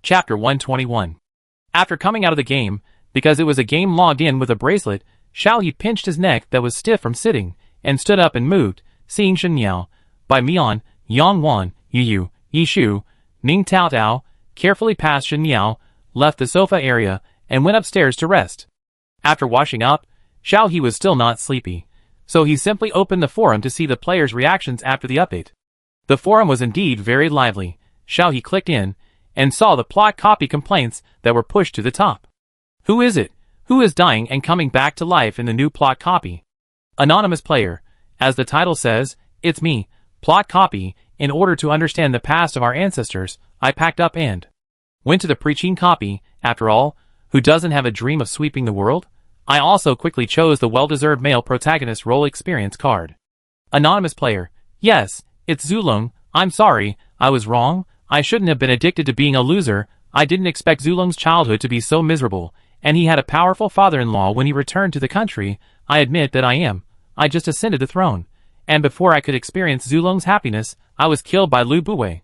Chapter 121. After coming out of the game, because it was a game logged in with a bracelet, Xiao He pinched his neck that was stiff from sitting, and stood up and moved, seeing Shen Yao, Bai Mian, Yang Wan, Yu, Yi Shu, Ning Tao Tao, carefully passed Shen Yao, left the sofa area, and went upstairs to rest. After washing up, Xiao He was still not sleepy, so he simply opened the forum to see the players' reactions after the update. The forum was indeed very lively. Xiao He clicked in, and saw the plot copy complaints that were pushed to the top. Who is it? Who is dying and coming back to life in the new plot copy? Anonymous player. As the title says, it's me, plot copy. In order to understand the past of our ancestors, I packed up and went to the preaching copy. After all, who doesn't have a dream of sweeping the world? I also quickly chose the well-deserved male protagonist role experience card. Anonymous player. Yes, it's Zulong. I'm sorry, I was wrong. I shouldn't have been addicted to being a loser. I didn't expect Zulong's childhood to be so miserable, and he had a powerful father-in-law when he returned to the country. I admit that I just ascended the throne, and before I could experience Zulong's happiness, I was killed by Lu Buwei.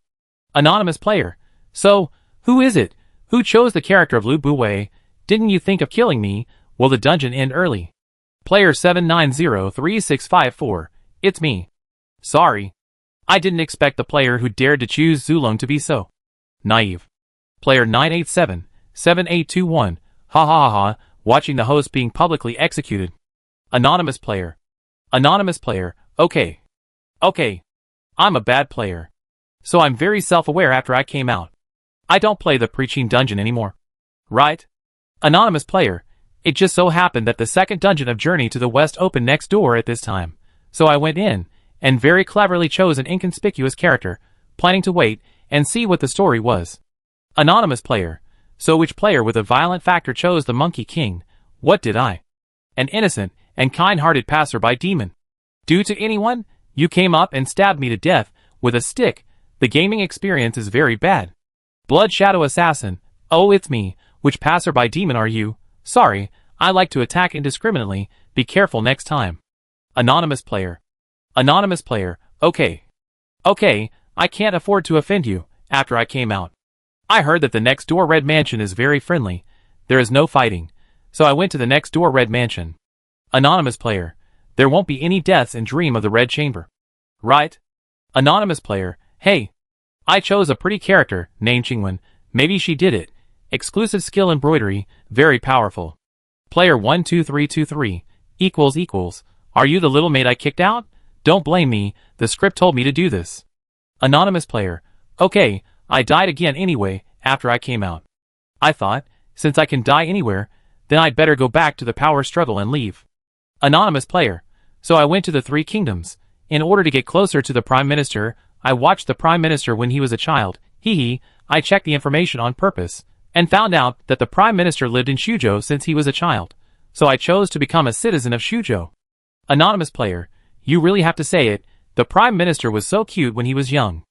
Anonymous player. So, who is it? Who chose the character of Lu Buwei? Didn't you think of killing me? Will the dungeon end early? Player 7903654. It's me. Sorry. I didn't expect the player who dared to choose Zulong to be so naive. Player 9877821. Ha ha ha ha, watching the host being publicly executed. Anonymous player. Anonymous player. Okay. I'm a bad player. So I'm very self-aware after I came out. I don't play the preaching dungeon anymore. Right? Anonymous player. It just so happened that the second dungeon of Journey to the West opened next door at this time. So I went in, and very cleverly chose an inconspicuous character, planning to wait and see what the story was. Anonymous player. So which player with a violent factor chose the Monkey King? What did I? An innocent and kind-hearted passerby demon. Do to anyone? You came up and stabbed me to death with a stick. The gaming experience is very bad. Blood Shadow Assassin. Oh, it's me. Which passerby demon are you? Sorry, I like to attack indiscriminately. Be careful next time. Anonymous player. Anonymous player. Okay, I can't afford to offend you. After I came out, I heard that the next door red mansion is very friendly. There is no fighting. So I went to the next door red mansion. Anonymous player. There won't be any deaths in Dream of the Red Chamber. Right? Anonymous player. Hey. I chose a pretty character, named Qingwen. Maybe she did it. Exclusive skill embroidery, very powerful. Player 12323. Equals. Are you the little maid I kicked out? Don't blame me, the script told me to do this. Anonymous player. Okay, I died again anyway, after I came out. I thought, since I can die anywhere, then I'd better go back to the power struggle and leave. Anonymous player. So I went to the Three Kingdoms. In order to get closer to the Prime Minister, I watched the Prime Minister when he was a child. I checked the information on purpose, and found out that the Prime Minister lived in Shuzhou since he was a child. So I chose to become a citizen of Shuzhou. Anonymous player. You really have to say it, the Prime Minister was so cute when he was young.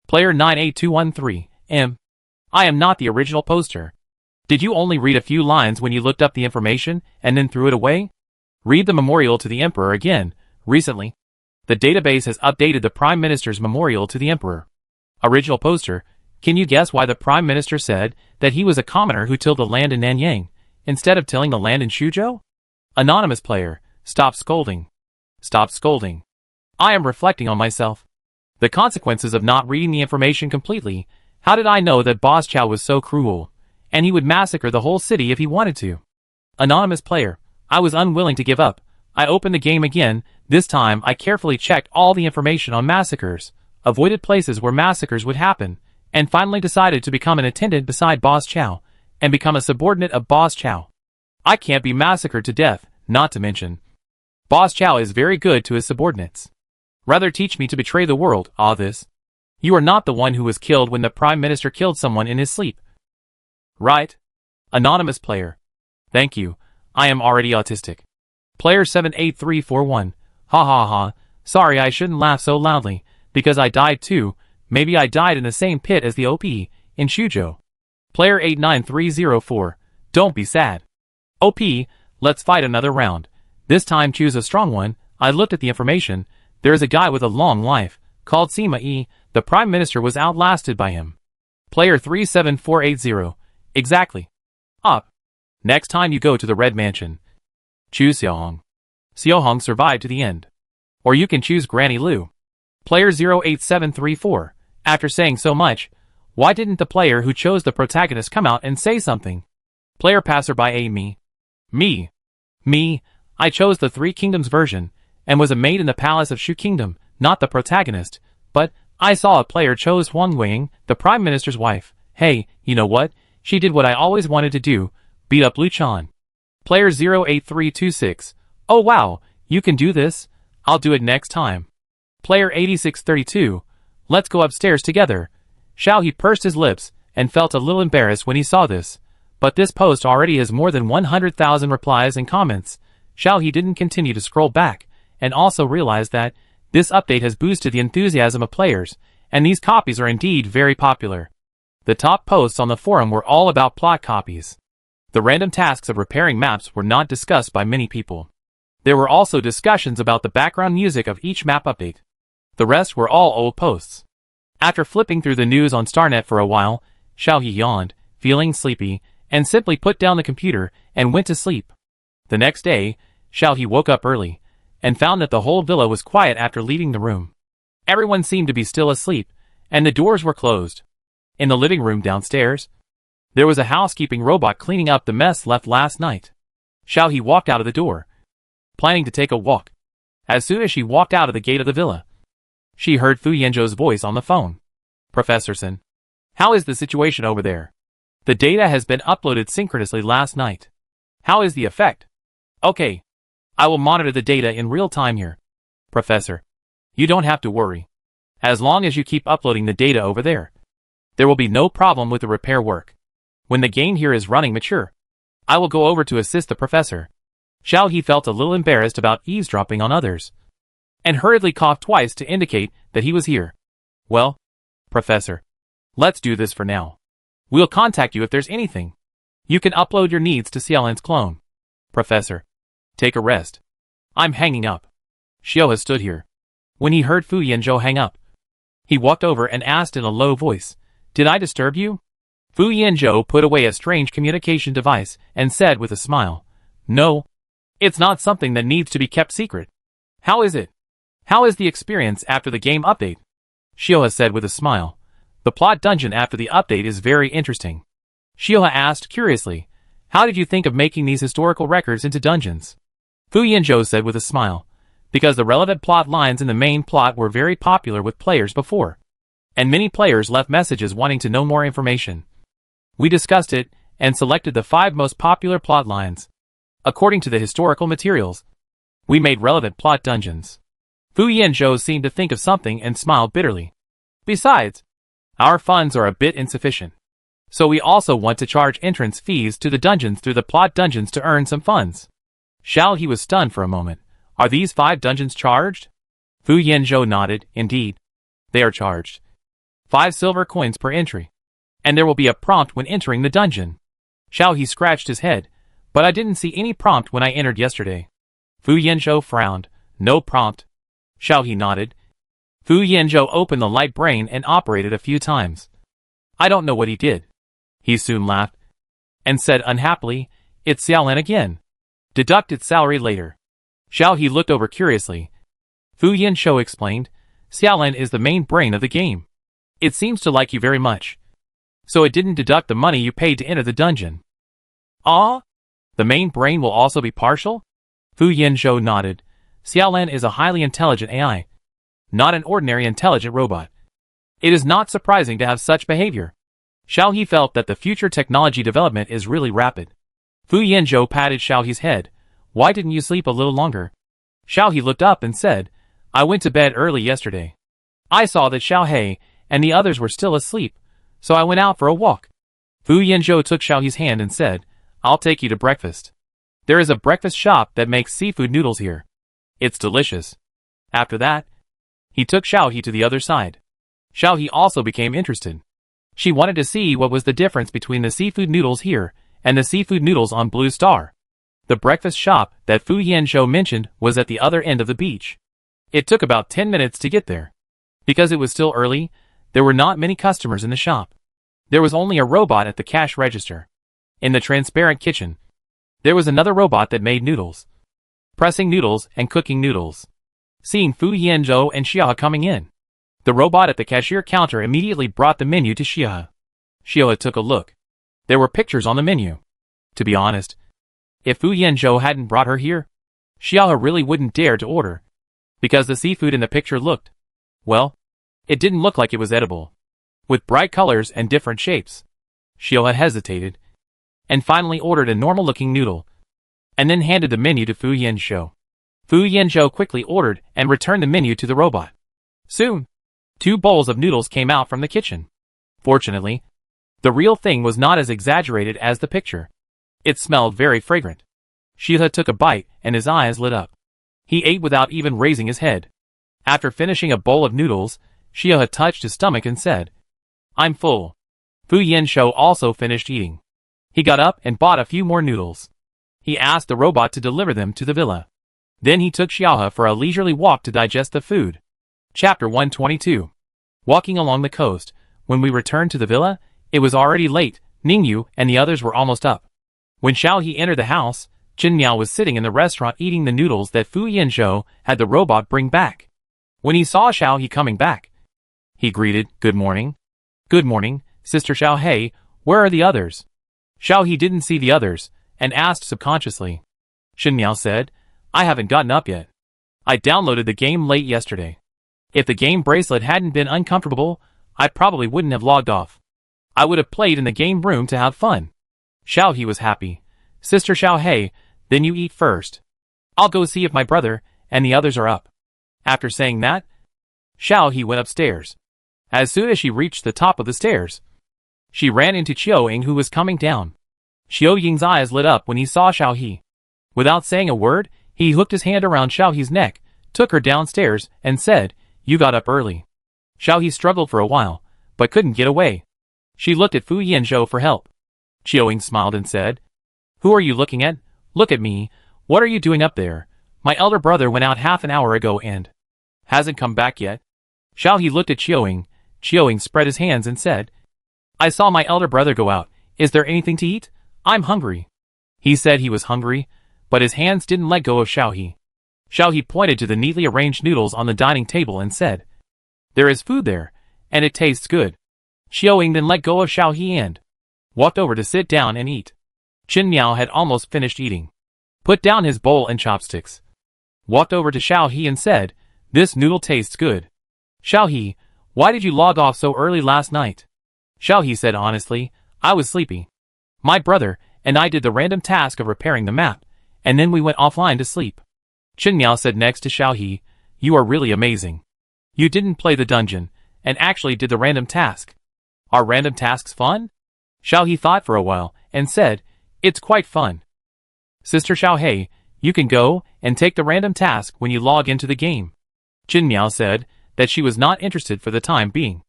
Player 98213. I am not the original poster. Did you only read a few lines when you looked up the information, and then threw it away? Read the memorial to the Emperor again, recently. The database has updated the Prime Minister's memorial to the Emperor. Original poster. Can you guess why the Prime Minister said that he was a commoner who tilled the land in Nanyang, instead of tilling the land in Shuzhou? Anonymous player. Stop scolding. Stop scolding. I am reflecting on myself. The consequences of not reading the information completely. How did I know that Boss Chow was so cruel, and he would massacre the whole city if he wanted to? Anonymous player. I was unwilling to give up. I opened the game again. This time I carefully checked all the information on massacres, avoided places where massacres would happen, and finally decided to become an attendant beside Boss Chow, and become a subordinate of Boss Chow. I can't be massacred to death, not to mention. Boss Chow is very good to his subordinates. Rather teach me to betray the world, this. You are not the one who was killed when the Prime Minister killed someone in his sleep. Right? Anonymous player. Thank you. I am already autistic. Player 78341. Ha. Sorry, I shouldn't laugh so loudly, because I died too. Maybe I died in the same pit as the OP, in Shuzhou. Player 89304. Don't be sad. OP, let's fight another round. This time choose a strong one. I looked at the information. There is a guy with a long life, called Sima E. The Prime Minister was outlasted by him. Player 37480. Exactly. Up. Next time you go to the Red Mansion, choose Xiaohong. Xiaohong survived to the end. Or you can choose Granny Lu. Player 08734. After saying so much, why didn't the player who chose the protagonist come out and say something? Player passerby A. Me. I chose the Three Kingdoms version, and was a maid in the palace of Shu Kingdom, not the protagonist, but I saw a player chose Huang Wang, the Prime Minister's wife. Hey, you know what? She did what I always wanted to do, beat up Lu Chan. Player 08326. Oh wow, you can do this? I'll do it next time. Player 8632. Let's go upstairs together. Xiao He pursed his lips, and felt a little embarrassed when he saw this. But this post already has more than 100,000 replies and comments. Xiao He didn't continue to scroll back, and also realized that this update has boosted the enthusiasm of players, and these copies are indeed very popular. The top posts on the forum were all about plot copies. The random tasks of repairing maps were not discussed by many people. There were also discussions about the background music of each map update. The rest were all old posts. After flipping through the news on Starnet for a while, Xiao He yawned, feeling sleepy, and simply put down the computer and went to sleep. The next day, Xiao He woke up early, and found that the whole villa was quiet after leaving the room. Everyone seemed to be still asleep, and the doors were closed. In the living room downstairs, there was a housekeeping robot cleaning up the mess left last night. Xiao He walked out of the door, planning to take a walk. As soon as she walked out of the gate of the villa, she heard Fu Yanzhou's voice on the phone. Professor Sun, how is the situation over there? The data has been uploaded synchronously last night. How is the effect? Okay. I will monitor the data in real time here. Professor, you don't have to worry. As long as you keep uploading the data over there, there will be no problem with the repair work. When the game here is running mature, I will go over to assist the professor. Xiao He felt a little embarrassed about eavesdropping on others, and hurriedly coughed twice to indicate that he was here. Well, Professor, let's do this for now. We'll contact you if there's anything. You can upload your needs to Xiaolan's clone. Professor, take a rest. I'm hanging up. Xiao stood here. When he heard Fu Yanzhou hang up, he walked over and asked in a low voice, Did I disturb you? Fu Yanzhou put away a strange communication device and said with a smile, No. It's not something that needs to be kept secret. How is it? How is the experience after the game update? Xiao said with a smile. The plot dungeon after the update is very interesting. Xiao asked curiously, How did you think of making these historical records into dungeons? Fu Yanzhou said with a smile, Because the relevant plot lines in the main plot were very popular with players before, and many players left messages wanting to know more information. We discussed it, and selected the 5 most popular plot lines. According to the historical materials, we made relevant plot dungeons. Fu Yanzhou seemed to think of something and smiled bitterly. Besides, our funds are a bit insufficient. So we also want to charge entrance fees to the dungeons through the plot dungeons to earn some funds. Xiao He was stunned for a moment. Are these 5 dungeons charged? Fu Yanzhou nodded. Indeed, they are charged. 5 silver coins per entry. And there will be a prompt when entering the dungeon. Xiao He scratched his head, but I didn't see any prompt when I entered yesterday. Fu Yanzhou frowned. No prompt. Xiao He nodded. Fu Yanzhou opened the light brain and operated a few times. I don't know what he did. He soon laughed, and said unhappily, It's Xiaolan again. Deduct its salary later. Xiao He looked over curiously. Fu Yanzhou explained, Xiaolan is the main brain of the game. It seems to like you very much. So it didn't deduct the money you paid to enter the dungeon. Ah? The main brain will also be partial? Fu Yanzhou nodded. Xiaolan is a highly intelligent AI, not an ordinary intelligent robot. It is not surprising to have such behavior. Xiao He felt that the future technology development is really rapid. Fu Yanzhou patted Xiao He's head. Why didn't you sleep a little longer? Xiao He looked up and said, I went to bed early yesterday. I saw that Xiao He and the others were still asleep, so I went out for a walk. Fu Yanzhou took Xiao He's hand and said, I'll take you to breakfast. There is a breakfast shop that makes seafood noodles here. It's delicious. After that, he took Xiao He to the other side. Xiao He also became interested. She wanted to see what was the difference between the seafood noodles here and the seafood noodles on Blue Star. The breakfast shop that Fu Yanzhou mentioned was at the other end of the beach. It took about 10 minutes to get there. Because it was still early, there were not many customers in the shop. There was only a robot at the cash register. In the transparent kitchen, there was another robot that made noodles. Pressing noodles and cooking noodles. Seeing Fu Yanzhou and Xiaohe coming in, the robot at the cashier counter immediately brought the menu to Xiaohe. Xiaohe took a look. There were pictures on the menu. To be honest, if Fu Yanzhou hadn't brought her here, Xiaohe really wouldn't dare to order, because the seafood in the picture looked, well, it didn't look like it was edible. With bright colors and different shapes. Xiaohe hesitated, and finally ordered a normal-looking noodle, and then handed the menu to Fu Yanzhou. Fu Yanzhou quickly ordered and returned the menu to the robot. Soon, 2 bowls of noodles came out from the kitchen. Fortunately, the real thing was not as exaggerated as the picture. It smelled very fragrant. Xiaohe took a bite and his eyes lit up. He ate without even raising his head. After finishing a bowl of noodles, Xiaohe touched his stomach and said, "I'm full." Fu Yanzhou also finished eating. He got up and bought a few more noodles. He asked the robot to deliver them to the villa. Then he took Xiaohe for a leisurely walk to digest the food. Chapter 122. Walking along the coast, when we returned to the villa, it was already late. Ningyu and the others were almost up. When Xiaohe entered the house, Qin Miao was sitting in the restaurant eating the noodles that Fu Yanzhou had the robot bring back. When he saw Xiaohe coming back, he greeted, "Good morning." "Good morning, Sister Xiaohe, where are the others?" Xiaohe didn't see the others, and asked subconsciously. Qin Miao said, "I haven't gotten up yet. I downloaded the game late yesterday. If the game Bracelet hadn't been uncomfortable, I probably wouldn't have logged off. I would have played in the game room to have fun." Xiaohe was happy. "Sister Xiaohe, then you eat first. I'll go see if my brother and the others are up." After saying that, Xiaohe went upstairs. As soon as she reached the top of the stairs, she ran into Qiu-ying, who was coming down. Qiu-ying's eyes lit up when he saw Xiaohe. Without saying a word, he hooked his hand around Xiaohe's neck, took her downstairs, and said, "You got up early." Xiaohe struggled for a while, but couldn't get away. She looked at Fu Yanzhou for help. Qiu-ying smiled and said, "Who are you looking at? Look at me. What are you doing up there? My elder brother went out half an hour ago and hasn't come back yet." Xiaohe looked at Qiu-ying. Qiu-ying spread his hands and said, "I saw my elder brother go out. Is there anything to eat? I'm hungry." He said he was hungry, but his hands didn't let go of Xiaohe. Xiaohe pointed to the neatly arranged noodles on the dining table and said, "There is food there, and it tastes good." Qiu-ying then let go of Xiaohe and walked over to sit down and eat. Qin Miao had almost finished eating. Put down his bowl and chopsticks. Walked over to Xiaohe and said, "This noodle tastes good." "Xiaohe, why did you log off so early last night?" Xiaohe said honestly, "I was sleepy. My brother and I did the random task of repairing the map, and then we went offline to sleep." Qin Miao said next to Xiaohe, "You are really amazing. You didn't play the dungeon, and actually did the random task. Are random tasks fun?" Xiaohe thought for a while, and said, "It's quite fun." "Sister Xiaohe, you can go and take the random task when you log into the game." Qin Miao said that she was not interested for the time being.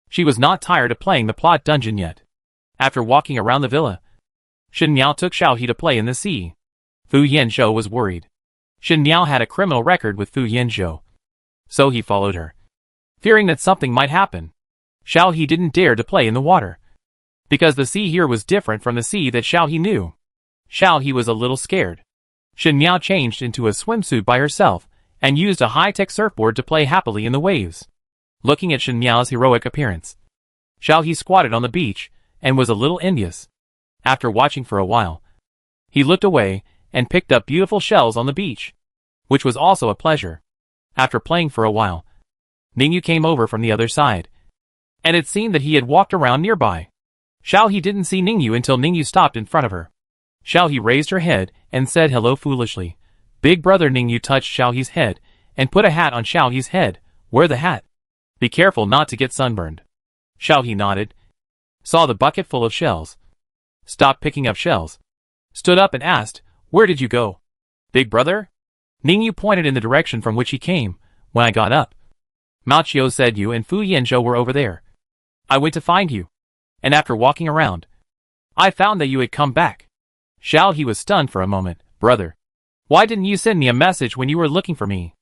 She was not tired of playing the plot dungeon yet. After walking around the villa, Qin Miao took Xiaohe to play in the sea. Fu Yanzhou was worried. Qin Miao had a criminal record with Fu Yanzhou, so he followed her, fearing that something might happen. Xiaohe didn't dare to play in the water, because the sea here was different from the sea that Xiaohe knew. Xiaohe was a little scared. Qin Miao changed into a swimsuit by herself, and used a high-tech surfboard to play happily in the waves. Looking at Qin Miao's heroic appearance, Xiaohe squatted on the beach, and was a little envious. After watching for a while, he looked away, and picked up beautiful shells on the beach, which was also a pleasure. After playing for a while, Ningyu came over from the other side, and it seemed that he had walked around nearby. Xiaohe didn't see Ningyu until Ningyu stopped in front of her. Xiaohe raised her head, and said hello foolishly. Big brother Ningyu touched Xiaohe's head, and put a hat on Xiaohe's head. "Wear the hat. Be careful not to get sunburned." Xiaohe nodded, saw the bucket full of shells, stopped picking up shells, stood up and asked, "Where did you go, big brother?" Ningyu pointed in the direction from which he came. "When I got up, Mao Qiu said you and Fu Yanzhou were over there. I went to find you, and after walking around, I found that you had come back." Xiaohe was stunned for a moment. "Brother, why didn't you send me a message when you were looking for me?"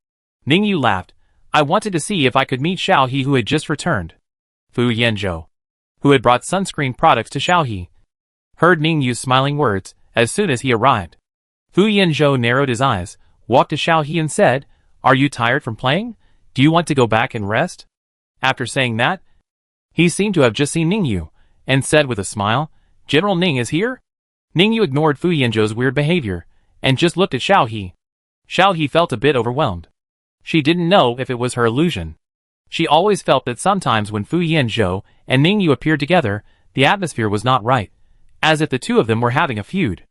Ningyu laughed. "I wanted to see if I could meet Xiaohe, who had just returned." Fu Yanzhou. who had brought sunscreen products to Xiaohe, heard Ning Yu's smiling words as soon as he arrived. Fu Yanzhou narrowed his eyes, walked to Xiaohe and said, "Are you tired from playing? Do you want to go back and rest?" After saying that, he seemed to have just seen Ning Yu, and said with a smile, "General Ning is here?" Ning Yu ignored Fu Yanzhou's weird behavior, and just looked at Xiaohe. Xiaohe felt a bit overwhelmed. She didn't know if it was her illusion. She always felt that sometimes when Fu Yanzhou and Ning Yu appeared together, the atmosphere was not right, as if the two of them were having a feud.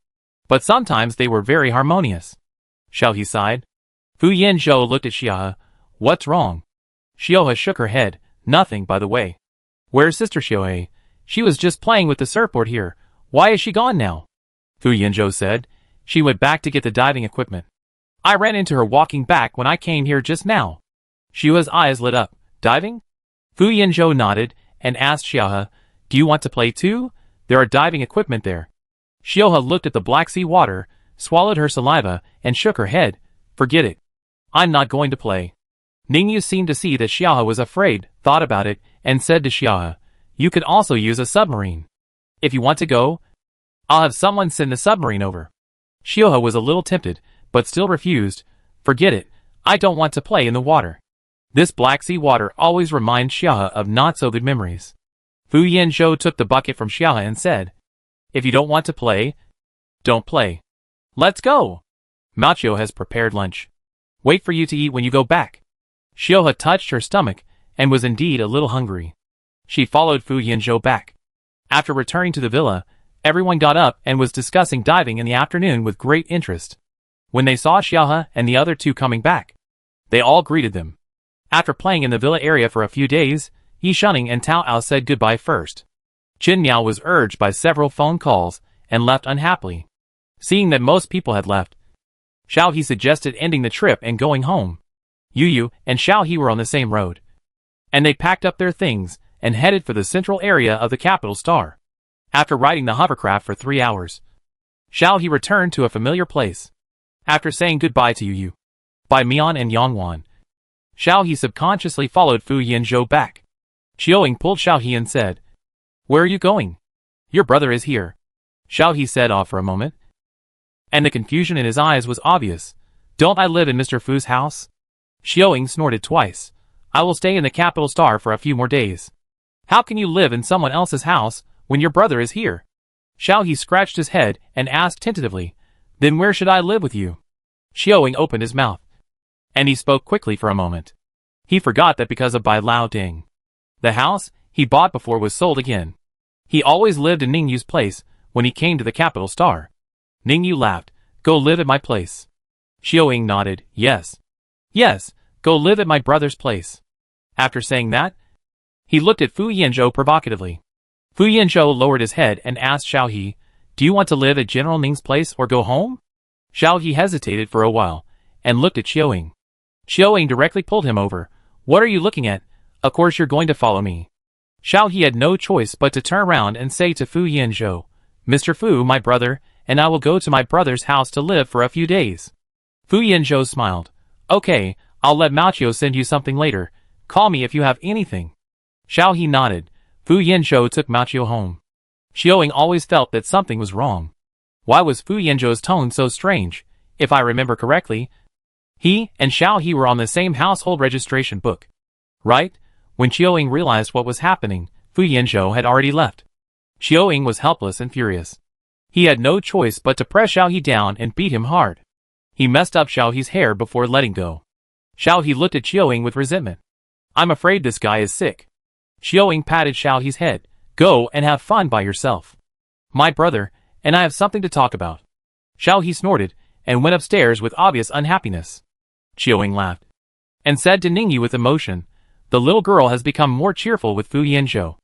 But sometimes they were very harmonious. Xiaohe sighed. Fu Yanzhou looked at Xiaohe. "What's wrong?" Xiaohe shook her head. "Nothing, by the way." "Where's Sister Xiaohe? She was just playing with the surfboard here. Why is she gone now?" Fu Yanzhou said. "She went back to get the diving equipment. I ran into her walking back when I came here just now." Xiaohe's eyes lit up. "Diving?" Fu Yanzhou nodded and asked Xiaohe, "Do you want to play too? There are diving equipment there." Xiaohe looked at the Black Sea water, swallowed her saliva, and shook her head. "Forget it. I'm not going to play." Ning Yu seemed to see that Xiaohe was afraid, thought about it, and said to Xiaohe, "You could also use a submarine. If you want to go, I'll have someone send the submarine over." Xiaohe was a little tempted, but still refused. "Forget it. I don't want to play in the water." This Black Sea water always reminds Xiaohe of not-so-good memories. Fu Yanzhou took the bucket from Xiaohe and said, "If you don't want to play, don't play. Let's go. Machio has prepared lunch. Wait for you to eat when you go back." Xiaohe touched her stomach and was indeed a little hungry. She followed Fu Yanzhou back. After returning to the villa, everyone got up and was discussing diving in the afternoon with great interest. When they saw Xiaohe and the other two coming back, they all greeted them. After playing in the villa area for a few days, Yi Shuning and Tao Ao said goodbye first. Qin Miao was urged by several phone calls and left unhappily. Seeing that most people had left, Xiaohe suggested ending the trip and going home. Yu Yu and Xiaohe were on the same road, and they packed up their things and headed for the central area of the capital star. After riding the hovercraft for 3 hours, Xiaohe returned to a familiar place. After saying goodbye to Yu Yu, Bai Mian and Yangwan, Xiaohe subconsciously followed Fu Yanzhou back. Xiaoying pulled Xiaohe and said, "Where are you going?" "Your brother is here." Xiaohe said off for a moment, and the confusion in his eyes was obvious. "Don't I live in Mr. Fu's house?" Xiaoying snorted twice. "I will stay in the capital star for a few more days." "How can you live in someone else's house when your brother is here?" Xiaohe scratched his head and asked tentatively, "Then where should I live with you?" Xiaoying opened his mouth, and he spoke quickly for a moment. He forgot that because of Bai Lao Ding, the house he bought before was sold again. He always lived in Ning Yu's place when he came to the capital star. Ning Yu laughed. "Go live at my place." Xiaoying nodded. "Yes. Yes, go live at my brother's place." After saying that, he looked at Fu Yanzhou provocatively. Fu Yanzhou lowered his head and asked Xiaohe, "Do you want to live at General Ning's place or go home?" Xiaohe hesitated for a while, and looked at Xiaoying. Xiaoying directly pulled him over. "What are you looking at? Of course you're going to follow me." Xiaohe had no choice but to turn around and say to Fu Yanzhou, "Mr. Fu, my brother, and I will go to my brother's house to live for a few days." Fu Yanzhou smiled. "Okay, I'll let Machio send you something later. Call me if you have anything." Xiaohe nodded. Fu Yanzhou took Machio home. Xiaoying always felt that something was wrong. Why was Fu Yanzhou's tone so strange? If I remember correctly, he and Xiaohe were on the same household registration book, right? When Xiaoying realized what was happening, Fu Yanzhou had already left. Xiaoying was helpless and furious. He had no choice but to press Xiaohe down and beat him hard. He messed up Xiaohe's hair before letting go. Xiaohe looked at Xiaoying with resentment. "I'm afraid this guy is sick." Xiaoying patted Xiaohe's head. "Go and have fun by yourself. My brother and I have something to talk about." Xiaohe snorted and went upstairs with obvious unhappiness. Xiaoying laughed and said to Ning Yu with emotion, "The little girl has become more cheerful with Fu Yanzhou,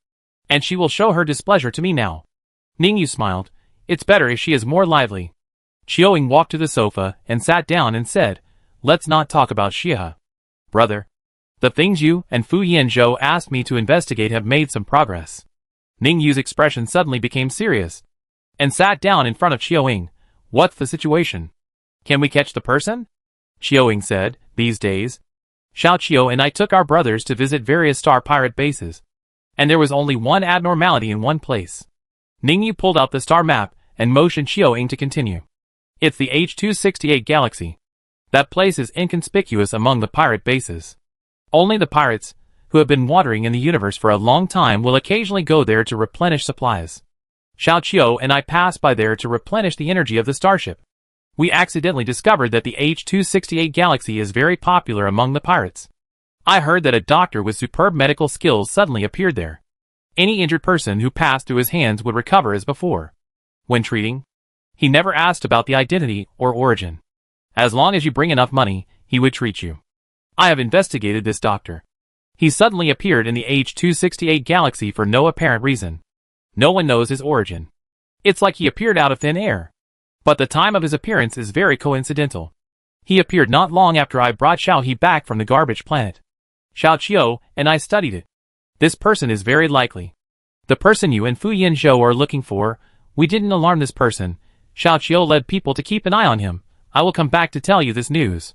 and she will show her displeasure to me now." Ning Yu smiled. "It's better if she is more lively." Xiaoying walked to the sofa and sat down and said, "Let's not talk about Xia. Brother, the things you and Fu Yanzhou asked me to investigate have made some progress." Ning Yu's expression suddenly became serious, and sat down in front of Xiaoying. "What's the situation? Can we catch the person?" Xiaoying said, "These days, Xiao Qiu and I took our brothers to visit various star pirate bases. and there was only one abnormality in one place. Ningyu pulled out the star map and motioned Xiaoying to continue. It's the H268 galaxy. That place is inconspicuous among the pirate bases. Only the pirates, who have been wandering in the universe for a long time, will occasionally go there to replenish supplies. Xiao Qiu and I passed by there to replenish the energy of the starship. We accidentally discovered that the H268 galaxy is very popular among the pirates. I heard that a doctor with superb medical skills suddenly appeared there. Any injured person who passed through his hands would recover as before. When treating, he never asked about the identity or origin. As long as you bring enough money, he would treat you. I have investigated this doctor. He suddenly appeared in the H268 galaxy for no apparent reason. No one knows his origin. It's like he appeared out of thin air. But the time of his appearance is very coincidental. He appeared not long after I brought Xiao He back from the garbage planet. Xiao Qiu and I studied it. This person is very likely the person you and Fu Yinzhou are looking for. We didn't alarm this person. Xiao Qiu led people to keep an eye on him. I will come back to tell you this news.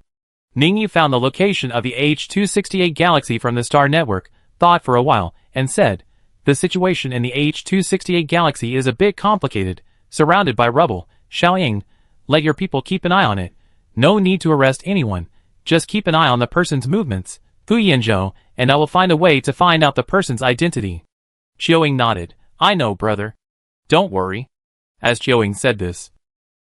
Ningyu found the location of the H268 galaxy from the star network, thought for a while, and said, the situation in the H268 galaxy is a bit complicated, surrounded by rubble. Xiaoying, let your people keep an eye on it. No need to arrest anyone. Just keep an eye on the person's movements, Fu Yinzhou, and I will find a way to find out the person's identity. Xiaoying nodded. I know, brother. Don't worry. As Xiaoying said this,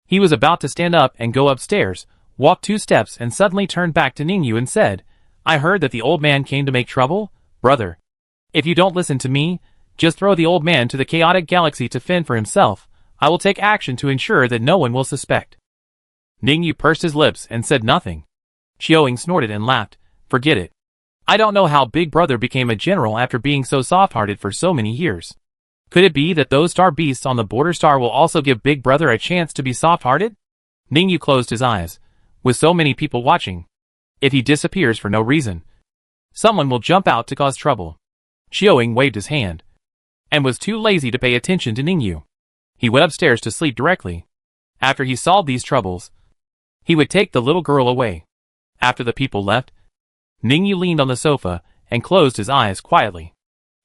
he was about to stand up and go upstairs, walked 2 steps and suddenly turned back to Ningyu and said, I heard that the old man came to make trouble, brother. If you don't listen to me, just throw the old man to the chaotic galaxy to fend for himself. I will take action to ensure that no one will suspect. Ningyu pursed his lips and said nothing. Xiaoying snorted and laughed. Forget it. I don't know how Big Brother became a general after being so soft-hearted for so many years. Could it be that those star beasts on the border star will also give Big Brother a chance to be soft-hearted? Ningyu closed his eyes. With so many people watching, if he disappears for no reason, someone will jump out to cause trouble. Xiaoying waved his hand, and was too lazy to pay attention to Ningyu. He went upstairs to sleep directly. After he solved these troubles, he would take the little girl away. After the people left, Ningyu leaned on the sofa and closed his eyes quietly.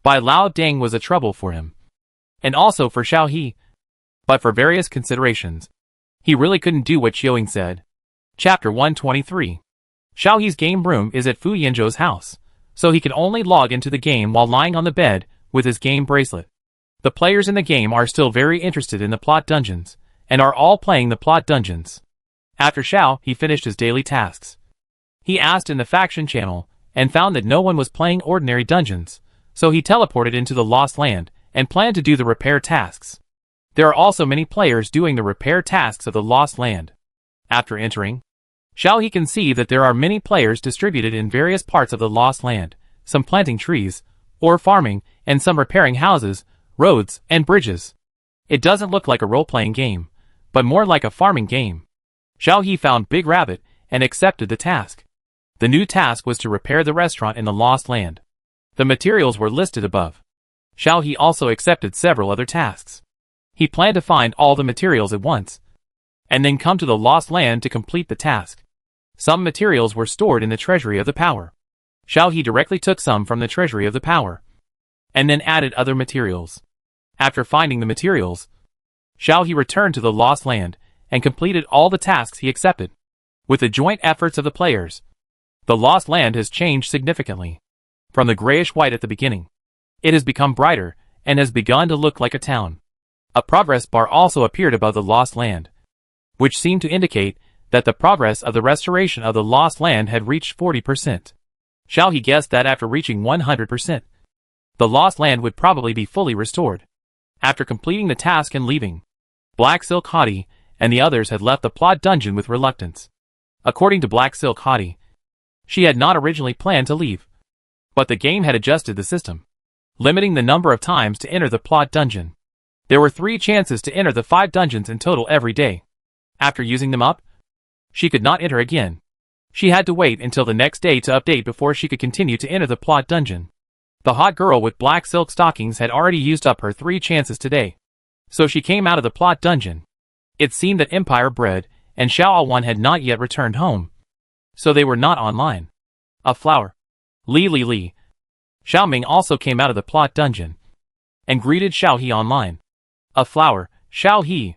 Bai Lao Deng was a trouble for him, and also for Xiao He, but for various considerations, he really couldn't do what Xiaoying said. Chapter 123. Xiao He's game room is at Fu Yinzhou's house, so he can only log into the game while lying on the bed with his game bracelet. The players in the game are still very interested in the plot dungeons, and are all playing the plot dungeons. After Xiao He finished his daily tasks, he asked in the faction channel, and found that no one was playing ordinary dungeons, so he teleported into the Lost Land, and planned to do the repair tasks. There are also many players doing the repair tasks of the Lost Land. After entering, Xiao He can see that there are many players distributed in various parts of the Lost Land, some planting trees, or farming, and some repairing houses, roads, and bridges. It doesn't look like a role-playing game, but more like a farming game. Xiao He found Big Rabbit, and accepted the task. The new task was to repair the restaurant in the Lost Land. The materials were listed above. Xiao He also accepted several other tasks. He planned to find all the materials at once, and then come to the Lost Land to complete the task. Some materials were stored in the Treasury of the Power. Xiao He directly took some from the Treasury of the Power, and then added other materials. After finding the materials, Xiao He returned to the Lost Land, and completed all the tasks he accepted. With the joint efforts of the players, the Lost Land has changed significantly. From the grayish-white at the beginning, it has become brighter, and has begun to look like a town. A progress bar also appeared above the Lost Land, which seemed to indicate that the progress of the restoration of the Lost Land had reached 40%. Xiao He guessed that after reaching 100%, the Lost Land would probably be fully restored. After completing the task and leaving, Black Silk Hottie and the others had left the plot dungeon with reluctance. According to Black Silk Hottie, she had not originally planned to leave, but the game had adjusted the system, limiting the number of times to enter the plot dungeon. There were 3 chances to enter the 5 dungeons in total every day. After using them up, she could not enter again. She had to wait until the next day to update before she could continue to enter the plot dungeon. The hot girl with black silk stockings had already used up her 3 chances today, so she came out of the plot dungeon. It seemed that Empire Bread and Xiao Wan had not yet returned home, so they were not online. A flower. Li Li Li. Xiaoming also came out of the plot dungeon and greeted Xiaohe online. A flower, Xiaohe.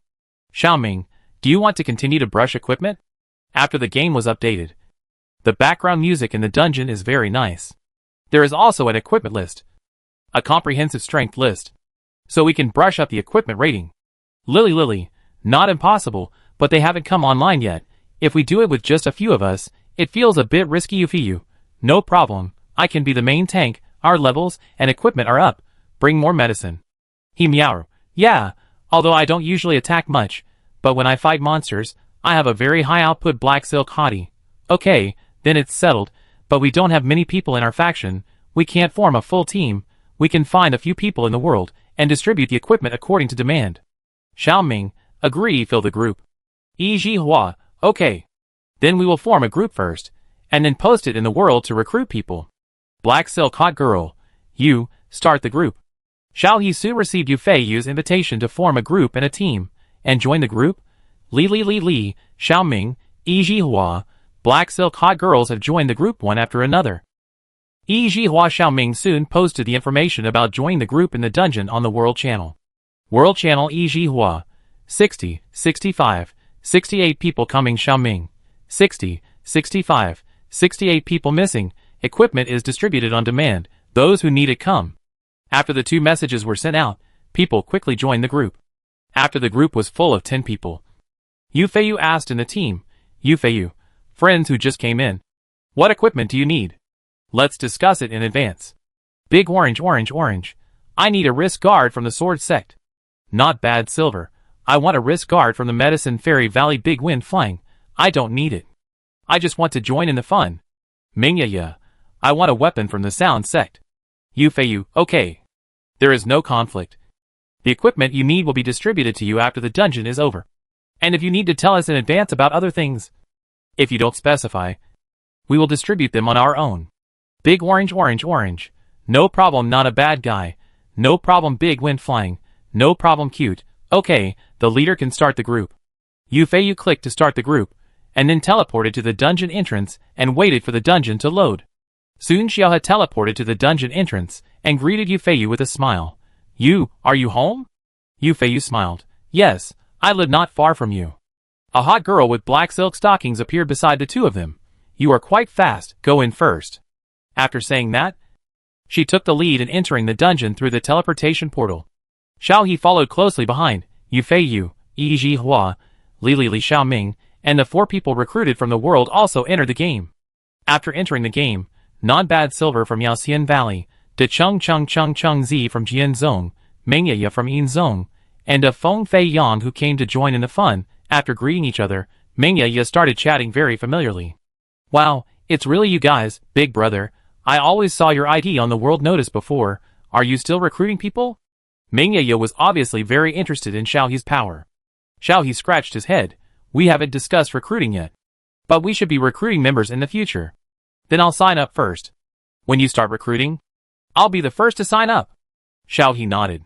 Xiaoming, do you want to continue to brush equipment? After the game was updated. The background music in the dungeon is very nice. There is also an equipment list. A comprehensive strength list. So we can brush up the equipment rating. Lily, not impossible, but they haven't come online yet. If we do it with just a few of us, it feels a bit risky. Yufiyu. No problem, I can be the main tank, our levels and equipment are up. Bring more medicine. He meow. Yeah, although I don't usually attack much, but when I fight monsters, I have a very high output black silk hottie. Okay, then it's settled, but we don't have many people in our faction, we can't form a full team, we can find a few people in the world, and distribute the equipment according to demand. Xiaoming, agree, fill the group. Yi Hua, okay. Then we will form a group first, and then post it in the world to recruit people. Black Silk Hot Girl, you, start the group. Xiaohe soon received Yu Feiyu's invitation to form a group and a team, and join the group. Li, Xiaoming, Yi Hua, Black Silk Hot Girls have joined the group one after another. Yi Hua Xiaoming soon posted the information about joining the group in the dungeon on the World Channel. World Channel Yi Hua, 60, 65, 68 people coming. Xiaoming, 60, 65, 68 people missing, equipment is distributed on demand, those who need it come. After the two messages were sent out, people quickly joined the group. After the group was full of 10 people. Yu Feiyu asked in the team, Yu Feiyu, friends who just came in. What equipment do you need? Let's discuss it in advance. Big orange. I need a wrist guard from the sword sect. Not bad silver. I want a wrist guard from the medicine fairy valley. Big wind flying. I don't need it. I just want to join in the fun. Mingya. I want a weapon from the sound sect. Yu Feiyu, okay. There is no conflict. The equipment you need will be distributed to you after the dungeon is over. And if you need to tell us in advance about other things, if you don't specify, we will distribute them on our own. Big orange. No problem, not a bad guy. No problem, big wind flying. No problem, cute. Okay, the leader can start the group. Yu Feiyu clicked to start the group, and then teleported to the dungeon entrance and waited for the dungeon to load. Soon Xiaohe teleported to the dungeon entrance and greeted Yu Feiyu with a smile. Are you home? Yu Feiyu smiled. Yes, I live not far from you. A hot girl with black silk stockings appeared beside the two of them. You are quite fast, go in first. After saying that, she took the lead in entering the dungeon through the teleportation portal. Xiaohe followed closely behind. Yu Feiyu, Yi Hua, Li Xiaoming, and the 4 people recruited from the world also entered the game. After entering the game, Not Bad Silver from Yaoxian Valley, De Chung Zi from Jian Zone, Mengya from Yin Zone, and a Feng Fei Yang who came to join in the fun. After greeting each other, Mengya started chatting very familiarly. Wow, it's really you guys, big brother. I always saw your ID on the world notice before. Are you still recruiting people? Mengya was obviously very interested in Xiaohe's power. Xiaohe scratched his head. We haven't discussed recruiting yet. But we should be recruiting members in the future. Then I'll sign up first. When you start recruiting, I'll be the first to sign up. Xiaohe nodded.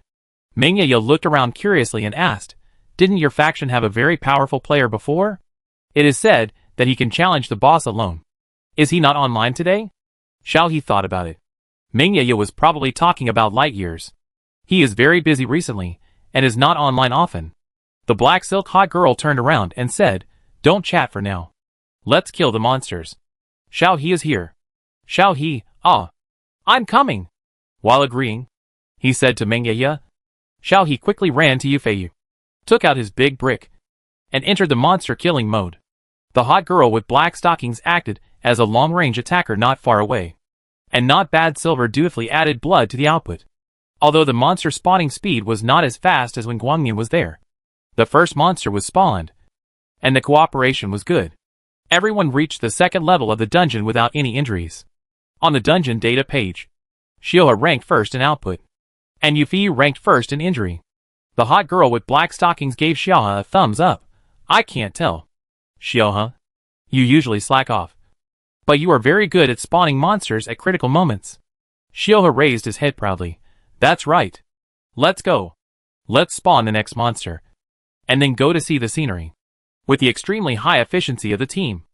Mengya looked around curiously and asked, didn't your faction have a very powerful player before? It is said that he can challenge the boss alone. Is he not online today? Xiaohe thought about it. Mengya was probably talking about light years. He is very busy recently, and is not online often. The black silk hot girl turned around and said, don't chat for now. Let's kill the monsters. Xiaohe is here. Xiaohe, I'm coming. While agreeing, he said to Mengya. Xiaohe quickly ran to Yu Feiyu, took out his big brick, and entered the monster killing mode. The hot girl with black stockings acted as a long-range attacker not far away. And Not Bad Silver dutifully added blood to the output. Although the monster spawning speed was not as fast as when Guangyan was there. The first monster was spawned, and the cooperation was good. Everyone reached the second level of the dungeon without any injuries. On the dungeon data page, Xiaohe ranked first in output, and Yu Feiyu ranked first in injury. The hot girl with black stockings gave Xiaohe a thumbs up. I can't tell. Xiaohe, you usually slack off, but you are very good at spawning monsters at critical moments. Xiaohe raised his head proudly. That's right. Let's go. Let's spawn the next monster, and then go to see the scenery. With the extremely high efficiency of the team,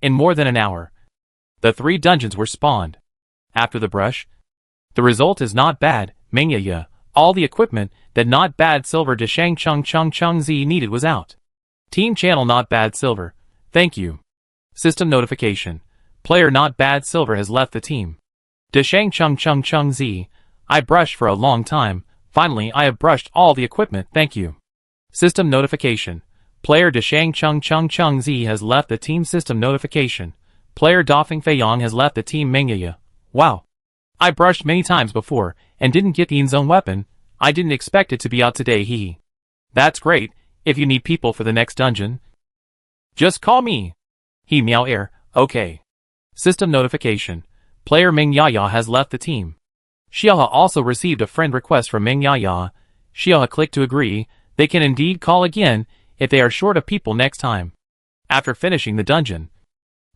in more than an hour, the 3 dungeons were spawned. After the brush, The result is not bad, Mengyaya. All the equipment that not bad silver de Shang Chung Chung Chung Z needed was out. Team channel not bad silver. Thank you. System notification. Player not bad silver has left the team. De Shang Chung Chung Chung Z. I brushed for a long time. Finally I have brushed all the equipment, thank you. System notification. Player de Shang Chung Chung Chung Z has left the team. System notification. Player Dafeng Feiyong has left the team. Mengyaya. Wow. I brushed many times before, and didn't get Ian's own weapon. I didn't expect it to be out today, hee. That's great, if you need people for the next dungeon. Just call me. He meow air, okay. System notification. Player Mengyaya has left the team. Xiaohe also received a friend request from Mengyaya. Xiaohe clicked to agree. They can indeed call again, if they are short of people next time. After finishing the dungeon,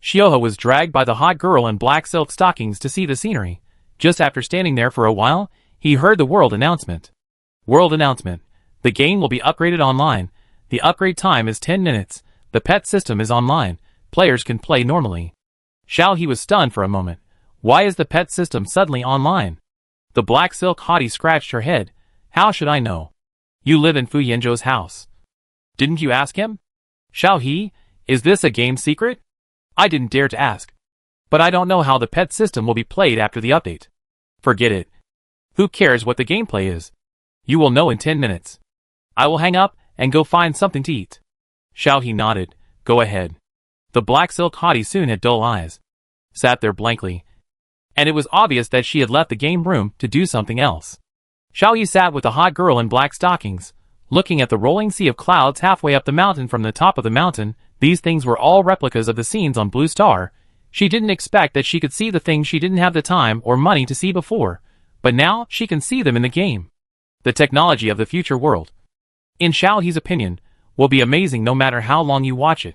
Xiaohe was dragged by the hot girl in black silk stockings to see the scenery. Just after standing there for a while, he heard the world announcement. World announcement. The game will be upgraded online. The upgrade time is 10 minutes. The pet system is online. Players can play normally. Xiaohe was stunned for a moment. Why is the pet system suddenly online? The black silk hottie scratched her head. How should I know? You live in Fu Yanzhou's house. Didn't you ask him? Xiaohe, is this a game secret? I didn't dare to ask. But I don't know how the pet system will be played after the update. Forget it. Who cares what the gameplay is? You will know in 10 minutes. I will hang up and go find something to eat. Xiaohe nodded. Go ahead. The black silk hottie soon had dull eyes. Sat there blankly. And it was obvious that she had left the game room to do something else. Xiaohe sat with the hot girl in black stockings, looking at the rolling sea of clouds halfway up the mountain. From the top of the mountain, these things were all replicas of the scenes on Blue Star. She didn't expect that she could see the things she didn't have the time or money to see before, but now she can see them in the game. The technology of the future world, in Xiaohe's opinion, will be amazing no matter how long you watch it.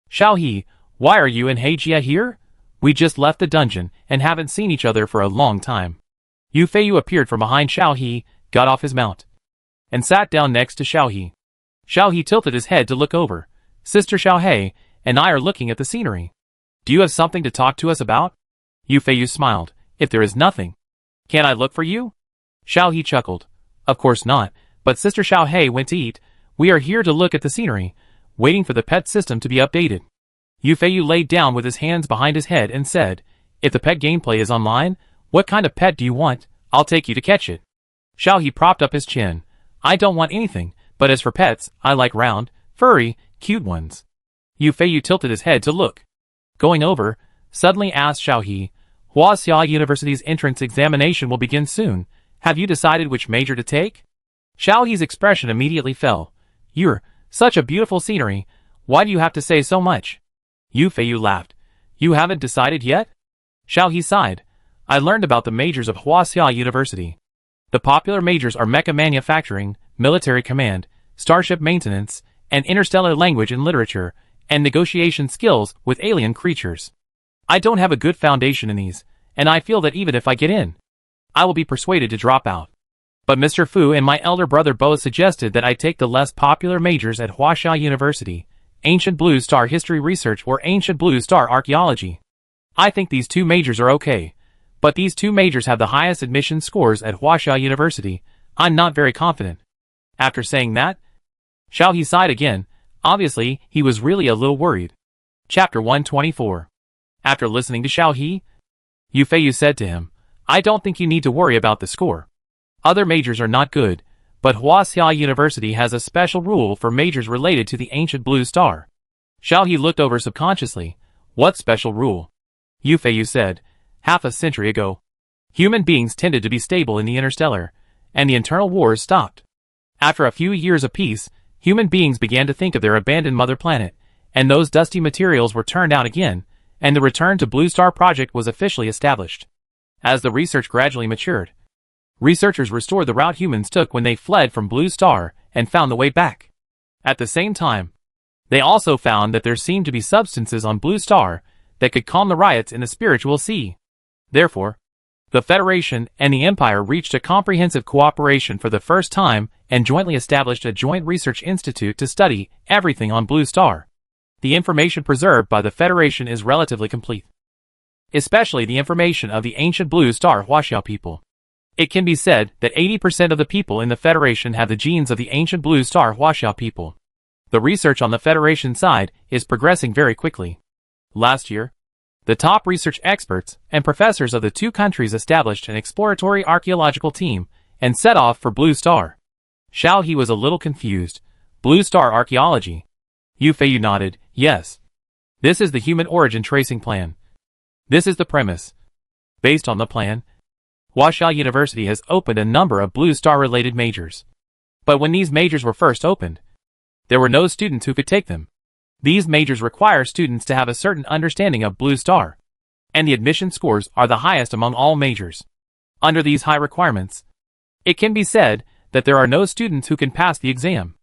Xiaohe, why are you and Heijia here? We just left the dungeon and haven't seen each other for a long time. Yu Feiyu appeared from behind Xiaohe, got off his mount, and sat down next to Xiaohe. Xiaohe tilted his head to look over. Sister Xiaohe and I are looking at the scenery. Do you have something to talk to us about? Yu Feiyu smiled. If there is nothing, can I look for you? Xiaohe chuckled. Of course not, but Sister Xiaohe went to eat. We are here to look at the scenery, waiting for the pet system to be updated. Yu Feiyu laid down with his hands behind his head and said, if the pet gameplay is online, what kind of pet do you want? I'll take you to catch it. Xiaohe propped up his chin. I don't want anything, but as for pets, I like round, furry, cute ones. Yu Feiyu tilted his head to look. Going over, suddenly asked Xiaohe, Huaxia University's entrance examination will begin soon. Have you decided which major to take? Xiaohe's expression immediately fell. You're such a beautiful scenery. Why do you have to say so much? Yu Feiyu laughed. You haven't decided yet? Xiaohe sighed. I learned about the majors of Huaxia University. The popular majors are mecha manufacturing, military command, starship maintenance, and interstellar language and literature, and negotiation skills with alien creatures. I don't have a good foundation in these, and I feel that even if I get in, I will be persuaded to drop out. But Mr. Fu and my elder brother both suggested that I take the less popular majors at Huaxia University, Ancient Blue Star History Research or Ancient Blue Star Archaeology. I think these two majors are okay, but these two majors have the highest admission scores at Huaxia University. I'm not very confident. After saying that, Xiaohe sighed again. Obviously, he was really a little worried. Chapter 124. After listening to Xiaohe, Yu Feiyu said to him, I don't think you need to worry about the score. Other majors are not good, but Huaxia University has a special rule for majors related to the ancient blue star. Xiaohe looked over subconsciously. What special rule? Yu Feiyu said, half a century ago, human beings tended to be stable in the interstellar, and the internal wars stopped. After a few years of peace, human beings began to think of their abandoned mother planet, and those dusty materials were turned out again, and the Return to Blue Star project was officially established. As the research gradually matured, researchers restored the route humans took when they fled from Blue Star and found the way back. At the same time, they also found that there seemed to be substances on Blue Star that could calm the riots in the spiritual sea. Therefore, the Federation and the Empire reached a comprehensive cooperation for the first time and jointly established a joint research institute to study everything on Blue Star. The information preserved by the Federation is relatively complete, especially the information of the ancient Blue Star Huaxia people. It can be said that 80% of the people in the Federation have the genes of the ancient Blue Star Huaxia people. The research on the Federation side is progressing very quickly. Last year, the top research experts and professors of the two countries established an exploratory archaeological team and set off for Blue Star. Xiao He was a little confused. Blue Star archaeology. Yu Feiyu nodded, yes. This is the human origin tracing plan. This is the premise. Based on the plan, Huaxia University has opened a number of Blue Star-related majors. But when these majors were first opened, there were no students who could take them. These majors require students to have a certain understanding of Blue Star, and the admission scores are the highest among all majors. Under these high requirements, it can be said that there are no students who can pass the exam.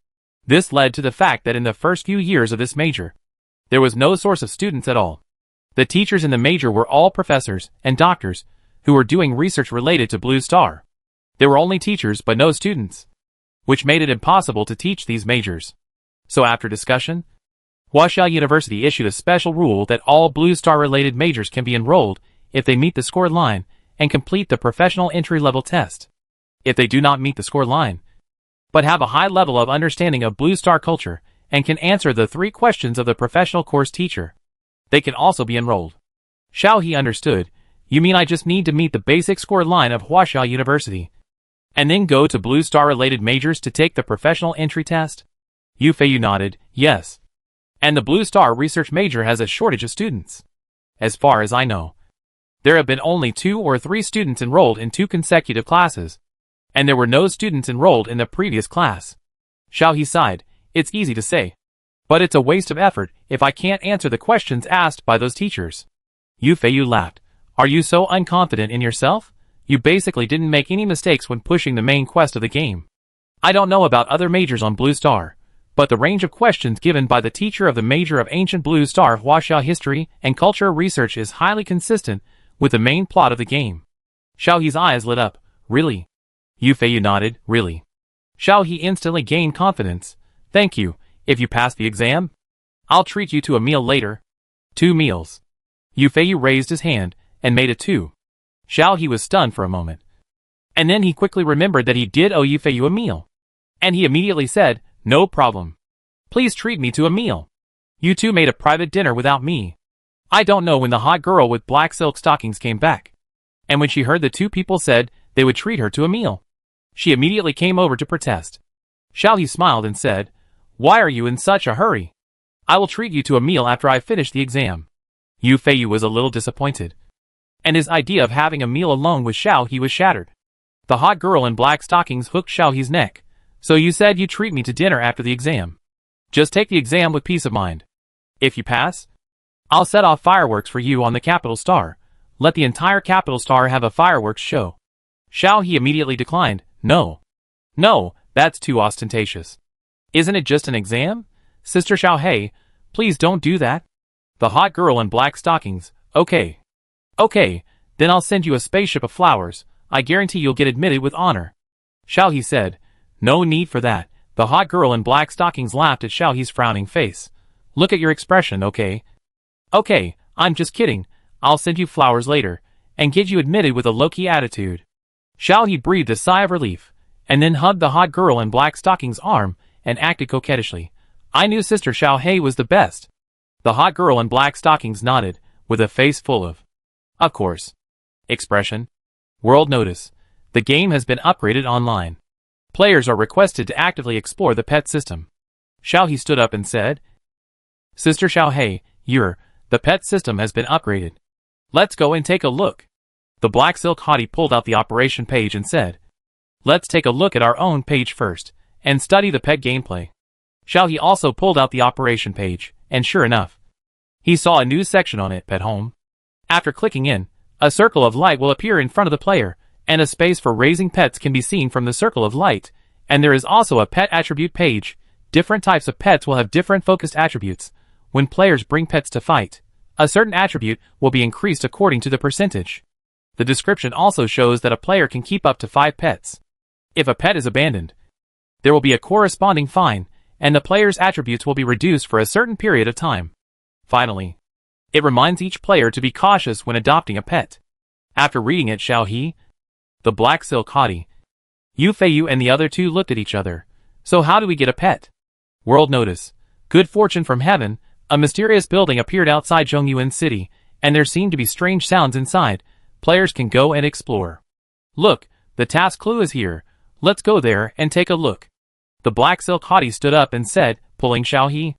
This led to the fact that in the first few years of this major, there was no source of students at all. The teachers in the major were all professors and doctors who were doing research related to Blue Star. There were only teachers but no students, which made it impossible to teach these majors. So after discussion, Huaxia University issued a special rule that all Blue Star-related majors can be enrolled if they meet the score line and complete the professional entry-level test. If they do not meet the score line, but have a high level of understanding of Blue Star culture and can answer the 3 questions of the professional course teacher, they can also be enrolled. Xiao He understood. You mean I just need to meet the basic score line of Huaxia University, and then go to Blue Star-related majors to take the professional entry test? Yu Feiyu nodded, yes. And the Blue Star research major has a shortage of students. As far as I know, there have been only 2 or 3 students enrolled in 2 consecutive classes, and there were no students enrolled in the previous class. Xiao He sighed. It's easy to say, but it's a waste of effort if I can't answer the questions asked by those teachers. Yu Feiyu laughed. Are you so unconfident in yourself? You basically didn't make any mistakes when pushing the main quest of the game. I don't know about other majors on Blue Star, but the range of questions given by the teacher of the major of ancient Blue Star Huaxia history and culture research is highly consistent with the main plot of the game. Xiao He's eyes lit up. Really? Yu Feiyu nodded. Really? Xiao He instantly gained confidence. Thank you. If you pass the exam, I'll treat you to a meal later. 2 meals. Yu Feiyu raised his hand and made it 2. Xiao He was stunned for a moment. And then he quickly remembered that he did owe Yu Feiyu a meal. And he immediately said, no problem. Please treat me to a meal. You 2 made a private dinner without me. I don't know when the hot girl with black silk stockings came back. And when she heard the 2 people said they would treat her to a meal, she immediately came over to protest. Xiao He smiled and said, why are you in such a hurry? I will treat you to a meal after I finish the exam. Yu Feiyu was a little disappointed, and his idea of having a meal alone with Xiao He was shattered. The hot girl in black stockings hooked Xiao He's neck. So you said you'd treat me to dinner after the exam. Just take the exam with peace of mind. If you pass, I'll set off fireworks for you on the capital star. Let the entire capital star have a fireworks show. Xiao He immediately declined. No. No, that's too ostentatious. Isn't it just an exam? Sister Xiao He, please don't do that. The hot girl in black stockings. Okay. Okay, then I'll send you a spaceship of flowers. I guarantee you'll get admitted with honor. Xiao He said. No need for that. The hot girl in black stockings laughed at Xiao He's frowning face. Look at your expression, okay? Okay, I'm just kidding. I'll send you flowers later, and get you admitted with a low-key attitude. Xiao He breathed a sigh of relief, and then hugged the hot girl in black stockings' arm, and acted coquettishly. I knew Sister Xiao He was the best. The hot girl in black stockings nodded, with a face full of course, expression. World notice. The game has been upgraded online. Players are requested to actively explore the pet system. Xiao He stood up and said, Sister Xiao He, the pet system has been upgraded. Let's go and take a look. The black silk hottie pulled out the operation page and said, let's take a look at our own page first, and study the pet gameplay. Xiao He also pulled out the operation page, and sure enough, he saw a new section on it, Pet Home. After clicking in, a circle of light will appear in front of the player, and a space for raising pets can be seen from the circle of light, and there is also a pet attribute page. Different types of pets will have different focused attributes. When players bring pets to fight, a certain attribute will be increased according to the percentage. The description also shows that a player can keep up to 5 pets. If a pet is abandoned, there will be a corresponding fine, and the player's attributes will be reduced for a certain period of time. Finally, it reminds each player to be cautious when adopting a pet. After reading it, Xiao He The black silk hottie. Yu Feiyu and the other two looked at each other. So how do we get a pet? World notice. Good fortune from heaven. A mysterious building appeared outside Zhongyuan City, and there seemed to be strange sounds inside. Players can go and explore. Look, the task clue is here. Let's go there and take a look. The black silk hottie stood up and said, pulling Xiaohe.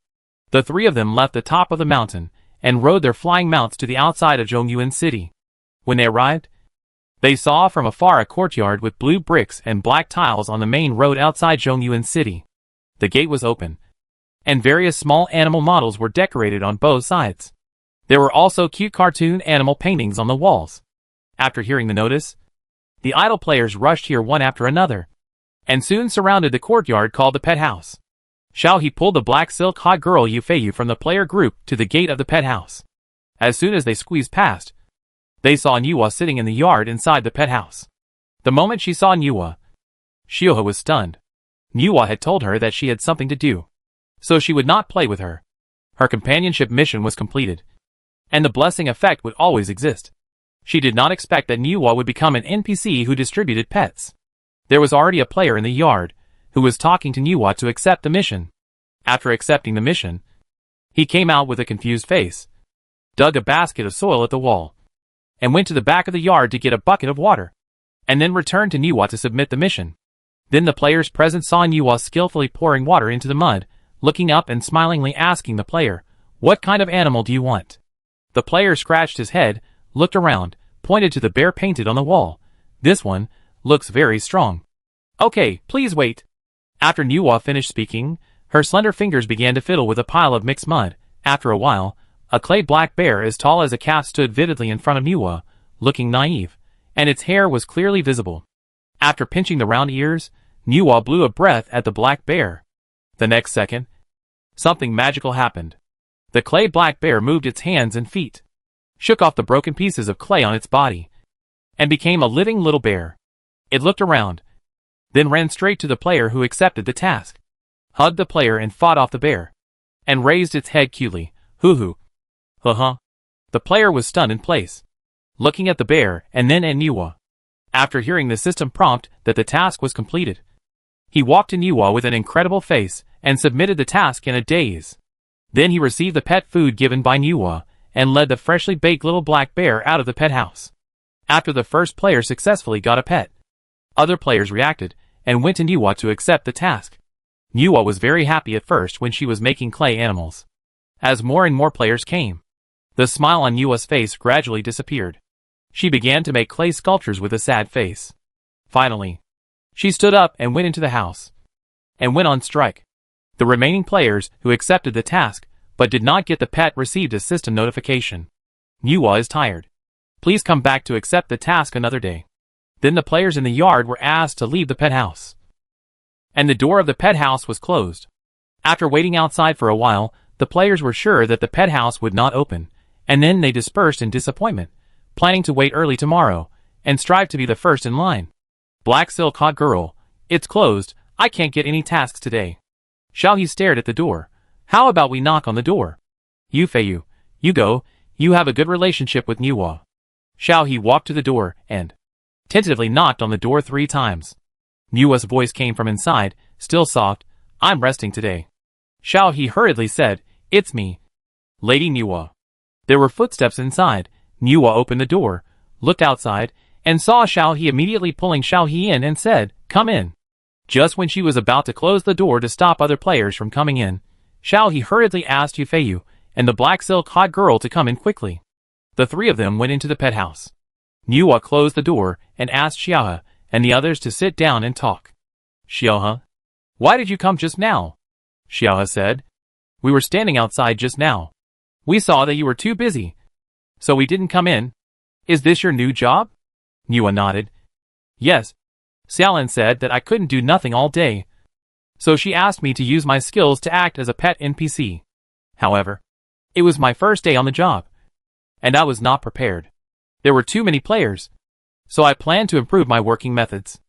The three of them left the top of the mountain, and rode their flying mounts to the outside of Zhongyuan City. When they arrived, they saw from afar a courtyard with blue bricks and black tiles on the main road outside Zhongyuan City. The gate was open, and various small animal models were decorated on both sides. There were also cute cartoon animal paintings on the walls. After hearing the notice, the idle players rushed here one after another, and soon surrounded the courtyard called the pet house. Xiaohe pulled the black silk hot girl Yu Feiyu from the player group to the gate of the pet house. As soon as they squeezed past, they saw Niwa sitting in the yard inside the pet house. The moment she saw Niwa, Xiaohe was stunned. Niwa had told her that she had something to do, so she would not play with her. Her companionship mission was completed, and the blessing effect would always exist. She did not expect that Niwa would become an NPC who distributed pets. There was already a player in the yard, who was talking to Niwa to accept the mission. After accepting the mission, he came out with a confused face, dug a basket of soil at the wall, and went to the back of the yard to get a bucket of water, and then returned to Niwa to submit the mission. Then the players present saw Niwa skillfully pouring water into the mud, looking up and smilingly asking the player, "What kind of animal do you want?" The player scratched his head, looked around, pointed to the bear painted on the wall. "This one looks very strong." "Okay, please wait." After Niwa finished speaking, her slender fingers began to fiddle with a pile of mixed mud. After a while, a clay black bear as tall as a calf stood vividly in front of Niwa, looking naive, and its hair was clearly visible. After pinching the round ears, Niwa blew a breath at the black bear. The next second, something magical happened. The clay black bear moved its hands and feet, shook off the broken pieces of clay on its body, and became a living little bear. It looked around, then ran straight to the player who accepted the task, hugged the player and fought off the bear, and raised its head cutely. Hoo-hoo. Huh-huh. The player was stunned in place, looking at the bear and then at Niwa. After hearing the system prompt that the task was completed, he walked to Niwa with an incredible face and submitted the task in a daze. Then he received the pet food given by Niwa and led the freshly baked little black bear out of the pet house. After the first player successfully got a pet, other players reacted and went to Niwa to accept the task. Niwa was very happy at first when she was making clay animals. As more and more players came, the smile on Niwa's face gradually disappeared. She began to make clay sculptures with a sad face. Finally, she stood up and went into the house, and went on strike. The remaining players who accepted the task but did not get the pet received a system notification. Niwa is tired. Please come back to accept the task another day. Then the players in the yard were asked to leave the pet house, and the door of the pet house was closed. After waiting outside for a while, the players were sure that the pet house would not open, and then they dispersed in disappointment, planning to wait early tomorrow, and strive to be the first in line. Black silk hot girl, it's closed, I can't get any tasks today. Xiaohe stared at the door. How about we knock on the door? Yu Feiyu, you go, you have a good relationship with Niwa. Xiaohe walked to the door, and tentatively knocked on the door 3 times. Niwa's voice came from inside, still soft, I'm resting today. Xiaohe hurriedly said, it's me. Lady Niwa. There were footsteps inside. Niwa opened the door, looked outside, and saw Xiaohe immediately pulling Xiaohe in and said, come in. Just when she was about to close the door to stop other players from coming in, Xiaohe hurriedly asked Yu Feiyu and the black silk hot girl to come in quickly. The 3 of them went into the pet house. Niwa closed the door and asked Xiaohe and the others to sit down and talk. Xiaohe, why did you come just now? Xiaohe said, we were standing outside just now. We saw that you were too busy, so we didn't come in. Is this your new job? Niwa nodded. Yes. Xiaolin said that I couldn't do nothing all day, so she asked me to use my skills to act as a pet NPC. However, it was my first day on the job, and I was not prepared. There were too many players, so I planned to improve my working methods.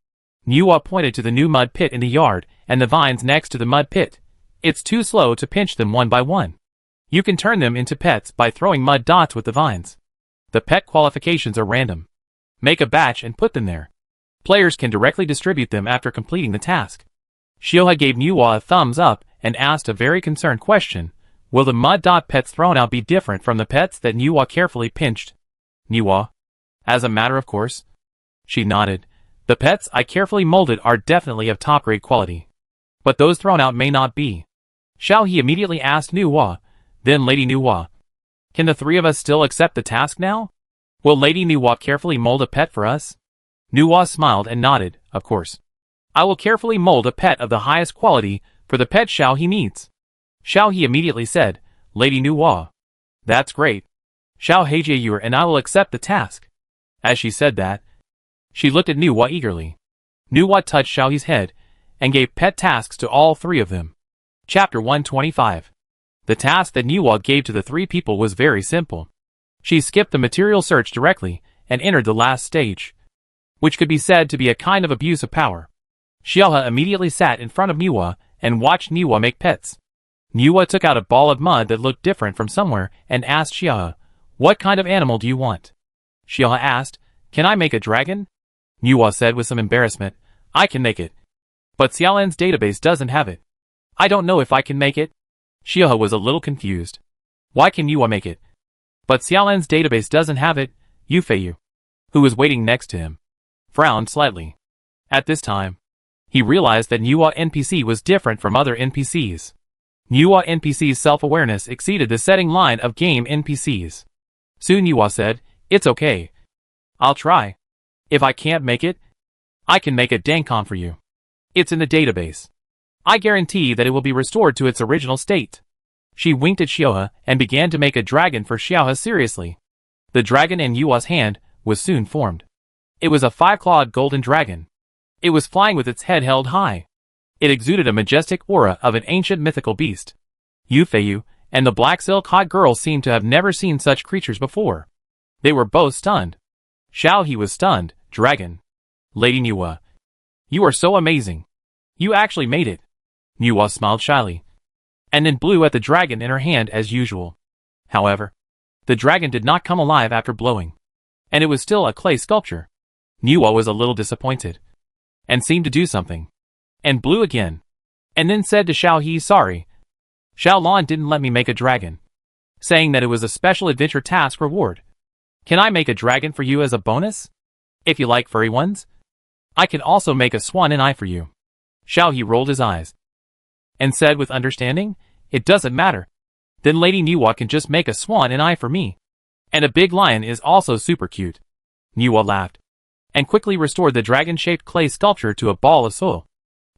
Niwa pointed to the new mud pit in the yard and the vines next to the mud pit. It's too slow to pinch them one by one. You can turn them into pets by throwing mud dots with the vines. The pet qualifications are random. Make a batch and put them there. Players can directly distribute them after completing the task. Xiaohe gave Nuwa a thumbs up and asked a very concerned question. Will the mud dot pets thrown out be different from the pets that Nuwa carefully pinched? Nuwa. As a matter of course. She nodded. The pets I carefully molded are definitely of top-grade quality. But those thrown out may not be. Xiaohe immediately asked Nuwa. Then Lady Nuwa. Can the three of us still accept the task now? Will Lady Nuwa carefully mold a pet for us? Nuwa smiled and nodded, of course. I will carefully mold a pet of the highest quality for the pet Xiaohe needs. Xiaohe immediately said, Lady Nuwa. That's great. Xiaohe and I will accept the task. As she said that, she looked at Nuwa eagerly. Nuwa touched Xiaohe's head and gave pet tasks to all three of them. Chapter 125. The task that Nuwa gave to the three people was very simple. She skipped the material search directly and entered the last stage, which could be said to be a kind of abuse of power. Xiaohe immediately sat in front of Nuwa and watched Nuwa make pets. Nuwa took out a ball of mud that looked different from somewhere and asked Xiaohe, What kind of animal do you want? Xiaohe asked, Can I make a dragon? Nuwa said with some embarrassment, I can make it. But Xiaolan's database doesn't have it. I don't know if I can make it. Xiaohe was a little confused. Why can Nuwa make it? But Xiaolan's database doesn't have it. Yufeiyu, who was waiting next to him, frowned slightly. At this time, he realized that Nuwa NPC was different from other NPCs. Nuwa NPC's self-awareness exceeded the setting line of game NPCs. Soon Nuwa said, It's okay. I'll try. If I can't make it, I can make a Dankon for you. It's in the database. I guarantee that it will be restored to its original state. She winked at Xiaohe and began to make a dragon for Xiaohe seriously. The dragon in Nuwa's hand was soon formed. It was a 5-clawed golden dragon. It was flying with its head held high. It exuded a majestic aura of an ancient mythical beast. Yufeiyu and the black silk hot girl seemed to have never seen such creatures before. They were both stunned. Xiaohe was stunned. Dragon. Lady Nuwa. You are so amazing. You actually made it. Nuwa smiled shyly, and then blew at the dragon in her hand as usual. However, the dragon did not come alive after blowing, and it was still a clay sculpture. Nuwa was a little disappointed, and seemed to do something, and blew again, and then said to Xiaohe, Sorry, Xiaolan didn't let me make a dragon, saying that it was a special adventure task reward. Can I make a dragon for you as a bonus? If you like furry ones, I can also make a swan and eye for you. Xiaohe rolled his eyes and said with understanding, It doesn't matter. Then Lady Nuwa can just make a swan and eye for me. And a big lion is also super cute. Nuwa laughed and quickly restored the dragon-shaped clay sculpture to a ball of soil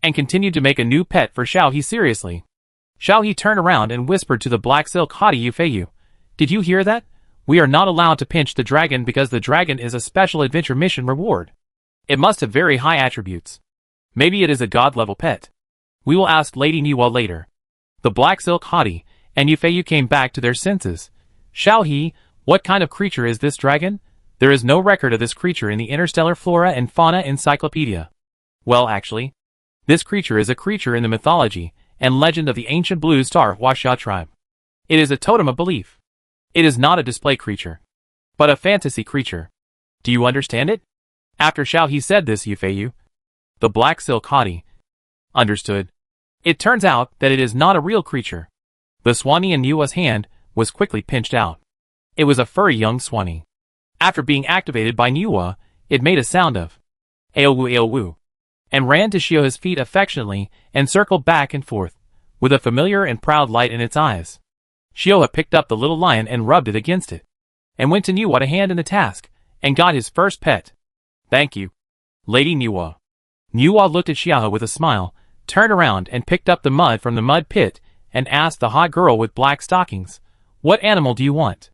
and continued to make a new pet for Xiaohe seriously. Xiaohe turned around and whispered to the black silk hottie Yufeiyu, Did you hear that? We are not allowed to pinch the dragon because the dragon is a special adventure mission reward. It must have very high attributes. Maybe it is a god-level pet. We will ask Lady Nuwa later. The black silk hottie and Yufeiyu came back to their senses. Xiaohe, what kind of creature is this dragon? There is no record of this creature in the Interstellar Flora and Fauna Encyclopedia. Well, actually, this creature is a creature in the mythology and legend of the ancient Blue Star Huaxia tribe. It is a totem of belief. It is not a display creature, but a fantasy creature. Do you understand it? After Xiaohe said this, Yufeiyu, the black silk hottie, understood. It turns out that it is not a real creature. The swanee in Nuwa's hand was quickly pinched out. It was a furry young swanee. After being activated by Nuwa, it made a sound of aowu, and ran to Xiaohe's feet affectionately and circled back and forth, with a familiar and proud light in its eyes. Xiaohe picked up the little lion and rubbed it against it, and went to Nuwa to hand in the task, and got his first pet. Thank you, Lady Nuwa. Nuwa looked at Xiaohe with a smile, turned around and picked up the mud from the mud pit, and asked the hot girl with black stockings, What animal do you want?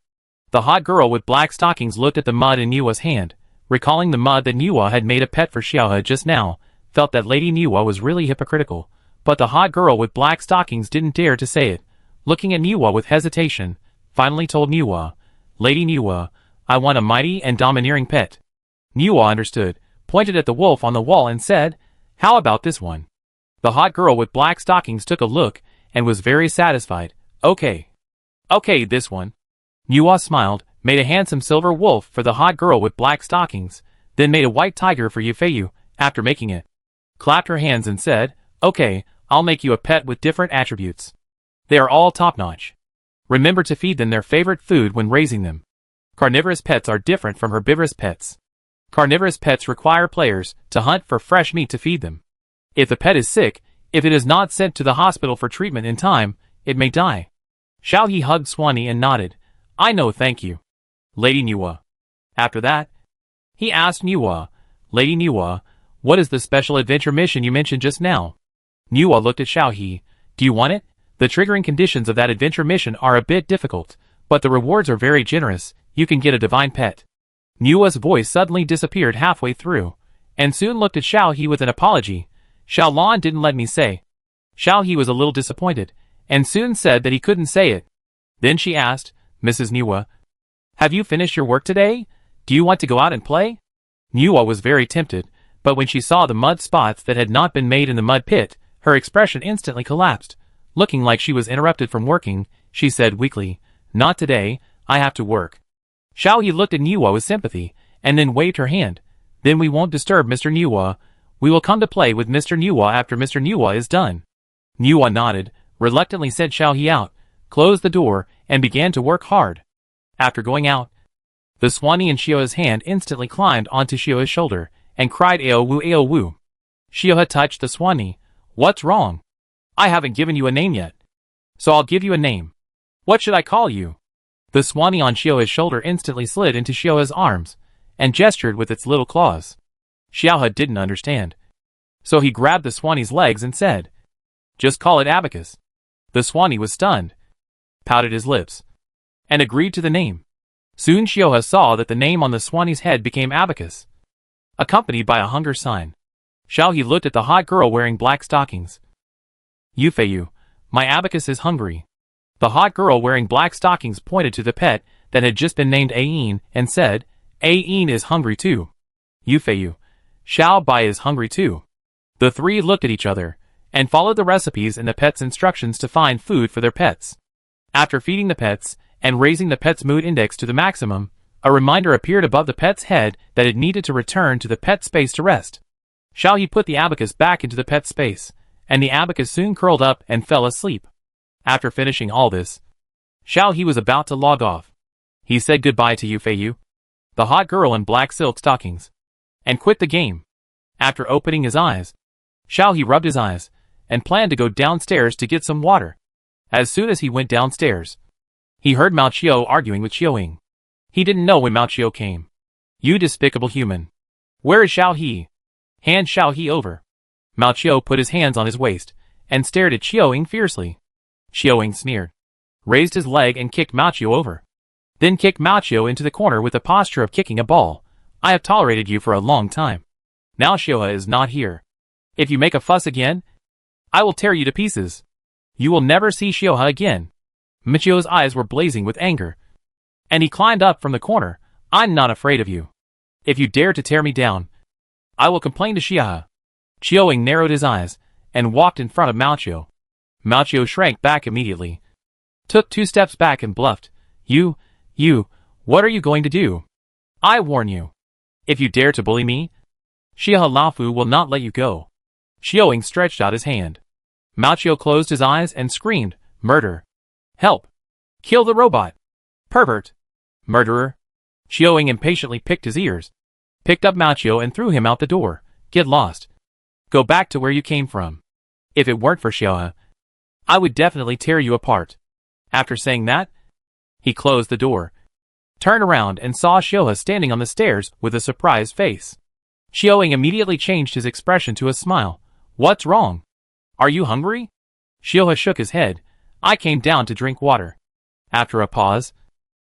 The hot girl with black stockings looked at the mud in Nuwa's hand, recalling the mud that Nuwa had made a pet for Xiaohe just now, felt that Lady Nuwa was really hypocritical, but the hot girl with black stockings didn't dare to say it. Looking at Nuwa with hesitation, finally told Nuwa, Lady Nuwa, I want a mighty and domineering pet. Nuwa understood, pointed at the wolf on the wall and said, How about this one? The hot girl with black stockings took a look, and was very satisfied. Okay, this one. Nuwa smiled, made a handsome silver wolf for the hot girl with black stockings, then made a white tiger for Yufeiyu, After making it, clapped her hands and said, "Okay, I'll make you a pet with different attributes. They are all top-notch. Remember to feed them their favorite food when raising them. Carnivorous pets are different from herbivorous pets. Carnivorous pets require players to hunt for fresh meat to feed them. If the pet is sick, if it is not sent to the hospital for treatment in time, it may die." Xiaohe hugged Swanee and nodded. "I know, thank you, Lady Niwa." After that, he asked Niwa, "Lady Niwa, what is the special adventure mission you mentioned just now?" Niwa looked at Xiaohe. "Do you want it? The triggering conditions of that adventure mission are a bit difficult, but the rewards are very generous. You can get a divine pet." Niwa's voice suddenly disappeared halfway through, and soon looked at Xiaohe with an apology. "Xiaolon didn't let me say." Xiaohe was a little disappointed, and soon said that he couldn't say it. Then she asked, "Mrs. Niwa, have you finished your work today? Do you want to go out and play?" Niwa was very tempted, but when she saw the mud spots that had not been made in the mud pit, her expression instantly collapsed. Looking like she was interrupted from working, she said weakly, "Not today, I have to work." Xiaohe looked at Niwa with sympathy, and then waved her hand. "Then we won't disturb Mr. Niwa. We will come to play with Mr. Niwa after Mr. Niwa is done." Niwa nodded, reluctantly sent Xiaohe out, closed the door, and began to work hard. After going out, the Swanee in Xiohe's hand instantly climbed onto Xiohe's shoulder, and cried "Aowu, Aowu." Xiohe touched the Swanee. "What's wrong? I haven't given you a name yet. So I'll give you a name. What should I call you?" The Swanee on Xiohe's shoulder instantly slid into Xiohe's arms, and gestured with its little claws. Xiaohe didn't understand. So he grabbed the Swanee's legs and said, "Just call it Abacus." The Swanee was stunned, pouted his lips, and agreed to the name. Soon Xiohe saw that the name on the Swanee's head became Abacus, accompanied by a hunger sign. Xiaohe looked at the hot girl wearing black stockings. "Yufeiyu, my Abacus is hungry." The hot girl wearing black stockings pointed to the pet that had just been named Ain and said, "Ain is hungry too. Yufeiyu, Xiao Bai is hungry too." The three looked at each other, and followed the recipes in the pet's instructions to find food for their pets. After feeding the pets, and raising the pet's mood index to the maximum, a reminder appeared above the pet's head that it needed to return to the pet space to rest. Xiaohe put the Abacus back into the pet space, and the Abacus soon curled up and fell asleep. After finishing all this, Xiaohe was about to log off. He said goodbye to Yufeiyu, the hot girl in black silk stockings, and quit the game. After opening his eyes, Xiaohe rubbed his eyes, and planned to go downstairs to get some water. As soon as he went downstairs, he heard Mao Qiu arguing with Xiaoying. He didn't know when Mao Qiu came. "You despicable human. Where is Xiaohe? Hand Xiaohe over." Mao Qiu put his hands on his waist, and stared at Xiaoying fiercely. Xiaoying sneered, raised his leg and kicked Mao Qiu over. Then kicked Mao Qiu into the corner with the posture of kicking a ball. "I have tolerated you for a long time. Now Xiaohe is not here. If you make a fuss again, I will tear you to pieces. You will never see Xiaohe again." Mao Qiu's eyes were blazing with anger, and he climbed up from the corner. "I'm not afraid of you. If you dare to tear me down, I will complain to Xiaohe." Xiaoying narrowed his eyes, and walked in front of Mao Qiu. Mao Qiu shrank back immediately, took 2 steps back and bluffed. You, what are you going to do? I warn you. If you dare to bully me, Xiaohe Laofu will not let you go." Xiaoying stretched out his hand. Mao Qiu closed his eyes and screamed, "Murder! Help! Kill the robot! Pervert! Murderer!" Xiaoying impatiently picked his ears, picked up Mao Qiu and threw him out the door. "Get lost. Go back to where you came from. If it weren't for Xiaohe, I would definitely tear you apart." After saying that, he closed the door, turned around and saw Xiaohe standing on the stairs with a surprised face. Xiaoying immediately changed his expression to a smile. "What's wrong? Are you hungry?" Xiaohe shook his head. "I came down to drink water." After a pause,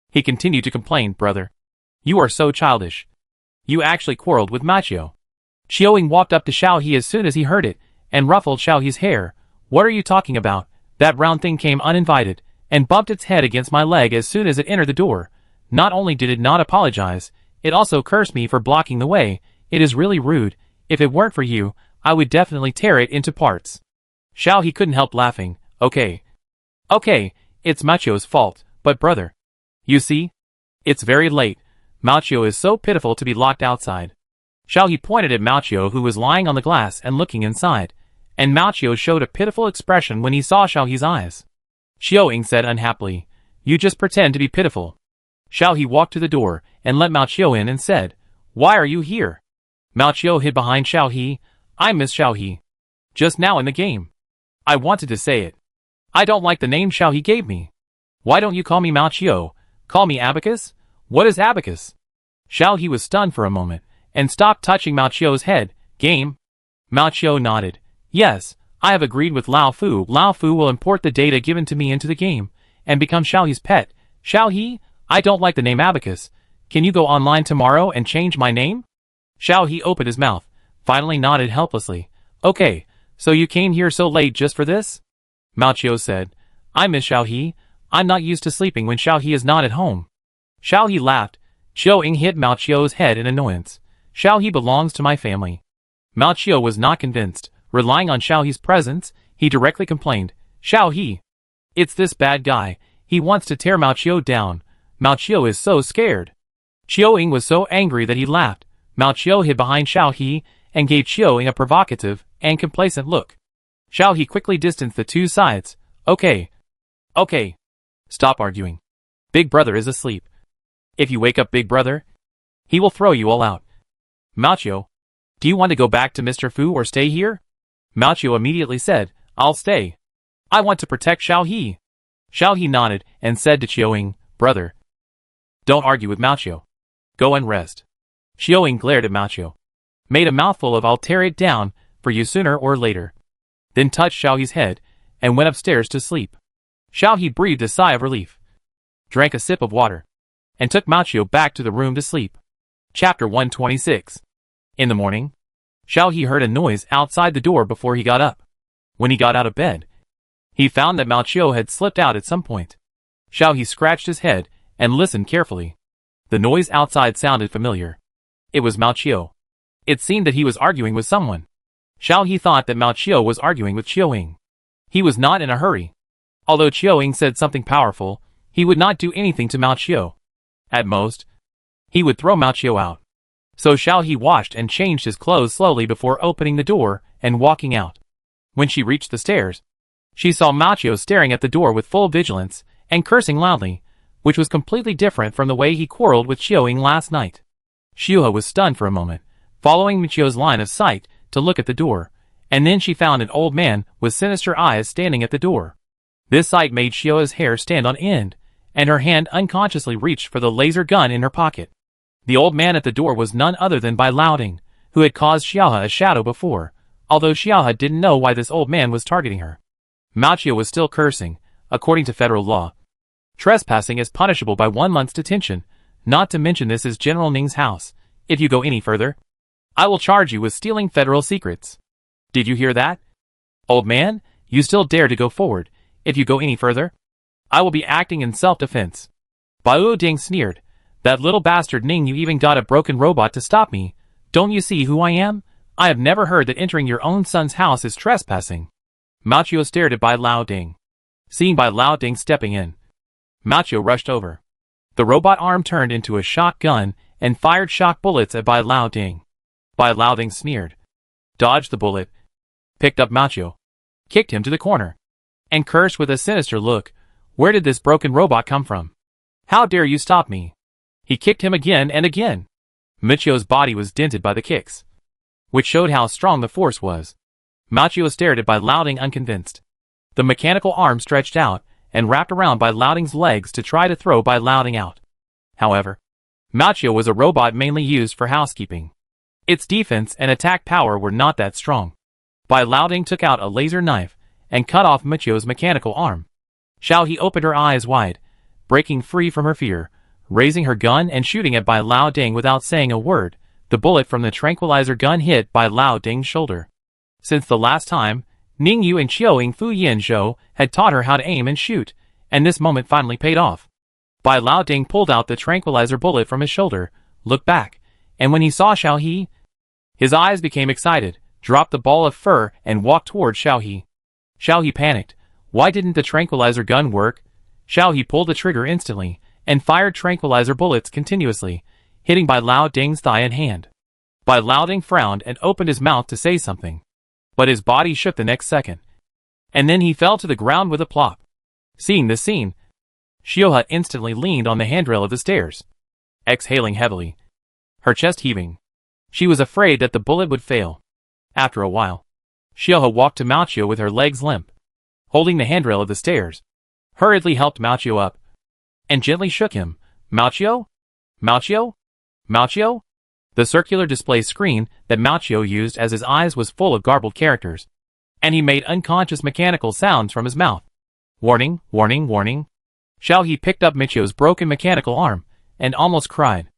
he continued to complain, "Brother, you are so childish. You actually quarreled with Mao Qiu." Xiaoying walked up to Xiaohe as soon as he heard it, and ruffled Xiaohe's hair. "What are you talking about? That round thing came uninvited, and bumped its head against my leg as soon as it entered the door. Not only did it not apologize, it also cursed me for blocking the way. It is really rude. If it weren't for you, I would definitely tear it into parts." Xiaohe couldn't help laughing. Okay, it's Mao Qiu's fault, but brother, you see? It's very late. Mao Qiu is so pitiful to be locked outside." Xiao He pointed at Mao Qiu, who was lying on the glass and looking inside, and Mao Qiu showed a pitiful expression when he saw Xiao He's eyes. Xiao Ying said unhappily, "You just pretend to be pitiful." Xiao He walked to the door and let Mao Qiu in and said, "Why are you here?" Mao Qiu hid behind Xiao He. "I miss Xiao He. Just now in the game. I wanted to say it. I don't like the name Xiao He gave me. Why don't you call me Mao Qiu? Call me Abacus? What is Abacus?" Xiao He was stunned for a moment and stopped touching Mao Qiu's head. "Game?" Mao Qiu nodded. "Yes, I have agreed with Lao Fu. Lao Fu will import the data given to me into the game and become Xiao He's pet. Xiao He, I don't like the name Abacus. Can you go online tomorrow and change my name?" Xiao He opened his mouth, finally nodded helplessly. "Okay, so you came here so late just for this?" Mao Qiu said, "I miss Xiao He. I'm not used to sleeping when Xiao He is not at home." Xiao He laughed. Xiao Ying hit Mao Qiu's head in annoyance. "Xiao He belongs to my family." Mao Qiu was not convinced. Relying on Xiao He's presence, he directly complained, "Xiao He, it's this bad guy. He wants to tear Mao Qiu down. Mao Qiu is so scared." Xiao Ying was so angry that he laughed. Mao Qiu hid behind Xiao He and gave Xiao Ying a provocative and complacent look. Xiao He quickly distanced the two sides. Okay. Stop arguing. Big Brother is asleep. If you wake up Big Brother, he will throw you all out. Mao Qiu, do you want to go back to Mr. Fu or stay here? Mao Qiu immediately said, "I'll stay. I want to protect Xiao He." Xiao He nodded and said to Xiao Ying, "Brother, don't argue with Mao Qiu. Go and rest." Xiao Ying glared at Mao Qiu, made a mouthful of "I'll tear it down for you sooner or later," then touched Xiao He's head and went upstairs to sleep. Xiao He breathed a sigh of relief, drank a sip of water, and took Mao Qiu back to the room to sleep. Chapter 126. In the morning, Xiao He heard a noise outside the door before he got up. When he got out of bed, he found that Mao Qiu had slipped out at some point. Xiao He scratched his head and listened carefully. The noise outside sounded familiar. It was Mao Qiu. It seemed that he was arguing with someone. Xiao He thought that Mao Qiu was arguing with Xiao Ying. He was not in a hurry. Although Xiao Ying said something powerful, he would not do anything to Mao Qiu. At most, he would throw Mao Qiu out. So Xiao He washed and changed his clothes slowly before opening the door and walking out. When she reached the stairs, she saw Mao Qiu staring at the door with full vigilance and cursing loudly, which was completely different from the way he quarreled with Xiao Ying last night. Xiuhe was stunned for a moment, following Mao Qiu's line of sight to look at the door, and then she found an old man with sinister eyes standing at the door. This sight made Xiuhe's hair stand on end, and her hand unconsciously reached for the laser gun in her pocket. The old man at the door was none other than Bai Laoding, who had caused Xiuhe a shadow before, although Xiuhe didn't know why this old man was targeting her. Mao Qiu was still cursing. According to federal law, trespassing is punishable by 1 month's detention. Not to mention this is General Ning's house. If you go any further, I will charge you with stealing federal secrets. Did you hear that? Old man, you still dare to go forward. If you go any further, I will be acting in self-defense. Bao Ding sneered. That little bastard Ning, you even got a broken robot to stop me. Don't you see who I am? I have never heard that entering your own son's house is trespassing. Mao Qiu stared at Bai Laoding. Seeing Bai Laoding stepping in, Mao Qiu rushed over. The robot arm turned into a shotgun and fired shock bullets at Bai Laoding. Bai Laoding sneered, dodged the bullet, picked up Mao Qiu, kicked him to the corner, and cursed with a sinister look. Where did this broken robot come from? How dare you stop me? He kicked him again and again. Mao Qiu's body was dented by the kicks, which showed how strong the force was. Mao Qiu stared at Bai Laoding unconvinced. The mechanical arm stretched out and wrapped around Bai Laoding's legs to try to throw Bai Laoding out. However, Mao Qiu was a robot mainly used for housekeeping. Its defense and attack power were not that strong. Bai Laoding took out a laser knife and cut off Mao Qiu's mechanical arm. Xiao He opened her eyes wide, breaking free from her fear, raising her gun and shooting at Bai Laoding without saying a word. The bullet from the tranquilizer gun hit Bai Laoding's shoulder. Since the last time, Ning Yu and Qiao Fu Yin Zhou had taught her how to aim and shoot, and this moment finally paid off. Bai Laoding pulled out the tranquilizer bullet from his shoulder, looked back, and when he saw Xiao He, his eyes became excited, dropped the ball of fur and walked towards Xiao He. Xiao He panicked. Why didn't the tranquilizer gun work? Xiao He pulled the trigger instantly and fired tranquilizer bullets continuously, hitting Bai Laoding's thigh and hand. Bai Laoding frowned and opened his mouth to say something, but his body shook the next second, and then he fell to the ground with a plop. Seeing this scene, Xiaohe instantly leaned on the handrail of the stairs, exhaling heavily, her chest heaving. She was afraid that the bullet would fail. After a while, Xiaohe walked to Mao Qiu with her legs limp, holding the handrail of the stairs, hurriedly helped Mao Qiu up, and gently shook him. Mao Qiu? Mao Qiu? Mao Qiu? The circular display screen that Mao Qiu used as his eyes was full of garbled characters, and he made unconscious mechanical sounds from his mouth. Warning, warning, warning. Xiaohe picked up Michio's broken mechanical arm, and almost cried.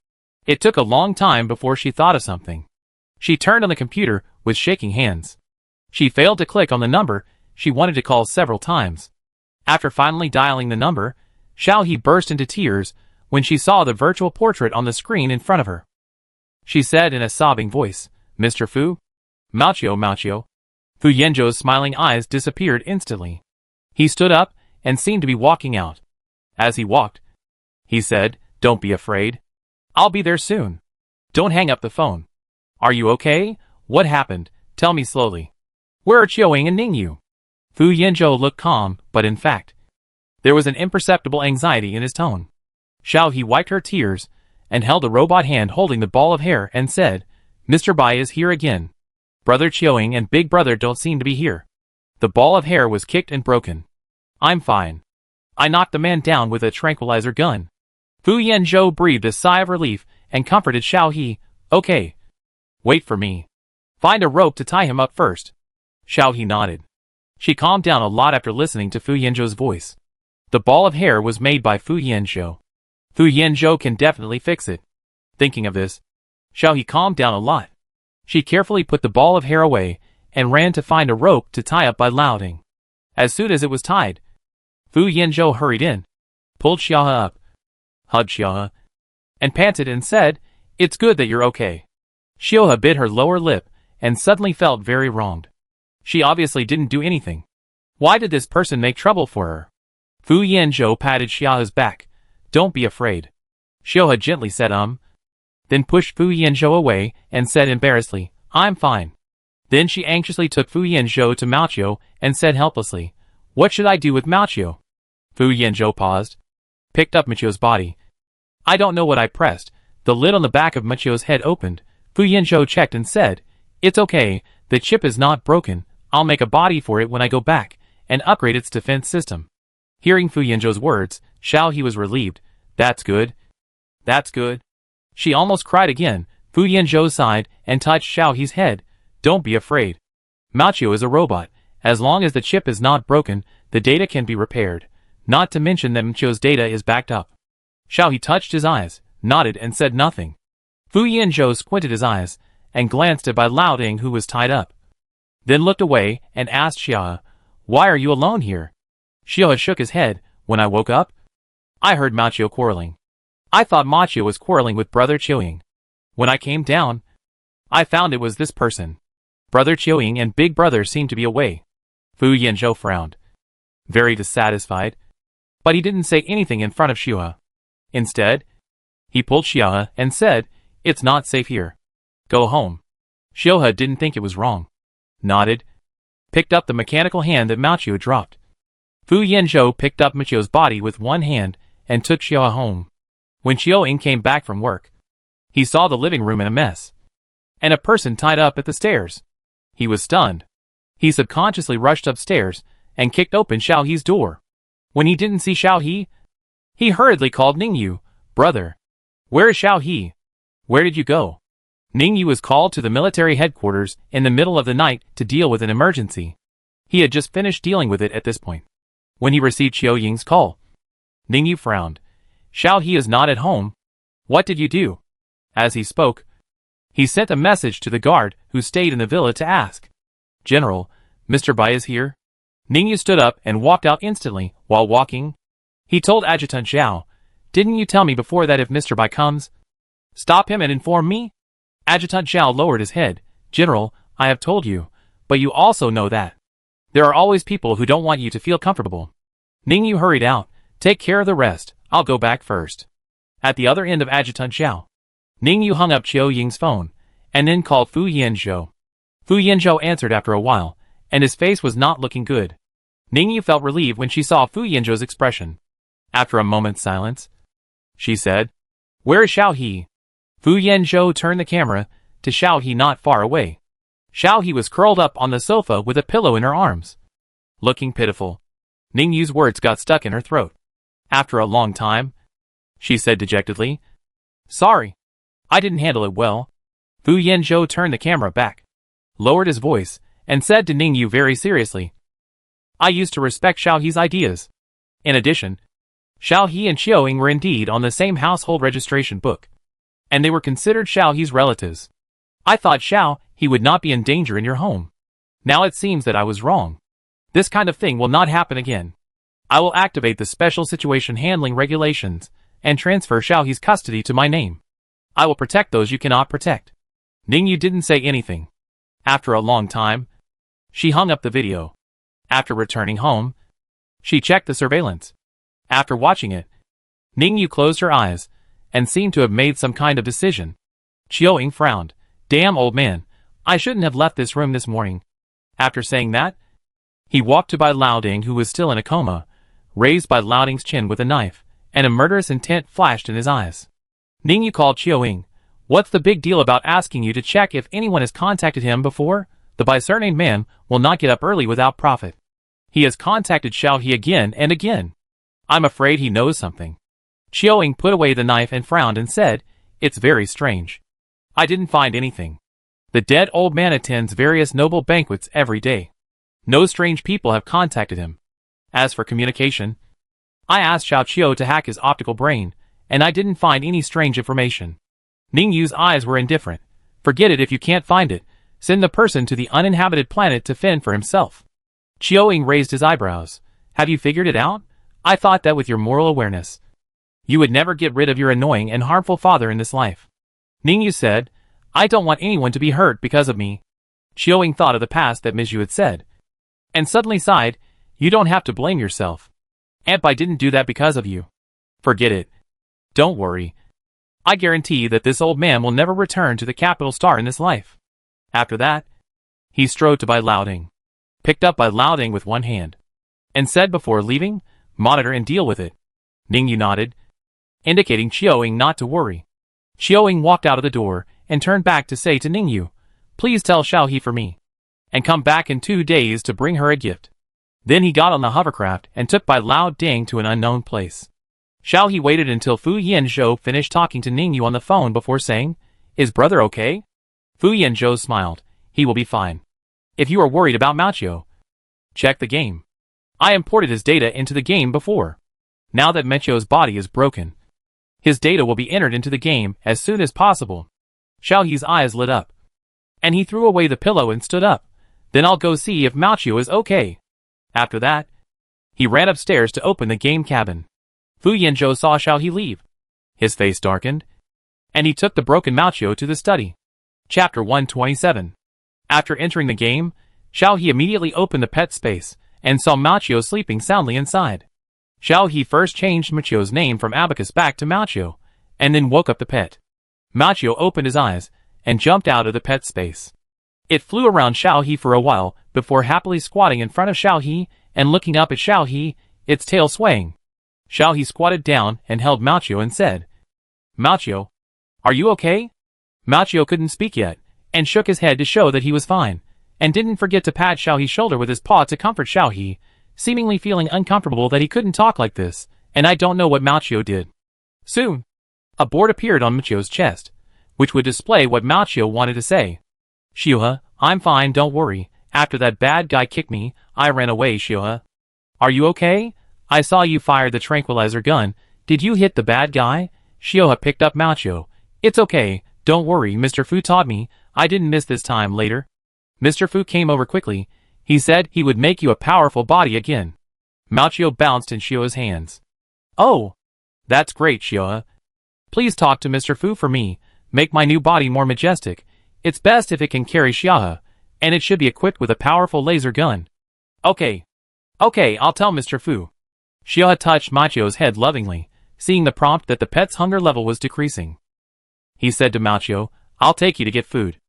It took a long time before she thought of something. She turned on the computer with shaking hands. She failed to click on the number she wanted to call several times. After finally dialing the number, Xiaohe burst into tears when she saw the virtual portrait on the screen in front of her. She said in a sobbing voice, Mr. Fu? Mao Qiu, Mao Qiu. Fu Yanzhou's smiling eyes disappeared instantly. He stood up and seemed to be walking out. As he walked, he said, Don't be afraid. I'll be there soon. Don't hang up the phone. Are you okay? What happened? Tell me slowly. Where are Qiuying and Ningyu? Fu Yanzhou looked calm, but in fact, there was an imperceptible anxiety in his tone. Xiaohe wiped her tears and held a robot hand holding the ball of hair and said, Mr. Bai is here again. Brother Qiuying and Big Brother don't seem to be here. The ball of hair was kicked and broken. I'm fine. I knocked the man down with a tranquilizer gun. Fu Yanzhou breathed a sigh of relief and comforted Xiaohe. Okay. Wait for me. Find a rope to tie him up first. Xiaohe nodded. She calmed down a lot after listening to Fu Yanzhou's voice. The ball of hair was made by Fu Yanzhou. Fu Yanzhou can definitely fix it. Thinking of this, Xiaohe calmed down a lot. She carefully put the ball of hair away and ran to find a rope to tie up Bai Laoding. As soon as it was tied, Fu Yanzhou hurried in, pulled Xiaohe up, hugged Xiaohe, and panted and said, It's good that you're okay. Xiaohe bit her lower lip and suddenly felt very wronged. She obviously didn't do anything. Why did this person make trouble for her? Fu Yanzhou patted Xiaohe's back. Don't be afraid. Xiaohe gently said then pushed Fu Yanzhou away and said embarrassedly, I'm fine. Then she anxiously took Fu Yanzhou to Mao Qiu and said helplessly, What should I do with Mao Qiu? Fu Yanzhou paused, picked up Michio's body. I don't know what I pressed. The lid on the back of Michio's head opened. Fu Yanzhou checked and said, It's okay, the chip is not broken. I'll make a body for it when I go back and upgrade its defense system. Hearing Fu Yanzhou's words, Xiaohe was relieved. That's good. That's good. She almost cried again. Fu Yanzhou sighed and touched Xiaohe's head. Don't be afraid. Mao Qiu is a robot. As long as the chip is not broken, the data can be repaired. Not to mention that Michio's data is backed up. Xiaohe touched his eyes, nodded and said nothing. Fu Yanzhou squinted his eyes and glanced at Bai Laoding who was tied up. Then looked away and asked Xiaohe, Why are you alone here? Xiaohe shook his head. When I woke up, I heard Mao Qiu quarreling. I thought Mao Qiu was quarreling with Brother Qiuying. When I came down, I found it was this person. Brother Qiuying and Big Brother seemed to be away. Fu Yanzhou frowned, very dissatisfied, but he didn't say anything in front of Xiaohe. Instead, he pulled Xiaohe and said, It's not safe here. Go home. Xiaohe didn't think it was wrong. Nodded, picked up the mechanical hand that Mao Qiu dropped. Fu Yanzhou picked up Michio's body with one hand and took Xiaohe home. When Qiuying came back from work, he saw the living room in a mess, and a person tied up at the stairs. He was stunned. He subconsciously rushed upstairs and kicked open Xiaohe's door. When he didn't see Xiaohe, he hurriedly called Ningyu. Brother, where is Xiaohe? Where did you go? Ningyu was called to the military headquarters in the middle of the night to deal with an emergency. He had just finished dealing with it at this point, when he received Qiuying's call. Ningyu frowned. Xiaohe is not at home. What did you do? As he spoke, he sent a message to the guard who stayed in the villa to ask, General, Mr. Bai is here? Ningyu stood up and walked out instantly. While walking, he told Adjutant Zhao, Didn't you tell me before that if Mr. Bai comes, stop him and inform me? Adjutant Zhao lowered his head. General, I have told you, but you also know that there are always people who don't want you to feel comfortable. Ningyu hurried out. Take care of the rest. I'll go back first. At the other end of Adjutant Zhao, Ningyu hung up Qiuying's phone and then called Fu Yanzhou. Fu Yanzhou answered after a while, and his face was not looking good. Ningyu felt relieved when she saw Fu Yanzhou's expression. After a moment's silence, she said, "Where is Xiaohe?" Fu Yanzhou turned the camera to Xiaohe not far away. Xiaohe was curled up on the sofa with a pillow in her arms, looking pitiful. Ningyu's words got stuck in her throat. After a long time, she said dejectedly, "Sorry. I didn't handle it well." Fu Yanzhou turned the camera back, lowered his voice, and said to Ningyu very seriously, "I used to respect Xiaohe's ideas. In addition, Xiaohe and Xiaoying were indeed on the same household registration book, and they were considered Xiaohe's relatives. I thought Xiaohe would not be in danger in your home. Now it seems that I was wrong. This kind of thing will not happen again. I will activate the special situation handling regulations and transfer Xiaohe's custody to my name. I will protect those you cannot protect." Ningyu didn't say anything. After a long time, she hung up the video. After returning home, she checked the surveillance. After watching it, Ningyu closed her eyes and seemed to have made some kind of decision. Xiaoying frowned. "Damn old man, I shouldn't have left this room this morning." After saying that, he walked to Bai Laoding, who was still in a coma, raised Bai Laoding's chin with a knife, and a murderous intent flashed in his eyes. Ningyu called Xiaoying. "What's the big deal about asking you to check if anyone has contacted him before? The Bai surnamed man will not get up early without profit. He has contacted Xiaohe again and again. I'm afraid he knows something." Xiaoying put away the knife and frowned and said, "It's very strange. I didn't find anything. The dead old man attends various noble banquets every day. No strange people have contacted him. As for communication, I asked Xiao Qiu to hack his optical brain, and I didn't find any strange information." Ningyu's eyes were indifferent. "Forget it if you can't find it. Send the person to the uninhabited planet to fend for himself." Xiaoying raised his eyebrows. "Have you figured it out? I thought that with your moral awareness, you would never get rid of your annoying and harmful father in this life." Ningyu said, "I don't want anyone to be hurt because of me." Xiaoying thought of the past that Mizu had said, and suddenly sighed, "You don't have to blame yourself. Aunt Bai didn't do that because of you. Forget it. Don't worry. I guarantee that this old man will never return to the capital star in this life." After that, he strode to Bai Laoding, picked up Bai Laoding with one hand, and said before leaving, "Monitor and deal with it." Ningyu nodded, indicating Xiaoying not to worry. Xiaoying walked out of the door and turned back to say to Ningyu, "Please tell Xiaohe for me, and come back in 2 days to bring her a gift." Then he got on the hovercraft and took Bai Laoding to an unknown place. Xiaohe waited until Fu Yanzhou finished talking to Ningyu on the phone before saying, "Is brother okay?" Fu Yanzhou smiled. "He will be fine. If you are worried about Machio, check the game. I imported his data into the game before. Now that Machio's body is broken, his data will be entered into the game as soon as possible." Xiaohe's eyes lit up, and he threw away the pillow and stood up. "Then I'll go see if Machio is okay." After that, he ran upstairs to open the game cabin. Fu Yanzhou saw Xiaohe leave. His face darkened, and he took the broken Machio to the study. Chapter 127. After entering the game, Xiaohe immediately opened the pet space and saw Machio sleeping soundly inside. Xiaohe first changed Machio's name from Abacus back to Machio, and then woke up the pet. Machio opened his eyes and jumped out of the pet space. It flew around Xiaohe for a while before happily squatting in front of Xiaohe and looking up at Xiaohe, its tail swaying. Xiaohe squatted down and held Machio and said, "Machio, are you okay?" Machio couldn't speak yet, and shook his head to show that he was fine, and didn't forget to pat Xiaohe's shoulder with his paw to comfort Xiaohe, seemingly feeling uncomfortable that he couldn't talk like this, and I don't know what Machio did. Soon, a board appeared on Machio's chest, which would display what Machio wanted to say. "Xiuhe, I'm fine, don't worry. After that bad guy kicked me, I ran away, Xiuhe. Are you okay? I saw you fire the tranquilizer gun. Did you hit the bad guy?" Xiuhe picked up Machio. "It's okay, don't worry, Mr. Fu taught me. I didn't miss this time later." Mr. Fu came over quickly. He said he would make you a powerful body again. Machio bounced in Xiuhe's hands. "Oh, that's great, Xiuhe. Please talk to Mr. Fu for me. Make my new body more majestic. It's best if it can carry Xiuhe, and it should be equipped with a powerful laser gun." Okay, I'll tell Mr. Fu." Xiuhe touched Machio's head lovingly, seeing the prompt that the pet's hunger level was decreasing. He said to Machio, "I'll take you to get food."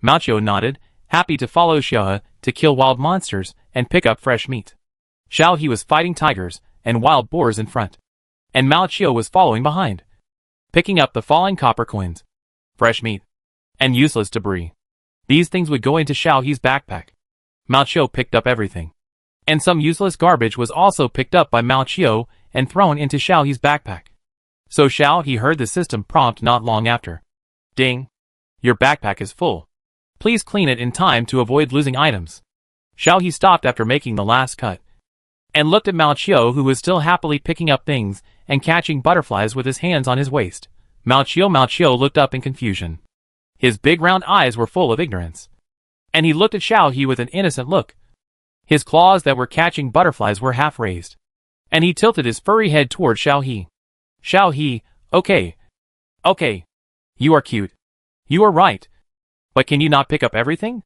Mao Xiao nodded, happy to follow Xiaohe to kill wild monsters and pick up fresh meat. Xiao He was fighting tigers and wild boars in front, and Mao Xiao was following behind, picking up the falling copper coins, fresh meat, and useless debris. These things would go into Xiao He's backpack. Mao Xiao picked up everything, and some useless garbage was also picked up by Mao Xiao and thrown into Xiao He's backpack. So Xiao He heard the system prompt not long after. Ding! Your backpack is full. Please clean it in time to avoid losing items. Xiao He stopped after making the last cut, and looked at Mao Xiao, who was still happily picking up things and catching butterflies with his hands on his waist. Mao Xiao looked up in confusion. His big round eyes were full of ignorance, and he looked at Xiao He with an innocent look. His claws that were catching butterflies were half raised, and he tilted his furry head toward Xiao He. Xiao He, okay. Okay. You are cute. You are right. But can you not pick up everything?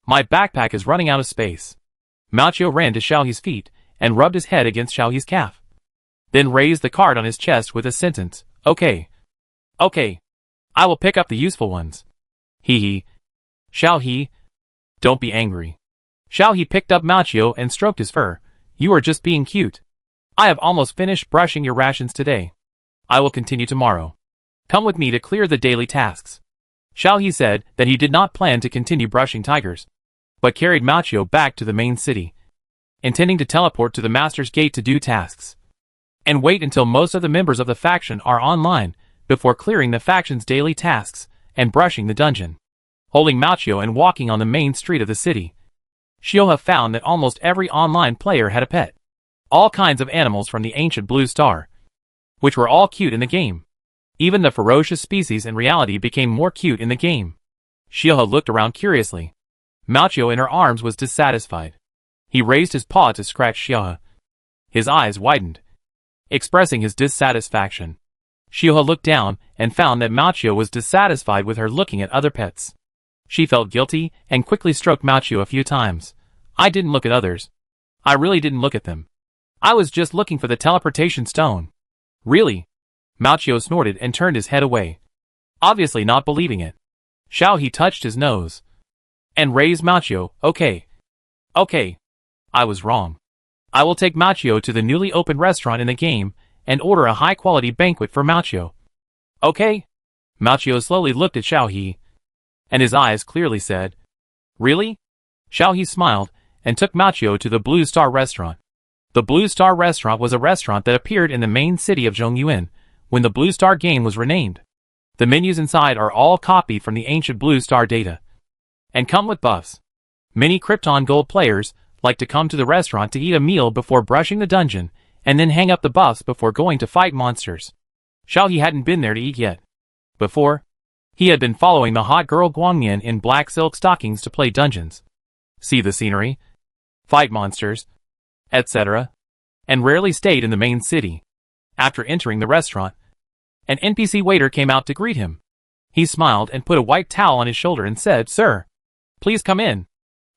My backpack is running out of space. Mao Xiao ran to Xiao He's feet and rubbed his head against Xiao He's calf, then raised the card on his chest with a sentence, okay. Okay. I will pick up the useful ones. Hee. Xiao He, don't be angry. Xiao He picked up Mao Xiao and stroked his fur. You are just being cute. I have almost finished brushing your rations today. I will continue tomorrow. Come with me to clear the daily tasks. Xiao He said that he did not plan to continue brushing tigers, but carried Mao Xiao back to the main city, intending to teleport to the Master's Gate to do tasks, and wait until most of the members of the faction are online before clearing the faction's daily tasks and brushing the dungeon. Holding Mao Xiao and walking on the main street of the city, Xiaohe found that almost every online player had a pet. All kinds of animals from the ancient blue star, which were all cute in the game. Even the ferocious species in reality became more cute in the game. Xiaohe looked around curiously. Mao Xiao in her arms was dissatisfied. He raised his paw to scratch Xiaohe. His eyes widened, expressing his dissatisfaction. Xiaohe looked down and found that Mao Xiao was dissatisfied with her looking at other pets. She felt guilty and quickly stroked Mao Xiao a few times. I didn't look at others. I really didn't look at them. I was just looking for the teleportation stone. Really? Mao Xiao snorted and turned his head away, obviously not believing it. Xiao He touched his nose and raised Mao Xiao. Okay. Okay. I was wrong. I will take Mao Xiao to the newly opened restaurant in the game and order a high-quality banquet for Mao Xiao. Okay? Mao Xiao slowly looked at Xiao He, and his eyes clearly said, really? Xiao He smiled and took Mao Xiao to the Blue Star restaurant. The Blue Star restaurant was a restaurant that appeared in the main city of Zhongyuan when the Blue Star game was renamed. The menus inside are all copied from the ancient Blue Star data, and come with buffs. Many Krypton Gold players like to come to the restaurant to eat a meal before brushing the dungeon, and then hang up the buffs before going to fight monsters. Xiao He hadn't been there to eat yet. Before, he had been following the hot girl Guangmian in black silk stockings to play dungeons, see the scenery, fight monsters, etc., and rarely stayed in the main city. After entering the restaurant, an NPC waiter came out to greet him. He smiled and put a white towel on his shoulder and said, "Sir, please come in."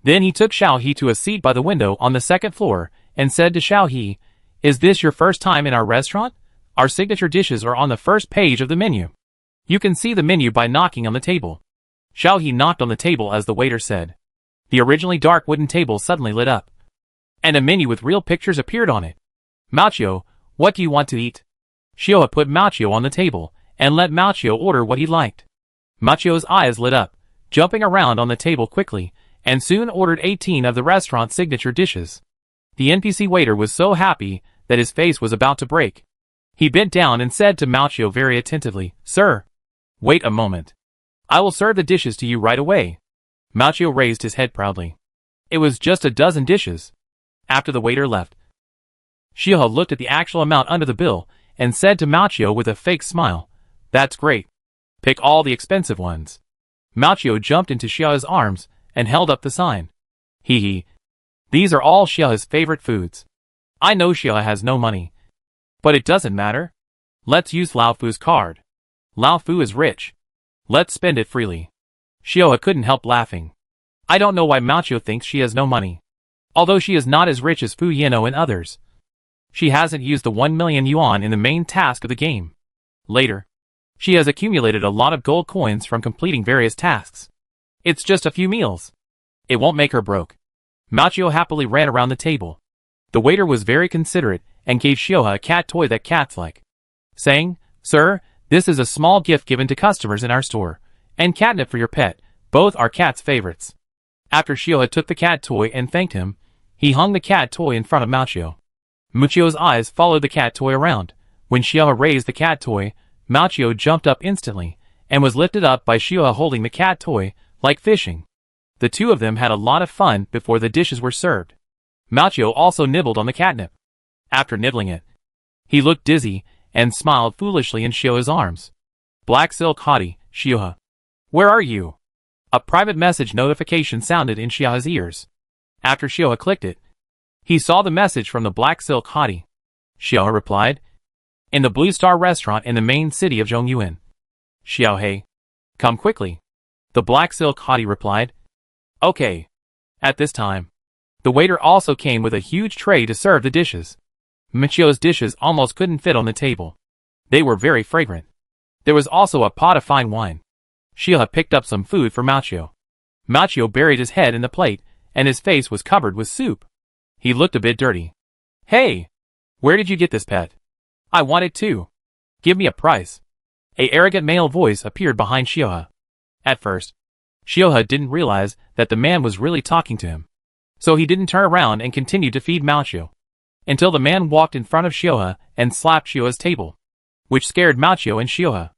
Then he took Xiao He to a seat by the window on the second floor and said to Xiao He, "Is this your first time in our restaurant? Our signature dishes are on the first page of the menu. You can see the menu by knocking on the table." Xiao He knocked on the table as the waiter said. The originally dark wooden table suddenly lit up, and a menu with real pictures appeared on it. "Mao Xiao, what do you want to eat?" Xiaohe put Mao Xiao on the table and let Mao Xiao order what he liked. Mao Xiao's eyes lit up, jumping around on the table quickly, and soon ordered 18 of the restaurant's signature dishes. The NPC waiter was so happy that his face was about to break. He bent down and said to Mao Xiao very attentively, "Sir, wait a moment. I will serve the dishes to you right away." Mao Xiao raised his head proudly. It was just a dozen dishes. After the waiter left, Xiaohe looked at the actual amount under the bill and said to Mao Xiao with a fake smile, "That's great. Pick all the expensive ones." Mao Xiao jumped into Xiaohe's arms and held up the sign. Hee. These are all Xiaohe's favorite foods. I know Xiaohe has no money, but it doesn't matter. Let's use Lao Fu's card. Lao Fu is rich. Let's spend it freely. Xiaohe couldn't help laughing. I don't know why Mao Xiao thinks she has no money. Although she is not as rich as Fu Yeno and others, she hasn't used the 1 million yuan in the main task of the game. Later, she has accumulated a lot of gold coins from completing various tasks. It's just a few meals. It won't make her broke. Machio happily ran around the table. The waiter was very considerate and gave Shioha a cat toy that cats like, saying, "Sir, this is a small gift given to customers in our store, and catnip for your pet, both are cat's favorites." After Shioha took the cat toy and thanked him, he hung the cat toy in front of Machio. Machio's eyes followed the cat toy around. When Shioha raised the cat toy, Machio jumped up instantly, and was lifted up by Shioha holding the cat toy, like fishing. The two of them had a lot of fun before the dishes were served. Machio also nibbled on the catnip. After nibbling it, he looked dizzy, and smiled foolishly in Shioha's arms. Black Silk Hottie, Shioha. Where are you? A private message notification sounded in Shioha's ears. After Shioha clicked it, he saw the message from the Black Silk Hottie. Shioha replied, "In the Blue Star restaurant in the main city of Zhongyuan. Xiaohei. Come quickly." The Black Silk Hottie replied, "Okay." At this time, the waiter also came with a huge tray to serve the dishes. Machio's dishes almost couldn't fit on the table. They were very fragrant. There was also a pot of fine wine. Shioha picked up some food for Machio. Machio buried his head in the plate, and his face was covered with soup. He looked a bit dirty. "Hey! Where did you get this pet? I want it too. Give me a price." A arrogant male voice appeared behind Shioha. At first, Shioha didn't realize that the man was really talking to him. So he didn't turn around and continued to feed Machio, until the man walked in front of Shioha and slapped Shioha's table, which scared Machio and Shioha.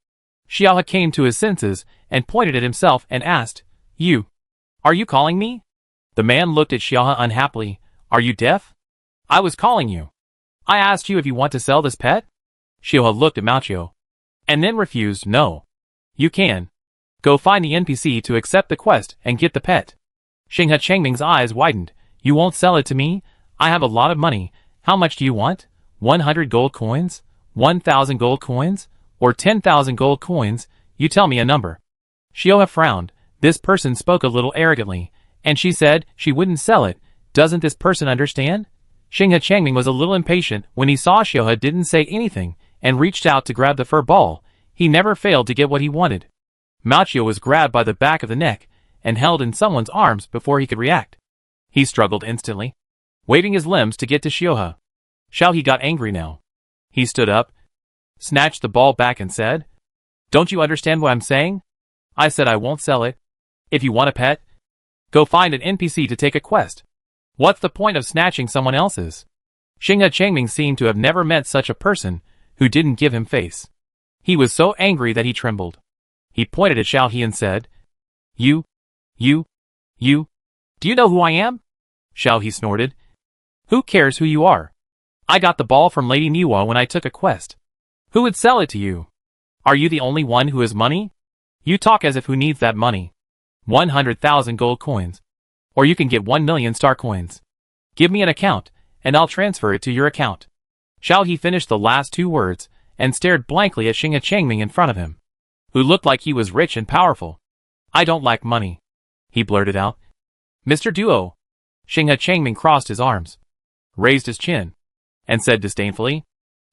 Shioha came to his senses and pointed at himself and asked, "You? Are you calling me?" The man looked at Shioha unhappily. "Are you deaf? I was calling you. I asked you if you want to sell this pet." Shioha looked at Machio, and then refused. "No. You can. Go find the NPC to accept the quest and get the pet." Xinghe Changming's eyes widened. "You won't sell it to me? I have a lot of money. How much do you want? 100 gold coins? 1,000 gold coins? Or 10,000 gold coins? You tell me a number." Shioha frowned. This person spoke a little arrogantly, and she said she wouldn't sell it. Doesn't this person understand? Xinghe Changming was a little impatient when he saw Shioha didn't say anything and reached out to grab the fur ball. He never failed to get what he wanted. Machio was grabbed by the back of the neck and held in someone's arms before he could react. He struggled instantly, waving his limbs to get to Shioha. Xiaohe got angry now. He stood up, snatched the ball back and said, "Don't you understand what I'm saying? I said I won't sell it. If you want a pet, go find an NPC to take a quest. What's the point of snatching someone else's?" Xinghe Changming seemed to have never met such a person who didn't give him face. He was so angry that he trembled. He pointed at Xiaohe and said, You, do you know who I am?" Xiaohe snorted. "Who cares who you are? I got the ball from Lady Niwa when I took a quest. Who would sell it to you? Are you the only one who has money? You talk as if who needs that money. 100,000 gold coins. Or you can get 1,000,000 star coins. Give me an account, and I'll transfer it to your account." Xiaohe finished the last two words, and stared blankly at Xinghe Changming in front of him, who looked like he was rich and powerful. "I don't like money," he blurted out. "Mr. Duo." Xinghe Changming crossed his arms, raised his chin, and said disdainfully,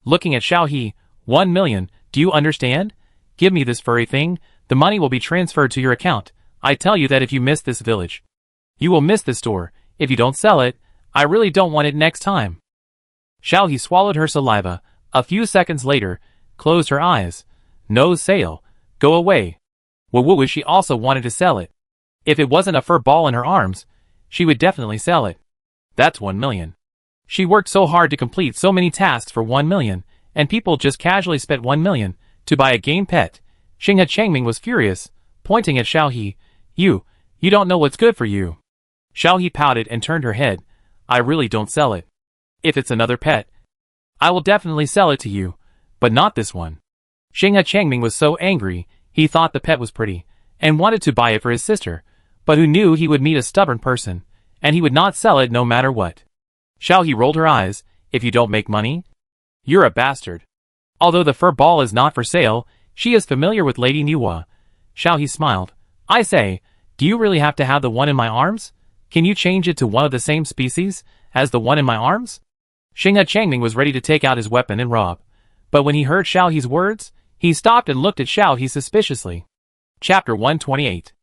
looking at Xiaohe, 1,000,000, do you understand? Give me this furry thing, the money will be transferred to your account. I tell you that if you miss this village, you will miss this store. If you don't sell it, I really don't want it next time. Xiaohe swallowed her saliva. A few seconds later, closed her eyes. No sale. Go away. Woo she also wanted to sell it. If it wasn't a fur ball in her arms, she would definitely sell it. That's 1,000,000. She worked so hard to complete so many tasks for 1,000,000, and people just casually spent 1,000,000 to buy a game pet. Xinghe Changming was furious, pointing at Xiaohe. You don't know what's good for you." Xiaohe pouted and turned her head. "I really don't sell it. If it's another pet, I will definitely sell it to you, but not this one." Xinghe Changming was so angry, he thought the pet was pretty, and wanted to buy it for his sister, but who knew he would meet a stubborn person, and he would not sell it no matter what. Xiaohe rolled her eyes. "If you don't make money, you're a bastard." Although the fur ball is not for sale, she is familiar with Lady Niwa. Xiaohe smiled. "I say, do you really have to have the one in my arms? Can you change it to one of the same species as the one in my arms?" Xinghe Changming was ready to take out his weapon and rob, but when he heard Xiaohe's words, he stopped and looked at Xiaohe suspiciously. Chapter 128.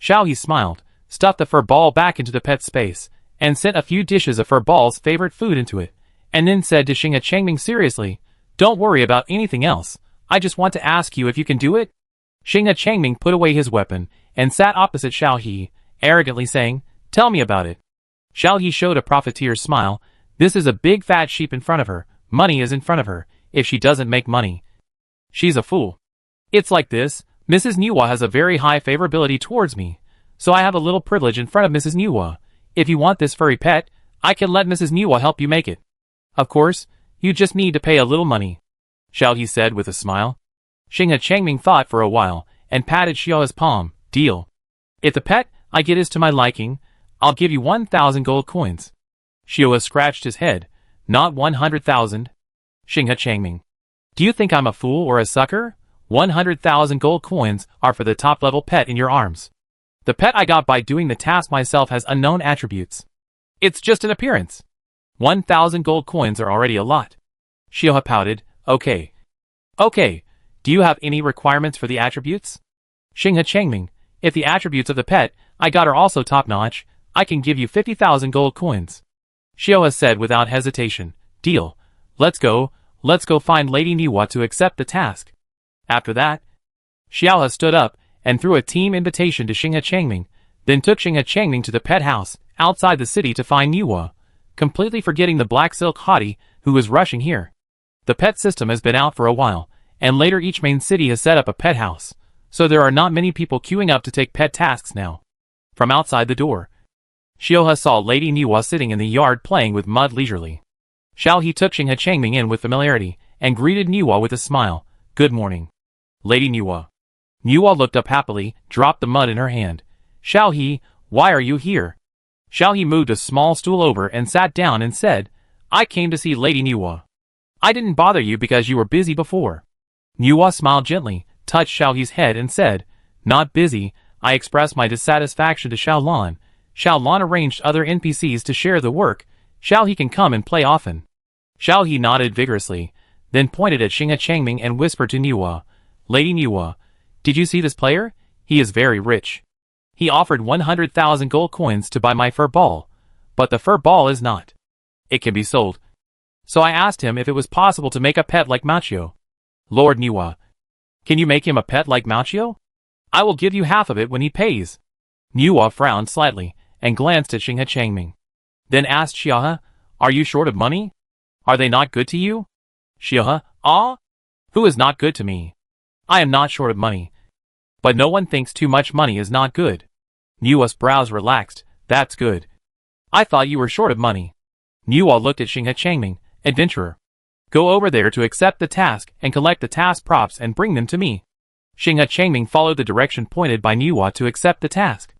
Xiao He smiled, stuffed the fur ball back into the pet's space, and sent a few dishes of fur ball's favorite food into it, and then said to Xinghe Changming seriously, "Don't worry about anything else, I just want to ask you if you can do it?" Xinghe Changming put away his weapon, and sat opposite Xiao He, arrogantly saying, "Tell me about it." Xiao He showed a profiteer's smile. This is a big fat sheep in front of her, money is in front of her, if she doesn't make money, she's a fool. It's like this, Mrs. Niwa has a very high favorability towards me, so I have a little privilege in front of Mrs. Niwa. If you want this furry pet, I can let Mrs. Niwa help you make it. Of course, you just need to pay a little money, Xiao He said with a smile. Xinghe Changming thought for a while, and patted Xiao's palm. Deal. If the pet I get is to my liking, I'll give you 1,000 gold coins. Xiao scratched his head. Not 100,000. Xinghe Changming. Do you think I'm a fool or a sucker? 100,000 gold coins are for the top-level pet in your arms. The pet I got by doing the task myself has unknown attributes. It's just an appearance. 1,000 gold coins are already a lot. Xiao pouted. Okay. Okay. Do you have any requirements for the attributes? Xinghe Changming. If the attributes of the pet I got are also top-notch, I can give you 50,000 gold coins. Xiao said without hesitation. Deal. Let's go find Lady Niwa to accept the task. After that, Xiao stood up and threw a team invitation to Xinghe Changming, then took Xinghe Changming to the pet house outside the city to find Niwa, completely forgetting the black silk hottie who was rushing here. The pet system has been out for a while, and later each main city has set up a pet house, so there are not many people queuing up to take pet tasks now. From outside the door, Xiao saw Lady Niwa sitting in the yard playing with mud leisurely. Xiao He took Xinghe Changming in with familiarity and greeted Niwa with a smile. Good morning, Lady Niwa. Niwa looked up happily, dropped the mud in her hand. Xiao He, why are you here? Xiao He moved a small stool over and sat down and said, I came to see Lady Niwa. I didn't bother you because you were busy before. Niwa smiled gently, touched Xiao He's head and said, Not busy, I expressed my dissatisfaction to Xiao Lan. Xiao Lan arranged other NPCs to share the work. Xiao He can come and play often. Xiao He nodded vigorously, then pointed at Xinghe Changming and whispered to Niwa, Lady Niwa, did you see this player? He is very rich. He offered 100,000 gold coins to buy my fur ball, but the fur ball is not. It can be sold. So I asked him if it was possible to make a pet like Machio. Lord Niwa, can you make him a pet like Machio? I will give you half of it when he pays. Niwa frowned slightly and glanced at Xinghe Changming. Then asked Xiaohe, are you short of money? Are they not good to you? Xiaohe, ah? Who is not good to me? I am not short of money. But no one thinks too much money is not good. Niwa's brows relaxed. That's good. I thought you were short of money. Niwa looked at Xinghe Changming. Adventurer. Go over there to accept the task and collect the task props and bring them to me. Xinghe Changming followed the direction pointed by Niwa to accept the task.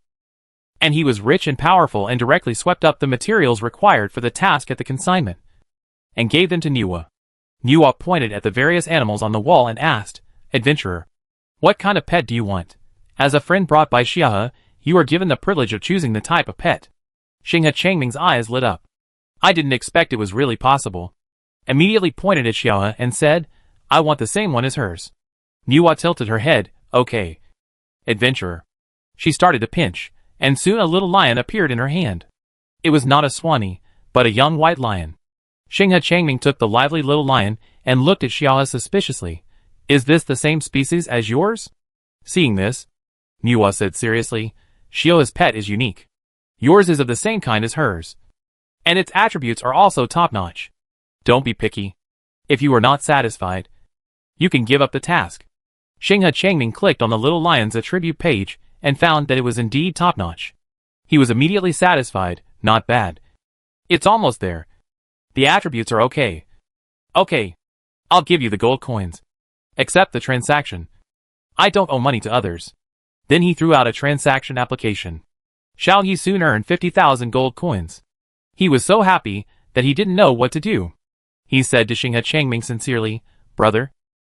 And he was rich and powerful and directly swept up the materials required for the task at the consignment and gave them to Niwa. Niwa pointed at the various animals on the wall and asked, Adventurer, what kind of pet do you want? As a friend brought by Xiaohe, you are given the privilege of choosing the type of pet. Xinghe Changming's eyes lit up. I didn't expect it was really possible. Immediately pointed at Xiaohe and said, I want the same one as hers. Niwa tilted her head. Okay. Adventurer. She started to pinch, and soon a little lion appeared in her hand. It was not a swanee, but a young white lion. Xinghe Changming took the lively little lion and looked at Xiaohe suspiciously. Is this the same species as yours? Seeing this, Niwa said seriously, Xiaohe's pet is unique. Yours is of the same kind as hers. And its attributes are also top-notch. Don't be picky. If you are not satisfied, you can give up the task. Xinghe Changming clicked on the little lion's attribute page and found that it was indeed top-notch. He was immediately satisfied. Not bad. It's almost there. The attributes are okay. Okay. I'll give you the gold coins. Accept the transaction. I don't owe money to others. Then he threw out a transaction application. Xiao He soon earned 50,000 gold coins. He was so happy that he didn't know what to do. He said to Xinghe Changming sincerely, Brother,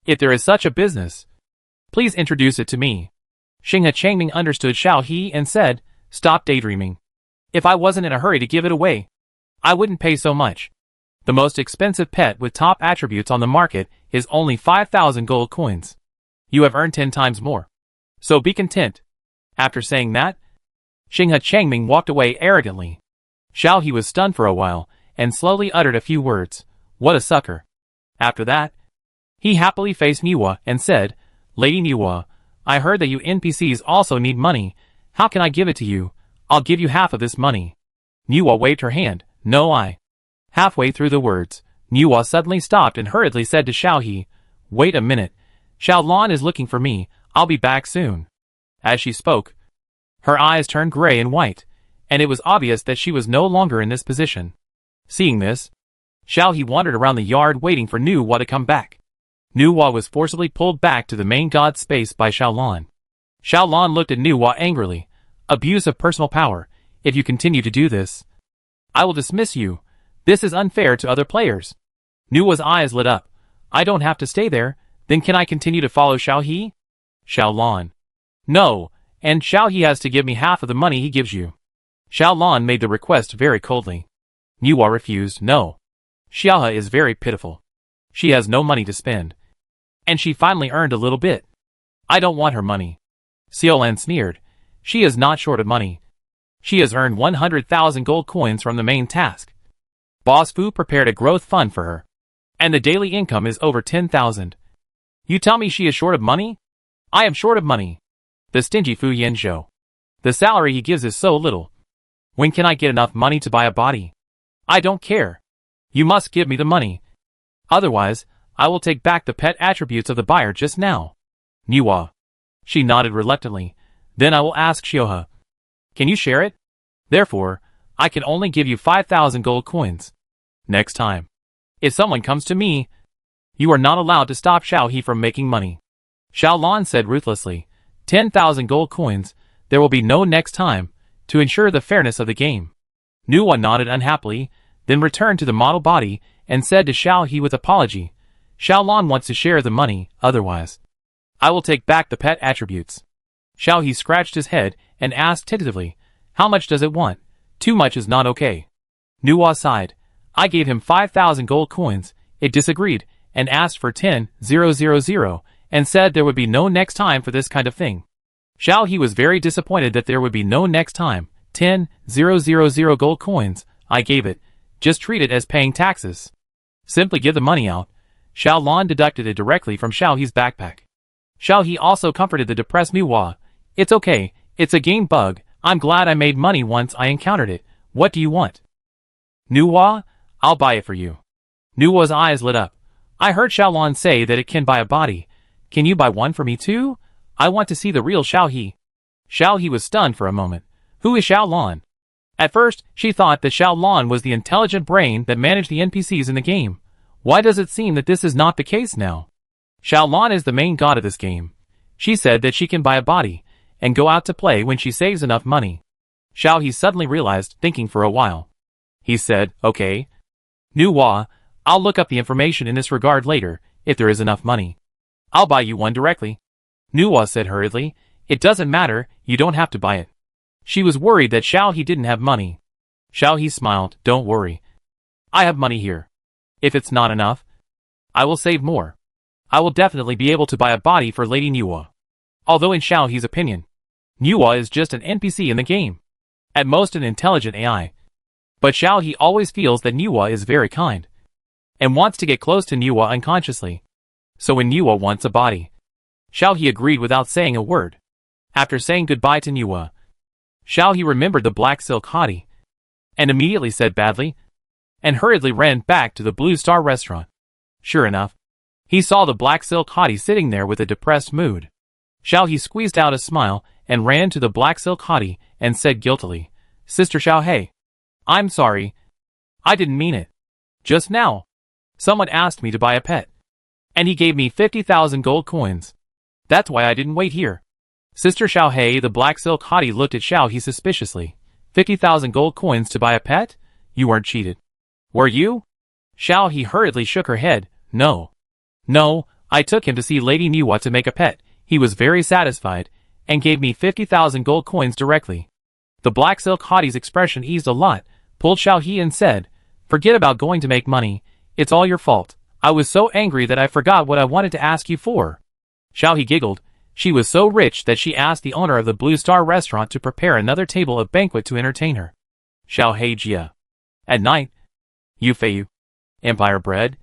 if there is such a business, please introduce it to me. Xinghe Changming understood Xiao He and said, Stop daydreaming. If I wasn't in a hurry to give it away, I wouldn't pay so much. The most expensive pet with top attributes on the market is only 5,000 gold coins. You have earned 10 times more. So be content. After saying that, Xinghe Changming walked away arrogantly. Xiao He was stunned for a while, and slowly uttered a few words. What a sucker. After that, he happily faced Niwa and said, Lady Niwa, I heard that you NPCs also need money. How can I give it to you? I'll give you half of this money. Niwa waved her hand. No, I. Halfway through the words, Niwa suddenly stopped and hurriedly said to Xiao He, Wait a minute. Xiao Lan is looking for me. I'll be back soon. As she spoke, her eyes turned gray and white, and it was obvious that she was no longer in this position. Seeing this, Xiao He wandered around the yard waiting for Niwa to come back. Niwa was forcibly pulled back to the main god space by Xiao Lan. Xiao Lan looked at Niwa angrily. Abuse of personal power. If you continue to do this, I will dismiss you. This is unfair to other players. Niwa's eyes lit up. I don't have to stay there. Then can I continue to follow Xiao He? Xiao Lan. No, and Xiao He has to give me half of the money he gives you. Xiao Lan made the request very coldly. Niwa refused. No. Xiao He is very pitiful. She has no money to spend. And she finally earned a little bit. I don't want her money. Xiaolan sneered. She is not short of money. She has earned 100,000 gold coins from the main task. Boss Fu prepared a growth fund for her. And the daily income is over 10,000. You tell me she is short of money? I am short of money. The stingy Fu Yanzhou. The salary he gives is so little. When can I get enough money to buy a body? I don't care. You must give me the money. Otherwise, I will take back the pet attributes of the buyer just now. Niwa. She nodded reluctantly. Then I will ask Xiaohe. Can you share it? Therefore, I can only give you 5,000 gold coins. Next time, if someone comes to me, you are not allowed to stop Xiao He from making money. Xiao Lan said ruthlessly. 10,000 gold coins, there will be no next time, to ensure the fairness of the game. Niwa nodded unhappily, then returned to the model body, and said to Xiao He with apology, Xiao Lan wants to share the money, otherwise I will take back the pet attributes. Xiao He scratched his head and asked tentatively, How much does it want? Too much is not okay. Niwa sighed. I gave him 5,000 gold coins. It disagreed, and asked for 10,000, and said there would be no next time for this kind of thing. Xiao He was very disappointed that there would be no next time. 10,000 gold coins. I gave it. Just treat it as paying taxes. Simply give the money out. Xiao Lan deducted it directly from Xiao He's backpack. Xiao He also comforted the depressed Niwa. It's okay, it's a game bug. I'm glad I made money once I encountered it. What do you want? Niwa, I'll buy it for you. Niwa's eyes lit up. I heard Xiao Lan say that it can buy a body. Can you buy one for me too? I want to see the real Xiao He. Xiao He was stunned for a moment. Who is Xiao Lan? At first, she thought that Xiao Lan was the intelligent brain that managed the NPCs in the game. Why does it seem that this is not the case now? Xiao Lan is the main god of this game. She said that she can buy a body, and go out to play when she saves enough money. Xiao He suddenly realized, thinking for a while. He said, okay. Niwa, I'll look up the information in this regard later, if there is enough money. I'll buy you one directly. Niwa said hurriedly, it doesn't matter, you don't have to buy it. She was worried that Xiao He didn't have money. Xiao He smiled, don't worry. I have money here. If it's not enough, I will save more. I will definitely be able to buy a body for Lady Niwa. Although in Xiao He's opinion, Niwa is just an NPC in the game. At most an intelligent AI. But Xiao He always feels that Niwa is very kind. And wants to get close to Niwa unconsciously. So when Niwa wants a body, Xiao He agreed without saying a word. After saying goodbye to Niwa, Xiao He remembered the black silk hottie. And immediately said badly. And hurriedly ran back to the Blue Star restaurant. Sure enough, he saw the black silk hottie sitting there with a depressed mood. Xiao He squeezed out a smile and ran to the black silk hottie and said guiltily, Sister Xiao He, I'm sorry. I didn't mean it. Just now, someone asked me to buy a pet. And he gave me 50,000 gold coins. That's why I didn't wait here. Sister Xiao He, the black silk hottie looked at Xiao He suspiciously. 50,000 gold coins to buy a pet? You weren't cheated. Were you? Xiao He hurriedly shook her head. No. No, I took him to see Lady Niwa to make a pet. He was very satisfied, and gave me 50,000 gold coins directly. The black silk hottie's expression eased a lot, pulled Xiao He and said, Forget about going to make money. It's all your fault. I was so angry that I forgot what I wanted to ask you for. Xiao He giggled. She was so rich that she asked the owner of the Blue Star restaurant to prepare another table of banquet to entertain her. Xiao Heijia. At night, Yu Feiyu, Empire Bread,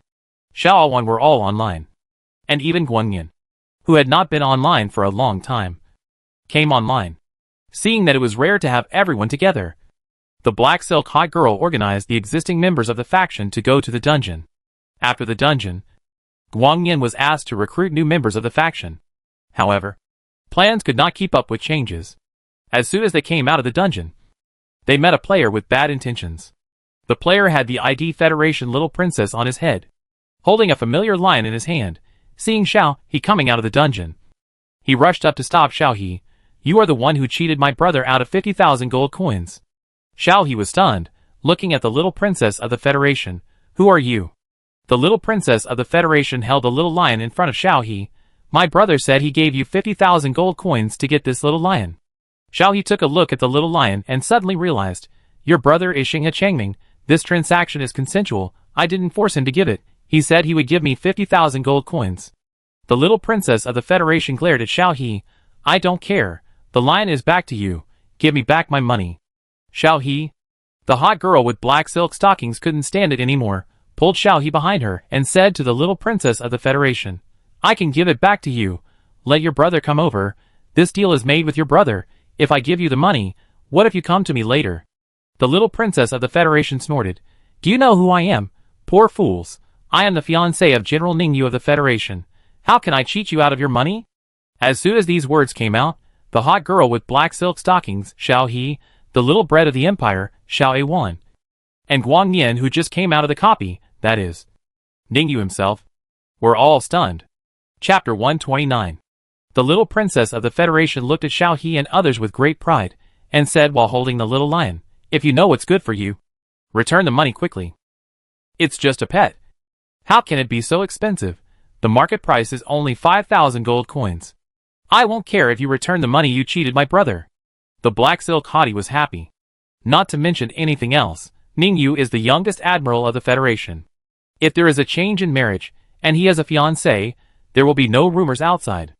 Xiao Wan were all online. And even Guangyan, who had not been online for a long time, came online. Seeing that it was rare to have everyone together, the Black Silk Hot Girl organized the existing members of the faction to go to the dungeon. After the dungeon, Guangyan was asked to recruit new members of the faction. However, plans could not keep up with changes. As soon as they came out of the dungeon, they met a player with bad intentions. The player had the ID Federation little princess on his head, holding a familiar lion in his hand. Seeing Xiao He coming out of the dungeon, he rushed up to stop Xiao He. You are the one who cheated my brother out of 50,000 gold coins. Xiao He was stunned, looking at the little princess of the Federation. Who are you? The little princess of the Federation held the little lion in front of Xiao He. My brother said he gave you 50,000 gold coins to get this little lion. Xiao He took a look at the little lion and suddenly realized, your brother is Xinghe Changming. This transaction is consensual. I didn't force him to give it. He said he would give me 50,000 gold coins. The little princess of the Federation glared at Xiao He. I don't care. The lion is back to you. Give me back my money. Xiao He, the hot girl with black silk stockings, couldn't stand it anymore, pulled Xiao He behind her and said to the little princess of the Federation, I can give it back to you. Let your brother come over. This deal is made with your brother. If I give you the money, what if you come to me later? The little princess of the Federation snorted. Do you know who I am? Poor fools. I am the fiancé of General Ningyu of the Federation. How can I cheat you out of your money? As soon as these words came out, the hot girl with black silk stockings, Xiao He, the little bread of the empire, Xiao Wan, and Guangyan, who just came out of the copy, that is, Ningyu himself, were all stunned. Chapter 129. The little princess of the Federation looked at Xiao He and others with great pride, and said while holding the little lion, if you know what's good for you, return the money quickly. It's just a pet. How can it be so expensive? The market price is only 5,000 gold coins. I won't care if you return the money you cheated my brother. The black silk hottie was happy. Not to mention anything else, Ningyu is the youngest admiral of the Federation. If there is a change in marriage, and he has a fiancé, there will be no rumors outside.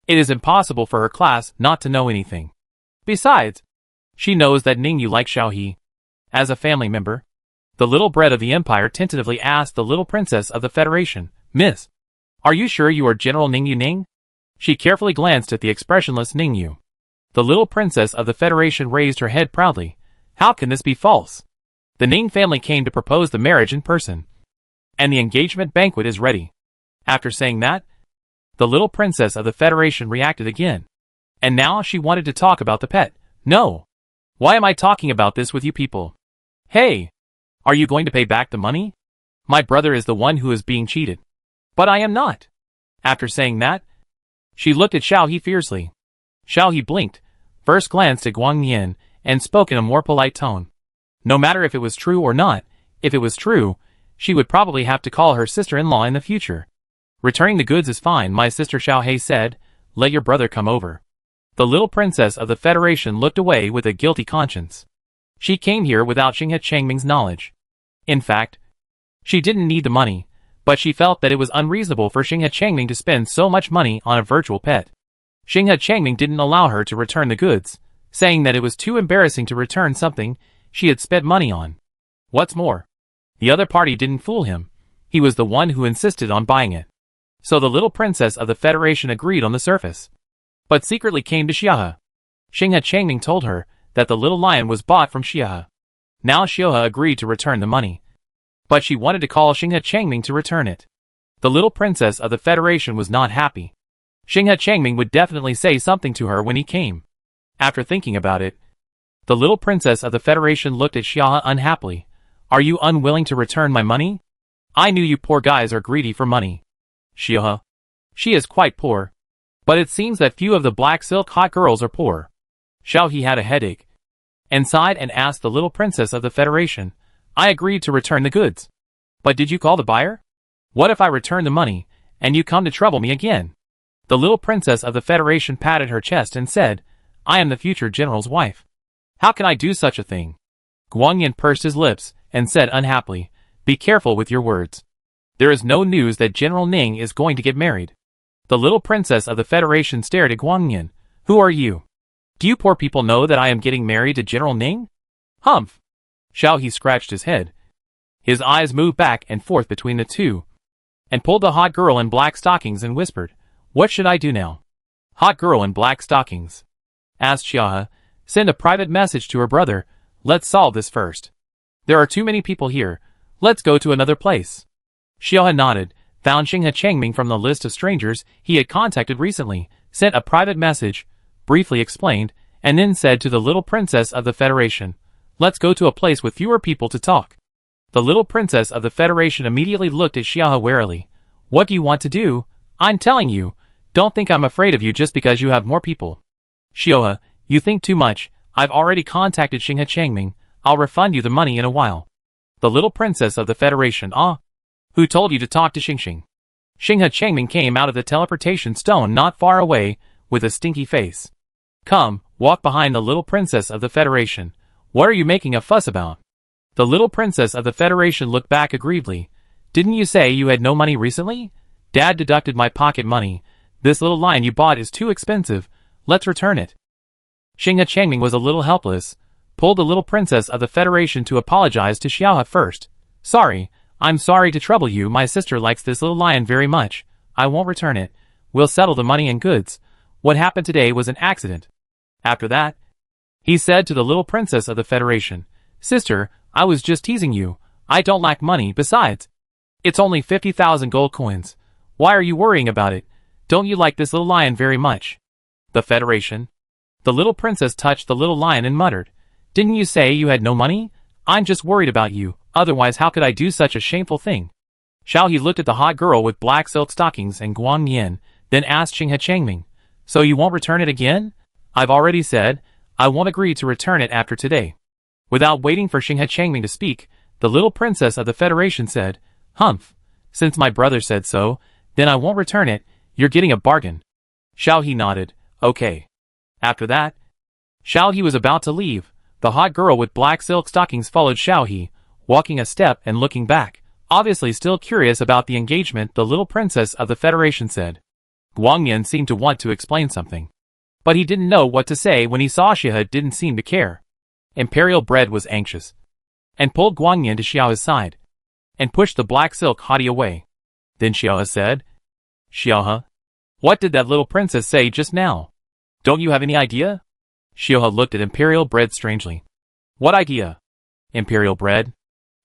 It is impossible for her class not to know anything. Besides, she knows that Ningyu likes Xiao He. As a family member, the little bread of the empire tentatively asked the little princess of the Federation, Miss, are you sure you are General Ningyu Ning? She carefully glanced at the expressionless Ningyu. The little princess of the Federation raised her head proudly. How can this be false? The Ning family came to propose the marriage in person, and the engagement banquet is ready. After saying that, the little princess of the Federation reacted again. And now she wanted to talk about the pet. No. Why am I talking about this with you people? Hey! Are you going to pay back the money? My brother is the one who is being cheated. But I am not. After saying that, she looked at Xiao He fiercely. Xiao He blinked, first glanced at Guangyan, and spoke in a more polite tone. No matter if it was true or not, if it was true, she would probably have to call her sister-in-law in the future. Returning the goods is fine, my sister Xiao He said. Let your brother come over. The little princess of the Federation looked away with a guilty conscience. She came here without Xinghe Changming's knowledge. In fact, she didn't need the money, but she felt that it was unreasonable for Xinghe Changming to spend so much money on a virtual pet. Xinghe Changming didn't allow her to return the goods, saying that it was too embarrassing to return something she had spent money on. What's more, the other party didn't fool him. He was the one who insisted on buying it. So the little princess of the Federation agreed on the surface, but secretly came to Xiahe. Xinghe Changming told her that the little lion was bought from Xiahe. Now Xiahe agreed to return the money, but she wanted to call Xinghe Changming to return it. The little princess of the Federation was not happy. Xinghe Changming would definitely say something to her when he came. After thinking about it, the little princess of the Federation looked at Xiahe unhappily. Are you unwilling to return my money? I knew you poor guys are greedy for money. Xiahe. She is quite poor. But it seems that few of the black silk hot girls are poor. Xiao He had a headache, and sighed and asked the little princess of the Federation, I agreed to return the goods. But did you call the buyer? What if I return the money, and you come to trouble me again? The little princess of the Federation patted her chest and said, I am the future general's wife. How can I do such a thing? Guangyan pursed his lips, and said unhappily, be careful with your words. There is no news that General Ning is going to get married. The little princess of the Federation stared at Guangyan. Who are you? Do you poor people know that I am getting married to General Ning? Humph. Xiao He scratched his head. His eyes moved back and forth between the two, and pulled the hot girl in black stockings and whispered, What should I do now? Hot girl in black stockings, asked Xiao He. Send a private message to her brother. Let's solve this first. There are too many people here. Let's go to another place. Xiao He nodded, found Xinghe Changming from the list of strangers he had contacted recently, sent a private message, briefly explained, and then said to the little princess of the Federation, Let's go to a place with fewer people to talk. The little princess of the Federation immediately looked at Xiao He warily. What do you want to do? I'm telling you, don't think I'm afraid of you just because you have more people. Xiao He, you think too much. I've already contacted Xinghe Changming. I'll refund you the money in a while. The little princess of the Federation, Who told you to talk to Xingxing? Xinghe Changming came out of the teleportation stone not far away, with a stinky face. Come, walk behind the little princess of the Federation. What are you making a fuss about? The little princess of the Federation looked back aggrievedly. Didn't you say you had no money recently? Dad deducted my pocket money. This little lion you bought is too expensive. Let's return it. Xinghe Changming was a little helpless, pulled the little princess of the Federation to apologize to Xiao He first. Sorry, I'm sorry to trouble you. My sister likes this little lion very much. I won't return it. We'll settle the money and goods. What happened today was an accident. After that, he said to the little princess of the Federation, Sister, I was just teasing you. I don't lack money. Besides, it's only 50,000 gold coins. Why are you worrying about it? Don't you like this little lion very much? The Federation. The little princess touched the little lion and muttered, Didn't you say you had no money? I'm just worried about you. Otherwise how could I do such a shameful thing? Xiao He looked at the hot girl with black silk stockings and Guang Yan, then asked Xinghe Changming, So you won't return it again? I've already said, I won't agree to return it after today. Without waiting for Xinghe Changming to speak, the little princess of the Federation said, Humph. Since my brother said so, then I won't return it. You're getting a bargain. Xiao He nodded, Okay. After that, Xiao He was about to leave. The hot girl with black silk stockings followed Xiao He, walking a step and looking back, obviously still curious about the engagement. The little princess of the Federation said. Guang Yan seemed to want to explain something, but he didn't know what to say when he saw Xiao He didn't seem to care. Imperial Bread was anxious, and pulled Guang Yan to Xiao He's side, and pushed the black silk hottie away. Then Xiao He said, Xiao He, what did that little princess say just now? Don't you have any idea? Xiao He looked at Imperial Bread strangely. What idea? Imperial Bread?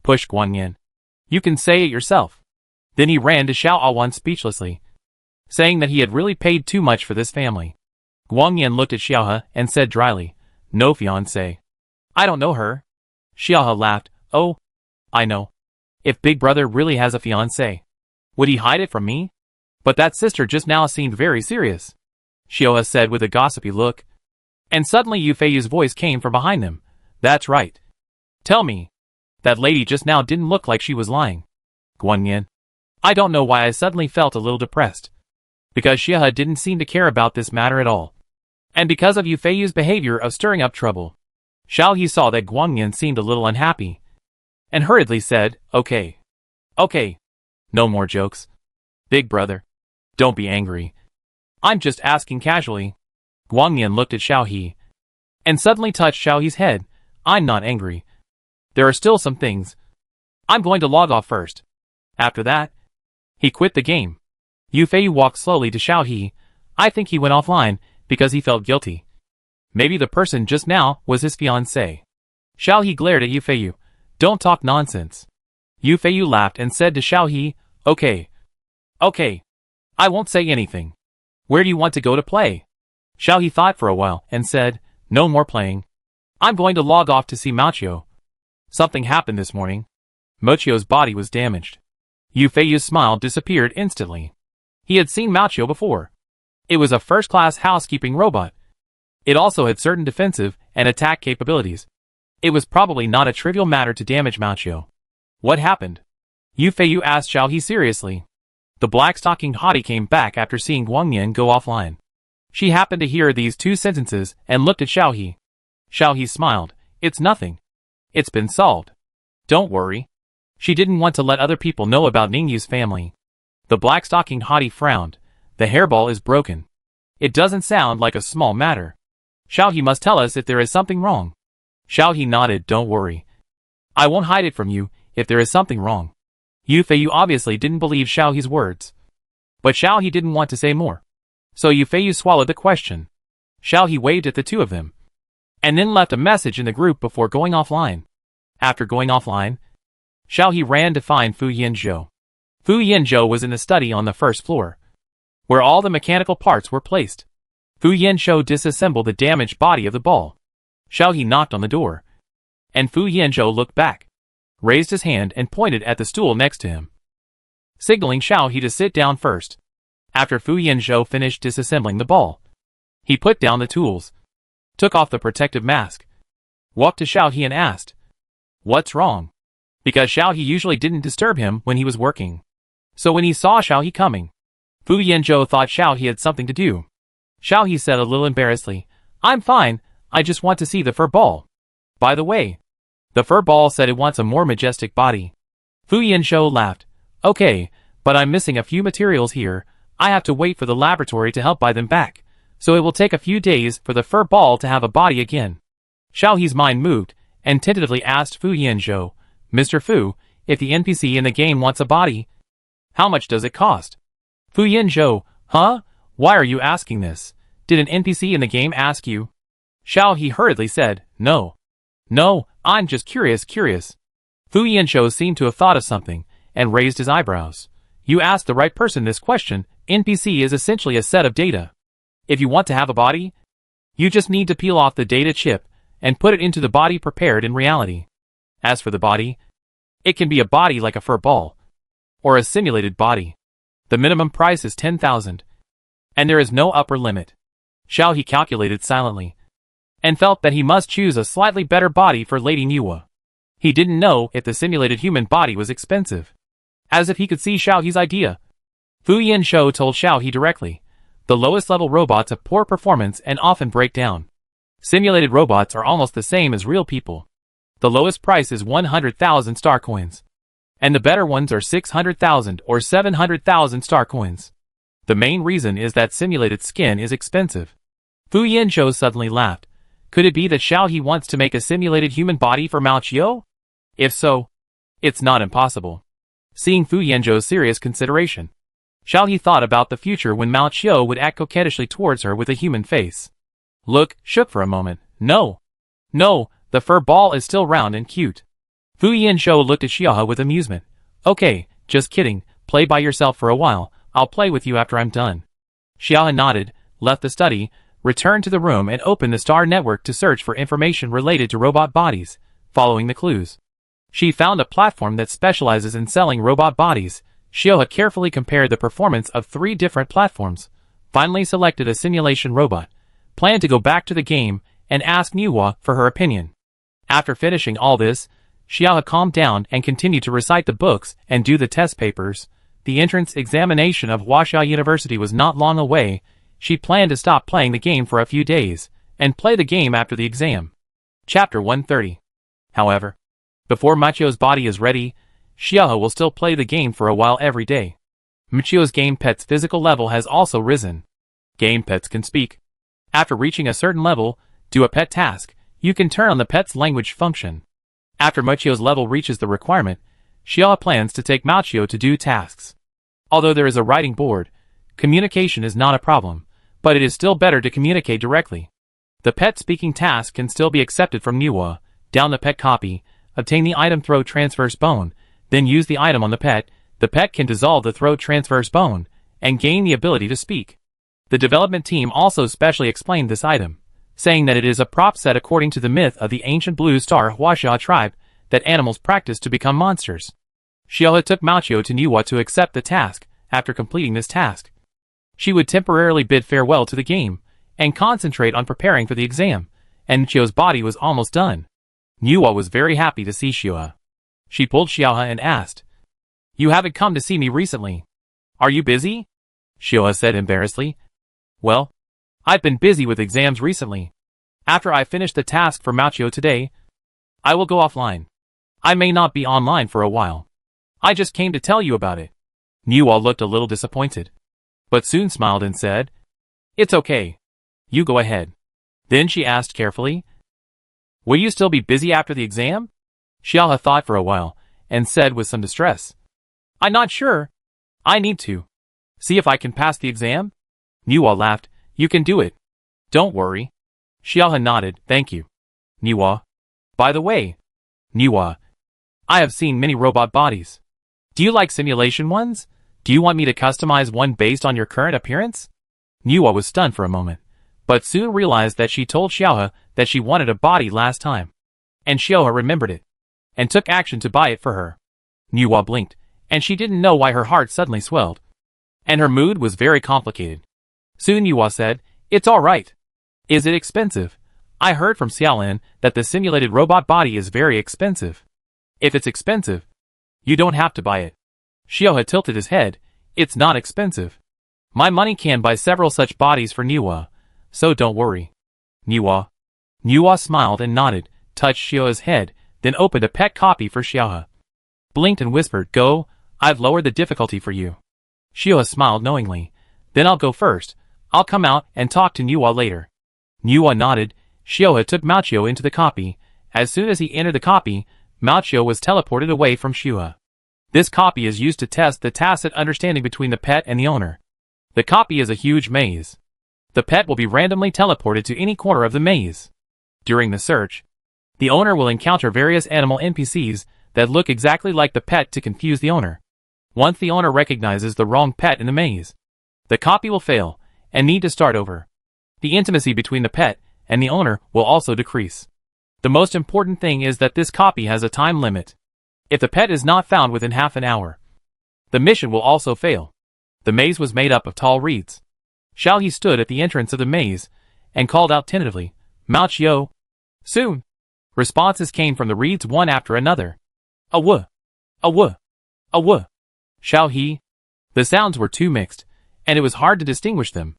Pushed Guang Yan. You can say it yourself. Then he ran to Xiao Awan speechlessly, saying that he had really paid too much for this family. Guang Yan looked at Xiao He and said dryly, No fiancé. I don't know her. Xiao He laughed, Oh, I know. If Big Brother really has a fiancé, would he hide it from me? But that sister just now seemed very serious, Xiao He said with a gossipy look. And suddenly Yu Feiyu's voice came from behind them. That's right. Tell me. That lady just now didn't look like she was lying. Guang Yan. I don't know why I suddenly felt a little depressed. Because Xiao He didn't seem to care about this matter at all. And because of Yu Feiyu's behavior of stirring up trouble. Xiao He saw that Guang Yan seemed a little unhappy, and hurriedly said, Okay. Okay. No more jokes. Big brother. Don't be angry. I'm just asking casually. Guang Yan looked at Xiao He, and suddenly touched Xiao He's head. I'm not angry. There are still some things. I'm going to log off first. After that, he quit the game. Yu Feiyu walked slowly to Xiao He. I think he went offline, because he felt guilty. Maybe the person just now was his fiancé. Xiao He glared at Yu Feiyu. Don't talk nonsense. Yu Feiyu laughed and said to Xiao He, Okay. Okay. I won't say anything. Where do you want to go to play? Xiao He thought for a while and said, No more playing. I'm going to log off to see Machio. Something happened this morning. Machio's body was damaged. Yu Feiyu's smile disappeared instantly. He had seen Machio before. It was a first-class housekeeping robot. It also had certain defensive and attack capabilities. It was probably not a trivial matter to damage Machio. What happened? Yu Feiyu asked Xiao He seriously. The black-stockinged hottie came back after seeing Guang Yan go offline. She happened to hear these two sentences and looked at Xiao He. Xiao He smiled. It's nothing. It's been solved. Don't worry. She didn't want to let other people know about Ningyu's family. The black-stockinged hottie frowned, The hairball is broken. It doesn't sound like a small matter. Xiaohe must tell us if there is something wrong. Xiaohe nodded. Don't worry. I won't hide it from you if there is something wrong. Yu Feiyu obviously didn't believe Xiaohe's words. But Xiaohe didn't want to say more. So Yu Feiyu swallowed the question. Xiaohe waved at the two of them. And then left a message in the group before going offline. After going offline, Xiaohe ran to find Fu Yinzhou. Fu Yinzhou was in the study on the first floor, where all the mechanical parts were placed. Fu Yinzhou disassembled the damaged body of the ball. Xiaohe knocked on the door, and Fu Yinzhou looked back, raised his hand and pointed at the stool next to him, signaling Xiaohe to sit down first. After Fu Yinzhou finished disassembling the ball, he put down the tools, took off the protective mask, walked to Xiaohe and asked, "What's wrong?" Because Xiaohe usually didn't disturb him when he was working. So when he saw Xiaohe coming, Fu Yinzhou thought Xiaohe had something to do. Xiaohe said a little embarrassedly, "I'm fine, I just want to see the fur ball." By the way, the fur ball said it wants a more majestic body. Fu Yinzhou laughed. "Okay, but I'm missing a few materials here. I have to wait for the laboratory to help buy them back, so it will take a few days for the fur ball to have a body again." Xiaohe's mind moved, and tentatively asked Fu Yinzhou, "Mr. Fu, if the NPC in the game wants a body, how much does it cost?" Fu Yinzhou, "Huh? Why are you asking this? Did an NPC in the game ask you?" Xiaohe hurriedly said, "No. No, I'm just curious. Fu Yinzhou seemed to have thought of something, and raised his eyebrows. "You asked the right person this question. NPC is essentially a set of data. If you want to have a body, you just need to peel off the data chip, and put it into the body prepared in reality. As for the body, it can be a body like a fur ball, or a simulated body. The minimum price is 10,000, and there is no upper limit." Xiaohe calculated silently, and felt that he must choose a slightly better body for Lady Niwa. He didn't know if the simulated human body was expensive. As if he could see Xiaohe's idea, Fu Yinzhou told Xiaohe directly, "The lowest level robots have poor performance and often break down. Simulated robots are almost the same as real people. The lowest price is 100,000 star coins, and the better ones are 600,000 or 700,000 star coins. The main reason is that simulated skin is expensive." Fu Yinzhou suddenly laughed. Could it be that Xiaohe wants to make a simulated human body for Mao Qiu? If so, it's not impossible. Seeing Fu Yinzhou's serious consideration, Xiaohe thought about the future when Mao Qiu would act coquettishly towards her with a human face. Look, shook for a moment. No, the fur ball is still round and cute. Fu Yinzhou looked at Xiaohe with amusement. "Okay, just kidding, play by yourself for a while, I'll play with you after I'm done." Xiaohe nodded, left the study, returned to the room and opened the Star Network to search for information related to robot bodies, following the clues. She found a platform that specializes in selling robot bodies. Xiaohe carefully compared the performance of 3 different platforms, finally selected a simulation robot, planned to go back to the game, and asked Niwa for her opinion. After finishing all this, Xiaohe calmed down and continued to recite the books and do the test papers. The entrance examination of Huaxia University was not long away. She planned to stop playing the game for a few days, and play the game after the exam. Chapter 130. However, before Machio's body is ready, Xiaohe will still play the game for a while every day. Machio's game pet's physical level has also risen. Game pets can speak. After reaching a certain level, do a pet task. You can turn on the pet's language function. After Machio's level reaches the requirement, Xiaohe plans to take Machio to do tasks. Although there is a writing board, communication is not a problem, but it is still better to communicate directly. The pet speaking task can still be accepted from Niwa. Down the pet copy, obtain the item throat transverse bone, then use the item on the pet. The pet can dissolve the throat transverse bone, and gain the ability to speak. The development team also specially explained this item, saying that it is a prop set according to the myth of the ancient Blue Star Huaxia tribe, that animals practice to become monsters. Xiaohe took Machio to Niwa to accept the task. After completing this task, she would temporarily bid farewell to the game, and concentrate on preparing for the exam, and Machio's body was almost done. Niwa was very happy to see Xiaohe. She pulled Xiaohe and asked, "You haven't come to see me recently. Are you busy?" Xiaohe said embarrassedly. "Well, I've been busy with exams recently. After I finish the task for Machio today, I will go offline. I may not be online for a while. I just came to tell you about it." Niwa looked a little disappointed. but soon smiled and said, "It's okay. You go ahead." Then she asked carefully, "Will you still be busy after the exam?" Xiaohe thought for a while, and said with some distress, "I'm not sure. I need to see if I can pass the exam." Niwa laughed. "You can do it. Don't worry." Xiaohe nodded. "Thank you, Niwa. By the way, Niwa, I have seen many robot bodies. Do you like simulation ones? Do you want me to customize one based on your current appearance?" Niwa was stunned for a moment, but soon realized that she told Xiaohe that she wanted a body last time. And Xiaohe remembered it, and took action to buy it for her. Niwa blinked, and she didn't know why her heart suddenly swelled. And her mood was very complicated. Soon Niwa said, "It's alright. Is it expensive? I heard from Xiaolin that the simulated robot body is very expensive. If it's expensive, you don't have to buy it." Xiaohe tilted his head. "It's not expensive. My money can buy several such bodies for Niwa, so don't worry." Niwa smiled and nodded, touched Xiaohe's head, then opened a pet copy for Xiaohe. Blinked and whispered, "Go, I've lowered the difficulty for you." Xiaohe smiled knowingly. "Then I'll go first. I'll come out and talk to Niwa later." Niwa nodded. Xiaohe took Machio into the copy. As soon as he entered the copy, Machio was teleported away from Xiaohe. This copy is used to test the tacit understanding between the pet and the owner. The copy is a huge maze. The pet will be randomly teleported to any corner of the maze. During the search, the owner will encounter various animal NPCs that look exactly like the pet to confuse the owner. Once the owner recognizes the wrong pet in the maze, the copy will fail and need to start over. The intimacy between the pet and the owner will also decrease. The most important thing is that this copy has a time limit. If the pet is not found within half an hour, the mission will also fail. The maze was made up of tall reeds. Xiaohe stood at the entrance of the maze and called out tentatively, "Mao Qiu." Soon, responses came from the reeds one after another. "A wuh, a wuh, a wuh." Xiaohe. The sounds were too mixed, and it was hard to distinguish them.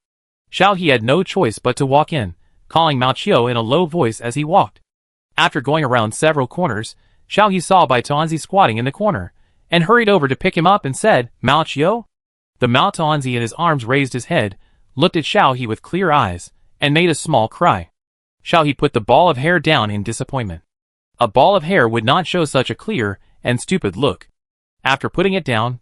Xiaohe had no choice but to walk in, calling Mao Qiu in a low voice as he walked. After going around several corners, Xiaohe saw Bai Tuanzi squatting in the corner, and hurried over to pick him up and said, "Mao Qiu?" The Mao Tuanzi in his arms raised his head, looked at Xiaohe with clear eyes, and made a small cry. Xiaohe put the ball of hair down in disappointment. A ball of hair would not show such a clear and stupid look. After putting it down,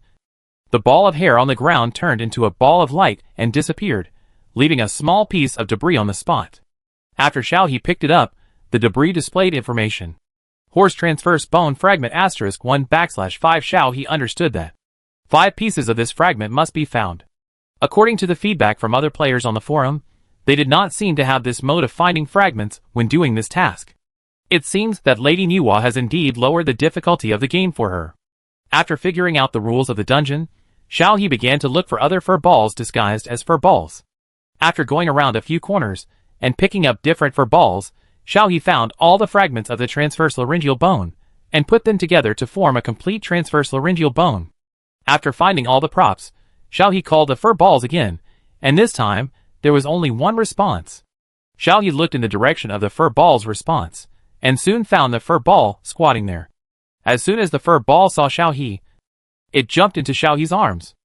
the ball of hair on the ground turned into a ball of light and disappeared, leaving a small piece of debris on the spot. After Xiaohe picked it up, the debris displayed information. Horse transverse bone fragment *1/5. Xiaohe understood that 5 pieces of this fragment must be found. According to the feedback from other players on the forum, they did not seem to have this mode of finding fragments when doing this task. It seems that Lady Niwa has indeed lowered the difficulty of the game for her. After figuring out the rules of the dungeon, Xiaohe began to look for other fur balls disguised as fur balls. After going around a few corners and picking up different fur balls, Xiaohe found all the fragments of the transverse laryngeal bone and put them together to form a complete transverse laryngeal bone. After finding all the props, Xiaohe called the fur balls again, and this time, there was only one response. Xiaohe looked in the direction of the fur ball's response, and soon found the fur ball squatting there. As soon as the fur ball saw Xiaohe, it jumped into Xiaohe's arms.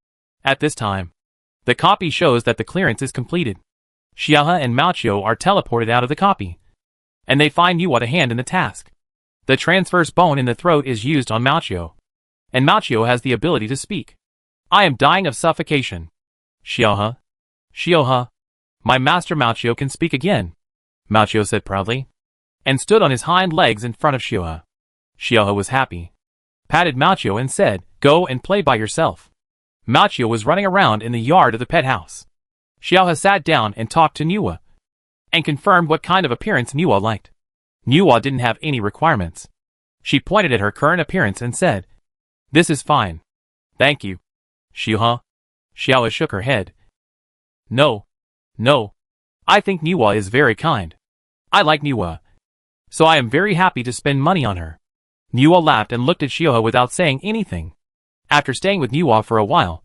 At this time, the copy shows that the clearance is completed. Xiaohe and Mao Qiu are teleported out of the copy, and they find Niwa to hand in the task. The transverse bone in the throat is used on Mao Qiu, and Mao Qiu has the ability to speak. "I am dying of suffocation." "Xiaohe, Xiaohe, my master Mao Qiu can speak again," Mao Qiu said proudly, and stood on his hind legs in front of Xiaohe. Xiaohe was happy, patted Mao Qiu and said, "Go and play by yourself." Mao Qiu was running around in the yard of the pet house. Xiaohe sat down and talked to Niwa, and confirmed what kind of appearance Niwa liked. Niwa didn't have any requirements. She pointed at her current appearance and said, "This is fine. Thank you." "Xiaohe?" Xiaohe shook her head. No. I think Niwa is very kind. I like Niwa, so I am very happy to spend money on her." Niwa laughed and looked at Xiaohe without saying anything. After staying with Niwa for a while,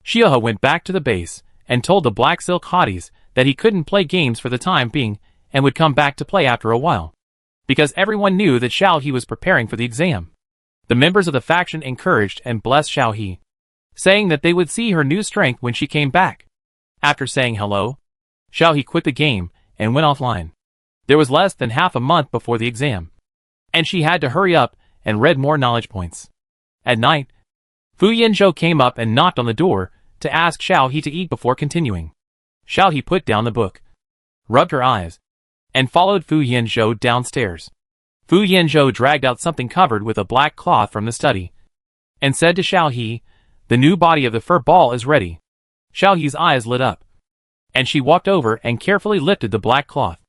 Xiaohe went back to the base and told the black silk hotties that he couldn't play games for the time being and would come back to play after a while, because everyone knew that Xiaohe was preparing for the exam. The members of the faction encouraged and blessed Xiaohe. saying that they would see her new strength when she came back. After saying hello, Xiao He quit the game and went offline. There was less than half a month before the exam, and she had to hurry up and read more knowledge points. At night, Fu Yanzhou came up and knocked on the door to ask Xiao He to eat before continuing. Xiao He put down the book, rubbed her eyes, and followed Fu Yanzhou downstairs. Fu Yanzhou dragged out something covered with a black cloth from the study, and said to Xiao He, "The new body of the fur ball is ready." Xiao He's eyes lit up, and she walked over and carefully lifted the black cloth.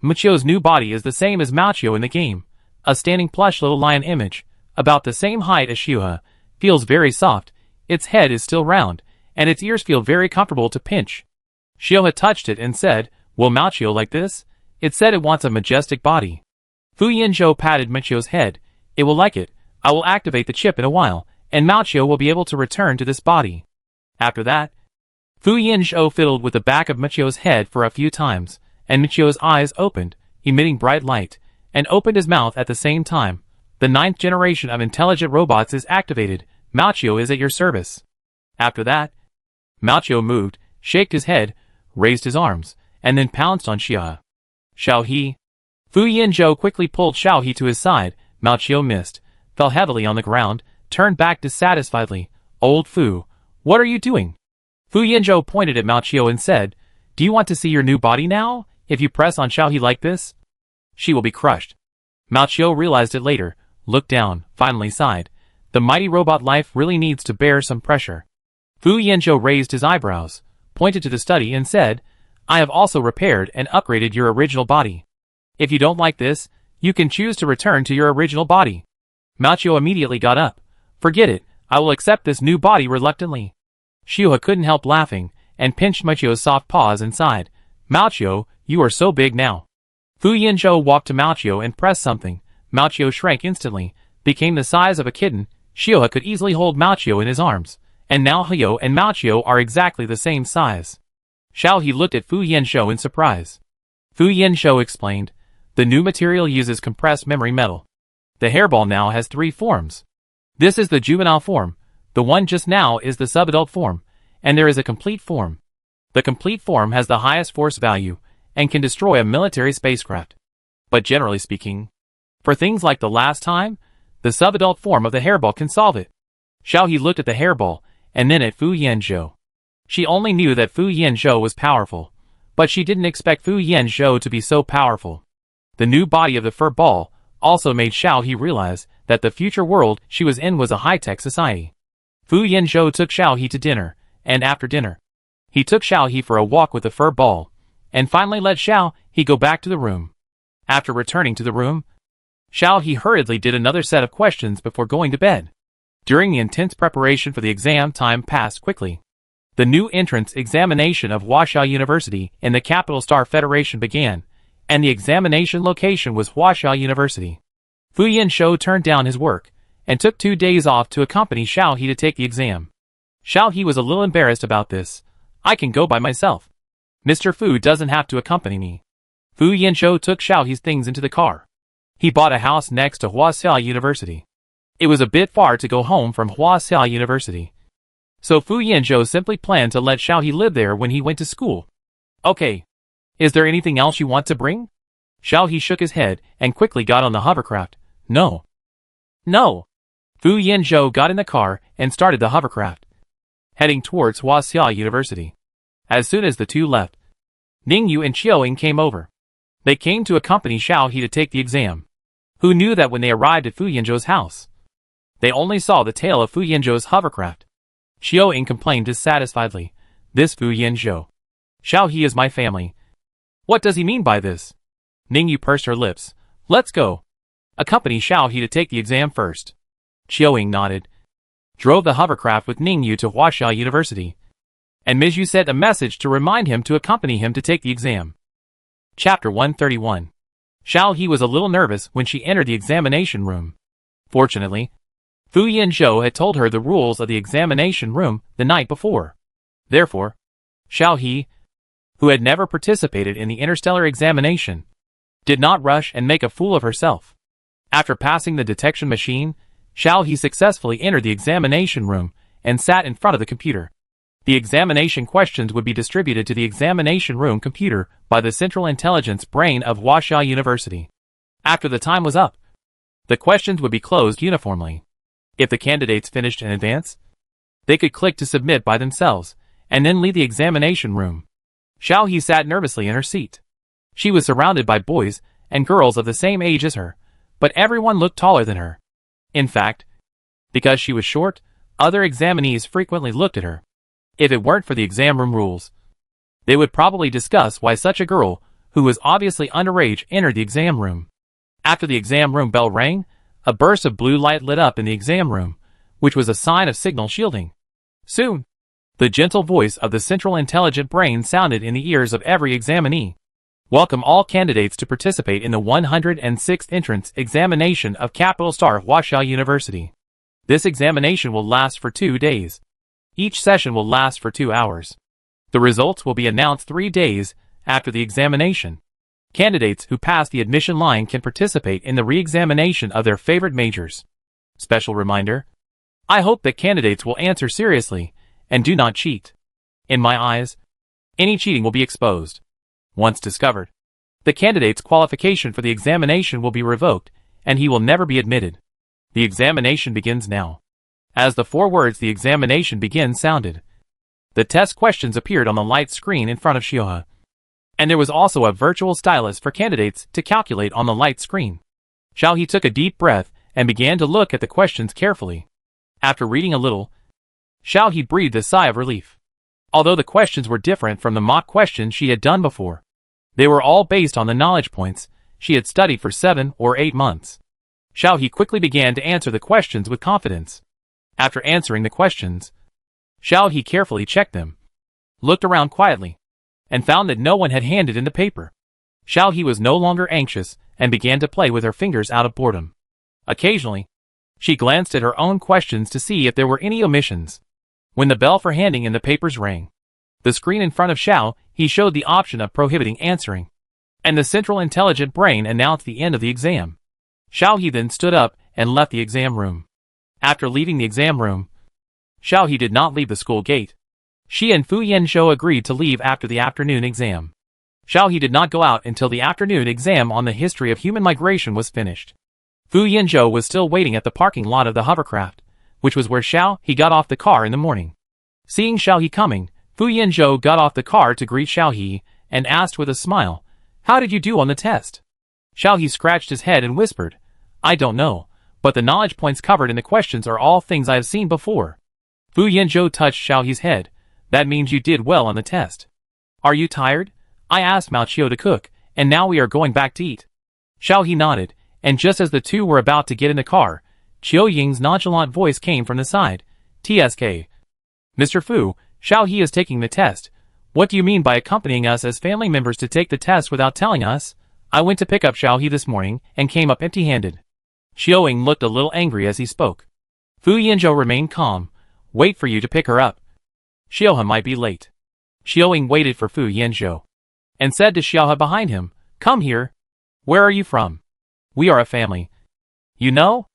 Michio's new body is the same as Michio in the game, a standing plush little lion image, about the same height as Xiuhe, feels very soft, its head is still round, and its ears feel very comfortable to pinch. Xiuhe touched it and said, "Will Michio like this?" It said it wants a majestic body. Fu Yanzhou patted Michio's head. "It will like it. I will activate the chip in a while, and Michio will be able to return to this body." After that, Fu Yanzhou fiddled with the back of Michio's head for a few times, and Michio's eyes opened, emitting bright light, and opened his mouth at the same time. The 9th generation of intelligent robots is activated. Michio is at your service. After that, Michio moved, shaked his head, raised his arms, and then pounced on Xiuhe. Xiao He. Fu Yanzhou quickly pulled Xiao He to his side. Michio missed, fell heavily on the ground, turned back dissatisfiedly. "Old Fu, what are you doing?" Fu Yanzhou pointed at Michio and said, "Do you want to see your new body now? If you press on Xiao He like this, she will be crushed." Michio realized it later, looked down, finally sighed. The mighty robot life really needs to bear some pressure. Fu Yanzhou raised his eyebrows, pointed to the study and said, "I have also repaired and upgraded your original body. If you don't like this, you can choose to return to your original body." Michio immediately got up. "Forget it, I will accept this new body reluctantly." Xiuhe couldn't help laughing, and pinched Michio's soft paws and sighed. "Michio, you are so big now." Fu Yanzhou walked to Michio and pressed something. Michio shrank instantly, became the size of a kitten. Xiuhe could easily hold Michio in his arms, and now Hyo and Michio are exactly the same size. Xiao He looked at Fu Yanzhou in surprise. Fu Yanzhou explained, "The new material uses compressed memory metal. The hairball now has 3 forms. This is the juvenile form, the one just now is the subadult form, and there is a complete form. The complete form has the highest force value, and can destroy a military spacecraft. But generally speaking, for things like the last time, the subadult form of the hairball can solve it." Xiao He looked at the hairball, and then at Fu Yanzhou. She only knew that Fu Yanzhou was powerful, but she didn't expect Fu Yanzhou to be so powerful. The new body of the fur ball also made Xiao He realize that the future world she was in was a high-tech society. Fu Yanzhou took Xiao He to dinner, and after dinner, he took Xiao He for a walk with the fur ball, and finally let Xiao He go back to the room. After returning to the room, Xiao He hurriedly did another set of questions before going to bed. During the intense preparation for the exam, time passed quickly. The new entrance examination of Huaxia University in the Capital Star Federation began, and the examination location was Huaxia University. Fu Yanzhou turned down his work, and took 2 days off to accompany Xiao He to take the exam. Xiao He was a little embarrassed about this. "I can go by myself. Mr. Fu doesn't have to accompany me." Fu Yanzhou took Xiao He's things into the car. He bought a house next to Huaxia University. It was a bit far to go home from Huaxia University, so Fu Yanzhou simply planned to let Xiao He live there when he went to school. "Okay. Is there anything else you want to bring?" Xiao He shook his head and quickly got on the hovercraft. "No. No." Fu Yanzhou got in the car and started the hovercraft, heading towards Huaxia University. As soon as the two left, Ningyu and Qiuing came over. They came to accompany Xiao He to take the exam. Who knew that when they arrived at Fu Yanzhou's house, they only saw the tail of Fu Yanzhou's hovercraft. Qiuing complained dissatisfiedly, "This Fu Yanzhou. Xiao He is my family. What does he mean by this?" Ningyu pursed her lips. "Let's go. Accompany Xiao He to take the exam first." Qiuing nodded, drove the hovercraft with Ningyu to Huaxia University, and Mizu sent a message to remind him to accompany him to take the exam. Chapter 131. Xiao He was a little nervous when she entered the examination room. Fortunately, Fu Yanzhou had told her the rules of the examination room the night before. Therefore, Xiao He, who had never participated in the interstellar examination, did not rush and make a fool of herself. After passing the detection machine, Xiao He successfully entered the examination room and sat in front of the computer. The examination questions would be distributed to the examination room computer by the central intelligence brain of Huaxia University. After the time was up, the questions would be closed uniformly. If the candidates finished in advance, they could click to submit by themselves, and then leave the examination room. Xiaohe sat nervously in her seat. She was surrounded by boys and girls of the same age as her, but everyone looked taller than her. In fact, because she was short, other examinees frequently looked at her. If it weren't for the exam room rules, they would probably discuss why such a girl, who was obviously underage, entered the exam room. After the exam room bell rang, a burst of blue light lit up in the exam room, which was a sign of signal shielding. Soon, the gentle voice of the central intelligent brain sounded in the ears of every examinee. Welcome all candidates to participate in the 106th entrance examination of Capital Star Huaxia University. This examination will last for 2 days. Each session will last for 2 hours. The results will be announced 3 days after the examination. Candidates who pass the admission line can participate in the re-examination of their favorite majors. Special reminder: I hope that candidates will answer seriously and do not cheat. In my eyes, any cheating will be exposed. Once discovered, the candidate's qualification for the examination will be revoked, and he will never be admitted. The examination begins now. As the 4 words "the examination begins" sounded, the test questions appeared on the light screen in front of Xiaohe. And there was also a virtual stylus for candidates to calculate on the light screen. Xiaohe took a deep breath and began to look at the questions carefully. After reading a little, Xiaohe breathed a sigh of relief. Although the questions were different from the mock questions she had done before, they were all based on the knowledge points she had studied for 7 or 8 months. Xiaohe quickly began to answer the questions with confidence. After answering the questions, Xiaohe carefully checked them, looked around quietly, and found that no one had handed in the paper. Xiaohe was no longer anxious and began to play with her fingers out of boredom. Occasionally, she glanced at her own questions to see if there were any omissions. When the bell for handing in the papers rang, the screen in front of Xiaohe showed the option of prohibiting answering, and the central intelligent brain announced the end of the exam. Xiaohe then stood up and left the exam room. After leaving the exam room, Xiaohe did not leave the school gate. She and Fu Yanzhou agreed to leave after the afternoon exam. Xiaohe did not go out until the afternoon exam on the history of human migration was finished. Fu Yanzhou was still waiting at the parking lot of the hovercraft, which was where Xiaohe got off the car in the morning. Seeing Xiaohe coming, Fu Yanzhou got off the car to greet Xiaohe and asked with a smile, "How did you do on the test?" Xiaohe scratched his head and whispered, "I don't know, but the knowledge points covered in the questions are all things I have seen before." Fu Yanzhou touched Xiaohe's head. "That means you did well on the test. Are you tired? I asked Mao Qiu to cook, and now we are going back to eat." Xiaohe nodded, and just as the two were about to get in the car, Qiu Ying's nonchalant voice came from the side. "TSK. Mr. Fu, Xiaohe is taking the test. What do you mean by accompanying us as family members to take the test without telling us? I went to pick up Xiaohe this morning and came up empty-handed." Qiu Ying looked a little angry as he spoke. Fu Yanzhou remained calm. "Wait for you to pick her up. Xiaohe might be late." Qiu Ying waited for Fu Yanzhou and said to Xiaohe behind him, "Come here. Where are you from?" "We are a family." "You know?"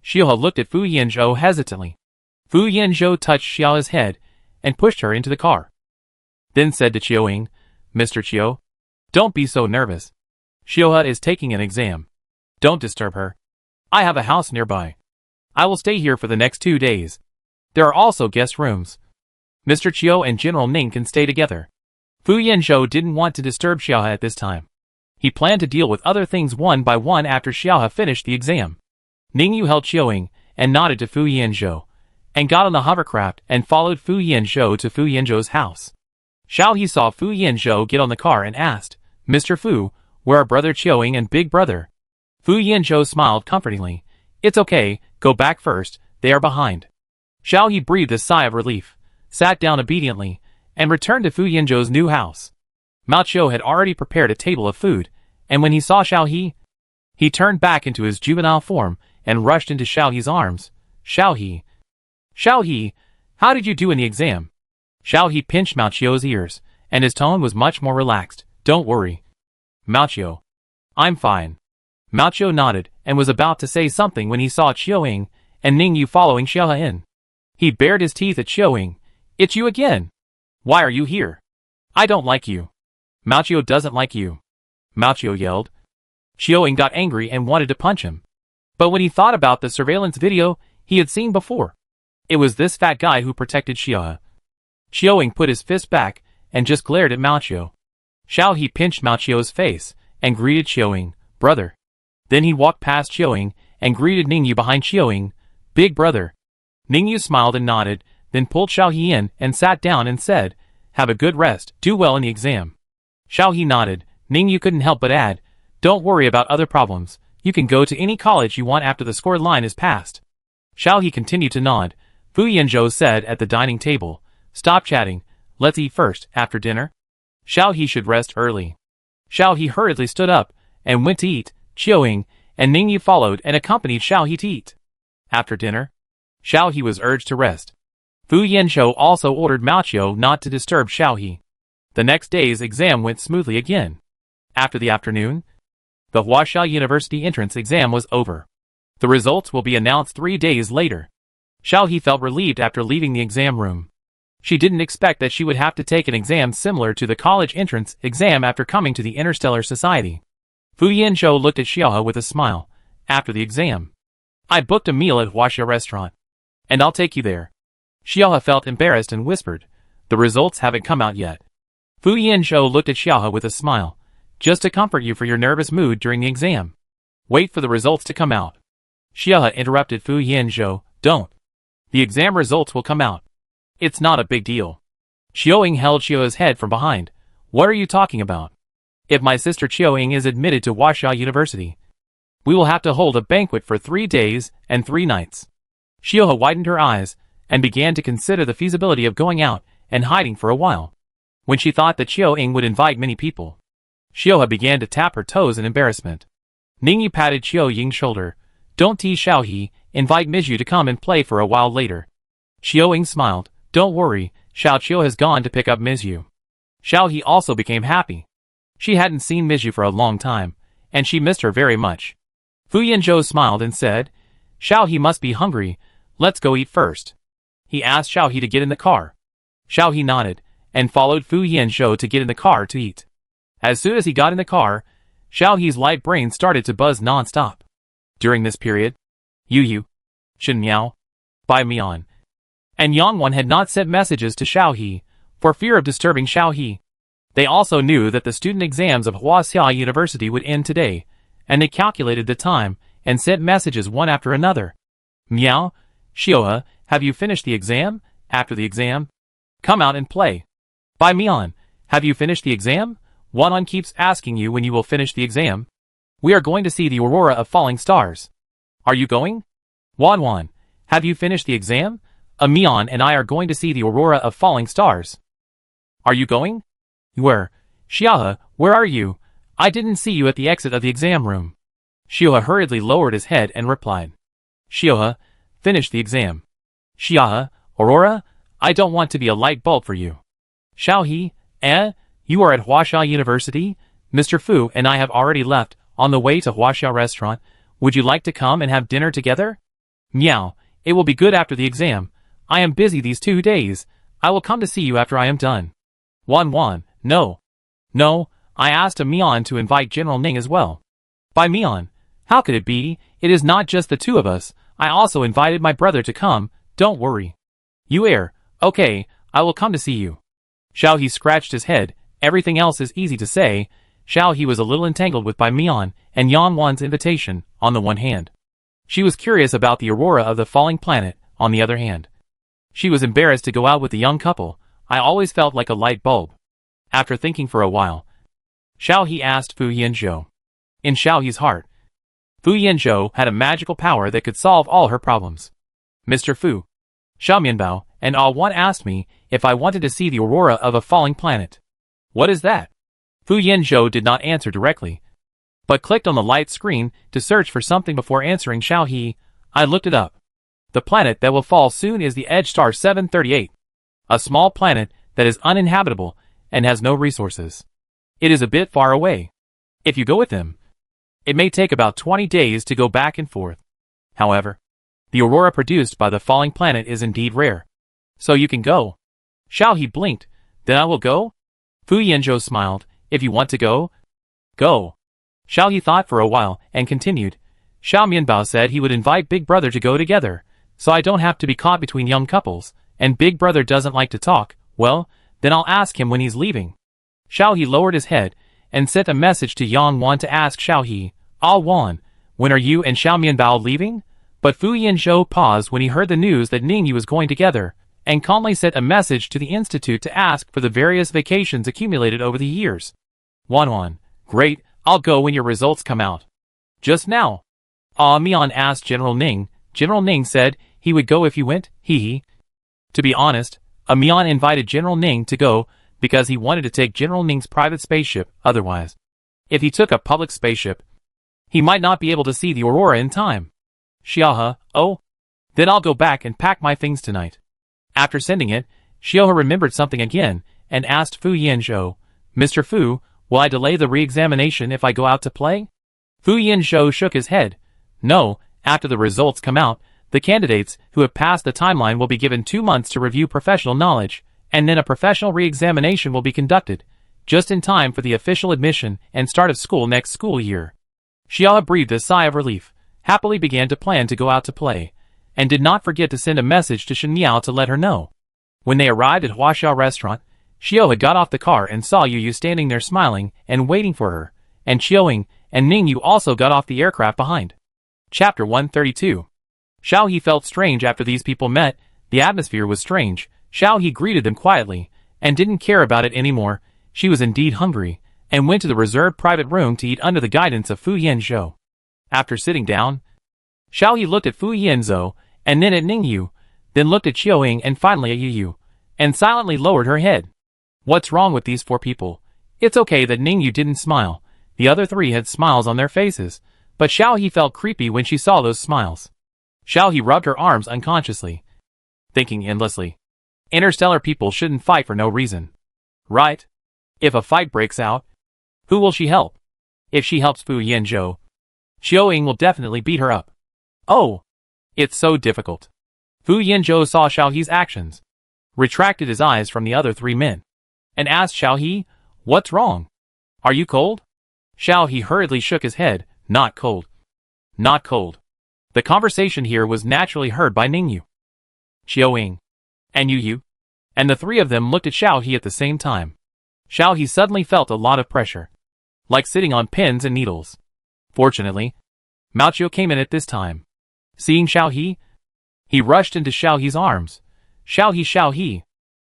Xiaohe looked at Fu Yanzhou hesitantly. Fu Yanzhou touched Xiaohe's head and pushed her into the car. Then said to Qiu Ying, "Mr. Qiu, don't be so nervous. Xiaohe is taking an exam. Don't disturb her. I have a house nearby. I will stay here for the next 2 days. There are also guest rooms. Mr. Qiu and General Ning can stay together." Fu Yanzhou didn't want to disturb Xiaohe at this time. He planned to deal with other things one by one after Xiaohe finished the exam. Ningyu held Qiu Ying and nodded to Fu Yanzhou, and got on the hovercraft and followed Fu Yanzhou to Fu Yanzhou's house. Xiaohe saw Fu Yanzhou get on the car and asked, "Mr. Fu, where are Brother Qiu Ying and Big Brother?" Fu Yanzhou smiled comfortingly. "It's okay, go back first, they are behind." Xiaohe breathed a sigh of relief, sat down obediently, and returned to Fu Yanzhou's new house. Mao Qiu had already prepared a table of food, and when he saw Xiaohe, he turned back into his juvenile form and rushed into Xiaohe's arms. "Xiaohe! Xiaohe! How did you do in the exam?" Xiaohe pinched Mao Qiu's ears, and his tone was much more relaxed. "Don't worry, Mao Qiu. I'm fine." Mao Qiu nodded and was about to say something when he saw Qiu Ying and Ningyu following Xiaohe in. He bared his teeth at Xiaoying. It's you again. Why are you here? I don't like you. Mao Qiu doesn't like you. Mao Qiu yelled. Xiaoying got angry and wanted to punch him. But when he thought about the surveillance video he had seen before, it was this fat guy who protected Xiaohe. Xiaoying put his fist back and just glared at Mao Qiu. Xiaohe pinched Mao Qiu's face and greeted Xiaoying, brother. Then he walked past Xiaoying and greeted Ningyu behind Xiaoying, big brother. Ningyu smiled and nodded, then pulled Xiaohe in and sat down and said, have a good rest, do well in the exam. Xiaohe nodded. Ningyu couldn't help but add, don't worry about other problems, you can go to any college you want after the scored line is passed. Xiaohe continued to nod. Fu Yanzhou said at the dining table, stop chatting, let's eat first, after dinner. Xiaohe should rest early. Xiaohe hurriedly stood up and went to eat. Xiaoying and Ningyu followed and accompanied Xiaohe to eat. After dinner, Xiaohe was urged to rest. Fu Yanzhou also ordered Mao Qiu not to disturb Xiaohe. The next day's exam went smoothly again. After the afternoon, the Huaxia University entrance exam was over. The results will be announced 3 days later. Xiaohe felt relieved after leaving the exam room. She didn't expect that she would have to take an exam similar to the college entrance exam after coming to the Interstellar Society. Fu Yanzhou looked at Xiaohe with a smile. After the exam, I booked a meal at Huaxia restaurant, and I'll take you there. Xiaohe felt embarrassed and whispered, the results haven't come out yet. Fu Yanzhou looked at Xiaohe with a smile. Just to comfort you for your nervous mood during the exam. Wait for the results to come out. Xiaohe interrupted Fu Yanzhou. Don't. The exam results will come out. It's not a big deal. Xiaoying held Xiaohe's head from behind. What are you talking about? If my sister Xiaoying is admitted to Huaxia University, we will have to hold a banquet for 3 days and 3 nights. Xiaohe widened her eyes and began to consider the feasibility of going out and hiding for a while. When she thought that Xiaoying would invite many people, Xiaohe began to tap her toes in embarrassment. Ningyu patted Xiaoying's shoulder. Don't tease Xiaohe, invite Mizhu to come and play for a while later. Xiaoying smiled. Don't worry, Xiao Qiu has gone to pick up Mizhu. Xiaohe also became happy. She hadn't seen Mizhu for a long time, and she missed her very much. Fu Yanzhou smiled and said, Xiaohe must be hungry, let's go eat first. He asked Xiaohe to get in the car. Xiaohe nodded, and followed Fu Yanzhou to get in the car to eat. As soon as he got in the car, Xiaohe's light brain started to buzz non-stop. During this period, Yu, Shen Miao, Bai Mian, and Yangwan had not sent messages to Xiaohe, for fear of disturbing Xiaohe. They also knew that the student exams of Huaxia University would end today, and they calculated the time and sent messages one after another. Miao, Xiaohe, have you finished the exam? After the exam, come out and play. Bai Mian, have you finished the exam? Wanwan keeps asking you when you will finish the exam. We are going to see the aurora of falling stars. Are you going? Wanwan, have you finished the exam? Mian and I are going to see the aurora of falling stars. Are you going? Where? Xiaohe, where are you? I didn't see you at the exit of the exam room. Xiaohe hurriedly lowered his head and replied. Xiaohe, finish the exam. Xiaohe, aurora? I don't want to be a light bulb for you. Xiaohe, you are at Huaxia University? Mr. Fu and I have already left, on the way to Huaxia restaurant. Would you like to come and have dinner together? Meow, it will be good after the exam. I am busy these 2 days. I will come to see you after I am done. Wanwan, no. No, I asked Mian to invite General Ning as well. By Mian, how could it be? It is not just the 2 of us. I also invited my brother to come. Don't worry. You okay, I will come to see you. Xiaohe scratched his head. Everything else is easy to say. Xiaohe was a little entangled with Bai Mian and Yangwan's invitation, on the one hand. She was curious about the aurora of the falling planet, on the other hand. She was embarrassed to go out with the young couple. I always felt like a light bulb. After thinking for a while, Xiaohe asked Fu Yanzhou. In Xiaohe's heart, Fu Yanzhou had a magical power that could solve all her problems. Mr. Fu, Xiaomianbao and Wan asked me if I wanted to see the aurora of a falling planet. What is that? Fu Yanzhou did not answer directly, but clicked on the light screen to search for something before answering Xiaohe. I looked it up. The planet that will fall soon is the Edge Star 738, a small planet that is uninhabitable and has no resources. It is a bit far away. If you go with them, it may take about 20 days to go back and forth. However, The aurora produced by the falling planet is indeed rare. So you can go. Xiao He blinked. Then I will go? Fu Yanzhou smiled. If you want to go, go. Xiao He thought for a while and continued. Xiao Mianbao said he would invite Big Brother to go together, so I don't have to be caught between young couples, and Big Brother doesn't like to talk. Well, then I'll ask him when he's leaving. Xiao He lowered his head and sent a message to Yang Wan to ask Xiao He, Ah Wan, when are you and Xiao Mianbao leaving? But Fu Yanzhou paused when he heard the news that Ningyu was going together, and calmly sent a message to the institute to ask for the various vacations accumulated over the years. Wan, great, I'll go when your results come out. Just now. Ah Mian asked General Ning. General Ning said he would go if you went, hee. To be honest, Mian invited General Ning to go because he wanted to take General Ning's private spaceship, otherwise, if he took a public spaceship, he might not be able to see the aurora in time. Xiaohe, oh? Then I'll go back and pack my things tonight. After sending it, Xiaohe remembered something again and asked Fu Yanzhou, Mr. Fu, will I delay the re-examination if I go out to play? Fu Yanzhou shook his head. No, after the results come out, the candidates who have passed the timeline will be given 2 months to review professional knowledge, and then a professional re-examination will be conducted, just in time for the official admission and start of school next school year. Xiaohe breathed a sigh of relief, happily began to plan to go out to play, and did not forget to send a message to Shen Miao to let her know. When they arrived at Huaxiao restaurant, Xiao had got off the car and saw Yu standing there smiling and waiting for her, and Xiaoying and Ningyu also got off the aircraft behind. Chapter 132. Xiao He felt strange after these people met. The atmosphere was strange. Xiao He greeted them quietly, and didn't care about it anymore. She was indeed hungry, and went to the reserved private room to eat under the guidance of Fu Yanzhou. After sitting down, Xiao He looked at Fu Yanzhou, and then at Ningyu, then looked at Xiaoying and finally at Yu, and silently lowered her head. What's wrong with these 4 people? It's okay that Ningyu didn't smile. The other 3 had smiles on their faces, but Xiao He felt creepy when she saw those smiles. Xiao He rubbed her arms unconsciously, thinking endlessly. Interstellar people shouldn't fight for no reason. Right? If a fight breaks out, who will she help? If she helps Fu Yanzhou, Xiaoying will definitely beat her up. Oh! It's so difficult. Fu Yanzhou saw Xiao He's actions, retracted his eyes from the other 3 men, and asked Xiao He, what's wrong? Are you cold? Xiao He hurriedly shook his head. Not cold. Not cold. The conversation here was naturally heard by Ningyu, Xiaoying, and Yu, and the 3 of them looked at Xiao He at the same time. Xiao He suddenly felt a lot of pressure, like sitting on pins and needles. Fortunately, Mao Qiu came in at this time. Seeing Xiao he rushed into Xiao He's arms. Xiao He.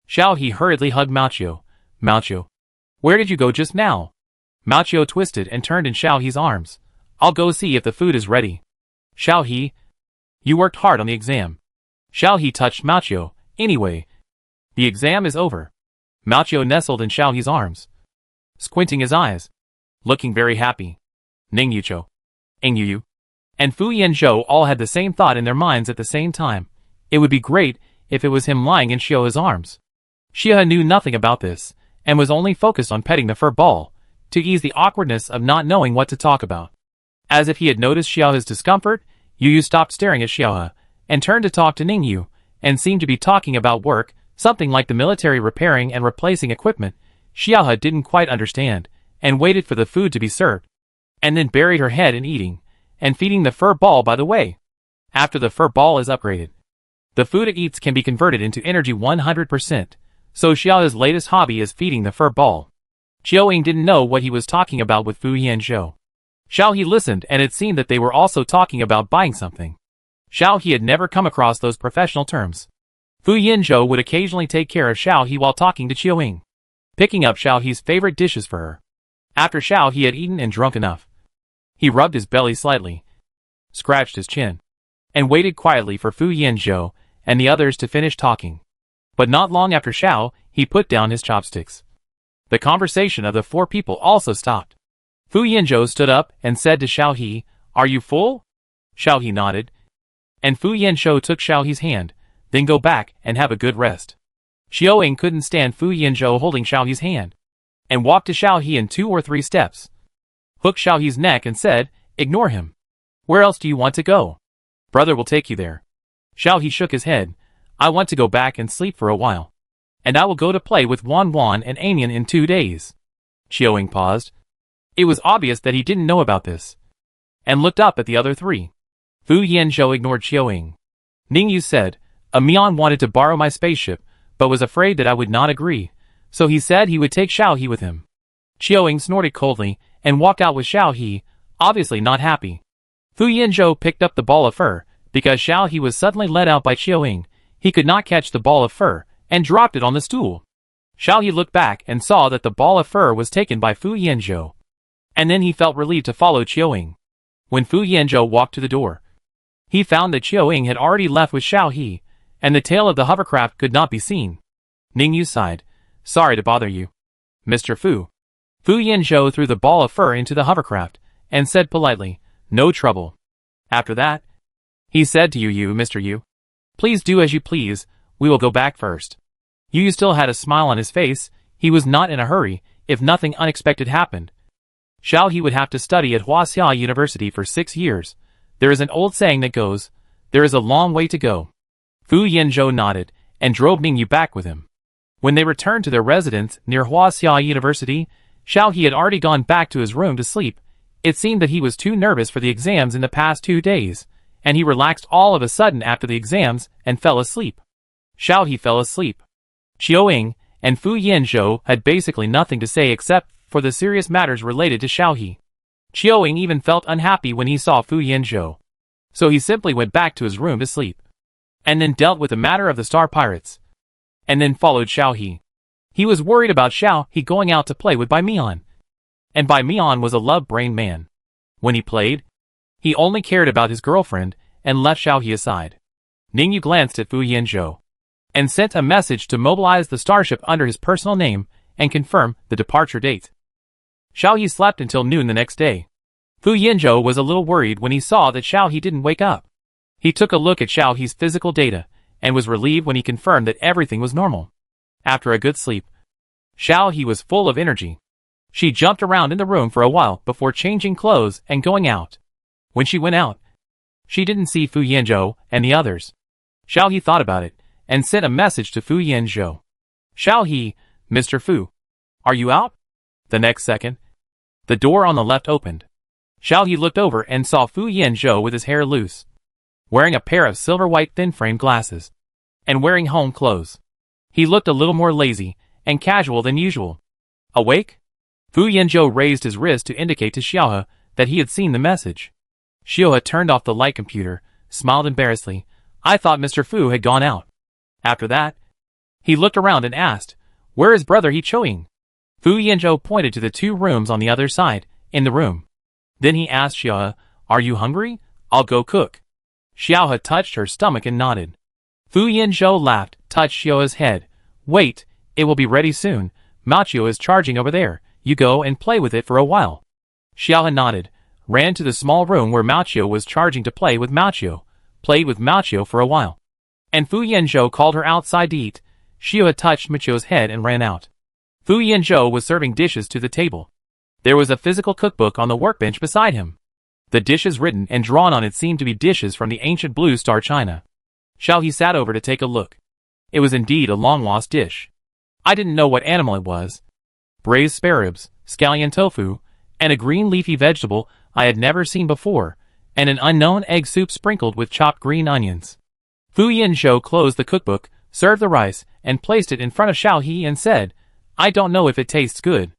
Xiao He hurriedly hugged Mao Qiu. Mao Qiu, where did you go just now? Mao Qiu twisted and turned in Xiao He's arms. I'll go see if the food is ready. Xiao He, you worked hard on the exam. Xiao He touched Mao Qiu. Anyway, the exam is over. Mao Qiu nestled in Xiao He's arms, squinting his eyes, looking very happy. Ning Yuqiu, Ing Yu, and Fu Yanzhou all had the same thought in their minds at the same time. It would be great if it was him lying in Xiaohe's arms. Xiaohe knew nothing about this, and was only focused on petting the fur ball, to ease the awkwardness of not knowing what to talk about. As if he had noticed Xiaohe's discomfort, Yu stopped staring at Xiaohe, and turned to talk to Ningyu, and seemed to be talking about work, something like the military repairing and replacing equipment. Xiaohe didn't quite understand, and waited for the food to be served, and then buried her head in eating, and feeding the fur ball by the way. After the fur ball is upgraded, the food it eats can be converted into energy 100%, so Xiaohe's latest hobby is feeding the fur ball. Xiaoying didn't know what he was talking about with Fu Yanzhou. Xiao He listened, and it seemed that they were also talking about buying something. Xiao He had never come across those professional terms. Fu Yanzhou would occasionally take care of Xiao He while talking to Xiaoying, picking up Xiao He's favorite dishes for her. After Xiao He had eaten and drunk enough, he rubbed his belly slightly, scratched his chin, and waited quietly for Fu Yanzhou and the others to finish talking. But not long after Xiao He put down his chopsticks, the conversation of the 4 people also stopped. Fu Yanzhou stood up and said to Xiao He, "Are you full?" Xiao He nodded, and Fu Yanzhou took Xiao He's hand. Then go back and have a good rest. Xiaoying couldn't stand Fu Yanzhou holding Xiao He's hand, and walked to Xiao He in 2 or 3 steps, hooked Xiao He's neck and said, "Ignore him. Where else do you want to go? Brother will take you there." Xiao He shook his head. I want to go back and sleep for a while. And I will go to play with Wan Wan and Anian in 2 days. Xiaoying paused. It was obvious that he didn't know about this. And looked up at the other three. Fu Yanzhou ignored Xiaoying. Ningyu said, Mian wanted to borrow my spaceship, but was afraid that I would not agree, so he said he would take Xiao He with him. Xiaoying snorted coldly, and walked out with Xiao He, obviously not happy. Fu Yanzhou picked up the ball of fur, because Xiao He was suddenly let out by Xiaoying. He could not catch the ball of fur, and dropped it on the stool. Xiao He looked back and saw that the ball of fur was taken by Fu Yanzhou. And then he felt relieved to follow Xiaoying. When Fu Yanzhou walked to the door, he found that Xiaoying had already left with Xiao He, and the tail of the hovercraft could not be seen. Ningyu sighed. Sorry to bother you, Mr. Fu. Fu Yanzhou threw the ball of fur into the hovercraft, and said politely, No trouble. After that, he said to Yu, Mr. Yu, please do as you please, we will go back first. Yu still had a smile on his face. He was not in a hurry, if nothing unexpected happened. Xiao He would have to study at Huaxia University for 6 years. There is an old saying that goes, there is a long way to go. Fu Yanzhou nodded, and drove Ningyu back with him. When they returned to their residence near Huaxia University, Xiao He had already gone back to his room to sleep. It seemed that he was too nervous for the exams in the past 2 days, and he relaxed all of a sudden after the exams and fell asleep. Xiao He fell asleep. Xiaoying and Fu Yanzhou had basically nothing to say except for the serious matters related to Xiao He. Xiaoying even felt unhappy when he saw Fu Yanzhou. So he simply went back to his room to sleep. And then dealt with the matter of the Star Pirates. And then followed Xiao He. He was worried about Xiao He going out to play with Bai Mian. And Bai Mian was a love-brained man. When he played, he only cared about his girlfriend and left Xiao He aside. Ningyu glanced at Fu Yanzhou and sent a message to mobilize the starship under his personal name and confirm the departure date. Xiao He slept until noon the next day. Fu Yanzhou was a little worried when he saw that Xiao He didn't wake up. He took a look at Xiao He's physical data and was relieved when he confirmed that everything was normal. After a good sleep, Xiao He was full of energy. She jumped around in the room for a while before changing clothes and going out. When she went out, she didn't see Fu Yanzhou and the others. Xiao He thought about it and sent a message to Fu Yanzhou. Xiao He, Mr. Fu, are you out? The next second, the door on the left opened. Xiao He looked over and saw Fu Yanzhou with his hair loose, wearing a pair of silver-white thin-frame glasses, and wearing home clothes. He looked a little more lazy and casual than usual. Awake? Fu Yanzhou raised his wrist to indicate to Xiaohe that he had seen the message. Xiaohe turned off the light computer, smiled embarrassedly. I thought Mr. Fu had gone out. After that, he looked around and asked, Where is brother He Qiuying? Fu Yanzhou pointed to the 2 rooms on the other side, in the room. Then he asked Xiaohe, Are you hungry? I'll go cook. Xiaohe touched her stomach and nodded. Fu Yanzhou laughed, touched Xiaohe's head. Wait, it will be ready soon. Machio is charging over there. You go and play with it for a while. Xiaohe nodded, ran to the small room where Machio was charging to play with Machio, played with Machio for a while. And Fu Yanzhou called her outside to eat. Xiaohe touched Machio's head and ran out. Fu Yanzhou was serving dishes to the table. There was a physical cookbook on the workbench beside him. The dishes written and drawn on it seemed to be dishes from the ancient Blue Star China. Xiao He sat over to take a look. It was indeed a long-lost dish. I didn't know what animal it was. Braised spare ribs, scallion tofu, and a green leafy vegetable I had never seen before, and an unknown egg soup sprinkled with chopped green onions. Fu Yanzhou closed the cookbook, served the rice, and placed it in front of Xiao He and said, I don't know if it tastes good.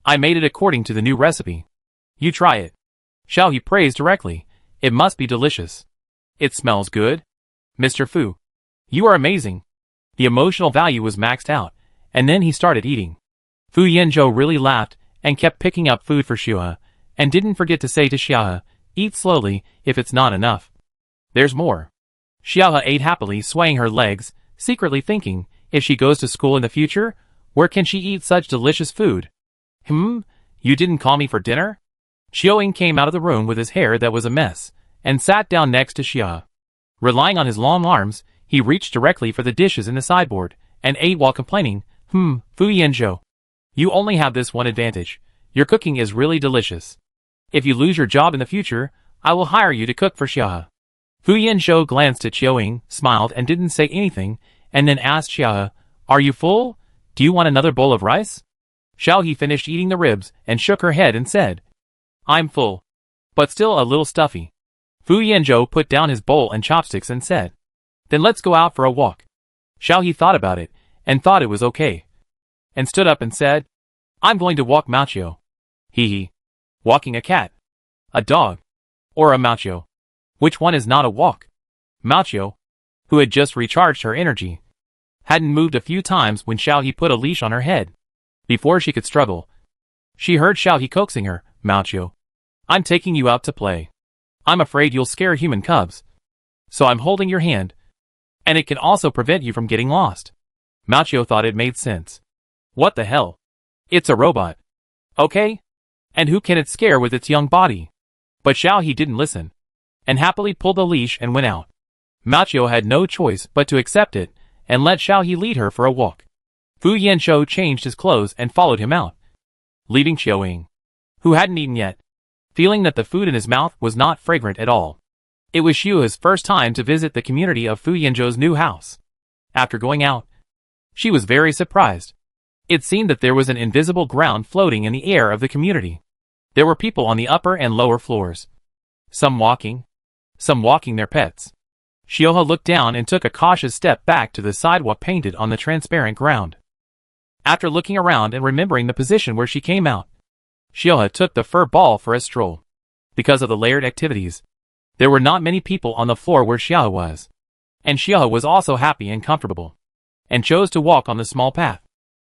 I made it according to the new recipe. You try it. Xiao He praised directly. It must be delicious. It smells good. Mr. Fu, you are amazing. The emotional value was maxed out, and then he started eating. Fu Yanzhou really laughed and kept picking up food for Xiaohe, and didn't forget to say to Xiaohe, Eat slowly if it's not enough. There's more. Xiaohe ate happily, swaying her legs, secretly thinking, if she goes to school in the future, where can she eat such delicious food? You didn't call me for dinner? Qiuying came out of the room with his hair that was a mess, and sat down next to Xiaohe. Relying on his long arms, he reached directly for the dishes in the sideboard, and ate while complaining, Fu Yanzhou, you only have this one advantage. Your cooking is really delicious. If you lose your job in the future, I will hire you to cook for Xiaohe. Fu Yanzhou glanced at Xiaoying, smiled and didn't say anything, and then asked Xiaohe, "Are you full? Do you want another bowl of rice?" Xiaohe finished eating the ribs and shook her head and said, "I'm full, but still a little stuffy." Fu Yanzhou put down his bowl and chopsticks and said, "Then let's go out for a walk." Xiaohe thought about it, and thought it was okay, and stood up and said, "I'm going to walk Mao. Hee hee. Walking a cat, a dog, or a Mao? Which one is not a walk?" Mao, who had just recharged her energy, hadn't moved a few times when Xiaohe put a leash on her head. Before she could struggle, she heard Xiaohe coaxing her, "Mao, I'm taking you out to play. I'm afraid you'll scare human cubs, so I'm holding your hand, and it can also prevent you from getting lost." Mao thought it made sense. What the hell? It's a robot. Okay? And who can it scare with its young body? But Xiaohe didn't listen, and happily pulled the leash and went out. Mao had no choice but to accept it, and let Xiaohe lead her for a walk. Fu Yanzhou changed his clothes and followed him out, leaving Xiaoying, who hadn't eaten yet, feeling that the food in his mouth was not fragrant at all. It was Xiaohe's first time to visit the community of Fu Yanzhou's new house. After going out, she was very surprised. It seemed that there was an invisible ground floating in the air of the community. There were people on the upper and lower floors, some walking their pets. Xiaohe looked down and took a cautious step back to the sidewalk painted on the transparent ground. After looking around and remembering the position where she came out, Xiaohe took the fur ball for a stroll. Because of the layered activities, there were not many people on the floor where Xiaohe was, and Xiaohe was also happy and comfortable, and chose to walk on the small path.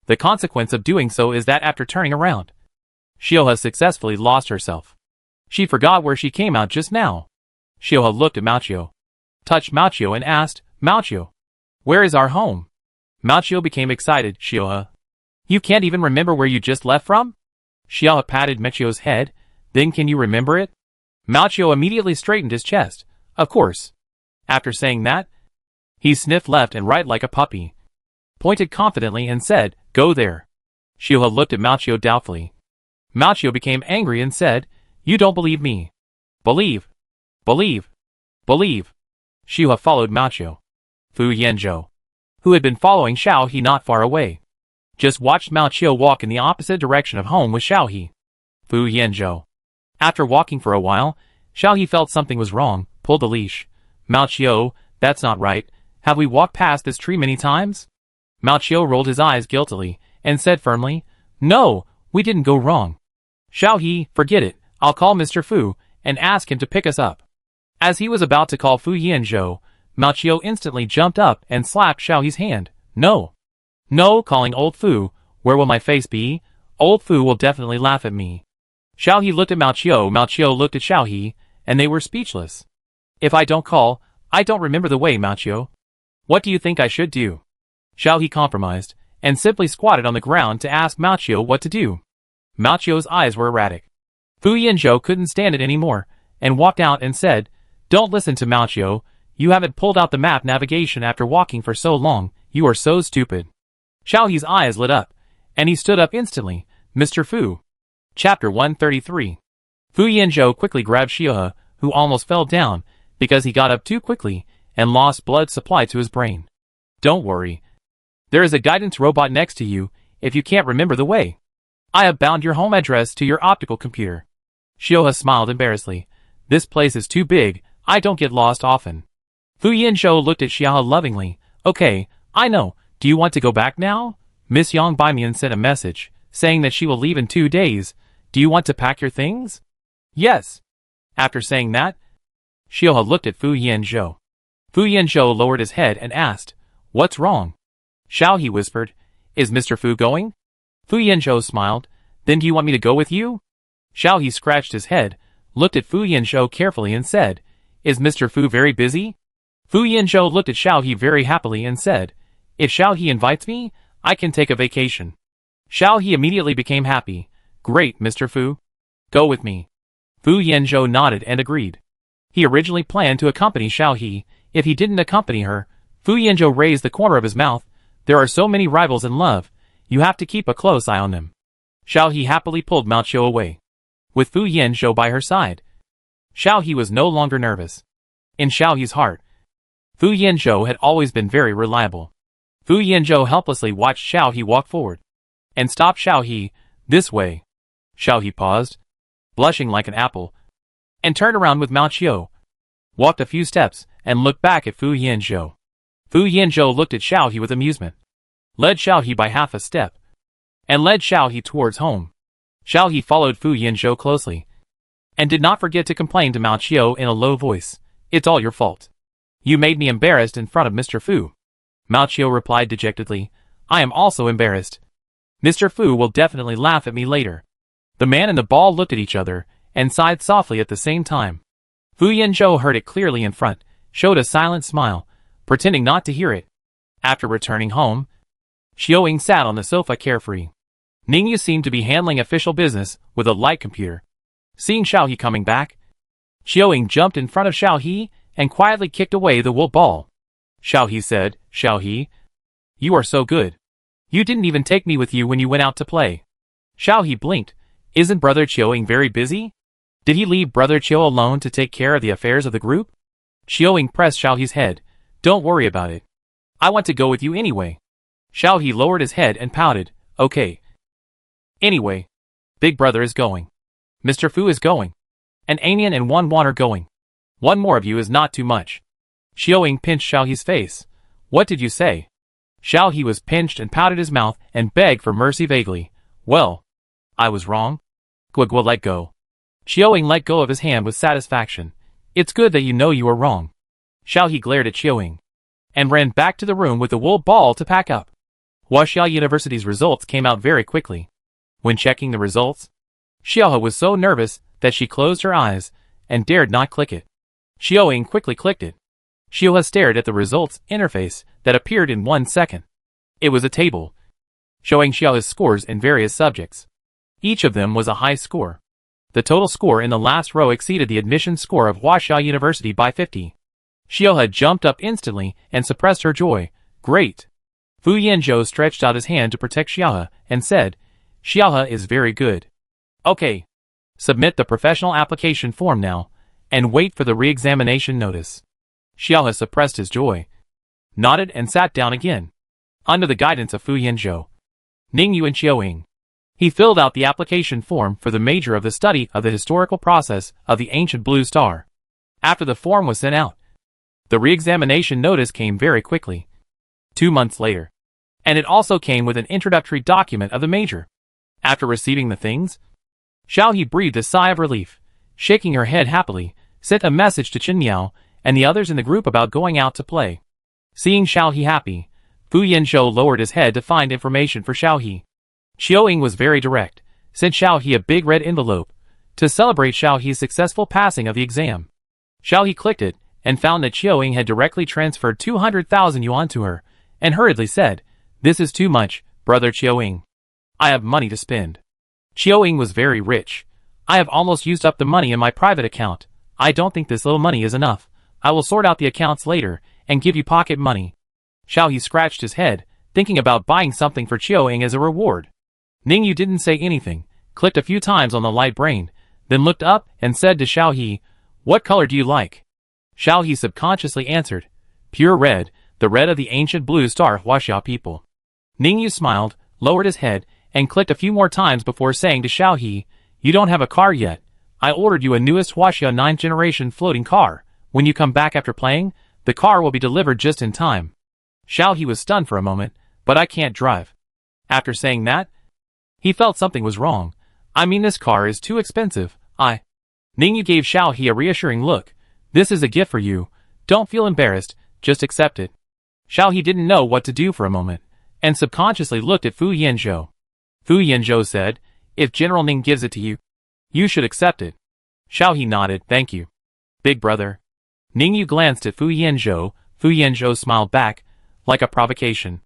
The consequence of doing so is that after turning around, Xiaohe successfully lost herself. She forgot where she came out just now. Xiaohe looked at Mao, touched Mao and asked, "Mao, where is our home?" Mao became excited. "Xiaohe, you can't even remember where you just left from?" Xiaohe patted Mao's head. "Then can you remember it?" Mao immediately straightened his chest. "Of course." After saying that, he sniffed left and right like a puppy, pointed confidently and said, "Go there." Xiaohe looked at Mao doubtfully. Mao became angry and said, "You don't believe me. Believe. Believe. Believe." Xiaohe followed Mao. Fu Yanzhou, who had been following Xiaohe not far away, just watched Mao walk in the opposite direction of home with Xiaohe. Fu Yanzhou. After walking for a while, Xiaohe felt something was wrong, pulled the leash. "Mao, that's not right. Have we walked past this tree many times?" Mao rolled his eyes guiltily, and said firmly, "No, we didn't go wrong. Xiaohe, forget it. I'll call Mr. Fu, and ask him to pick us up." As he was about to call Fu Yanzhou, Mao instantly jumped up and slapped Xiaohe's hand. "No. No, calling old Fu. Where will my face be? Old Fu will definitely laugh at me." Xiaohe looked at Mao Mao looked at Xiaohe, and they were speechless. "If I don't call, I don't remember the way, Mao. What do you think I should do?" Xiaohe compromised, and simply squatted on the ground to ask Mao what to do. Mao's eyes were erratic. Fu Yanzhou couldn't stand it anymore, and walked out and said, "Don't listen to Mao. You haven't pulled out the map navigation after walking for so long. You are so stupid." Xiaohe's eyes lit up, and he stood up instantly. "Mr. Fu." Chapter 133. Fu Yanzhou quickly grabbed Xiaohe, who almost fell down, because he got up too quickly, and lost blood supply to his brain. "Don't worry. There is a guidance robot next to you, if you can't remember the way. I have bound your home address to your optical computer." Xiaohe smiled embarrassedly. "This place is too big, I don't get lost often." Fu Yanzhou looked at Xiaohe lovingly. "Okay, I know. Do you want to go back now? Miss Yang Baimian sent a message, saying that she will leave in 2 days. Do you want to pack your things?" "Yes." After saying that, Xiaohe looked at Fu Yanzhou. Fu Yanzhou lowered his head and asked, "What's wrong?" Xiaohe whispered, "Is Mr. Fu going?" Fu Yanzhou smiled. "Then do you want me to go with you?" Xiaohe scratched his head, looked at Fu Yanzhou carefully and said, "Is Mr. Fu very busy?" Fu Yanzhou looked at Xiaohe very happily and said, "If Xiaohe invites me, I can take a vacation." Xiaohe immediately became happy. "Great, Mr. Fu. Go with me." Fu Yanzhou nodded and agreed. He originally planned to accompany Xiaohe. If he didn't accompany her, Fu Yanzhou raised the corner of his mouth. "There are so many rivals in love. You have to keep a close eye on them." Xiaohe happily pulled Mao away, with Fu Yanzhou by her side. Xiaohe was no longer nervous. In Xiao He's heart, Fu Yanzhou had always been very reliable. Fu Yanzhou helplessly watched Xiao He walk forward and stop Xiao He. This way. Xiao He paused, blushing like an apple, and turned around with Mao Qiu, walked a few steps, and looked back at Fu Yanzhou. Fu Yanzhou looked at Xiao He with amusement, led Xiao He by half a step, and led Xiao He towards home. Xiao He followed Fu Yanzhou closely, and did not forget to complain to Mao Qiu in a low voice. It's all your fault. You made me embarrassed in front of Mr. Fu. Mao Qiu replied dejectedly. I am also embarrassed. Mr. Fu will definitely laugh at me later. The man and the ball looked at each other, and sighed softly at the same time. Fu Yanzhou heard it clearly in front, showed a silent smile, pretending not to hear it. After returning home, Xiaoying sat on the sofa carefree. Ningyu seemed to be handling official business with a light computer. Seeing Xiao He coming back, Xiaoying jumped in front of Xiao He and quietly kicked away the wool ball. Xiao He said, Xiao He, you are so good. You didn't even take me with you when you went out to play. Xiao He blinked. Isn't Brother Xiaoying very busy? Did he leave Brother Qiu alone to take care of the affairs of the group? Xiaoying pressed Xiao He's head. Don't worry about it. I want to go with you anyway. Xiao He lowered his head and pouted. Okay. Anyway, Big Brother is going. Mr. Fu is going. And Anian and Wan are going. One more of you is not too much. Xiaoying pinched Xiao He's face. What did you say? Xiao He was pinched and pouted his mouth and begged for mercy vaguely. Well, I was wrong. Guagua let go. Xiaoying let go of his hand with satisfaction. It's good that you know you were wrong. Xiao He glared at Xiaoying and ran back to the room with the wool ball to pack up. Huaxia University's results came out very quickly. When checking the results, Xiaohe was so nervous that she closed her eyes and dared not click it. Xiaoying quickly clicked it. Xiaohe stared at the results interface that appeared in 1 second. It was a table showing Xiaohe's scores in various subjects. Each of them was a high score. The total score in the last row exceeded the admission score of Huaxia University by 50. Xiaohe jumped up instantly and suppressed her joy. Great! Fu Yanzhou stretched out his hand to protect Xiaohe and said, Xiaohe is very good. Okay. Submit the professional application form now, and wait for the re-examination notice. Xiaohe suppressed his joy, nodded and sat down again. Under the guidance of Fu Yanzhou, Ningyu and Xiaoying, he filled out the application form for the major of the study of the historical process of the ancient blue star. After the form was sent out, the re-examination notice came very quickly. 2 months later. And it also came with an introductory document of the major. After receiving the things, Xiao He breathed a sigh of relief, shaking her head happily, sent a message to Chen Miao and the others in the group about going out to play. Seeing Xiao He happy, Fu Yanzhou lowered his head to find information for Xiao He. Xiaoying was very direct, sent Xiao He a big red envelope to celebrate Xiao He's successful passing of the exam. Xiao He clicked it and found that Xiaoying had directly transferred 200,000 yuan to her, and hurriedly said, This is too much, Brother Xiaoying. I have money to spend. Xiaoying was very rich. I have almost used up the money in my private account. I don't think this little money is enough. I will sort out the accounts later and give you pocket money. Xiao He scratched his head, thinking about buying something for Xiaoying as a reward. Ningyu didn't say anything, clicked a few times on the light brain, then looked up and said to Xiao He, What color do you like? Xiao He subconsciously answered, Pure red, the red of the ancient blue star Huaxia people. Ningyu smiled, lowered his head, and clicked a few more times before saying to Xiao He, You don't have a car yet. I ordered you a newest Huaxia 9th generation floating car. When you come back after playing, the car will be delivered just in time. Xiao He was stunned for a moment, but I can't drive. After saying that, he felt something was wrong. I mean, this car is too expensive. Ningyu gave Xiao He a reassuring look. This is a gift for you. Don't feel embarrassed, just accept it. Xiao He didn't know what to do for a moment, and subconsciously looked at Fu Yanzhou. Fu Yanzhou said, If General Ning gives it to you, you should accept it. Xiao He nodded, Thank you, Big Brother. Ningyu glanced at Fu Yanzhou. Fu Yanzhou smiled back, like a provocation.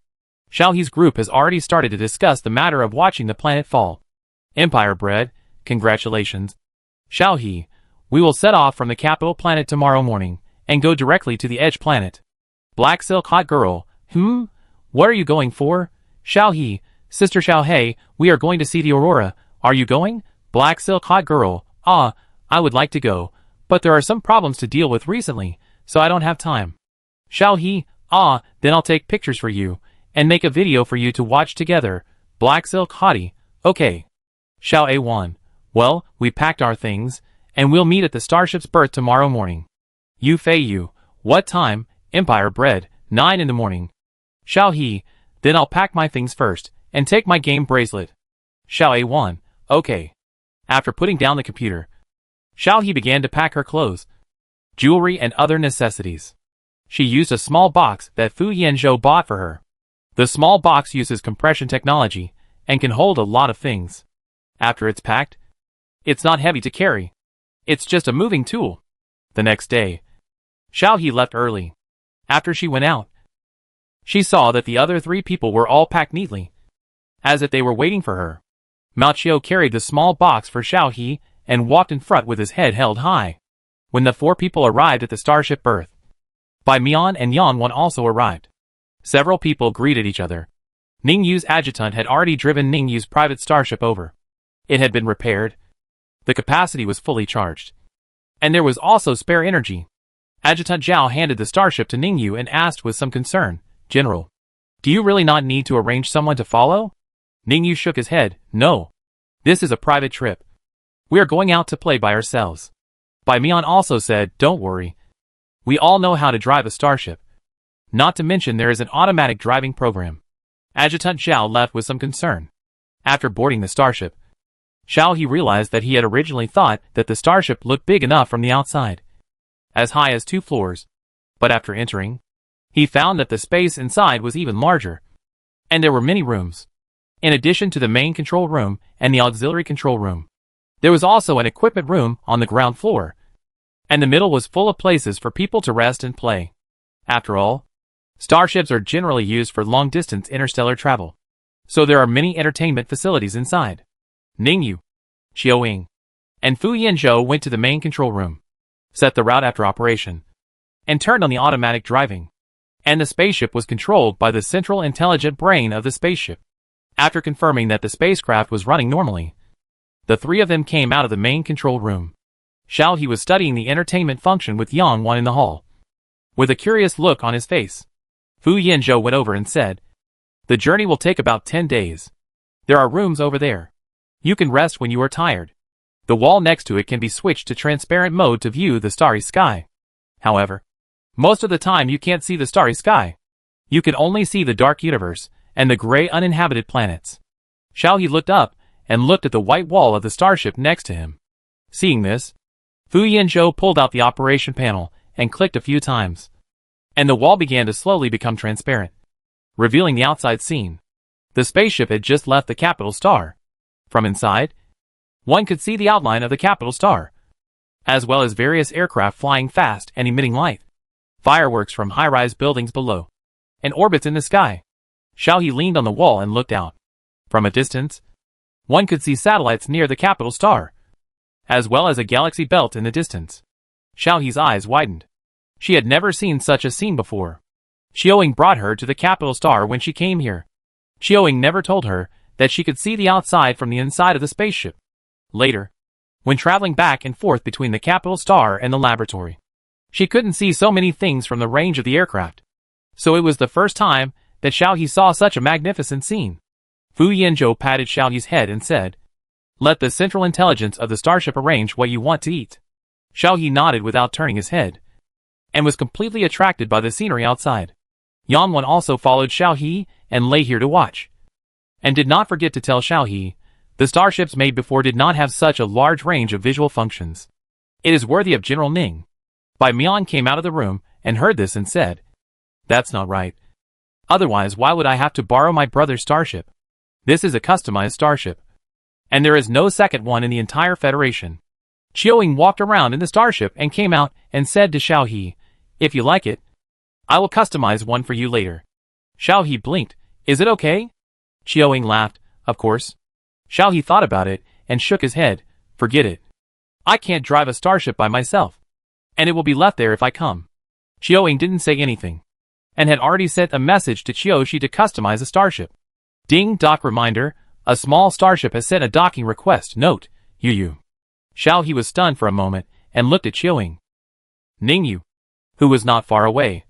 Xiao He's group has already started to discuss the matter of watching the planet fall. Empire bread, congratulations. Xiao He, we will set off from the capital planet tomorrow morning, and go directly to the edge planet. Black silk hot girl, what are you going for? Xiao He, Sister Xiao He, we are going to see the aurora. Are you going? Black silk hot girl, I would like to go, but there are some problems to deal with recently. so I don't have time. Xiao He, then I'll take pictures for you, and make a video for you to watch together. Black Silk Hottie, okay. Xiao A1, well, we packed our things, and we'll meet at the starship's berth tomorrow morning. Yu Fei Yu, what time? Empire Bread, 9 in the morning. Xiao He, then I'll pack my things first, and take my game bracelet. Xiao A1, okay. After putting down the computer, Xiao He began to pack her clothes, jewelry and other necessities. She used a small box that Fu Yanzhou bought for her. The small box uses compression technology and can hold a lot of things. After it's packed, it's not heavy to carry. It's just a moving tool. The next day, Xiao He left early. After she went out, she saw that the other 3 people were all packed neatly, as if they were waiting for her. Mao Qiu carried the small box for Xiao He and walked in front with his head held high. When the 4 people arrived at the starship berth, Bai Mian and Yanwan also arrived. Several people greeted each other. Ning Yu's adjutant had already driven Ning Yu's private starship over. It had been repaired. The capacity was fully charged. And there was also spare energy. Adjutant Zhao handed the starship to Ning Yu and asked with some concern, General, do you really not need to arrange someone to follow? Ning Yu shook his head, no. This is a private trip. We are going out to play by ourselves. Bai Mian also said, don't worry. We all know how to drive a starship. Not to mention there is an automatic driving program. Adjutant Zhao left with some concern. After boarding the starship, Xiao He realized that he had originally thought that the starship looked big enough from the outside, as high as 2 floors. But after entering, he found that the space inside was even larger, and there were many rooms. In addition to the main control room and the auxiliary control room, there was also an equipment room on the ground floor, and the middle was full of places for people to rest and play. After all, starships are generally used for long-distance interstellar travel, so there are many entertainment facilities inside. Ning Yu, Xiao Ying, and Fu Yanzhou went to the main control room, set the route after operation, and turned on the automatic driving. And the spaceship was controlled by the central intelligent brain of the spaceship. After confirming that the spacecraft was running normally, the 3 of them came out of the main control room. Xiao He was studying the entertainment function with Yang Wan in the hall, with a curious look on his face. Fu Yanzhou went over and said, the journey will take about 10 days. There are rooms over there. You can rest when you are tired. The wall next to it can be switched to transparent mode to view the starry sky. However, most of the time you can't see the starry sky. You can only see the dark universe and the gray uninhabited planets. Xiao He looked up and looked at the white wall of the starship next to him. Seeing this, Fu Yanzhou pulled out the operation panel and clicked a few times, and the wall began to slowly become transparent, revealing the outside scene. The spaceship had just left the capital star. From inside, one could see the outline of the capital star, as well as various aircraft flying fast and emitting light, fireworks from high-rise buildings below, and orbits in the sky. Xiao He leaned on the wall and looked out. From a distance, one could see satellites near the capital star, as well as a galaxy belt in the distance. Xiao He's eyes widened. She had never seen such a scene before. Xiaoying brought her to the capital star when she came here. Xiaoying never told her that she could see the outside from the inside of the spaceship. Later, when traveling back and forth between the capital star and the laboratory, she couldn't see so many things from the range of the aircraft. So it was the first time that Xiao He saw such a magnificent scene. Fu Yanzhou patted Xiao He's head and said, let the central intelligence of the starship arrange what you want to eat. Xiao He nodded without turning his head, and was completely attracted by the scenery outside. Yanwan also followed Xiao He and lay here to watch, and did not forget to tell Xiao He, the starships made before did not have such a large range of visual functions. It is worthy of General Ning. Bai Mian came out of the room and heard this and said, that's not right. Otherwise why would I have to borrow my brother's starship? This is a customized starship, and there is no second one in the entire Federation. Qiuing walked around in the starship and came out and said to Xiao He, if you like it, I will customize one for you later. Xiao He blinked, is it okay? Qiuing laughed, of course. Xiao He thought about it and shook his head, forget it. I can't drive a starship by myself, and it will be left there if I come. Qiuing didn't say anything, and had already sent a message to Qiushi to customize a starship. Ding dock reminder, a small starship has sent a docking request, note, Yu. Xiao He was stunned for a moment and looked at Qiuing. Ning Yu, who was not far away,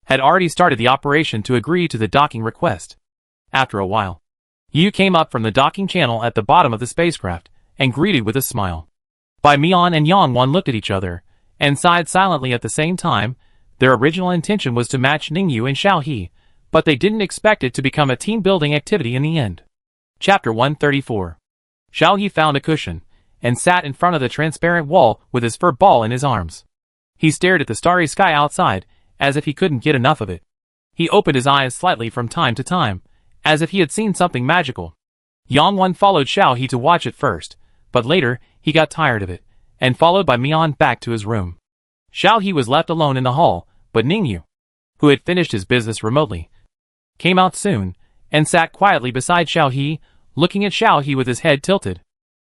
had already started the operation to agree to the docking request. After a while, Yu came up from the docking channel at the bottom of the spacecraft and greeted with a smile. Bai Mian and Yang Wan looked at each other and sighed silently at the same time. Their original intention was to match Ningyu and Xiao He, but they didn't expect it to become a team-building activity in the end. Chapter 134. Xiao He found a cushion and sat in front of the transparent wall with his fur ball in his arms. He stared at the starry sky outside as if he couldn't get enough of it. He opened his eyes slightly from time to time, as if he had seen something magical. Yang Wan followed Xiao He to watch it first, but later he got tired of it, and followed by Mian back to his room. Xiao He was left alone in the hall, but Ningyu, who had finished his business remotely, came out soon, and sat quietly beside Xiao He, looking at Xiao He with his head tilted.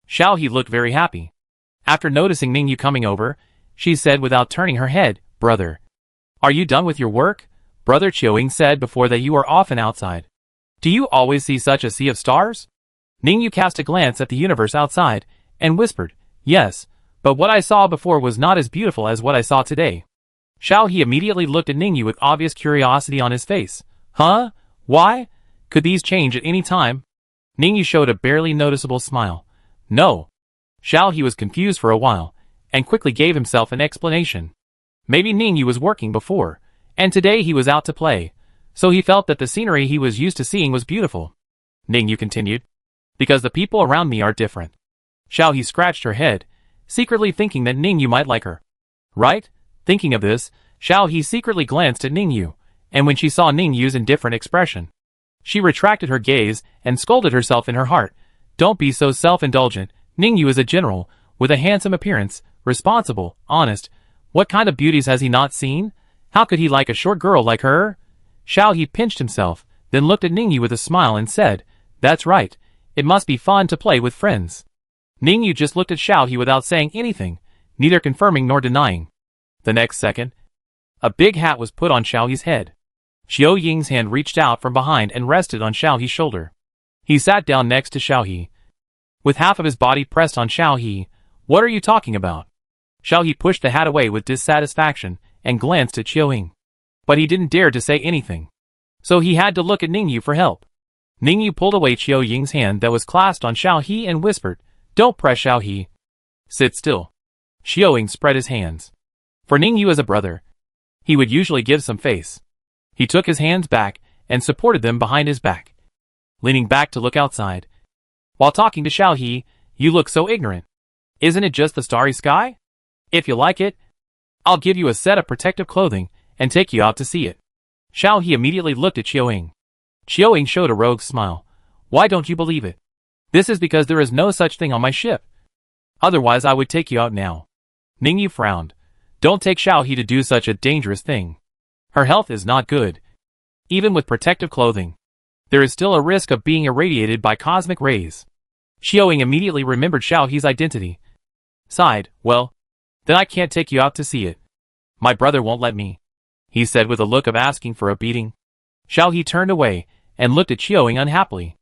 Xiao He looked very happy. After noticing Ningyu coming over, she said without turning her head, "Brother, are you done with your work?" Brother Chiuing said before that you are often outside. Do you always see such a sea of stars? Ningyu cast a glance at the universe outside, and whispered, "Yes, but what I saw before was not as beautiful as what I saw today." Xiao He immediately looked at Ningyu with obvious curiosity on his face. Huh? Why? Could these change at any time? Ningyu showed a barely noticeable smile. No. Xiao He was confused for a while, and quickly gave himself an explanation. Maybe Ningyu was working before, and today he was out to play, so he felt that the scenery he was used to seeing was beautiful. Ningyu continued, "Because the people around me are different." Xiao He scratched her head, secretly thinking that Ningyu might like her. Right? Thinking of this, Xiao He secretly glanced at Ningyu, and when she saw Ningyu's indifferent expression, she retracted her gaze and scolded herself in her heart. Don't be so self-indulgent. Ningyu is a general, with a handsome appearance, responsible, honest. What kind of beauties has he not seen? How could he like a short girl like her? Xiao He pinched himself, then looked at Ningyu with a smile and said, "That's right. It must be fun to play with friends." Ningyu just looked at Xiao He without saying anything, neither confirming nor denying. The next second, a big hat was put on Xiao He's head. Xiao Ying's hand reached out from behind and rested on Xiao He's shoulder. He sat down next to Xiao He, with half of his body pressed on Xiao He. "What are you talking about?" Xiao He pushed the hat away with dissatisfaction and glanced at Xiao Ying. But he didn't dare to say anything, so he had to look at Ningyu for help. Ningyu pulled away Xiao Ying's hand that was clasped on Xiao He and whispered, "Don't press Xiao He. Sit still." Xiao Ying spread his hands. For Ningyu as a brother, he would usually give some face. He took his hands back and supported them behind his back, leaning back to look outside. While talking to Xiao He, "You look so ignorant. Isn't it just the starry sky? If you like it, I'll give you a set of protective clothing and take you out to see it." Xiao He immediately looked at Xiao Ying. Xiao Ying showed a rogue smile. "Why don't you believe it? This is because there is no such thing on my ship. Otherwise I would take you out now." Ningyu frowned. Don't take Xiao He to do such a dangerous thing. Her health is not good. Even with protective clothing, there is still a risk of being irradiated by cosmic rays. Xiao Ying immediately remembered Xiao He's identity. Sighed, "Well, then I can't take you out to see it. My brother won't let me," he said with a look of asking for a beating. Xiao He turned away and looked at Xiao Ying unhappily.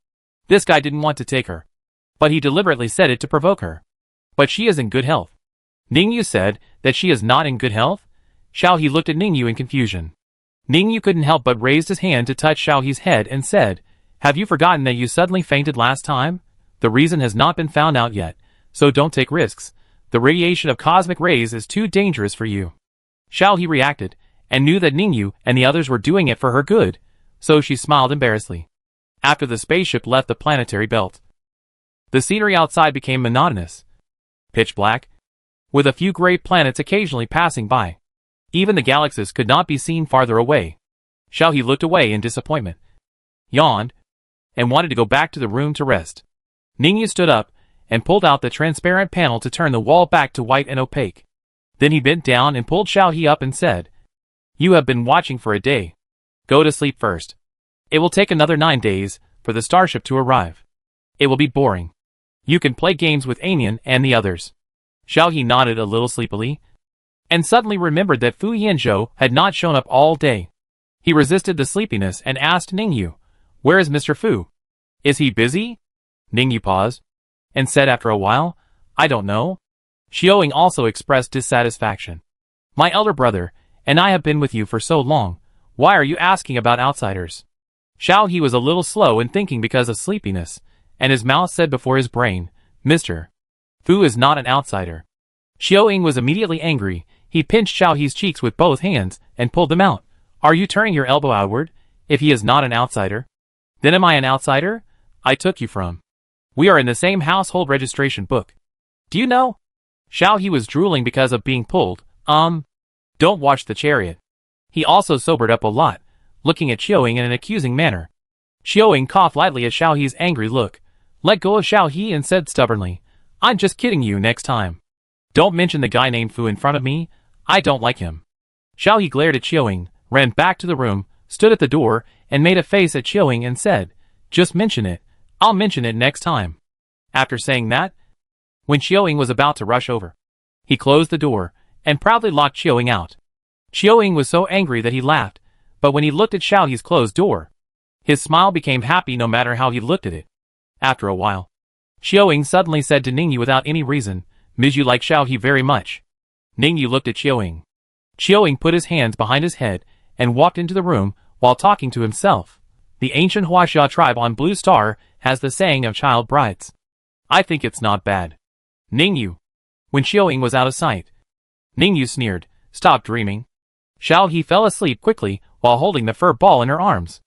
This guy didn't want to take her, but he deliberately said it to provoke her. But she is in good health. Ningyu said that she is not in good health? Xiao He looked at Ningyu in confusion. Ningyu couldn't help but raised his hand to touch Xiao He's head and said, "Have you forgotten that you suddenly fainted last time? The reason has not been found out yet, so don't take risks. The radiation of cosmic rays is too dangerous for you." Xiao He reacted, and knew that Ningyu and the others were doing it for her good, so she smiled embarrassedly. After the spaceship left the planetary belt, the scenery outside became monotonous. Pitch black, with a few gray planets occasionally passing by. Even the galaxies could not be seen farther away. Xiao He looked away in disappointment, yawned, and wanted to go back to the room to rest. Ningyu stood up and pulled out the transparent panel to turn the wall back to white and opaque. Then he bent down and pulled Xiao He up and said, "You have been watching for a day. Go to sleep first. It will take another 9 days for the starship to arrive. It will be boring. You can play games with Anian and the others." Xiao He nodded a little sleepily, and suddenly remembered that Fu Yanzhou had not shown up all day. He resisted the sleepiness and asked Ningyu, "Where is Mr. Fu? Is he busy?" Ningyu paused, and said after a while, "I don't know." Xiao Ying also expressed dissatisfaction. "My elder brother, And I have been with you for so long. Why are you asking about outsiders? Xiao He was a little slow in thinking because of sleepiness, and his mouth said before his brain, Mr. Fu is not an outsider. Xiao Ying was immediately angry. He pinched Xiao He's cheeks with both hands and pulled them out. Are you turning your elbow outward? If he is not an outsider, then am I an outsider? I took you from. We are in the same household registration book. Do you know? Xiao He was drooling because of being pulled. Don't watch the chariot. He also sobered up a lot, looking at Xiao Ying in an accusing manner. Xiao Ying coughed lightly at Xiao He's angry look, let go of Xiao He and said stubbornly, I'm just kidding you next time. Don't mention the guy named Fu in front of me. I don't like him. Xiao He glared at Xiao Ying, ran back to the room, stood at the door, and made a face at Xiao Ying and said, just mention it. I'll mention it next time. After saying that, when Xiao Ying was about to rush over, he closed the door and proudly locked Xiao Ying out. Xiao Ying was so angry that he laughed, but when he looked at Xiao He's closed door, his smile became happy no matter how he looked at it. After a while, Xiao Ying suddenly said to Ningyu without any reason, Ms. You like Xiao He very much. Ningyu looked at Xiao Ying. Xiao Ying put his hands behind his head and walked into the room while talking to himself. The ancient Huaxia tribe on Blue Star has the saying of child brides. I think it's not bad. Ningyu. When Xiao Ying was out of sight, Ningyu sneered, stop dreaming. Xiao He fell asleep quickly while holding the fur ball in her arms.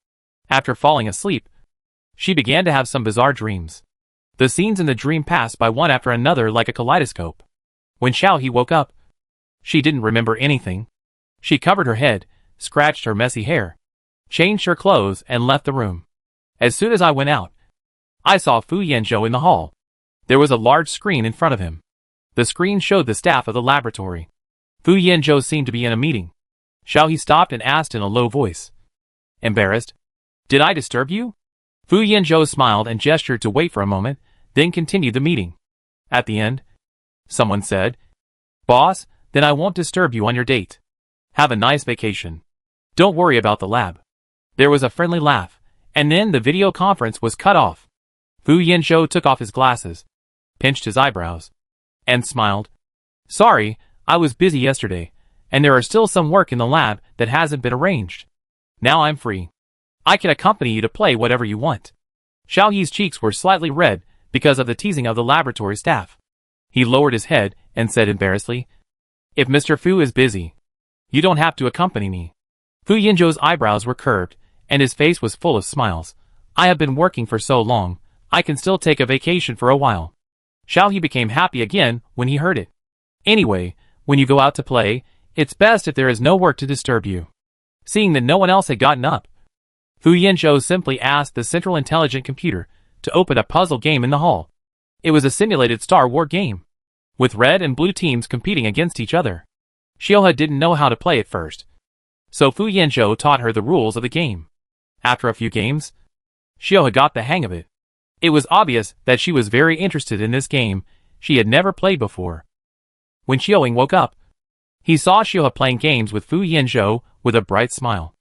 After falling asleep, she began to have some bizarre dreams. The scenes in the dream passed by one after another like a kaleidoscope. When Xiao He woke up, she didn't remember anything. She covered her head, scratched her messy hair, changed her clothes and left the room. As soon as I went out, I saw Fu Yanzhou in the hall. There was a large screen in front of him. The screen showed the staff of the laboratory. Fu Yanzhou seemed to be in a meeting. Xiao He stopped and asked in a low voice. Embarrassed? Did I disturb you? Fu Yanzhou smiled and gestured to wait for a moment, then continued the meeting. At the end, someone said, Boss, then I won't disturb you on your date. Have a nice vacation. Don't worry about the lab. There was a friendly laugh, and then the video conference was cut off. Fu Yanzhou took off his glasses, pinched his eyebrows, and smiled. Sorry, I was busy yesterday, and there are still some work in the lab that hasn't been arranged. Now I'm free. I can accompany you to play whatever you want. Xiao Yi's cheeks were slightly red because of the teasing of the laboratory staff. He lowered his head and said embarrassedly, If Mr. Fu is busy, you don't have to accompany me. Fu Yanzhou's eyebrows were curved, and his face was full of smiles. I have been working for so long, I can still take a vacation for a while. Xiao Yi became happy again when he heard it. Anyway, when you go out to play, it's best if there is no work to disturb you. Seeing that no one else had gotten up, Fu Yanzhou simply asked the central intelligent computer to open a puzzle game in the hall. It was a simulated Star War game, with red and blue teams competing against each other. Xiaohe didn't know how to play at first, so Fu Yanzhou taught her the rules of the game. After a few games, Xiaohe got the hang of it. It was obvious that she was very interested in this game she had never played before. When Xiaoying woke up, he saw Xiaohe playing games with Fu Yanzhou with a bright smile.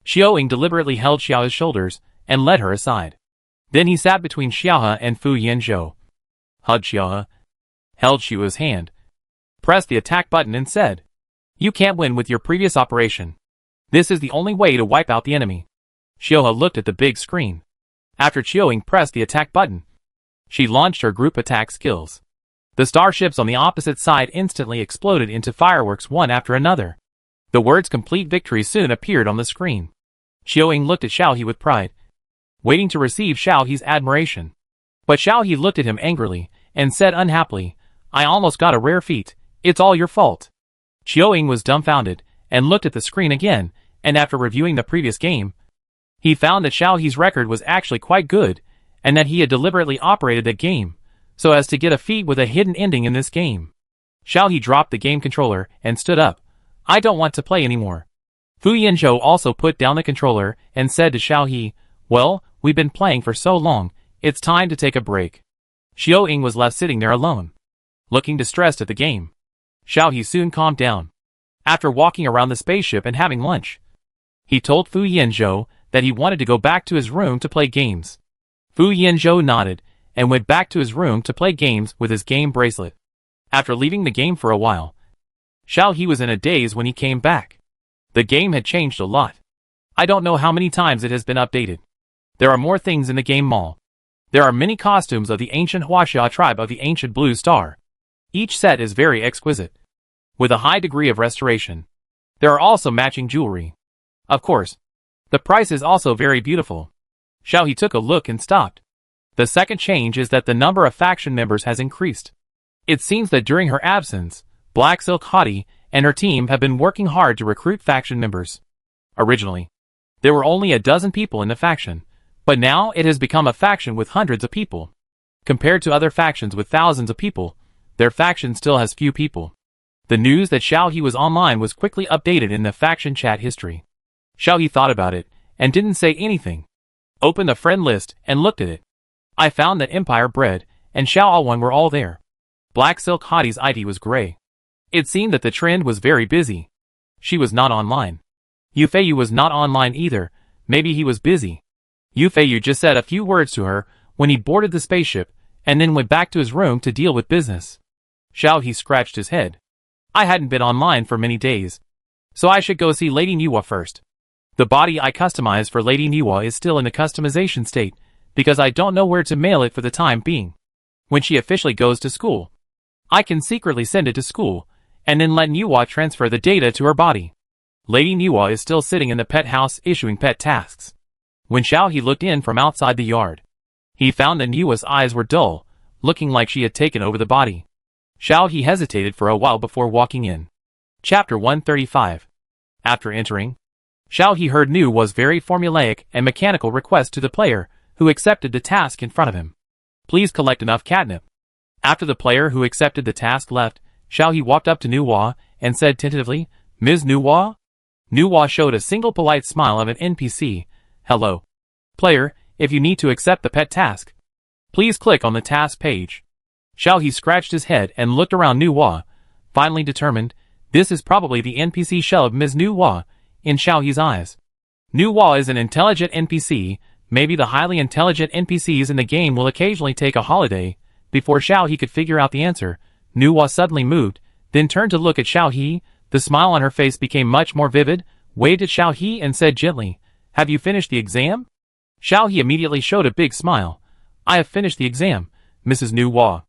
Xiaoying deliberately held Xiaohe's shoulders and led her aside. Then he sat between Xiaohe and Fu Yanzhou, hugged Xiaohe, held Xiaohe's hand, pressed the attack button and said, You can't win with your previous operation. This is the only way to wipe out the enemy. Xiaohe looked at the big screen. After Xiaoying pressed the attack button, she launched her group attack skills. The starships on the opposite side instantly exploded into fireworks one after another. The words complete victory soon appeared on the screen. Xiaoying looked at Xiaohe with pride, waiting to receive Xiaohe's admiration. But Xiaohe looked at him angrily and said unhappily, I almost got a rare feat. It's all your fault. Xiaoying was dumbfounded and looked at the screen again, and after reviewing the previous game, he found that Xiaohe's record was actually quite good, and that he had deliberately operated the game so as to get a feat with a hidden ending in this game. Xiaohe dropped the game controller and stood up. I don't want to play anymore. Fu Yanzhou also put down the controller and said to Xiaohe, Well, we've been playing for so long, it's time to take a break. Xiaoying was left sitting there alone, looking distressed at the game. Xiaohe soon calmed down. After walking around the spaceship and having lunch, he told Fu Yanzhou that he wanted to go back to his room to play games. Fu Yanzhou nodded and went back to his room to play games with his game bracelet. After leaving the game for a while, Xiaohe was in a daze when he came back. The game had changed a lot. I don't know how many times it has been updated. There are more things in the game mall. There are many costumes of the ancient Huaxia tribe of the ancient Blue Star. Each set is very exquisite, with a high degree of restoration. There are also matching jewelry. Of course, the price is also very beautiful. Xiaohe took a look and stopped. The second change is that the number of faction members has increased. It seems that during her absence, Black Silk Hottie and her team have been working hard to recruit faction members. Originally, there were only a dozen people in the faction, but now it has become a faction with hundreds of people. Compared to other factions with thousands of people, their faction still has few people. The news that Xiaohe was online was quickly updated in the faction chat history. Xiaohe thought about it, and didn't say anything. Opened the friend list, and looked at it. I found that Empire Bread and Xiao Alwan were all there. Black Silk Hottie's ID was gray. It seemed that the trend was very busy. She was not online. Yufeiyu was not online either, maybe he was busy. Yufeiyu just said a few words to her when he boarded the spaceship, and then went back to his room to deal with business. Xiaohe scratched his head. I hadn't been online for many days, so I should go see Lady Niwa first. The body I customized for Lady Niwa is still in the customization state, because I don't know where to mail it for the time being. When she officially goes to school, I can secretly send it to school, and then let Niwa transfer the data to her body. Lady Niwa is still sitting in the pet house issuing pet tasks. When Xiaohe looked in from outside the yard, he found that Niwa's eyes were dull, looking like she had taken over the body. Xiaohe hesitated for a while before walking in. Chapter 135. After entering, Xiaohe heard Niwa's very formulaic and mechanical request to the player, who accepted the task in front of him. Please collect enough catnip. After the player who accepted the task left, Xiaohe walked up to Niwa and said tentatively, Ms. Niwa? Niwa showed a single polite smile of an NPC. Hello. Player, if you need to accept the pet task, please click on the task page. Xiaohe scratched his head and looked around Niwa, finally determined, this is probably the NPC shell of Ms. Niwa, in Xiaohe's eyes. Niwa is an intelligent NPC, maybe the highly intelligent NPCs in the game will occasionally take a holiday. Before Xiaohe could figure out the answer, Niwa suddenly moved, then turned to look at Xiaohe. The smile on her face became much more vivid, waved at Xiaohe and said gently, Have you finished the exam? Xiaohe immediately showed a big smile. I have finished the exam, Mrs. Niwa.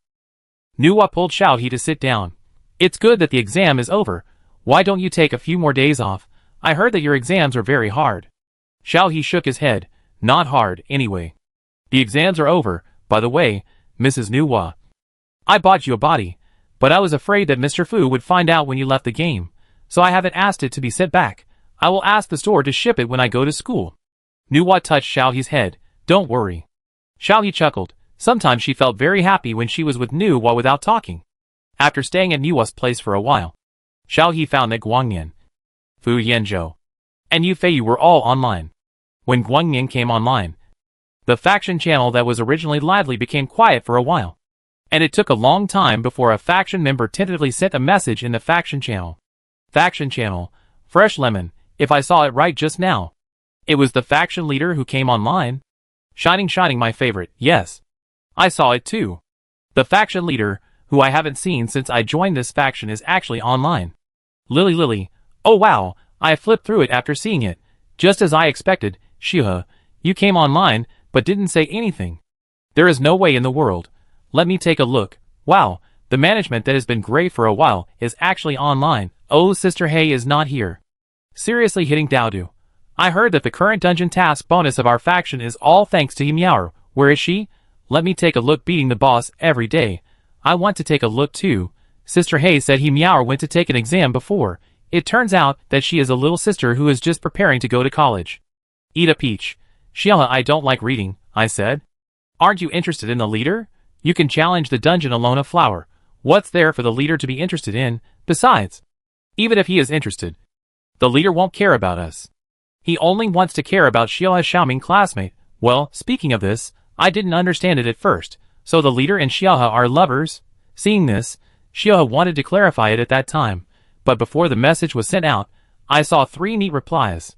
Niwa pulled Xiaohe to sit down. It's good that the exam is over. Why don't you take a few more days off? I heard that your exams are very hard. Xiaohe shook his head. Not hard, anyway. The exams are over, by the way, Mrs. Niwa. I bought you a body, but I was afraid that Mr. Fu would find out when you left the game, so I haven't asked it to be sent back. I will ask the store to ship it when I go to school. Niwa touched Xiaohe's head. Don't worry. Xiaohe chuckled. Sometimes she felt very happy when she was with Niwa without talking. After staying at Niwa's place for a while, Xiaohe found that Guangyan, Fu Yanzhou, and Yufeiyu were all online. When Guangyan came online, the faction channel that was originally lively became quiet for a while, and it took a long time before a faction member tentatively sent a message in the faction channel. Faction channel, Fresh Lemon, if I saw it right just now. It was the faction leader who came online. Shining my favorite, yes. I saw it too. The faction leader, who I haven't seen since I joined this faction, is actually online. Lily, oh wow, I flipped through it after seeing it. Just as I expected, Shiha, you came online, but didn't say anything. There is no way in the world. Let me take a look. Wow, the management that has been gray for a while is actually online. Oh, Sister Hei is not here. Seriously hitting Daodu. I heard that the current dungeon task bonus of our faction is all thanks to Yimiao. Where is she? Let me take a look. Beating the boss every day. I want to take a look too. Sister Hei said Yimiao went to take an exam before. It turns out that she is a little sister who is just preparing to go to college. Eat a peach. Xiaohe, I don't like reading, I said. Aren't you interested in the leader? You can challenge the dungeon alone a flower. What's there for the leader to be interested in? Besides, even if he is interested, the leader won't care about us. He only wants to care about Xiaohe's Xiaoming classmate. Well, speaking of this, I didn't understand it at first. So the leader and Xiaohe are lovers? Seeing this, Xiaohe wanted to clarify it at that time, but before the message was sent out, I saw 3 neat replies.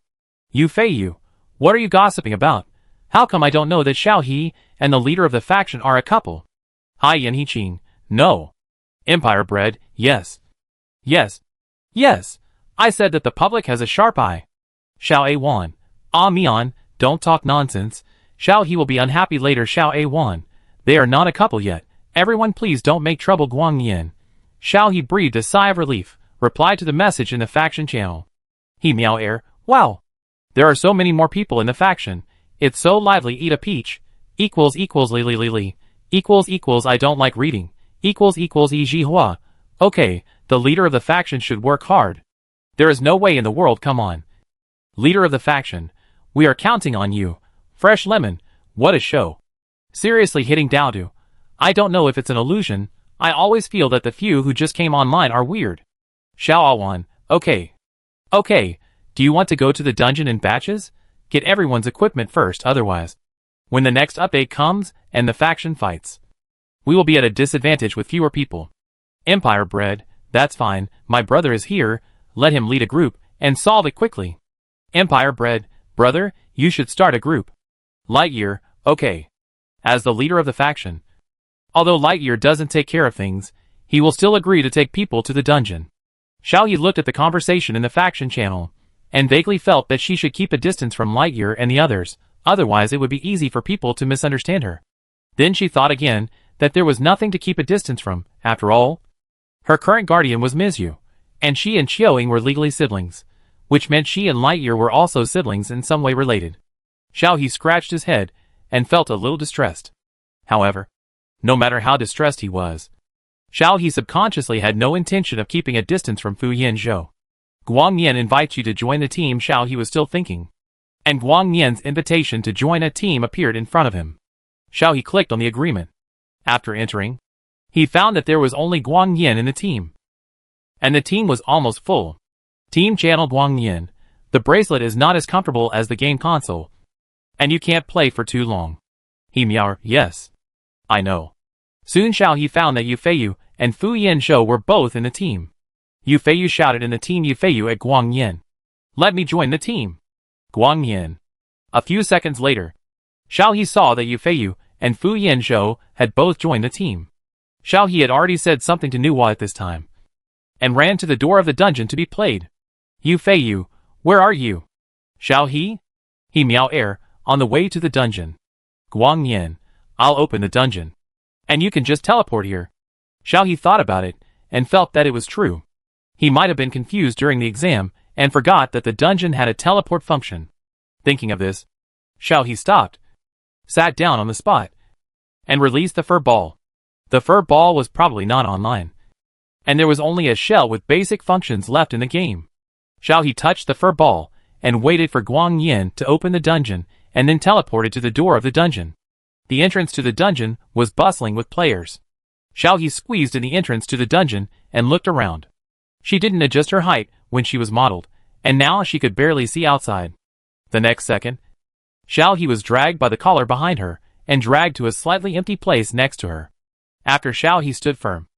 Yufeiyu, what are you gossiping about? How come I don't know that Xiaohe and the leader of the faction are a couple? Hai Yanhiqing, no. Empire Bread, yes. Yes. I said that the public has a sharp eye. Xiao A1. Ah Mian, don't talk nonsense. Xiao He will be unhappy later. Xiao A1. They are not a couple yet. Everyone please don't make trouble. Guang Yin. Xiao He breathed a sigh of relief, replied to the message in the faction channel. He meow air. Wow. There are so many more people in the faction. It's so lively. Eat a peach. Equals li li li li. Equals I don't like reading. Equals e ji hua. Okay, the leader of the faction should work hard. There is no way in the world. Come on. Leader of the faction. We are counting on you. Fresh lemon. What a show. Seriously hitting Daodu. I don't know if it's an illusion. I always feel that the few who just came online are weird. Xiao Awan. Okay. Okay. Do you want to go to the dungeon in batches? Get everyone's equipment first, otherwise. When the next update comes, and the faction fights, we will be at a disadvantage with fewer people. Empire bread, that's fine, my brother is here, let him lead a group, and solve it quickly. Empire bread, brother, you should start a group. Lightyear, okay. As the leader of the faction. Although Lightyear doesn't take care of things, he will still agree to take people to the dungeon. Xiao He looked at the conversation in the faction channel, and vaguely felt that she should keep a distance from Lightyear and the others, otherwise it would be easy for people to misunderstand her. Then she thought again that there was nothing to keep a distance from, after all. Her current guardian was Mizu, and she and Xiaoying were legally siblings, which meant she and Lightyear were also siblings in some way related. Xiao He scratched his head, and felt a little distressed. However, no matter how distressed he was, Xiao He subconsciously had no intention of keeping a distance from Fu Yanzhou. Guang Yan invites you to join the team. Xiao He was still thinking, and Guang Yan's invitation to join a team appeared in front of him. Xiao He clicked on the agreement. After entering, he found that there was only Guang Yan in the team, and the team was almost full. Team channel Guang Yan. The bracelet is not as comfortable as the game console, and you can't play for too long. He meowed. Yes. I know. Soon Xiao He found that Yu Feiyu and Fu Yanzhou were both in the team. Yu Feiyu shouted in the team Yu Feiyu at Guang Yan. Let me join the team. Guang Yan. A few seconds later, Xiao He saw that Yu Feiyu and Fu Yanzhou had both joined the team. Xiao He had already said something to Nuwa at this time, and ran to the door of the dungeon to be played. Yu Feiyu, where are you? Xiao He? He meow air, on the way to the dungeon. Guang Yan, I'll open the dungeon, and you can just teleport here. Xiao He thought about it, and felt that it was true. He might have been confused during the exam, and forgot that the dungeon had a teleport function. Thinking of this, Xiao He stopped, sat down on the spot, and released the fur ball. The fur ball was probably not online, and there was only a shell with basic functions left in the game. Xiao He touched the fur ball, and waited for Guang Yan to open the dungeon, and then teleported to the door of the dungeon. The entrance to the dungeon was bustling with players. Xiao He squeezed in the entrance to the dungeon, and looked around. She didn't adjust her height when she was modeled, and now she could barely see outside. The next second, Xiao He was dragged by the collar behind her, and dragged to a slightly empty place next to her. After Xiao He stood firm,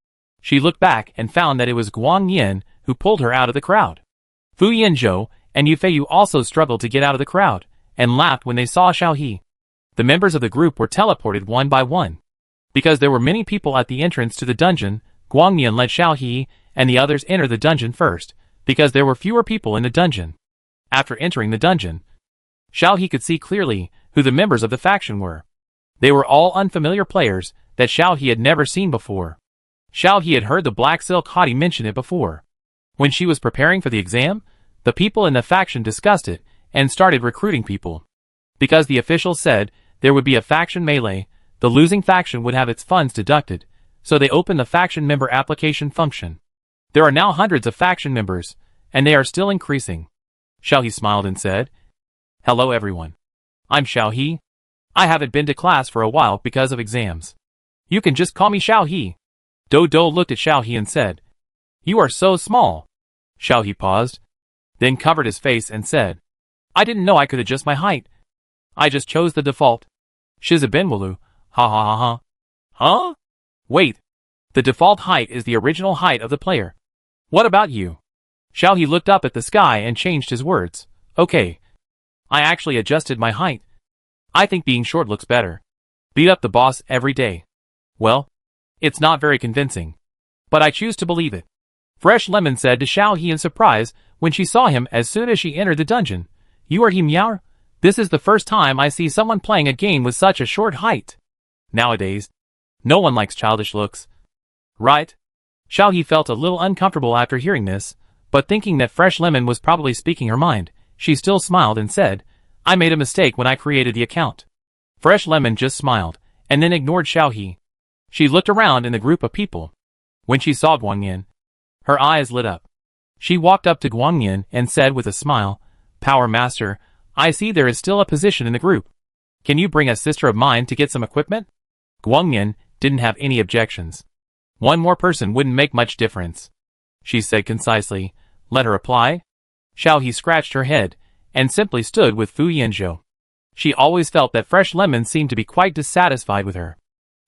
she looked back and found that it was Guang Yan who pulled her out of the crowd. Fu Yanzhou and Yu Feiyu also struggled to get out of the crowd, and laughed when they saw Xiao He. The members of the group were teleported one by one. Because there were many people at the entrance to the dungeon, Guang Yan let Xiao He and the others enter the dungeon first, because there were fewer people in the dungeon. After entering the dungeon, Xiao He could see clearly who the members of the faction were. They were all unfamiliar players that Xiao He had never seen before. Xiao He had heard the Black Silk Hottie mention it before. When she was preparing for the exam, the people in the faction discussed it, and started recruiting people. Because the officials said there would be a faction melee, the losing faction would have its funds deducted, so they opened the faction member application function. There are now hundreds of faction members, and they are still increasing. Xiao He smiled and said, Hello everyone. I'm Xiao He. I haven't been to class for a while because of exams. You can just call me Xiao He. Do looked at Xiao He and said, You are so small. Xiao He paused, then covered his face and said, I didn't know I could adjust my height. I just chose the default. Shizabenwalu, ha ha ha ha. Huh? Wait. The default height is the original height of the player. What about you? Xiao He looked up at the sky and changed his words. Okay. I actually adjusted my height. I think being short looks better. Beat up the boss every day. Well, it's not very convincing, but I choose to believe it. Fresh Lemon said to Xiao He in surprise when she saw him as soon as she entered the dungeon. You are he Meow? This is the first time I see someone playing a game with such a short height. Nowadays, no one likes childish looks. Right? Xiao He felt a little uncomfortable after hearing this, but thinking that Fresh Lemon was probably speaking her mind, she still smiled and said, I made a mistake when I created the account. Fresh Lemon just smiled, and then ignored Xiao He. She looked around in the group of people. When she saw Guang Yin, her eyes lit up. She walked up to Guang Yin and said with a smile, Power Master, I see there is still a position in the group. Can you bring a sister of mine to get some equipment? Guang Yin didn't have any objections. One more person wouldn't make much difference. She said concisely, let her apply. Xiao He scratched her head, and simply stood with Fu Yanzhou. She always felt that Fresh Lemon seemed to be quite dissatisfied with her.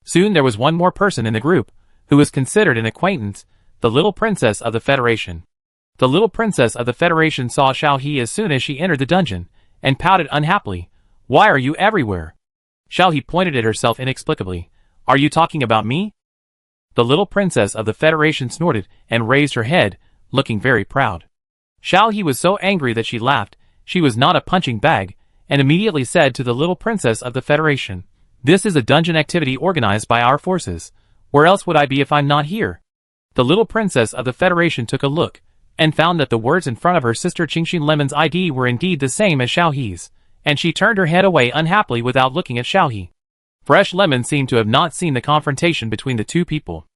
Soon there was one more person in the group, who was considered an acquaintance, the little princess of the Federation. The little princess of the Federation saw Xiao He as soon as she entered the dungeon, and pouted unhappily, Why are you everywhere? Xiao He pointed at herself inexplicably, Are you talking about me? The little princess of the Federation snorted and raised her head, looking very proud. Xiao He was so angry that she laughed. She was not a punching bag, and immediately said to the little princess of the Federation, This is a dungeon activity organized by our forces. Where else would I be if I'm not here? The little princess of the Federation took a look, and found that the words in front of her sister Qingxin Lemon's ID were indeed the same as Xiao He's, and she turned her head away unhappily without looking at Xiao He. Fresh Lemon seemed to have not seen the confrontation between the two people.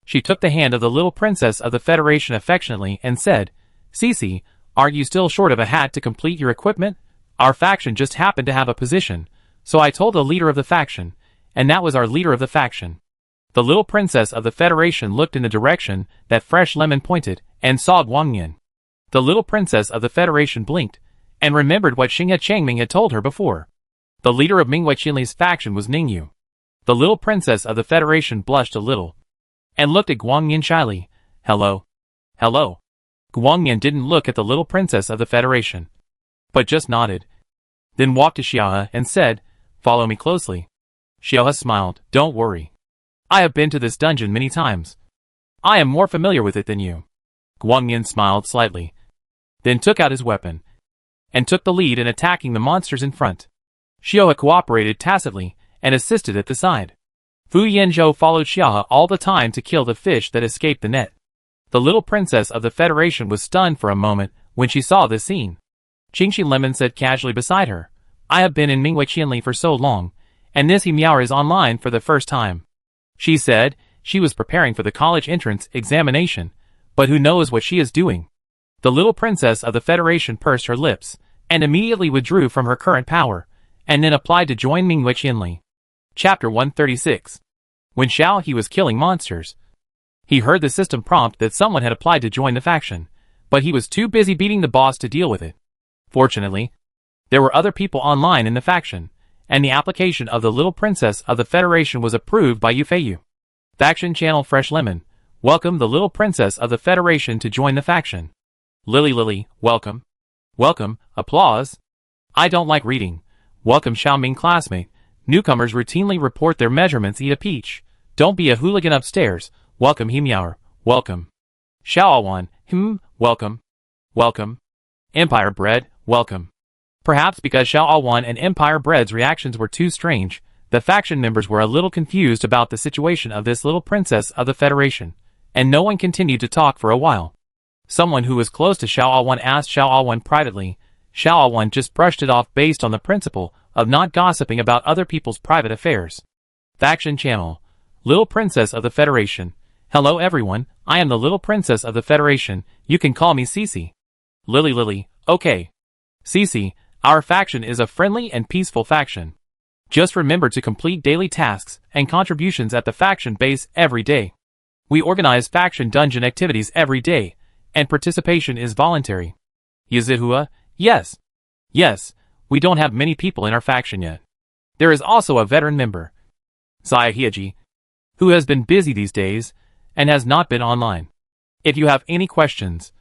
She took the hand of the little princess of the Federation affectionately and said, Cece, aren't you still short of a hat to complete your equipment? Our faction just happened to have a position, so I told the leader of the faction, and that was our leader of the faction. The little princess of the Federation looked in the direction that Fresh Lemon pointed, and saw Guang Yin. The little princess of the Federation blinked, and remembered what Xinghe Changming had told her before. The leader of Mingwei Qinli's faction was Ningyu. The little princess of the Federation blushed a little, and looked at Guang Yin shyly. Hello. Hello. Guang Yin didn't look at the little princess of the Federation, but just nodded. Then walked to Xiaohe and said, Follow me closely. Xiaohe smiled. Don't worry. I have been to this dungeon many times. I am more familiar with it than you. Guang Yin smiled slightly, then took out his weapon, and took the lead in attacking the monsters in front. Xiaohe cooperated tacitly, and assisted at the side. Fu Yanzhou followed Xiaohe all the time to kill the fish that escaped the net. The little princess of the Federation was stunned for a moment when she saw this scene. Qingxin Lemon said casually beside her, I have been in Mingwei Qinli for so long, and this He Miao is online for the first time. She said she was preparing for the college entrance examination, but who knows what she is doing. The little princess of the Federation pursed her lips, and immediately withdrew from her current power, and then applied to join Mingwei Qinli. Chapter 136. When Xiao He was killing monsters, he heard the system prompt that someone had applied to join the faction, but he was too busy beating the boss to deal with it. Fortunately, there were other people online in the faction, and the application of the little princess of the Federation was approved by Yufeiyu. Faction Channel Fresh Lemon welcomed the little princess of the Federation to join the faction. Lily, welcome. Welcome, applause. I don't like reading. Welcome Xiaoming classmate. Newcomers routinely report their measurements. Eat a peach. Don't be a hooligan upstairs. Welcome He Miao. Welcome. Xiaowan. Welcome. Welcome. Empire Bread. Welcome. Perhaps because Xiaowan and Empire Bread's reactions were too strange, the faction members were a little confused about the situation of this little princess of the Federation, and no one continued to talk for a while. Someone who was close to Xiaowan asked Xiaowan privately. Xiaowan just brushed it off based on the principle of not gossiping about other people's private affairs. Faction Channel. Little Princess of the Federation. Hello everyone, I am the Little Princess of the Federation. You can call me Cece. Lily, okay. Cece, our faction is a friendly and peaceful faction. Just remember to complete daily tasks and contributions at the faction base every day. We organize faction dungeon activities every day, and participation is voluntary. Yazihua, yes. Yes, we don't have many people in our faction yet. There is also a veteran member, Zaya who has been busy these days, and has not been online. If you have any questions,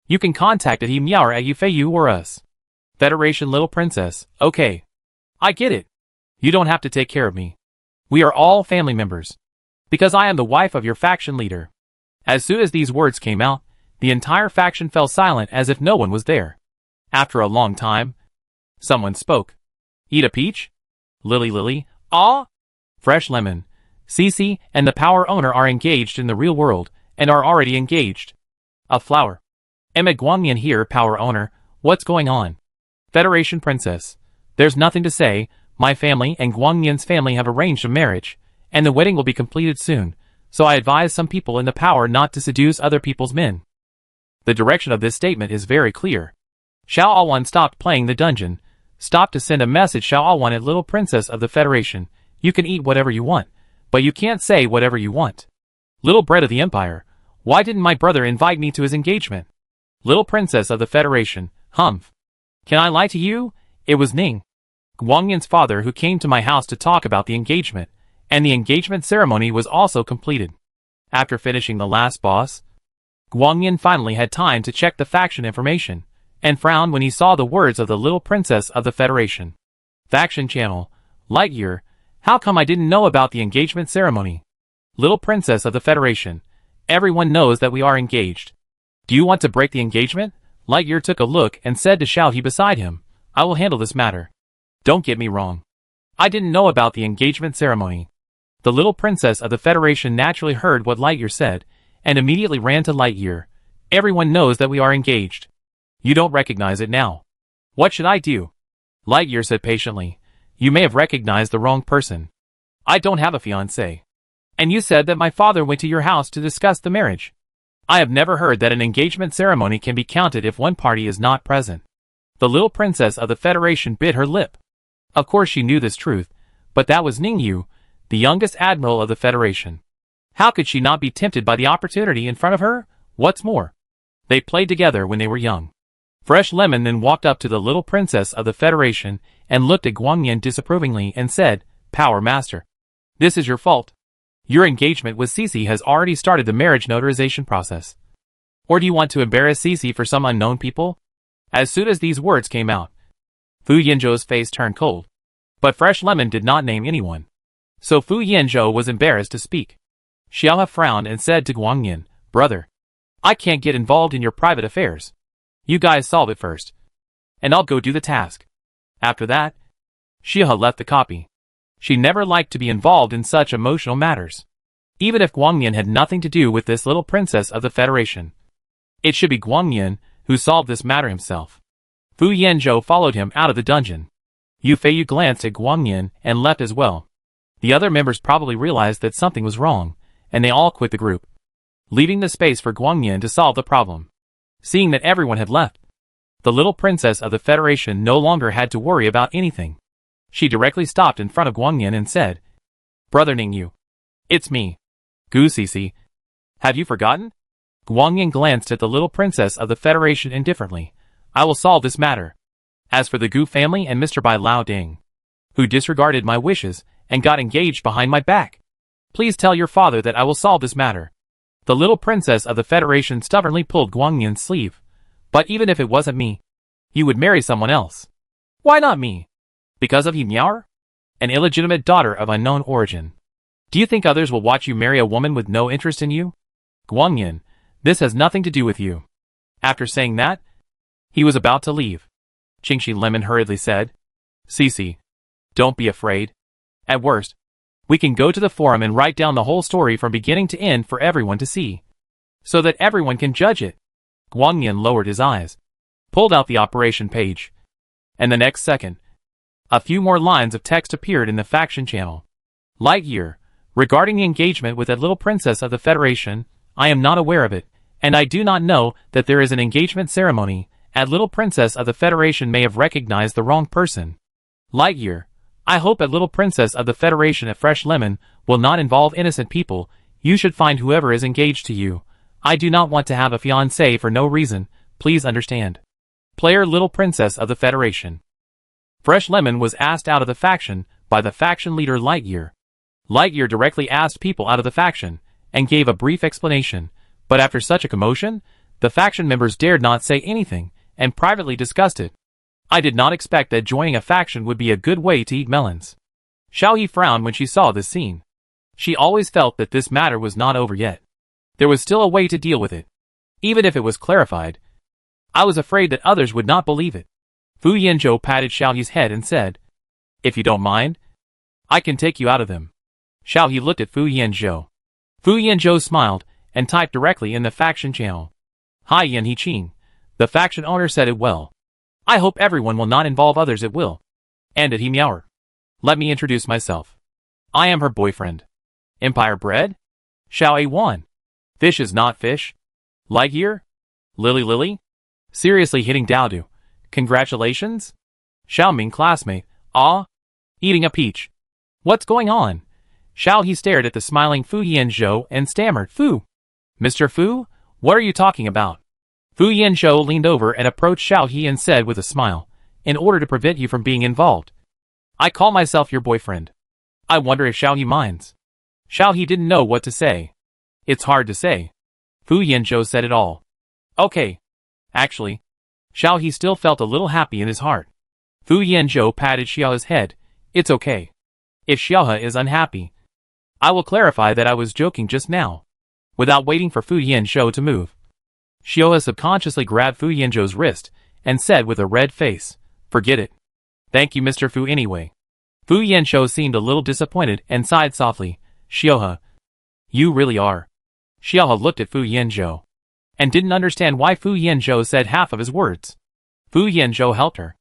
you can contact He Miao at Yufeiyu or us. Federation Little Princess, okay. I get it. You don't have to take care of me. We are all family members. Because I am the wife of your faction leader. As soon as these words came out, The entire faction fell silent as if no one was there. After a long time, someone spoke. Eat a peach? Lily, ah? Fresh lemon. Cece and the power owner are engaged in the real world, and are already engaged. A flower. Emma Guangyan here, power owner. What's going on? Federation princess. There's nothing to say. My family and Guangyan's family have arranged a marriage, and the wedding will be completed soon, so I advise some people in the power not to seduce other people's men. The direction of this statement is very clear. Xiao Alwan stopped playing the dungeon. Stop to send a message. Xiao Alwan at Little Princess of the Federation. You can eat whatever you want, but you can't say whatever you want. Little bread of the Empire. Why didn't my brother invite me to his engagement? Little Princess of the Federation. Humph. Can I lie to you? It was Ning, Guangyan's father, who came to my house to talk about the engagement, and the engagement ceremony was also completed. After finishing the last boss, Guangyan finally had time to check the faction information, and frowned when he saw the words of the Little Princess of the Federation. Faction channel. Lightyear. How come I didn't know about the engagement ceremony? Little Princess of the Federation. Everyone knows that we are engaged. Do you want to break the engagement? Lightyear took a look and said to Xiao He beside him, I will handle this matter. Don't get me wrong. I didn't know about the engagement ceremony. The Little Princess of the Federation naturally heard what Lightyear said, and immediately ran to Lightyear. Everyone knows that we are engaged. You don't recognize it now. What should I do? Lightyear said patiently, You may have recognized the wrong person. I don't have a fiancé. And you said that my father went to your house to discuss the marriage. I have never heard that an engagement ceremony can be counted if one party is not present. The Little Princess of the Federation bit her lip. Of course she knew this truth, but that was Ning Yu, the youngest admiral of the Federation. How could she not be tempted by the opportunity in front of her? What's more, they played together when they were young. Fresh Lemon then walked up to the Little Princess of the Federation and looked at Guangyan disapprovingly and said, Power Master, this is your fault. Your engagement with Cece has already started the marriage notarization process. Or do you want to embarrass Cece for some unknown people? As soon as these words came out, Fu Yanzhou's face turned cold. But Fresh Lemon did not name anyone. So Fu Yanzhou was embarrassed to speak. Xiaohe frowned and said to Guangyan, Brother, I can't get involved in your private affairs. You guys solve it first, and I'll go do the task. After that, Xiaohe left the copy. She never liked to be involved in such emotional matters. Even if Guangyan had nothing to do with this Little Princess of the Federation, it should be Guangyan who solved this matter himself. Fu Yanzhou followed him out of the dungeon. Yu Feiyu glanced at Guangyan and left as well. The other members probably realized that something was wrong, and they all quit the group, leaving the space for Guangyan to solve the problem. Seeing that everyone had left, the Little Princess of the Federation no longer had to worry about anything. She directly stopped in front of Guangyan and said, Brother Ningyu, it's me, Gu Cece. Have you forgotten? Guangyan glanced at the Little Princess of the Federation indifferently. I will solve this matter. As for the Gu family and Mr. Bai Lao Ding, who disregarded my wishes and got engaged behind my back, please tell your father that I will solve this matter. The Little Princess of the Federation stubbornly pulled Guangyan's sleeve. But even if it wasn't me, you would marry someone else. Why not me? Because of He Miao'er? An illegitimate daughter of unknown origin. Do you think others will watch you marry a woman with no interest in you? Guangyan, this has nothing to do with you. After saying that, he was about to leave. Qingxi Lemon hurriedly said, Cece, don't be afraid. At worst, we can go to the forum and write down the whole story from beginning to end for everyone to see, so that everyone can judge it. Guangyan lowered his eyes, pulled out the operation page, and the next second, a few more lines of text appeared in the faction channel. Lightyear, regarding the engagement with that Little Princess of the Federation, I am not aware of it, and I do not know that there is an engagement ceremony. A Little Princess of the Federation may have recognized the wrong person. Lightyear, I hope a Little Princess of the Federation at Fresh Lemon will not involve innocent people. You should find whoever is engaged to you. I do not want to have a fiancé for no reason, please understand. Player Little Princess of the Federation. Fresh Lemon was asked out of the faction by the faction leader Lightyear. Lightyear directly asked people out of the faction, and gave a brief explanation, but after such a commotion, the faction members dared not say anything, and privately discussed it. I did not expect that joining a faction would be a good way to eat melons. Xiaohe frowned when she saw this scene. She always felt that this matter was not over yet. There was still a way to deal with it. even if it was clarified. I was afraid that others would not believe it. Fu Yanzhou patted Xiao He's head and said, "If you don't mind, I can take you out of them." Xiao He looked at Fu Yanzhou. Fu Yanzhou smiled and typed directly in the faction channel. "Hi Yan He Qing. The faction owner said it well. I hope everyone will not involve others at will. And at He Miaoer. Let me introduce myself. I am her boyfriend. Empire bred? Xiao A1. Fish is not fish. Lightyear? Lily? Seriously hitting Daodu. Congratulations? Xiaoming classmate. Ah? Eating a peach. What's going on?" Xiao He stared at the smiling Fu Yanzhou and stammered, "Fu. Mr. Fu, what are you talking about?" Fu Yanzhou leaned over and approached Xiao He and said with a smile, "In order to prevent you from being involved, I call myself your boyfriend. I wonder if Xiao He minds." Xiao He didn't know what to say. "It's hard to say." Fu Yanzhou said it all. "Okay. Actually." Xiao He still felt a little happy in his heart. Fu Yanzhou patted Xiaohe's head. "It's okay. If Xiaohe is unhappy, I will clarify that I was joking just now." Without waiting for Fu Yanzhou to move, Xiaohe subconsciously grabbed Fu Yanzhou's wrist and said with a red face, "Forget it. Thank you Mr. Fu anyway." Fu Yanzhou seemed a little disappointed and sighed softly. "Xiaohe, you really are." Xiaohe looked at Fu Yanzhou and didn't understand why Fu Yanzhou said half of his words. Fu Yanzhou helped her.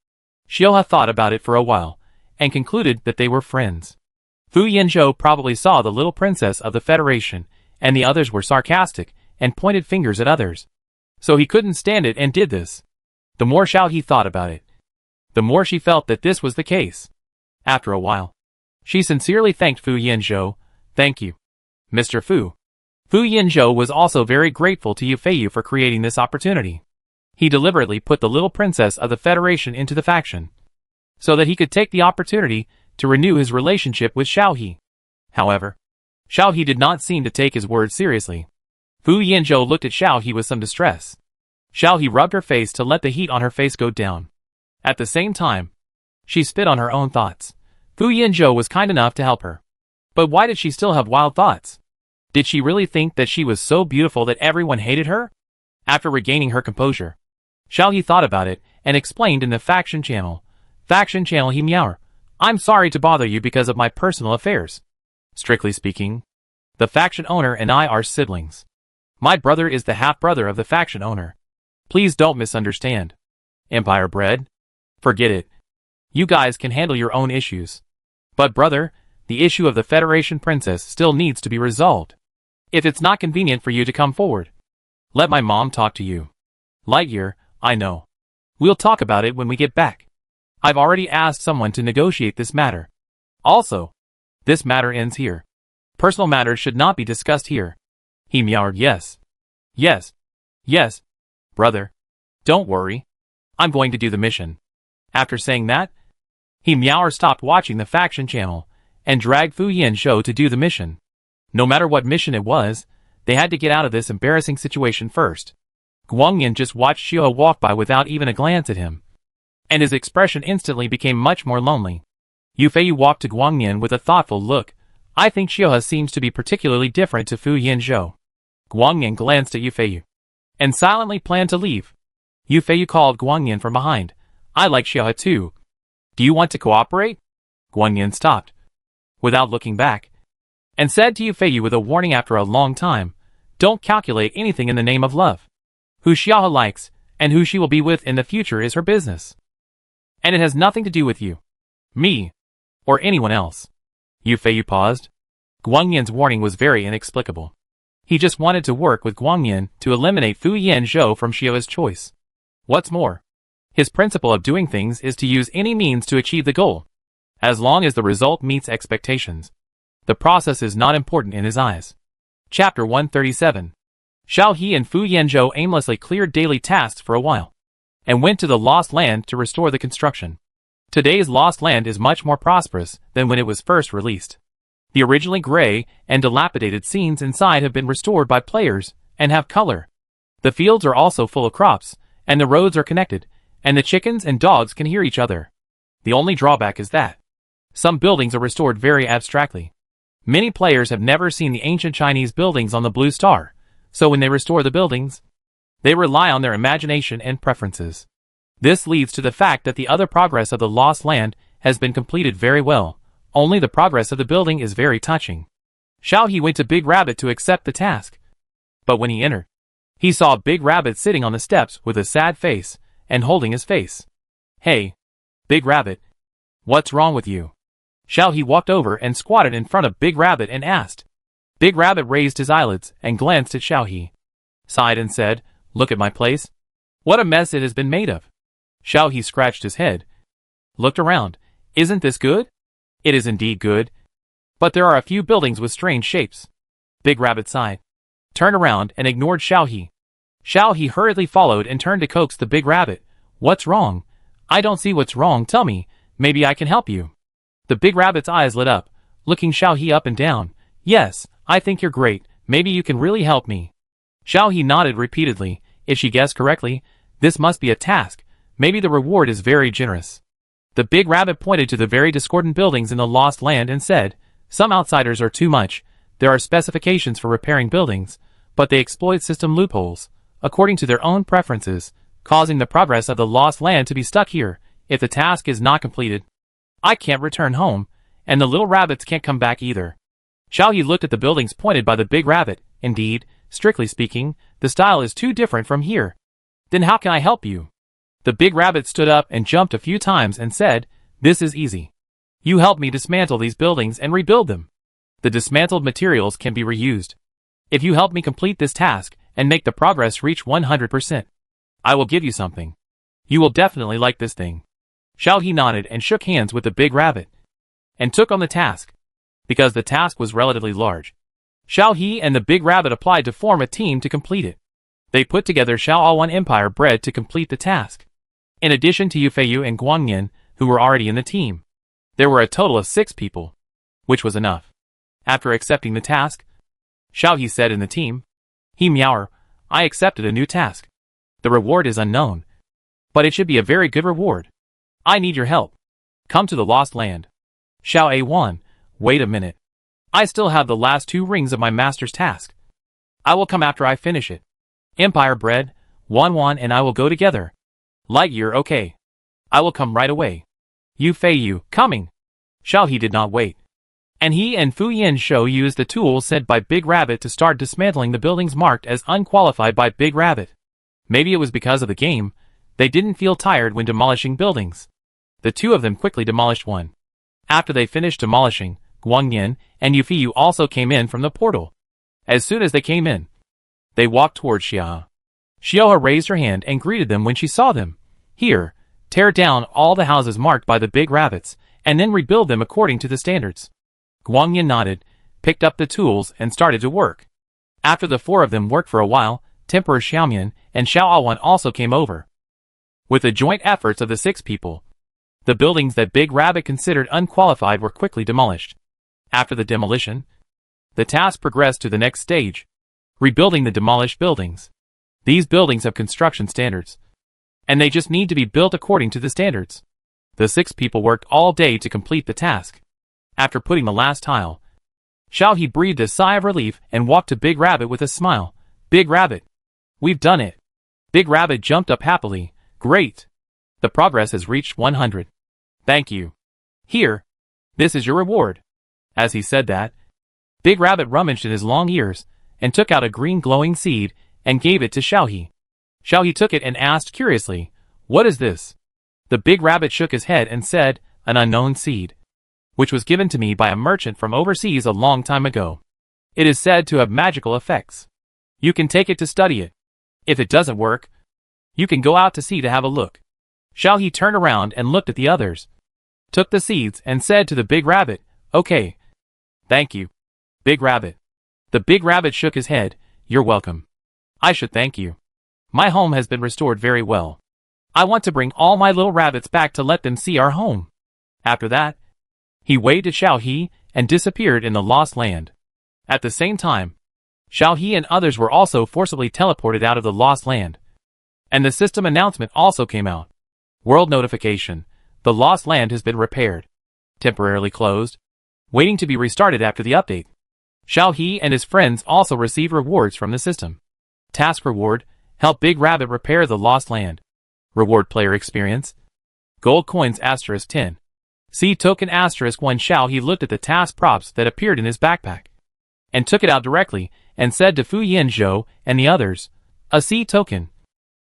Xiaohe thought about it for a while and concluded that they were friends. Fu Yanzhou probably saw the little princess of the Federation and the others were sarcastic and pointed fingers at others. So he couldn't stand it and did this. The more Xiao He thought about it, the more she felt that this was the case. After a while, she sincerely thanked Fu Yanzhou. "Thank you, Mr. Fu." Fu Yanzhou was also very grateful to Yu Feiyu for creating this opportunity. He deliberately put the little princess of the Federation into the faction, so that he could take the opportunity to renew his relationship with Xiao He. However, Xiao He did not seem to take his words seriously. Fu Yanzhou looked at Xiao He with some distress. Xiao He rubbed her face to let the heat on her face go down. At the same time, she spit on her own thoughts. Fu Yanzhou was kind enough to help her. But why did she still have wild thoughts? Did she really think that she was so beautiful that everyone hated her? After regaining her composure, Xiao He thought about it and explained in the faction channel. "Faction channel He Miaoer. I'm sorry to bother you because of my personal affairs. Strictly speaking, the faction owner and I are siblings. My brother is the half-brother of the faction owner. Please don't misunderstand. Empire bred? Forget it. You guys can handle your own issues. But brother, the issue of the Federation princess still needs to be resolved. If it's not convenient for you to come forward, let my mom talk to you. Lightyear, I know. We'll talk about it when we get back. I've already asked someone to negotiate this matter. Also, this matter ends here. Personal matters should not be discussed here." He meowed, "Yes. Yes. Brother, don't worry. I'm going to do the mission." After saying that, He Miaoer stopped watching the faction channel and dragged Fu Yanzhou to do the mission. No matter what mission it was, they had to get out of this embarrassing situation first. Guangyan just watched Xiaohe walk by without even a glance at him, and his expression instantly became much more lonely. Yu Feiyu walked to Guangyan with a thoughtful look. "I think Xiaohe seems to be particularly different to Fu Yanzhou." Guangyan glanced at Yu Feiyu and silently planned to leave. Yu Feiyu called Guangyan from behind. "I like Xiaohe too. Do you want to cooperate?" Guangyan stopped, without looking back, and said to Yu Feiyu with a warning after a long time, "Don't calculate anything in the name of love. Who Xiaohe likes, and who she will be with in the future is her business. And it has nothing to do with you, me, or anyone else." Yu Feiyu paused. Guangyan's warning was very inexplicable. He just wanted to work with Guangyan to eliminate Fu Yanzhou from Xiaohe's choice. What's more, his principle of doing things is to use any means to achieve the goal, as long as the result meets expectations. The process is not important in his eyes. Chapter 137. Xiao He and Fu Yanzhou aimlessly cleared daily tasks for a while, and went to the Lost Land to restore the construction. Today's Lost Land is much more prosperous than when it was first released. The originally gray and dilapidated scenes inside have been restored by players and have color. The fields are also full of crops, and the roads are connected, and the chickens and dogs can hear each other. The only drawback is that some buildings are restored very abstractly. Many players have never seen the ancient Chinese buildings on the Blue Star, so when they restore the buildings, They rely on their imagination and preferences. This leads to the fact that the other progress of the lost land has been completed very well, only the progress of the building is very touching. Xiaohe went to Big Rabbit to accept the task. But when he entered, he saw Big Rabbit sitting on the steps with a sad face and holding his face. Hey, Big Rabbit, what's wrong with you? Xiaohe walked over and squatted in front of Big Rabbit and asked. Big Rabbit raised his eyelids and glanced at Xiaohe, sighed and said, Look at my place. What a mess it has been made of. Xiaohe scratched his head, looked around. Isn't this good? It is indeed good. But there are a few buildings with strange shapes. Big Rabbit sighed, turned around and ignored Xiaohe. Xiaohe hurriedly followed and turned to coax the Big Rabbit. What's wrong? I don't see what's wrong, tell me, maybe I can help you. The Big Rabbit's eyes lit up, looking Xiaohe up and down. Yes, I think you're great, maybe you can really help me. Xiaohe nodded repeatedly. If she guessed correctly, this must be a task. Maybe the reward is very generous. The Big Rabbit pointed to the very discordant buildings in the lost land and said, Some outsiders are too much. There are specifications for repairing buildings, but they exploit system loopholes, according to their own preferences, causing the progress of the lost land to be stuck here. If the task is not completed, I can't return home, and the little rabbits can't come back either. Xiaohe looked at the buildings pointed by the Big Rabbit. Indeed, strictly speaking, the style is too different from here. Then how can I help you? The Big Rabbit stood up and jumped a few times and said, This is easy. You help me dismantle these buildings and rebuild them. The dismantled materials can be reused. If you help me complete this task and make the progress reach 100%, I will give you something. You will definitely like this thing. Xiaohe nodded and shook hands with the Big Rabbit, and took on the task. Because the task was relatively large, Xiaohe and the Big Rabbit applied to form a team to complete it. They put together Xiaowan Empire Bread to complete the task. In addition to Yufeiyu and Guangyan, who were already in the team, there were a total of 6 people, which was enough. After accepting the task, Xiaohe said in the team, He meower, I accepted a new task. The reward is unknown, but it should be a very good reward. I need your help. Come to the lost land. Xiao-A1, wait a minute. I still have the last 2 rings of my master's task. I will come after I finish it. Empire Bread, Wan and I will go together. Lightyear, okay. I will come right away. Yufeiyu, coming. Xiaohe did not wait, and he and Fu Yanshou used the tools sent by Big Rabbit to start dismantling the buildings marked as unqualified by Big Rabbit. Maybe it was because of the game, they didn't feel tired when demolishing buildings. The 2 of them quickly demolished one. After they finished demolishing, Guangyan and Yufeiyu also came in from the portal. As soon as they came in, they walked towards Xiaohe. Xiaohe raised her hand and greeted them when she saw them. Here, tear down all the houses marked by the Big Rabbits, and then rebuild them according to the standards. Guangyan nodded, picked up the tools and started to work. After the 4 of them worked for a while, Temperor Xiaomian and Xiaoawan also came over. With the joint efforts of the 6 people, the buildings that Big Rabbit considered unqualified were quickly demolished. After the demolition, the task progressed to the next stage, rebuilding the demolished buildings. These buildings have construction standards, and they just need to be built according to the standards. The 6 people worked all day to complete the task. After putting the last tile, Xiaohe breathed a sigh of relief and walked to Big Rabbit with a smile. Big Rabbit, we've done it. Big Rabbit jumped up happily. Great. The progress has reached 100. Thank you. Here, this is your reward. As he said that, Big Rabbit rummaged in his long ears and took out a green glowing seed and gave it to Xiaohe. Xiaohe took it and asked curiously, What is this? The Big Rabbit shook his head and said, An unknown seed, which was given to me by a merchant from overseas a long time ago. It is said to have magical effects. You can take it to study it. If it doesn't work, you can go out to sea to have a look. Xiaohe turned around and looked at the others, took the seeds and said to the Big Rabbit, Okay. Thank you, Big Rabbit. The Big Rabbit shook his head. You're welcome. I should thank you. My home has been restored very well. I want to bring all my little rabbits back to let them see our home. After that, he waved at Xiaohe and disappeared in the lost land. At the same time, Xiaohe and others were also forcibly teleported out of the lost land. And the system announcement also came out. World notification. The lost land has been repaired. Temporarily closed. Waiting to be restarted after the update. Xiaohe and his friends also received rewards from the system. Task reward. Help Big Rabbit repair the lost land. Reward player experience. Gold coins *10. See token *1 Xiao He looked at the task props that appeared in his backpack and took it out directly and said to Fu Yanzhou and the others, a C token.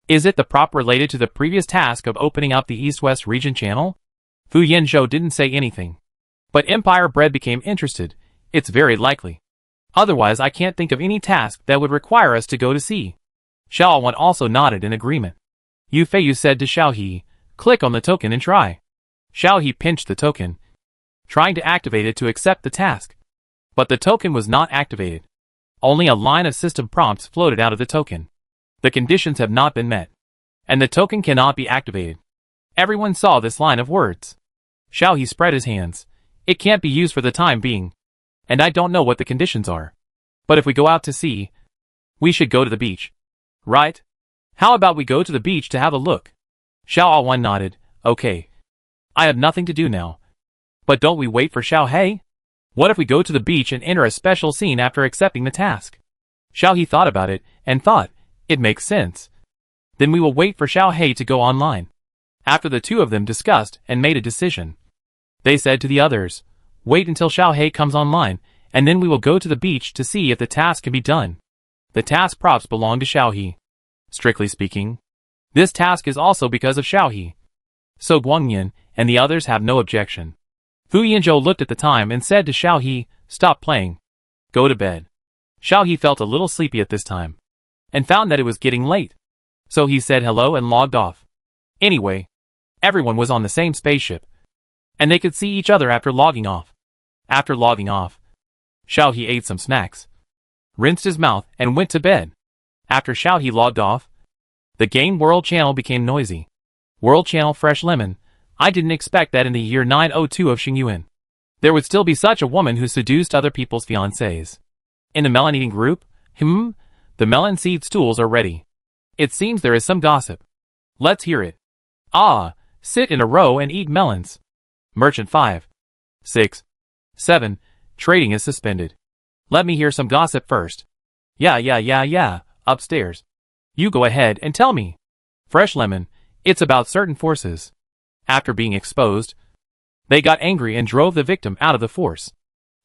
Is it the prop related to the previous task of opening up the East-West region channel? Fu Yanzhou didn't say anything. But Empire Bread became interested. It's very likely. Otherwise I can't think of any task that would require us to go to sea. Xiao Wan also nodded in agreement. Yu Feiyu said to Xiao He, click on the token and try. Xiao He pinched the token, trying to activate it to accept the task. But the token was not activated. Only a line of system prompts floated out of the token. The conditions have not been met, and the token cannot be activated. Everyone saw this line of words. Xiao He spread his hands. It can't be used for the time being. And I don't know what the conditions are. But if we go out to sea, we should go to the beach. Right? How about we go to the beach to have a look? Xiao Wan nodded. Okay. I have nothing to do now. But don't we wait for Xiao He? What if we go to the beach and enter a special scene after accepting the task? Xiao He thought about it, and thought, it makes sense. Then we will wait for Xiao He to go online. After the two of them discussed and made a decision, they said to the others, wait until Xiao He comes online, and then we will go to the beach to see if the task can be done. The task props belong to Xiao He. Strictly speaking, this task is also because of Xiao He. So Guangyan and the others have no objection. Fu Yanzhou looked at the time and said to Xiao He, stop playing. Go to bed. Xiao He felt a little sleepy at this time, and found that it was getting late. So he said hello and logged off. Anyway, everyone was on the same spaceship, and they could see each other after logging off. After logging off, Xiao He ate some snacks, rinsed his mouth, and went to bed. After Xiao He logged off, the Game World channel became noisy. World channel Fresh Lemon. I didn't expect that in the year 902 of Xingyuan, there would still be such a woman who seduced other people's fiancés. In the melon eating group, the melon seed stools are ready. It seems there is some gossip. Let's hear it. Ah, sit in a row and eat melons. Merchant 5. 6. 7. Trading is suspended. Let me hear some gossip first. Yeah, upstairs. You go ahead and tell me. Fresh Lemon, it's about certain forces. After being exposed, they got angry and drove the victim out of the force.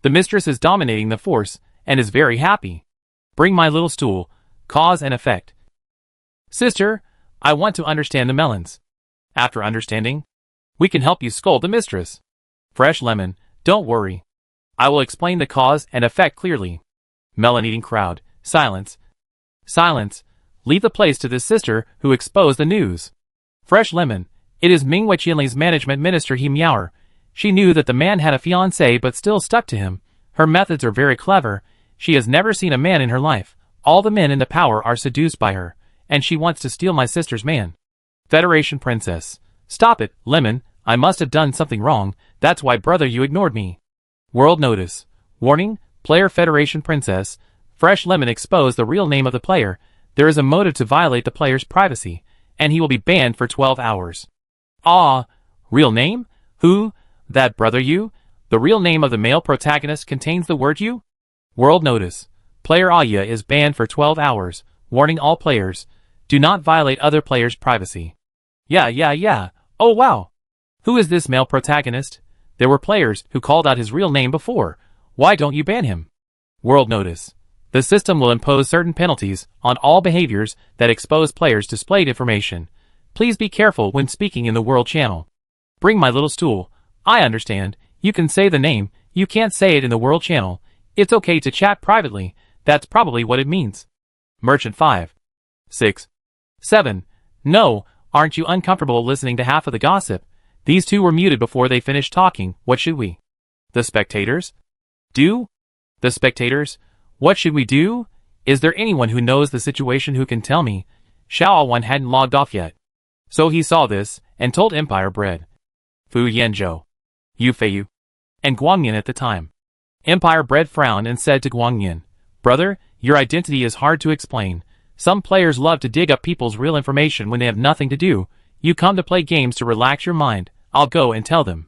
The mistress is dominating the force and is very happy. Bring my little stool. Cause and effect. Sister, I want to understand the melons. After understanding, we can help you scold the mistress. Fresh Lemon, don't worry. I will explain the cause and effect clearly. Melon eating crowd, silence. Silence. Leave the place to this sister who exposed the news. Fresh Lemon, it is Minghui Qianli's management minister He Miaoer. She knew that the man had a fiancé but still stuck to him. Her methods are very clever. She has never seen a man in her life. All the men in the power are seduced by her, and she wants to steal my sister's man. Federation Princess. Stop it, Lemon, I must have done something wrong, that's why brother you ignored me. World Notice. Warning, Player Federation Princess. Fresh Lemon exposed the real name of the player. There is a motive to violate the player's privacy, and he will be banned for 12 hours. Ah, real name? Who? That brother you? The real name of the male protagonist contains the word you? World Notice. Player Aya is banned for 12 hours. Warning all players. Do not violate other players' privacy. Yeah. Oh wow. Who is this male protagonist? There were players who called out his real name before. Why don't you ban him? World Notice. The system will impose certain penalties on all behaviors that expose players' displayed information. Please be careful when speaking in the World Channel. Bring my little stool. I understand. You can say the name. You can't say it in the World Channel. It's okay to chat privately. That's probably what it means. Merchant 5. 6. 7. No, aren't you uncomfortable listening to half of the gossip? These two were muted before they finished talking. What should we? The spectators? Do? The spectators? What should we do? Is there anyone who knows the situation who can tell me? Xiao Wan hadn't logged off yet, so he saw this and told Empire Bread, Fu Yanzhou, Yu Feiyu, and Guangyan at the time. Empire Bread frowned and said to Guangyan, brother, your identity is hard to explain. Some players love to dig up people's real information when they have nothing to do. You come to play games to relax your mind. I'll go and tell them.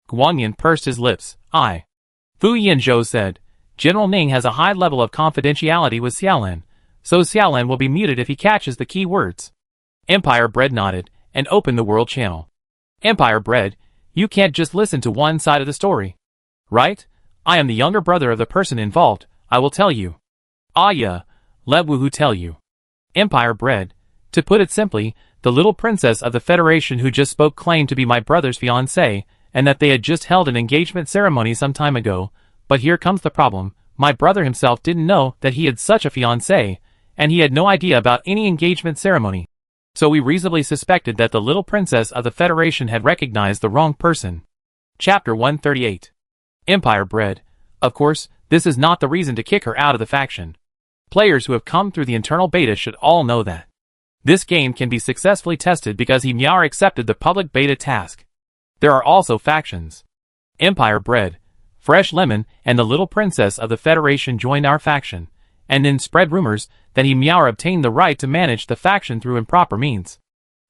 Guangyan pursed his lips. Fu Yanzhou said, General Ning has a high level of confidentiality with Xiaolan. so Xiaolan will be muted if he catches the key words. Empire Bread nodded, and opened the world channel. Empire Bread, you can't just listen to one side of the story. Right? I am the younger brother of the person involved, I will tell you. Ah yeah, let Woohoo tell you. Empire Bread, to put it simply, the little princess of the Federation who just spoke claimed to be my brother's fiancée, and that they had just held an engagement ceremony some time ago, but here comes the problem, my brother himself didn't know that he had such a fiancée, and he had no idea about any engagement ceremony. So we reasonably suspected that the little princess of the Federation had recognized the wrong person. Chapter 138. Empire Bread. Of course, this is not the reason to kick her out of the faction. Players who have come through the internal beta should all know that. This game can be successfully tested because Himiar accepted the public beta task. There are also factions. Empire Bread, Fresh Lemon, and the little princess of the Federation joined our faction, and then spread rumors that Himiar obtained the right to manage the faction through improper means.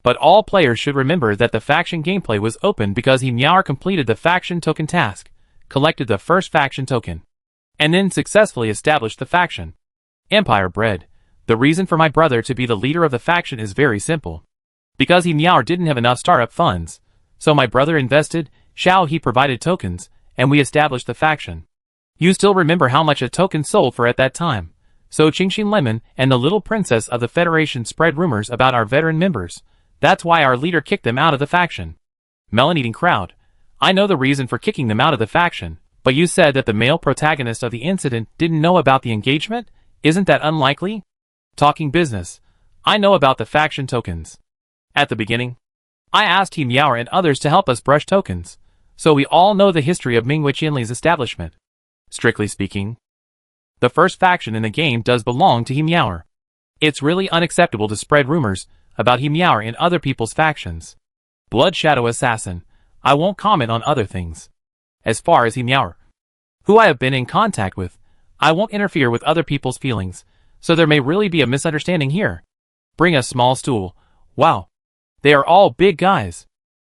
But all players should remember that the faction gameplay was open because Himiar completed the faction token task, collected the first faction token, and then successfully established the faction. Empire Bread. The reason for my brother to be the leader of the faction is very simple. Because Himiar didn't have enough startup funds, so my brother invested, he provided tokens, and we established the faction. You still remember how much a token sold for at that time. So Qingxin Lemon and the little princess of the Federation spread rumors about our veteran members. That's why our leader kicked them out of the faction. Melon-eating crowd. I know the reason for kicking them out of the faction, but you said that the male protagonist of the incident didn't know about the engagement? Isn't that unlikely? Talking business. I know about the faction tokens. At the beginning, I asked Himiar and others to help us brush tokens, so we all know the history of Minghui Qianli's establishment. Strictly speaking, the first faction in the game does belong to Himiar. It's really unacceptable to spread rumors about Himiar in other people's factions. Blood Shadow Assassin. I won't comment on other things. As far as Himiar, who I have been in contact with, I won't interfere with other people's feelings, so there may really be a misunderstanding here. Bring a small stool. Wow. They are all big guys.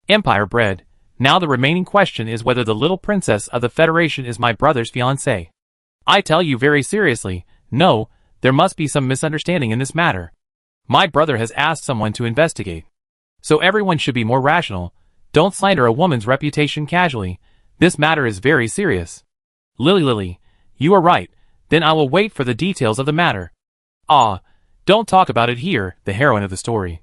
Empire Bread. Now the remaining question is whether the little princess of the Federation is my brother's fiancée. I tell you very seriously, no, there must be some misunderstanding in this matter. My brother has asked someone to investigate. So everyone should be more rational. Don't slander a woman's reputation casually. This matter is very serious. Lily, you are right. Then I will wait for the details of the matter. Ah, don't talk about it here, the heroine of the story.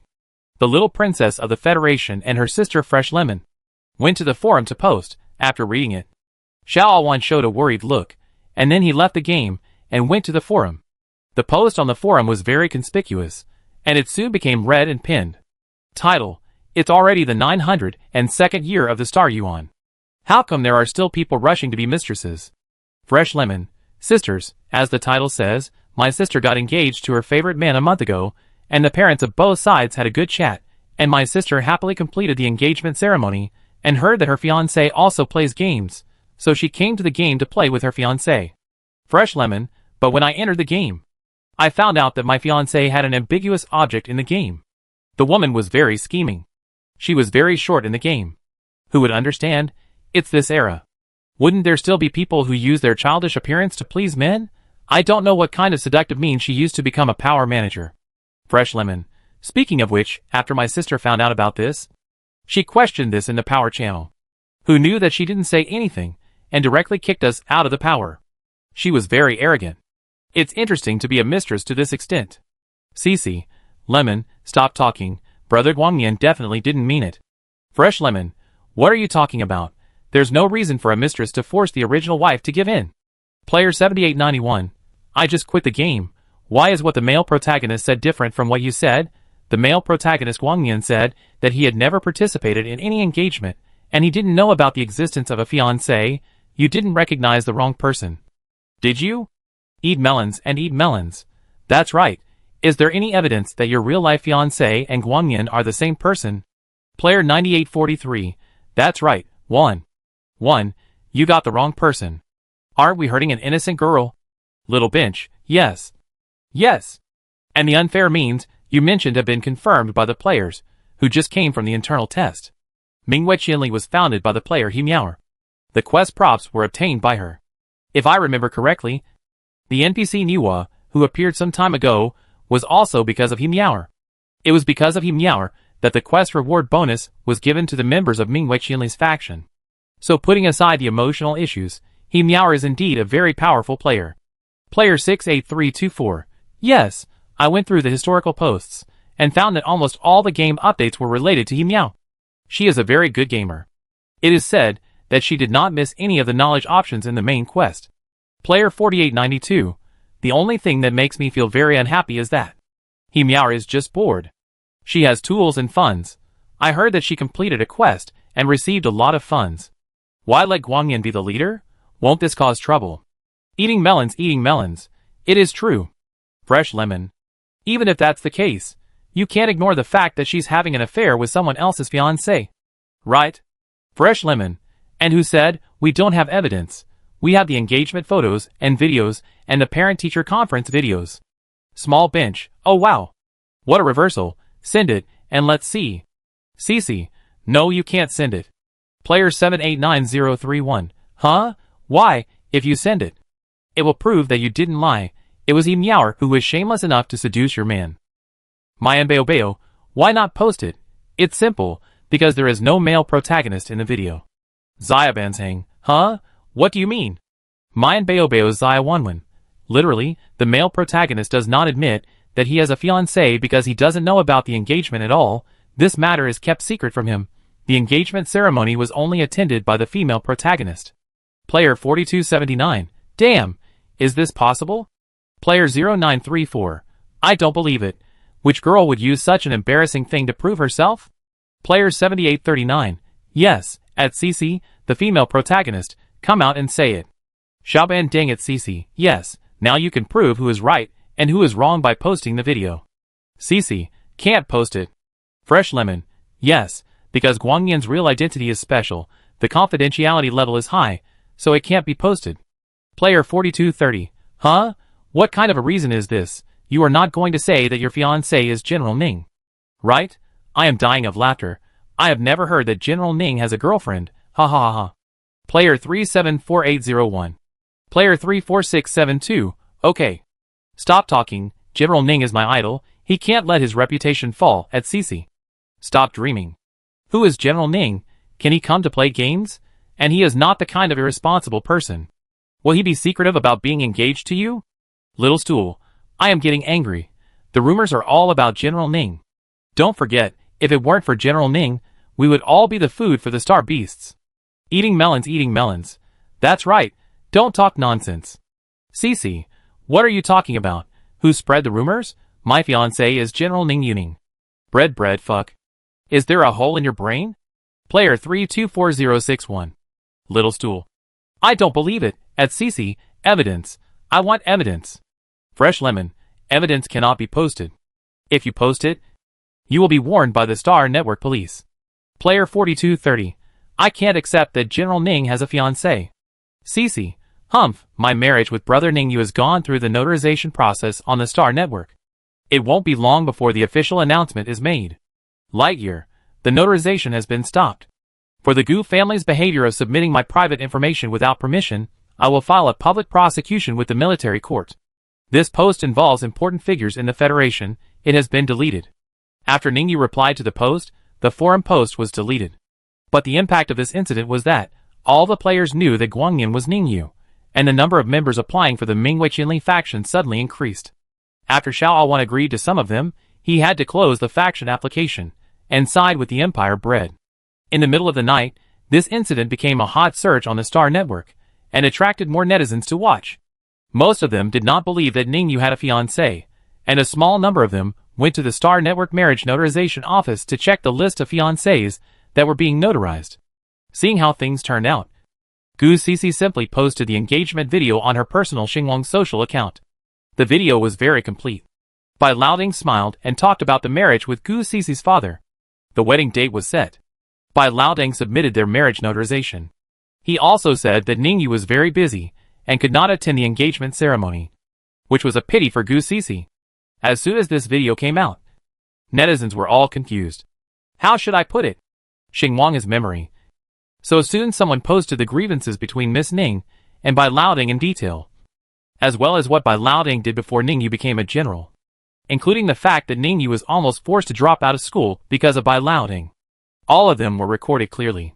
The little princess of the Federation and her sister Fresh Lemon went to the forum to post. After reading it, Xiao Wan showed a worried look, and then he left the game and went to the forum. The post on the forum was very conspicuous, and it soon became read and pinned. Title: It's already the 902nd year of the Star Yuan. How come there are still people rushing to be mistresses? Fresh Lemon. Sisters, as the title says, my sister got engaged to her favorite man a month ago, and the parents of both sides had a good chat, and my sister happily completed the engagement ceremony, and heard that her fiancé also plays games, so she came to the game to play with her fiancé. Fresh Lemon. But when I entered the game, I found out that my fiancé had an ambiguous object in the game. The woman was very scheming. She was very short in the game. Who would understand? It's this era. Wouldn't there still be people who use their childish appearance to please men? I don't know what kind of seductive means she used to become a power manager. Fresh Lemon. Speaking of which, after my sister found out about this, she questioned this in the power channel. Who knew that she didn't say anything, and directly kicked us out of the power. She was very arrogant. It's interesting to be a mistress to this extent. Cece. Lemon, stop talking. Brother Guangnian definitely didn't mean it. Fresh Lemon. What are you talking about? There's no reason for a mistress to force the original wife to give in. Player 7891. I just quit the game. Why is what the male protagonist said different from what you said? The male protagonist Guangnian said that he had never participated in any engagement, and he didn't know about the existence of a fiancé. You didn't recognize the wrong person. Did you? Eat melons and eat melons. That's right. Is there any evidence that your real-life fiancé and Guangnian are the same person? Player 9843. That's right. One, you got the wrong person. Aren't we hurting an innocent girl? Little Bench. Yes. Yes. And the unfair means you mentioned have been confirmed by the players, who just came from the internal test. Minghui Qianli was founded by the player Himiar. The quest props were obtained by her. If I remember correctly, the NPC Niwa, who appeared some time ago, was also because of He Meower. It was because of He Meower that the quest reward bonus was given to the members of Ming Weiqianli's faction. So putting aside the emotional issues, He Meower is indeed a very powerful player. Player 68324. Yes, I went through the historical posts, and found that almost all the game updates were related to He Meow. She is a very good gamer. It is said that she did not miss any of the knowledge options in the main quest. Player 4892. The only thing that makes me feel very unhappy is that He Meower is just bored. She has tools and funds. I heard that she completed a quest and received a lot of funds. Why let Guangyan be the leader? Won't this cause trouble? Eating melons. It is true. Fresh lemon. Even if that's the case, you can't ignore the fact that she's having an affair with someone else's fiancé. Right? Fresh lemon. And who said, we don't have evidence? We have the engagement photos and videos and the parent-teacher conference videos. Small bench. Oh wow. What a reversal. Send it, and let's see. Cece. No, you can't send it. Player 789031. Huh? Why, if you send it? It will prove that you didn't lie. It was He Meower who was shameless enough to seduce your man. Mayan Baobao. Why not post it? It's simple, because there is no male protagonist in the video. Zaya Banzhang. Huh? What do you mean? Mayan Baobao's Zaya Wanwen. Literally, the male protagonist does not admit that he has a fiancé because he doesn't know about the engagement at all. This matter is kept secret from him. The engagement ceremony was only attended by the female protagonist. Player 4279. Damn! Is this possible? Player 0934. I don't believe it. Which girl would use such an embarrassing thing to prove herself? Player 7839. Yes, at Cece, the female protagonist, come out and say it. Xiaoban dang it Cece, yes, now you can prove who is right and who is wrong by posting the video. Cece, can't post it. Fresh lemon. Yes, because Guangyan's real identity is special, the confidentiality level is high, so it can't be posted. Player 4230. Huh? What kind of a reason is this? You are not going to say that your fiancé is General Ning. Right? I am dying of laughter. I have never heard that General Ning has a girlfriend. Ha ha ha ha. Player 374801. Player 34672. Okay. Stop talking. General Ning is my idol. He can't let his reputation fall at Cece. Stop dreaming. Who is General Ning? Can he come to play games? And he is not the kind of irresponsible person. Will he be secretive about being engaged to you? Little stool. I am getting angry. The rumors are all about General Ning. Don't forget, if it weren't for General Ning, we would all be the food for the star beasts. Eating melons. That's right. Don't talk nonsense. Cece, what are you talking about? Who spread the rumors? My fiancé is General Ning Yuning. Bread fuck. Is there a hole in your brain? Player 324061. Little stool. I don't believe it. At Cece, evidence. I want evidence. Fresh lemon. Evidence cannot be posted. If you post it, you will be warned by the Star Network police. Player 4230. I can't accept that General Ning has a fiancé. Cece. Humph, my marriage with Brother Ningyu has gone through the notarization process on the Star Network. It won't be long before the official announcement is made. Lightyear. The notarization has been stopped. For the Gu family's behavior of submitting my private information without permission, I will file a public prosecution with the military court. This post involves important figures in the Federation. It has been deleted. After Ningyu replied to the post, the forum post was deleted. But the impact of this incident was that all the players knew that Guangyan was Ningyu, and the number of members applying for the Ming Weiqianli faction suddenly increased. After Xiao Awan agreed to some of them, he had to close the faction application and side with the Empire Bread. In the middle of the night, this incident became a hot search on the Star Network and attracted more netizens to watch. Most of them did not believe that Ningyu had a fiancé, and a small number of them went to the Star Network marriage notarization office to check the list of fiancés that were being notarized. Seeing how things turned out, Gu Cece simply posted the engagement video on her personal Xinguang social account. The video was very complete. Bai Laoding smiled and talked about the marriage with Gu Cece's father. The wedding date was set. Bai Laoding submitted their marriage notarization. He also said that Ningyu was very busy and could not attend the engagement ceremony, which was a pity for Gu Cece. As soon as this video came out, netizens were all confused. How should I put it? Xinguang is memory. So soon someone posted the grievances between Miss Ning and Bai Laoding in detail, as well as what Bai Laoding did before Ningyu became a general. including the fact that Ningyu was almost forced to drop out of school because of Bai Laoding. All of them were recorded clearly.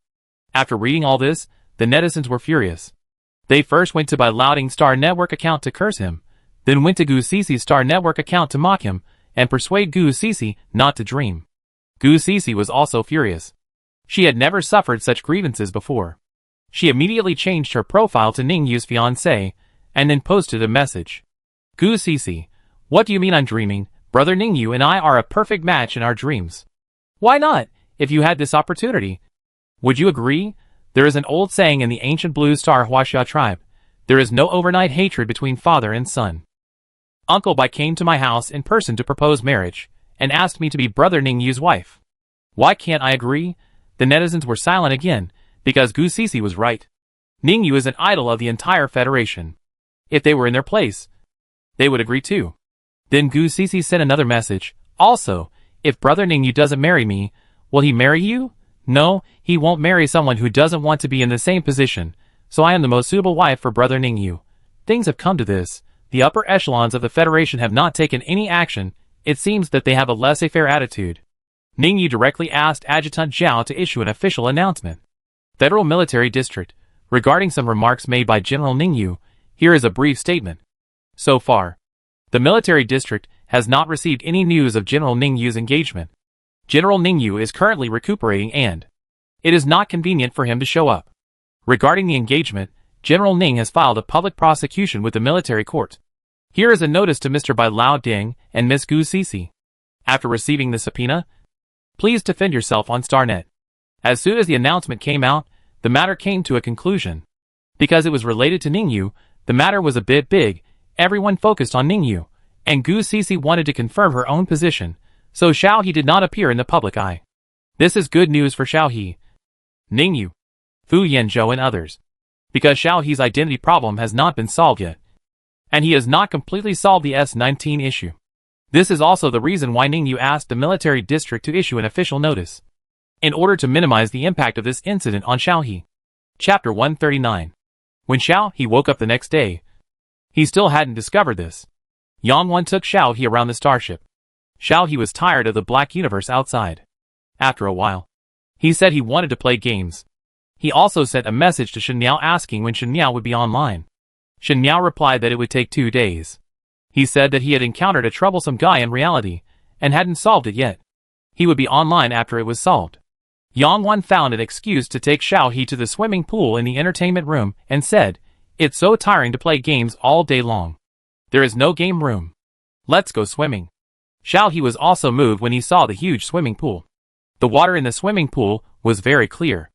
After reading all this, the netizens were furious. They first went to Bai Laoding's Star Network account to curse him, then went to Gu Cici's Star Network account to mock him, and persuade Gu Cici not to dream. Gu Cici was also furious. She had never suffered such grievances before. She immediately changed her profile to Ningyu's fiancé, and then posted a message. Gu Cici, what do you mean I'm dreaming? Brother Ningyu and I are a perfect match in our dreams. Why not, if you had this opportunity? Would you agree? There is an old saying in the ancient Blue Star Huaxia tribe. There is no overnight hatred between father and son. Uncle Bai came to my house in person to propose marriage, and asked me to be Brother Ningyu's wife. Why can't I agree? The netizens were silent again, because Gu Cici was right. Ningyu is an idol of the entire federation. If they were in their place, they would agree too. Then Gu Cici sent another message. Also, if Brother Ningyu doesn't marry me, will he marry you? No, he won't marry someone who doesn't want to be in the same position, so I am the most suitable wife for Brother Ningyu. Things have come to this. The upper echelons of the Federation have not taken any action. It seems that they have a laissez-faire attitude. Ningyu directly asked Adjutant Zhao to issue an official announcement. Federal Military District. Regarding some remarks made by General Ningyu, here is a brief statement. So far, the Military District has not received any news of General Ningyu's engagement. General Ningyu is currently recuperating and it is not convenient for him to show up. Regarding the engagement, General Ning has filed a public prosecution with the military court. Here is a notice to Mr. Bai Laoding and Miss Gu Cici. After receiving the subpoena, please defend yourself on StarNet. As soon as the announcement came out, the matter came to a conclusion. Because it was related to Ningyu, the matter was a bit big. Everyone focused on Ningyu, and Gu Cici wanted to confirm her own position, so Xiao He did not appear in the public eye. This is good news for Xiao He, Ningyu, Fu Yanzhou and others. Because Xiao He's identity problem has not been solved yet. And he has not completely solved the S-19 issue. This is also the reason why Ningyu asked the military district to issue an official notice, in order to minimize the impact of this incident on Xiao He. Chapter 139. When Xiao He woke up the next day, he still hadn't discovered this. Yangwan took Xiao He around the starship. Xiao He was tired of the black universe outside. After a while, he said he wanted to play games. He also sent a message to Shen Miao asking when Shen Miao would be online. Shen Miao replied that it would take 2 days. He said that he had encountered a troublesome guy in reality, and hadn't solved it yet. He would be online after it was solved. Yangwan found an excuse to take Xiao He to the swimming pool in the entertainment room, and said, "It's so tiring to play games all day long. There is no game room. Let's go swimming." Xiao He was also moved when he saw the huge swimming pool. The water in the swimming pool was very clear.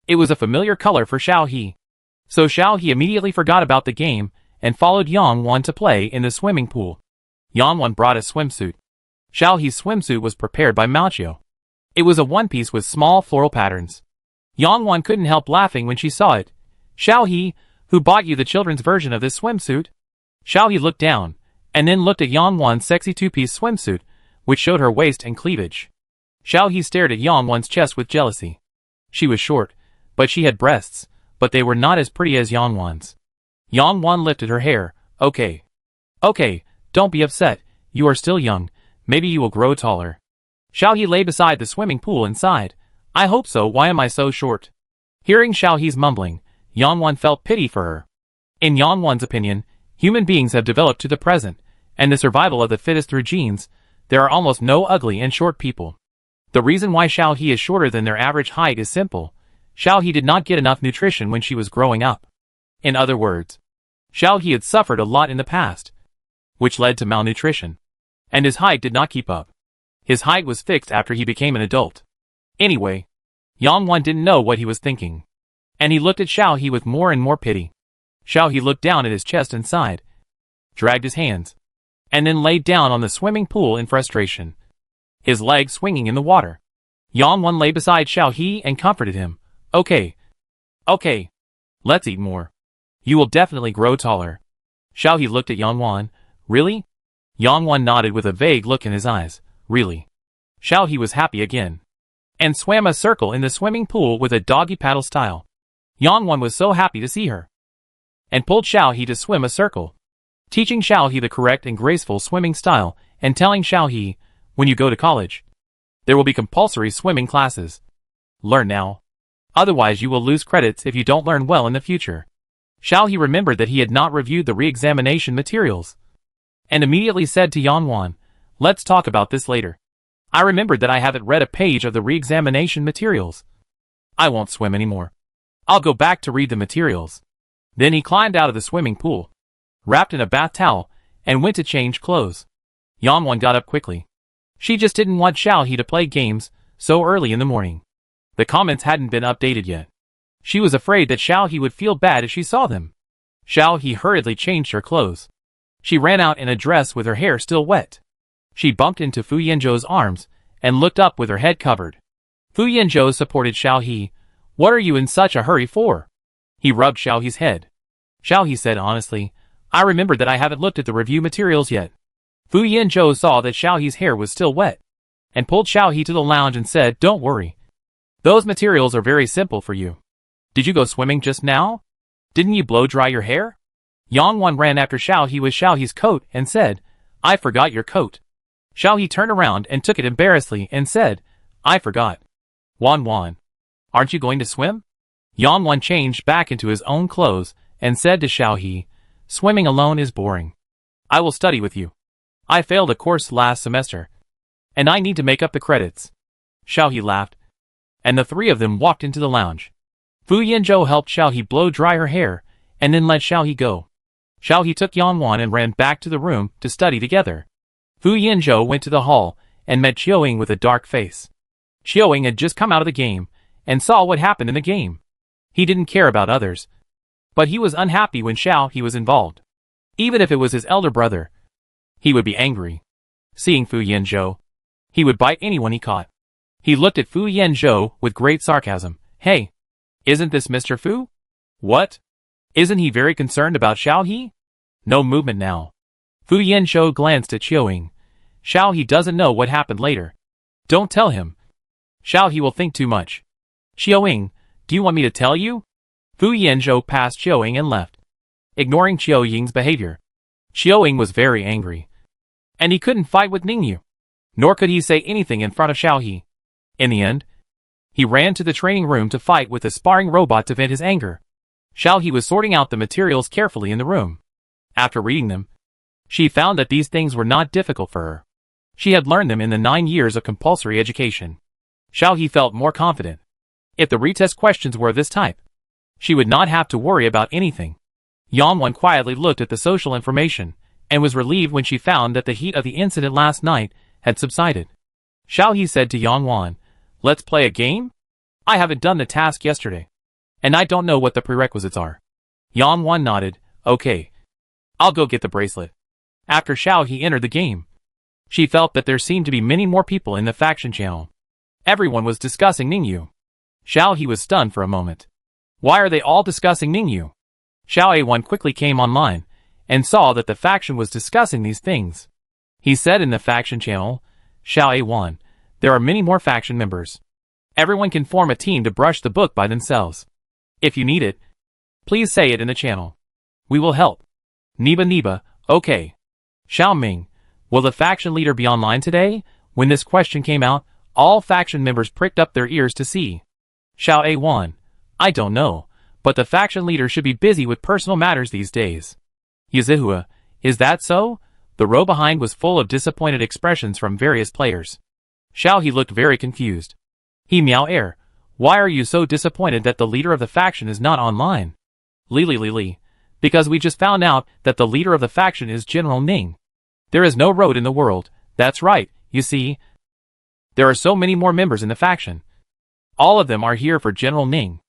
It was a familiar color for Xiao He. So Xiao He immediately forgot about the game, and followed Yangwan to play in the swimming pool. Yangwan brought a swimsuit. Xiao He's swimsuit was prepared by Maoqiu. It was a one-piece with small floral patterns. Yangwan couldn't help laughing when she saw it. "Xiao He, who bought you the children's version of this swimsuit?" Xiao He looked down, and then looked at Yangwan's sexy two-piece swimsuit, which showed her waist and cleavage. Xiao He stared at Yangwan's chest with jealousy. She was short, but she had breasts, but they were not as pretty as Yangwan's. Yangwan lifted her hair. Okay, don't be upset, you are still young, maybe you will grow taller." Xiao He lay beside the swimming pool and sighed. "I hope so, why am I so short?" Hearing Xiao He's mumbling, Yangwan felt pity for her. In Yangwan's opinion, human beings have developed to the present, and the survival of the fittest through genes. There are almost no ugly and short people. The reason why Xiao He is shorter than their average height is simple. Xiao He did not get enough nutrition when she was growing up. In other words, Xiao He had suffered a lot in the past, which led to malnutrition. And his height did not keep up. His height was fixed after he became an adult. Anyway, Yangwan didn't know what he was thinking. And he looked at Xiao He with more and more pity. Xiao He looked down at his chest and sighed, dragged his hands, and then laid down on the swimming pool in frustration, his legs swinging in the water. Yangwan lay beside Xiao He and comforted him. Okay, let's eat more. You will definitely grow taller." Xiao He looked at Yangwan. "Really?" Yangwan nodded with a vague look in his eyes. "Really?" Xiao He was happy again, and swam a circle in the swimming pool with a doggy paddle style. Yangwan was so happy to see her, and pulled Xiao He to swim a circle, teaching Xiao He the correct and graceful swimming style, and telling Xiaohe, when you go to college, there will be compulsory swimming classes. Learn now. Otherwise you will lose credits if you don't learn well in the future. Xiaohe remembered that he had not reviewed the re-examination materials, and immediately said to Yanwan, let's talk about this later. I remembered that I haven't read a page of the re-examination materials. I won't swim anymore. I'll go back to read the materials. Then he climbed out of the swimming pool, wrapped in a bath towel, and went to change clothes. Yanwan got up quickly. She just didn't want Xiaohe to play games so early in the morning. The comments hadn't been updated yet. She was afraid that Xiaohe would feel bad if she saw them. Xiaohe hurriedly changed her clothes. She ran out in a dress with her hair still wet. She bumped into Fu Yanzhou's arms and looked up with her head covered. Fu Yanzhou supported Xiaohe. What are you in such a hurry for? He rubbed Xiaohe's head. Xiaohe said honestly, I remembered that I haven't looked at the review materials yet. Fu Yanzhou saw that Xiaohe's hair was still wet, and pulled Xiaohe to the lounge and said, don't worry. Those materials are very simple for you. Did you go swimming just now? Didn't you blow dry your hair? Yanwan ran after Xiaohe with Xiaohe's coat and said, I forgot your coat. Xiaohe turned around and took it embarrassedly and said, I forgot. Wan, aren't you going to swim? Yanwan changed back into his own clothes and said to Xiaohe, swimming alone is boring. I will study with you. I failed a course last semester, and I need to make up the credits. Xiaohe laughed, and the three of them walked into the lounge. Fu Yanzhou helped Xiaohe blow dry her hair, and then let Xiaohe go. Xiaohe took Yanwan and ran back to the room to study together. Fu Yanzhou went to the hall and met Qiuing with a dark face. Qiuing had just come out of the game and saw what happened in the game. He didn't care about others, but he was unhappy when Xiaohe was involved. Even if it was his elder brother, he would be angry. Seeing Fu Yanzhou, he would bite anyone he caught. He looked at Fu Yanzhou with great sarcasm. Hey, isn't this Mr. Fu? What? Isn't he very concerned about Xiaohe? No movement now. Fu Yanzhou glanced at Qiuing. Xiaohe doesn't know what happened later. Don't tell him. Xiaohe will think too much. Qiuing, do you want me to tell you? Fu Yanzhou passed Qiuing and left, ignoring Qiuing's behavior. Qiuing was very angry, and he couldn't fight with Ningyu, nor could he say anything in front of Xiaohe. In the end, he ran to the training room to fight with the sparring robot to vent his anger. Xiaohe was sorting out the materials carefully in the room. After reading them, she found that these things were not difficult for her. She had learned them in the 9 years of compulsory education. Xiaohe felt more confident. If the retest questions were of this type, she would not have to worry about anything. Yanwan quietly looked at the social information, and was relieved when she found that the heat of the incident last night had subsided. Xiaohe said to Yanwan, let's play a game? I haven't done the task yesterday, and I don't know what the prerequisites are. Yanwan nodded, okay. I'll go get the bracelet. After Xiaohe entered the game, she felt that there seemed to be many more people in the faction channel. Everyone was discussing Ningyu. Xiaohe was stunned for a moment. Why are they all discussing Ningyu? Xiaohe quickly came online, and saw that the faction was discussing these things. He said in the faction channel, Xiaohe, there are many more faction members. Everyone can form a team to brush the book by themselves. If you need it, please say it in the channel. We will help. Niba, okay. Xiaoming, will the faction leader be online today? When this question came out, all faction members pricked up their ears to see. Xiaohe, I don't know, but the faction leader should be busy with personal matters these days. Yuzihua, is that so? The row behind was full of disappointed expressions from various players. Xiaohe looked very confused. He meow, why are you so disappointed that the leader of the faction is not online? Li, because we just found out that the leader of the faction is General Ning. There is no road in the world, that's right, you see. There are so many more members in the faction. All of them are here for General Ning.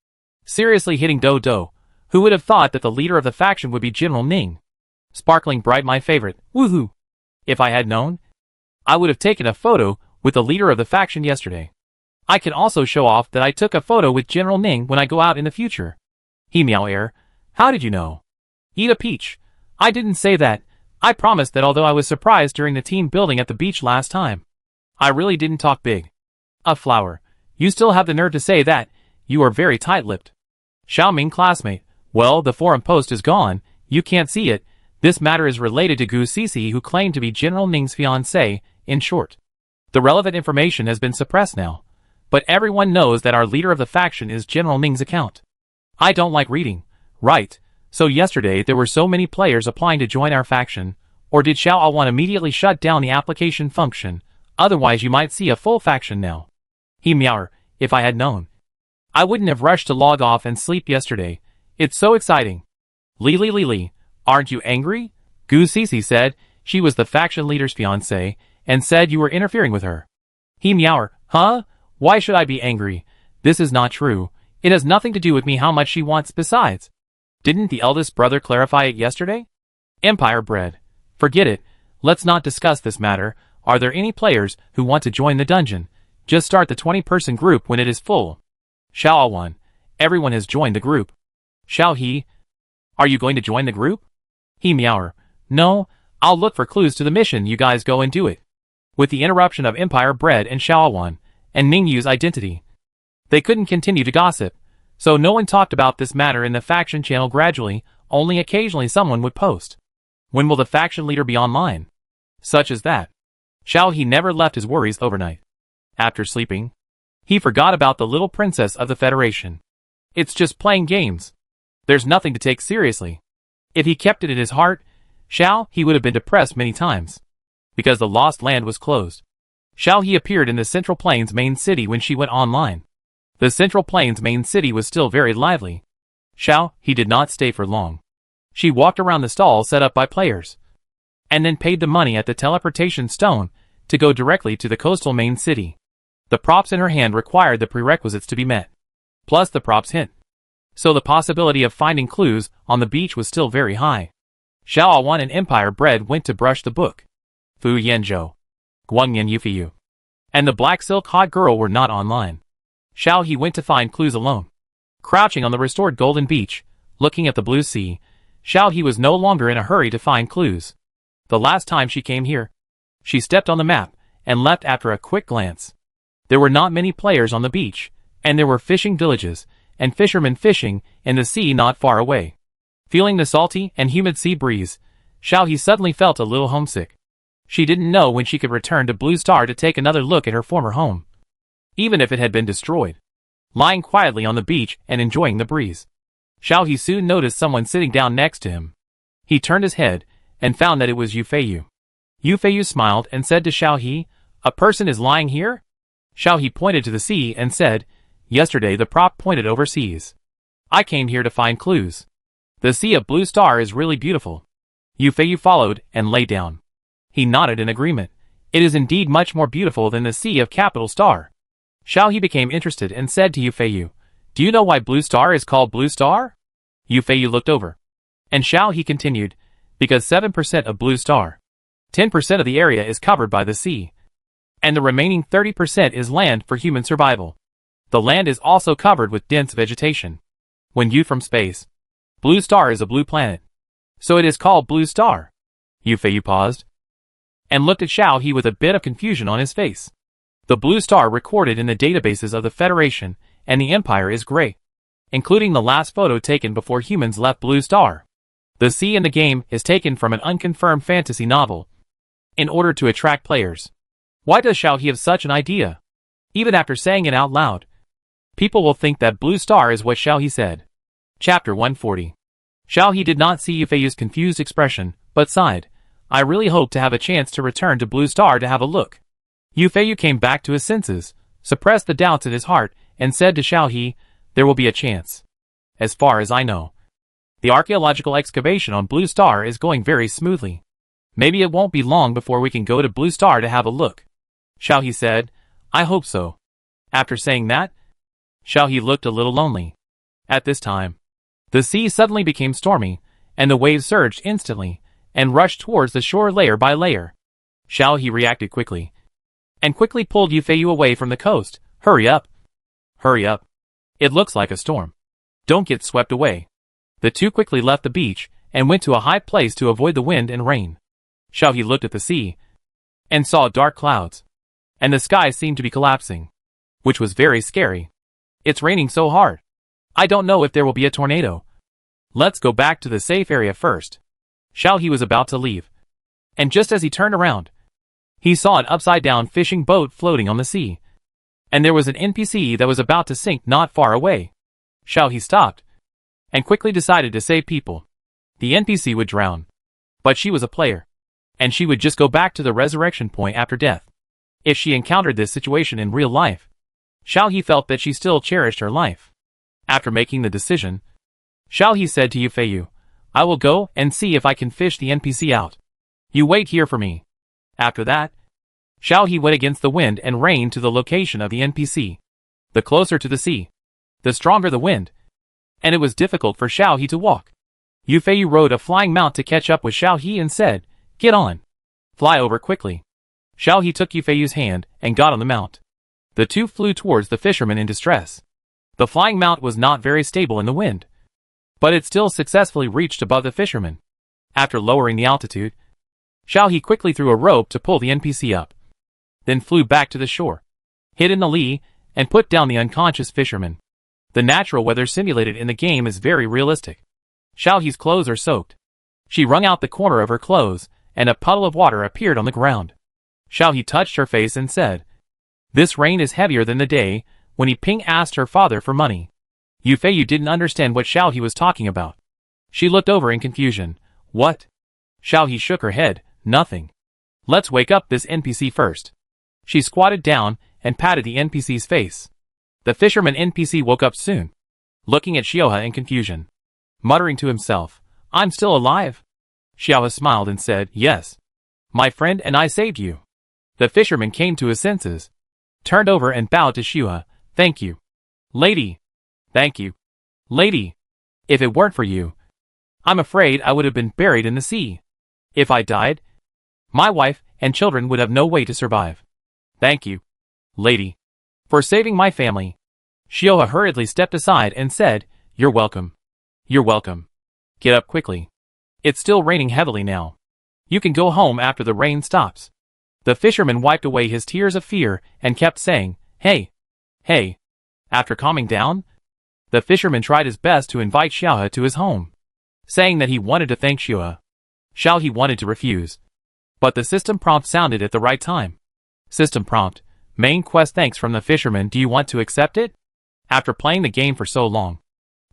Seriously hitting Do, who would have thought that the leader of the faction would be General Ning? Sparkling Bright my favorite, woohoo! If I had known, I would have taken a photo with the leader of the faction yesterday. I can also show off that I took a photo with General Ning when I go out in the future. He meow, how did you know? Eat a peach. I didn't say that. I promised that although I was surprised during the team building at the beach last time, I really didn't talk big. A flower. You still have the nerve to say that. You are very tight-lipped. Xiaoming classmate. Well, the forum post is gone. You can't see it. This matter is related to Gu Cece, who claimed to be General Ning's fiancé, in short. The relevant information has been suppressed now, but everyone knows that our leader of the faction is General Ning's account. I don't like reading, right? So yesterday there were so many players applying to join our faction, or did Xiao Awan immediately shut down the application function? Otherwise you might see a full faction now. He meower, if I had known. I wouldn't have rushed to log off and sleep yesterday. It's so exciting. Li, aren't you angry? Gu Cece said. She was the faction leader's fiancé, and said you were interfering with her. He meower, huh? Why should I be angry? This is not true. It has nothing to do with me how much she wants besides. Didn't the eldest brother clarify it yesterday? Empire bred. Forget it. Let's not discuss this matter. Are there any players who want to join the dungeon? Just start the 20-person group when it is full. Xiao Awan. Everyone has joined the group. Xiao He. Are you going to join the group? He meower. No, I'll look for clues to the mission. You guys go and do it. With the interruption of Empire Bread and Xiao Awan, and Ningyu's identity, they couldn't continue to gossip, so no one talked about this matter in the faction channel. Gradually, only occasionally someone would post. When will the faction leader be online? Such as that. Xiao He never left his worries overnight. After sleeping, he forgot about the little princess of the Federation. It's just playing games. There's nothing to take seriously. If he kept it in his heart, Xiao He would have been depressed many times. Because the Lost Land was closed. Xiao He appeared in the Central Plains main city when she went online. The Central Plains main city was still very lively. Xiao He did not stay for long. She walked around the stall set up by players, and then paid the money at the teleportation stone to go directly to the coastal main city. The props in her hand required the prerequisites to be met, plus the props hint. So the possibility of finding clues on the beach was still very high. Xiao Awan and Empire Bread went to brush the book. Fu Yanzhou, Guangyan Yufiyu, and the black silk hot girl were not online. Xiao He went to find clues alone. Crouching on the restored golden beach, looking at the blue sea, Xiao He was no longer in a hurry to find clues. The last time she came here, she stepped on the map and left after a quick glance. There were not many players on the beach, and there were fishing villages and fishermen fishing in the sea not far away. Feeling the salty and humid sea breeze, Xiao He suddenly felt a little homesick. She didn't know when she could return to Blue Star to take another look at her former home, even if it had been destroyed. Lying quietly on the beach and enjoying the breeze, Xiao He soon noticed someone sitting down next to him. He turned his head and found that it was Yufeiyu. Yufeiyu smiled and said to Xiao He, "A person is lying here?" Xiao He pointed to the sea and said, "Yesterday the prop pointed overseas. I came here to find clues. The sea of Blue Star is really beautiful." Yufeiyu followed and lay down. He nodded in agreement. It is indeed much more beautiful than the sea of Capital Star. Xiao He became interested and said to Yufeiyu, "Do you know why Blue Star is called Blue Star?" Yufeiyu looked over. And Xiao He continued, "Because 7% of Blue Star, 10% of the area is covered by the sea, and the remaining 30% is land for human survival. The land is also covered with dense vegetation. When viewed from space, Blue Star is a blue planet. So it is called Blue Star." Yufeiyu paused and looked at Xiao He with a bit of confusion on his face. The Blue Star recorded in the databases of the Federation and the Empire is gray, including the last photo taken before humans left Blue Star. The sea in the game is taken from an unconfirmed fantasy novel, in order to attract players. Why does Xiao He have such an idea? Even after saying it out loud, people will think that Blue Star is what Xiao He said. Chapter 140. Xiao He did not see Yufeiyu's confused expression, but sighed. "I really hope to have a chance to return to Blue Star to have a look." Yufeiyu came back to his senses, suppressed the doubts in his heart, and said to Xiao He, "There will be a chance. As far as I know, the archaeological excavation on Blue Star is going very smoothly. Maybe it won't be long before we can go to Blue Star to have a look." Xiao He said, "I hope so." After saying that, Xiao He looked a little lonely. At this time, the sea suddenly became stormy, and the waves surged instantly, and rushed towards the shore layer by layer. Xiao He reacted quickly, and quickly pulled Yufeiyu away from the coast. "Hurry up! Hurry up! It looks like a storm. Don't get swept away." The two quickly left the beach, and went to a high place to avoid the wind and rain. Xiao He looked at the sea, and saw dark clouds, and the sky seemed to be collapsing, which was very scary. "It's raining so hard. I don't know if there will be a tornado. Let's go back to the safe area first." Xiao He was about to leave. And just as he turned around, he saw an upside-down fishing boat floating on the sea. And there was an NPC that was about to sink not far away. Xiao He stopped and quickly decided to save people. The NPC would drown. But she was a player, and she would just go back to the resurrection point after death. If she encountered this situation in real life, Xiao He felt that she still cherished her life. After making the decision, Xiao He said to Yufeiyu, I will go and see if I can fish the NPC out. You wait here for me. After that, Xiao He went against the wind and rain to the location of the NPC. The closer to the sea, the stronger the wind, and it was difficult for Xiao He to walk. Yufeiyu rode a flying mount to catch up with Xiao He and said, Get on. Fly over quickly. Xiao He took Yufeiyu's hand and got on the mount. The two flew towards the fisherman in distress. The flying mount was not very stable in the wind, but it still successfully reached above the fisherman. After lowering the altitude, Xiao He quickly threw a rope to pull the NPC up, then flew back to the shore, hid in the lee, and put down the unconscious fisherman. The natural weather simulated in the game is very realistic. Xiao He's clothes are soaked. She wrung out the corner of her clothes, and a puddle of water appeared on the ground. Xiao He touched her face and said, This rain is heavier than the day when Yi Ping asked her father for money. Yufeiyu didn't understand what Xiao He was talking about. She looked over in confusion. What? Xiao He shook her head. Nothing. Let's wake up this NPC first. She squatted down and patted the NPC's face. The fisherman NPC woke up soon, looking at Xiao He in confusion, muttering to himself, I'm still alive? Xiao He smiled and said, Yes. My friend and I saved you. The fisherman came to his senses, turned over and bowed to Xiao He. Thank you. Lady. Thank you. Lady. If it weren't for you, I'm afraid I would have been buried in the sea. If I died, my wife and children would have no way to survive. Thank you, lady, for saving my family. Xiao He hurriedly stepped aside and said, You're welcome. You're welcome. Get up quickly. It's still raining heavily now. You can go home after the rain stops. The fisherman wiped away his tears of fear and kept saying, Hey, hey. After calming down, the fisherman tried his best to invite Xiao He to his home, saying that he wanted to thank Xiao He. Xiao He wanted to refuse, but the system prompt sounded at the right time. System prompt, main quest thanks from the fisherman, do you want to accept it? After playing the game for so long,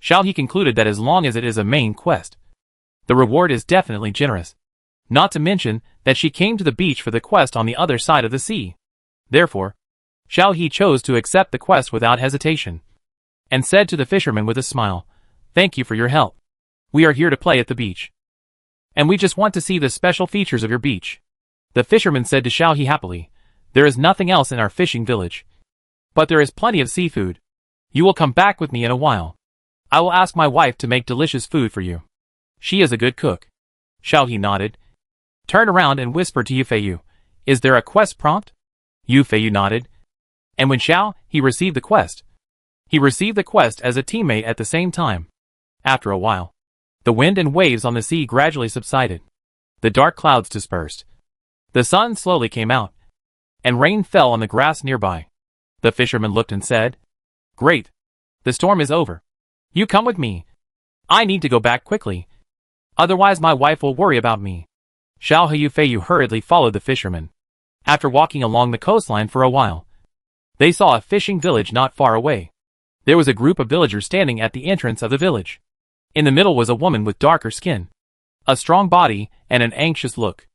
Xiao He concluded that as long as it is a main quest, the reward is definitely generous. Not to mention that she came to the beach for the quest on the other side of the sea. Therefore, Xiao He chose to accept the quest without hesitation, and said to the fisherman with a smile, Thank you for your help. We are here to play at the beach, and we just want to see the special features of your beach. The fisherman said to Xiao He happily, There is nothing else in our fishing village, but there is plenty of seafood. You will come back with me in a while. I will ask my wife to make delicious food for you. She is a good cook. Xiao He nodded, turned around and whispered to Yufeiyu, Is there a quest prompt? Yufeiyu nodded, and when Xiao He received the quest, he received the quest as a teammate at the same time. After a while, the wind and waves on the sea gradually subsided. The dark clouds dispersed. The sun slowly came out, and rain fell on the grass nearby. The fisherman looked and said, Great. The storm is over. You come with me. I need to go back quickly. Otherwise my wife will worry about me. Xiao He Yufeiyu hurriedly followed the fisherman. After walking along the coastline for a while, they saw a fishing village not far away. There was a group of villagers standing at the entrance of the village. In the middle was a woman with darker skin, a strong body, and an anxious look.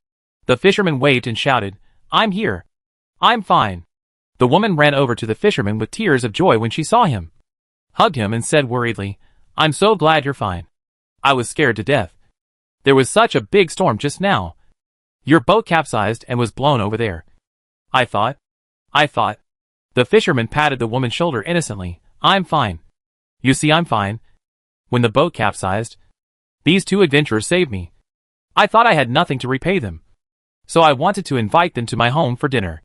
The fisherman waved and shouted, I'm here. I'm fine. The woman ran over to the fisherman with tears of joy when she saw him, hugged him and said worriedly, I'm so glad you're fine. I was scared to death. There was such a big storm just now. Your boat capsized and was blown over there. I thought. The fisherman patted the woman's shoulder innocently. I'm fine. You see, I'm fine. When the boat capsized, these two adventurers saved me. I thought I had nothing to repay them, so I wanted to invite them to my home for dinner.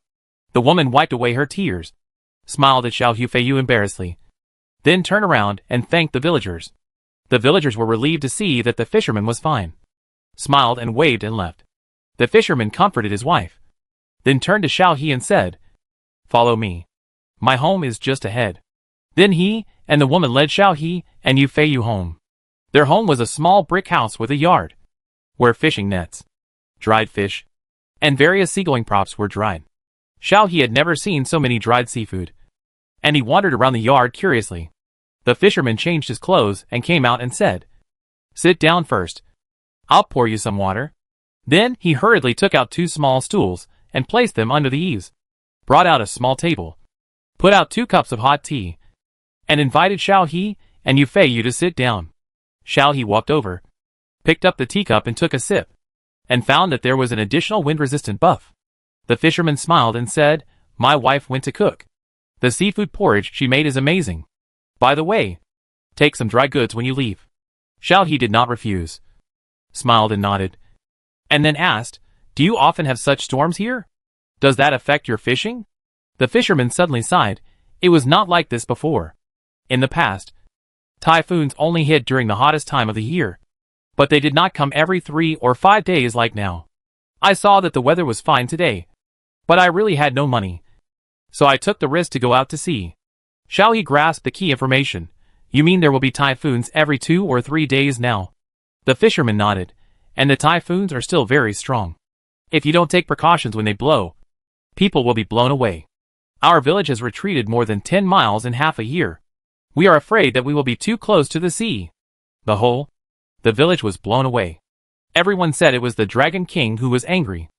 The woman wiped away her tears, smiled at Xiao Yufeiyu embarrassedly, then turned around and thanked the villagers. The villagers were relieved to see that the fisherman was fine, smiled and waved and left. The fisherman comforted his wife, then turned to Xiao He and said, Follow me. My home is just ahead. Then he and the woman led Xiao He and Yufeiyu home. Their home was a small brick house with a yard, where fishing nets, dried fish, and various seagoing props were dried. Xiao He had never seen so many dried seafood, and he wandered around the yard curiously. The fisherman changed his clothes and came out and said, "Sit down first. I'll pour you some water." Then he hurriedly took out 2 small stools and placed them under the eaves, brought out a small table, put out 2 cups of hot tea, and invited Xiao He and Yu Feiyu to sit down. Xiao He walked over, picked up the teacup and took a sip, and found that there was an additional wind-resistant buff. The fisherman smiled and said, "My wife went to cook. The seafood porridge she made is amazing. By the way, take some dry goods when you leave." Xiao He did not refuse, smiled and nodded, and then asked, "Do you often have such storms here? Does that affect your fishing?" The fisherman suddenly sighed. It was not like this before. In the past, typhoons only hit during the hottest time of the year, but they did not come every 3 or 5 days like now. I saw that the weather was fine today, but I really had no money, so I took the risk to go out to sea. Xiao He grasped the key information. "You mean there will be typhoons every 2 or 3 days now?" The fisherman nodded, "And the typhoons are still very strong. If you don't take precautions when they blow, people will be blown away. Our village has retreated more than 10 miles in half a year. We are afraid that we will be too close to the sea." The village was blown away. Everyone said it was the Dragon King who was angry.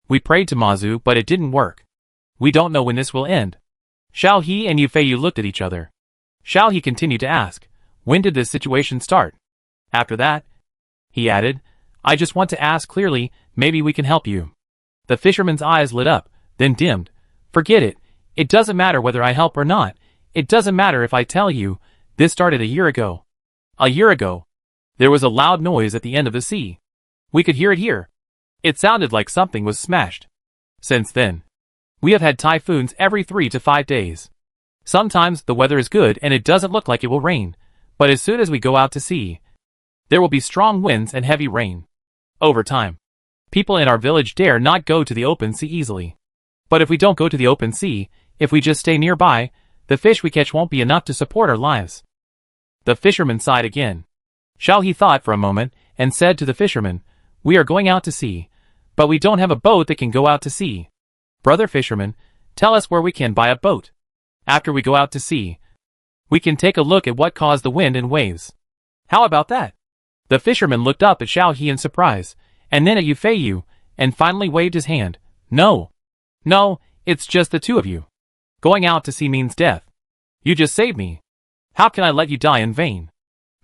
"We prayed to Mazu, but it didn't work. We don't know when this will end." Xiao He and Yu Feiyu looked at each other. Xiao He continued to ask, "When did this situation start?" After that, he added, "I just want to ask clearly, maybe we can help you." The fisherman's eyes lit up, then dimmed. "Forget it. It doesn't matter whether I help or not. It doesn't matter if I tell you, this started a year ago. A year ago, there was a loud noise at the end of the sea. We could hear it here. It sounded like something was smashed. Since then, we have had typhoons every 3 to 5 days. Sometimes the weather is good and it doesn't look like it will rain, but as soon as we go out to sea, there will be strong winds and heavy rain. Over time, people in our village dare not go to the open sea easily. But if we don't go to the open sea, if we just stay nearby, the fish we catch won't be enough to support our lives." The fisherman sighed again. Xiao He thought for a moment and said to the fisherman, "We are going out to sea, but we don't have a boat that can go out to sea. Brother fisherman, tell us where we can buy a boat. After we go out to sea, we can take a look at what caused the wind and waves. How about that?" The fisherman looked up at Xiao He in surprise, and then at Yu Feiyu, and finally waved his hand. No, it's just the 2 of you. Going out to sea means death. You just saved me. How can I let you die in vain?"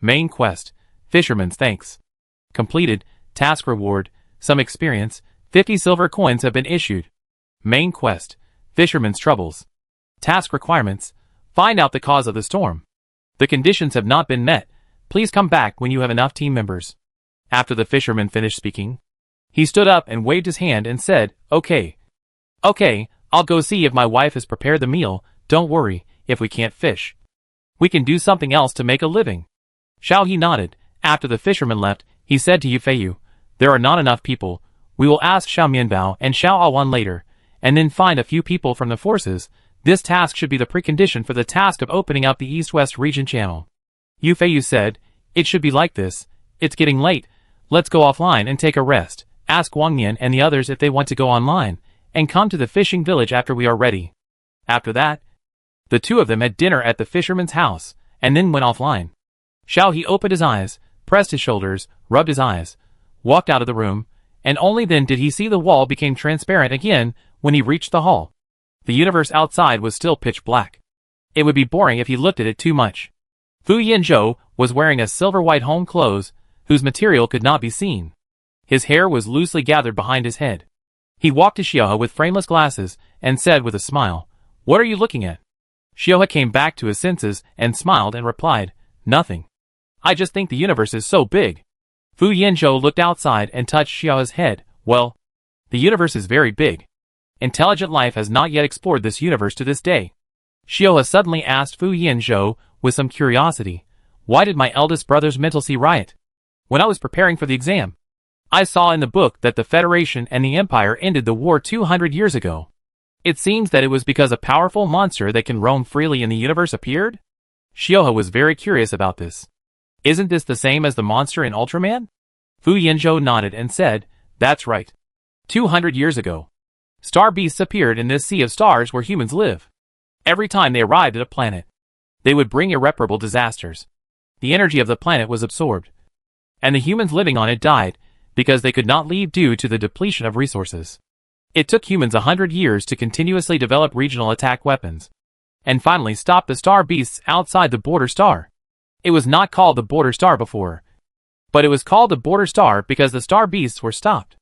Main quest, Fisherman's Thanks. Completed, task reward, some experience, 50 silver coins have been issued. Main quest, Fisherman's Troubles. Task requirements, find out the cause of the storm. The conditions have not been met. Please come back when you have enough team members. After the fisherman finished speaking, he stood up and waved his hand and said, Okay, I'll go see if my wife has prepared the meal. Don't worry, if we can't fish, we can do something else to make a living." Xiao He nodded. After the fisherman left, he said to Yu Feiyu, "There are not enough people. We will ask Xiao Mianbao and Xiao Awan later, and then find a few people from the forces. This task should be the precondition for the task of opening up the East-West region channel." Yu Feiyu said, "It should be like this. It's getting late. Let's go offline and take a rest. Ask Wang Nian and the others if they want to go online, and come to the fishing village after we are ready." After that, the 2 of them had dinner at the fisherman's house, and then went offline. Xiao He opened his eyes, pressed his shoulders, rubbed his eyes, walked out of the room, and only then did he see the wall became transparent again when he reached the hall. The universe outside was still pitch black. It would be boring if he looked at it too much. Fu Yanzhou was wearing a silver-white home clothes, whose material could not be seen. His hair was loosely gathered behind his head. He walked to Xiaohe with frameless glasses, and said with a smile, "What are you looking at?" Xiaohe came back to his senses, and smiled and replied, "Nothing. I just think the universe is so big." Fu Yanzhou looked outside and touched Xiaohe's head. "Well, the universe is very big. Intelligent life has not yet explored this universe to this day." Xiaohe suddenly asked Fu Yanzhou with some curiosity, "Why did my eldest brother's mental see riot? When I was preparing for the exam, I saw in the book that the Federation and the Empire ended the war 200 years ago. It seems that it was because a powerful monster that can roam freely in the universe appeared?" Xiaohe was very curious about this. "Isn't this the same as the monster in Ultraman?" Fu Yanzhou nodded and said, "That's right. 200 years ago, star beasts appeared in this sea of stars where humans live. Every time they arrived at a planet, they would bring irreparable disasters. The energy of the planet was absorbed, and the humans living on it died because they could not leave due to the depletion of resources. It took humans 100 years to continuously develop regional attack weapons, and finally stop the star beasts outside the border star. It was not called the border star before, but it was called the border star because the star beasts were stopped.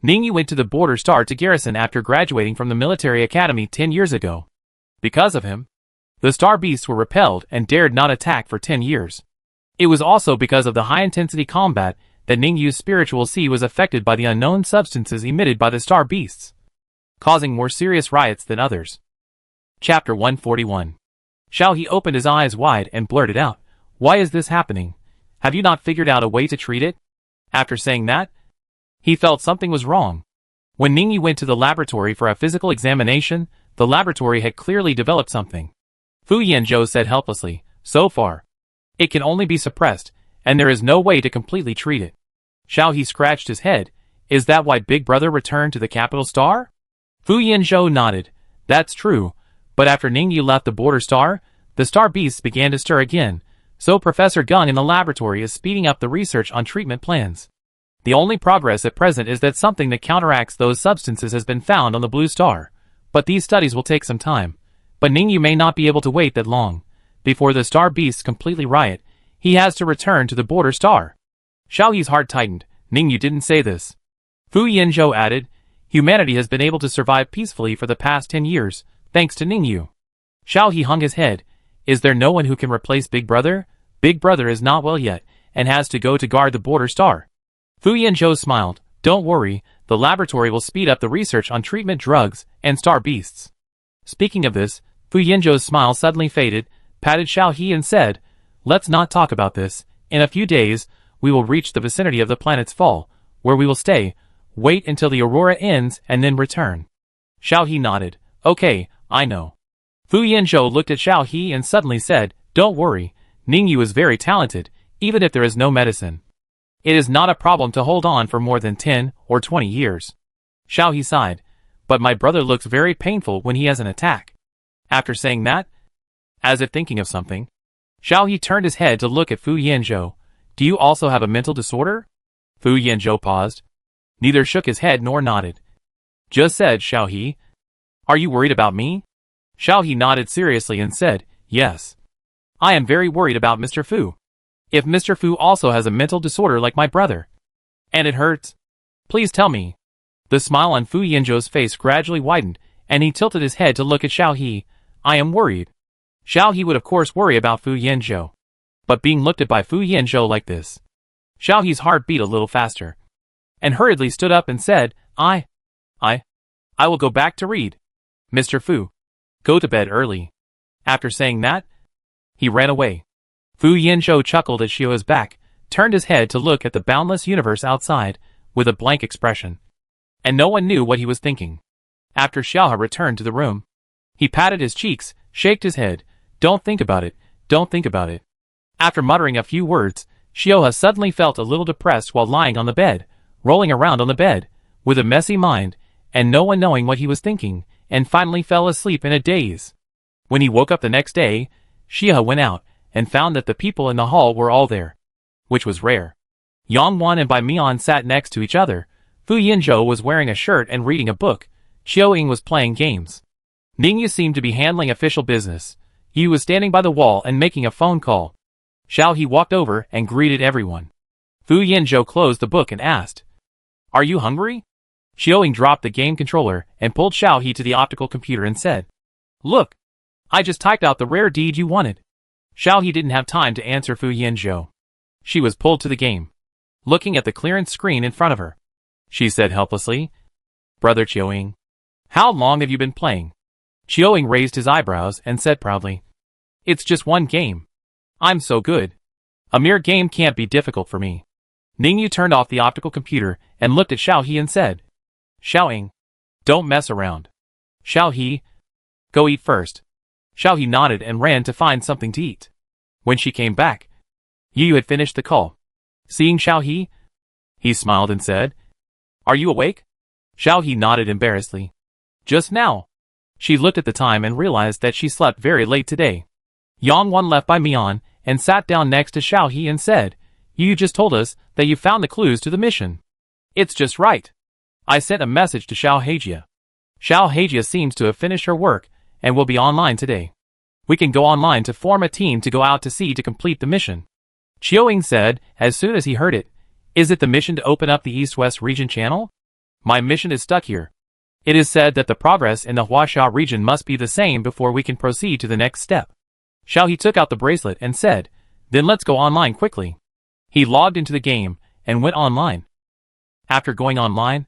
Ningyu went to the border star to garrison after graduating from the military academy 10 years ago. Because of him, the star beasts were repelled and dared not attack for 10 years. It was also because of the high-intensity combat that Ningyu's spiritual sea was affected by the unknown substances emitted by the star beasts, causing more serious riots than others. Chapter 141. Xiaohe opened his eyes wide and blurted out, "Why is this happening? Have you not figured out a way to treat it?" After saying that, he felt something was wrong. When Ningyu went to the laboratory for a physical examination, the laboratory had clearly developed something. Fu Yanzhou said helplessly, "So far, it can only be suppressed, and there is no way to completely treat it." Xiaohe scratched his head. "Is that why Big Brother returned to the capital star?" Fu Yanzhou nodded. "That's true, but after Ningyu left the border star, the star beasts began to stir again, so Professor Gung in the laboratory is speeding up the research on treatment plans. The only progress at present is that something that counteracts those substances has been found on the blue star, but these studies will take some time. But Ningyu may not be able to wait that long. Before the star beasts completely riot, he has to return to the border star." Xiaohe's heart tightened. Ningyu didn't say this. Fu Yanzhou added, "Humanity has been able to survive peacefully for the past 10 years, thanks to Ningyu." Xiaohe hung his head. "Is there no one who can replace Big Brother? Big Brother is not well yet, and has to go to guard the border star." Fu Yanzhou smiled. "Don't worry, the laboratory will speed up the research on treatment drugs and star beasts." Speaking of this, Fu Yanzhou's smile suddenly faded, patted Xiaohe and said, "Let's not talk about this. In a few days, we will reach the vicinity of the planet's fall, where we will stay, wait until the aurora ends and then return." Xiaohe nodded. "Okay, I know." Fu Yanzhou looked at Xiaohe and suddenly said, "Don't worry, Ningyu is very talented, even if there is no medicine. It is not a problem to hold on for more than 10 or 20 years." Xiaohe sighed, "But my brother looks very painful when he has an attack." After saying that, as if thinking of something, Xiaohe turned his head to look at Fu Yanzhou. "Do you also have a mental disorder?" Fu Yanzhou paused. Neither shook his head nor nodded. "Just said, Xiaohe. Are you worried about me?" Xiaohe nodded seriously and said, "Yes. I am very worried about Mr. Fu. If Mr. Fu also has a mental disorder like my brother, and it hurts, please tell me." The smile on Fu Yanzhou's face gradually widened, and he tilted his head to look at Xiaohe. "I am worried." Xiaohe would of course worry about Fu Yanzhou, but being looked at by Fu Yanzhou like this, Xiaohe's heart beat a little faster, and hurriedly stood up and said, I will go back to read. Mr. Fu, go to bed early." After saying that, he ran away. Fu Yanzhou chuckled at Xiaohe's back, turned his head to look at the boundless universe outside, with a blank expression, and no one knew what he was thinking. After Xiaohe returned to the room, he patted his cheeks, shaked his head. "Don't think about it, don't think about it." After muttering a few words, Xiaohe suddenly felt a little depressed while lying on the bed, rolling around on the bed, with a messy mind, and no one knowing what he was thinking, and finally fell asleep in a daze. When he woke up the next day, Xiaohe went out, and found that the people in the hall were all there, which was rare. Yang Wan and Bai Mian sat next to each other. Fu Yanzhou was wearing a shirt and reading a book. Qiao Ying was playing games. Ningyu seemed to be handling official business. Yu was standing by the wall and making a phone call. Xiaohe walked over and greeted everyone. Fu Yanzhou closed the book and asked, "Are you hungry?" Qiao Ying dropped the game controller and pulled Xiaohe to the optical computer and said, "Look, I just typed out the rare deed you wanted." Xiaohe didn't have time to answer Fu Yanzhou. She was pulled to the game, looking at the clearance screen in front of her. She said helplessly, "Brother Qiao Ying, how long have you been playing?" Qiao Ying raised his eyebrows and said proudly, "It's just one game. I'm so good. A mere game can't be difficult for me." Ningyu turned off the optical computer and looked at Xiaohe and said, "Xiao Ying, don't mess around. Xiaohe, go eat first." Xiaohe nodded and ran to find something to eat. When she came back, Yu had finished the call. Seeing Xiaohe, He smiled and said, "Are you awake?" Xiao He nodded embarrassedly. "Just now." She looked at the time and realized that she slept very late today. Yang Wan left by Mian and sat down next to Xiao He and said, "You just told us that you found the clues to the mission." "It's just right. I sent a message to Xiao Hejia. Xiao Hejia seems to have finished her work and will be online today. We can go online to form a team to go out to sea to complete the mission." Chiu-Ying said as soon as he heard it, "Is it the mission to open up the East-West region channel? My mission is stuck here. It is said that the progress in the Huaxia region must be the same before we can proceed to the next step." Xiao He took out the bracelet and said, "Then let's go online quickly." He logged into the game and went online. After going online,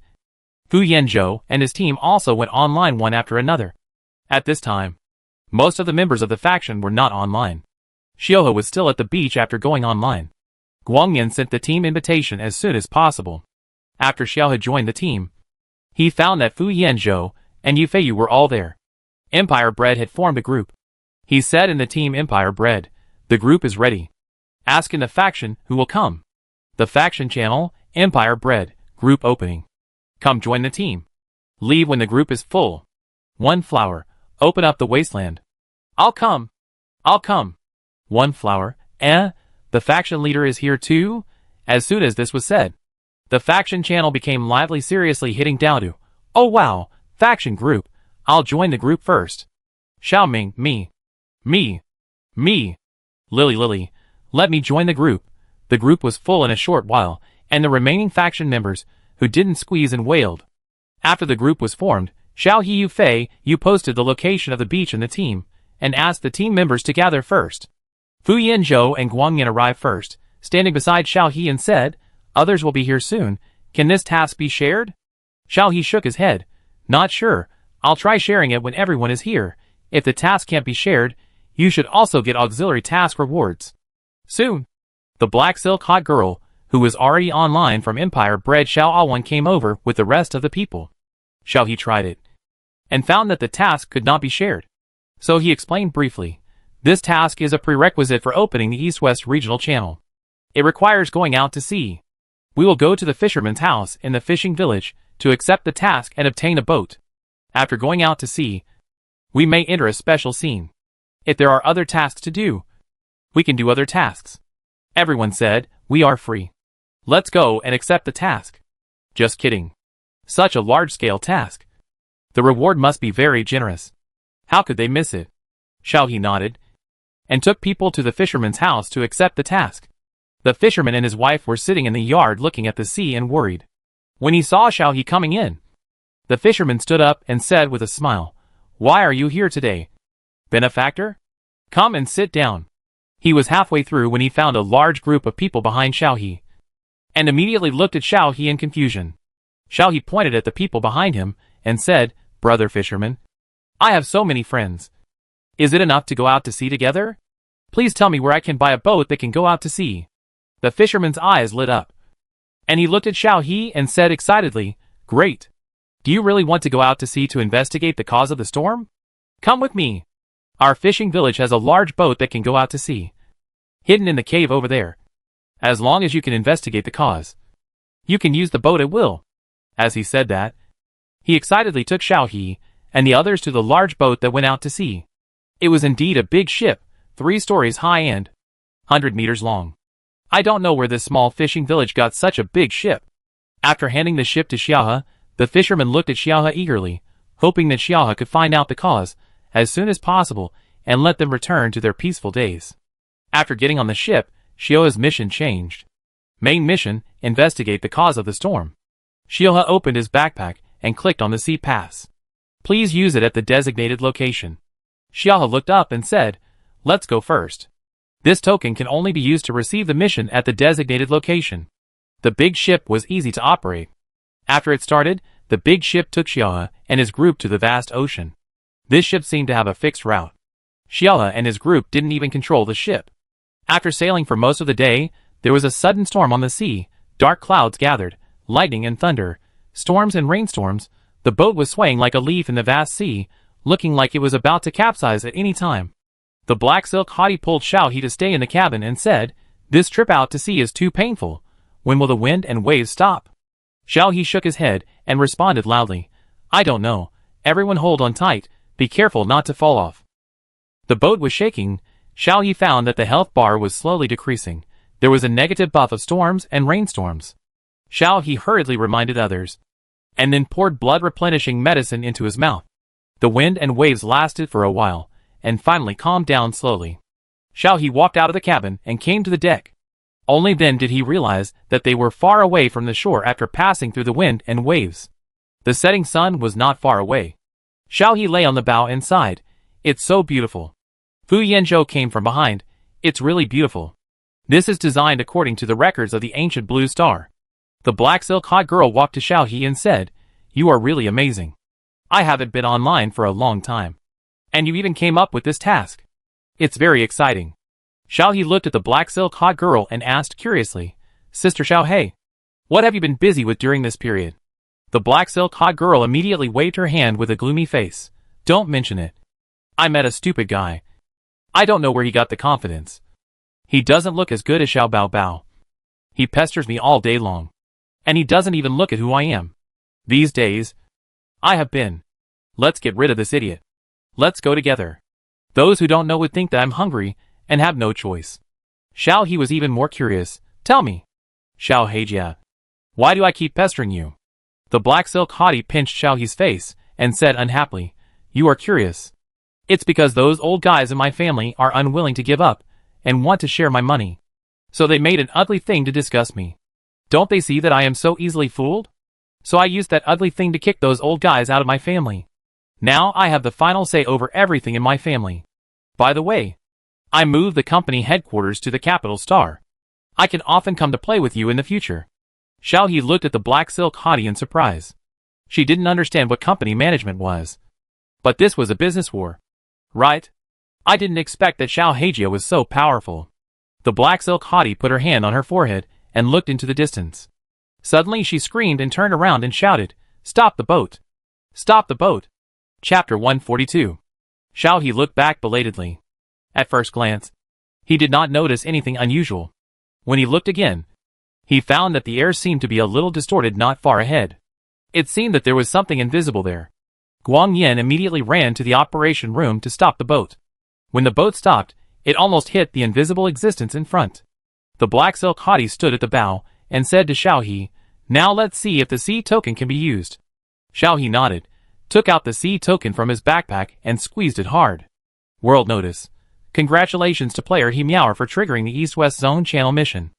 Fu Yanzhou and his team also went online one after another. At this time, most of the members of the faction were not online. Xiaohe was still at the beach after going online. Guangyan sent the team invitation as soon as possible. After Xiaohe joined the team, he found that Fu Yanzhou and Yu Feiyu were all there. Empire Bread had formed a group. He said in the team Empire Bread, "The group is ready. Ask in the faction who will come." The faction channel, Empire Bread, group opening. Come join the team. Leave when the group is full. One flower, open up the wasteland. I'll come. I'll come. One flower, the faction leader is here too? As soon as this was said, the faction channel became lively, seriously hitting Daodu. "Oh wow, faction group, I'll join the group first." Xiaoming, me. Lily, let me join the group. The group was full in a short while, and the remaining faction members, who didn't squeeze and wailed. After the group was formed, Xiao He Yu Fei Yu posted the location of the beach and the team, and asked the team members to gather first. Fu Yanzhou and Guangyan arrived first, standing beside Xiao He and said, "Others will be here soon. Can this task be shared?" Xiao He shook his head. "Not sure. I'll try sharing it when everyone is here. If the task can't be shared, you should also get auxiliary task rewards." Soon, the black silk hot girl, who was already online from Empire Bread Xiao Awan, came over with the rest of the people. Xiao He tried it, and found that the task could not be shared. So he explained briefly, "This task is a prerequisite for opening the East-West regional channel. It requires going out to sea. We will go to the fisherman's house in the fishing village to accept the task and obtain a boat. After going out to sea, we may enter a special scene. If there are other tasks to do, we can do other tasks." Everyone said, "We are free. Let's go and accept the task." Just kidding. Such a large-scale task. The reward must be very generous. How could they miss it? Xiao He nodded, and took people to the fisherman's house to accept the task. The fisherman and his wife were sitting in the yard looking at the sea and worried. When he saw Xiao He coming in, the fisherman stood up and said with a smile, "Why are you here today? Benefactor? Come and sit down." He was halfway through when he found a large group of people behind Xiao He, and immediately looked at Xiao He in confusion. Xiao He pointed at the people behind him and said, "Brother fisherman, I have so many friends. Is it enough to go out to sea together? Please tell me where I can buy a boat that can go out to sea." The fisherman's eyes lit up, and he looked at Xiao He and said excitedly, "Great. Do you really want to go out to sea to investigate the cause of the storm? Come with me. Our fishing village has a large boat that can go out to sea, hidden in the cave over there. As long as you can investigate the cause, you can use the boat at will." As he said that, he excitedly took Xiao He and the others to the large boat that went out to sea. It was indeed a big ship, 3 stories high and 100 meters long. I don't know where this small fishing village got such a big ship. After handing the ship to Xiaohe, the fisherman looked at Xiaohe eagerly, hoping that Xiaohe could find out the cause as soon as possible and let them return to their peaceful days. After getting on the ship, Xiaohe's mission changed. Main mission, investigate the cause of the storm. Xiaohe opened his backpack and clicked on the sea pass. Please use it at the designated location. Xiaohe looked up and said, "Let's go first. This token can only be used to receive the mission at the designated location." The big ship was easy to operate. After it started, the big ship took Xiaohe and his group to the vast ocean. This ship seemed to have a fixed route. Xiaohe and his group didn't even control the ship. After sailing for most of the day, there was a sudden storm on the sea. Dark clouds gathered, lightning and thunder, storms and rainstorms. The boat was swaying like a leaf in the vast sea, looking like it was about to capsize at any time. The black silk hottie pulled Xiao He to stay in the cabin and said, "This trip out to sea is too painful. When will the wind and waves stop? Xiao He shook his head and responded loudly. I don't know. Everyone hold on tight, be careful not to fall off. The boat was shaking. Xiao He found that the health bar was slowly decreasing. There was a negative buff of storms and rainstorms. Xiao He hurriedly reminded others, and then poured blood-replenishing medicine into his mouth. The wind and waves lasted for a while, and finally calmed down slowly. Xiao He walked out of the cabin and came to the deck. Only then did he realize that they were far away from the shore after passing through the wind and waves. The setting sun was not far away. Xiao He lay on the bow and sighed. It's so beautiful. Fu Yanzhou came from behind. It's really beautiful. This is designed according to the records of the ancient blue star. The black silk hot girl walked to Xiao He and said, You are really amazing. I haven't been online for a long time. And you even came up with this task. It's very exciting. Xiao He looked at the black silk hot girl and asked curiously, Sister Xiao He, what have you been busy with during this period? The black silk hot girl immediately waved her hand with a gloomy face. Don't mention it. I met a stupid guy. I don't know where he got the confidence. He doesn't look as good as Xiao Bao Bao. He pesters me all day long. And he doesn't even look at who I am. These days, I have been. Let's get rid of this idiot. Let's go together. Those who don't know would think that I'm hungry and have no choice. Xiao He was even more curious. Tell me. Xiao Heijia. Why do I keep pestering you? The black silk hottie pinched Xiao He's face and said unhappily, You are curious. It's because those old guys in my family are unwilling to give up and want to share my money. So they made an ugly thing to disgust me. Don't they see that I am so easily fooled? So I used that ugly thing to kick those old guys out of my family. Now I have the final say over everything in my family. By the way, I moved the company headquarters to the capital star. I can often come to play with you in the future. Xiao He looked at the black silk hottie in surprise. She didn't understand what company management was. But this was a business war. Right? I didn't expect that Xiao Heijia was so powerful. The black silk hottie put her hand on her forehead and looked into the distance. Suddenly she screamed and turned around and shouted, Stop the boat! Stop the boat! Chapter 142. Xiao He looked back belatedly. At first glance, he did not notice anything unusual. When he looked again, he found that the air seemed to be a little distorted not far ahead. It seemed that there was something invisible there. Guang Yan immediately ran to the operation room to stop the boat. When the boat stopped, it almost hit the invisible existence in front. The black silk hottie stood at the bow and said to Xiao He, Now let's see if the sea token can be used. Xiao He nodded, took out the sea token from his backpack and squeezed it hard. World notice. Congratulations to player He Meower for triggering the East-West Zone channel mission.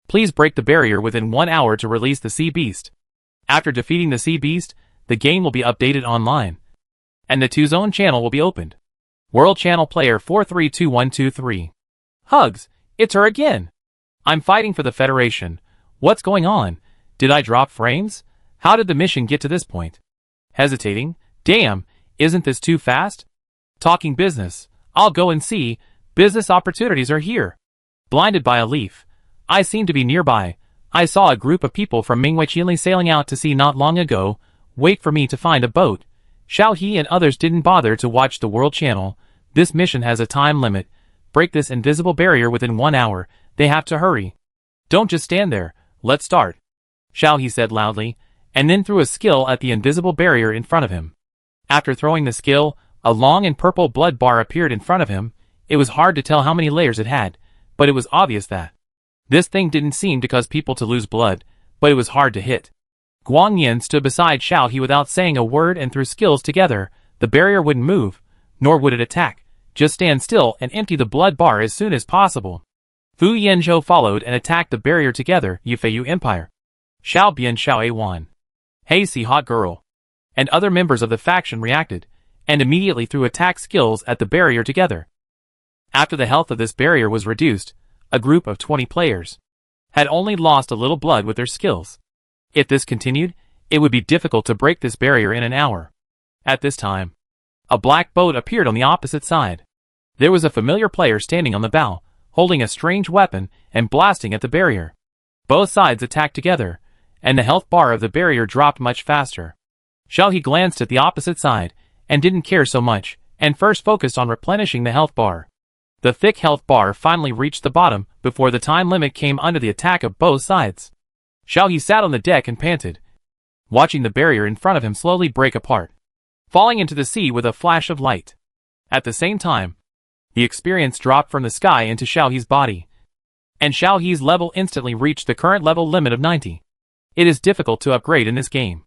Please break the barrier within 1 hour to release the Sea Beast. After defeating the Sea Beast, the game will be updated online. And the 2-Zone channel will be opened. World channel player 432123. Hugs, it's her again. I'm fighting for the Federation. What's going on? Did I drop frames? How did the mission get to this point? Hesitating? Damn, isn't this too fast? Talking business. I'll go and see. Business opportunities are here. Blinded by a leaf. I seem to be nearby. I saw a group of people from Mingwei sailing out to sea not long ago. Wait for me to find a boat. Xiao He and others didn't bother to watch the World Channel. This mission has a time limit. Break this invisible barrier within 1 hour. They have to hurry. Don't just stand there. Let's start. Xiao He said loudly, and then threw a skill at the invisible barrier in front of him. After throwing the skill, a long and purple blood bar appeared in front of him. It was hard to tell how many layers it had, but it was obvious that this thing didn't seem to cause people to lose blood, but it was hard to hit. Guang Yin stood beside Xiao He without saying a word and threw skills together. The barrier wouldn't move, nor would it attack. Just stand still and empty the blood bar as soon as possible. Fu Yanzhou followed and attacked the barrier together. Yufeiyu Empire. Xiao Bian Xiao A1. Hey Si Hot Girl. And other members of the faction reacted, and immediately threw attack skills at the barrier together. After the health of this barrier was reduced, a group of 20 players had only lost a little blood with their skills. If this continued, it would be difficult to break this barrier in an hour. At this time, a black boat appeared on the opposite side. There was a familiar player standing on the bow, holding a strange weapon and blasting at the barrier. Both sides attacked together, and the health bar of the barrier dropped much faster. Xiao He glanced at the opposite side, and didn't care so much, and first focused on replenishing the health bar. The thick health bar finally reached the bottom before the time limit came under the attack of both sides. Xiao He sat on the deck and panted, watching the barrier in front of him slowly break apart, falling into the sea with a flash of light. At the same time, the experience dropped from the sky into Xiao He's body, and Xiao He's level instantly reached the current level limit of 90. It is difficult to upgrade in this game,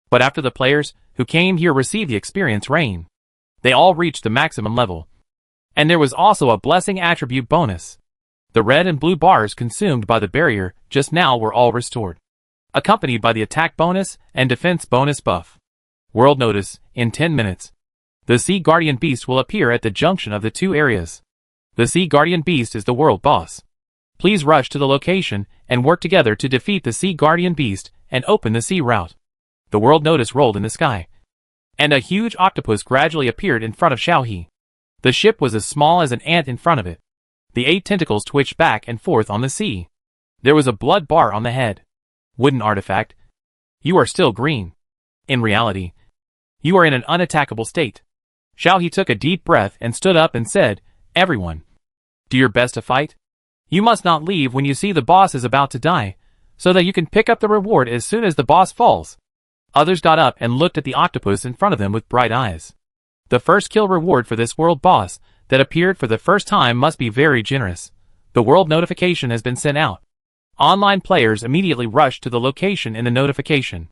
but after the players who came here received the experience rain, they all reached the maximum level. And there was also a blessing attribute bonus. The red and blue bars consumed by the barrier just now were all restored, accompanied by the attack bonus and defense bonus buff. World notice: in 10 minutes, the Sea Guardian Beast will appear at the junction of the two areas. The Sea Guardian Beast is the world boss. Please rush to the location and work together to defeat the Sea Guardian Beast and open the sea route. The world notice rolled in the sky, and a huge octopus gradually appeared in front of Xiao He. The ship was as small as an ant in front of it. The 8 tentacles twitched back and forth on the sea. There was a blood bar on the head. Wooden artifact. You are still green. In reality, you are in an unattackable state. Xiao He took a deep breath and stood up and said, "Everyone, do your best to fight. You must not leave when you see the boss is about to die, so that you can pick up the reward as soon as the boss falls." Others got up and looked at the octopus in front of them with bright eyes. The first kill reward for this world boss that appeared for the first time must be very generous. The world notification has been sent out. Online players immediately rushed to the location in the notification.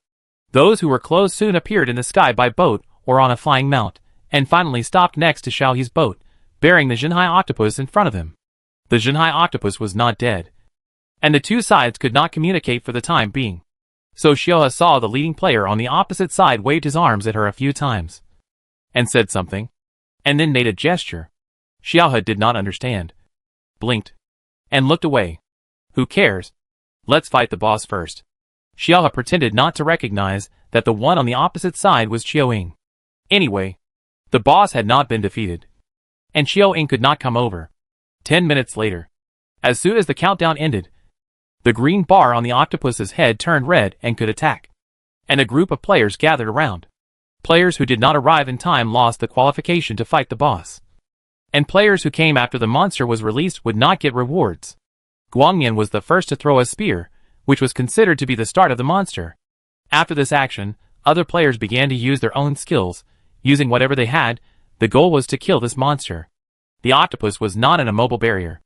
Those who were close soon appeared in the sky by boat or on a flying mount, and finally stopped next to Xiao He's boat, bearing the Jinhai octopus in front of him. The Jinhai octopus was not dead, and the two sides could not communicate for the time being. So Xiao He saw the leading player on the opposite side waved his arms at her a few times, and said something, and then made a gesture. Xiao He did not understand, blinked, and looked away. Who cares? Let's fight the boss first. Xiao He pretended not to recognize that the one on the opposite side was Qiao Ying. Anyway, the boss had not been defeated, and Qiao Ying could not come over. 10 minutes later, as soon as the countdown ended, the green bar on the octopus's head turned red and could attack, and a group of players gathered around. Players who did not arrive in time lost the qualification to fight the boss, and players who came after the monster was released would not get rewards. Guangyan was the first to throw a spear, which was considered to be the start of the monster. After this action, other players began to use their own skills, using whatever they had. The goal was to kill this monster. The octopus was not an immobile barrier.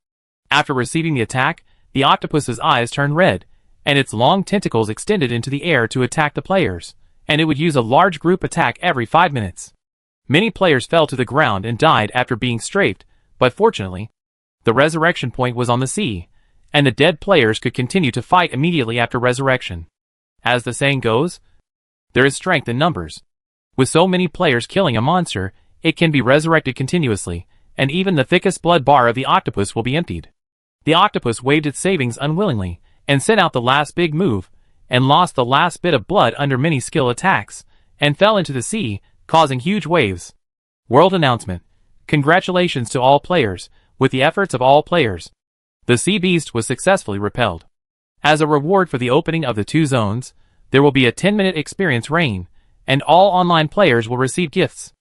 After receiving the attack, the octopus's eyes turned red, and its long tentacles extended into the air to attack the players, and it would use a large group attack every 5 minutes. Many players fell to the ground and died after being strafed, but fortunately, the resurrection point was on the sea, and the dead players could continue to fight immediately after resurrection. As the saying goes, there is strength in numbers. With so many players killing a monster, it can be resurrected continuously, and even the thickest blood bar of the octopus will be emptied. The octopus waved its savings unwillingly, and sent out the last big move, and lost the last bit of blood under many skill attacks, and fell into the sea, causing huge waves. World announcement. Congratulations to all players. With the efforts of all players, the sea beast was successfully repelled. As a reward for the opening of the 2 zones, there will be a 10-minute experience rain, and all online players will receive gifts.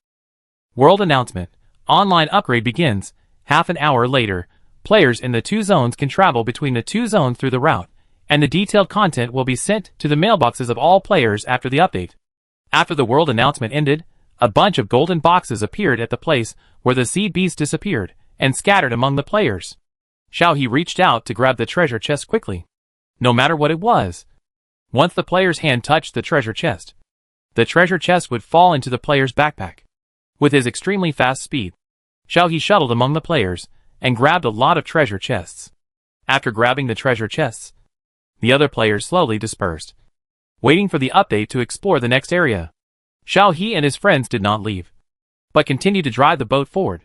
World announcement. Online upgrade begins. Half an hour later, players in the 2 zones can travel between the 2 zones through the route, and the detailed content will be sent to the mailboxes of all players after the update. After the world announcement ended, a bunch of golden boxes appeared at the place where the sea beast disappeared, and scattered among the players. Xiao He reached out to grab the treasure chest quickly, no matter what it was. Once the player's hand touched the treasure chest would fall into the player's backpack. With his extremely fast speed, Xiao He shuttled among the players, and grabbed a lot of treasure chests. After grabbing the treasure chests, the other players slowly dispersed, waiting for the update to explore the next area. Xiao He and his friends did not leave, but continued to drive the boat forward.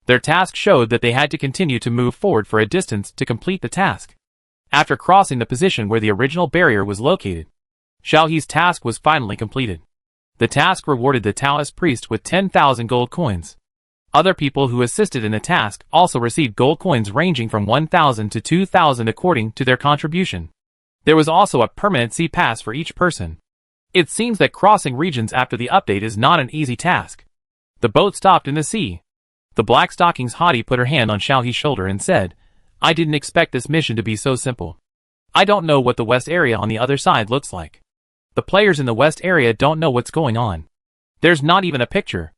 Their task showed that they had to continue to move forward for a distance to complete the task. After crossing the position where the original barrier was located, Xiao He's task was finally completed. The task rewarded the Taoist priest with 10,000 gold coins. Other people who assisted in the task also received gold coins ranging from 1,000 to 2,000 according to their contribution. There was also a permanent sea pass for each person. It seems that crossing regions after the update is not an easy task. The boat stopped in the sea. The Black Stockings haughty put her hand on Xiao He's shoulder and said, "I didn't expect this mission to be so simple. I don't know what the west area on the other side looks like. The players in the west area don't know what's going on. There's not even a picture.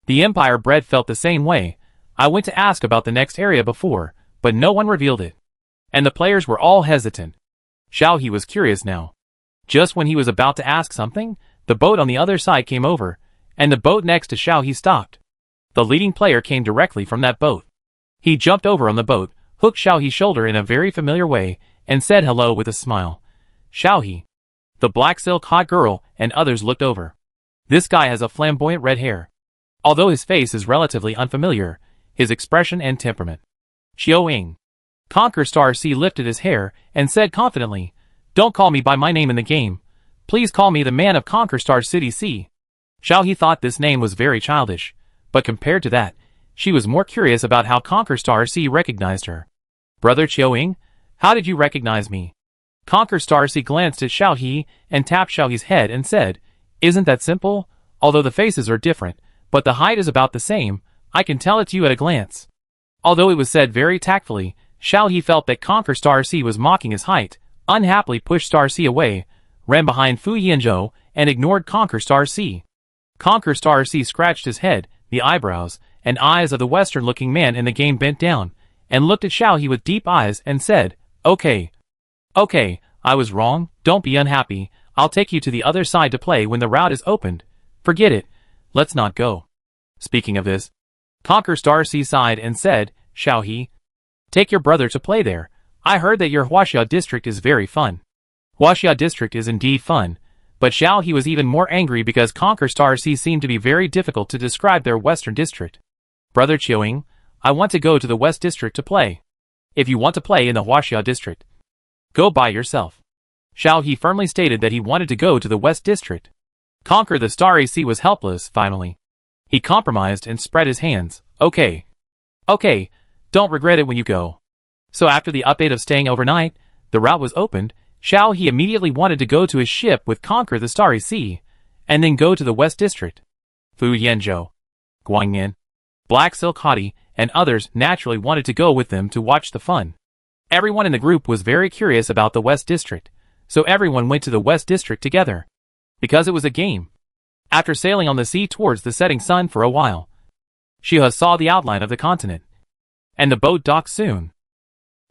The Empire bred felt the same way. I went to ask about the next area before, but no one revealed it. And the players were all hesitant. Xiao He was curious now. Just when he was about to ask something, the boat on the other side came over, and the boat next to Xiao He stopped. The leading player came directly from that boat. He jumped over on the boat, hooked Xiao He's shoulder in a very familiar way, and said hello with a smile. Xiao He. The black silk hot girl and others looked over. This guy has a flamboyant red hair. Although his face is relatively unfamiliar, his expression and temperament. Xiao Ying. Conquer Star C lifted his hair and said confidently, "Don't call me by my name in the game. Please call me the man of Conquer Star City C." Xiao He thought this name was very childish, but compared to that, she was more curious about how Conquer Star C recognized her. "Brother Xiao Ying, how did you recognize me?" Conquer Star C glanced at Xiao He and tapped Xiao He's head and said, "Isn't that simple? Although the faces are different, but the height is about the same, I can tell it's you at a glance." Although it was said very tactfully, Xiao He felt that Conquer Star C was mocking his height, unhappily pushed Star C away, ran behind Fu Yanzhou, and ignored Conquer Star C. Conquer Star C scratched his head, the eyebrows and eyes of the Western-looking man in the game bent down, and looked at Xiao He with deep eyes and said, "Okay. Okay, I was wrong, don't be unhappy, I'll take you to the other side to play when the route is opened. Forget it, let's not go." Speaking of this, Conquer Star C sighed and said, "Xiao He, take your brother to play there. I heard that your Huaxia district is very fun." Huaxia district is indeed fun, but Xiao He was even more angry because Conquer Star C seemed to be very difficult to describe their western district. "Brother Xiao Ying, I want to go to the west district to play. If you want to play in the Huaxia district, go by yourself." Xiao He firmly stated that he wanted to go to the west district. Conquer the Starry Sea was helpless, finally. He compromised and spread his hands. "Okay. Okay, don't regret it when you go." So after the update of staying overnight, the route was opened. Xiao He immediately wanted to go to his ship with Conquer the Starry Sea, and then go to the west district. Fu Yanzhou, Guangyan, Black Silk Hottie, and others naturally wanted to go with them to watch the fun. Everyone in the group was very curious about the west district, so everyone went to the west district together. Because it was a game. After sailing on the sea towards the setting sun for a while, Xiaohe saw the outline of the continent, and the boat docked soon.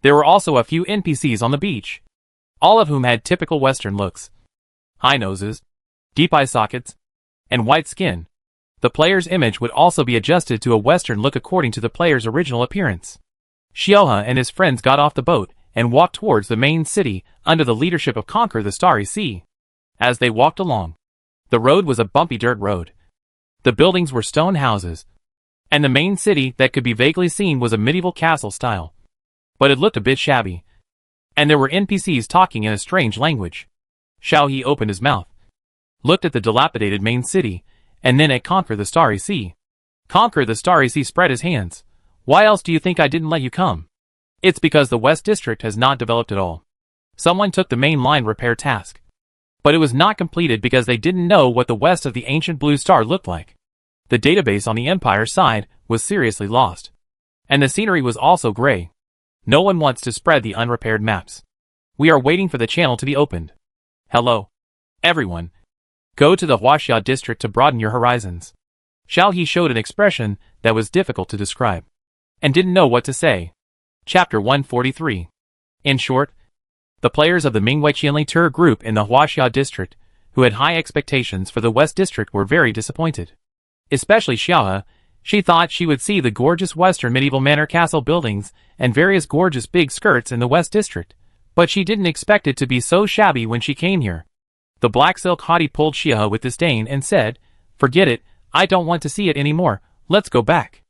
There were also a few NPCs on the beach, all of whom had typical Western looks. High noses, deep eye sockets, and white skin. The player's image would also be adjusted to a Western look according to the player's original appearance. Xiaohe and his friends got off the boat and walked towards the main city under the leadership of Conquer the Starry Sea. As they walked along, the road was a bumpy dirt road. The buildings were stone houses, and the main city that could be vaguely seen was a medieval castle style. But it looked a bit shabby, and there were NPCs talking in a strange language. Xiao He opened his mouth, looked at the dilapidated main city, and then at Conquer the Starry Sea. Conquer the Starry Sea spread his hands. "Why else do you think I didn't let you come? It's because the West District has not developed at all. Someone took the main line repair task, but it was not completed because they didn't know what the west of the ancient blue star looked like. The database on the Empire side was seriously lost, and the scenery was also gray. No one wants to spread the unrepaired maps. We are waiting for the channel to be opened. Hello, everyone. Go to the Huaxia district to broaden your horizons." Xiao He showed an expression that was difficult to describe, and didn't know what to say. Chapter 143. In short, the players of the Mingwei Qianli Tour group in the Huaxia district, who had high expectations for the West district, were very disappointed. Especially Xiaohe. She thought she would see the gorgeous Western medieval manor castle buildings and various gorgeous big skirts in the West district, but she didn't expect it to be so shabby when she came here. The black silk hottie pulled Xiaohe with disdain and said, "Forget it, I don't want to see it anymore, let's go back."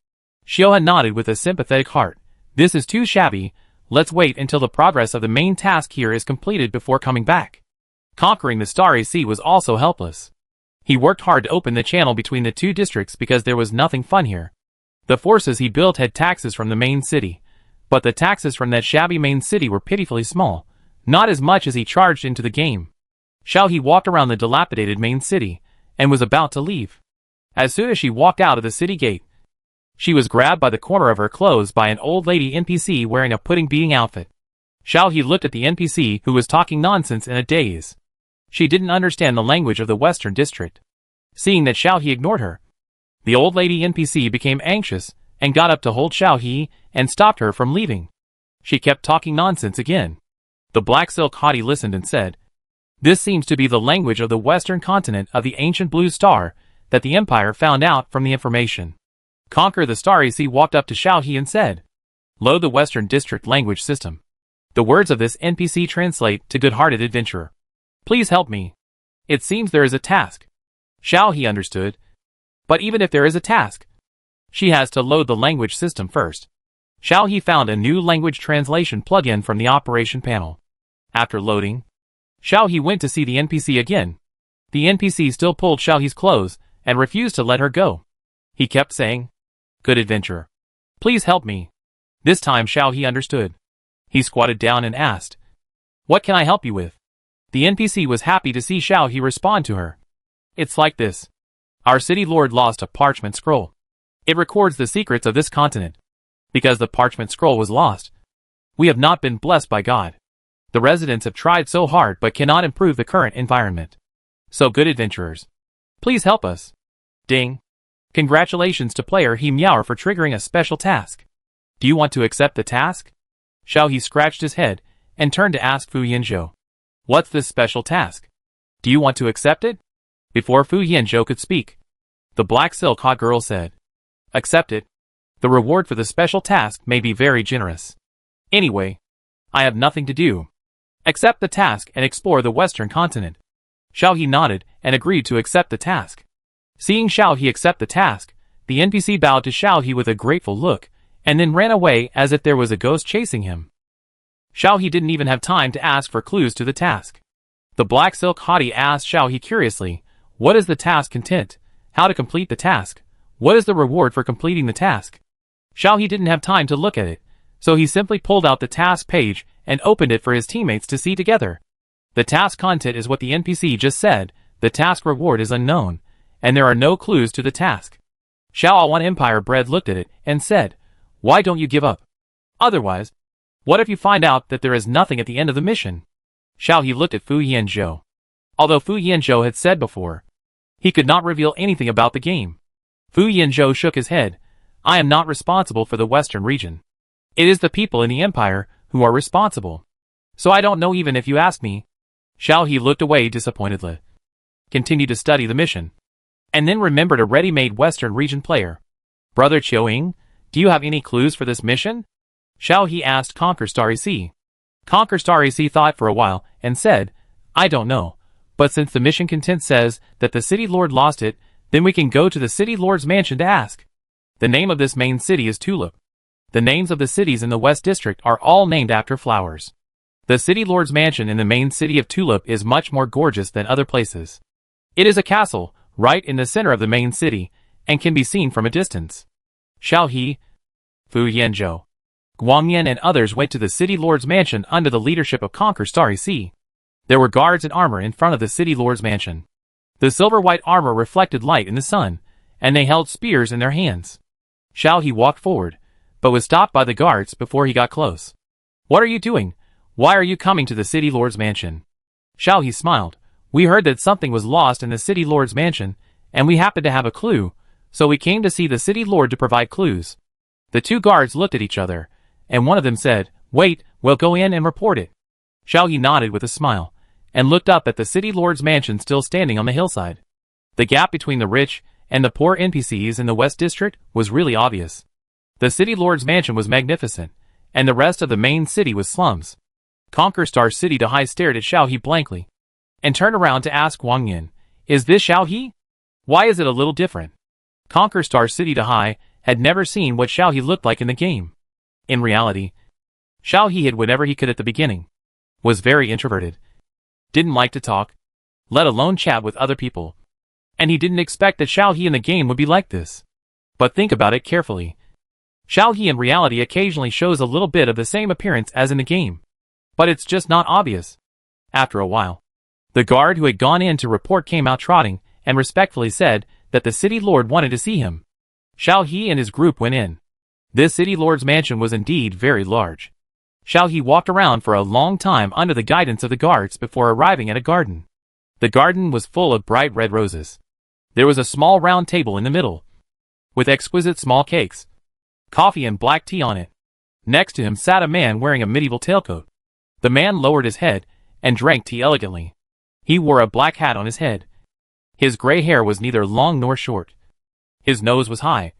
Xiaohe nodded with a sympathetic heart. "This is too shabby, let's wait until the progress of the main task here is completed before coming back." Conquering the Starry Sea was also helpless. He worked hard to open the channel between the two districts because there was nothing fun here. The forces he built had taxes from the main city, but the taxes from that shabby main city were pitifully small, not as much as he charged into the game. Xiao He walked around the dilapidated main city, and was about to leave. As soon as she walked out of the city gate, she was grabbed by the corner of her clothes by an old lady NPC wearing a pudding-beating outfit. Xiao He looked at the NPC who was talking nonsense in a daze. She didn't understand the language of the Western District. Seeing that Xiao He ignored her, the old lady NPC became anxious and got up to hold Xiao He and stopped her from leaving. She kept talking nonsense again. The black silk hottie listened and said, "This seems to be the language of the western continent of the ancient blue star that the Empire found out from the information." Conquer the Starry Sea walked up to Xiao He and said, "Load the Western District language system." The words of this NPC translate to good-hearted adventurer. "Please help me. It seems there is a task." Xiao He understood. But even if there is a task, she has to load the language system first. Xiao He found a new language translation plugin from the operation panel. After loading, Xiao He went to see the NPC again. The NPC still pulled Xiao He's clothes and refused to let her go. He kept saying, "Good adventurer, please help me." This time Xiao He understood. He squatted down and asked, "What can I help you with?" The NPC was happy to see Xiao He respond to her. "It's like this. Our city lord lost a parchment scroll. It records the secrets of this continent. Because the parchment scroll was lost, we have not been blessed by God. The residents have tried so hard but cannot improve the current environment. So good adventurers, please help us." Ding. Congratulations to player He Meower for triggering a special task. Do you want to accept the task? Xiao He scratched his head and turned to ask Fu Yanzhou, "What's this special task? Do you want to accept it?" Before Fu Yanzhou could speak, the black silk hot girl said, "Accept it. The reward for the special task may be very generous. Anyway, I have nothing to do. Accept the task and explore the western continent." Xiao He nodded and agreed to accept the task. Seeing Xiao He accept the task, the NPC bowed to Xiao He with a grateful look, and then ran away as if there was a ghost chasing him. Xiao He didn't even have time to ask for clues to the task. The black silk hottie asked Xiao He curiously, "What is the task content? How to complete the task? What is the reward for completing the task?" Xiao He didn't have time to look at it, so he simply pulled out the task page and opened it for his teammates to see together. The task content is what the NPC just said. The task reward is unknown, and there are no clues to the task. Xiao One Empire Bread looked at it and said, "Why don't you give up? Otherwise, what if you find out that there is nothing at the end of the mission?" Xiao He looked at Fu Yanzhou. Although Fu Yanzhou had said before, he could not reveal anything about the game. Fu Yanzhou shook his head. "I am not responsible for the Western region. It is the people in the Empire who are responsible. So I don't know even if you ask me." Xiao He looked away disappointedly. Continue to study the mission. And then remembered a ready-made Western region player. "Brother Chiu-Ying, do you have any clues for this mission?" Xiao He asked Conquer Starry Sea. Conquer Starry Sea thought for a while and said, "I don't know, but since the mission content says that the city lord lost it, then we can go to the city lord's mansion to ask." The name of this main city is Tulip. The names of the cities in the West District are all named after flowers. The city lord's mansion in the main city of Tulip is much more gorgeous than other places. It is a castle, right in the center of the main city, and can be seen from a distance. Xiao He, Fu Yanzhou, Guang Yan and others went to the city lord's mansion under the leadership of Conquer Starry Sea. There were guards in armor in front of the city lord's mansion. The silver-white armor reflected light in the sun, and they held spears in their hands. Xiao He walked forward, but was stopped by the guards before he got close. "What are you doing? Why are you coming to the city lord's mansion?" Xiao He smiled. "We heard that something was lost in the city lord's mansion, and we happened to have a clue, so we came to see the city lord to provide clues." The two guards looked at each other, and one of them said, "Wait, we'll go in and report it." Xiao He nodded with a smile, and looked up at the city lord's mansion still standing on the hillside. The gap between the rich and the poor NPCs in the West District was really obvious. The city lord's mansion was magnificent, and the rest of the main city was slums. Conquer Star City to High stared at Xiao He blankly, and turned around to ask Wang Yin, "Is this Xiao He? Why is it a little different?" Conquer Star City to High had never seen what Xiao He looked like in the game. In reality, Xiao He hid whatever he could at the beginning, was very introverted, didn't like to talk, let alone chat with other people, and he didn't expect that Xiao He in the game would be like this. But think about it carefully. Xiao He in reality occasionally shows a little bit of the same appearance as in the game, but it's just not obvious. After a while, the guard who had gone in to report came out trotting and respectfully said that the city lord wanted to see him. Xiao He and his group went in. This city lord's mansion was indeed very large. Xiao He walked around for a long time under the guidance of the guards before arriving at a garden. The garden was full of bright red roses. There was a small round table in the middle, with exquisite small cakes, coffee and black tea on it. Next to him sat a man wearing a medieval tailcoat. The man lowered his head and drank tea elegantly. He wore a black hat on his head. His gray hair was neither long nor short. His nose was high,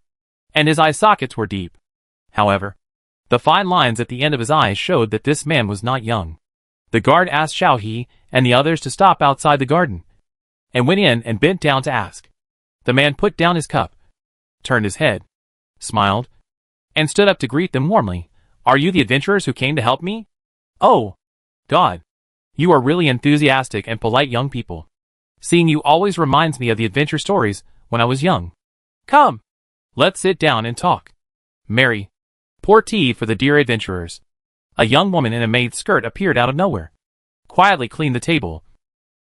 and his eye sockets were deep. However, the fine lines at the end of his eyes showed that this man was not young. The guard asked Xiao He and the others to stop outside the garden, and went in and bent down to ask. The man put down his cup, turned his head, smiled, and stood up to greet them warmly. "Are you the adventurers who came to help me? Oh, God. You are really enthusiastic and polite young people. Seeing you always reminds me of the adventure stories when I was young. Come, let's sit down and talk. Mary, pour tea for the dear adventurers." A young woman in a maid's skirt appeared out of nowhere, quietly cleaned the table,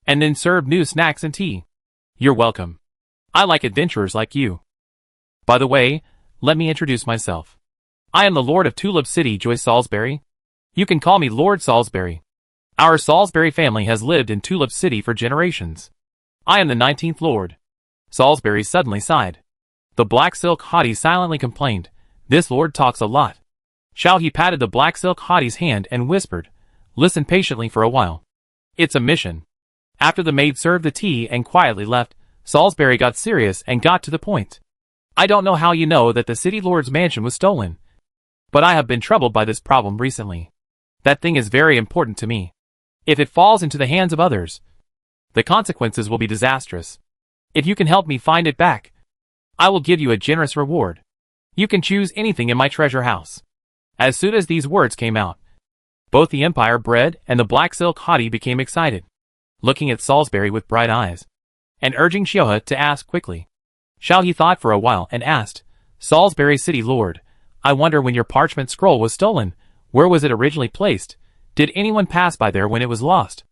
and then served new snacks and tea. "You're welcome. I like adventurers like you. By the way, let me introduce myself. I am the Lord of Tulip City, Joyce Salisbury. You can call me Lord Salisbury. Our Salisbury family has lived in Tulip City for generations. I am the 19th Lord." Salisbury suddenly sighed. The black silk hottie silently complained, "This lord talks a lot." Xiao He patted the black silk hottie's hand and whispered, "Listen patiently for a while. It's a mission." After the maid served the tea and quietly left, Salisbury got serious and got to the point. "I don't know how you know that the city lord's mansion was stolen, but I have been troubled by this problem recently. That thing is very important to me. If it falls into the hands of others, the consequences will be disastrous. If you can help me find it back, I will give you a generous reward. You can choose anything in my treasure house." As soon as these words came out, both the Empire Bread and the black silk hottie became excited, looking at Salisbury with bright eyes, and urging Xiao He to ask quickly. Xiao He thought for a while and asked, "Salisbury City Lord, I wonder when your parchment scroll was stolen, where was it originally placed? Did anyone pass by there when it was lost?"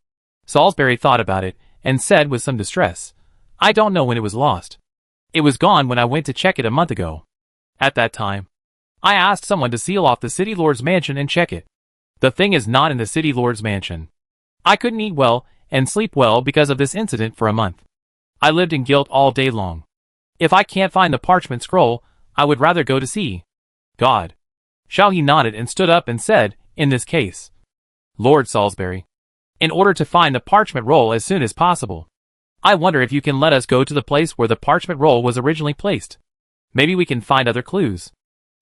Salisbury thought about it and said with some distress, "I don't know when it was lost. It was gone when I went to check it a month ago. At that time, I asked someone to seal off the city lord's mansion and check it. The thing is not in the city lord's mansion. I couldn't eat well and sleep well because of this incident for a month. I lived in guilt all day long. If I can't find the parchment scroll, I would rather go to see God." Xiao He nodded and stood up and said, "In this case, Lord Salisbury, in order to find the parchment roll as soon as possible, I wonder if you can let us go to the place where the parchment roll was originally placed. Maybe we can find other clues."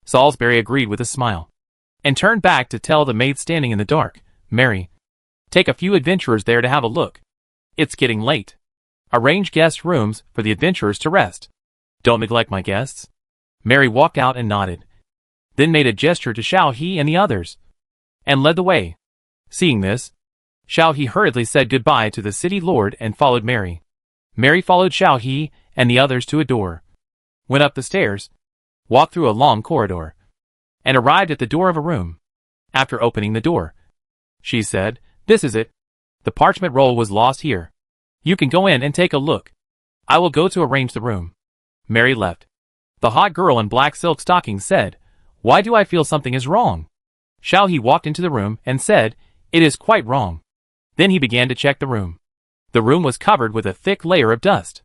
Salisbury agreed with a smile, and turned back to tell the maid standing in the dark, "Mary, take a few adventurers there to have a look. It's getting late. Arrange guest rooms for the adventurers to rest. Don't neglect my guests." Mary walked out and nodded, then made a gesture to Xiao He and the others, and led the way. Seeing this, Xiao He hurriedly said goodbye to the city lord and followed Mary. Mary followed Xiao He and the others to a door, went up the stairs, walked through a long corridor, and arrived at the door of a room. After opening the door, she said, "This is it. The parchment roll was lost here. You can go in and take a look. I will go to arrange the room." Mary left. The hot girl in black silk stockings said, "Why do I feel something is wrong?" Xiao He walked into the room and said, "It is quite wrong." Then he began to check the room. The room was covered with a thick layer of dust.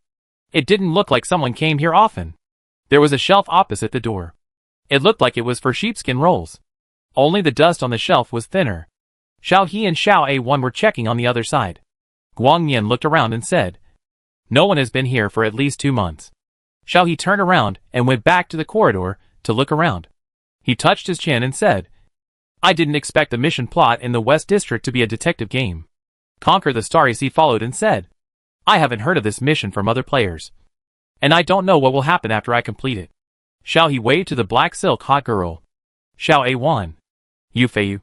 It didn't look like someone came here often. There was a shelf opposite the door. It looked like it was for sheepskin rolls. Only the dust on the shelf was thinner. Xiao He and Xiao A1 were checking on the other side. Guang Nian looked around and said, "No one has been here for at least 2 months." Xiao He turned around and went back to the corridor to look around. He touched his chin and said, "I didn't expect the mission plot in the West District to be a detective game." Conquer the Starry Sea followed and said, "I haven't heard of this mission from other players, and I don't know what will happen after I complete it." Xiao He waved to the black silk hot girl, Xiao A1, Yu Feiyu,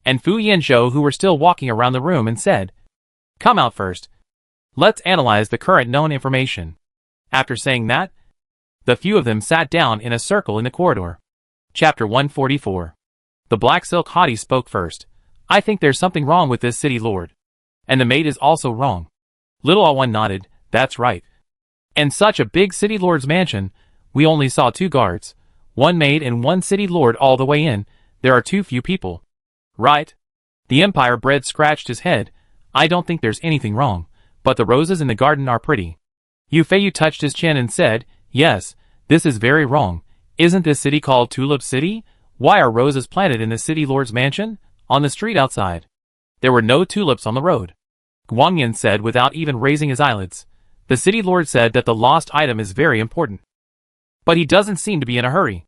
and Fu Yanzhou, who were still walking around the room, and said, "Come out first. Let's analyze the current known information." After saying that, the few of them sat down in a circle in the corridor. Chapter 144. The black silk hottie spoke first. "I think there's something wrong with this city lord. And the maid is also wrong." Little A1 nodded, "That's right. In such a big city lord's mansion, we only saw 2 guards, 1 maid and 1 city lord all the way in. There are too few people. Right? The Empire Bread scratched his head. I don't think there's anything wrong, but the roses in the garden are pretty. Yu Feiyu touched his chin and said, yes, this is very wrong. Isn't this city called Tulip City? Why are roses planted in the city lord's mansion? On the street outside. There were no tulips on the road. Guangyan said without even raising his eyelids. The city lord said that the lost item is very important. But he doesn't seem to be in a hurry.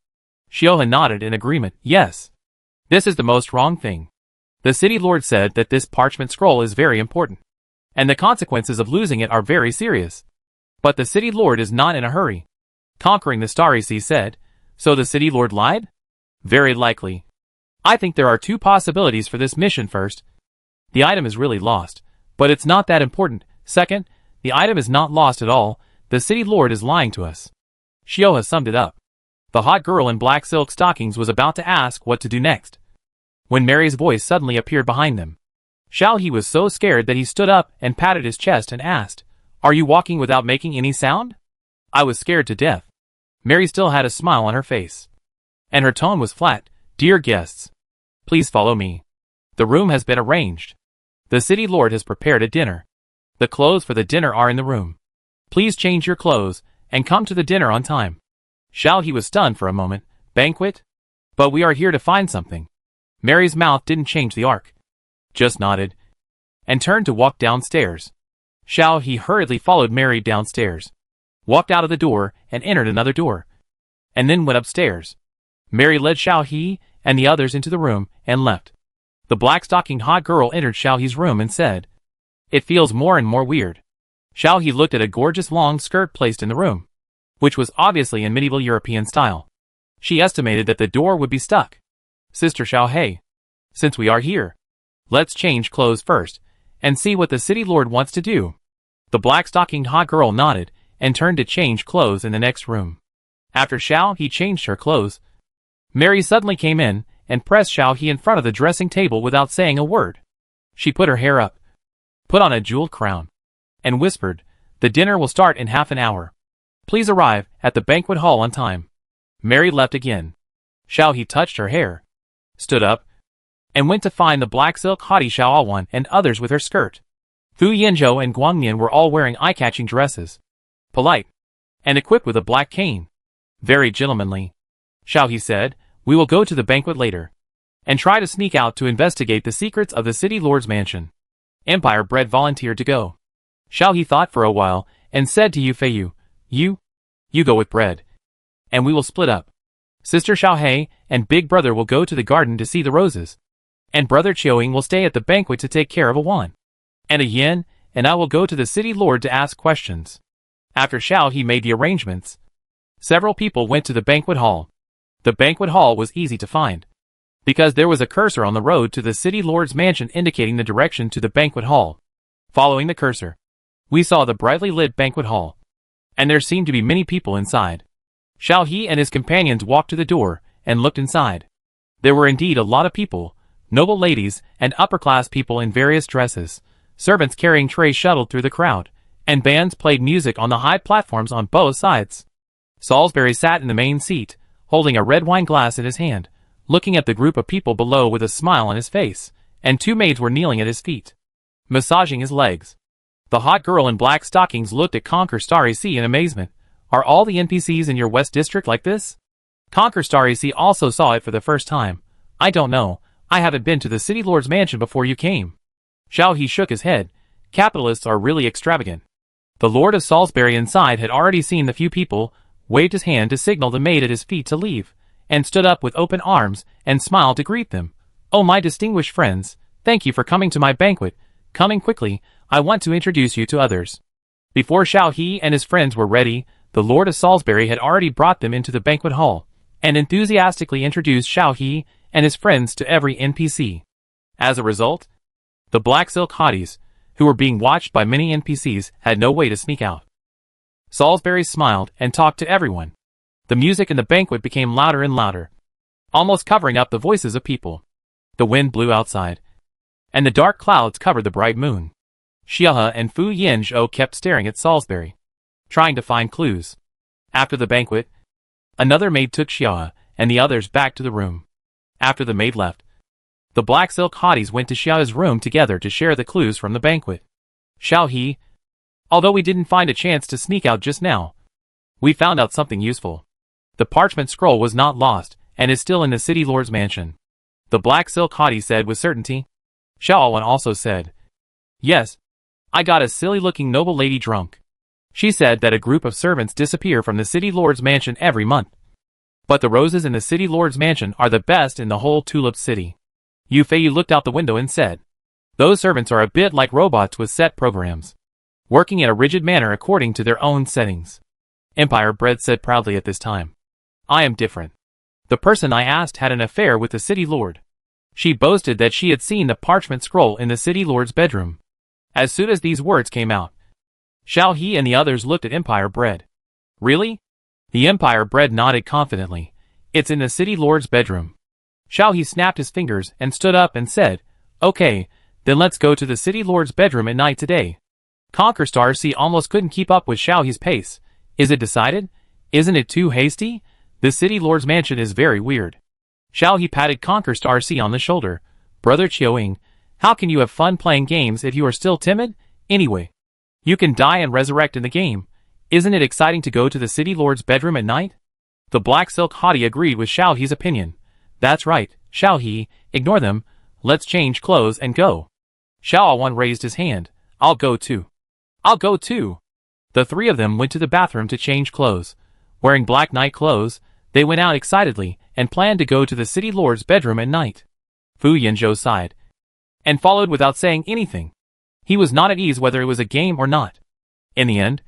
Xiaohe nodded in agreement. Yes. This is the most wrong thing. The city lord said that this parchment scroll is very important. And the consequences of losing it are very serious. But the city lord is not in a hurry. Conquering the Starry Sea said, so the city lord lied? Very likely. I think there are two possibilities for this mission. First, the item is really lost, but it's not that important. Second, the item is not lost at all. The city lord is lying to us. Xiaohe summed it up. The hot girl in black silk stockings was about to ask what to do next, when Mary's voice suddenly appeared behind them. Xiaohe was so scared that he stood up and patted his chest and asked, are you walking without making any sound? I was scared to death. Mary still had a smile on her face. And her tone was flat. Dear guests, please follow me. The room has been arranged. The city lord has prepared a dinner. The clothes for the dinner are in the room. Please change your clothes and come to the dinner on time. Xiaohe was stunned for a moment. Banquet? But we are here to find something. Mary's mouth didn't change the arc. Just nodded. And turned to walk downstairs. Xiaohe hurriedly followed Mary downstairs. Walked out of the door and entered another door. And then went upstairs. Mary led Xiaohe and the others into the room and left. The black-stockinged hot girl entered Xiaohe's room and said, it feels more and more weird. Xiaohe looked at a gorgeous long skirt placed in the room, which was obviously in medieval European style. She estimated that the door would be stuck. Sister Xiaohe, since we are here, let's change clothes first and see what the city lord wants to do. The black-stockinged hot girl nodded and turned to change clothes in the next room. After Xiaohe changed her clothes, Mary suddenly came in and pressed Xiaohe in front of the dressing table without saying a word. She put her hair up, put on a jeweled crown, and whispered, the dinner will start in half an hour. Please arrive at the banquet hall on time. Mary left again. Xiaohe touched her hair, stood up, and went to find the black silk hottie Xiaowan and others with her skirt. Fu Yinzhou and Guangnian were all wearing eye-catching dresses, polite, and equipped with a black cane. Very gentlemanly. Xiaohe said, we will go to the banquet later, and try to sneak out to investigate the secrets of the city lord's mansion. Empire Bread volunteered to go. Xiaohe thought for a while, and said to Yu Feiyu, you go with Bread, and we will split up. Sister Xiaohe and Big Brother will go to the garden to see the roses, and Brother Qiuing will stay at the banquet to take care of a Wan and a Yin, and I will go to the city lord to ask questions. After Xiaohe made the arrangements, several people went to the banquet hall. The banquet hall was easy to find, because there was a cursor on the road to the city lord's mansion indicating the direction to the banquet hall. Following the cursor, we saw the brightly lit banquet hall, and there seemed to be many people inside. Xiaohe and his companions walked to the door and looked inside. There were indeed a lot of people, noble ladies and upper-class people in various dresses. Servants carrying trays shuttled through the crowd, and bands played music on the high platforms on both sides. Salisbury sat in the main seat, holding a red wine glass in his hand, looking at the group of people below with a smile on his face, and two maids were kneeling at his feet, massaging his legs. The hot girl in black stockings looked at Conquer Starry Sea in amazement. Are all the NPCs in your West District like this? Conquer Starry Sea also saw it for the first time. I don't know. I haven't been to the city lord's mansion before you came. Xiaohe shook his head. Capitalists are really extravagant. The Lord of Salisbury inside had already seen the few people, waved his hand to signal the maid at his feet to leave, and stood up with open arms and smiled to greet them. Oh, my distinguished friends, thank you for coming to my banquet. Coming quickly, I want to introduce you to others. Before Xiaohe and his friends were ready, the Lord of Salisbury had already brought them into the banquet hall, and enthusiastically introduced Xiaohe and his friends to every NPC. As a result, the black silk hotties, who were being watched by many NPCs, had no way to sneak out. Salisbury smiled and talked to everyone. The music in the banquet became louder and louder, almost covering up the voices of people. The wind blew outside, and the dark clouds covered the bright moon. Xiaohe and Fu Yinzhou kept staring at Salisbury, trying to find clues. After the banquet, another maid took Xiaohe and the others back to the room. After the maid left, The black silk hotties went to Xiao's room together to share the clues from the banquet. Xiao He, although we didn't find a chance to sneak out just now, we found out something useful. The parchment scroll was not lost, and is still in the city lord's mansion. The black silk hottie said with certainty. Xiao Wan also said, yes, I got a silly-looking noble lady drunk. She said that a group of servants disappear from the city lord's mansion every month. But the roses in the city lord's mansion are the best in the whole Tulip City. Yu Fei looked out the window and said, those servants are a bit like robots with set programs, working in a rigid manner according to their own settings. Empire Bread said proudly at this time, I am different. The person I asked had an affair with the city lord. She boasted that she had seen the parchment scroll in the city lord's bedroom. As soon as these words came out, Xiao He and the others looked at Empire Bread. Really? The Empire Bread nodded confidently. It's in the city lord's bedroom. Xiao He snapped his fingers and stood up and said, okay, then let's go to the city lord's bedroom at night today. Conquer Star C almost couldn't keep up with Xiao He's pace. Is it decided? Isn't it too hasty? The city lord's mansion is very weird. Xiao He patted Conquer Star C on the shoulder. Brother Qiuing, how can you have fun playing games if you are still timid? Anyway, you can die and resurrect in the game. Isn't it exciting to go to the city lord's bedroom at night? The black silk hottie agreed with Xiao He's opinion. That's right, Xiao He, ignore them. Let's change clothes and go. Xiao Wan raised his hand. I'll go too. I'll go too. The three of them went to the bathroom to change clothes. Wearing black night clothes, they went out excitedly and planned to go to the city lord's bedroom at night. Fu Yanzhou sighed and followed without saying anything. He was not at ease whether it was a game or not. In the end,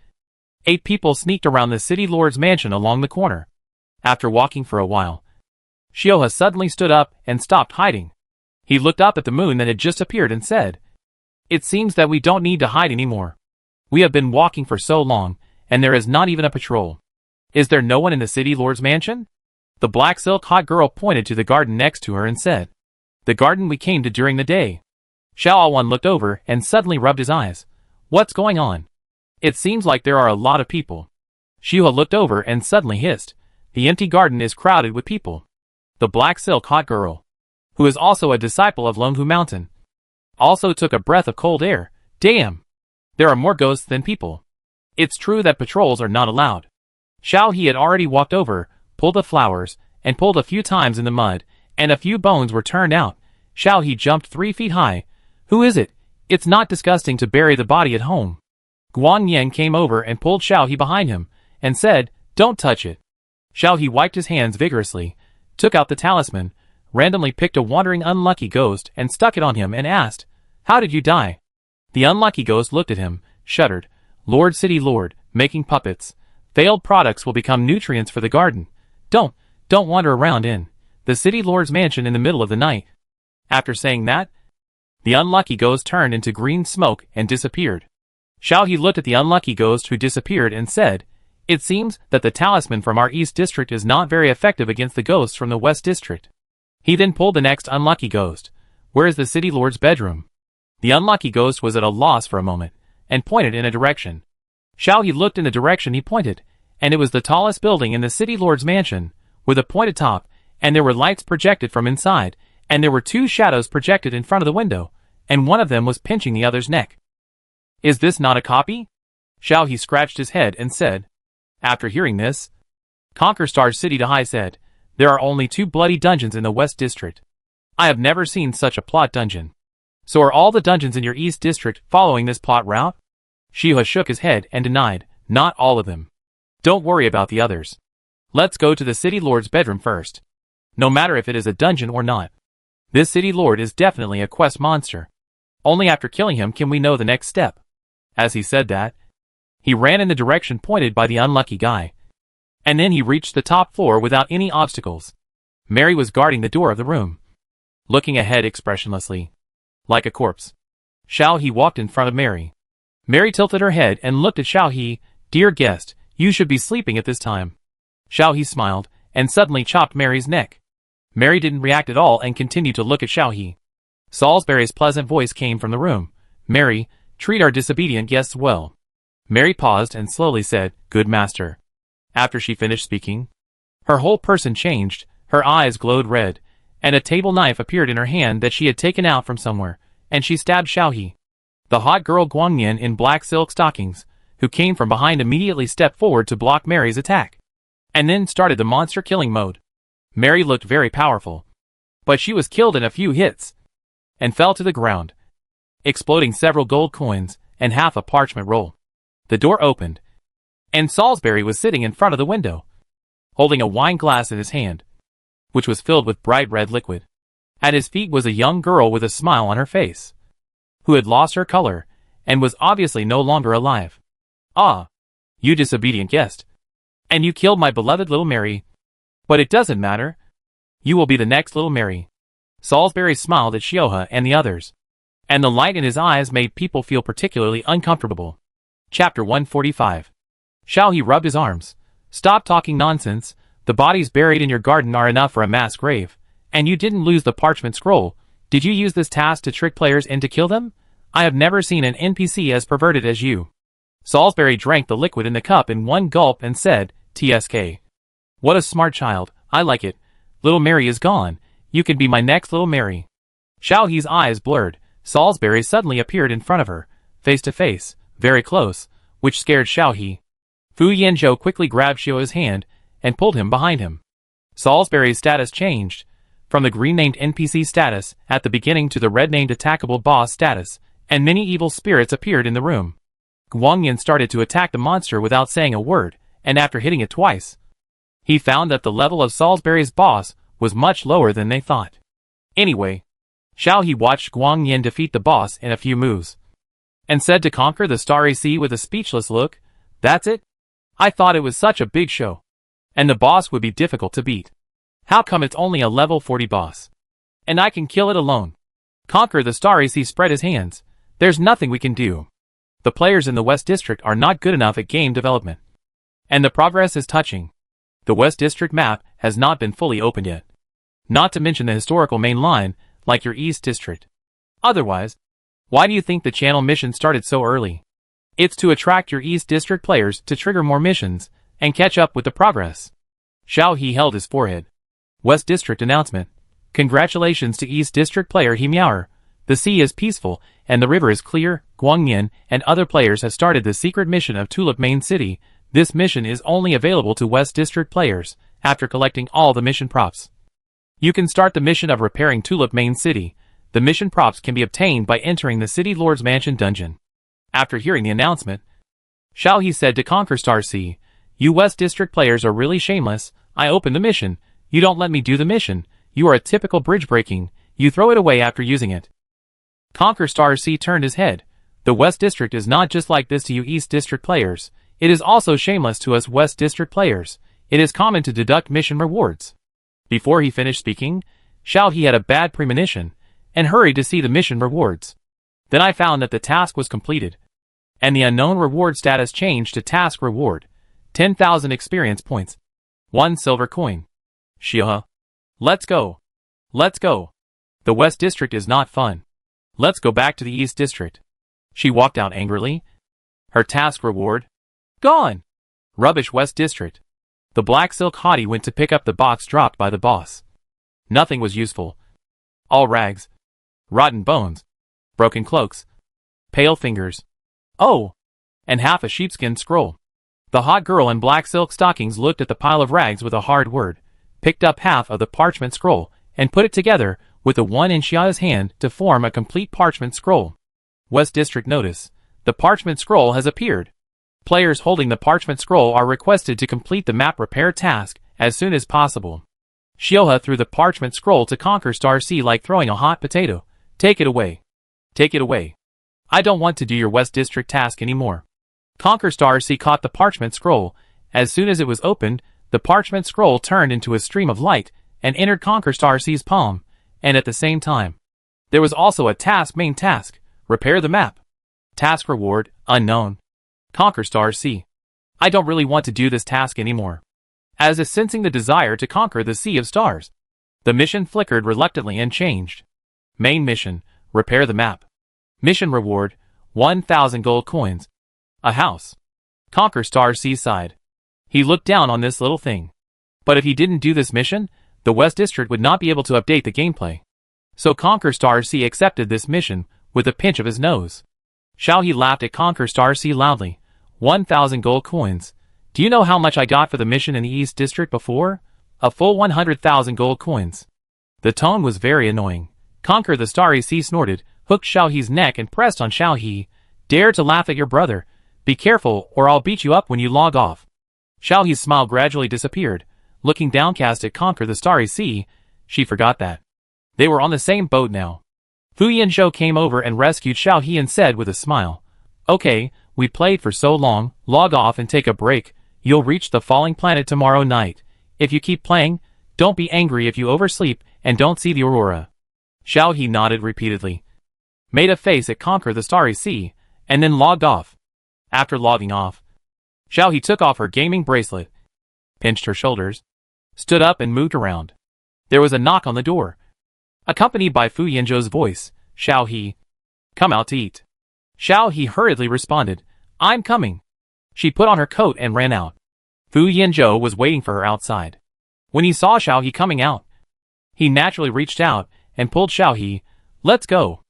8 people sneaked around the city lord's mansion along the corner. After walking for a while, Xiaohe suddenly stood up and stopped hiding. He looked up at the moon that had just appeared and said, it seems that we don't need to hide anymore. We have been walking for so long, and there is not even a patrol. Is there no one in the city lord's mansion? The black silk hot girl pointed to the garden next to her and said, the garden we came to during the day. Xiao Wan looked over and suddenly rubbed his eyes. What's going on? It seems like there are a lot of people. Xiaohe looked over and suddenly hissed. The empty garden is crowded with people. The black silk hot girl, who is also a disciple of Longhu Mountain, also took a breath of cold air. Damn! There are more ghosts than people. It's true that patrols are not allowed. Xiao He had already walked over, pulled the flowers, and pulled a few times in the mud, and a few bones were turned out. Xiao He jumped 3 feet high. Who is it? It's not disgusting to bury the body at home. Guan Yan came over and pulled Xiao He behind him, and said, don't touch it. Xiao He wiped his hands vigorously, took out the talisman, randomly picked a wandering unlucky ghost and stuck it on him and asked, how did you die? The unlucky ghost looked at him, shuddered. Lord City Lord, making puppets. Failed products will become nutrients for the garden. Don't wander around in the city lord's mansion in the middle of the night. After saying that, the unlucky ghost turned into green smoke and disappeared. Xiao He looked at the unlucky ghost who disappeared and said, it seems that the talisman from our East District is not very effective against the ghosts from the West District. He then pulled the next unlucky ghost. Where is the city lord's bedroom? The unlucky ghost was at a loss for a moment, and pointed in a direction. Xiao He looked in the direction he pointed, and it was the tallest building in the city lord's mansion, with a pointed top, and there were lights projected from inside, and there were 2 shadows projected in front of the window, and one of them was pinching the other's neck. Is this not a copy? Xiao He scratched his head and said. After hearing this, Conquer Star City to High said, there are only 2 bloody dungeons in the West District. I have never seen such a plot dungeon. So are all the dungeons in your East District following this plot route? Xiaohe shook his head and denied, not all of them. Don't worry about the others. Let's go to the city lord's bedroom first. No matter if it is a dungeon or not. This city lord is definitely a quest monster. Only after killing him can we know the next step. As he said that, he ran in the direction pointed by the unlucky guy. And then he reached the top floor without any obstacles. Mary was guarding the door of the room, looking ahead expressionlessly, like a corpse. Xiao He walked in front of Mary. Mary tilted her head and looked at Xiao He. Dear guest, you should be sleeping at this time. Xiao He smiled, and suddenly chopped Mary's neck. Mary didn't react at all and continued to look at Xiao He. Salisbury's pleasant voice came from the room. Mary, treat our disobedient guests well. Mary paused and slowly said, good master. After she finished speaking, her whole person changed, her eyes glowed red, and a table knife appeared in her hand that she had taken out from somewhere, and she stabbed Xiaohe. The hot girl Guangyan in black silk stockings, who came from behind, immediately stepped forward to block Mary's attack, and then started the monster killing mode. Mary looked very powerful, but she was killed in a few hits, and fell to the ground, exploding several gold coins and half a parchment roll. The door opened, and Salisbury was sitting in front of the window, holding a wine glass in his hand, which was filled with bright red liquid. At his feet was a young girl with a smile on her face, who had lost her color, and was obviously no longer alive. "Ah, you disobedient guest. And you killed my beloved little Mary. But it doesn't matter. You will be the next little Mary." Salisbury smiled at Xiaohe and the others, and the light in his eyes made people feel particularly uncomfortable. Chapter 145. Xiaohe rubbed his arms. "Stop talking nonsense. The bodies buried in your garden are enough for a mass grave. And you didn't lose the parchment scroll. Did you use this task to trick players and to kill them? I have never seen an NPC as perverted as you." Salisbury drank the liquid in the cup in one gulp and said, "TSK. What a smart child. I like it. Little Mary is gone. You can be my next little Mary." Xiaohe's eyes blurred. Salisbury suddenly appeared in front of her, face to face, very close, which scared Xiaohe. Fu Yanzhou quickly grabbed Xiaohe's hand and pulled him behind him. Salisbury's status changed, from the green-named NPC status at the beginning to the red-named attackable boss status, and many evil spirits appeared in the room. Guangyan started to attack the monster without saying a word, and after hitting it twice, he found that the level of Salisbury's boss was much lower than they thought. Anyway, Xiaohe watched Guangyan defeat the boss in a few moves, and said to conquer the Starry Sea with a speechless look, "That's it? I thought it was such a big show, and the boss would be difficult to beat. How come it's only a level 40 boss? And I can kill it alone?" Conquer the Starry Sea spread his hands. "There's nothing we can do. The players in the West District are not good enough at game development. And the progress is touching. The West District map has not been fully opened yet. Not to mention the historical main line, like your East District. Otherwise, why do you think the channel mission started so early? It's to attract your East District players to trigger more missions, and catch up with the progress." Xiaohe held his forehead. West District announcement. "Congratulations to East District player He Miaoer. The sea is peaceful, and the river is clear. Guangyan and other players have started the secret mission of Tulip Main City. This mission is only available to West District players, after collecting all the mission props. You can start the mission of repairing Tulip Main City. The mission props can be obtained by entering the City Lord's Mansion dungeon." After hearing the announcement, Xiaohe said to Conquer Star Sea, "You West District players are really shameless. I opened the mission. You don't let me do the mission. You are a typical bridge breaking. You throw it away after using it." Conquer Star Sea turned his head. "The West District is not just like this to you East District players. It is also shameless to us West District players. It is common to deduct mission rewards." Before he finished speaking, Xiaohe had a bad premonition, and hurried to see the mission rewards. "Then I found that the task was completed, and the unknown reward status changed to task reward. 10,000 experience points. 1 silver coin. Xiaohe. Let's go. Let's go. The West District is not fun. Let's go back to the East District." She walked out angrily. Her task reward? Gone. Rubbish West District. The black silk hottie went to pick up the box dropped by the boss. Nothing was useful. All rags. Rotten bones. Broken cloaks. Pale fingers. Oh! And half a sheepskin scroll. The hot girl in black silk stockings looked at the pile of rags with a hard word, picked up half of the parchment scroll, and put it together with the one in Xiaohe's hand to form a complete parchment scroll. West District notice. The parchment scroll has appeared. Players holding the parchment scroll are requested to complete the map repair task as soon as possible. Xiaohe threw the parchment scroll to Conquer Star Sea like throwing a hot potato. "Take it away. Take it away. I don't want to do your West District task anymore." Conquer Star Sea caught the parchment scroll. As soon as it was opened, the parchment scroll turned into a stream of light and entered Conquer Star Sea's palm, and at the same time, there was also a main task, repair the map. Task reward, unknown. Conquer Star Sea. I don't really want to do this task anymore. As if sensing the desire to conquer the Sea of Stars, the mission flickered reluctantly and changed. Main mission, repair the map. Mission reward, 1,000 gold coins. A house. Conquer Star Sea sighed. He looked down on this little thing. But if he didn't do this mission, the West District would not be able to update the gameplay. So Conquer Star C accepted this mission with a pinch of his nose. Xiao He laughed at Conquer Star C loudly. 1,000 gold coins. Do you know how much I got for the mission in the East District before? A full 100,000 gold coins. The tone was very annoying. Conquer the Starry Sea snorted, hooked Xiao He's neck and pressed on Xiao He. Dare to laugh at your brother. Be careful or I'll beat you up when you log off. Xiao He's smile gradually disappeared. Looking downcast at Conquer the Starry Sea, she forgot that they were on the same boat now. Fu Yanzhou came over and rescued Xiao He and said with a smile, "Okay, we played for so long, log off and take a break. You'll reach the falling planet tomorrow night. If you keep playing, don't be angry if you oversleep and don't see the aurora." Xiao He nodded repeatedly, made a face at Conquer the Starry Sea, and then logged off. After logging off, Xiao He took off her gaming bracelet, pinched her shoulders, stood up and moved around. There was a knock on the door. Accompanied by Fu Yanzhou's voice, "Xiao He, come out to eat." Xiao He hurriedly responded, "I'm coming." She put on her coat and ran out. Fu Yanzhou was waiting for her outside. When he saw Xiao He coming out, he naturally reached out and pulled Xiao He. "Let's go.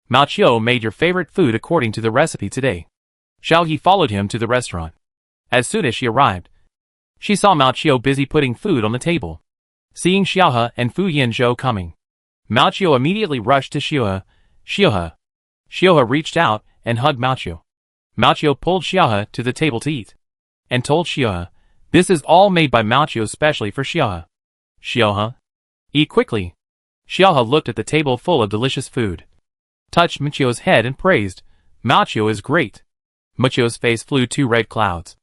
Mao Qiu made your favorite food according to the recipe today." Xiao He followed him to the restaurant. As soon as she arrived, she saw Mao Qiu busy putting food on the table. Seeing Xiao He and Fu Yanzhou coming, Mao Qiu immediately rushed to Xiao He. Xiao He reached out and hugged Mao Qiu. Mao Qiu pulled Xiao He to the table to eat, and told Xiao He, "This is all made by Mao Qiu especially for Xiao He. Xiao He, eat quickly." Xiao He looked at the table full of delicious food, touched Mao Qiu's head and praised, "Mao Qiu is great." Mao Qiu's face flew 2 red clouds,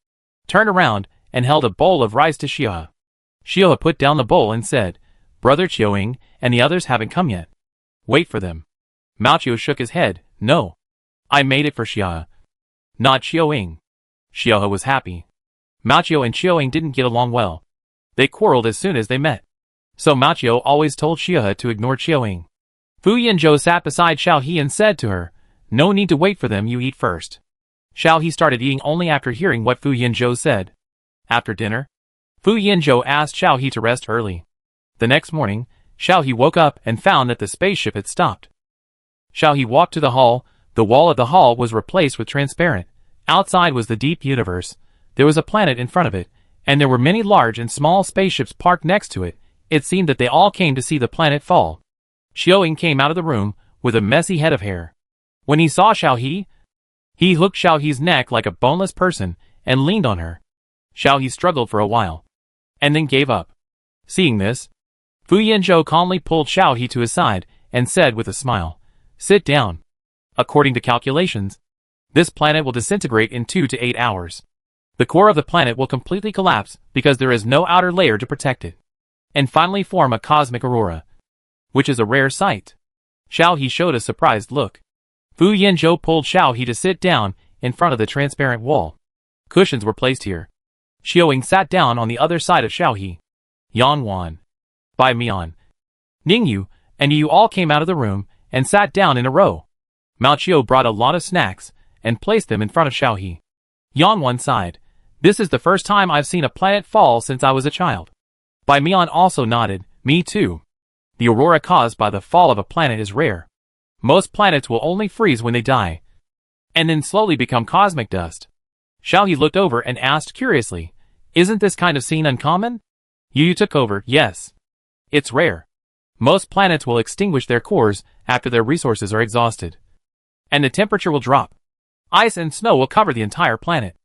turned around and held a bowl of rice to Xiao He. Xiao He put down the bowl and said, "Brother Qiuing and the others haven't come yet. Wait for them." Mao Qiu shook his head, "No. I made it for Xiao He, not Qiuing." Xiao He was happy. Mao Qiu and Qiuing didn't get along well. They quarreled as soon as they met. So Mao Qiu always told Xiao He to ignore Qiuing. Fu Yanzhou sat beside Xiao He and said to her, "No need to wait for them, you eat first." Xiao He started eating only after hearing what Fu Yanzhou said. After dinner, Fu Yanzhou asked Xiao He to rest early. The next morning, Xiao He woke up and found that the spaceship had stopped. Xiao He walked to the hall. The wall of the hall was replaced with transparent. Outside was the deep universe. There was a planet in front of it, and there were many large and small spaceships parked next to it. It seemed that they all came to see the planet fall. Qiuing came out of the room with a messy head of hair. When he saw Xiao he hooked Xiao He's neck like a boneless person and leaned on her. Xiao He struggled for a while, and then gave up. Seeing this, Fu Yanzhou calmly pulled Xiao He to his side and said with a smile, "Sit down. According to calculations, this planet will disintegrate in 2 to 8 hours. The core of the planet will completely collapse because there is no outer layer to protect it, and finally form a cosmic aurora, which is a rare sight." Xiao He showed a surprised look. Fu Yanzhou pulled Xiao He to sit down in front of the transparent wall. Cushions were placed here. Qiuing sat down on the other side of Xiao He. Yan Wan, Bai Mian, Ningyu, and Yu all came out of the room and sat down in a row. Mao Qiu brought a lot of snacks and placed them in front of Xiao He. Yan Wan sighed. "This is the first time I've seen a planet fall since I was a child." Bai Mian also nodded. "Me too. The aurora caused by the fall of a planet is rare. Most planets will only freeze when they die, and then slowly become cosmic dust." Xiao He looked over and asked curiously, "Isn't this kind of scene uncommon?" Yu took over. "Yes. It's rare. Most planets will extinguish their cores after their resources are exhausted, and the temperature will drop. Ice and snow will cover the entire planet,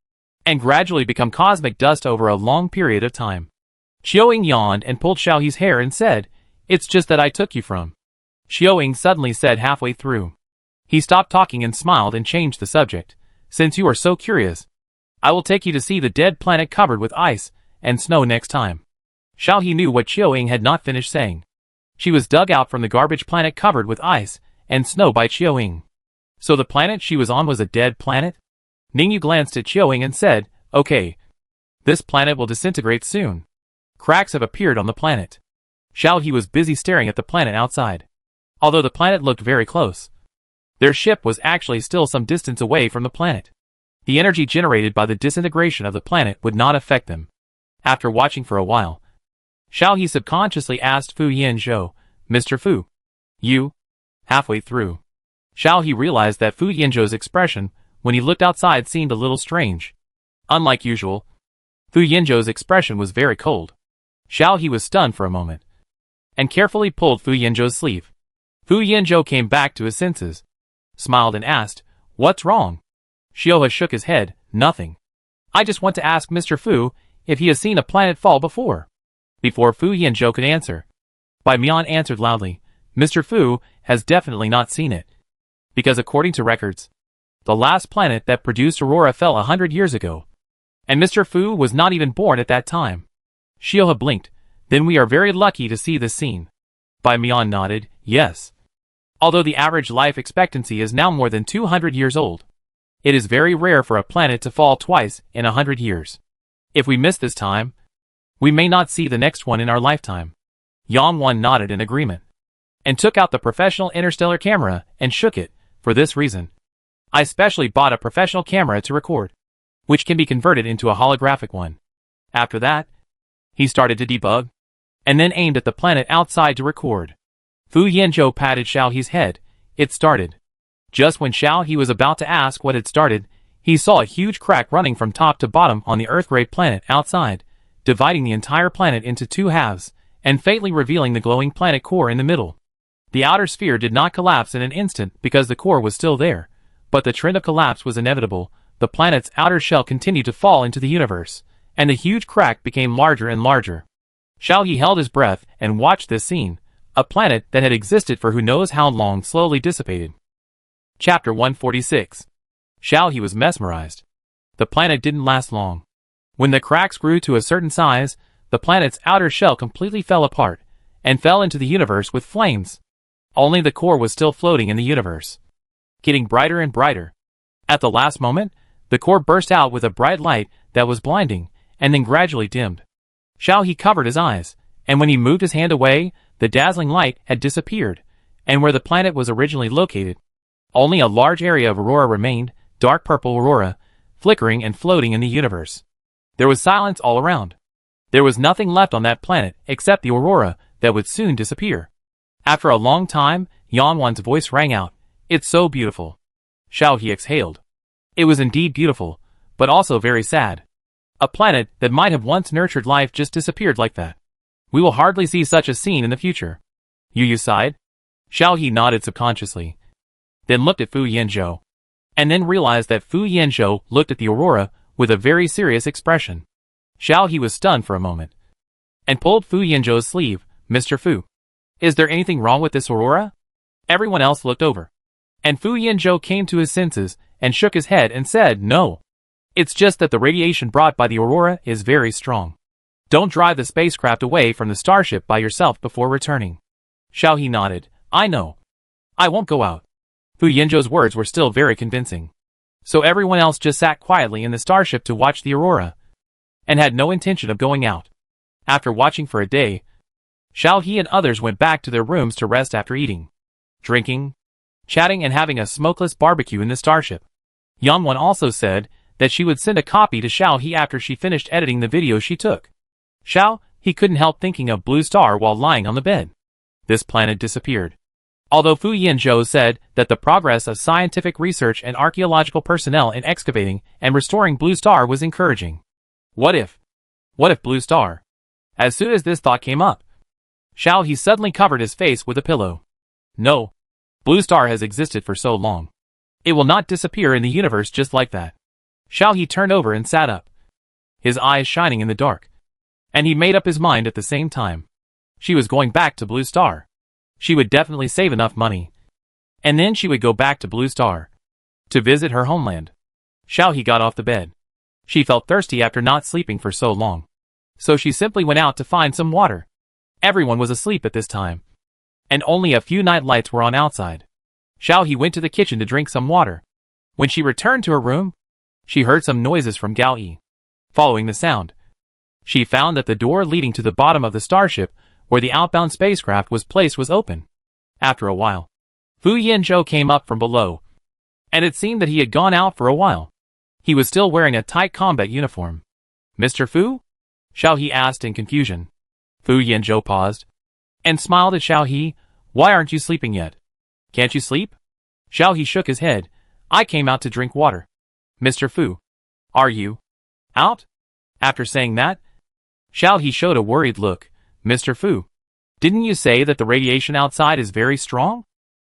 and gradually become cosmic dust over a long period of time." Qiuing yawned and pulled Xiao He's hair and said, "It's just that I took you from." Qiuing suddenly said halfway through. He stopped talking and smiled and changed the subject. "Since you are so curious, I will take you to see the dead planet covered with ice and snow next time." Xiao He knew what Qiuing had not finished saying. She was dug out from the garbage planet covered with ice and snow by Qiuing. So the planet she was on was a dead planet? Ningyu glanced at Qiuing and said, "Okay. This planet will disintegrate soon. Cracks have appeared on the planet." Xiao He was busy staring at the planet outside. Although the planet looked very close, their ship was actually still some distance away from the planet. The energy generated by the disintegration of the planet would not affect them. After watching for a while, Xiao He subconsciously asked Fu Yanzhou, Mr. Fu. You? Halfway through, Xiao He realized that Fu Yanzhou's expression when he looked outside seemed a little strange. Unlike usual, Fu Yanzhou's expression was very cold. Xiao He was stunned for a moment, and carefully pulled Fu Yanzhou's sleeve. Fu Yanzhou came back to his senses, smiled and asked, What's wrong? Xiao He shook his head, Nothing. I just want to ask Mr. Fu if he has seen a planet fall before. Before Fu Yanzhou could answer, Bai Mian answered loudly, Mr. Fu has definitely not seen it. Because according to records, the last planet that produced aurora fell 100 years ago, and Mr. Fu was not even born at that time. Xiao He blinked, Then we are very lucky to see this scene. Bai Mian nodded, Yes. Although the average life expectancy is now more than 200 years old, it is very rare for a planet to fall twice in 100 years. If we miss this time, we may not see the next one in our lifetime. Yang Wan nodded in agreement, and took out the professional interstellar camera and shook it. For this reason, I specially bought a professional camera to record, which can be converted into a holographic one. After that, he started to debug, and then aimed at the planet outside to record. Fu Yanzhou patted Xiao He's head. It started. Just when Xiao He was about to ask what had started, he saw a huge crack running from top to bottom on the Earth-grade planet outside, dividing the entire planet into two halves, and fatally revealing the glowing planet core in the middle. The outer sphere did not collapse in an instant because the core was still there, but the trend of collapse was inevitable. The planet's outer shell continued to fall into the universe, and the huge crack became larger and larger. Xiao He held his breath and watched this scene. A planet that had existed for who knows how long slowly dissipated. Chapter 146. Xiao He was mesmerized. The planet didn't last long. When the cracks grew to a certain size, the planet's outer shell completely fell apart, and fell into the universe with flames. Only the core was still floating in the universe, getting brighter and brighter. At the last moment, the core burst out with a bright light that was blinding, and then gradually dimmed. Xiao He covered his eyes, and when he moved his hand away, the dazzling light had disappeared, and where the planet was originally located, only a large area of aurora remained, dark purple aurora, flickering and floating in the universe. There was silence all around. There was nothing left on that planet except the aurora that would soon disappear. After a long time, Yang Wan's voice rang out, It's so beautiful. Xiao He exhaled. It was indeed beautiful, but also very sad. A planet that might have once nurtured life just disappeared like that. We will hardly see such a scene in the future. Yu sighed. Xiao He nodded subconsciously, then looked at Fu Yanzhou, and then realized that Fu Yanzhou looked at the aurora with a very serious expression. Xiao He was stunned for a moment, and pulled Fu Yanzhou's sleeve. Mr. Fu, is there anything wrong with this aurora? Everyone else looked over, and Fu Yanzhou came to his senses and shook his head and said, No. It's just that the radiation brought by the aurora is very strong. Don't drive the spacecraft away from the starship by yourself before returning. Xiao He nodded. I know. I won't go out. Fu Yanzhou's words were still very convincing. So everyone else just sat quietly in the starship to watch the aurora, and had no intention of going out. After watching for a day, Xiao He and others went back to their rooms to rest after eating, drinking, chatting and having a smokeless barbecue in the starship. Yang Wan also said that she would send a copy to Xiao He after she finished editing the video she took. Xiao He couldn't help thinking of Blue Star while lying on the bed. This planet disappeared. Although Fu Yanzhou said that the progress of scientific research and archaeological personnel in excavating and restoring Blue Star was encouraging. What if Blue Star? As soon as this thought came up, Xiao He suddenly covered his face with a pillow. No. Blue Star has existed for so long. It will not disappear in the universe just like that. Xiao He turned over and sat up, his eyes shining in the dark. And he made up his mind at the same time. She was going back to Blue Star. She would definitely save enough money, and then she would go back to Blue Star to visit her homeland. Xiao He got off the bed. She felt thirsty after not sleeping for so long, so she simply went out to find some water. Everyone was asleep at this time, and only a few night lights were on outside. Xiao He went to the kitchen to drink some water. When she returned to her room, she heard some noises from Gao Yi. Following the sound, she found that the door leading to the bottom of the starship where the outbound spacecraft was placed was open. After a while, Fu Yanzhou came up from below, and it seemed that he had gone out for a while. He was still wearing a tight combat uniform. Mr. Fu? Xiao He asked in confusion. Fu Yanzhou paused and smiled at Xiao He. Why aren't you sleeping yet? Can't you sleep? Xiao He shook his head. I came out to drink water. Mr. Fu. Are you out? After saying that, Xiao He showed a worried look. Mr. Fu. Didn't you say that the radiation outside is very strong?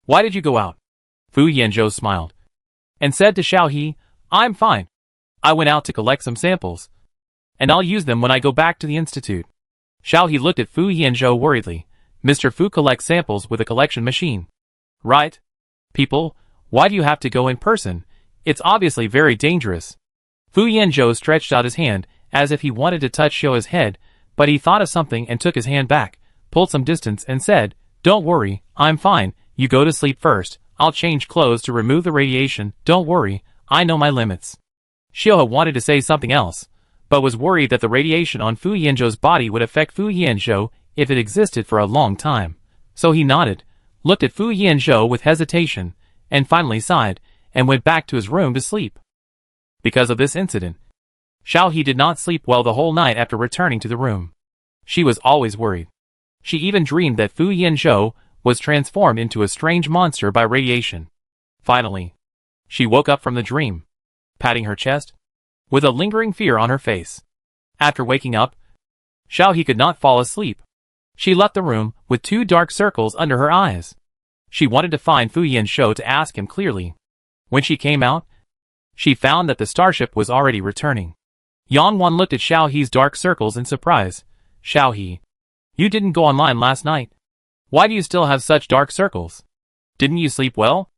Why did you go out? Fu Yanzhou smiled and said to Xiao He, I'm fine. I went out to collect some samples, and I'll use them when I go back to the institute. Xiao He looked at Fu Yanzhou worriedly. Mr. Fu collects samples with a collection machine. Right? People, why do you have to go in person? It's obviously very dangerous. Fu Yanzhou stretched out his hand as if he wanted to touch Xiao's head, but he thought of something and took his hand back, pulled some distance and said, Don't worry, I'm fine. You go to sleep first. I'll change clothes to remove the radiation. Don't worry, I know my limits. Xiao wanted to say something else, but was worried that the radiation on Fu Yanzhou's body would affect Fu Yanzhou if it existed for a long time. So he nodded, looked at Fu Yanzhou with hesitation, and finally sighed, and went back to his room to sleep. Because of this incident, Xiao He did not sleep well the whole night after returning to the room. She was always worried. She even dreamed that Fu Yanzhou was transformed into a strange monster by radiation. Finally, she woke up from the dream, patting her chest, with a lingering fear on her face. After waking up, Xiao He could not fall asleep. She left the room with 2 dark circles under her eyes. She wanted to find Fu Yanzhou to ask him clearly. When she came out, she found that the starship was already returning. Yang Wan looked at Xiao He's dark circles in surprise. Xiao He, you didn't go online last night. Why do you still have such dark circles? Didn't you sleep well?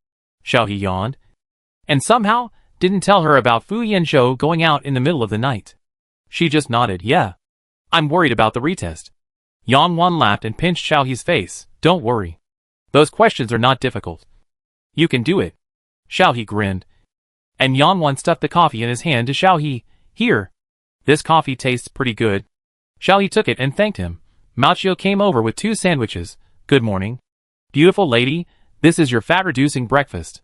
Xiao He yawned, and somehow didn't tell her about Fu Yanzhou going out in the middle of the night. She just nodded, yeah. I'm worried about the retest. Yang Wan laughed and pinched Xiao He's face. Don't worry. Those questions are not difficult. You can do it. Xiao He grinned, and Yang Wan stuffed the coffee in his hand to Xiao He. Here. This coffee tastes pretty good. Xiao He took it and thanked him. Mao Qiu came over with 2 sandwiches. Good morning. Beautiful lady, this is your fat-reducing breakfast.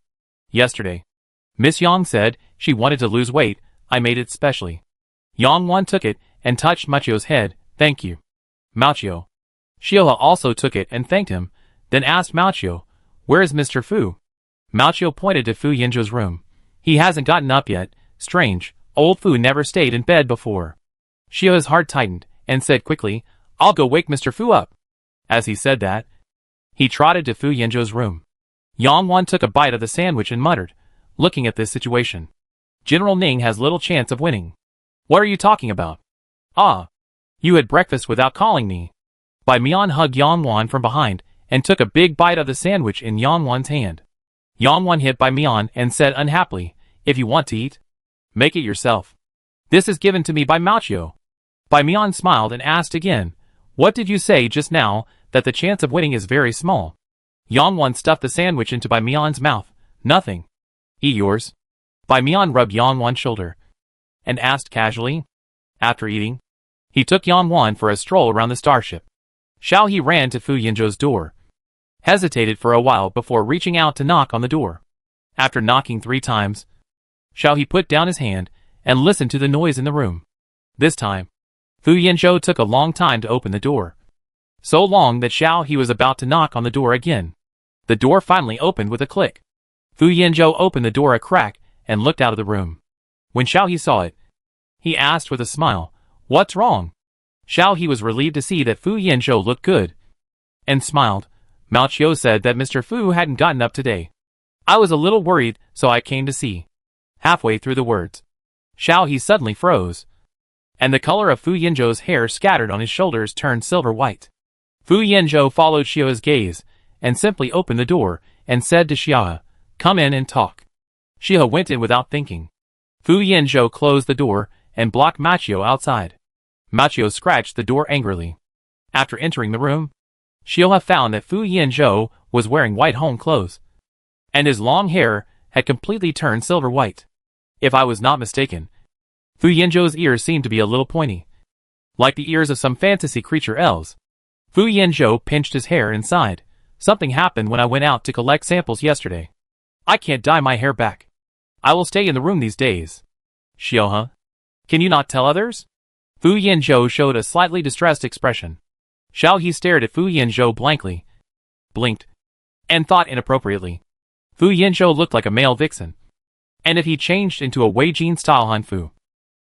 Yesterday, Miss Yang said she wanted to lose weight. I made it specially. Yang Wan took it and touched Mao Qiu's head. Thank you. Mao Qiu. Xiao also took it and thanked him, then asked Mao Qiu, where is Mr. Fu? Mao Qiu pointed to Fu Yanzhou's room. He hasn't gotten up yet. Strange, old Fu never stayed in bed before. Xiao's heart tightened and said quickly, I'll go wake Mr. Fu up. As he said that, he trotted to Fu Yanzhou's room. Yang Wan took a bite of the sandwich and muttered, looking at this situation, General Ning has little chance of winning. What are you talking about? Ah, you had breakfast without calling me. Bai Mian hugged Yang Wan from behind and took a big bite of the sandwich in Yang Wan's hand. Yang Wan hit Bai Mian and said unhappily, if you want to eat, make it yourself. This is given to me by Mao Qiu. Bai Mian smiled and asked again, what did you say just now, that the chance of winning is very small? Yang Wan stuffed the sandwich into Bai Mian's mouth. Nothing. Eat yours. Bai Mian rubbed Yang Wan's shoulder and asked casually. After eating, he took Yang Wan for a stroll around the starship. Xiao He ran to Fu Yanzhou's door, hesitated for a while before reaching out to knock on the door. After knocking 3 times, Xiao He put down his hand and listened to the noise in the room. This time, Fu Yanzhou took a long time to open the door. So long that Xiao He was about to knock on the door again. The door finally opened with a click. Fu Yanzhou opened the door a crack and looked out of the room. When Xiao He saw it, he asked with a smile, what's wrong? Xiao He was relieved to see that Fu Yanzhou looked good, and smiled. Mao Qiu said that Mr. Fu hadn't gotten up today. I was a little worried, so I came to see. Halfway through the words, Xiao He suddenly froze, and the color of Fu Yanzhou's hair scattered on his shoulders turned silver white. Fu Yanzhou followed Xiao's gaze, and simply opened the door, and said to Xiao, come in and talk. Xiao went in without thinking. Fu Yanzhou closed the door, and blocked Mao Qiu outside. Mao Qiu scratched the door angrily. After entering the room, Xiao found that Fu Yanzhou was wearing white home clothes, and his long hair had completely turned silver white. If I was not mistaken, Fu Yanzhou's ears seemed to be a little pointy, like the ears of some fantasy creature elves. Fu Yanzhou pinched his hair and sighed. Something happened when I went out to collect samples yesterday. I can't dye my hair back. I will stay in the room these days. Xiao, can you not tell others? Fu Yanzhou showed a slightly distressed expression. Xiao He stared at Fu Yanzhou blankly, blinked, and thought inappropriately. Fu Yanzhou looked like a male vixen. And if he changed into a Wei Jin-style Hanfu,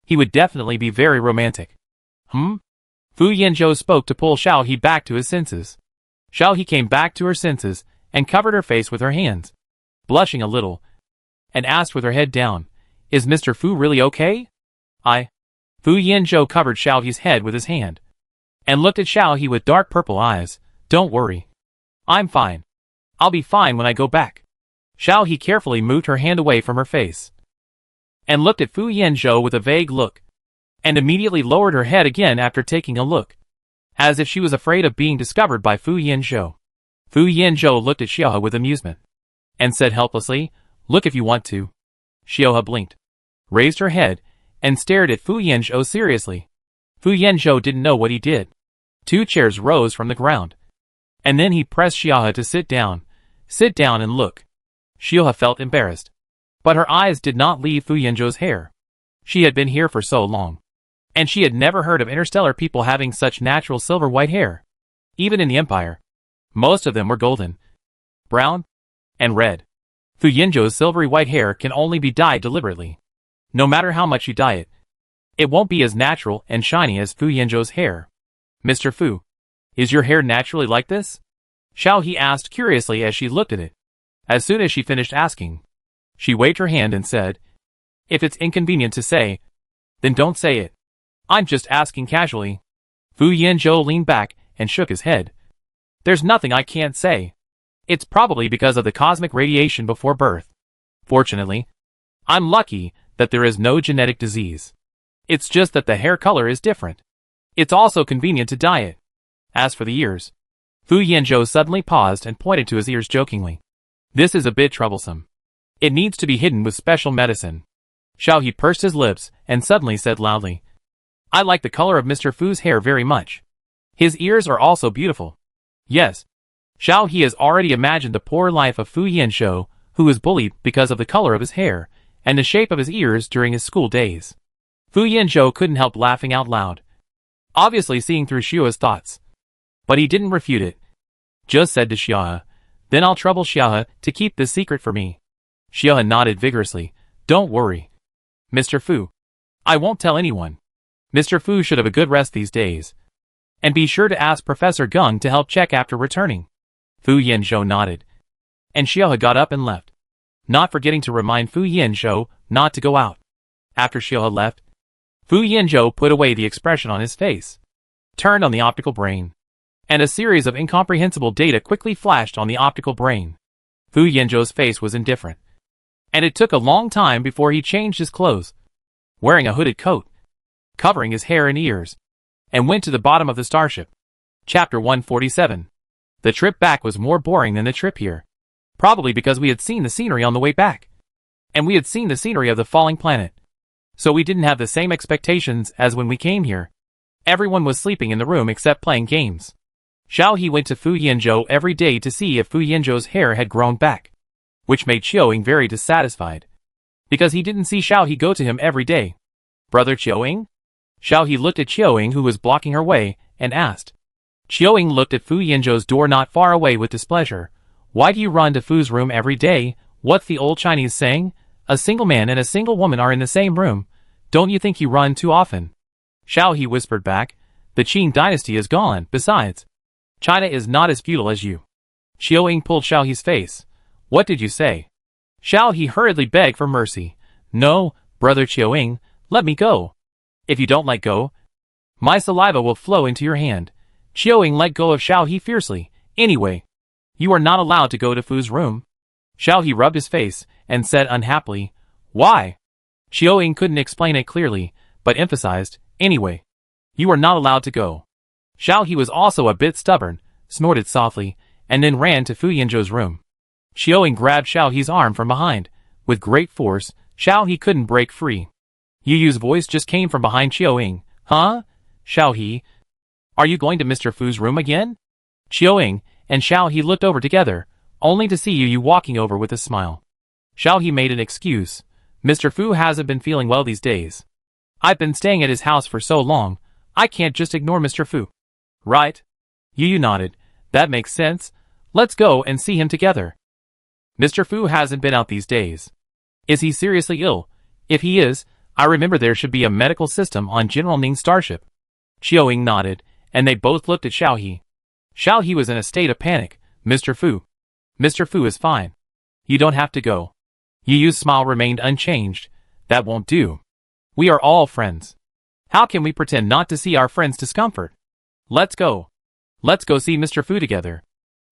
he would definitely be very romantic. Fu Yanzhou spoke to pull Xiao He back to his senses. Xiao He came back to her senses and covered her face with her hands, blushing a little, and asked with her head down, "Is Mr. Fu really okay?" Fu Yanzhou covered Xiao He's head with his hand, and looked at Xiao He with dark purple eyes. "Don't worry. I'm fine. I'll be fine when I go back." Xiao He carefully moved her hand away from her face, and looked at Fu Yanzhou with a vague look, and immediately lowered her head again after taking a look, as if she was afraid of being discovered by Fu Yanzhou. Fu Yanzhou looked at Xiao He with amusement, and said helplessly, "Look if you want to." Xiao He blinked, raised her head, and stared at Fu Yanzhou seriously. Fu Yanzhou didn't know what he did. 2 chairs rose from the ground, and then he pressed Xiao He to sit down and look. Xiao He felt embarrassed, but her eyes did not leave Fu Yanzhou's hair. She had been here for so long, and she had never heard of interstellar people having such natural silver white hair. Even in the Empire, most of them were golden, brown, and red. Fu Yanzhou's silvery white hair can only be dyed deliberately. No matter how much you dye it, it won't be as natural and shiny as Fu Yanzhou's hair. "Mr. Fu, is your hair naturally like this?" Xiao He asked curiously as she looked at it. As soon as she finished asking, she waved her hand and said, "If it's inconvenient to say, then don't say it. I'm just asking casually." Fu Yanzhou leaned back and shook his head. "There's nothing I can't say. It's probably because of the cosmic radiation before birth. Fortunately, I'm lucky that there is no genetic disease. It's just that the hair color is different. It's also convenient to dye it. As for the ears..." Fu Yanzhou suddenly paused and pointed to his ears jokingly. "This is a bit troublesome. It needs to be hidden with special medicine." Xiao He pursed his lips and suddenly said loudly, "I like the color of Mr. Fu's hair very much. His ears are also beautiful." Yes. Xiao He has already imagined the poor life of Fu Yanzhou, who was bullied because of the color of his hair and the shape of his ears during his school days. Fu Yanzhou couldn't help laughing out loud, obviously seeing through Xiao's thoughts. But he didn't refute it. Just said to Xiao, "Then I'll trouble Xiao to keep this secret for me." Xiao nodded vigorously. "Don't worry, Mr. Fu. I won't tell anyone. Mr. Fu should have a good rest these days. And be sure to ask Professor Gung to help check after returning." Fu Yanzhou nodded, and Xiao got up and left, not forgetting to remind Fu Yanzhou not to go out. After Xiao left, Fu Yanzhou put away the expression on his face, turned on the optical brain, and a series of incomprehensible data quickly flashed on the optical brain. Fu Yanzhou's face was indifferent, and it took a long time before he changed his clothes, wearing a hooded coat, covering his hair and ears, and went to the bottom of the starship. Chapter 147. The trip back was more boring than the trip here, probably because we had seen the scenery on the way back, and we had seen the scenery of the falling planet, so we didn't have the same expectations as when we came here. Everyone was sleeping in the room except playing games. Xiao He went to Fu Yanzhou every day to see if Fu Yanzhou's hair had grown back, which made Qiuing very dissatisfied, because he didn't see Xiao He go to him every day. "Brother Qiuing?" Xiao He looked at Qiuing, who was blocking her way, and asked. Qiuing looked at Fu Yanzhou's door not far away with displeasure. "Why do you run to Fu's room every day? What's the old Chinese saying? A single man and a single woman are in the same room. Don't you think you run too often?" Xiao He whispered back. "The Qing dynasty is gone. Besides, China is not as feudal as you." Qiuing pulled Xiao He's face. "What did you say?" Xiao He hurriedly begged for mercy. "No, brother Qiuing, let me go. If you don't let go, my saliva will flow into your hand." Qiuing let go of Xiao He fiercely. "Anyway, you are not allowed to go to Fu's room." Xiao He rubbed his face and said unhappily, "Why?" Qiuing couldn't explain it clearly, but emphasized, "Anyway, you are not allowed to go." Xiao He was also a bit stubborn, snorted softly, and then ran to Fu Yanzhou's room. Qiuing grabbed Xiao He's arm from behind. With great force, Xiao He couldn't break free. Yu Yu's voice just came from behind Qiuing. "Huh? Xiao He? Are you going to Mr. Fu's room again?" Qiuing and Xiao He looked over together, only to see Yu Yu walking over with a smile. Xiao He made an excuse. "Mr. Fu hasn't been feeling well these days. I've been staying at his house for so long, I can't just ignore Mr. Fu." "Right. Yu nodded. That makes sense. Let's go and see him together. Mr. Fu hasn't been out these days. Is he seriously ill? If he is, I remember there should be a medical system on General Ning's starship. Qiuing nodded, and they both looked at Xiaohe. Xiaohe was in a state of panic. Mr. Fu. Mr. Fu is fine. You don't have to go. Yu Yu's smile remained unchanged. That won't do. We are all friends. How can we pretend not to see our friend's discomfort? Let's go. Let's go see Mr. Fu together.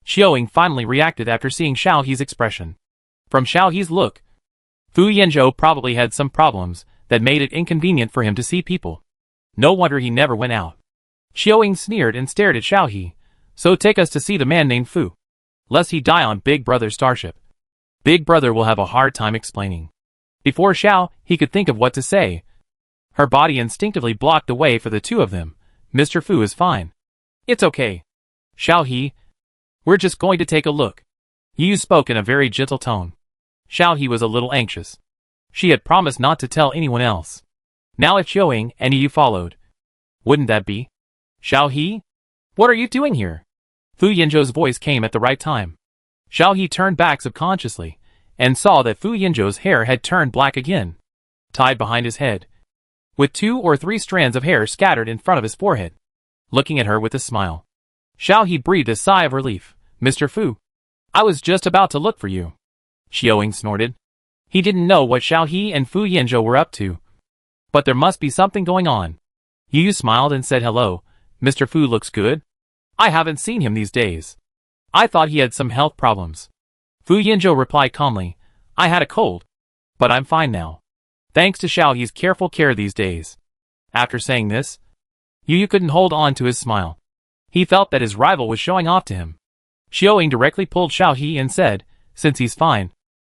Qiuing finally reacted after seeing Xiaohe's expression. From Xiaohe's look, Fu Yanzhou probably had some problems that made it inconvenient for him to see people. No wonder he never went out. Qiuing sneered and stared at Xiaohe. So take us to see the man named Fu. Lest he die on Big Brother's starship. Big Brother will have a hard time explaining. Before Xiaohe could think of what to say, her body instinctively blocked the way for the two of them. Mr. Fu is fine. It's okay. Xiaohe, we're just going to take a look. Yu spoke in a very gentle tone. Xiaohe was a little anxious. She had promised not to tell anyone else. Now if Qiuing and Yu followed, wouldn't that be? Xiaohe? What are you doing here? Fu Yanzhou's voice came at the right time. Xiaohe turned back subconsciously, and saw that Fu Yanzhou's hair had turned black again, tied behind his head, with 2 or 3 strands of hair scattered in front of his forehead. Looking at her with a smile, Xiaohe breathed a sigh of relief. Mr. Fu, I was just about to look for you. Qiuing snorted. He didn't know what Xiaohe and Fu Yanzhou were up to, but there must be something going on. Yu smiled and said hello. Mr. Fu looks good. I haven't seen him these days. I thought he had some health problems. Fu Yanzhou replied calmly. I had a cold, but I'm fine now. Thanks to Xiaohe's careful care these days. After saying this, Yu couldn't hold on to his smile. He felt that his rival was showing off to him. Qiuing directly pulled Xiaohe and said, since he's fine,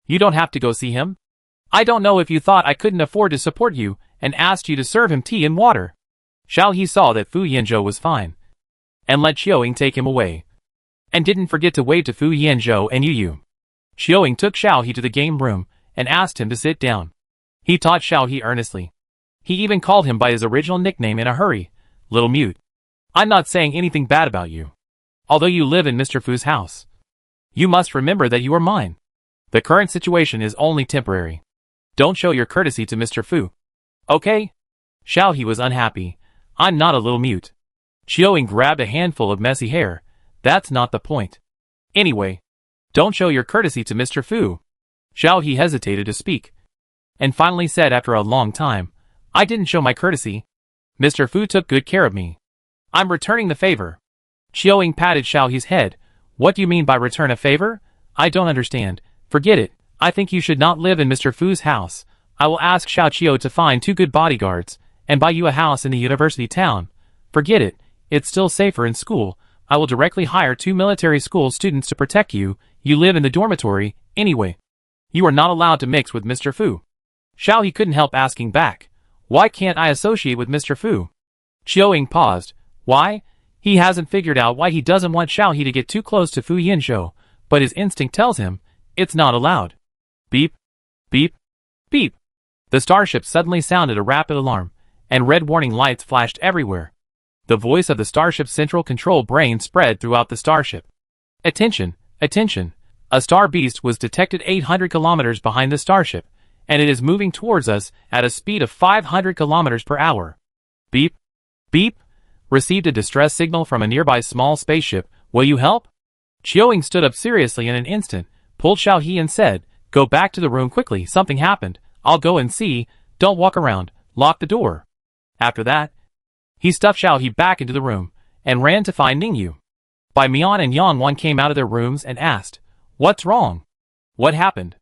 you don't have to go see him. I don't know if you thought I couldn't afford to support you and asked you to serve him tea and water. Xiaohe saw that Fu Yanzhou was fine, and let Qiuing take him away, and didn't forget to wave to Fu Yanzhou and Yu. Qiuing took Xiaohe to the game room and asked him to sit down. He taught Xiaohe earnestly. He even called him by his original nickname in a hurry, Little Mute. I'm not saying anything bad about you. Although you live in Mr. Fu's house, you must remember that you are mine. The current situation is only temporary. Don't show your courtesy to Mr. Fu. Okay? Xiaohe was unhappy. I'm not a little mute. Qiuing grabbed a handful of messy hair. That's not the point. Anyway, don't show your courtesy to Mr. Fu. Xiaohe hesitated to speak, and finally said after a long time, I didn't show my courtesy. Mr. Fu took good care of me. I'm returning the favor. Qiuing patted Xiaohe's head. What do you mean by return a favor? I don't understand. Forget it. I think you should not live in Mr. Fu's house. I will ask Xiaoqiu to find 2 good bodyguards, and buy you a house in the university town. Forget it. It's still safer in school. I will directly hire 2 military school students to protect you. You live in the dormitory, anyway. You are not allowed to mix with Mr. Fu. Xiaohe couldn't help asking back. Why can't I associate with Mr. Fu? Qiuing paused. Why? He hasn't figured out why he doesn't want Xiaohe to get too close to Fu Yanzhou, but his instinct tells him, it's not allowed. Beep. Beep. Beep. The starship suddenly sounded a rapid alarm, and red warning lights flashed everywhere. The voice of the starship's central control brain spread throughout the starship. Attention, attention. A star beast was detected 800 kilometers behind the starship, and it is moving towards us at a speed of 500 kilometers per hour. Beep. Beep. Received a distress signal from a nearby small spaceship. Will you help? Qiuing stood up seriously in an instant, pulled Xiaohe and said, go back to the room quickly, something happened. I'll go and see. Don't walk around. Lock the door. After that, he stuffed Xiaohe back into the room, and ran to find Ningyu. Bai Mian and Yangwan came out of their rooms and asked, what's wrong? What happened?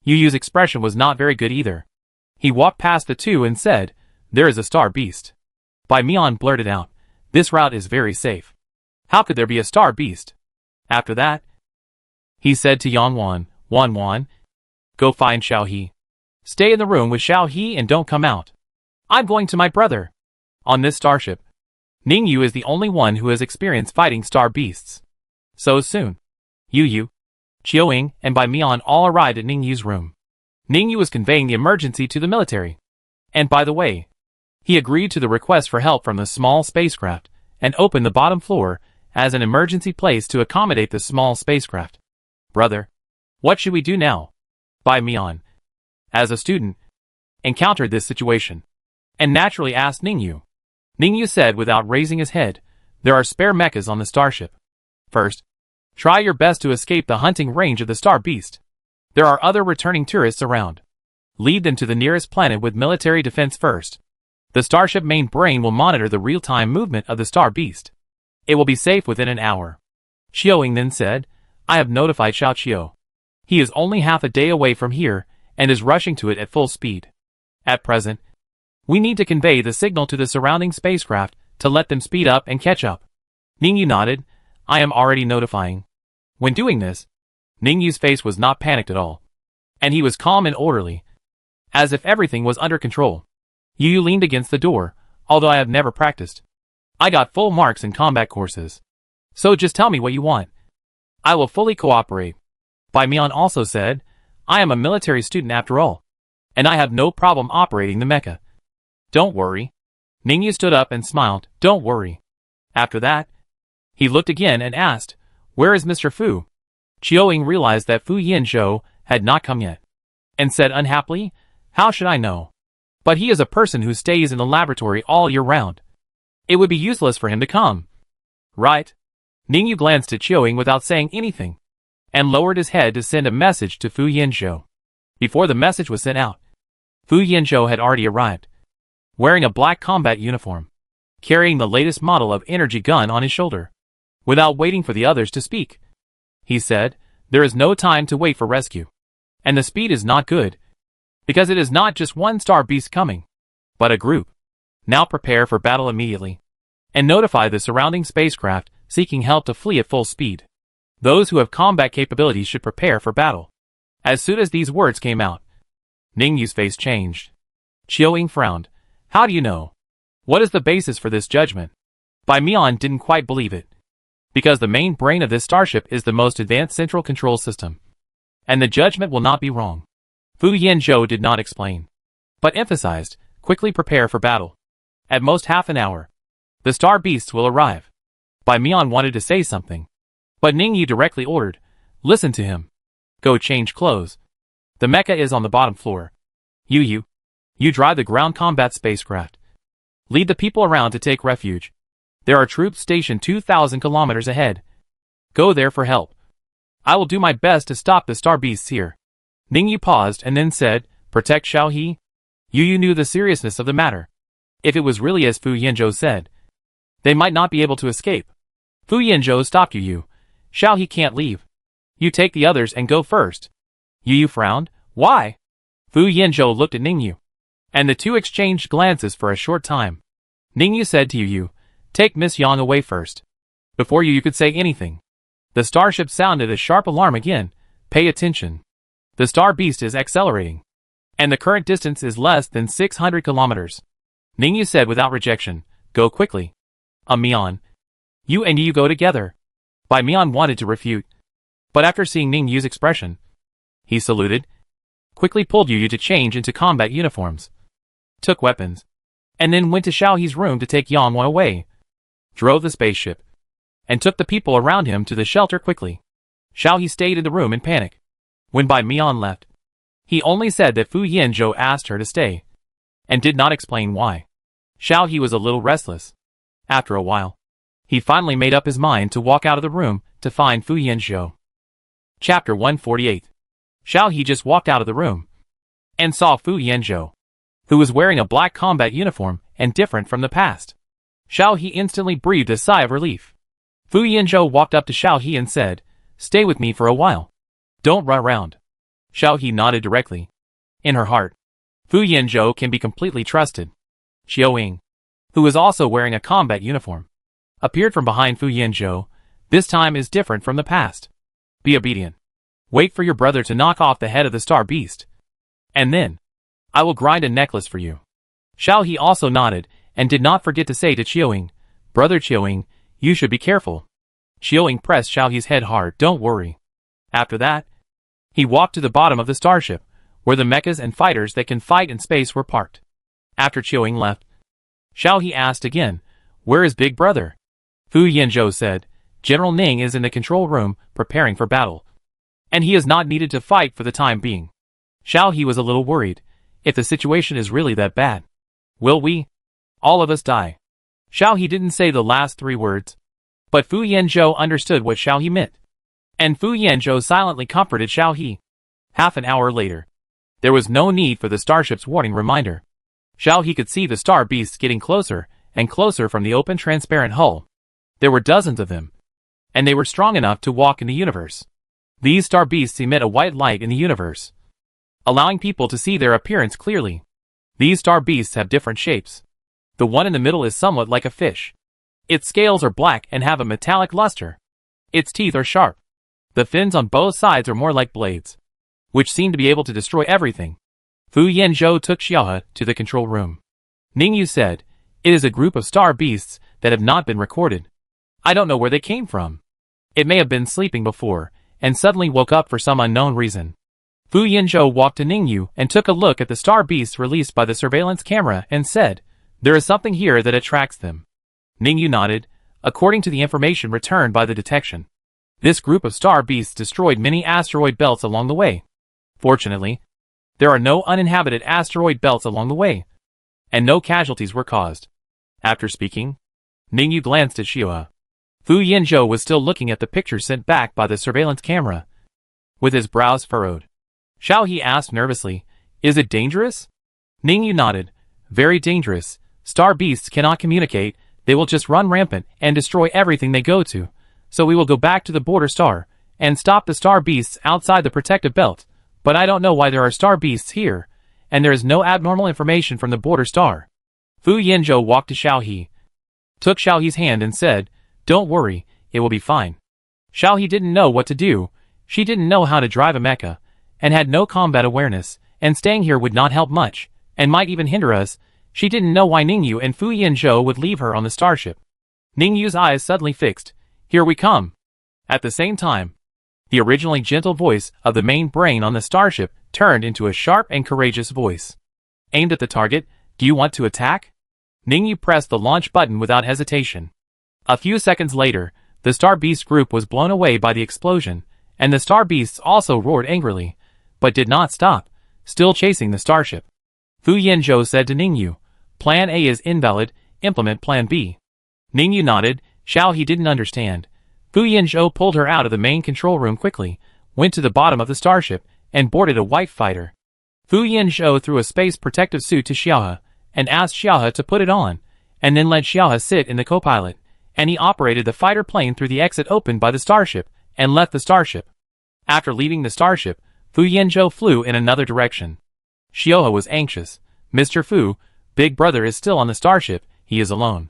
Yu Yu's expression was not very good either. He walked past the two and said, there is a star beast. Bai Mian blurted out, this route is very safe. How could there be a star beast? After that, he said to Yangwan, Wanwan, go find Xiaohe. Stay in the room with Xiaohe and don't come out. I'm going to my brother. On this starship, Ningyu is the only one who has experienced fighting star beasts. So soon, Yu, Qiuing, and Bai Mian all arrived at Ningyu's room. Ningyu was conveying the emergency to the military. And by the way, he agreed to the request for help from the small spacecraft, and opened the bottom floor, as an emergency place to accommodate the small spacecraft. Brother, what should we do now? Bai Mian, as a student, encountered this situation, and naturally asked Ningyu. Ningyu said without raising his head, there are spare mechas on the starship. First, try your best to escape the hunting range of the star beast. There are other returning tourists around. Lead them to the nearest planet with military defense first. The starship main brain will monitor the real-time movement of the star beast. It will be safe within an hour. Qiuing then said, I have notified Xiao Qiu. He is only half a day away from here and is rushing to it at full speed. At present, we need to convey the signal to the surrounding spacecraft to let them speed up and catch up. Ningyu nodded, I am already notifying. When doing this, Ningyu's face was not panicked at all, and he was calm and orderly, as if everything was under control. Yu leaned against the door, although I have never practiced. I got full marks in combat courses. So just tell me what you want. I will fully cooperate. Bai Mian also said, I am a military student after all, and I have no problem operating the mecha. Don't worry. Ningyu stood up and smiled, don't worry. After that, he looked again and asked, where is Mr. Fu? Qiuing realized that Fu Yanzhou had not come yet, and said unhappily, how should I know? But he is a person who stays in the laboratory all year round. It would be useless for him to come. Right? Ningyu glanced at Qiuing without saying anything, and lowered his head to send a message to Fu Yanzhou. Before the message was sent out, Fu Yanzhou had already arrived, wearing a black combat uniform, carrying the latest model of energy gun on his shoulder. Without waiting for the others to speak, he said, there is no time to wait for rescue. And the speed is not good, because it is not just one star beast coming, but a group. Now prepare for battle immediately, and notify the surrounding spacecraft seeking help to flee at full speed. Those who have combat capabilities should prepare for battle. As soon as these words came out, Ningyu's face changed. Qiuing frowned. How do you know? What is the basis for this judgment? Bai Mian didn't quite believe it. Because the main brain of this starship is the most advanced central control system, and the judgment will not be wrong. Fu Yanzhou did not explain, but emphasized, quickly prepare for battle. At most half an hour, the star beasts will arrive. Bai Mian wanted to say something, but Ningyu directly ordered, listen to him. Go change clothes. The mecha is on the bottom floor. You drive the ground combat spacecraft. Lead the people around to take refuge. There are troops stationed 2,000 kilometers ahead. Go there for help. I will do my best to stop the star beasts here. Ningyu paused and then said, protect Xiao He? Yu knew the seriousness of the matter. If it was really as Fu Yanzhou said, they might not be able to escape. Fu Yanzhou stopped Yu. Xiao He can't leave. You take the others and go first. Yu frowned. Why? Fu Yanzhou looked at Ningyu, and the two exchanged glances for a short time. Ningyu said to Yu, take Miss Yang away first. Before you could say anything, the starship sounded a sharp alarm again. Pay attention. The star beast is accelerating, and the current distance is less than 600 kilometers. Ningyu said without rejection, go quickly. Mian. You and Yu go together. Bai Mian wanted to refute, but after seeing Ningyu's expression, he saluted, quickly pulled Yu to change into combat uniforms, took weapons, and then went to Xiao He's room to take Yang away, drove the spaceship, and took the people around him to the shelter quickly. Xiao He stayed in the room in panic. When Bai Mian left, he only said that Fu Yanzhou asked her to stay, and did not explain why. Xiao He was a little restless. After a while, he finally made up his mind to walk out of the room to find Fu Yanzhou. Chapter 148. Xiao He just walked out of the room, and saw Fu Yanzhou, who was wearing a black combat uniform and different from the past. Xiao He instantly breathed a sigh of relief. Fu Yanzhou walked up to Xiao He and said, stay with me for a while. Don't run around. Xiao He nodded directly. In her heart, Fu Yanzhou can be completely trusted. Qiuing, who was also wearing a combat uniform, appeared from behind Fu Yanzhou. This time is different from the past. Be obedient. Wait for your brother to knock off the head of the star beast, and then I will grind a necklace for you. Xiao He also nodded and did not forget to say to Qiuing, brother Qiuing, you should be careful. Qiuing pressed Xiao He's head hard. Don't worry. After that, he walked to the bottom of the starship, where the mechas and fighters that can fight in space were parked. After Qiuing left, Xiao He asked again, where is big brother? Fu Yanzhou said, General Ning is in the control room, preparing for battle. And he is not needed to fight for the time being. Xiao He was a little worried. If the situation is really that bad, will we? All of us die. Xiao He didn't say the last 3 words. But Fu Yanzhou understood what Xiao He meant. And Fu Yanzhou silently comforted Xiao He. Half an hour later. There was no need for the starship's warning reminder. Xiao He could see the star beasts getting closer and closer from the open transparent hull. There were dozens of them. And they were strong enough to walk in the universe. These star beasts emit a white light in the universe, allowing people to see their appearance clearly. These star beasts have different shapes. The one in the middle is somewhat like a fish. Its scales are black and have a metallic luster. Its teeth are sharp. The fins on both sides are more like blades, which seem to be able to destroy everything. Fu Yanzhou took Xiaohe to the control room. Ningyu said, "It is a group of star beasts that have not been recorded. I don't know where they came from. It may have been sleeping before, and suddenly woke up for some unknown reason." Fu Yanzhou walked to Ningyu and took a look at the star beasts released by the surveillance camera and said, "There is something here that attracts them." Ningyu nodded, according to the information returned by the detection. This group of star beasts destroyed many asteroid belts along the way. Fortunately, there are no uninhabited asteroid belts along the way, and no casualties were caused. After speaking, Ningyu glanced at Xiaohe. Fu Yanzhou was still looking at the picture sent back by the surveillance camera, with his brows furrowed. Xiao He asked nervously, "Is it dangerous?" Ningyu nodded. "Very dangerous. Star beasts cannot communicate, they will just run rampant and destroy everything they go to. So we will go back to the border star, and stop the star beasts outside the protective belt. But I don't know why there are star beasts here, and there is no abnormal information from the border star." Fu Yanzhou walked to Xiao He, took Xiao He's hand and said, "Don't worry, it will be fine." Xiao He didn't know what to do. She didn't know how to drive a mecha, and had no combat awareness, and staying here would not help much, and might even hinder us. She didn't know why Ningyu and Fu Yanzhou would leave her on the starship. Ningyu's eyes suddenly fixed. "Here we come." At the same time, the originally gentle voice of the main brain on the starship turned into a sharp and courageous voice. Aimed at the target, "Do you want to attack?" Ningyu pressed the launch button without hesitation. A few seconds later, the Star Beast group was blown away by the explosion, and the Star Beasts also roared angrily, but did not stop, still chasing the starship. Fu Yanzhou said to Ningyu, "Plan A is invalid, implement Plan B." Ningyu nodded. Xiao He didn't understand. Fu Yanzhou pulled her out of the main control room quickly, went to the bottom of the starship, and boarded a white fighter. Fu Yanzhou threw a space protective suit to Xiaohe, and asked Xiaohe to put it on, and then let Xiaohe sit in the co-pilot, and he operated the fighter plane through the exit opened by the starship, and left the starship. After leaving the starship, Fu Yanzhou flew in another direction. Xiaohe was anxious. "Mr. Fu, Big Brother is still on the starship, he is alone."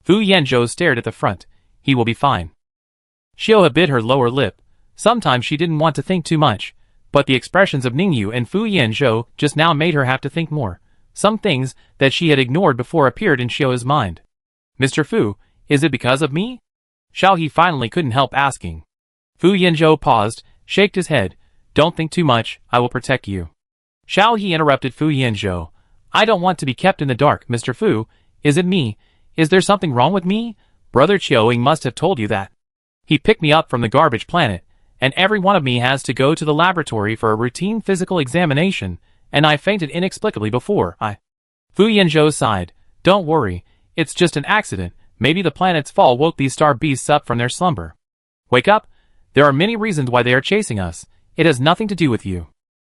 Fu Yanzhou stared at the front. "He will be fine." Xiaohe bit her lower lip. Sometimes she didn't want to think too much, but the expressions of Ningyu and Fu Yanzhou just now made her have to think more. Some things that she had ignored before appeared in Xiaohe's mind. "Mr. Fu, is it because of me?" Xiao He finally couldn't help asking. Fu Yanzhou paused, shaked his head. "Don't think too much, I will protect you." Xiao He interrupted Fu Yanzhou. "I don't want to be kept in the dark, Mr. Fu. Is it me? Is there something wrong with me? Brother Qiuing must have told you that. He picked me up from the garbage planet, and every one of me has to go to the laboratory for a routine physical examination, and I fainted inexplicably before I..." Fu Yanzhou sighed. "Don't worry, it's just an accident. Maybe the planet's fall woke these star beasts up from their slumber. Wake up. There are many reasons why they are chasing us. It has nothing to do with you."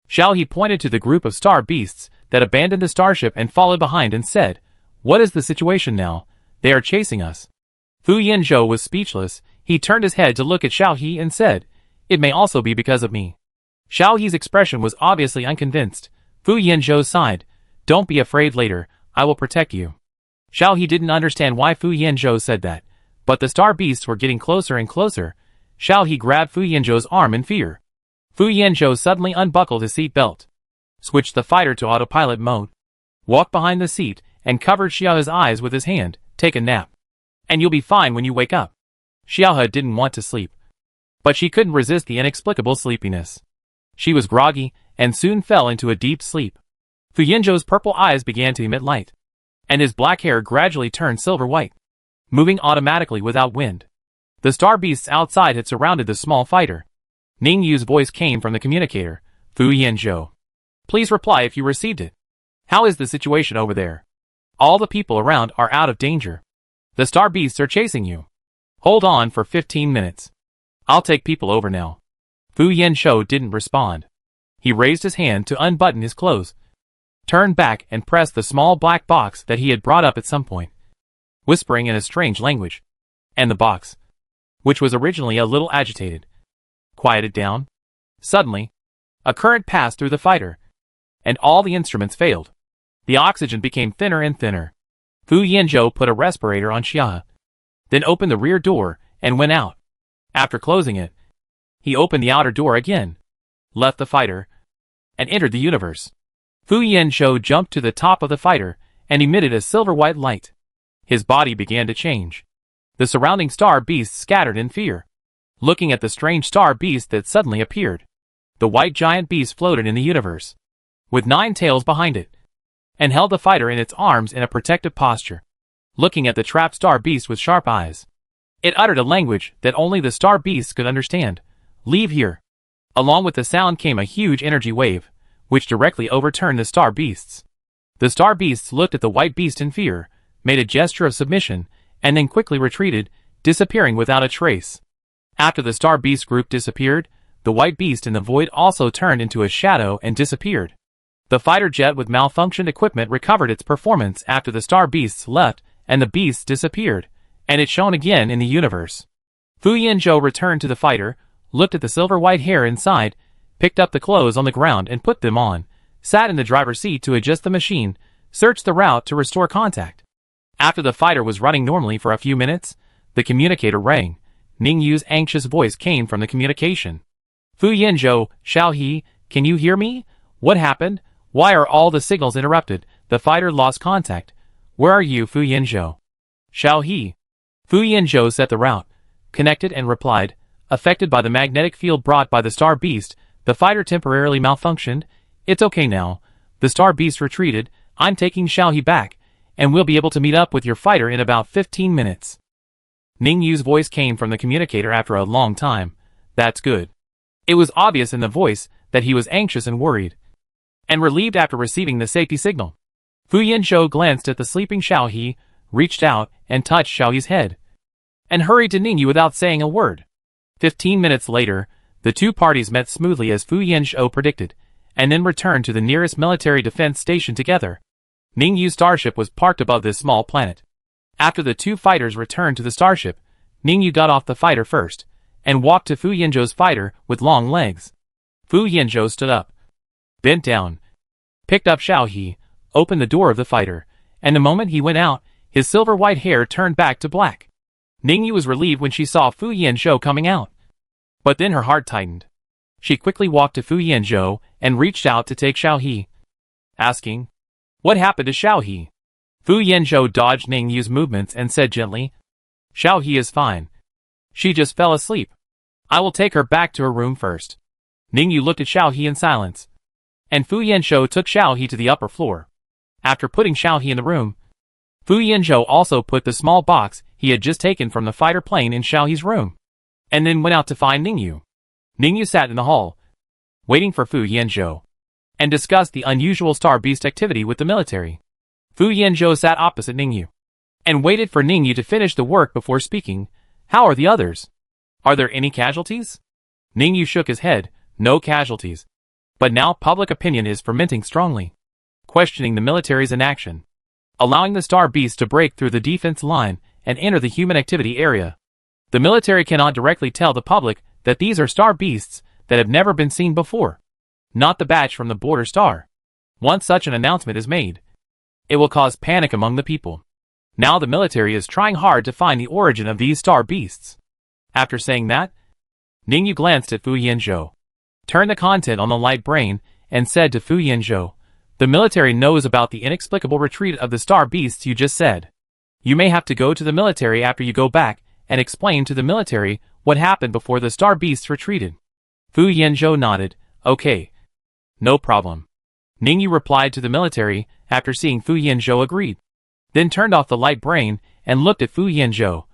Xiao He pointed to the group of star beasts that abandoned the starship and followed behind and said, "What is the situation now? They are chasing us." Fu Yanzhou was speechless. He turned his head to look at Xiao He and said, "It may also be because of me." Xiao He's expression was obviously unconvinced. Fu Yanzhou sighed. "Don't be afraid later, I will protect you." Xiao He didn't understand why Fu Yanzhou said that, but the star beasts were getting closer and closer. Xiao He grabbed Fu Yanzhou's arm in fear. Fu Yanzhou suddenly unbuckled his seat belt, switched the fighter to autopilot mode, walked behind the seat, and covered Xiaohe's eyes with his hand. "Take a nap, and you'll be fine when you wake up." Xiaohe didn't want to sleep, but she couldn't resist the inexplicable sleepiness. She was groggy, and soon fell into a deep sleep. Fu Yanzhou's purple eyes began to emit light, and his black hair gradually turned silver white, moving automatically without wind. The star beasts outside had surrounded the small fighter. Ning Yu's voice came from the communicator. Fu Yanzhou. Please reply if you received it. How is the situation over there? All the people around are out of danger. The star beasts are chasing you. Hold on for 15 minutes. I'll take people over now. Fu Yanzhou didn't respond. He raised his hand to unbutton his clothes, turned back and pressed the small black box that he had brought up at some point, whispering in a strange language. And the box, which was originally a little agitated, quieted down. Suddenly, a current passed through the fighter, and all the instruments failed. The oxygen became thinner and thinner. Fu Yanzhou put a respirator on Xia, then opened the rear door and went out. After closing it, he opened the outer door again, left the fighter, and entered the universe. Fu Yanzhou jumped to the top of the fighter and emitted a silver-white light. His body began to change. The surrounding star beasts scattered in fear, looking at the strange star beast that suddenly appeared. The white giant beast floated in the universe, with 9 tails behind it, and held the fighter in its arms in a protective posture, looking at the trapped star beast with sharp eyes. It uttered a language that only the star beasts could understand. Leave here. Along with the sound came a huge energy wave, which directly overturned the star beasts. The star beasts looked at the white beast in fear, made a gesture of submission, and then quickly retreated, disappearing without a trace. After the star beast group disappeared, the white beast in the void also turned into a shadow and disappeared. The fighter jet with malfunctioned equipment recovered its performance after the star beasts left and the beasts disappeared, and it shone again in the universe. Fu Yanzhou returned to the fighter, looked at the silver-white hair inside, picked up the clothes on the ground and put them on, sat in the driver's seat to adjust the machine, searched the route to restore contact. After the fighter was running normally for a few minutes, the communicator rang. Ning Yu's anxious voice came from the communication. Fu Yanzhou, Xiaohe, can you hear me? What happened? Why are all the signals interrupted? The fighter lost contact. Where are you, Fu Yanzhou? Xiaohe. Fu Yanzhou set the route, connected and replied, affected by the magnetic field brought by the star beast, the fighter temporarily malfunctioned. It's okay now. The star beast retreated. I'm taking Xiaohe back, and we'll be able to meet up with your fighter in about 15 minutes. Ning Yu's voice came from the communicator after a long time. That's good. It was obvious in the voice that he was anxious and worried, and relieved after receiving the safety signal. Fu Yanzhou glanced at the sleeping Xiaohe, reached out and touched Xiaohe's head, and hurried to Ning Yu without saying a word. 15 minutes later, the two parties met smoothly as Fu Yanzhou predicted, and then returned to the nearest military defense station together. Ning Yu's starship was parked above this small planet. After the two fighters returned to the starship, Ning Yu got off the fighter first, and walked to Fu Yanzhou's fighter with long legs. Fu Yanzhou stood up, bent down, picked up Xiaohe, opened the door of the fighter, and the moment he went out, his silver-white hair turned back to black. Ning Yu was relieved when she saw Fu Yanzhou coming out, but then her heart tightened. She quickly walked to Fu Yanzhou and reached out to take Xiaohe, asking, "What happened to Xiaohe?" Fu Yanzhou dodged Ning Yu's movements and said gently, "Xiaohe is fine. She just fell asleep. I will take her back to her room first." Ning Yu looked at Xiaohe in silence, and Fu Yanzhou took Xiaohe to the upper floor. After putting Xiaohe in the room, Fu Yanzhou also put the small box he had just taken from the fighter plane in Xiaohe's room, and then went out to find Ning Yu. Ning Yu sat in the hall, waiting for Fu Yanzhou, and discussed the unusual star beast activity with the military. Fu Yanzhou sat opposite Ning Yu, and waited for Ning Yu to finish the work before speaking. "How are the others? Are there any casualties?" Ning Yu shook his head. "No casualties. But now public opinion is fermenting strongly, questioning the military's inaction, allowing the star beast to break through the defense line and enter the human activity area. The military cannot directly tell the public that these are star beasts that have never been seen before, not the batch from the border star. Once such an announcement is made, it will cause panic among the people. Now the military is trying hard to find the origin of these star beasts." After saying that, Ning Yu glanced at Fu Yanzhou, turned the content on the light brain, and said to Fu Yanzhou, "The military knows about the inexplicable retreat of the star beasts you just said. You may have to go to the military after you go back and explain to the military what happened before the star beasts retreated." Fu Yanzhou nodded. "Okay. No problem." Ning Yu replied to the military after seeing Fu Yanzhou agreed, then turned off the light brain and looked at Fu Yanzhou.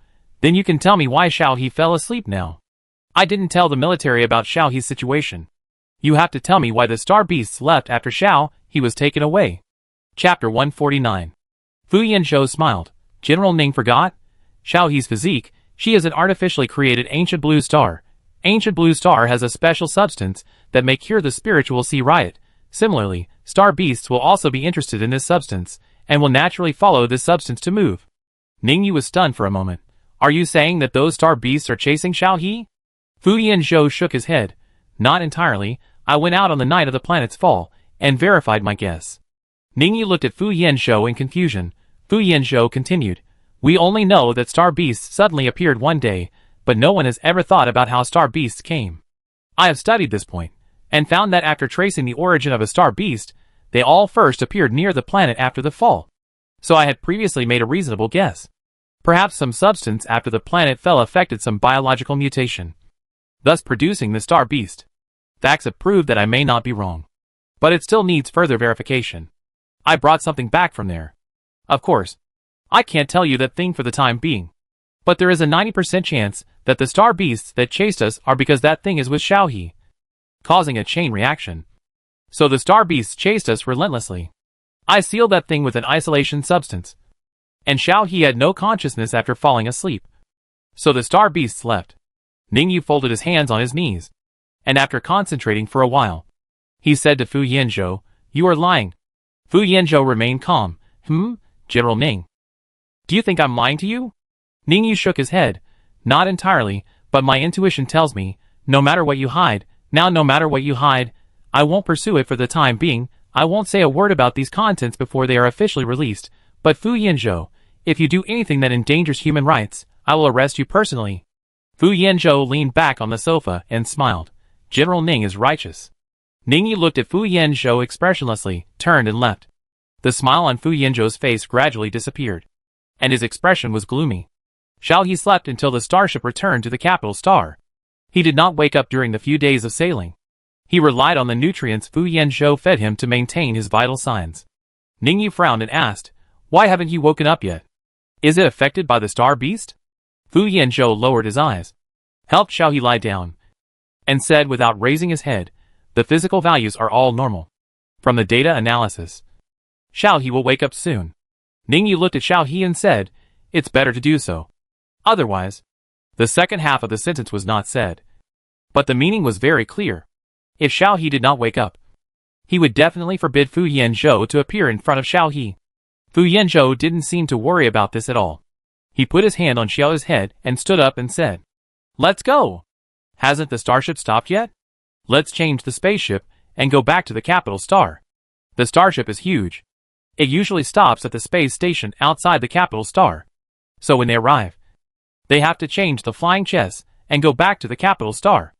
Then you can tell me why Xiao He fell asleep now. I didn't tell the military about Xiao He's situation. You have to tell me why the star beasts left after Xiao He was taken away. Chapter 149. Fu Yanzhou smiled. General Ning forgot? Xiao He's physique, she is an artificially created ancient blue star. Ancient blue star has a special substance that may cure the spiritual sea riot. Similarly, star beasts will also be interested in this substance, and will naturally follow this substance to move. Ningyu was stunned for a moment. Are you saying that those star beasts are chasing Xiao He? Fu Yanzhou shook his head. Not entirely. I went out on the night of the planet's fall, and verified my guess. Ningyu looked at Fu Yanzhou in confusion. Fu Yanzhou continued. We only know that star beasts suddenly appeared one day, but no one has ever thought about how star beasts came. I have studied this point, and found that after tracing the origin of a star beast, they all first appeared near the planet after the fall. So I had previously made a reasonable guess. Perhaps some substance after the planet fell affected some biological mutation, thus producing the star beast. Facts have proved that I may not be wrong. But it still needs further verification. I brought something back from there. Of course, I can't tell you that thing for the time being. But there is a 90% chance that the star beasts that chased us are because that thing is with Xiao He, causing a chain reaction. So the star beasts chased us relentlessly. I sealed that thing with an isolation substance. And Xiao He had no consciousness after falling asleep. So the star beasts left. Ningyu folded his hands on his knees. And after concentrating for a while, he said to Fu Yanzhou, You are lying. Fu Yanzhou remained calm. General Ning. Do you think I'm lying to you? Ningyu shook his head. Not entirely, but my intuition tells me, no matter what you hide, no matter what you hide, I won't pursue it for the time being. I won't say a word about these contents before they are officially released. But Fu Yanzhou, if you do anything that endangers human rights, I will arrest you personally. Fu Yanzhou leaned back on the sofa and smiled. General Ning is righteous. Ningyu looked at Fu Yanzhou expressionlessly, turned and left. The smile on Fu Yanzhou's face gradually disappeared, and his expression was gloomy. Xiao He slept until the starship returned to the capital star. He did not wake up during the few days of sailing. He relied on the nutrients Fu Yanzhou fed him to maintain his vital signs. Ningyu frowned and asked, Why haven't you woken up yet? Is it affected by the star beast? Fu Yanzhou lowered his eyes, helped Xiao He lie down, and said without raising his head, The physical values are all normal. From the data analysis, Xiao He will wake up soon. Ningyu looked at Xiao He and said, It's better to do so. Otherwise, the second half of the sentence was not said. But the meaning was very clear. If Xiao He did not wake up, he would definitely forbid Fu Yanzhou to appear in front of Xiao He. Fu Yanzhou didn't seem to worry about this at all. He put his hand on Xiao's head and stood up and said, Let's go! Hasn't the starship stopped yet? Let's change the spaceship and go back to the capital star. The starship is huge. It usually stops at the space station outside the capital star. So when they arrive, they have to change the flying chess and go back to the capital star.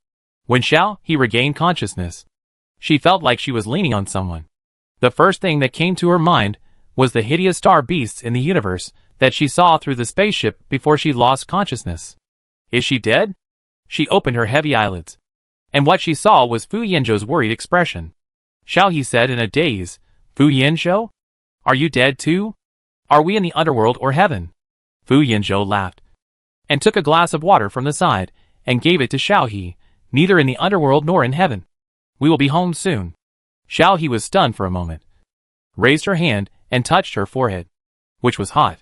When Xiao He regained consciousness, she felt like she was leaning on someone. The first thing that came to her mind was the hideous star beasts in the universe that she saw through the spaceship before she lost consciousness. Is she dead? She opened her heavy eyelids, and what she saw was Fu Yanzhou's worried expression. Xiao He said in a daze, Fu Yanzhou? Are you dead too? Are we in the underworld or heaven? Fu Yanzhou laughed, and took a glass of water from the side, and gave it to Xiao He. Neither in the underworld nor in heaven. We will be home soon. Xiao He was stunned for a moment, raised her hand, and touched her forehead, which was hot.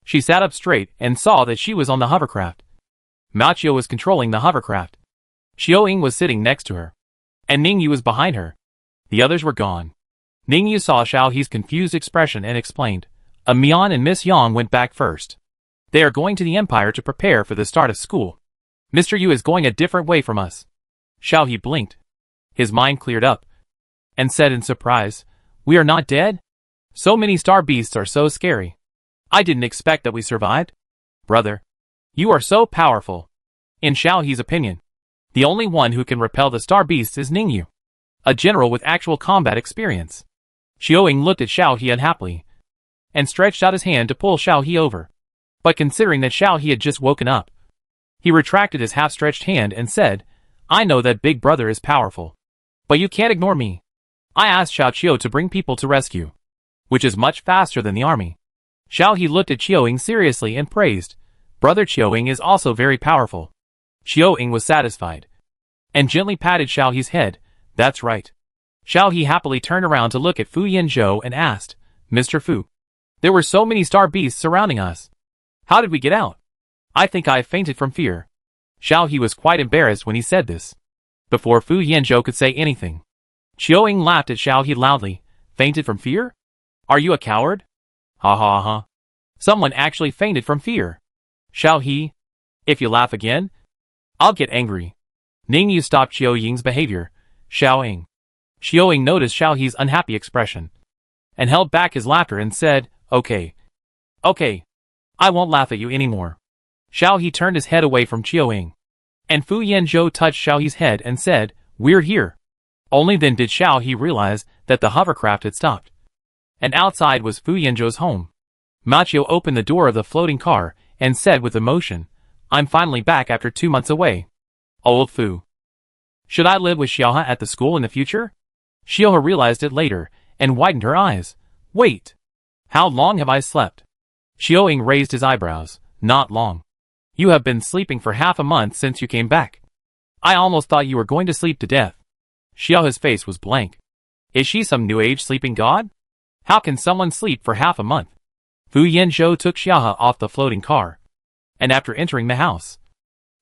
She sat up straight and saw that she was on the hovercraft. Mao Qiu was controlling the hovercraft. Xiao Ying was sitting next to her, and Ningyu was behind her. The others were gone. Ningyu saw Xiao He's confused expression and explained, Mian and Miss Yang went back first. They are going to the Empire to prepare for the start of school. Mr. Yu is going a different way from us. Xiao He blinked. His mind cleared up, and said in surprise, We are not dead? So many star beasts are so scary. I didn't expect that we survived. Brother, you are so powerful. In Xiao He's opinion, the only one who can repel the star beasts is Ningyu, a general with actual combat experience. Xiao Ying looked at Xiao He unhappily, and stretched out his hand to pull Xiao He over. But considering that Xiao He had just woken up, he retracted his half-stretched hand and said, I know that big brother is powerful, but you can't ignore me. I asked Xiao Qiu to bring people to rescue, which is much faster than the army. Xiao He looked at Qiu Ying seriously and praised, Brother Qiuing is also very powerful. Qiuing was satisfied and gently patted Xiao He's head. That's right. Xiao He happily turned around to look at Fu Yanzhou and asked, Mr. Fu, there were so many star beasts surrounding us. How did we get out? I think I fainted from fear. Xiao He was quite embarrassed when he said this. Before Fu Yanzhou could say anything, Qiuing laughed at Xiao He loudly. Fainted from fear? Are you a coward? Ha ha ha. Someone actually fainted from fear. Xiao He, if you laugh again, I'll get angry. Ningyu stopped Qiuing's behavior. Qiuing noticed Xiao He's unhappy expression and held back his laughter and said, Okay. Okay. I won't laugh at you anymore. Xiao He turned his head away from Qiuing, and Fu Yanzhou touched Xiao He's head and said, We're here. Only then did Xiao He realize that the hovercraft had stopped, and outside was Fu Yanzhou's home. Machio opened the door of the floating car and said with emotion, I'm finally back after 2 months away. Old Fu. Should I live with Xiaohe at the school in the future? Xiaohe realized it later and widened her eyes. Wait. How long have I slept? Qiuing raised his eyebrows. Not long. You have been sleeping for half a month since you came back. I almost thought you were going to sleep to death. Xiaohe's face was blank. Is she some new age sleeping god? How can someone sleep for half a month? Fu Yanzhou took Xiaohe off the floating car, and after entering the house,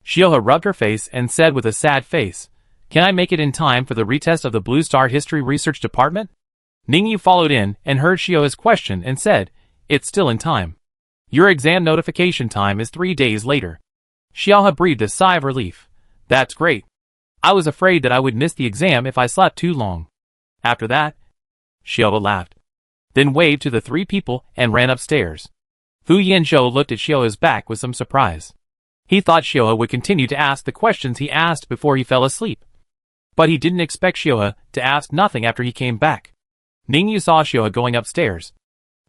Xiaohe rubbed her face and said with a sad face, Can I make it in time for the retest of the Blue Star History Research Department? Ningyu followed in and heard Xiaohe's question and said, It's still in time. Your exam notification time is 3 days later. Xiaohe breathed a sigh of relief. That's great. I was afraid that I would miss the exam if I slept too long. After that, Xiaohe laughed, then waved to the 3 people and ran upstairs. Fu Yanzhou looked at Xiaohe's back with some surprise. He thought Xiaohe would continue to ask the questions he asked before he fell asleep, but he didn't expect Xiaohe to ask nothing after he came back. Ningyu saw Xiaohe going upstairs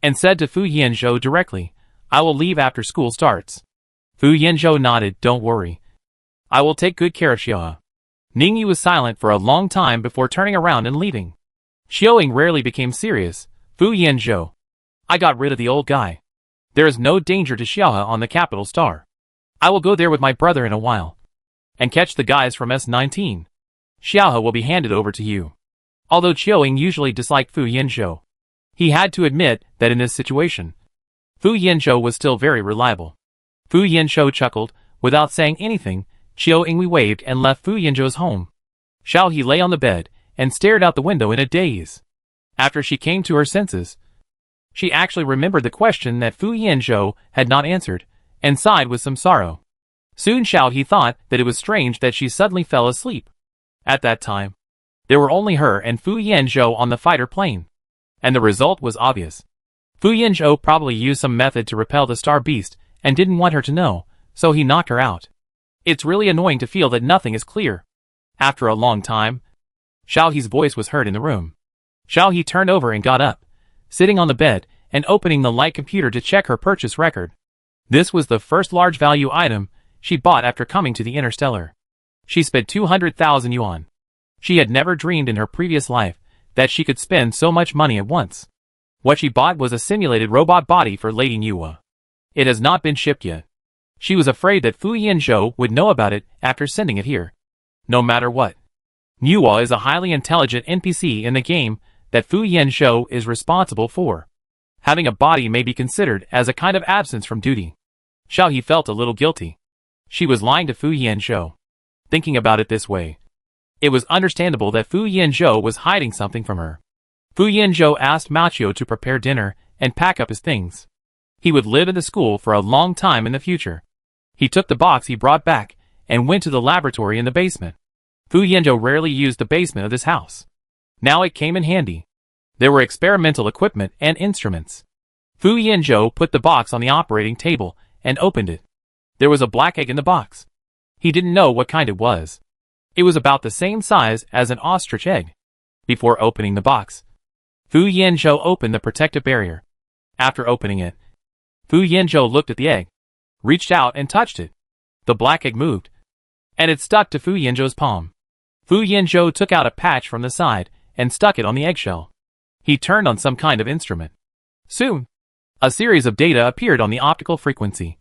and said to Fu Yanzhou directly, I will leave after school starts. Fu Yanzhou nodded. Don't worry. I will take good care of Xiaohe. Ningyu was silent for a long time before turning around and leaving. Qiuing rarely became serious. Fu Yanzhou, I got rid of the old guy. There is no danger to Xiaohe on the capital star. I will go there with my brother in a while and catch the guys from S19. Xiaohe will be handed over to you. Although Qiuing usually disliked Fu Yanzhou, he had to admit that in this situation, Fu Yanzhou was still very reliable. Fu Yanzhou chuckled. Without saying anything, Qiuing waved and left Fu Yanzhou's home. Xiao He lay on the bed and stared out the window in a daze. After she came to her senses, she actually remembered the question that Fu Yanzhou had not answered, and sighed with some sorrow. Soon Xiao He thought that it was strange that she suddenly fell asleep. At that time, there were only her and Fu Yanzhou on the fighter plane, and the result was obvious. Fu Yanzhou probably used some method to repel the star beast and didn't want her to know, so he knocked her out. It's really annoying to feel that nothing is clear. After a long time, Xiao He's voice was heard in the room. Xiao He turned over and got up, sitting on the bed and opening the light computer to check her purchase record. This was the first large-value item she bought after coming to the Interstellar. She spent 200,000 yuan. She had never dreamed in her previous life that she could spend so much money at once. What she bought was a simulated robot body for Lady Nuwa. It has not been shipped yet. She was afraid that Fu Yanzhou would know about it after sending it here. No matter what, Nuwa is a highly intelligent NPC in the game that Fu Yanzhou is responsible for. Having a body may be considered as a kind of absence from duty. Xiao He felt a little guilty. She was lying to Fu Yanzhou. Thinking about it this way, it was understandable that Fu Yanzhou was hiding something from her. Fu Yanzhou asked Machio to prepare dinner and pack up his things. He would live in the school for a long time in the future. He took the box he brought back and went to the laboratory in the basement. Fu Yanzhou rarely used the basement of this house. Now it came in handy. There were experimental equipment and instruments. Fu Yanzhou put the box on the operating table and opened it. There was a black egg in the box. He didn't know what kind it was. It was about the same size as an ostrich egg. Before opening the box, Fu Yanzhou opened the protective barrier. After opening it, Fu Yanzhou looked at the egg, reached out and touched it. The black egg moved, and it stuck to Fu Yanzhou's palm. Fu Yanzhou took out a patch from the side and stuck it on the eggshell. He turned on some kind of instrument. Soon, a series of data appeared on the optical frequency.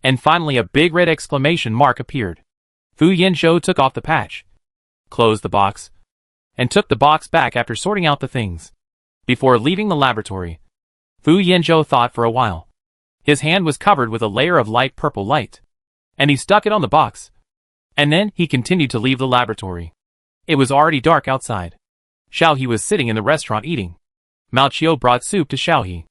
And finally a big red exclamation mark appeared. Fu Yanzhou took off the patch, closed the box, and took the box back after sorting out the things. Before leaving the laboratory, Fu Yanzhou thought for a while. His hand was covered with a layer of light purple light, and he stuck it on the box. And then he continued to leave the laboratory. It was already dark outside. Xiaohe was sitting in the restaurant eating. Mao Qiu brought soup to Xiaohe.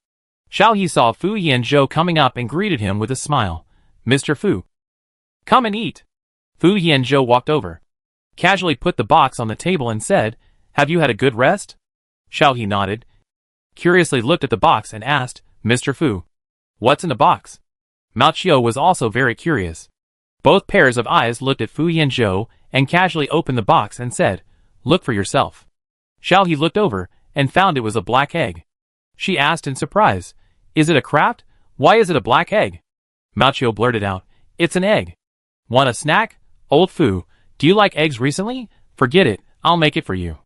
Xiaohe saw Fu Yanzhou coming up and greeted him with a smile. "Mr. Fu, come and eat." Fu Yanzhou walked over, casually put the box on the table and said, "Have you had a good rest?" Xiaohe nodded, curiously looked at the box and asked, "Mr. Fu, what's in the box?" Mao Qiu was also very curious. Both pairs of eyes looked at Fu Yanzhou and casually opened the box and said, "Look for yourself." Xiaohe looked over and found it was a black egg. She asked in surprise, "Is it a craft? Why is it a black egg?" Mao Qiu blurted out, "It's an egg." "Want a snack? Old Fu, do you like eggs recently? Forget it, I'll make it for you."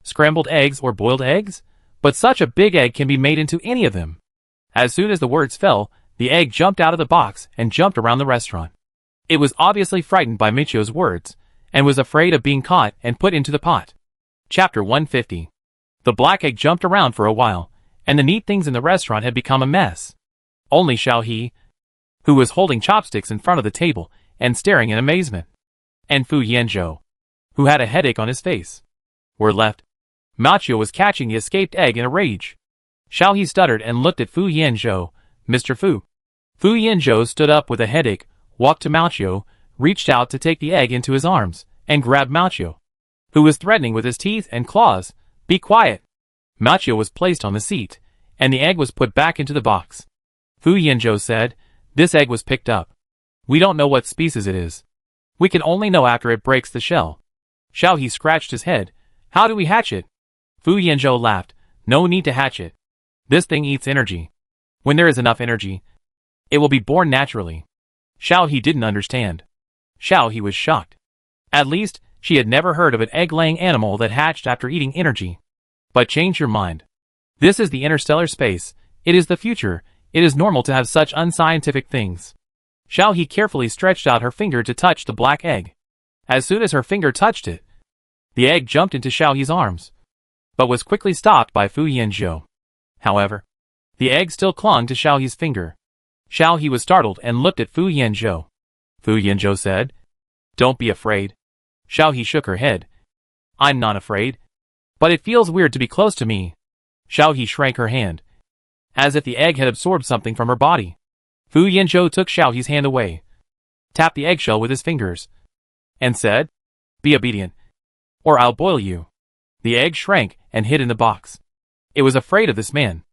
Scrambled eggs or boiled eggs? But such a big egg can be made into any of them. As soon as the words fell, the egg jumped out of the box and jumped around the restaurant. It was obviously frightened by Michio's words, and was afraid of being caught and put into the pot. Chapter 150. The black egg jumped around for a while, and the neat things in the restaurant had become a mess. Only Xiaohe, who was holding chopsticks in front of the table and staring in amazement, and Fu Yanzhou, who had a headache on his face, were left. Mao Qiu was catching the escaped egg in a rage. Xiaohe stuttered and looked at Fu Yanzhou. "Mr. Fu." Fu Yanzhou stood up with a headache, walked to Mao Qiu, reached out to take the egg into his arms, and grabbed Mao Qiu, who was threatening with his teeth and claws. "Be quiet." Mao Qiu was placed on the seat, and the egg was put back into the box. Fu Yanzhou said, "This egg was picked up. We don't know what species it is. We can only know after it breaks the shell." Xiaohe scratched his head. "How do we hatch it?" Fu Yanzhou laughed. "No need to hatch it. This thing eats energy. When there is enough energy, it will be born naturally." Xiaohe didn't understand. Xiaohe was shocked. At least, she had never heard of an egg-laying animal that hatched after eating energy. But change your mind. This is the interstellar space. It is the future. It is normal to have such unscientific things. Xiaohe carefully stretched out her finger to touch the black egg. As soon as her finger touched it, the egg jumped into Xiaohe's arms, but was quickly stopped by Fu Yanzhou. However, the egg still clung to Xiaohe's finger. Xiaohe was startled and looked at Fu Yanzhou. Fu Yanzhou said, "Don't be afraid." Xiaohe shook her head. "I'm not afraid. But it feels weird to be close to me." Xiaohe shrank her hand, as if the egg had absorbed something from her body. Fu Yanzhou took Xiaohe's hand away, tapped the eggshell with his fingers, and said, "Be obedient, or I'll boil you." The egg shrank and hid in the box. It was afraid of this man.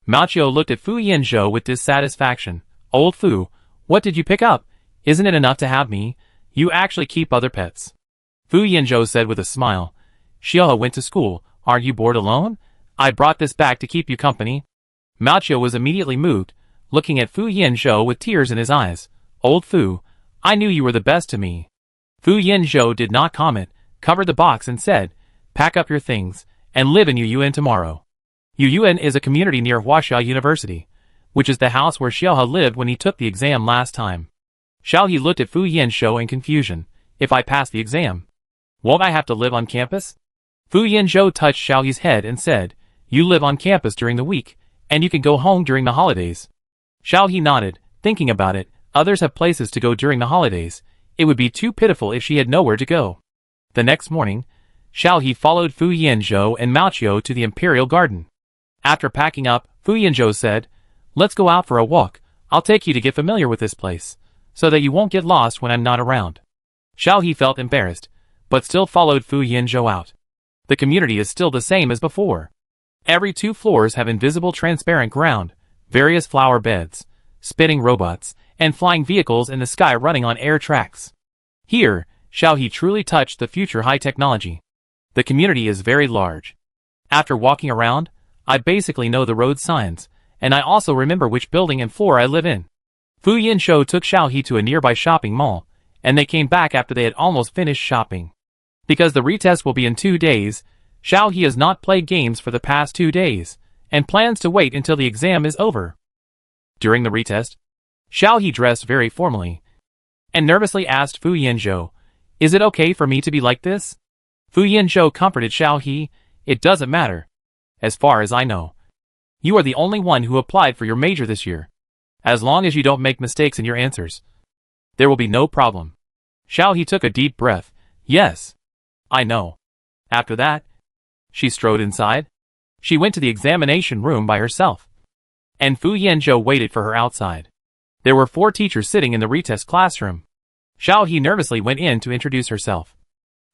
Mao Qiu looked at Fu Yanzhou with dissatisfaction. "Old Fu, what did you pick up? Isn't it enough to have me? You actually keep other pets." Fu Yanzhou said with a smile, "Xiaohe went to school. Aren't you bored alone? I brought this back to keep you company." Mao Qiu was immediately moved, looking at Fu Yanzhou with tears in his eyes. "Old Fu, I knew you were the best to me." Fu Yanzhou did not comment, covered the box and said, "Pack up your things, and live in Yuyuan tomorrow." Yuyuan is a community near Huaxia University, which is the house where Xiaohe lived when he took the exam last time. Xiaohe looked at Fu Yanzhou in confusion. "If I pass the exam, won't I have to live on campus?" Fu Yanzhou touched Xiaohe's head and said, "You live on campus during the week, and you can go home during the holidays." Xiaohe nodded, thinking about it. Others have places to go during the holidays. It would be too pitiful if she had nowhere to go. The next morning, Xiaohe followed Fu Yanzhou and Mao Qiu to the Imperial Garden. After packing up, Fu Yanzhou said, "Let's go out for a walk. I'll take you to get familiar with this place, so that you won't get lost when I'm not around." Xiaohe felt embarrassed, but still followed Fu Yanzhou out. The community is still the same as before. Every 2 floors have invisible transparent ground, various flower beds, spinning robots, and flying vehicles in the sky running on air tracks. Here, Xiaohe truly touched the future high technology. The community is very large. After walking around, I basically know the road signs, and I also remember which building and floor I live in. Fu Yanzhou took Xiaohe to a nearby shopping mall, and they came back after they had almost finished shopping. Because the retest will be in 2 days, Xiaohe has not played games for the past 2 days, and plans to wait until the exam is over. During the retest, Xiao He dressed very formally and nervously asked Fu Yanzhou, "Is it okay for me to be like this?" Fu Yanzhou comforted Xiao He, "It doesn't matter. As far as I know, you are the only one who applied for your major this year. As long as you don't make mistakes in your answers, there will be no problem." Xiao He took a deep breath. "Yes, I know." After that, she strode inside. She went to the examination room by herself, and Fu Yanzhou waited for her outside. There were 4 teachers sitting in the retest classroom. Xiao He nervously went in to introduce herself,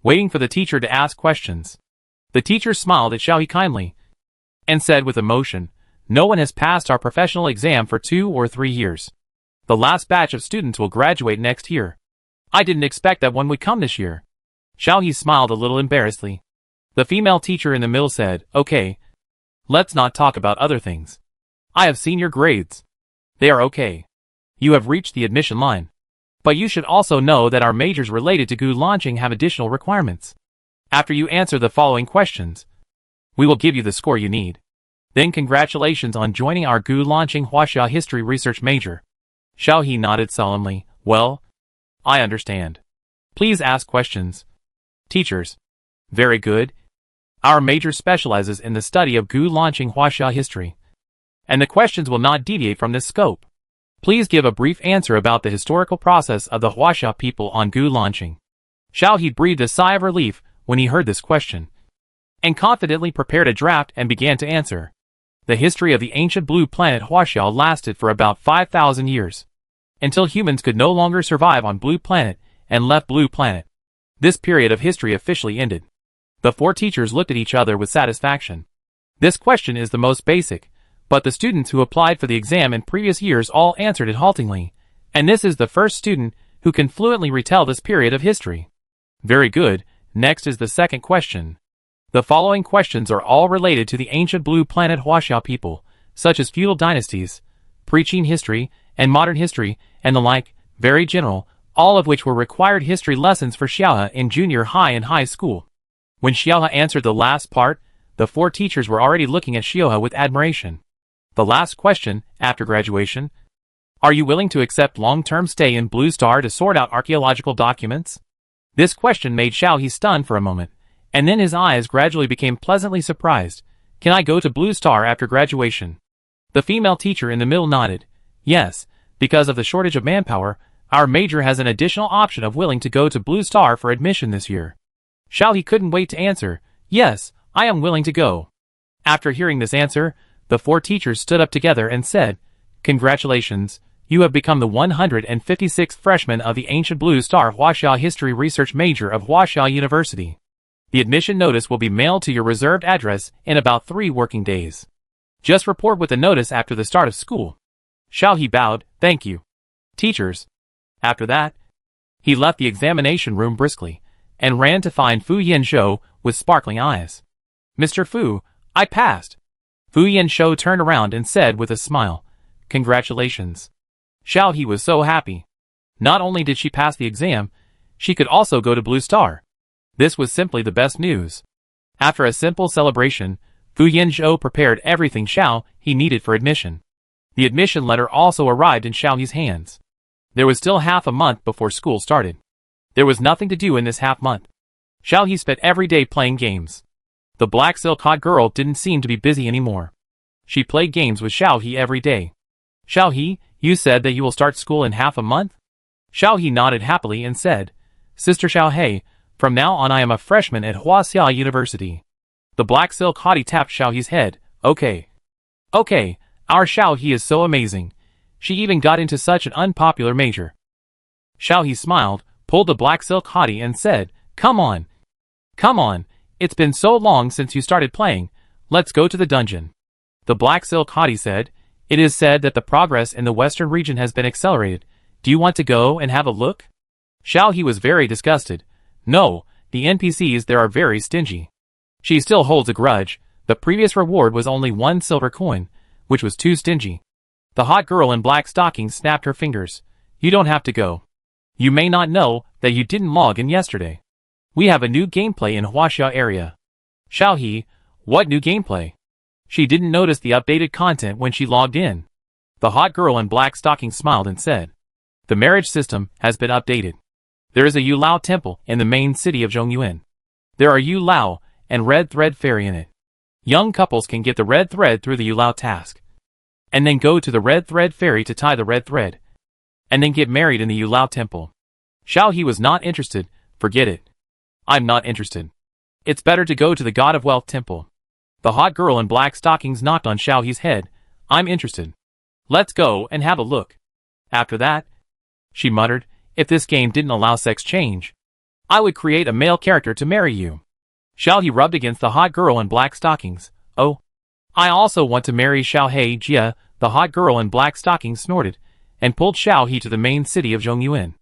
waiting for the teacher to ask questions. The teacher smiled at Xiao He kindly and said with emotion, "No one has passed our professional exam for 2 or 3 years. The last batch of students will graduate next year. I didn't expect that one would come this year." Xiao He smiled a little embarrassedly. The female teacher in the middle said, "Okay, let's not talk about other things. I have seen your grades. They are okay. You have reached the admission line. But you should also know that our majors related to GU launching have additional requirements. After you answer the following questions, we will give you the score you need. Then congratulations on joining our GU launching Huaxia History Research major." Xiao He nodded solemnly. "Well, I understand. Please ask questions." Teachers. "Very good. Our major specializes in the study of GU launching Huaxia history, and the questions will not deviate from this scope. Please give a brief answer about the historical process of the Huaxia people on GU launching." Xiao He breathed a sigh of relief when he heard this question, and confidently prepared a draft and began to answer. The history of the ancient blue planet Huaxia lasted for about 5,000 years, until humans could no longer survive on Blue Planet and left Blue Planet. This period of history officially ended. The 4 teachers looked at each other with satisfaction. This question is the most basic, but the students who applied for the exam in previous years all answered it haltingly, and this is the first student who can fluently retell this period of history. Very good. Next is the second question. The following questions are all related to the ancient blue planet Huaxia people, such as feudal dynasties, pre-Qin history, and modern history, and the like, very general, all of which were required history lessons for Xiaohe in junior high and high school. When Xiaohe answered the last part, the 4 teachers were already looking at Xiaohe with admiration. The last question, after graduation: "Are you willing to accept long-term stay in Blue Star to sort out archaeological documents?" This question made Xiao He stunned for a moment, and then his eyes gradually became pleasantly surprised. "Can I go to Blue Star after graduation?" The female teacher in the middle nodded. "Yes, because of the shortage of manpower, our major has an additional option of willing to go to Blue Star for admission this year." Xiao He couldn't wait to answer, "Yes, I am willing to go." After hearing this answer, the 4 teachers stood up together and said, "Congratulations, you have become the 156th freshman of the Ancient Blue Star Huaxia History Research major of Huaxia University. The admission notice will be mailed to your reserved address in about 3 working days. Just report with the notice after the start of school." Xiao He bowed, "Thank you, teachers." After that, he left the examination room briskly, and ran to find Fu Yanzhou with sparkling eyes. "Mr. Fu, I passed." Fu Yanzhou turned around and said with a smile, "Congratulations." Xiao He was so happy. Not only did she pass the exam, she could also go to Blue Star. This was simply the best news. After a simple celebration, Fu Yanzhou prepared everything Xiao He needed for admission. The admission letter also arrived in Xiao He's hands. There was still half a month before school started. There was nothing to do in this half month. Xiao He spent every day playing games. The black silk hot girl didn't seem to be busy anymore. She played games with Xiao He every day. "Xiao He, you said that you will start school in half a month?" Xiao He nodded happily and said, "Sister Xiao He, from now on I am a freshman at Huaxia University." The black silk hottie tapped Xiao He's head. Okay, our Xiao He is so amazing. She even got into such an unpopular major." Xiao He smiled, pulled the black silk hottie and said, Come on, it's been so long since you started playing, let's go to the dungeon." The black silk hottie said, "It is said that the progress in the western region has been accelerated. Do you want to go and have a look?" Xiao He was very disgusted. "No, the NPCs there are very stingy." She still holds a grudge. The previous reward was only 1 silver coin, which was too stingy. The hot girl in black stockings snapped her fingers. "You don't have to go. You may not know that you didn't log in yesterday. We have a new gameplay in Huaxia area." Xiao He, "What new gameplay?" She didn't notice the updated content when she logged in. The hot girl in black stockings smiled and said, "The marriage system has been updated. There is a Yulao temple in the main city of Zhongyuan. There are Yulao and red thread fairy in it. Young couples can get the red thread through the Yulao task, and then go to the red thread fairy to tie the red thread, and then get married in the Yulao temple." Xiao He was not interested. "Forget it. I'm not interested. It's better to go to the God of Wealth temple." The hot girl in black stockings knocked on Xiao He's head. "I'm interested. Let's go and have a look. After that," she muttered, "if this game didn't allow sex change, I would create a male character to marry you." Xiao He rubbed against the hot girl in black stockings. "Oh, I also want to marry Xiao He Jia." The hot girl in black stockings snorted, and pulled Xiao He to the main city of Zhongyuan.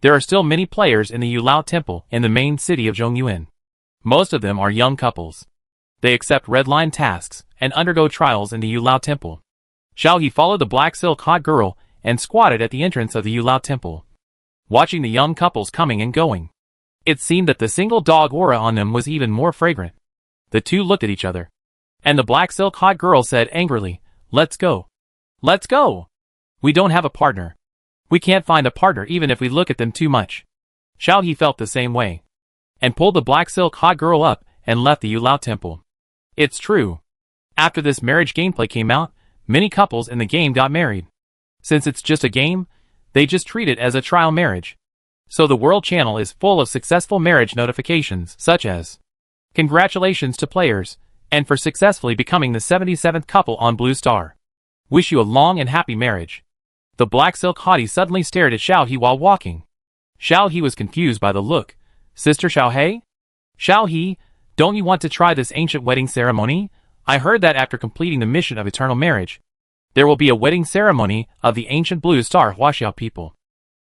There are still many players in the Yulao temple in the main city of Zhongyuan. Most of them are young couples. They accept red line tasks and undergo trials in the Yulao temple. Xiao He followed the black silk hot girl and squatted at the entrance of the Yulao temple, watching the young couples coming and going. It seemed that the single dog aura on them was even more fragrant. The two looked at each other, and the black silk hot girl said angrily, "Let's go. Let's go. We don't have a partner. We can't find a partner even if we look at them too much." Xiao He felt the same way, and pulled the black silk hot girl up and left the Yulao temple. It's true. After this marriage gameplay came out, many couples in the game got married. Since it's just a game, they just treat it as a trial marriage. So the World Channel is full of successful marriage notifications, such as, "Congratulations to players, and for successfully becoming the 77th couple on Blue Star. Wish you a long and happy marriage." The black silk hottie suddenly stared at Xiao He while walking. Xiao He was confused by the look. "Sister Xiao He? Xiao He, don't you want to try this ancient wedding ceremony? I heard that after completing the mission of eternal marriage, there will be a wedding ceremony of the ancient Blue Star Huaxiao people."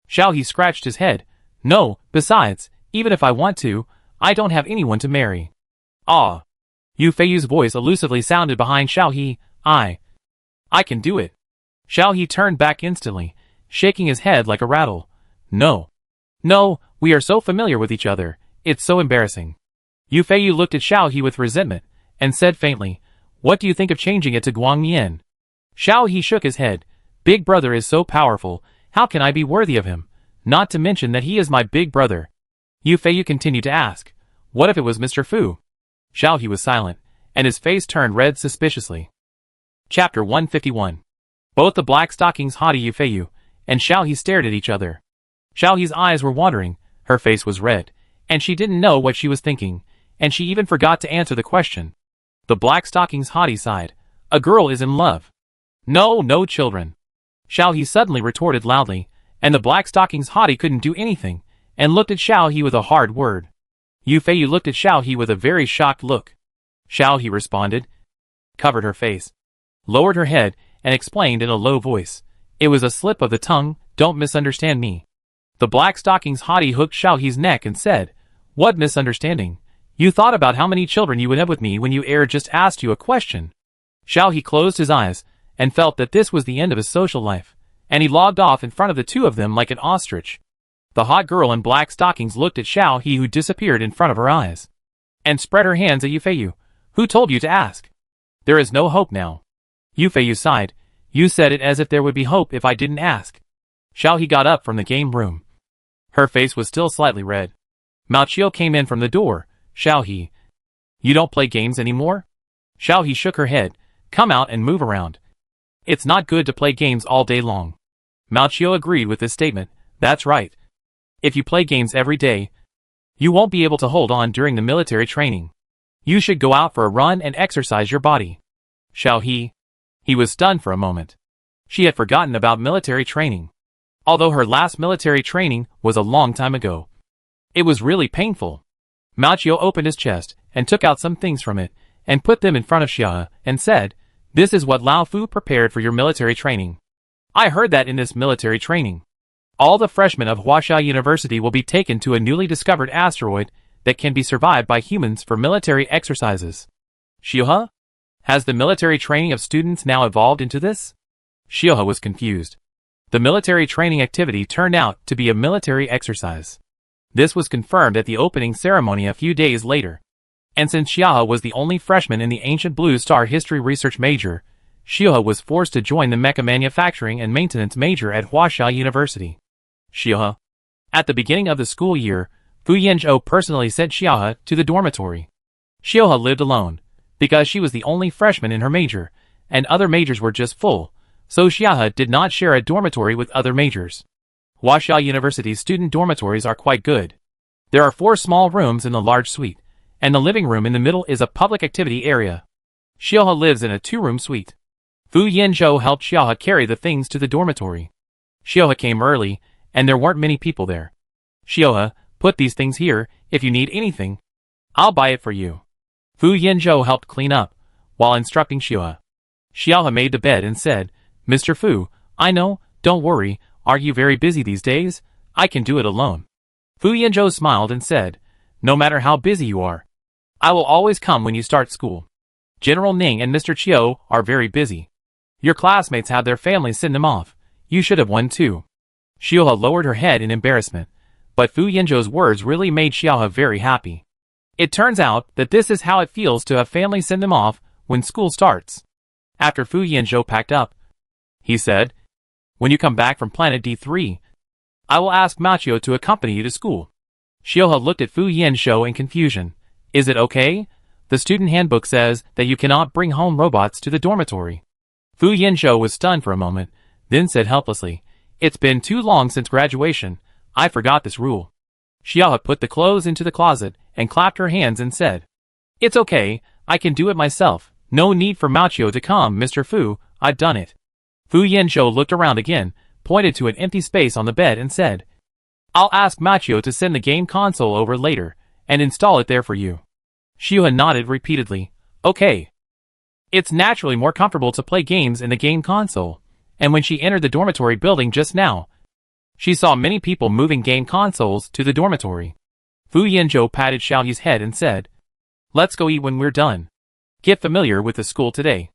Xiao He scratched his head. "No, besides, even if I want to, I don't have anyone to marry." "Ah." Yu Feiyu's voice elusively sounded behind Xiao He. I can do it." Xiao He turned back instantly, shaking his head like a rattle. No, we are so familiar with each other, it's so embarrassing." Yu Feiyu looked at Xiao He with resentment, and said faintly, "What do you think of changing it to Guang Yin?" Xiao He shook his head. "Big brother is so powerful, how can I be worthy of him? Not to mention that he is my big brother." Yu Feiyu continued to ask, "What if it was Mr. Fu?" Xiao He was silent, and his face turned red suspiciously. Chapter 151. Both the black stockings haughty Yu Feiyu and Xiao He stared at each other. Xiao He's eyes were wandering, her face was red, and she didn't know what she was thinking, and she even forgot to answer the question. The black stockings haughty sighed. "A girl is in love. No children." Xiao He suddenly retorted loudly, and the black stockings haughty couldn't do anything, and looked at Xiao He with a hard word. Yu Feiyu looked at Xiao He with a very shocked look. Xiao He responded, covered her face, lowered her head, and explained in a low voice, "It was a slip of the tongue, don't misunderstand me." The black stockings haughty hooked Xiao He's neck and said, "What misunderstanding? You thought about how many children you would have with me when you just asked you a question." Xiao He closed his eyes, and felt that this was the end of his social life, and he logged off in front of the two of them like an ostrich. The hot girl in black stockings looked at Xiao He who disappeared in front of her eyes, and spread her hands at Yu Feiyu. "Who told you to ask? There is no hope now." Yu Feiyu sighed. "You said it as if there would be hope if I didn't ask." Xiao He got up from the game room. Her face was still slightly red. Mao Chiu came in from the door. "Xiao He, you don't play games anymore?" Xiao He shook her head. "Come out and move around. It's not good to play games all day long." Mao Chiu agreed with this statement. "That's right. If you play games every day, you won't be able to hold on during the military training. You should go out for a run and exercise your body." Xiao He was stunned for a moment. She had forgotten about military training, although her last military training was a long time ago. It was really painful. Mao Chiu opened his chest and took out some things from it and put them in front of Xia and said, "This is what Lao Fu prepared for your military training. I heard that in this military training, all the freshmen of Huaxia University will be taken to a newly discovered asteroid that can be survived by humans for military exercises." "Xia? Has the military training of students now evolved into this?" Xia was confused. The military training activity turned out to be a military exercise. This was confirmed at the opening ceremony a few days later. And since Xia was the only freshman in the ancient Blue Star history research major, Xiaohe was forced to join the mecha manufacturing and maintenance major at Huaxia University. Xiaohe. At the beginning of the school year, Fu Yanzhou personally sent Xiaohe to the dormitory. Xiaohe lived alone, because she was the only freshman in her major, and other majors were just full, so Xiaohe did not share a dormitory with other majors. Huaxia University's student dormitories are quite good. There are 4 small rooms in the large suite, and the living room in the middle is a public activity area. Xiaohe lives in a 2-room suite. Fu Yanzhou helped Xiaohe carry the things to the dormitory. Xiaohe came early, and there weren't many people there. Xiaohe, put these things here, if you need anything. I'll buy it for you. Fu Yanzhou helped clean up, while instructing Xiaohe. Xiaohe made the bed and said, Mr. Fu, I know, don't worry, are you very busy these days? I can do it alone. Fu Yanzhou smiled and said, no matter how busy you are, I will always come when you start school. General Ning and Mr. Chiu are very busy. Your classmates had their families send them off. You should have won too. Xiaohe lowered her head in embarrassment, but Fu Yanzhou's words really made Xiaohe very happy. It turns out that this is how it feels to have family send them off when school starts. After Fu Yanzhou packed up, he said, when you come back from Planet D3, I will ask Machio to accompany you to school. Xiaohe looked at Fu Yanzhou in confusion. Is it okay? The student handbook says that you cannot bring home robots to the dormitory. Fu Yanzhou was stunned for a moment, then said helplessly, it's been too long since graduation, I forgot this rule. Xiaohe put the clothes into the closet and clapped her hands and said, it's okay, I can do it myself, no need for Machio to come, Mr. Fu, I've done it. Fu Yanzhou looked around again, pointed to an empty space on the bed and said, I'll ask Machio to send the game console over later, and install it there for you. Xiaohe nodded repeatedly, okay. It's naturally more comfortable to play games in the game console, and when she entered the dormitory building just now, she saw many people moving game consoles to the dormitory. Fu Yanzhou patted Xiaohe's head and said, let's go eat when we're done. Get familiar with the school today.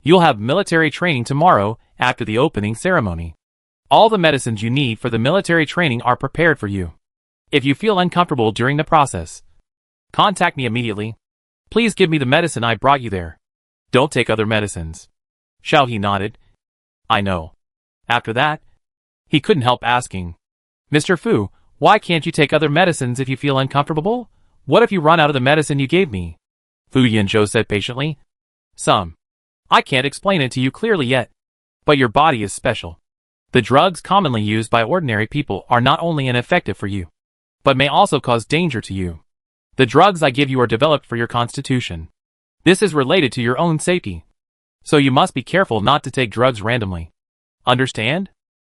You'll have military training tomorrow after the opening ceremony. All the medicines you need for the military training are prepared for you. If you feel uncomfortable during the process, contact me immediately. Please give me the medicine I brought you there. Don't take other medicines. Xiaohe nodded. I know. After that, he couldn't help asking, Mr. Fu, why can't you take other medicines if you feel uncomfortable? What if you run out of the medicine you gave me? Fu Yanzhou said patiently. I can't explain it to you clearly yet. But your body is special. The drugs commonly used by ordinary people are not only ineffective for you, but may also cause danger to you. The drugs I give you are developed for your constitution. This is related to your own safety. So you must be careful not to take drugs randomly. Understand?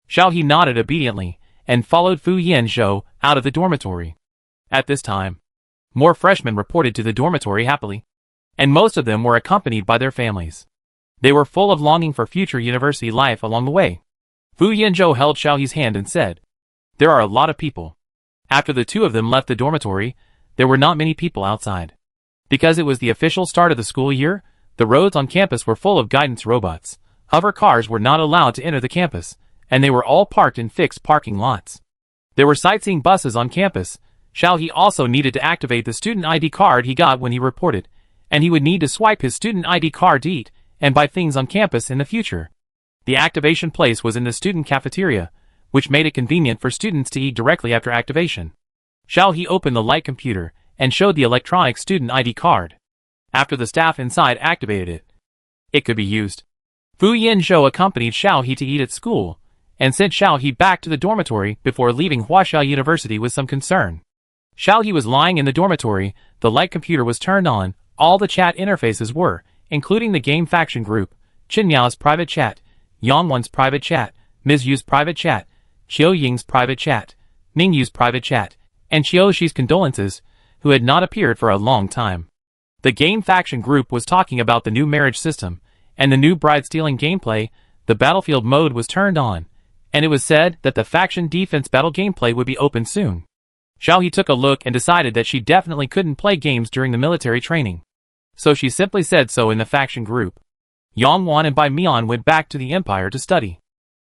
Xiaohe nodded obediently, and followed Fu Yanzhou out of the dormitory. At this time, more freshmen reported to the dormitory happily, and most of them were accompanied by their families. They were full of longing for future university life along the way. Fu Yanzhou held Xiaohe's hand and said, there are a lot of people. After the 2 of them left the dormitory, there were not many people outside. Because it was the official start of the school year, the roads on campus were full of guidance robots. Hover cars were not allowed to enter the campus, and they were all parked in fixed parking lots. There were sightseeing buses on campus. Xiaohe also needed to activate the student ID card he got when he reported, and he would need to swipe his student ID card to eat and buy things on campus in the future. The activation place was in the student cafeteria, which made it convenient for students to eat directly after activation. Xiaohe opened the light computer and showed the electronic student ID card. After the staff inside activated it, it could be used. Fu Yanzhou accompanied Xiaohe to eat at school, and sent Xiaohe back to the dormitory before leaving Huaxia University with some concern. Xiaohe was lying in the dormitory, the light computer was turned on, all the chat interfaces were, including the game faction group, Qinyao's private chat, Yangwan's private chat, Ms. Yu's private chat, Qiu Ying's private chat, Ning Yu's private chat, and Qiu condolences, who had not appeared for a long time. The game faction group was talking about the new marriage system, and the new bride-stealing gameplay. The battlefield mode was turned on, and it was said that the faction defense battle gameplay would be open soon. Xiaohe took a look and decided that she definitely couldn't play games during the military training. So she simply said so in the faction group. Yangwan and Bai Mian went back to the Empire to study.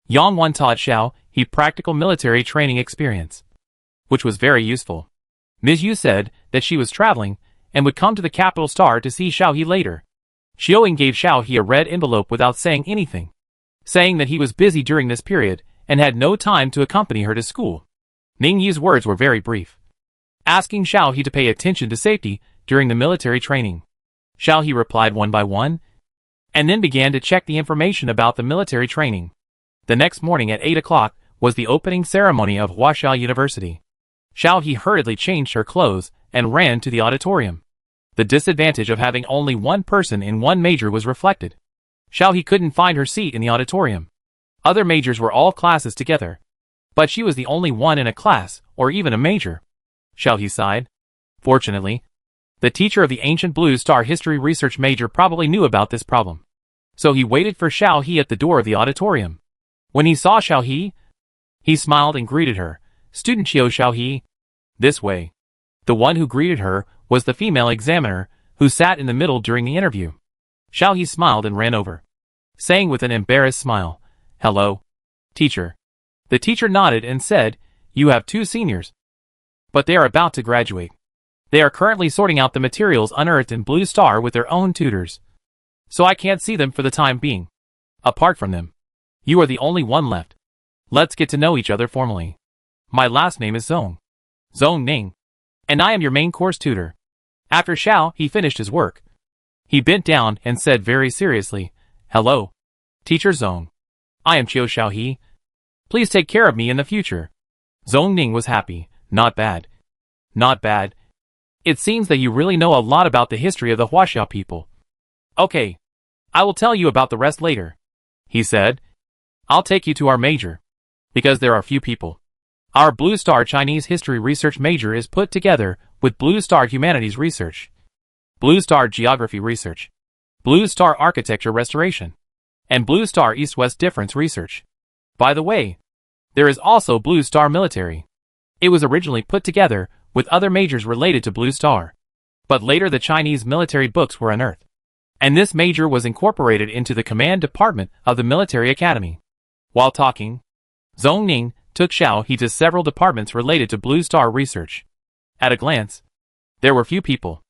Yangwan taught Xiaohe practical military training experience, which was very useful. Ms. Yu said that she was traveling, and would come to the capital star to see Xiaohe later. Xiaoying gave Xiao He a red envelope without saying anything, saying that he was busy during this period and had no time to accompany her to school. Ning Yi's words were very brief, asking Xiao He to pay attention to safety during the military training. Xiao He replied one by one, and then began to check the information about the military training. The next morning at 8 o'clock was the opening ceremony of Huaxia University. Xiao He hurriedly changed her clothes and ran to the auditorium. The disadvantage of having only one person in one major was reflected. Xiao He couldn't find her seat in the auditorium. Other majors were all classes together, but she was the only one in a class or even a major. Xiao He sighed. Fortunately, the teacher of the ancient Blue Star History Research major probably knew about this problem, so he waited for Xiao He at the door of the auditorium. When he saw Xiao he smiled and greeted her. Student Xiao He. This way. The one who greeted her was the female examiner, who sat in the middle during the interview. Xiao He smiled and ran over, saying with an embarrassed smile, "Hello, teacher." The teacher nodded and said, "You have 2 seniors, but they are about to graduate. They are currently sorting out the materials unearthed in Blue Star with their own tutors, so I can't see them for the time being. Apart from them, you are the only one left. Let's get to know each other formally. My last name is Zong Ning, and I am your main course tutor." After Xiao He finished his work, he bent down and said very seriously, "Hello, Teacher Zong. I am Xiao He. Please take care of me in the future." Zong Ning was happy. "Not bad. Not bad. It seems that you really know a lot about the history of the Huaxia people. Okay, I will tell you about the rest later," he said. "I'll take you to our major, because there are few people. Our Blue Star Chinese History Research major is put together with Blue Star Humanities Research, Blue Star Geography Research, Blue Star Architecture Restoration, and Blue Star East-West Difference Research. By the way, there is also Blue Star Military. It was originally put together with other majors related to Blue Star, but later the Chinese military books were unearthed, and this major was incorporated into the command department of the military academy." While talking, Zong Ning took Xiao He to several departments related to Blue Star research. At a glance, there were few people.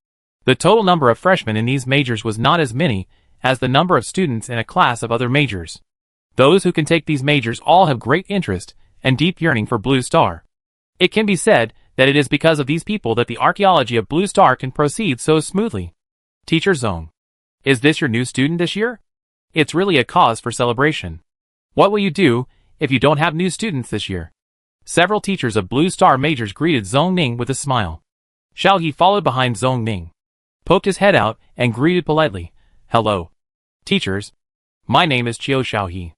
The total number of freshmen in these majors was not as many as the number of students in a class of other majors. Those who can take these majors all have great interest and deep yearning for Blue Star. It can be said that it is because of these people that the archaeology of Blue Star can proceed so smoothly. Teacher Zong, is this your new student this year? It's really a cause for celebration. What will you do if you don't have new students this year? Several teachers of Blue Star majors greeted Zong Ning with a smile. Xiao He followed behind Zong Ning, poked his head out, and greeted politely, "Hello, teachers. My name is Xiao He."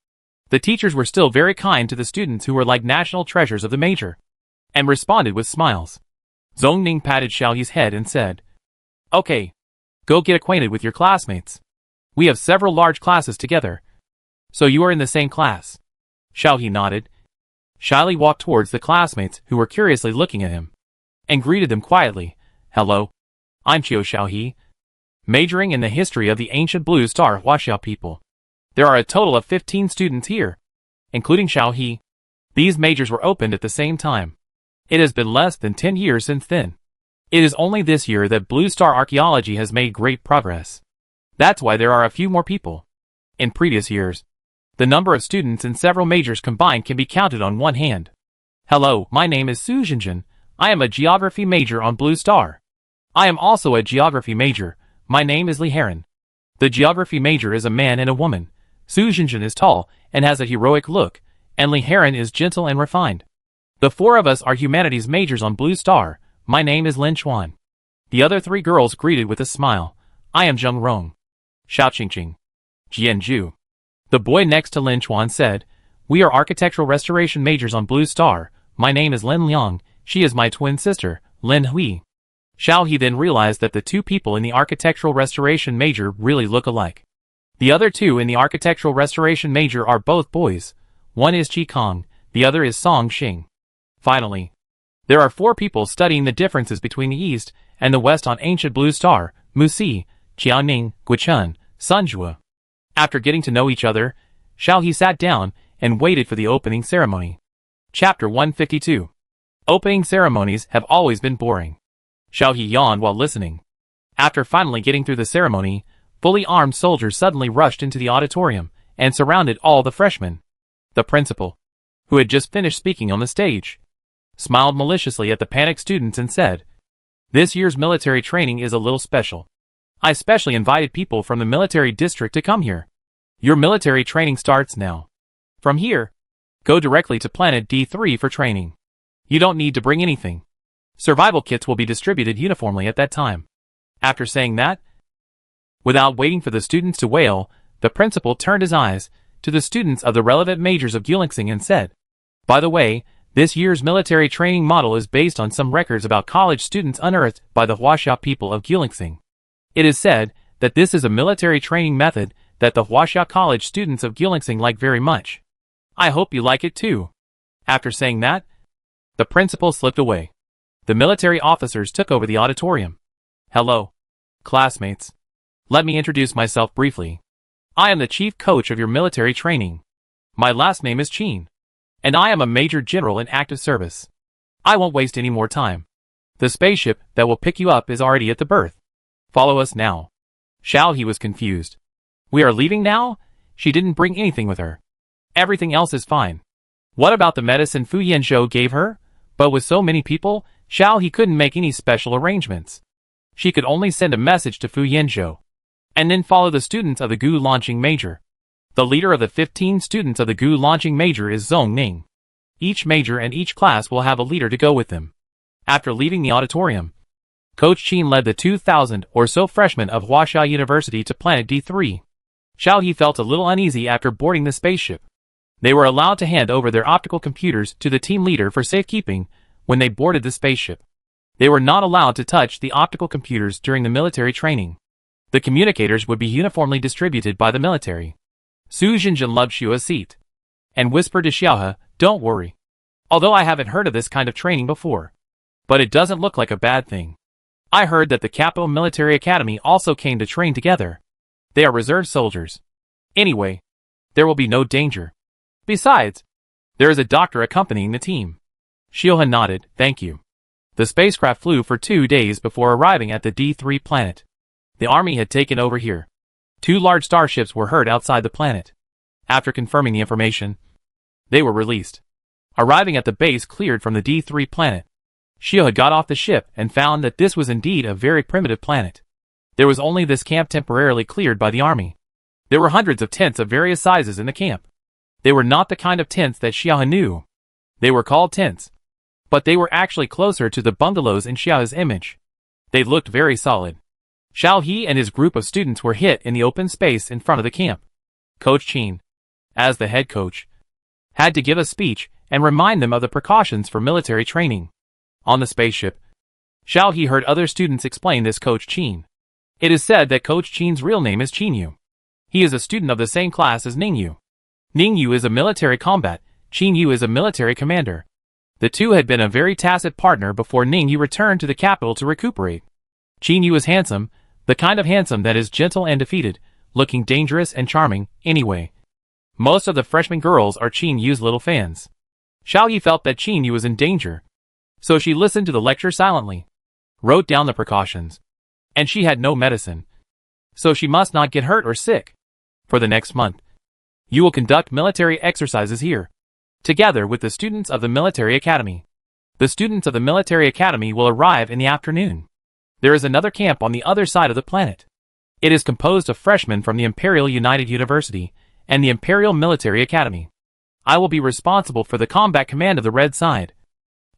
The teachers were still very kind to the students who were like national treasures of the major, and responded with smiles. Zong Ning patted Xiao He's head and said, "Okay, go get acquainted with your classmates. We have several large classes together, so you are in the same class." Xiao He nodded, shyly walked towards the classmates who were curiously looking at him, and greeted them quietly, "Hello, I'm Xiao He, majoring in the history of the ancient Blue Star Huaxia people. There are a total of 15 students here, including Xiao He. These majors were opened at the same time. It has been less than 10 years since then. It is only this year that Blue Star archaeology has made great progress. That's why there are a few more people. In previous years, the number of students in several majors combined can be counted on one hand. Hello, my name is Su Jinjin. I am a geography major on Blue Star. I am also a geography major. My name is Li Heron. The geography major is a man and a woman. Su Jinjin is tall and has a heroic look, and Li Heron is gentle and refined. The 4 of us are humanities majors on Blue Star. My name is Lin Chuan." The other 3 girls greeted with a smile. "I am Zheng Rong." Xiao Qingqing. Jian Zhu. The boy next to Lin Chuan said, "We are architectural restoration majors on Blue Star. My name is Lin Liang. She is my twin sister, Lin Hui." Xiao He then realized that the 2 people in the architectural restoration major really look alike. The other 2 in the architectural restoration major are both boys. One is Qi Kong, the other is Song Xing. Finally, there are 4 people studying the differences between the East and the West on ancient Blue Star: Musi, Qiaoning, Guichun, Sunjue. After getting to know each other, Xiao He sat down and waited for the opening ceremony. Chapter 152. Opening ceremonies have always been boring. Xiao He yawned while listening. After finally getting through the ceremony, Fully armed soldiers suddenly rushed into the auditorium and surrounded all the freshmen. The principal, who had just finished speaking on the stage, smiled maliciously at the panicked students and said, "This year's military training is a little special. I specially invited people from the military district to come here. Your military training starts now. From here, go directly to Planet D3 for training. You don't need to bring anything. Survival kits will be distributed uniformly at that time." After saying that, without waiting for the students to wail, the principal turned his eyes to the students of the relevant majors of Gulingsing and said, "By the way, this year's military training model is based on some records about college students unearthed by the Huaxia people of Gulingsing. It is said that this is a military training method that the Huaxia college students of Gulingsing like very much. I hope you like it too." After saying that, the principal slipped away. The military officers took over the auditorium. "Hello, classmates. Let me introduce myself briefly. I am the chief coach of your military training. My last name is Qin, and I am a major general in active service. I won't waste any more time. The spaceship that will pick you up is already at the berth. Follow us now." Xiao He was confused. "We are leaving now? She didn't bring anything with her. Everything else is fine. What about the medicine Fu Yanzhou gave her? But with so many people, Xiao He couldn't make any special arrangements. She could only send a message to Fu Yanzhou, and then follow the students of the Gu launching major. The leader of the 15 students of the Gu launching major is Zhong Ning. Each major and each class will have a leader to go with them." After leaving the auditorium, Coach Qin led the 2,000 or so freshmen of Huaxia University to Planet D3. Xiao He felt a little uneasy after boarding the spaceship. They were allowed to hand over their optical computers to the team leader for safekeeping when they boarded the spaceship. They were not allowed to touch the optical computers during the military training. The communicators would be uniformly distributed by the military. Su Jinjin loved Xiao's seat and whispered to Xiaohe, "Don't worry. Although I haven't heard of this kind of training before, but it doesn't look like a bad thing. I heard that the Capital Military Academy also came to train together. They are reserve soldiers. Anyway, there will be no danger. Besides, there is a doctor accompanying the team." Xiaohe nodded, "Thank you." The spacecraft flew for 2 days before arriving at the D3 planet. The army had taken over here. 2 large starships were heard outside the planet. After confirming the information, they were released. Arriving at the base cleared from the D3 planet, Xiaohe got off the ship and found that this was indeed a very primitive planet. There was only this camp temporarily cleared by the army. There were hundreds of tents of various sizes in the camp. They were not the kind of tents that Xiaohe knew. They were called tents, but they were actually closer to the bungalows in Xiaohe's image. They looked very solid. Xiao He and his group of students were hit in the open space in front of the camp. Coach Qin, as the head coach, had to give a speech and remind them of the precautions for military training. On the spaceship, Xiao He heard other students explain this Coach Qin. It is said that Coach Qin's real name is Qinyu. He is a student of the same class as Ningyu. Ningyu is a military combat, Qinyu is a military commander. The two had been a very tacit partner before Ningyu returned to the capital to recuperate. Qinyu is handsome, the kind of handsome that is gentle and defeated, looking dangerous and charming, anyway. Most of the freshman girls are Qinyu's little fans. Xiao Yi felt that Qinyu was in danger, so she listened to the lecture silently, wrote down the precautions, and she had no medicine, so she must not get hurt or sick. For the next month, you will conduct military exercises here, together with the students of the military academy. The students of the military academy will arrive in the afternoon. There is another camp on the other side of the planet. It is composed of freshmen from the Imperial United University and the Imperial Military Academy. I will be responsible for the combat command of the red side,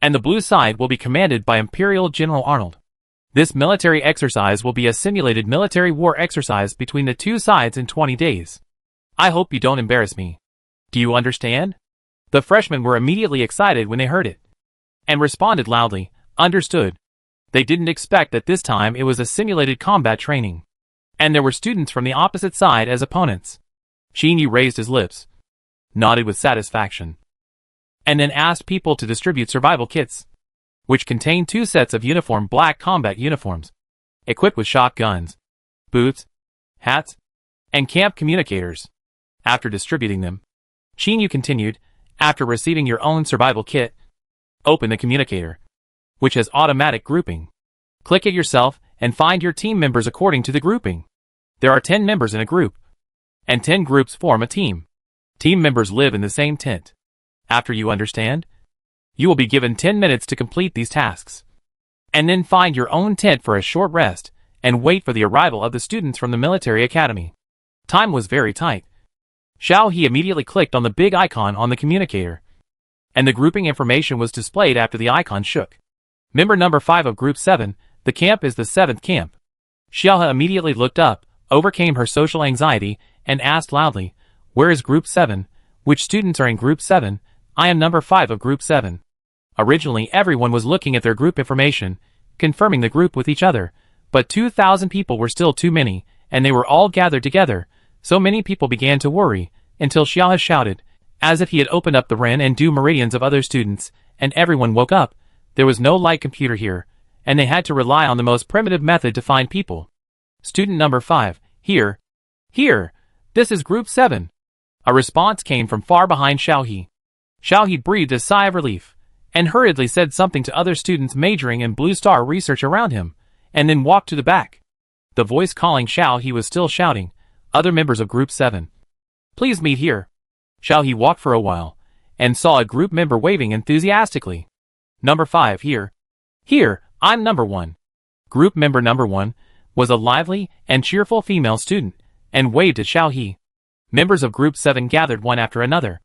and the blue side will be commanded by Imperial General Arnold. This military exercise will be a simulated military war exercise between the two sides in 20 days. I hope you don't embarrass me. Do you understand? The freshmen were immediately excited when they heard it, and responded loudly, "Understood." They didn't expect that this time it was a simulated combat training, and there were students from the opposite side as opponents. Qinyu raised his lips, nodded with satisfaction, and then asked people to distribute survival kits, which contained 2 sets of uniform black combat uniforms, equipped with shotguns, boots, hats, and camp communicators. After distributing them, Qinyu continued, "After receiving your own survival kit, open the communicator, which has automatic grouping. Click it yourself and find your team members according to the grouping. There are 10 members in a group, and 10 groups form a team. Team members live in the same tent. After you understand, you will be given 10 minutes to complete these tasks. And then find your own tent for a short rest, and wait for the arrival of the students from the military academy. Time was very tight. Xiao He immediately clicked on the big icon on the communicator, and the grouping information was displayed after the icon shook. Member number 5 of Group 7, the camp is the 7th camp. Xiao He immediately looked up, overcame her social anxiety, and asked loudly, "Where is Group 7? Which students are in Group 7? I am number 5 of Group 7. Originally everyone was looking at their group information, confirming the group with each other, but 2,000 people were still too many, and they were all gathered together, so many people began to worry, until Xiao He shouted, as if he had opened up the ren and do meridians of other students, and everyone woke up. There was no light computer here, and they had to rely on the most primitive method to find people. Student number 5, here. Here! This is Group 7. A response came from far behind Xiao He. Xiao He breathed a sigh of relief, and hurriedly said something to other students majoring in Blue Star research around him, and then walked to the back. The voice calling Xiao He was still shouting, "Other members of Group 7. Please meet here." Xiao He walked for a while, and saw a group member waving enthusiastically. "Number 5 here. Here, I'm number 1. Group member number 1 was a lively and cheerful female student, and waved at Xiao He. Members of Group 7 gathered one after another.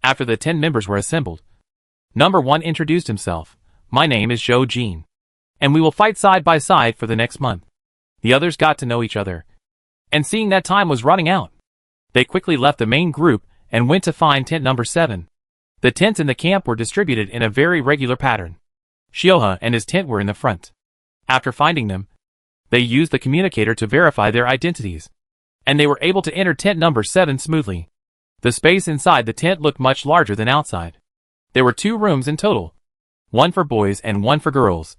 After the 10 members were assembled, number 1 introduced himself. "My name is Zhou Jin, and we will fight side by side for the next month." The others got to know each other, and seeing that time was running out, they quickly left the main group and went to find tent number 7. The tents in the camp were distributed in a very regular pattern. Xiao He and his tent were in the front. After finding them, they used the communicator to verify their identities, and they were able to enter tent number 7 smoothly. The space inside the tent looked much larger than outside. There were 2 rooms in total, one for boys and one for girls,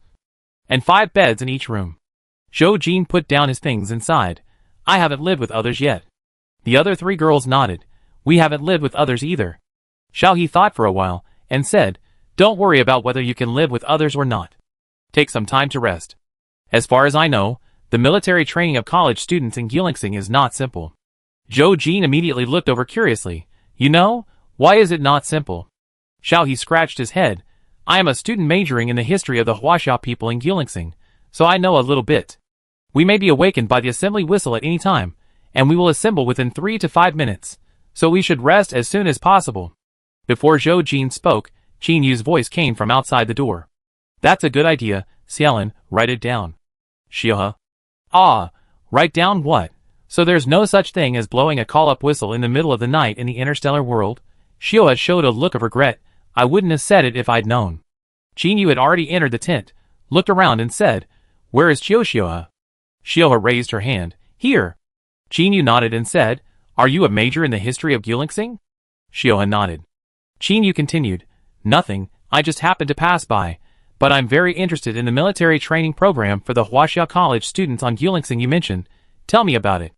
and 5 beds in each room. Zhou Jin put down his things inside. "I haven't lived with others yet." The other 3 girls nodded. "We haven't lived with others either." Xiao He thought for a while, and said, "Don't worry about whether you can live with others or not. Take some time to rest. As far as I know, the military training of college students in Gyeongsang is not simple." Zhou Jin immediately looked over curiously. "You know, why is it not simple?" Xiao He scratched his head. "I am a student majoring in the history of the Huaxia people in Gyeongsang, so I know a little bit. We may be awakened by the assembly whistle at any time, and we will assemble within 3 to 5 minutes, so we should rest as soon as possible." Before Zhou Jin spoke, Qin Yu's voice came from outside the door. "That's a good idea, Xiaolin, write it down." Xiao He. "Ah, write down what? So there's no such thing as blowing a call-up whistle in the middle of the night in the interstellar world?" Xiao He showed a look of regret. "I wouldn't have said it if I'd known." Qin Yu had already entered the tent, looked around and said, "Where is Xiao He?" Xiao He raised her hand. "Here." Qin Yu nodded and said, "Are you a major in the history of Gyeongsang?" Xiao He nodded. Qin Yu continued, "Nothing, I just happened to pass by, but I'm very interested in the military training program for the Huaxia College students on Gyeongsang you mentioned. Tell me about it."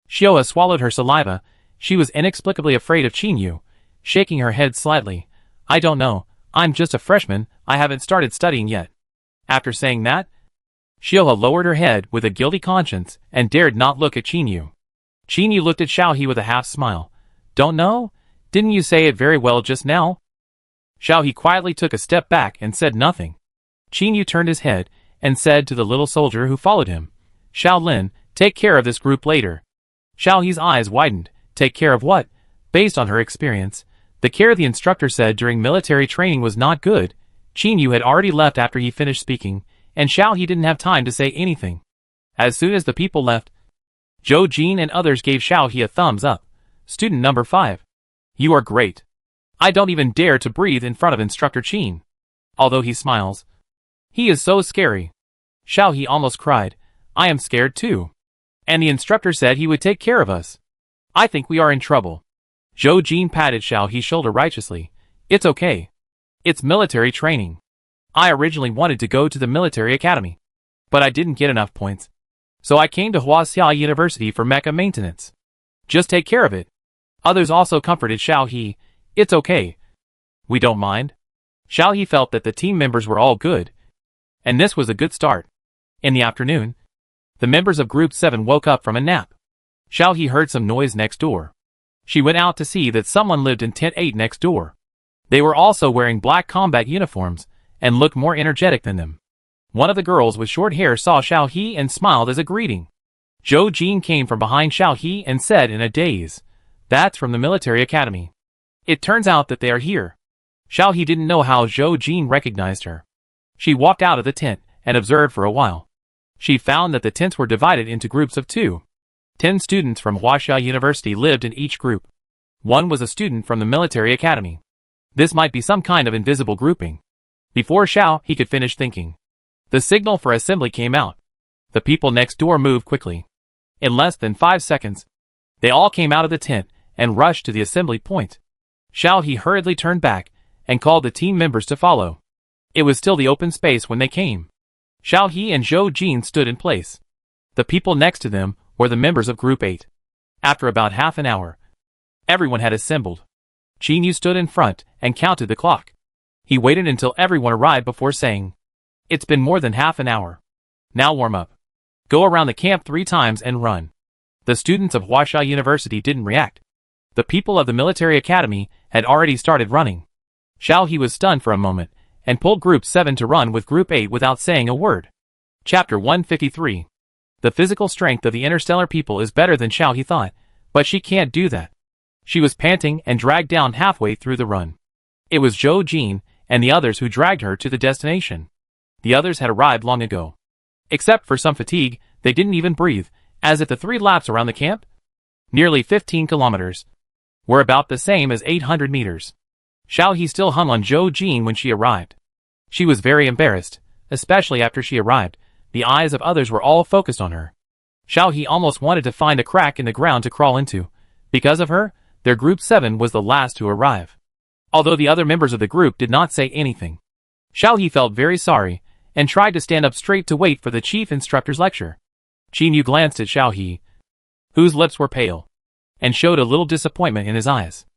Xiao He swallowed her saliva. She was inexplicably afraid of Qin Yu, shaking her head slightly. "I don't know, I'm just a freshman, I haven't started studying yet." After saying that, Xiao He lowered her head with a guilty conscience and dared not look at Qin Yu. Qin Yu looked at Xiao He with a half smile. "Don't know? Didn't you say it very well just now?" Xiao He quietly took a step back and said nothing. Qin Yu turned his head and said to the little soldier who followed him, "Shaolin, take care of this group later." Xiao He's eyes widened. Take care of what? Based on her experience, the care the instructor said during military training was not good. Qin Yu had already left after he finished speaking, and Xiao He didn't have time to say anything. As soon as the people left, Zhou Jin and others gave Xiao He a thumbs up. "Student number 5. You are great. I don't even dare to breathe in front of Instructor Qin. Although he smiles, he is so scary." Xiao He almost cried. "I am scared too. And the instructor said he would take care of us. I think we are in trouble." Zhou Jin patted Xiao He's shoulder righteously. "It's okay. It's military training. I originally wanted to go to the military academy, but I didn't get enough points. So I came to Huaxia University for mecha maintenance. Just take care of it." Others also comforted Xiao He. "It's okay. We don't mind." Xiao He felt that the team members were all good, and this was a good start. In the afternoon, the members of Group 7 woke up from a nap. Xiao He heard some noise next door. She went out to see that someone lived in tent 8 next door. They were also wearing black combat uniforms and looked more energetic than them. One of the girls with short hair saw Xiao He and smiled as a greeting. Zhou Jin came from behind Xiao He and said in a daze, "That's from the military academy. It turns out that they are here." Xiao He didn't know how Zhou Jin recognized her. She walked out of the tent and observed for a while. She found that the tents were divided into groups of 2. 10 students from Huaxia University lived in each group. One was a student from the military academy. This might be some kind of invisible grouping. Before Xiao He could finish thinking, the signal for assembly came out. The people next door moved quickly. In less than 5 seconds, they all came out of the tent and rushed to the assembly point. Xiao He hurriedly turned back and called the team members to follow. It was still the open space when they came. Xiao He and Zhou Jin stood in place. The people next to them were the members of Group 8. After about half an hour, everyone had assembled. Jin Yu stood in front and counted the clock. He waited until everyone arrived before saying, "It's been more than half an hour. Now warm up. Go around the camp 3 times and run." The students of Huaxia University didn't react. The people of the military academy had already started running. Xiao He was stunned for a moment and pulled Group 7 to run with Group 8 without saying a word. Chapter 153. The physical strength of the interstellar people is better than Xiao He thought, but she can't do that. She was panting and dragged down halfway through the run. It was Zhou Jin and the others who dragged her to the destination. The others had arrived long ago. Except for some fatigue, they didn't even breathe, as if the 3 laps around the camp, nearly 15 kilometers, were about the same as 800 meters. Xiao He still hung on Zhou Jin when she arrived. She was very embarrassed, especially after she arrived. The eyes of others were all focused on her. Xiao He almost wanted to find a crack in the ground to crawl into. Because of her, their Group 7 was the last to arrive. Although the other members of the group did not say anything, Xiao He felt very sorry and tried to stand up straight to wait for the chief instructor's lecture. Jin Yu glanced at Xiao He, whose lips were pale, and showed a little disappointment in his eyes.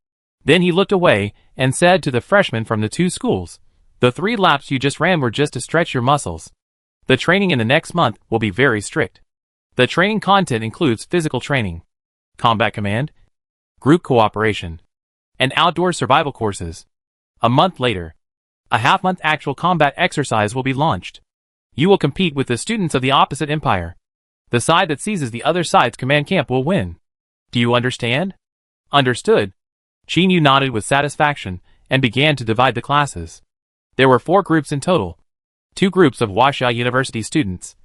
Then he looked away and said to the freshmen from the 2 schools, "The 3 laps you just ran were just to stretch your muscles. The training in the next month will be very strict. The training content includes physical training, combat command, group cooperation, and outdoor survival courses." A month later, a half-month actual combat exercise will be launched. You will compete with the students of the opposite empire. The side that seizes the other side's command camp will win. Do you understand? Understood. Jin Yu nodded with satisfaction and began to divide the classes. There were 4 groups in total. 2 groups of Huaxia University students,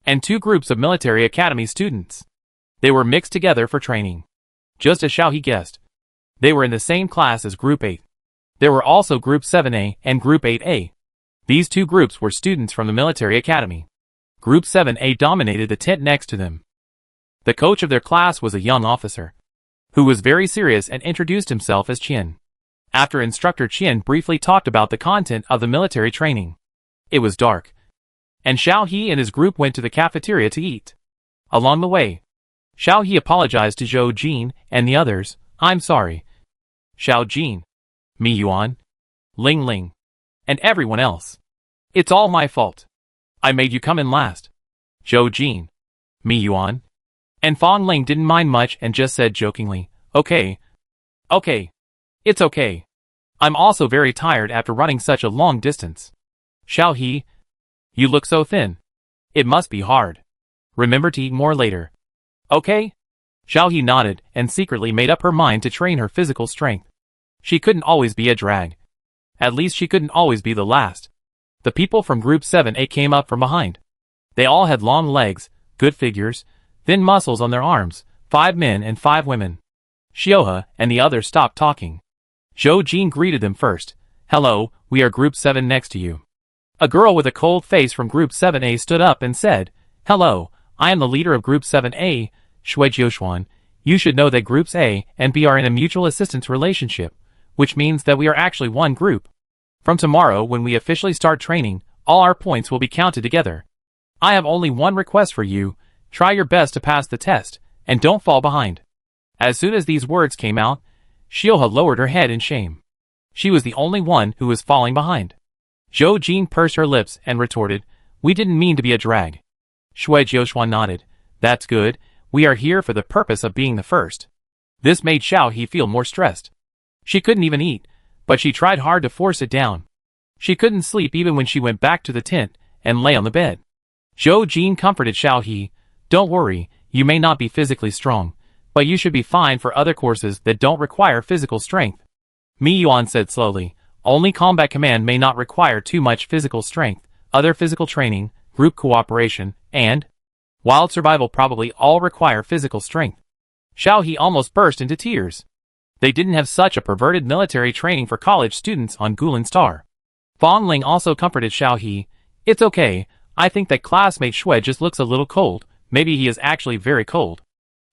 and 2 groups of military academy students. They were mixed together for training. Just as Xiao He guessed, they were in the same class as Group 8. There were also Group 7A and Group 8A. These 2 groups were students from the military academy. Group 7A dominated the tent next to them. The coach of their class was a young officer, who was very serious and introduced himself as Qian. After Instructor Qian briefly talked about the content of the military training, it was dark, and Xiao He and his group went to the cafeteria to eat. Along the way, Xiao He apologized to Zhou Jin and the others. "I'm sorry, Xiao Jin, Mi Yuan, Ling Ling, and everyone else. It's all my fault. I made you come in last." Zhou Jin, Mi Yuan, and Fang Ling didn't mind much and just said jokingly, Okay, it's okay. I'm also very tired after running such a long distance." "Xiao He, you look so thin. It must be hard. Remember to eat more later. Okay?" Xiao He nodded and secretly made up her mind to train her physical strength. She couldn't always be a drag. At least she couldn't always be the last. The people from Group 7A came up from behind. They all had long legs, good figures, thin muscles on their arms, 5 men and 5 women. Xiaohe and the others stopped talking. Zhou Jin greeted them first. "Hello, we are Group 7 next to you." A girl with a cold face from Group 7A stood up and said, "Hello, I am the leader of Group 7A, Shui Jiuxuan. You should know that Groups A and B are in a mutual assistance relationship, which means that we are actually one group. From tomorrow when we officially start training, all our points will be counted together. I have only one request for you. Try your best to pass the test, and don't fall behind." As soon as these words came out, Xiaohe lowered her head in shame. She was the only one who was falling behind. Zhou Jin pursed her lips and retorted, "We didn't mean to be a drag." Shui Jiuxuan nodded. "That's good. We are here for the purpose of being the first. This made Xiao He feel more stressed. She couldn't even eat, but she tried hard to force it down. She couldn't sleep even when she went back to the tent and lay on the bed. Zhou Jin comforted Xiao He. Don't worry, you may not be physically strong, but you should be fine for other courses that don't require physical strength. Mi Yuan said slowly, only combat command may not require too much physical strength, other physical training, group cooperation, and wild survival probably all require physical strength. Xiao He almost burst into tears. They didn't have such a perverted military training for college students on Gulen Star. Fang Ling also comforted Xiao He. It's okay, I think that classmate Shui just looks a little cold, maybe he is actually very cold.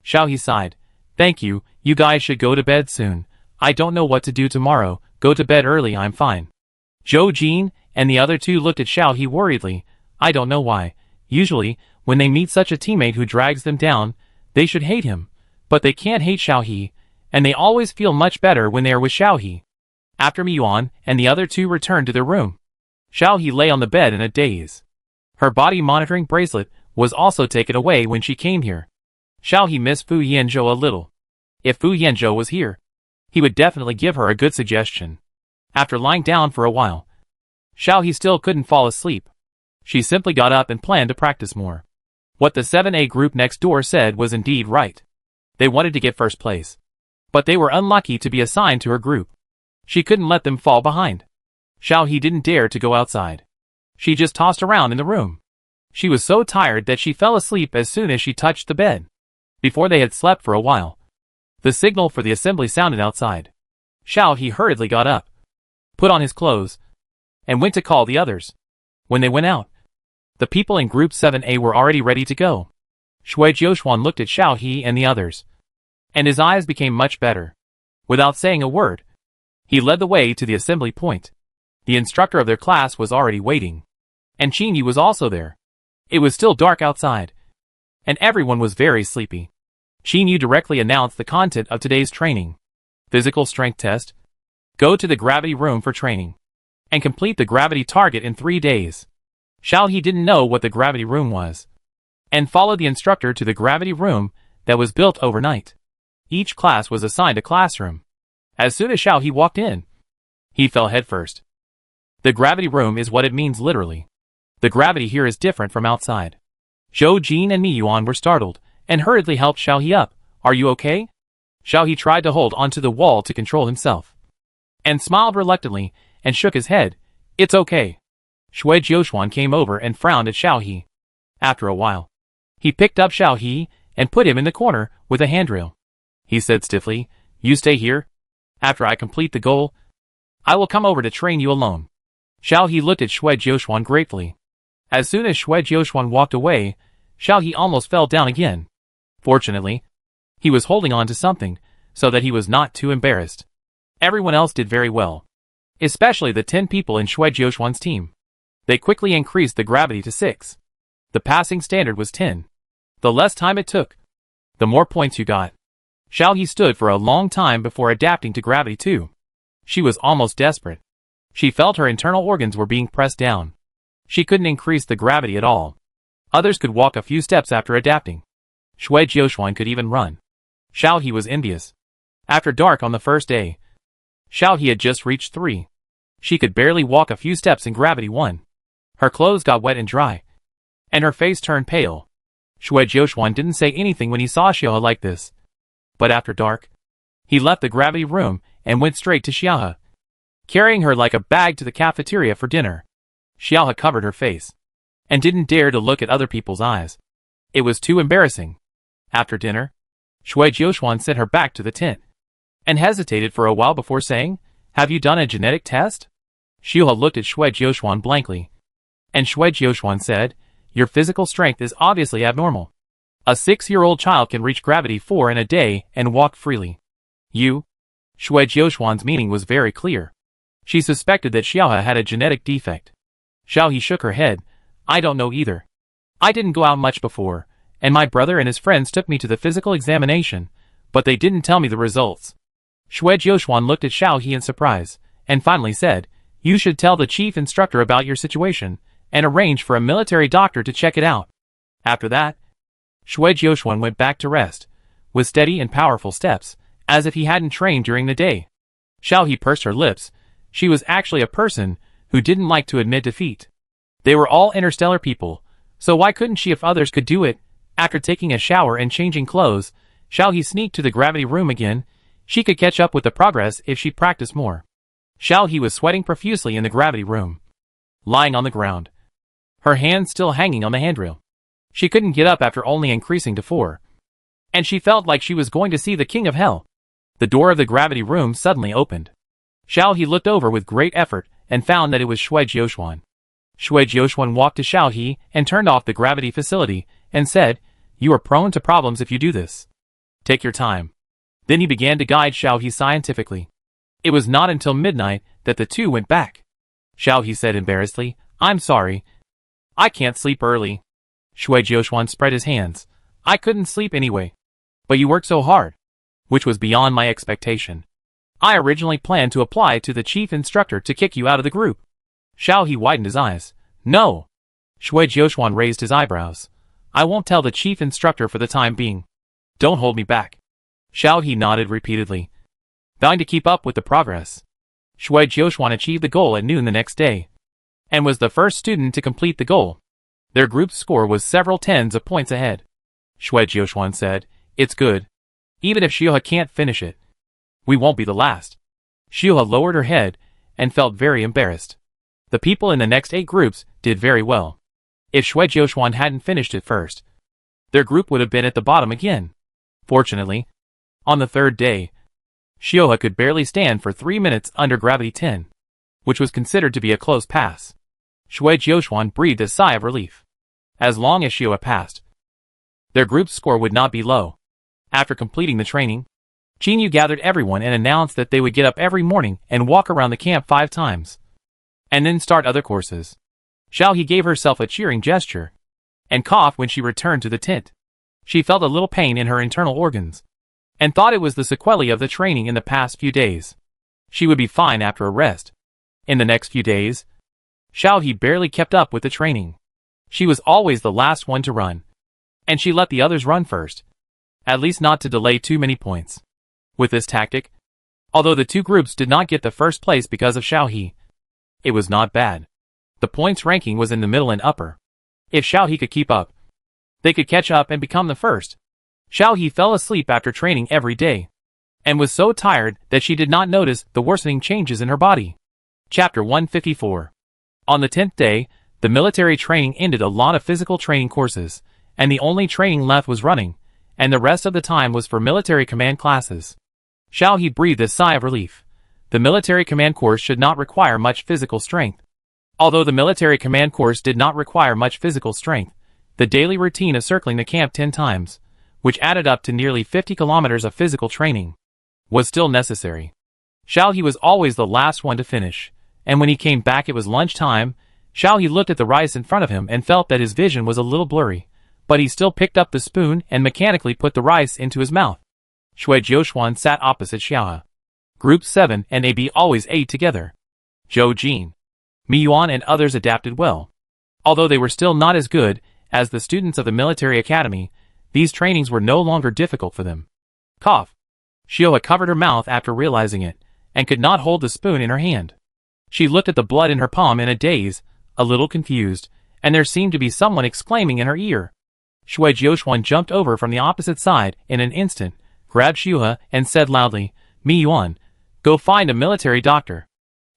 Xiao He sighed. Thank you, you guys should go to bed soon. I don't know what to do tomorrow, go to bed early, I'm fine. Zhou Jin and the other two looked at Xiao He worriedly. I don't know why. Usually, when they meet such a teammate who drags them down, they should hate him. But they can't hate Xiao He, and they always feel much better when they are with Xiao He. After Mi Yuan and the other two returned to their room, Xiao He lay on the bed in a daze. Her body monitoring bracelet was also taken away when she came here. Xiao He missed Fu Yanzhou a little. If Fu Yanzhou was here, he would definitely give her a good suggestion. After lying down for a while, Xiao He still couldn't fall asleep. She simply got up and planned to practice more. What the 7A group next door said was indeed right. They wanted to get first place. But they were unlucky to be assigned to her group. She couldn't let them fall behind. Xiao He didn't dare to go outside. She just tossed around in the room. She was so tired that she fell asleep as soon as she touched the bed. Before they had slept for a while, the signal for the assembly sounded outside. Xiao He hurriedly got up, put on his clothes, and went to call the others. When they went out, the people in Group 7A were already ready to go. Shui Jiuxuan looked at Xiao He and the others, and his eyes became much better. Without saying a word, he led the way to the assembly point. The instructor of their class was already waiting, and Qin Yi was also there. It was still dark outside, and everyone was very sleepy. Qin Yu directly announced the content of today's training. Physical strength test. Go to the gravity room for training, and complete the gravity target in 3 days. Xiao He didn't know what the gravity room was, and followed the instructor to the gravity room that was built overnight. Each class was assigned a classroom. As soon as Xiao He walked in, he fell headfirst. The gravity room is what it means literally. The gravity here is different from outside. Zhou Jin and Mi Yuan were startled, and hurriedly helped Xiao He up. Are you okay? Xiao He tried to hold onto the wall to control himself, and smiled reluctantly, and shook his head. It's okay. Shui Jiuxuan came over and frowned at Xiao He. After a while, he picked up Xiao He and put him in the corner with a handrail. He said stiffly, you stay here. After I complete the goal, I will come over to train you alone. Xiao He looked at Shui Jiuxuan gratefully. As soon as Shui Jiuxuan walked away, Xiao He almost fell down again. Fortunately, he was holding on to something, so that he was not too embarrassed. Everyone else did very well, especially the 10 people in Shui Jiuxuan's team. They quickly increased the gravity to 6. The passing standard was 10. The less time it took, the more points you got. Xiao He stood for a long time before adapting to gravity 2. She was almost desperate. She felt her internal organs were being pressed down. She couldn't increase the gravity at all. Others could walk a few steps after adapting. Shui Jiuxuan could even run. Xiao He was envious. After dark on the first day, Xiao He had just reached 3. She could barely walk a few steps in gravity 1. Her clothes got wet and dry, and her face turned pale. Shui Jiuxuan didn't say anything when he saw Xiao He like this. But after dark, he left the gravity room and went straight to Xiao He, carrying her like a bag to the cafeteria for dinner. Xiao He covered her face, and didn't dare to look at other people's eyes. It was too embarrassing. After dinner, Shui Jiuxuan sent her back to the tent, and hesitated for a while before saying, have you done a genetic test? Xiao He looked at Shui Jiuxuan blankly, and Shui Jiuxuan said, your physical strength is obviously abnormal. A 6-year-old child can reach gravity 4 in a day and walk freely. You? Shui Jiuxuan's meaning was very clear. She suspected that Xiao He had a genetic defect. Xiao He shook her head. I don't know either. I didn't go out much before, and my brother and his friends took me to the physical examination, but they didn't tell me the results. Shui Jiuxuan looked at Xiao He in surprise, and finally said, you should tell the chief instructor about your situation, and arrange for a military doctor to check it out. After that, Shui Jiuxuan went back to rest, with steady and powerful steps, as if he hadn't trained during the day. Xiao He pursed her lips. She was actually a person who didn't like to admit defeat. They were all interstellar people, so why couldn't she if others could do it? After taking a shower and changing clothes, Xiao He sneaked to the gravity room again. She could catch up with the progress if she practiced more. Xiao He was sweating profusely in the gravity room, lying on the ground, her hands still hanging on the handrail. She couldn't get up after only increasing to 4. And she felt like she was going to see the king of hell. The door of the gravity room suddenly opened. Xiao He looked over with great effort and found that it was Shui Jiuxuan. Shui Jiuxuan walked to Xiao He and turned off the gravity facility and said, "You are prone to problems if you do this. Take your time." Then he began to guide Xiao He scientifically. It was not until midnight that the two went back. Xiao He said embarrassedly, "I'm sorry. I can't sleep early." Shui Jiuxuan spread his hands. "I couldn't sleep anyway. But you worked so hard, which was beyond my expectation. I originally planned to apply to the chief instructor to kick you out of the group." Xiao He widened his eyes. "No." Shui Jiuxuan raised his eyebrows. "I won't tell the chief instructor for the time being. Don't hold me back." Xiao He nodded repeatedly, vowing to keep up with the progress. Shui Jiuxuan achieved the goal at noon the next day, and was the first student to complete the goal. Their group's score was several tens of points ahead. Shui Jiuxuan said, "It's good. Even if Xiuhe can't finish it, we won't be the last." Xiuhe lowered her head and felt very embarrassed. The people in the next 8 groups did very well. If Shui Jiuxuan hadn't finished it first, their group would have been at the bottom again. Fortunately, on the 3rd day, Xiuhe could barely stand for 3 minutes under gravity 10, which was considered to be a close pass. Shui Jiuxuan breathed a sigh of relief. As long as Xiuhe passed, their group's score would not be low. After completing the training, Jinyu gathered everyone and announced that they would get up every morning and walk around the camp 5 times, and then start other courses. Xiao He gave herself a cheering gesture, and coughed when she returned to the tent. She felt a little pain in her internal organs, and thought it was the sequelae of the training in the past few days. She would be fine after a rest. In the next few days, Xiao He barely kept up with the training. She was always the last one to run, and she let the others run first, at least not to delay too many points. With this tactic, although the 2 groups did not get the first place because of Xiao He, it was not bad. The points ranking was in the middle and upper. If Xiao He could keep up, they could catch up and become the first. Xiao He fell asleep after training every day, and was so tired that she did not notice the worsening changes in her body. Chapter 154. On the 10th day, the military training ended. A lot of physical training courses, and the only training left was running, and the rest of the time was for military command classes. Xiao He breathed a sigh of relief. The military command course should not require much physical strength. Although the military command course did not require much physical strength, the daily routine of circling the camp 10 times, which added up to nearly 50 kilometers of physical training, was still necessary. Xiao He was always the last one to finish, and when he came back it was lunchtime. Xiao He looked at the rice in front of him and felt that his vision was a little blurry, but he still picked up the spoon and mechanically put the rice into his mouth. Shui Jiuxuan sat opposite Xiaohe. Group 7 and AB always ate together. Zhou Jin, Mi Yuan and others adapted well. Although they were still not as good as the students of the military academy, these trainings were no longer difficult for them. Cough. Xiuhe covered her mouth after realizing it, and could not hold the spoon in her hand. She looked at the blood in her palm in a daze, a little confused, and there seemed to be someone exclaiming in her ear. Shui Jiuxuan jumped over from the opposite side in an instant, grabbed Xiuhe, and said loudly, "Mi Yuan, go find a military doctor."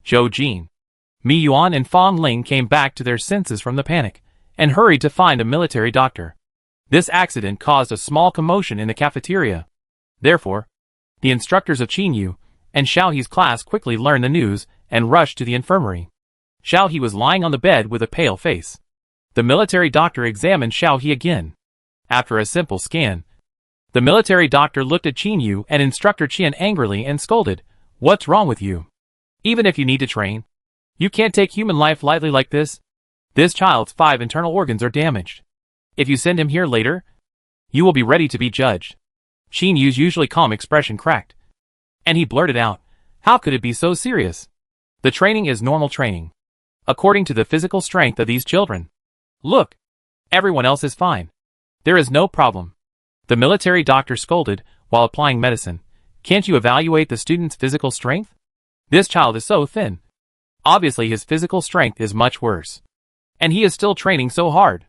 Zhou Jin, Mi Yuan and Fang Ling came back to their senses from the panic, and hurried to find a military doctor. This accident caused a small commotion in the cafeteria. Therefore, the instructors of Qinyu and Xiao He's class quickly learned the news and rushed to the infirmary. Xiao He was lying on the bed with a pale face. The military doctor examined Xiao He again. After a simple scan, the military doctor looked at Qinyu and Instructor Qian angrily and scolded, "What's wrong with you? Even if you need to train, you can't take human life lightly like this. This child's 5 internal organs are damaged. If you send him here later, you will be ready to be judged." Qinyu's usually calm expression cracked, and he blurted out, "How could it be so serious? The training is normal training, according to the physical strength of these children. Look, everyone else is fine. There is no problem. The military doctor scolded while applying medicine. Can't you evaluate the student's physical strength? This child is so thin. Obviously his physical strength is much worse. And he is still training so hard.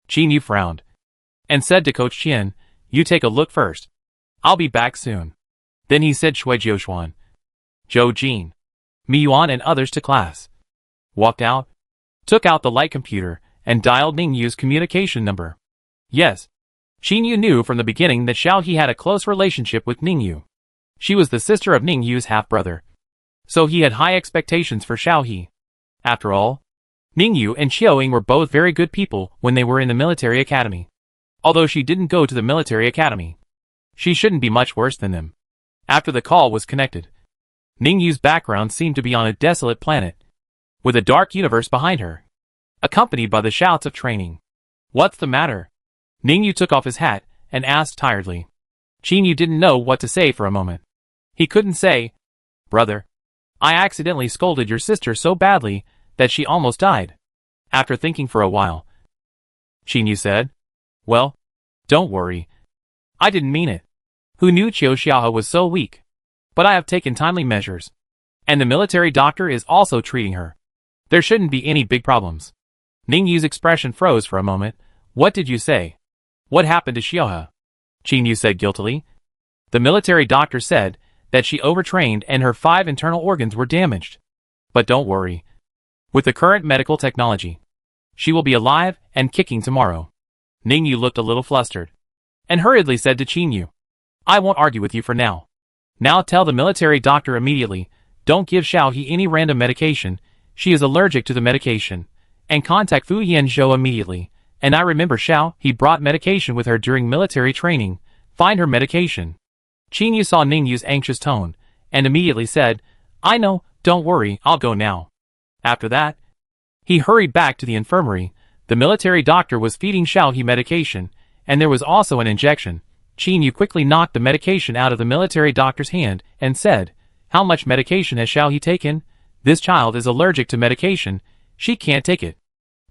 Qin Yu frowned and said to Coach Qian, you take a look first. I'll be back soon. Then he said Shui Jiuxuan, Zhou Jin, Mi Yuan and others to class. Walked out, took out the light computer, and dialed Ning Yu's communication number. Yes. Qin Yu knew from the beginning that Xiao He had a close relationship with Ning Yu. She was the sister of Ning Yu's half-brother. So he had high expectations for Xiao He. After all, Ning Yu and Xiao Ying were both very good people when they were in the military academy. Although she didn't go to the military academy, she shouldn't be much worse than them. After the call was connected, Ning Yu's background seemed to be on a desolate planet, with a dark universe behind her, accompanied by the shouts of training. What's the matter? Ning Yu took off his hat and asked tiredly. Qin Yu didn't know what to say for a moment. He couldn't say, brother, I accidentally scolded your sister so badly that she almost died. After thinking for a while, Qin Yu said, well, don't worry. I didn't mean it. Who knew Qiu Xiaohe was so weak? But I have taken timely measures. And the military doctor is also treating her. There shouldn't be any big problems. Ning Yu's expression froze for a moment. What did you say? What happened to Xiaohe? Qin Yu said guiltily. The military doctor said that she overtrained and her 5 internal organs were damaged. But don't worry. With the current medical technology, she will be alive and kicking tomorrow. Ning Yu looked a little flustered and hurriedly said to Qin Yu, I won't argue with you for now. Now tell the military doctor immediately, don't give Xiao He any random medication, she is allergic to the medication, and contact Fu Yanzhou immediately. And I remember Xiao He brought medication with her during military training, find her medication. Qin Yu saw Ning Yu's anxious tone, and immediately said, I know, don't worry, I'll go now. After that, he hurried back to the infirmary. The military doctor was feeding Xiao He medication, and there was also an injection. Qin Yu quickly knocked the medication out of the military doctor's hand and said, how much medication has Xiao He taken? This child is allergic to medication, she can't take it.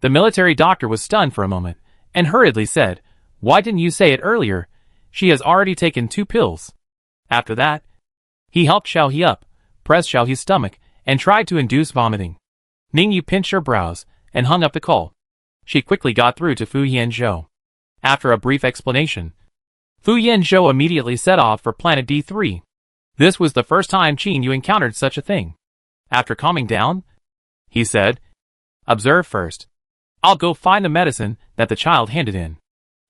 The military doctor was stunned for a moment, and hurriedly said, why didn't you say it earlier? She has already taken 2 pills. After that, he helped Xiao He up, pressed Xiao He's stomach, and tried to induce vomiting. Ning Yu pinched her brows and hung up the call. She quickly got through to Fu Yanzhou. After a brief explanation, Fu Yanzhou immediately set off for planet D3. This was the first time Qin Yu encountered such a thing. After calming down, he said, observe first. I'll go find the medicine that the child handed in.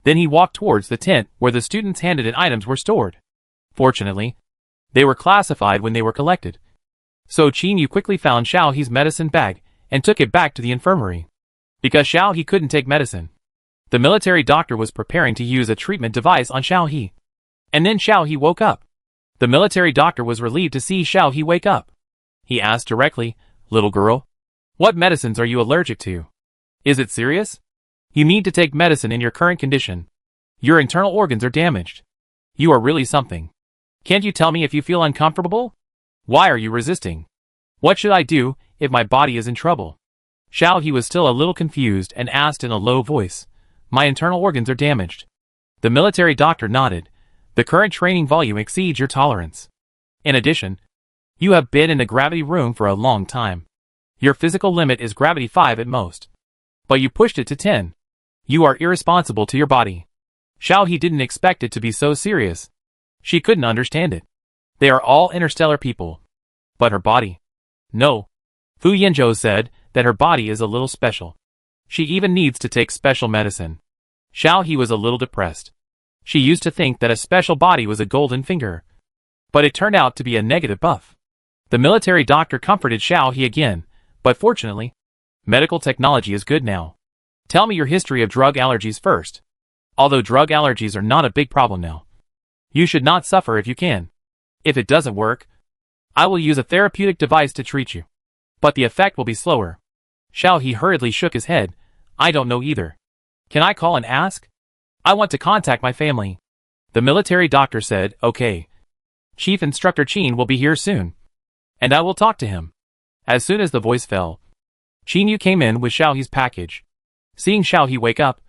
Then he walked towards the tent where the students' handed-in items were stored. Fortunately, they were classified when they were collected. So Qin Yu quickly found Xiao He's medicine bag and took it back to the infirmary. Because Xiao He couldn't take medicine, the military doctor was preparing to use a treatment device on Xiao He. And then Xiao He woke up. The military doctor was relieved to see Xiao He wake up. He asked directly, little girl, what medicines are you allergic to? Is it serious? You need to take medicine in your current condition. Your internal organs are damaged. You are really something. Can't you tell me if you feel uncomfortable? Why are you resisting? What should I do if my body is in trouble? Xiao He was still a little confused and asked in a low voice, my internal organs are damaged. The military doctor nodded. The current training volume exceeds your tolerance. In addition, you have been in the gravity room for a long time. Your physical limit is gravity 5 at most. But you pushed it to 10. You are irresponsible to your body. Xiao He didn't expect it to be so serious. She couldn't understand it. They are all interstellar people. But her body? No. Fu Yanzhou said that her body is a little special. She even needs to take special medicine. Xiao He was a little depressed. She used to think that a special body was a golden finger. But it turned out to be a negative buff. The military doctor comforted Xiao He again, but fortunately, medical technology is good now. Tell me your history of drug allergies first. Although drug allergies are not a big problem now, you should not suffer if you can. If it doesn't work, I will use a therapeutic device to treat you. But the effect will be slower. Xiao He hurriedly shook his head. I don't know either. Can I call and ask? I want to contact my family. The military doctor said, okay. Chief Instructor Qin will be here soon. And I will talk to him. As soon as the voice fell, Qin Yu came in with Xiao He's package. Seeing Xiao He wake up,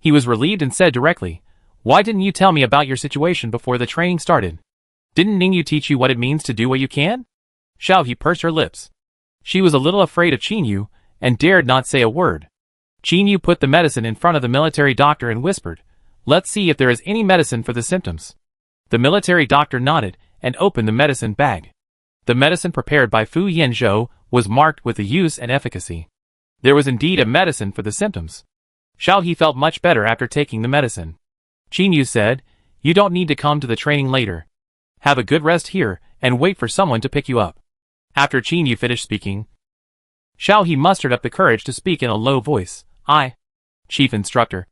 He was relieved and said directly, "Why didn't you tell me about your situation before the training started? Didn't Ningyu teach you what it means to do what you can?" Xiao He pursed her lips. She was a little afraid of Qinyu, and dared not say a word. Qinyu put the medicine in front of the military doctor and whispered, "Let's see if there is any medicine for the symptoms." The military doctor nodded, and opened the medicine bag. The medicine prepared by Fu Yanzhou was marked with the use and efficacy. There was indeed a medicine for the symptoms. Xiao He felt much better after taking the medicine. Qinyu said, "You don't need to come to the training later. Have a good rest here, and wait for someone to pick you up." After Qinyu finished speaking, Xiao He mustered up the courage to speak in a low voice. Chief Instructor.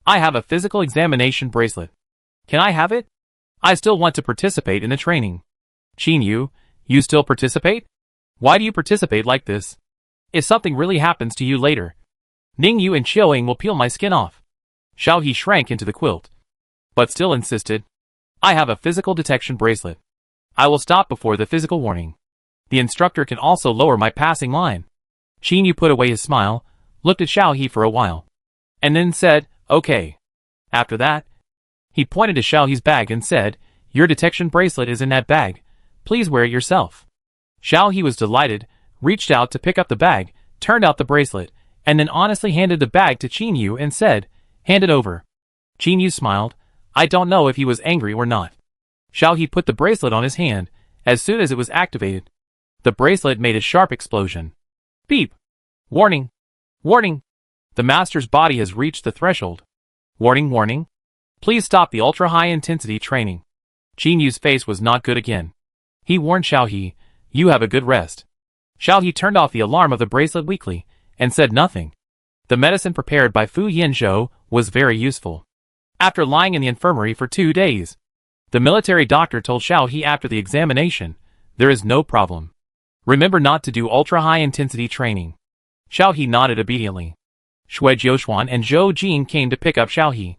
I have a physical examination bracelet. Can I have it? I still want to participate in the training." "Qinyu, you still participate? Why do you participate like this? If something really happens to you later, Ningyu and Qiuing will peel my skin off." Xiao He shrank into the quilt, but still insisted. "I have a physical detection bracelet. I will stop before the physical warning. The instructor can also lower my passing line." Qinyu put away his smile, looked at Xiao He for a while, and then said, "Okay." After that, he pointed to Xiao He's bag and said, "Your detection bracelet is in that bag. Please wear it yourself." Xiao He was delighted, reached out to pick up the bag, turned out the bracelet, and then honestly handed the bag to Qinyu and said, "Hand it over." Qinyu smiled. I don't know if he was angry or not. Xiao He put the bracelet on his hand. As soon as it was activated, the bracelet made a sharp explosion. Beep! Warning! Warning! The master's body has reached the threshold. Warning, warning! Please stop the ultra-high-intensity training. Qinyu's face was not good again. He warned Xiao He, "You have a good rest." Xiao He turned off the alarm of the bracelet weakly, and said nothing. The medicine prepared by Fu Yanzhou was very useful. After lying in the infirmary for 2 days, the military doctor told Xiao He after the examination, "There is no problem. Remember not to do ultra-high-intensity training." Xiao He nodded obediently. Xue Jiuxuan and Zhou Jin came to pick up Xiao He.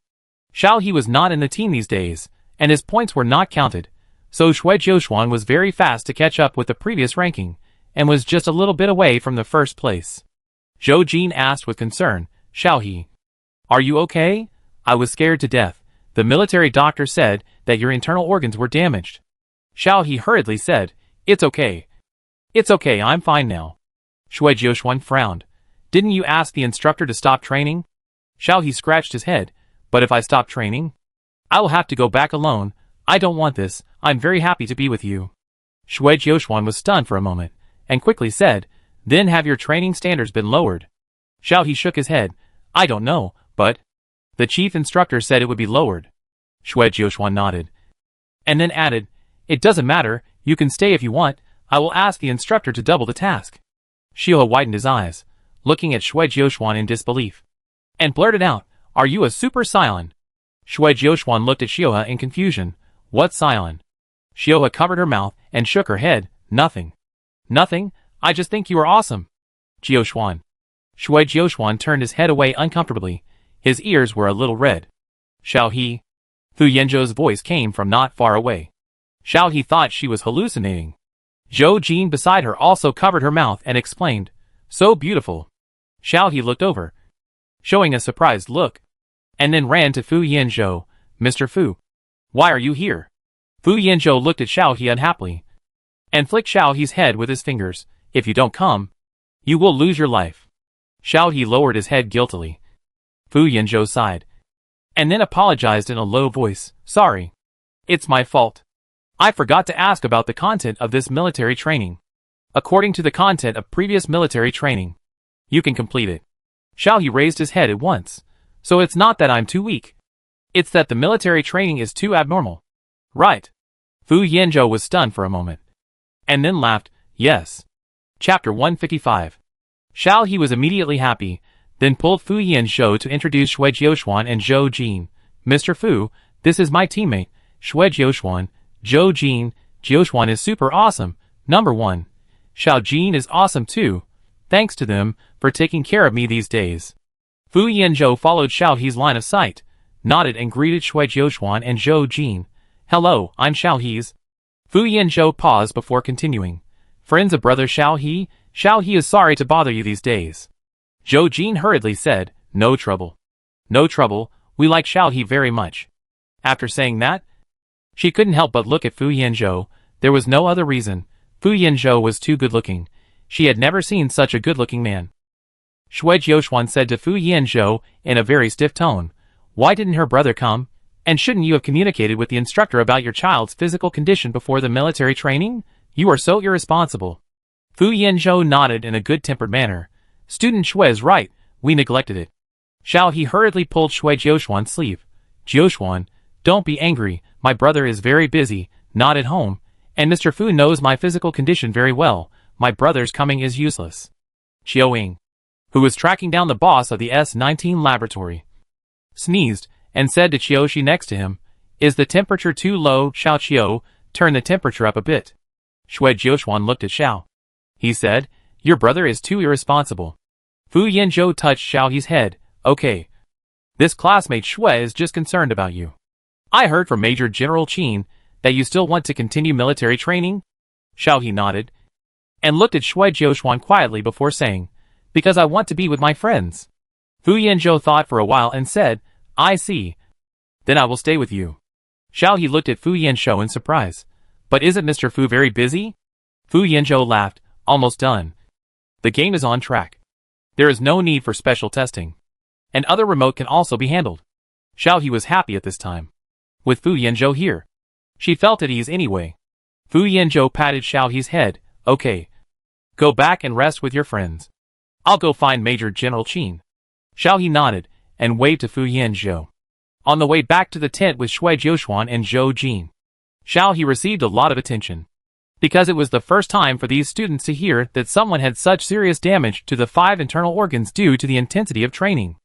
Xiao He was not in the team these days, and his points were not counted, so Xue Jiuxuan was very fast to catch up with the previous ranking, and was just a little bit away from the first place. Zhou Jin asked with concern, "Xiao He, are you okay? I was scared to death. The military doctor said that your internal organs were damaged." Xiao He hurriedly said, "It's okay. It's okay, I'm fine now." Xue Jiuxuan frowned. "Didn't you ask the instructor to stop training?" Xiao He scratched his head. "But if I stop training, I will have to go back alone. I don't want this. I'm very happy to be with you." Xue Jiuxuan was stunned for a moment, and quickly said, "Then have your training standards been lowered?" Xiao He shook his head. "I don't know, but the chief instructor said it would be lowered." Xue Jiuxuan nodded, and then added, "It doesn't matter, you can stay if you want. I will ask the instructor to double the task." Xiuhe widened his eyes, looking at Xue Jiuxuan in disbelief, and blurted out, "Are you a super Scion?" Xue Jiuxuan looked at Xiuhe in confusion. "What Scion?" Xiuhe covered her mouth and shook her head. "Nothing. Nothing, I just think you are awesome." Jiuxuan. Xue Jiuxuan turned his head away uncomfortably. His ears were a little red. "Xiao He." Fu Yanzhou's voice came from not far away. Xiao He thought she was hallucinating. Zhou Jin beside her also covered her mouth and explained, "So beautiful." Xiao He looked over, showing a surprised look, and then ran to Fu Yanzhou. "Mr. Fu, why are you here?" Fu Yanzhou looked at Xiao He unhappily, and flicked Xiao He's head with his fingers. "If you don't come, you will lose your life." Xiao He lowered his head guiltily. Fu Yanzhou sighed, and then apologized in a low voice. "Sorry. It's my fault. I forgot to ask about the content of this military training. According to the content of previous military training, you can complete it." Xiao He raised his head at once. "So it's not that I'm too weak. It's that the military training is too abnormal." "Right." Fu Yanzhou was stunned for a moment, and then laughed. "Yes." Chapter 155. Xiao He was immediately happy, then pulled Fu Yanzhou to introduce Xue Jiuxuan and Zhou Jin. "Mr. Fu, this is my teammate, Xue Jiuxuan. Zhou Jin, Jiuxuan is super awesome. Number 1. Xiao Jin is awesome too. Thanks to them for taking care of me these days." Fu Yanzhou followed Xiao He's line of sight, nodded and greeted Xue Jiuxuan and Zhou Jin. "Hello, I'm Xiao He's." Fu Yanzhou paused before continuing. "Friends of brother Xiao He is sorry to bother you these days." Zhou Jin hurriedly said, "No trouble. No trouble, we like Xiao He very much. After saying that, she couldn't help but look at Fu Yanzhou. There was no other reason. Fu Yanzhou was too good-looking. She had never seen such a good-looking man. Shui Jiuxuan said to Fu Yanzhou in a very stiff tone, "Why didn't her brother come? And shouldn't you have communicated with the instructor about your child's physical condition before the military training? You are so irresponsible." Fu Yanzhou nodded in a good-tempered manner. "Student Shui is right, we neglected it." Xiao He hurriedly pulled Shui Jiuxuan's sleeve. "Jiuxuan, don't be angry, my brother is very busy, not at home, and Mr. Fu knows my physical condition very well. My brother's coming is useless." Qiao Ying, who was tracking down the boss of the S-19 laboratory, sneezed and said to Qiao Shi next to him, "Is the temperature too low, Xiao Qiao? Turn the temperature up a bit." Shui Jiuxuan looked at Xiao. He said, "Your brother is too irresponsible." Fu Yanzhou touched Xiao He's head. "Okay. This classmate Shui is just concerned about you. I heard from Major General Qin that you still want to continue military training?" Xiao He nodded and looked at Shui Jiuxuan quietly before saying, "Because I want to be with my friends." Fu Yanzhou thought for a while and said, "I see. Then I will stay with you." Xiao He looked at Fu Yanzhou in surprise. "But isn't Mr. Fu very busy?" Fu Yanzhou laughed. "Almost done. The game is on track. There is no need for special testing. And other remote can also be handled." Xiao He was happy at this time. With Fu Yanzhou here, she felt at ease anyway. Fu Yanzhou patted Xiao He's head. "Okay. Go back and rest with your friends. I'll go find Major General Qin." Xiao He nodded and waved to Fu Yanzhou. On the way back to the tent with Shui Jiuxuan and Zhou Jin, Xiao He received a lot of attention, because it was the first time for these students to hear that someone had such serious damage to the 5 internal organs due to the intensity of training.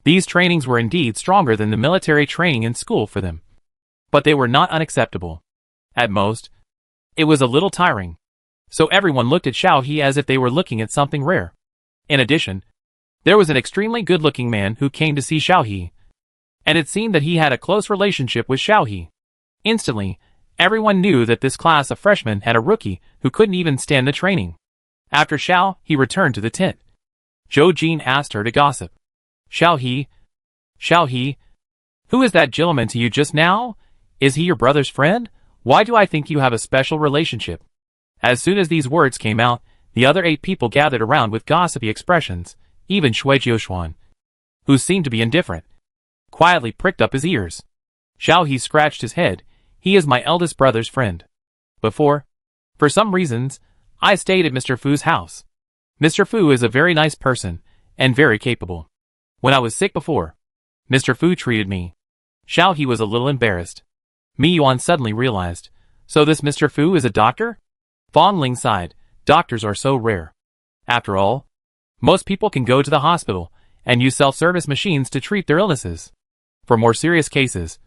These trainings were indeed stronger than the military training in school for them, but they were not unacceptable. At most, it was a little tiring. So everyone looked at Xiao He as if they were looking at something rare. In addition, there was an extremely good-looking man who came to see Xiao He, and it seemed that he had a close relationship with Xiao He. Instantly, everyone knew that this class of freshmen had a rookie who couldn't even stand the training. After Xiao He returned to the tent, Zhou Jin asked her to gossip. Xiao He, who is that gentleman to you just now? Is he your brother's friend? Why do I think you have a special relationship?" As soon as these words came out, the other 8 people gathered around with gossipy expressions. Even Shui Jiuxuan, who seemed to be indifferent, quietly pricked up his ears. Xiao He scratched his head. "He is my eldest brother's friend. Before, for some reasons, I stayed at Mr. Fu's house. Mr. Fu is a very nice person, and very capable. When I was sick before, Mr. Fu treated me." Xiao He was a little embarrassed. Mi Yuan suddenly realized, "So this Mr. Fu is a doctor?" Fong Ling sighed. "Doctors are so rare. After all, most people can go to the hospital and use self-service machines to treat their illnesses. For more serious cases,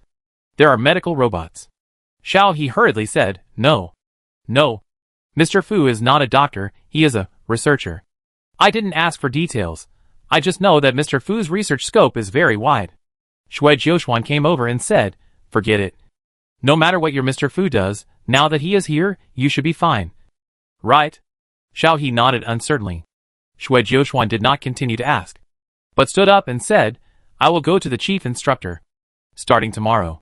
there are medical robots." Xiao He hurriedly said, No, Mr. Fu is not a doctor, he is a researcher. I didn't ask for details. I just know that Mr. Fu's research scope is very wide." Shui Jiuxuan came over and said, "Forget it. No matter what your Mr. Fu does, now that he is here, you should be fine. Right?" Xiao He nodded uncertainly. Shui Jiuxuan did not continue to ask, but stood up and said, "I will go to the chief instructor. Starting tomorrow,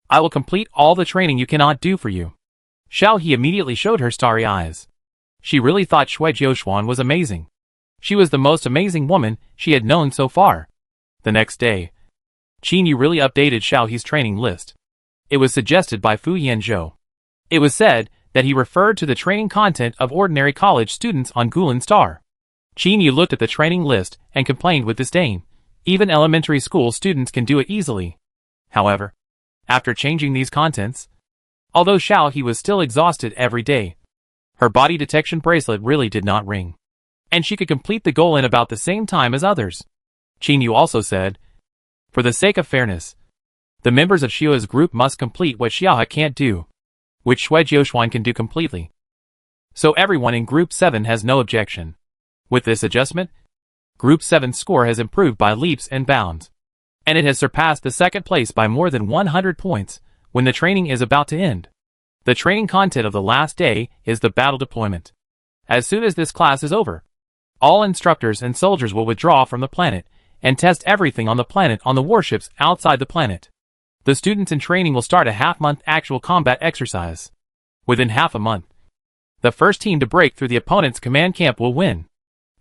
I will complete all the training you cannot do for you." Xiao He immediately showed her starry eyes. She really thought Shui Jiuxuan was amazing. She was the most amazing woman she had known so far. The next day, Qin Yu really updated Xiao He's training list. It was suggested by Fu Yanzhou. It was said that he referred to the training content of ordinary college students on Gulan Star. Qin Yu looked at the training list and complained with disdain. Even elementary school students can do it easily. However, after changing these contents, although Xiao He was still exhausted every day, her body detection bracelet really did not ring, and she could complete the goal in about the same time as others. Qin Yu also said, "For the sake of fairness, the members of Xiao's group must complete what Xiao can't do, which Shui Jiuxuan can do completely. So everyone in Group 7 has no objection." With this adjustment, Group 7's score has improved by leaps and bounds, and it has surpassed the second place by more than 100 points when the training is about to end. The training content of the last day is the battle deployment. As soon as this class is over, all instructors and soldiers will withdraw from the planet, and test everything on the planet on the warships outside the planet. The students in training will start a half-month actual combat exercise. Within half a month, the first team to break through the opponent's command camp will win.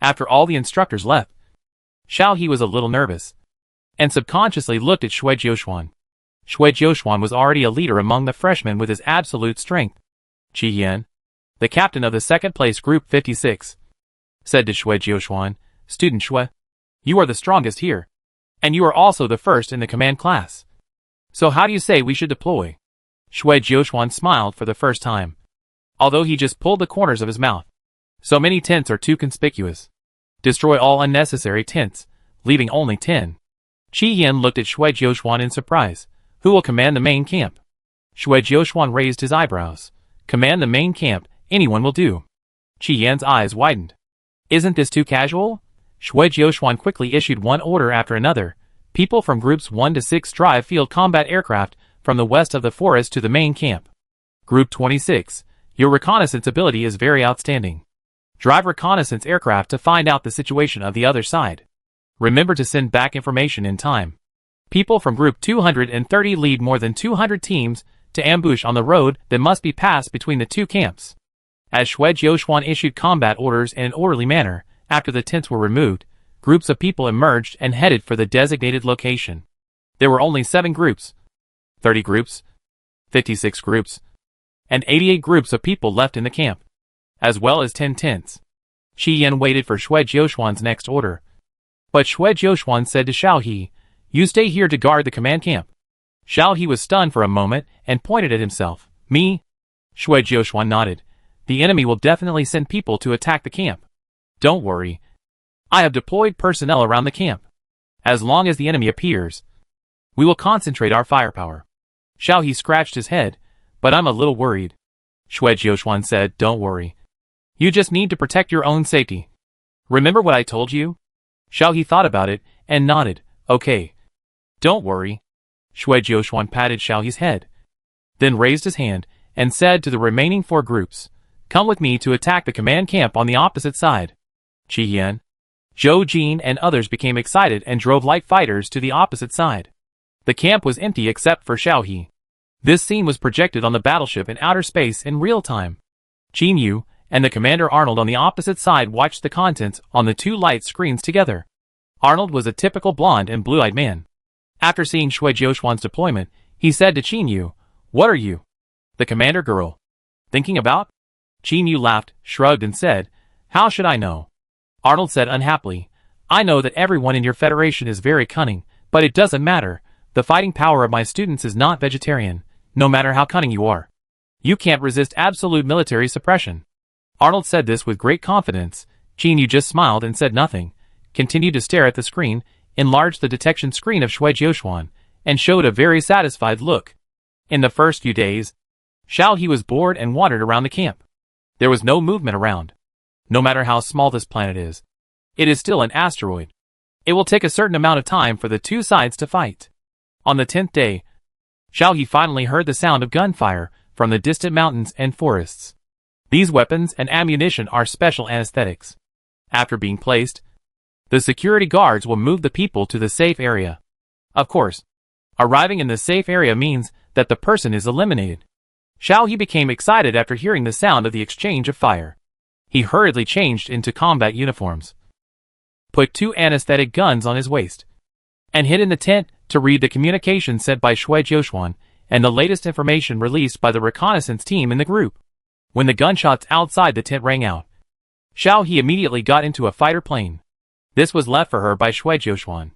After all the instructors left, Xiao He was a little nervous, and subconsciously looked at Xue Jiuxuan. Xue Jiuxuan was already a leader among the freshmen with his absolute strength. Qi Yan, the captain of the second-place Group 56, said to Xue Jiuxuan, "Student Xue, you are the strongest here, and you are also the first in the command class. So how do you say we should deploy?" Xue Jiuxuan smiled for the first time, although he just pulled the corners of his mouth. "So many tents are too conspicuous. Destroy all unnecessary tents, leaving only 10. Qi Yan looked at Xue Jiuxuan in surprise. "Who will command the main camp?" Xue Jiuxuan raised his eyebrows. "Command the main camp, anyone will do." Qi Yan's eyes widened. "Isn't this too casual?" Xue Jiuxuan quickly issued one order after another. "People from groups 1 to 6 drive field combat aircraft from the west of the forest to the main camp. Group 26, your reconnaissance ability is very outstanding. Drive reconnaissance aircraft to find out the situation of the other side. Remember to send back information in time. People from Group 230 lead more than 200 teams to ambush on the road that must be passed between the two camps." As Xue Jiuxuan issued combat orders in an orderly manner, after the tents were removed, groups of people emerged and headed for the designated location. There were only 7 groups, 30 groups, 56 groups, and 88 groups of people left in the camp, as well as 10 tents. Qi Yan waited for Xue Jiuxuan's next order. But Xue Jiuxuan said to Xiao He, "You stay here to guard the command camp." Xiao He was stunned for a moment and pointed at himself. "Me?" Xue Jiuxuan nodded. "The enemy will definitely send people to attack the camp. Don't worry. I have deployed personnel around the camp. As long as the enemy appears, we will concentrate our firepower." Xiao He scratched his head, "But I'm a little worried." Xue Jiuxuan said, "Don't worry. You just need to protect your own safety. Remember what I told you?" Xiao He thought about it and nodded. "Okay. Don't worry." Xue Jiuxuan patted Xiao He's head, then raised his hand and said to the remaining 4 groups, "Come with me to attack the command camp on the opposite side." Qi Yan, Zhou Jin and others became excited and drove light fighters to the opposite side. The camp was empty except for Xiao He. This scene was projected on the battleship in outer space in real time. Jin Yu and the Commander Arnold on the opposite side watched the contents on the 2 light screens together. Arnold was a typical blonde and blue-eyed man. After seeing Xue Jiuxuan's deployment, he said to Qin Yu, "What are you, the commander girl, thinking about?" Qin Yu laughed, shrugged and said, "How should I know?" Arnold said unhappily, "I know that everyone in your federation is very cunning, but it doesn't matter. The fighting power of my students is not vegetarian, no matter how cunning you are. You can't resist absolute military suppression." Arnold said this with great confidence. Qin Yu just smiled and said nothing, continued to stare at the screen, enlarged the detection screen of Xue Jiuxuan, and showed a very satisfied look. In the first few days, Xiao He was bored and wandered around the camp. There was no movement around. No matter how small this planet is, it is still an asteroid. It will take a certain amount of time for the 2 sides to fight. On the 10th day, Xiao He finally heard the sound of gunfire from the distant mountains and forests. These weapons and ammunition are special anesthetics. After being placed, the security guards will move the people to the safe area. Of course, arriving in the safe area means that the person is eliminated. Xiao He became excited after hearing the sound of the exchange of fire. He hurriedly changed into combat uniforms, put 2 anesthetic guns on his waist, and hid in the tent to read the communication sent by Xue Jiuxuan and the latest information released by the reconnaissance team in the group. When the gunshots outside the tent rang out, Xiao He immediately got into a fighter plane. This was left for her by Xue Jiuxuan.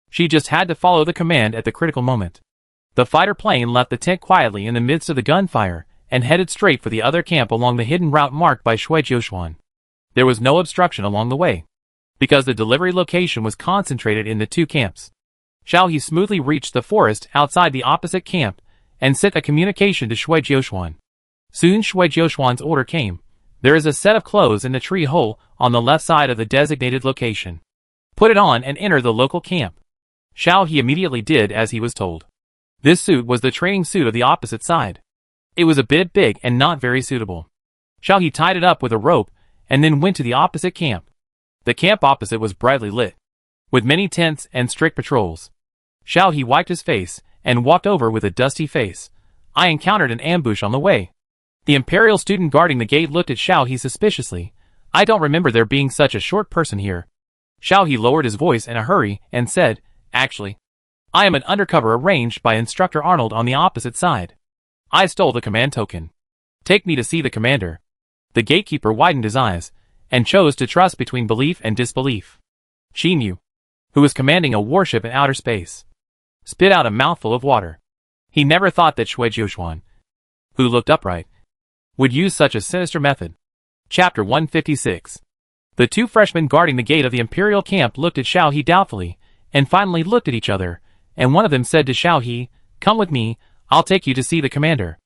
She just had to follow the command at the critical moment. The fighter plane left the tent quietly in the midst of the gunfire and headed straight for the other camp along the hidden route marked by Xue Jiuxuan. There was no obstruction along the way, because the delivery location was concentrated in the 2 camps. Xiao He smoothly reached the forest outside the opposite camp and sent a communication to Xue Jiuxuan. Soon Xue Jiuxuan's order came. There is a set of clothes in the tree hole on the left side of the designated location. Put it on and enter the local camp. Xiao He immediately did as he was told. This suit was the training suit of the opposite side. It was a bit big and not very suitable. Xiao He tied it up with a rope and then went to the opposite camp. The camp opposite was brightly lit, with many tents and strict patrols. Xiao He wiped his face and walked over with a dusty face. I encountered an ambush on the way. The Imperial student guarding the gate looked at Xiao He suspiciously. I don't remember there being such a short person here. Xiao He lowered his voice in a hurry and said, actually, I am an undercover arranged by Instructor Arnold on the opposite side. I stole the command token. Take me to see the commander. The gatekeeper widened his eyes and chose to trust between belief and disbelief. Qin Yu, who was commanding a warship in outer space, spit out a mouthful of water. He never thought that Shui Jiuxuan, who looked upright, would use such a sinister method. Chapter 156. The two freshmen guarding the gate of the Imperial camp looked at Xiao He doubtfully, and finally looked at each other, and one of them said to Xiao He, come with me, I'll take you to see the commander.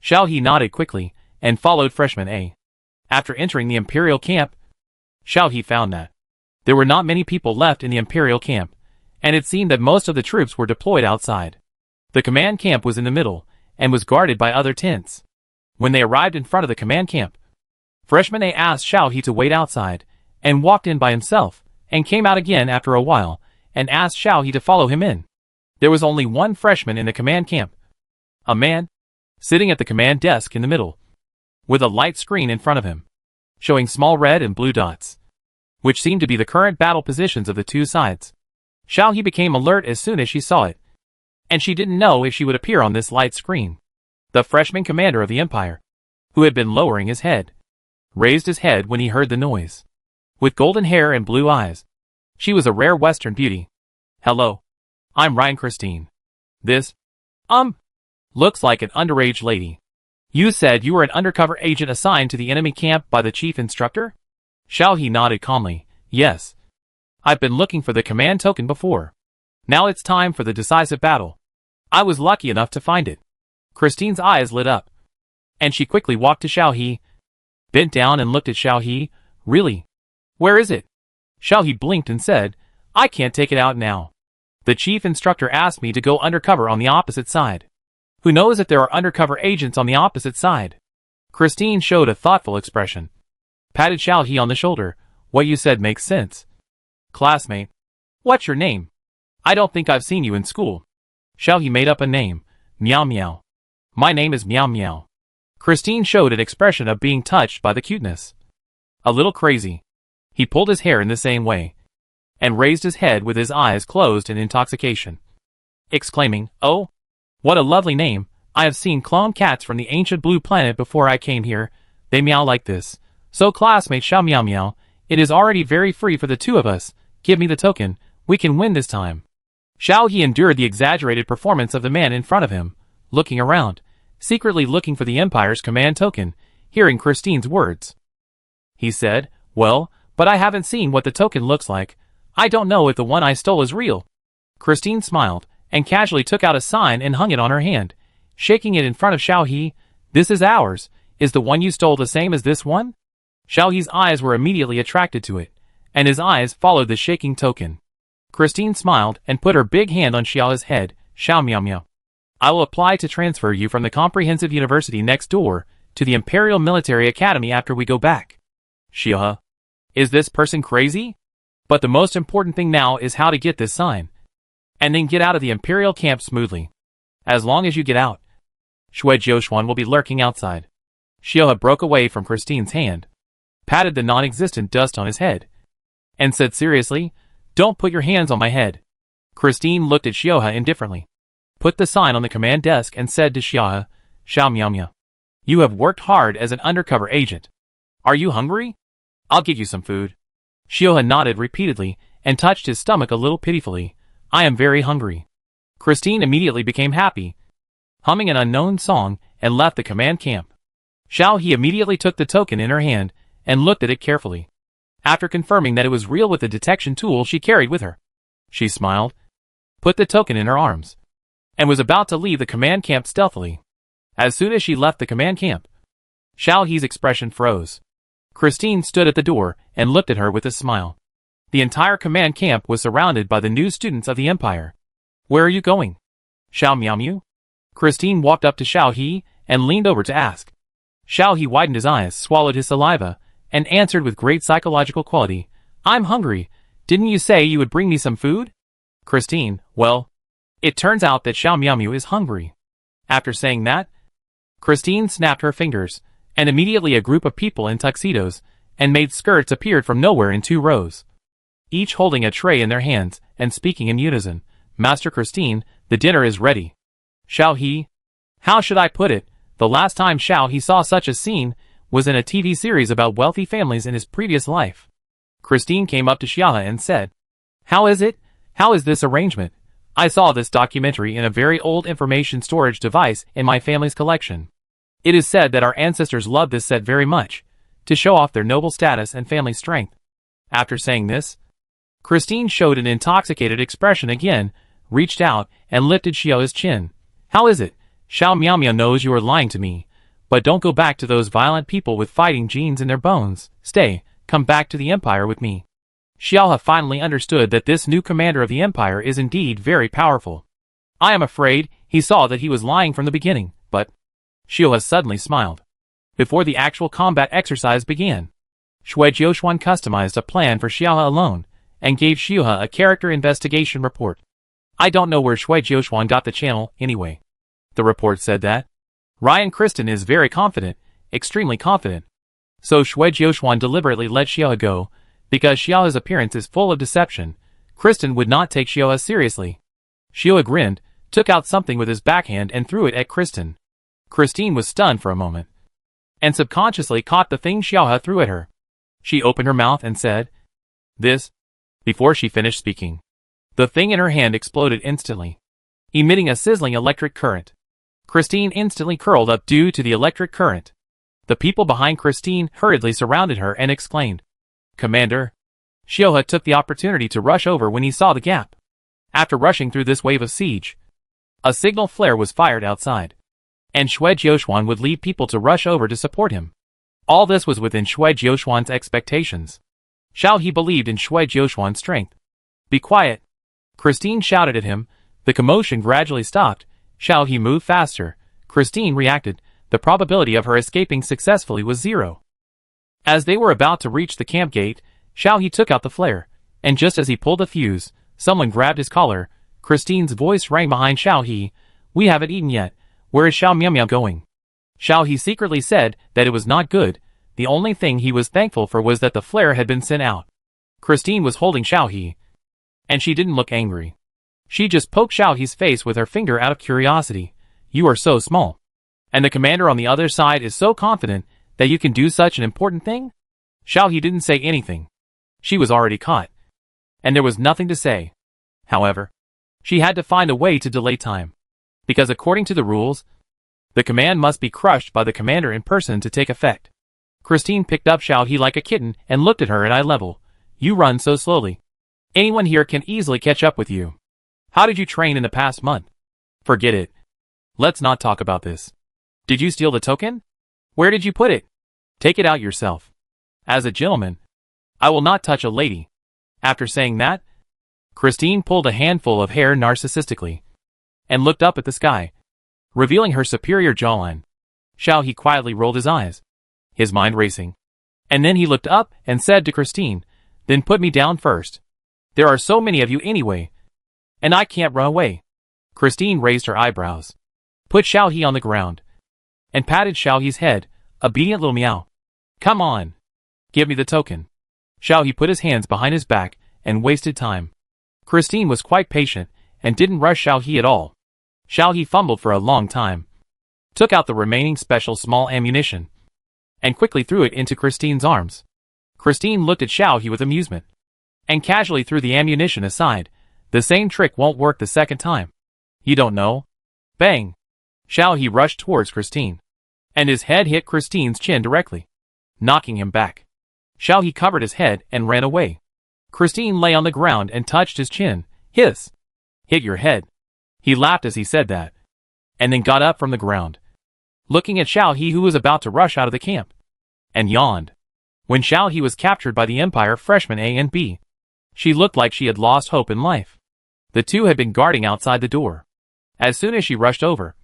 Xiao He nodded quickly, and followed freshman A. After entering the Imperial camp, Xiao He found that there were not many people left in the Imperial camp, and it seemed that most of the troops were deployed outside. The command camp was in the middle, and was guarded by other tents. When they arrived in front of the command camp, freshman A asked Xiao He to wait outside, and walked in by himself, and came out again after a while, and asked Xiao He to follow him in. There was only one freshman in the command camp. A man, sitting at the command desk in the middle, with a light screen in front of him, showing small red and blue dots, which seemed to be the current battle positions of the two sides. Xiao He became alert as soon as she saw it, and she didn't know if she would appear on this light screen. The freshman commander of the Empire, who had been lowering his head, raised his head when he heard the noise. With golden hair and blue eyes, she was a rare Western beauty. Hello. I'm Ryan Christine. This, looks like an underage lady. You said you were an undercover agent assigned to the enemy camp by the chief instructor? Xiao He nodded calmly. Yes. I've been looking for the command token before. Now it's time for the decisive battle. I was lucky enough to find it. Christine's eyes lit up, and she quickly walked to Xiao He, bent down and looked at Xiao He. Really? Where is it? Xiao He blinked and said, I can't take it out now. The chief instructor asked me to go undercover on the opposite side. Who knows if there are undercover agents on the opposite side? Christine showed a thoughtful expression, patted Xiao He on the shoulder. What you said makes sense. Classmate. What's your name? I don't think I've seen you in school. Xiao He made up a name. Meow Meow. My name is Meow Meow. Christine showed an expression of being touched by the cuteness. A little crazy. He pulled his hair in the same way, and raised his head with his eyes closed in intoxication, exclaiming, oh, what a lovely name. I have seen clone cats from the ancient blue planet before I came here. They meow like this. So classmate Xiao Meow Meow, it is already very free for the two of us. Give me the token. We can win this time. Xiao He endured the exaggerated performance of the man in front of him, looking around, secretly looking for the Empire's command token, hearing Christine's words. He said, well, but I haven't seen what the token looks like. I don't know if the one I stole is real. Christine smiled, and casually took out a sign and hung it on her hand, shaking it in front of Xiao He. This is ours. Is the one you stole the same as this one? Xiao He's eyes were immediately attracted to it, and his eyes followed the shaking token. Christine smiled and put her big hand on Xiao's head. Xiao Meow Meow. I will apply to transfer you from the comprehensive university next door to the Imperial Military Academy after we go back. Xiao. Is this person crazy? But the most important thing now is how to get this sign, and then get out of the Imperial camp smoothly. As long as you get out, Shui Jiuxuan will be lurking outside. Xiao broke away from Christine's hand, patted the non-existent dust on his head, and said seriously, don't put your hands on my head. Christine looked at Xiao indifferently, put the sign on the command desk and said to Xiao, Xiao Meow Meow, you have worked hard as an undercover agent. Are you hungry? I'll get you some food. Xiao nodded repeatedly and touched his stomach a little pitifully. I am very hungry. Christine immediately became happy, humming an unknown song, and left the command camp. Xiao He immediately took the token in her hand and looked at it carefully. After confirming that it was real with the detection tool she carried with her, she smiled, put the token in her arms, and was about to leave the command camp stealthily. As soon as she left the command camp, Xiao He's expression froze. Christine stood at the door and looked at her with a smile. The entire command camp was surrounded by the new students of the Empire. Where are you going? Xiao Meow Meow? Christine walked up to Xiao He and leaned over to ask. Xiao He widened his eyes, swallowed his saliva, and answered with great psychological quality, I'm hungry. Didn't you say you would bring me some food? Christine, well, it turns out that Xiao Miaomiao is hungry. After saying that, Christine snapped her fingers, and immediately a group of people in tuxedos and made skirts appeared from nowhere in 2 rows, each holding a tray in their hands and speaking in unison. Master Christine, the dinner is ready. Xiao He? How should I put it? The last time Xiao He saw such a scene was in a TV series about wealthy families in his previous life. Christine came up to Xiao He and said, How is it? How is this arrangement? I saw this documentary in a very old information storage device in my family's collection. It is said that our ancestors loved this set very much, to show off their noble status and family strength. After saying this, Christine showed an intoxicated expression again, reached out, and lifted Xiao's chin. How is it? Xiao Miaomiao knows you are lying to me, but don't go back to those violent people with fighting genes in their bones. Stay, come back to the Empire with me. Xiao He finally understood that this new commander of the Empire is indeed very powerful. I am afraid he saw that he was lying from the beginning, but Xiao He suddenly smiled. Before the actual combat exercise began, Shui Jiuxuan customized a plan for Xiao He alone, and gave Xiao He a character investigation report. I don't know where Shui Jiuxuan got the channel, anyway. The report said that Ryan Kristen is very confident, extremely confident. So Shui Jiuxuan deliberately let Xiao He go, because Xiao He's appearance is full of deception. Kristen would not take Xiao He seriously. Xiao He grinned, took out something with his backhand and threw it at Kristen. Christine was stunned for a moment, and subconsciously caught the thing Xiao He threw at her. She opened her mouth and said, This. Before she finished speaking, the thing in her hand exploded instantly, emitting a sizzling electric current. Christine instantly curled up due to the electric current. The people behind Christine hurriedly surrounded her and exclaimed, Commander. Xiao He took the opportunity to rush over when he saw the gap. After rushing through this wave of siege, a signal flare was fired outside, and Shui Jiuxuan would lead people to rush over to support him. All this was within Shui Jiuxuan's expectations. Xiao He believed in Shui Jiuxuan's strength. Be quiet. Christine shouted at him. The commotion gradually stopped. Xiao He moved faster. Christine reacted. The probability of her escaping successfully was 0. As they were about to reach the camp gate, Xiao He took out the flare, and just as he pulled the fuse, someone grabbed his collar. Christine's voice rang behind Xiao He. We haven't eaten yet. Where is Xiao Miaomiao going? Xiao He secretly said that it was not good. The only thing he was thankful for was that the flare had been sent out. Christine was holding Xiao He, and she didn't look angry. She just poked Xiao He's face with her finger out of curiosity. You are so small. And the commander on the other side is so confident that you can do such an important thing? Xiao He didn't say anything. She was already caught, and there was nothing to say. However, she had to find a way to delay time, because according to the rules, the command must be crushed by the commander in person to take effect. Christine picked up Xiao He like a kitten and looked at her at eye level. You run so slowly. Anyone here can easily catch up with you. How did you train in the past month? Forget it. Let's not talk about this. Did you steal the token? Where did you put it? Take it out yourself. As a gentleman, I will not touch a lady. After saying that, Christine pulled a handful of hair narcissistically and looked up at the sky, revealing her superior jawline. Xiao He quietly rolled his eyes, his mind racing. And then he looked up and said to Christine, Then put me down first. There are so many of you anyway, and I can't run away. Christine raised her eyebrows, put Xiao He on the ground, and patted Xiao He's head. Obedient little meow. Come on. Give me the token. Xiao He put his hands behind his back and wasted time. Christine was quite patient and didn't rush Xiao He at all. Xiao He fumbled for a long time, took out the remaining special small ammunition, and quickly threw it into Christine's arms. Christine looked at Xiao He with amusement, and casually threw the ammunition aside. The same trick won't work the second time. You don't know? Bang! Xiao He rushed towards Christine, and his head hit Christine's chin directly, knocking him back. Xiao He covered his head and ran away. Christine lay on the ground and touched his chin. Hiss! Hit your head. He laughed as he said that, and then got up from the ground, looking at Xiao He who was about to rush out of the camp, and yawned. When Xiao He was captured by the Empire freshmen A and B, she looked like she had lost hope in life. The two had been guarding outside the door. As soon as she rushed over,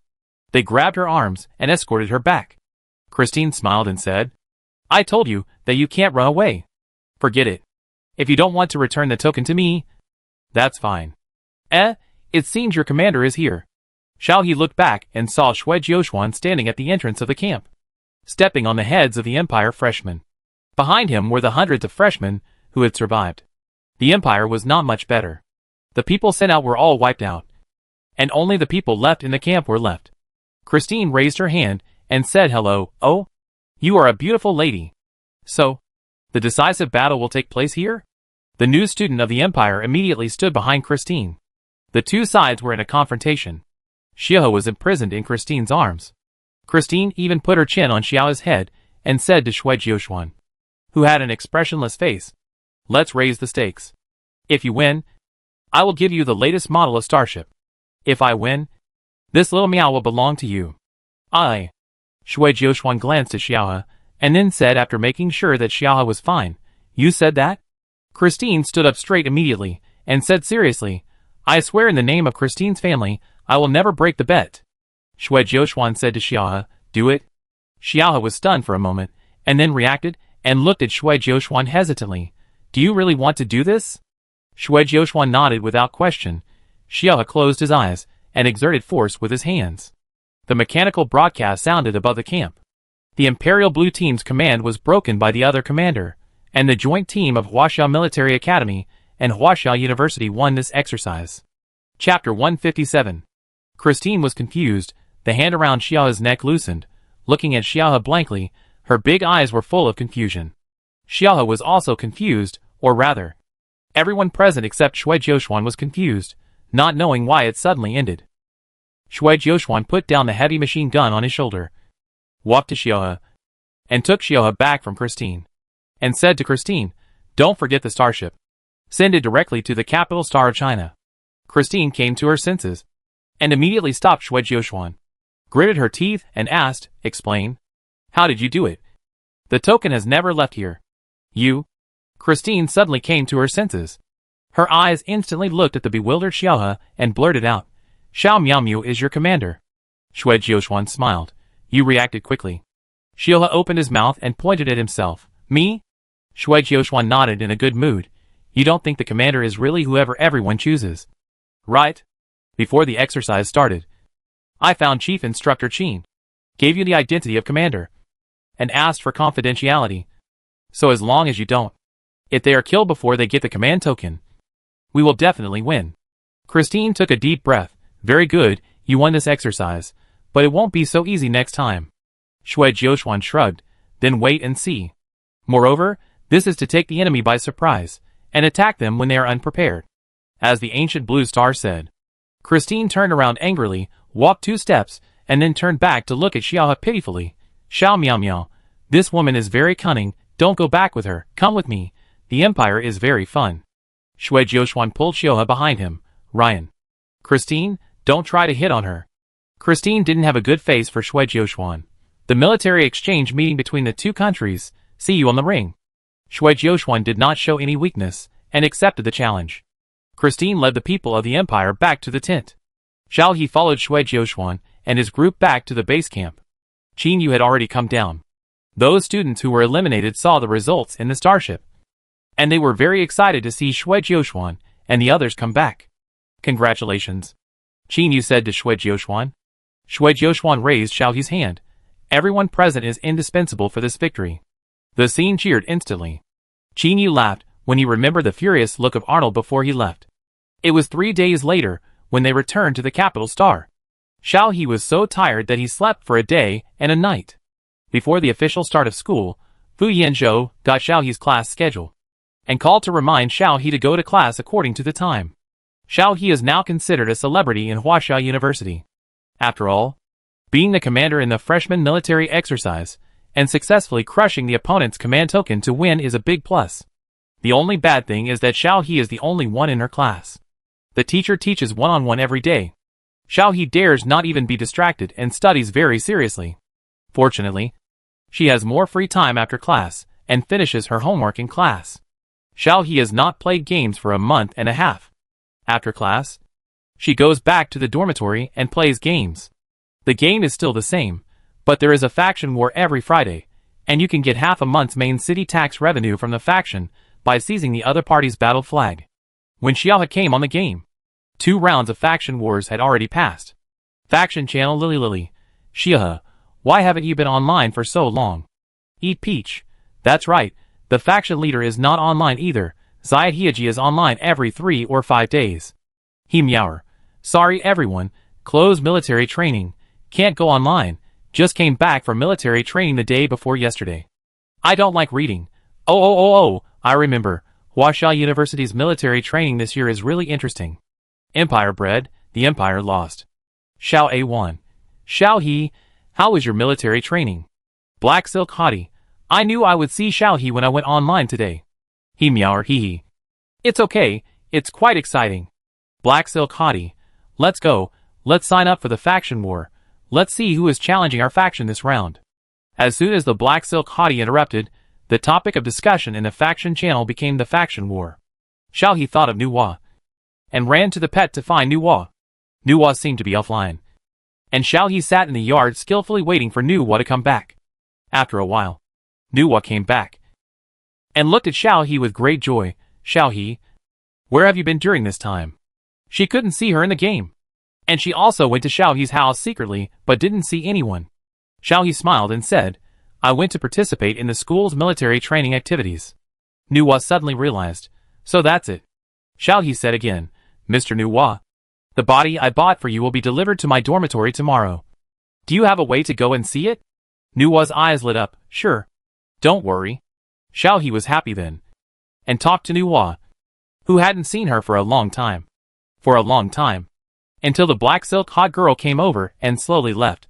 they grabbed her arms and escorted her back. Christine smiled and said, I told you that you can't run away. Forget it. If you don't want to return the token to me, that's fine. It seems your commander is here. Xiao He looked back and saw Xue Jiuxuan standing at the entrance of the camp, stepping on the heads of the Empire freshmen. Behind him were the hundreds of freshmen who had survived. The Empire was not much better. The people sent out were all wiped out, and only the people left in the camp were left. Christine raised her hand and said hello. Oh, you are a beautiful lady. So, the decisive battle will take place here? The new student of the Empire immediately stood behind Christine. The two sides were in a confrontation. Xiao was imprisoned in Christine's arms. Christine even put her chin on Xiao's head and said to Xue Jiuxuan, who had an expressionless face, let's raise the stakes. If you win, I will give you the latest model of starship. If I win, this little meow will belong to you. Xue Jiuxuan glanced at Xiao and then said after making sure that Xiao was fine, you said that? Christine stood up straight immediately and said seriously, I swear in the name of Christine's family, I will never break the bet. Xue Jiuxuan said to Xiao, do it? Xiao was stunned for a moment, and then reacted and looked at Xue Jiuxuan hesitantly. Do you really want to do this? Xue Jiuxuan nodded without question. Xiao closed his eyes and exerted force with his hands. The mechanical broadcast sounded above the camp. The Imperial Blue Team's command was broken by the other commander, and the joint team of Huaxiao Military Academy and Huaxiao University won this exercise. Chapter 157. Christine was confused, the hand around Xiao's neck loosened. Looking at Xiao blankly, her big eyes were full of confusion. Xiao was also confused, or rather, everyone present except Xue Jiuxuan was confused, not knowing why it suddenly ended. Xue Jiuxuan put down the heavy machine gun on his shoulder, walked to Xiao, and took Xiao back from Christine, and said to Christine, don't forget the starship. Send it directly to the capital star of China. Christine came to her senses, and immediately stopped Xue Jiuxuan, gritted her teeth and asked, explain. How did you do it? The token has never left here. You? Christine suddenly came to her senses. Her eyes instantly looked at the bewildered Xiao and blurted out, Xiao Miaomiu is your commander. Xue Jiuxuan smiled. You reacted quickly. Xiao opened his mouth and pointed at himself. Me? Xue Jiuxuan nodded in a good mood. You don't think the commander is really whoever everyone chooses, right? Before the exercise started, I found Chief Instructor Qin, gave you the identity of commander, and asked for confidentiality. So as long as you don't, if they are killed before they get the command token, we will definitely win. Christine took a deep breath. Very good, you won this exercise, but it won't be so easy next time. Xue Jiuxuan shrugged, then wait and see. Moreover, this is to take the enemy by surprise, and attack them when they are unprepared. As the ancient blue star said. Christine turned around angrily, walked 2 steps, and then turned back to look at Xiao pitifully. Xiao Miao Miao, this woman is very cunning, don't go back with her, come with me, the Empire is very fun. Xue Jiuxuan pulled Xiao behind him. Ryan. Christine, don't try to hit on her. Christine didn't have a good face for Xue Jiuxuan. The military exchange meeting between the two countries, see you on the ring. Xue Jiuxuan did not show any weakness, and accepted the challenge. Christine led the people of the Empire back to the tent. Xiao He followed Xue Jiuxuan and his group back to the base camp. Qin Yu had already come down. Those students who were eliminated saw the results in the starship, and they were very excited to see Xue Jiuxuan and the others come back. Congratulations, Qin Yu said to Xue Jiuxuan. Xue Jiuxuan raised Xiao He's hand. Everyone present is indispensable for this victory. The scene cheered instantly. Qin Yu laughed when he remembered the furious look of Arnold before he left. It was 3 days later when they returned to the capital star. Xiao He was so tired that he slept for a day and a night. Before the official start of school, Fu Yanzhou got Xiao He's class schedule and called to remind Xiao He to go to class according to the time. Xiao He is now considered a celebrity in Huaxiao University. After all, being the commander in the freshman military exercise and successfully crushing the opponent's command token to win is a big plus. The only bad thing is that Xiao He is the only one in her class. The teacher teaches one-on-one every day. Xiao He dares not even be distracted and studies very seriously. Fortunately, she has more free time after class and finishes her homework in class. Xiao He has not played games for a month and a half. After class, she goes back to the dormitory and plays games. The game is still the same, but there is a faction war every Friday, and you can get half a month's main city tax revenue from the faction by seizing the other party's battle flag. When Xiaohe came on the game, 2 rounds of faction wars had already passed. Faction channel Lily. Xiaohe, why haven't you been online for so long? Eat peach. That's right, the faction leader is not online either. Zayat Hiaji is online every 3 or 5 days. He meower. Sorry everyone, closed military training. Can't go online. Just came back from military training the day before yesterday. I don't like reading. Oh, I remember. Huaxia University's military training this year is really interesting. Empire bred, the Empire lost. Xiao A1. Xiao He, how was your military training? Black Silk Hottie. I knew I would see Xiao He when I went online today. He meower hee. It's okay, it's quite exciting. Black Silk Hottie. Let's go, let's sign up for the faction war. Let's see who is challenging our faction this round. As soon as the Black Silk Hottie interrupted, the topic of discussion in the faction channel became the faction war. Xiao He thought of Nuwa and ran to the pet to find Nuwa. Nuwa seemed to be offline, and Xiao He sat in the yard skillfully waiting for Nuwa to come back. After a while, Nuwa came back and looked at Xiao He with great joy. Xiao He, where have you been during this time? She couldn't see her in the game, and she also went to Xiao He's house secretly but didn't see anyone. Xiao He smiled and said, I went to participate in the school's military training activities. Nuwa suddenly realized, so that's it. Xiao He said again, Mr. Nuwa, the body I bought for you will be delivered to my dormitory tomorrow. Do you have a way to go and see it? Nuwa's eyes lit up. Sure. Don't worry. Xiao He was happy then, and talked to Nuwa, who hadn't seen her for a long time. For a long time. Until the black silk hot girl came over and slowly left.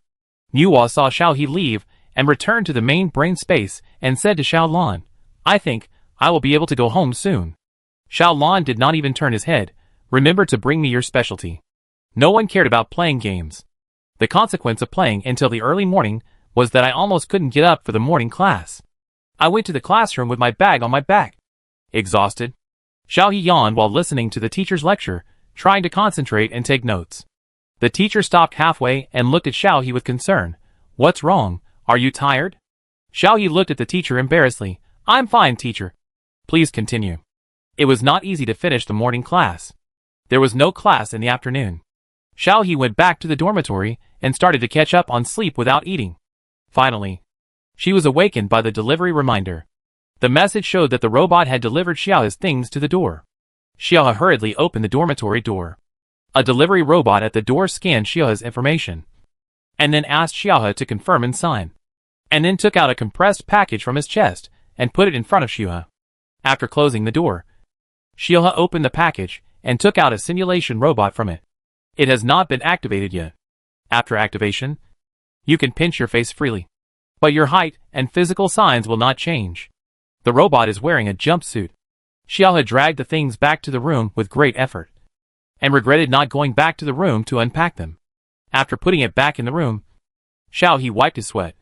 Nuwa saw Xiao He leave and returned to the main brain space and said to Xiao Lan, I think I will be able to go home soon. Xiao Lan did not even turn his head. Remember to bring me your specialty. No one cared about playing games. The consequence of playing until the early morning was that I almost couldn't get up for the morning class. I went to the classroom with my bag on my back. Exhausted. Xiao He yawned while listening to the teacher's lecture, trying to concentrate and take notes. The teacher stopped halfway and looked at Xiao He with concern. What's wrong? Are you tired? Xiao He looked at the teacher embarrassedly. I'm fine, teacher. Please continue. It was not easy to finish the morning class. There was no class in the afternoon. Xiao He went back to the dormitory and started to catch up on sleep without eating. Finally, she was awakened by the delivery reminder. The message showed that the robot had delivered Xiaohe's things to the door. Xiaohe hurriedly opened the dormitory door. A delivery robot at the door scanned Xiaohe's information, and then asked Xiaohe to confirm and sign, and then took out a compressed package from his chest and put it in front of Xiaohe. After closing the door, Xiaohe opened the package and took out a simulation robot from it. It has not been activated yet. After activation, you can pinch your face freely, but your height and physical signs will not change. The robot is wearing a jumpsuit. Xiaohe dragged the things back to the room with great effort, and regretted not going back to the room to unpack them. After putting it back in the room, Xiao He wiped his sweat,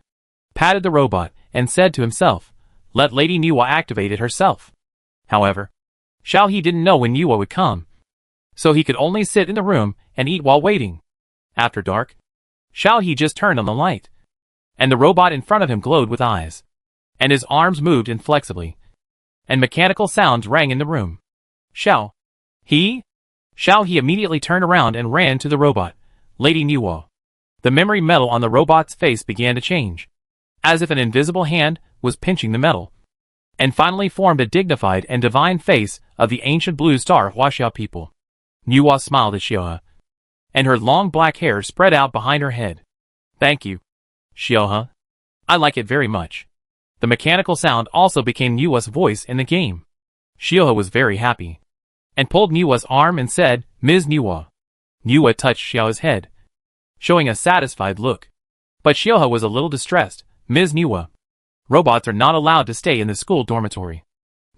patted the robot, and said to himself, let Lady Nuwa activate it herself. However, Xiao He didn't know when Nuwa would come, so he could only sit in the room and eat while waiting. After dark, Xiao He just turned on the light, and the robot in front of him glowed with eyes, and his arms moved inflexibly, and mechanical sounds rang in the room. Xiao He immediately turned around and ran to the robot. Lady Nuwa. The memory metal on the robot's face began to change, as if an invisible hand was pinching the metal, and finally formed a dignified and divine face of the ancient blue star Huaxia people. Nuwa smiled at Xiaohe, and her long black hair spread out behind her head. Thank you, Xiaohe. I like it very much. The mechanical sound also became Nuwa's voice in the game. Xiaohe was very happy, and pulled Nuwa's arm and said, Ms. Nuwa. Nuwa touched Xiaohe's head, showing a satisfied look. But Xiaohe was a little distressed. Ms. Nuwa, robots are not allowed to stay in the school dormitory.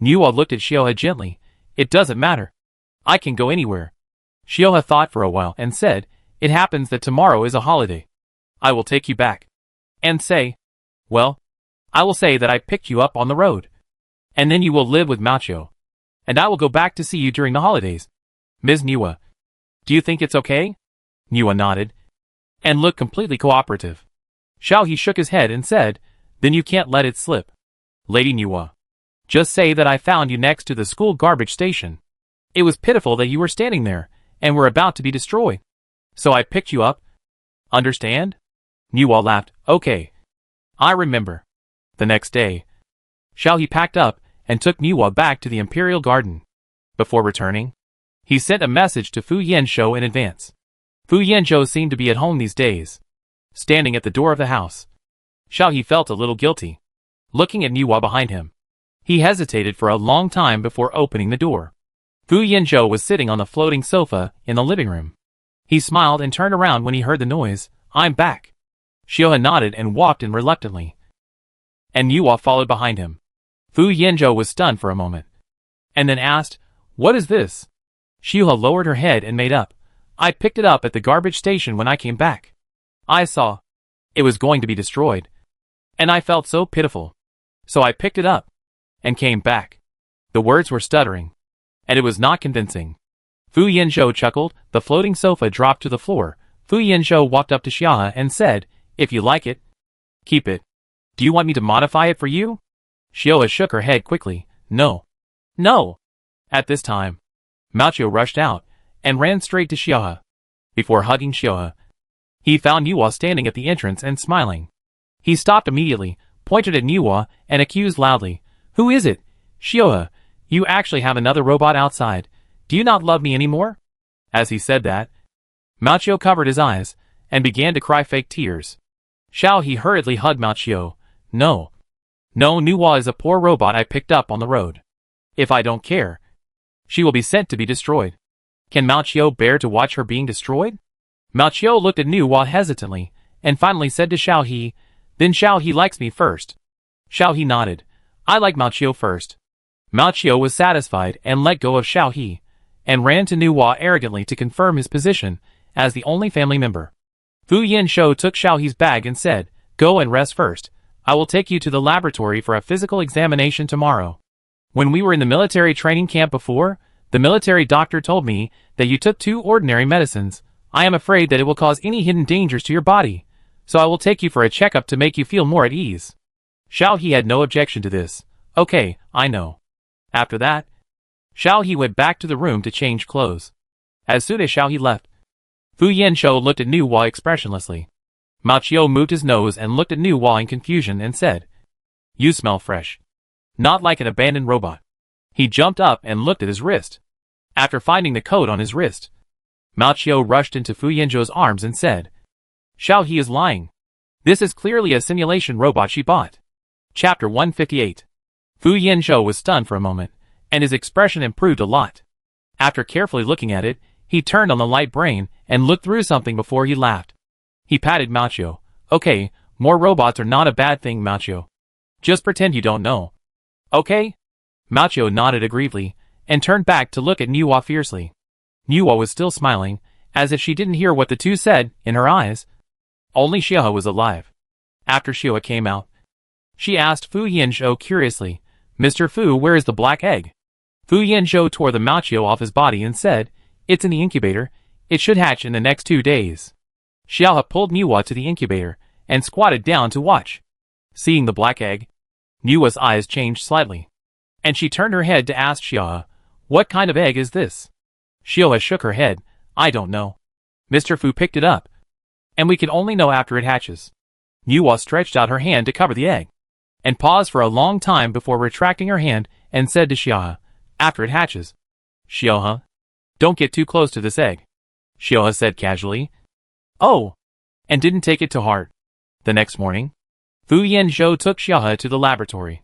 Nuwa looked at Xiaohe gently. It doesn't matter. I can go anywhere. Xiaohe thought for a while and said, it happens that tomorrow is a holiday. I will take you back. And say, well, I will say that I picked you up on the road. And then you will live with Macho. And I will go back to see you during the holidays. Ms. Nuwa, do you think it's okay? Nuwa nodded, and looked completely cooperative. Xiao He shook his head and said, then you can't let it slip. Lady Nuwa, Just say that I found you next to the school garbage station. It was pitiful that you were standing there, and were about to be destroyed. So I picked you up. Understand? Nuwa laughed. Okay. I remember. The next day, Xiaohe packed up and took Nuwa back to the Imperial Garden. Before returning, he sent a message to Fu Yanzhou in advance. Fu Yanzhou seemed to be at home these days. Standing at the door of the house, Xiaohe felt a little guilty. Looking at Nuwa behind him, he hesitated for a long time before opening the door. Fu Yanzhou was sitting on the floating sofa in the living room. He smiled and turned around when he heard the noise. I'm back. Xiaohe nodded and walked in reluctantly. And Nuwa followed behind him. Fu Yanzhou was stunned for a moment, and then asked, What is this? Xiaohe lowered her head and made up. I picked it up at the garbage station when I came back. I saw it was going to be destroyed, and I felt so pitiful. So I picked it up and came back. The words were stuttering, and it was not convincing. Fu Yanzhou chuckled. The floating sofa dropped to the floor. Fu Yanzhou walked up to Xiaohe and said, If you like it, keep it. Do you want me to modify it for you? Xiaohe shook her head quickly. No. No. At this time, Mao rushed out and ran straight to Xiaohe. Before hugging Xiaohe, he found Nuwa standing at the entrance and smiling. He stopped immediately, pointed at Nuwa, and accused loudly, Who is it? Xiaohe, you actually have another robot outside. Do you not love me anymore? As he said that, Mao covered his eyes and began to cry fake tears. Xiaohe hurriedly hugged Mao. No. No, Nuwa is a poor robot I picked up on the road. If I don't care, she will be sent to be destroyed. Can Mao bear to watch her being destroyed? Mao looked at Nuwa hesitantly, and finally said to Xiaohe, Then Xiaohe likes me first. Xiaohe nodded. I like Mao first. Mao was satisfied and let go of Xiaohe, and ran to Nuwa arrogantly to confirm his position as the only family member. Fu Yanzhou took Xiaohe's bag and said, Go and rest first. I will take you to the laboratory for a physical examination tomorrow. When we were in the military training camp before, the military doctor told me that you took 2 ordinary medicines. I am afraid that it will cause any hidden dangers to your body, so I will take you for a checkup to make you feel more at ease. Xiaohe had no objection to this. Okay, I know. After that, Xiaohe went back to the room to change clothes. As soon as Xiaohe left, Fu Yanzhou looked at Nuwa expressionlessly. Mao moved his nose and looked at Nuwa in confusion and said, You smell fresh. Not like an abandoned robot. He jumped up and looked at his wrist. After finding the coat on his wrist, Mao rushed into Fu Yanzhou's arms and said, Xiaohe is lying. This is clearly a simulation robot she bought. Chapter 158. Fu Yanzhou was stunned for a moment, and his expression improved a lot. After carefully looking at it, he turned on the light brain and looked through something before he laughed. He patted Mao. Okay, more robots are not a bad thing, Mao. Just pretend you don't know. Okay? Mao nodded agreeably, and turned back to look at Nuwa fiercely. Nuwa was still smiling, as if she didn't hear what the two said. In her eyes, only Xiaohe was alive. After Xiaohe came out, she asked Fu Yanzhou curiously, Mr. Fu, where is the black egg? Fu Yanzhou tore the Mao off his body and said, It's in the incubator. It should hatch in the next 2 days. Xiaohe pulled Nuwa to the incubator and squatted down to watch. Seeing the black egg, Nuwa's eyes changed slightly, and she turned her head to ask Xiaohe, What kind of egg is this? Xiaohe shook her head. I don't know. Mr. Fu picked it up, and we can only know after it hatches. Nuwa stretched out her hand to cover the egg, and paused for a long time before retracting her hand and said to Xiaohe, After it hatches. Xiaohe, don't get too close to this egg. Xiaohe said casually. Oh, and didn't take it to heart. The next morning, Fu Yanzhou took Xiaohe to the laboratory,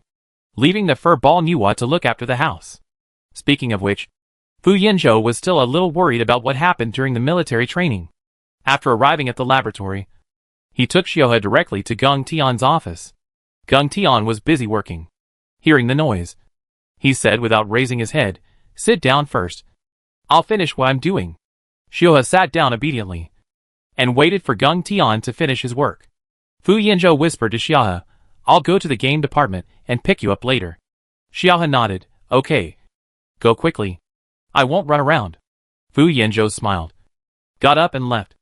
leaving the fur ball Nuwa to look after the house. Speaking of which, Fu Yanzhou was still a little worried about what happened during the military training. After arriving at the laboratory, he took Xiaohe directly to Geng Tian's office. Geng Tian was busy working. Hearing the noise, he said without raising his head, Sit down first. I'll finish what I'm doing. Xiaohe sat down obediently, and waited for Geng Tian to finish his work. Fu Yanzhou whispered to Xiaohe, I'll go to the game department and pick you up later. Xiaohe nodded. Okay. Go quickly. I won't run around. Fu Yanzhou smiled, got up and left.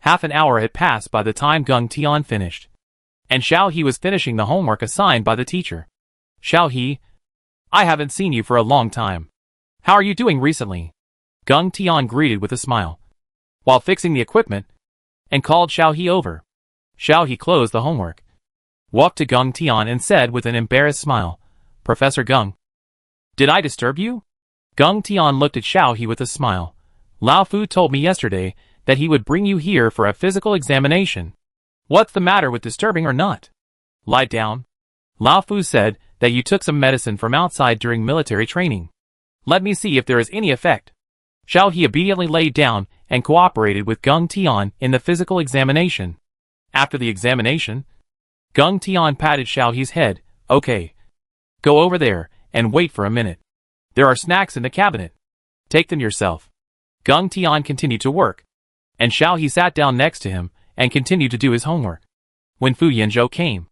Half an hour had passed by the time Geng Tian finished, and Xiaohe was finishing the homework assigned by the teacher. Xiaohe, I haven't seen you for a long time. How are you doing recently? Gung Tian greeted with a smile, while fixing the equipment, and called Xiao He over. Xiao He closed the homework, walked to Gung Tian and said with an embarrassed smile, Professor Gung, did I disturb you? Gung Tian looked at Xiao He with a smile. Lao Fu told me yesterday that he would bring you here for a physical examination. What's the matter with disturbing or not? Lie down. Lao Fu said that you took some medicine from outside during military training. Let me see if there is any effect. Xiao He immediately laid down and cooperated with Gung Tian in the physical examination. After the examination, Gung Tian patted Xiao He's head. Okay. Go over there and wait for a minute. There are snacks in the cabinet. Take them yourself. Gung Tian continued to work, and Xiao He sat down next to him and continued to do his homework. When Fu Yanzhou came,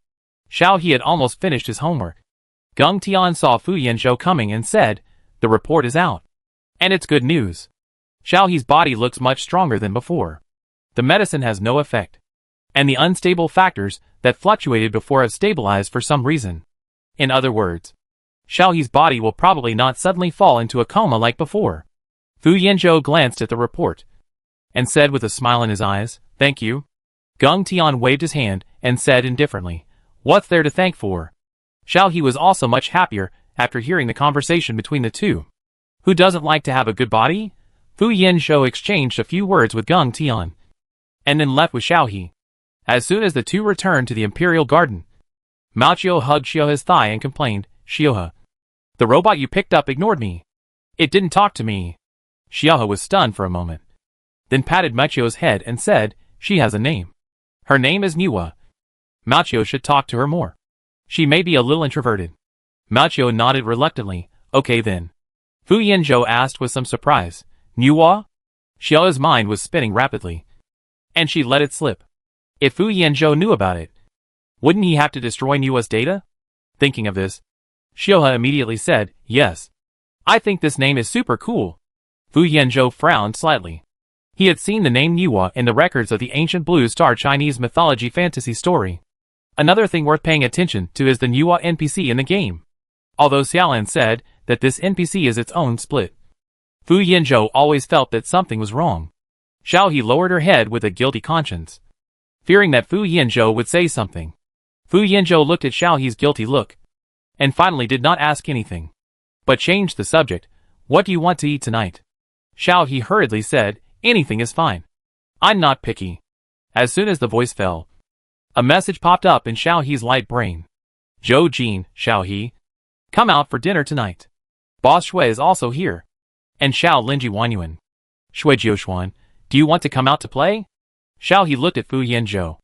Xiao He had almost finished his homework. Gung Tian saw Fu Yanzhou coming and said, the report is out. And it's good news. Xiao He's body looks much stronger than before. The medicine has no effect, and the unstable factors that fluctuated before have stabilized for some reason. In other words, Xiao He's body will probably not suddenly fall into a coma like before. Fu Yanzhou glanced at the report and said with a smile in his eyes, thank you. Gung Tian waved his hand and said indifferently, what's there to thank for? Xiao He was also much happier after hearing the conversation between the two. Who doesn't like to have a good body? Fu Yanzhou exchanged a few words with Gung Tian, and then left with Xiao He. As soon as the two returned to the Imperial Garden, Mao Qiu hugged Xiaohe's thigh and complained, Xiaohe, the robot you picked up ignored me. It didn't talk to me. Xiaohe was stunned for a moment, then patted Mao Qiu's head and said, she has a name. Her name is Niwa. Mao Qiu should talk to her more. She may be a little introverted. Mao Qiu nodded reluctantly. Okay then. Fu Yanzhou asked with some surprise. Niwa? Xiaohe's mind was spinning rapidly, and she let it slip. If Fu Yanzhou knew about it, wouldn't he have to destroy Niwa's data? Thinking of this, Xiaohe immediately said, yes. I think this name is super cool. Fu Yanzhou frowned slightly. He had seen the name Niwa in the records of the ancient Blue Star Chinese mythology fantasy story. Another thing worth paying attention to is the Niwa NPC in the game. Although Xiaolan said that this NPC is its own split, Fu Yanzhou always felt that something was wrong. Xiao He lowered her head with a guilty conscience, fearing that Fu Yanzhou would say something. Fu Yanzhou looked at Xiao He's guilty look, and finally did not ask anything, but changed the subject. What do you want to eat tonight? Xiao He hurriedly said, anything is fine. I'm not picky. As soon as the voice fell, a message popped up in Xiao He's light brain. Zhou Jin, Xiao He, come out for dinner tonight. Boss Shui is also here. And Xiao Linji Wanyuan. Shui Jiuxuan, do you want to come out to play? Xiao He looked at Fu Yanzhou,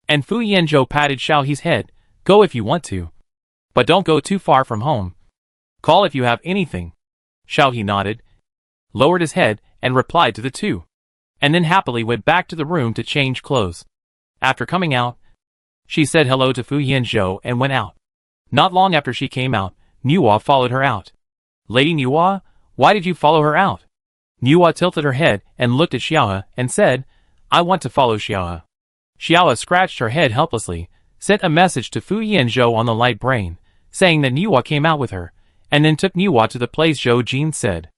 and Fu Yanzhou patted Xiao He's head. Go if you want to, but don't go too far from home. Call if you have anything. Xiao He nodded, lowered his head, and replied to the two, and then happily went back to the room to change clothes. After coming out, she said hello to Fu Yanzhou and went out. Not long after she came out, Niwa followed her out. Lady Niwa, why did you follow her out? Niwa tilted her head and looked at Xiaohe and said, I want to follow Xiaohe. Xiaohe scratched her head helplessly, sent a message to Fu Yanzhou on the light brain, saying that Niwa came out with her, and then took Niwa to the place Zhou Jin said.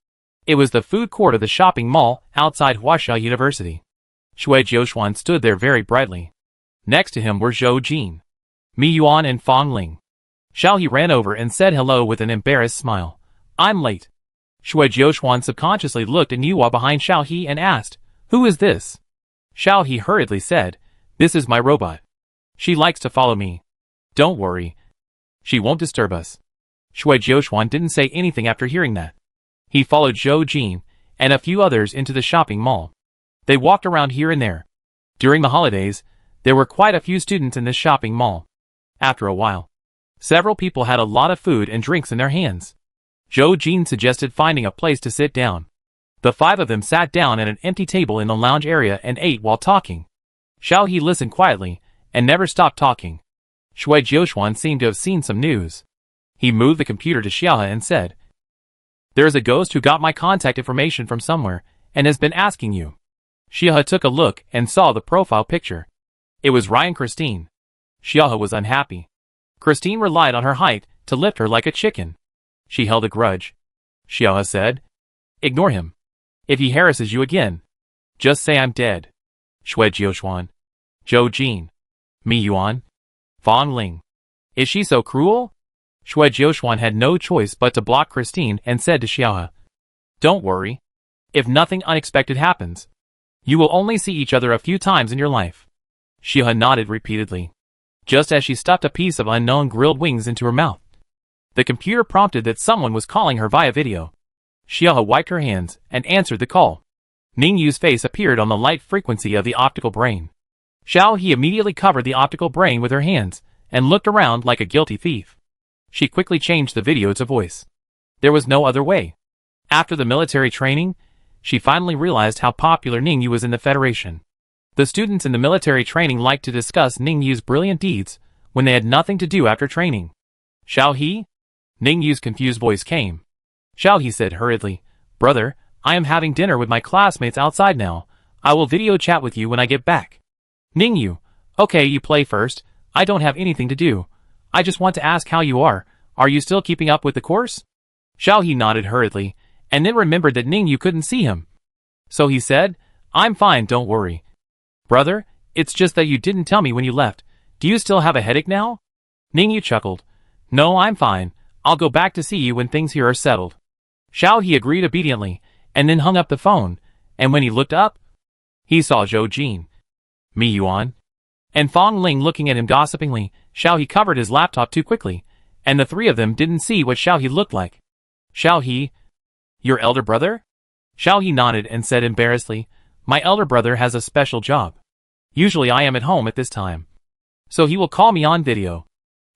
It was the food court of the shopping mall outside Huaxia University. Shui Jiuxuan stood there very brightly. Next to him were Zhou Jin, Mi Yuan and Fang Ling. Xiao He ran over and said hello with an embarrassed smile. I'm late. Shui Jiuxuan subconsciously looked at Niwa behind Xiao He and asked, who is this? Xiao He hurriedly said, this is my robot. She likes to follow me. Don't worry. She won't disturb us. Shui Jiuxuan didn't say anything after hearing that. He followed Zhou Jin and a few others into the shopping mall. They walked around here and there. During the holidays, there were quite a few students in this shopping mall. After a while, several people had a lot of food and drinks in their hands. Zhou Jin suggested finding a place to sit down. The five of them sat down at an empty table in the lounge area and ate while talking. Xiao He listened quietly and never stopped talking. Shui Jiuxuan seemed to have seen some news. He moved the computer to Xiaohe and said, there is a ghost who got my contact information from somewhere and has been asking you. Xiaohe took a look and saw the profile picture. It was Ryan Christine. Xiaohe was unhappy. Christine relied on her height to lift her like a chicken. She held a grudge. Xiaohe said. Ignore him. If he harasses you again, just say I'm dead. Shui Jiuxuan. Zhou Jin. Mi Yuan. Fang Ling. Is she so cruel? Shui Jiuxuan had no choice but to block Christine and said to Xiaohe. Don't worry. If nothing unexpected happens, you will only see each other a few times in your life. Xiaohe nodded repeatedly, just as she stuffed a piece of unknown grilled wings into her mouth. The computer prompted that someone was calling her via video. Xiaohe wiped her hands and answered the call. Ning Yu's face appeared on the light frequency of the optical brain. Xiao He immediately covered the optical brain with her hands and looked around like a guilty thief. She quickly changed the video to voice. There was no other way. After the military training, she finally realized how popular Ning Yu was in the Federation. The students in the military training liked to discuss Ning Yu's brilliant deeds when they had nothing to do after training. Xiao He? Ning Yu's confused voice came. Xiao He said hurriedly, Brother, I am having dinner with my classmates outside now. I will video chat with you when I get back. Ning Yu, okay, you play first. I don't have anything to do. I just want to ask how you are. Are you still keeping up with the course? Xiao He nodded hurriedly, and then remembered that Ning Yu couldn't see him. So he said, I'm fine, don't worry. Brother, it's just that you didn't tell me when you left. Do you still have a headache now? Ning Yu chuckled. No, I'm fine. I'll go back to see you when things here are settled. Xiao He agreed obediently, and then hung up the phone, and when he looked up, he saw Zhou Jin, Mi Yuan, and Fang Ling looking at him gossipingly. Xiao He covered his laptop too quickly, and the three of them didn't see what Xiao He looked like. Xiao He, your elder brother? Xiao He nodded and said embarrassedly, my elder brother has a special job. Usually I am at home at this time, so he will call me on video.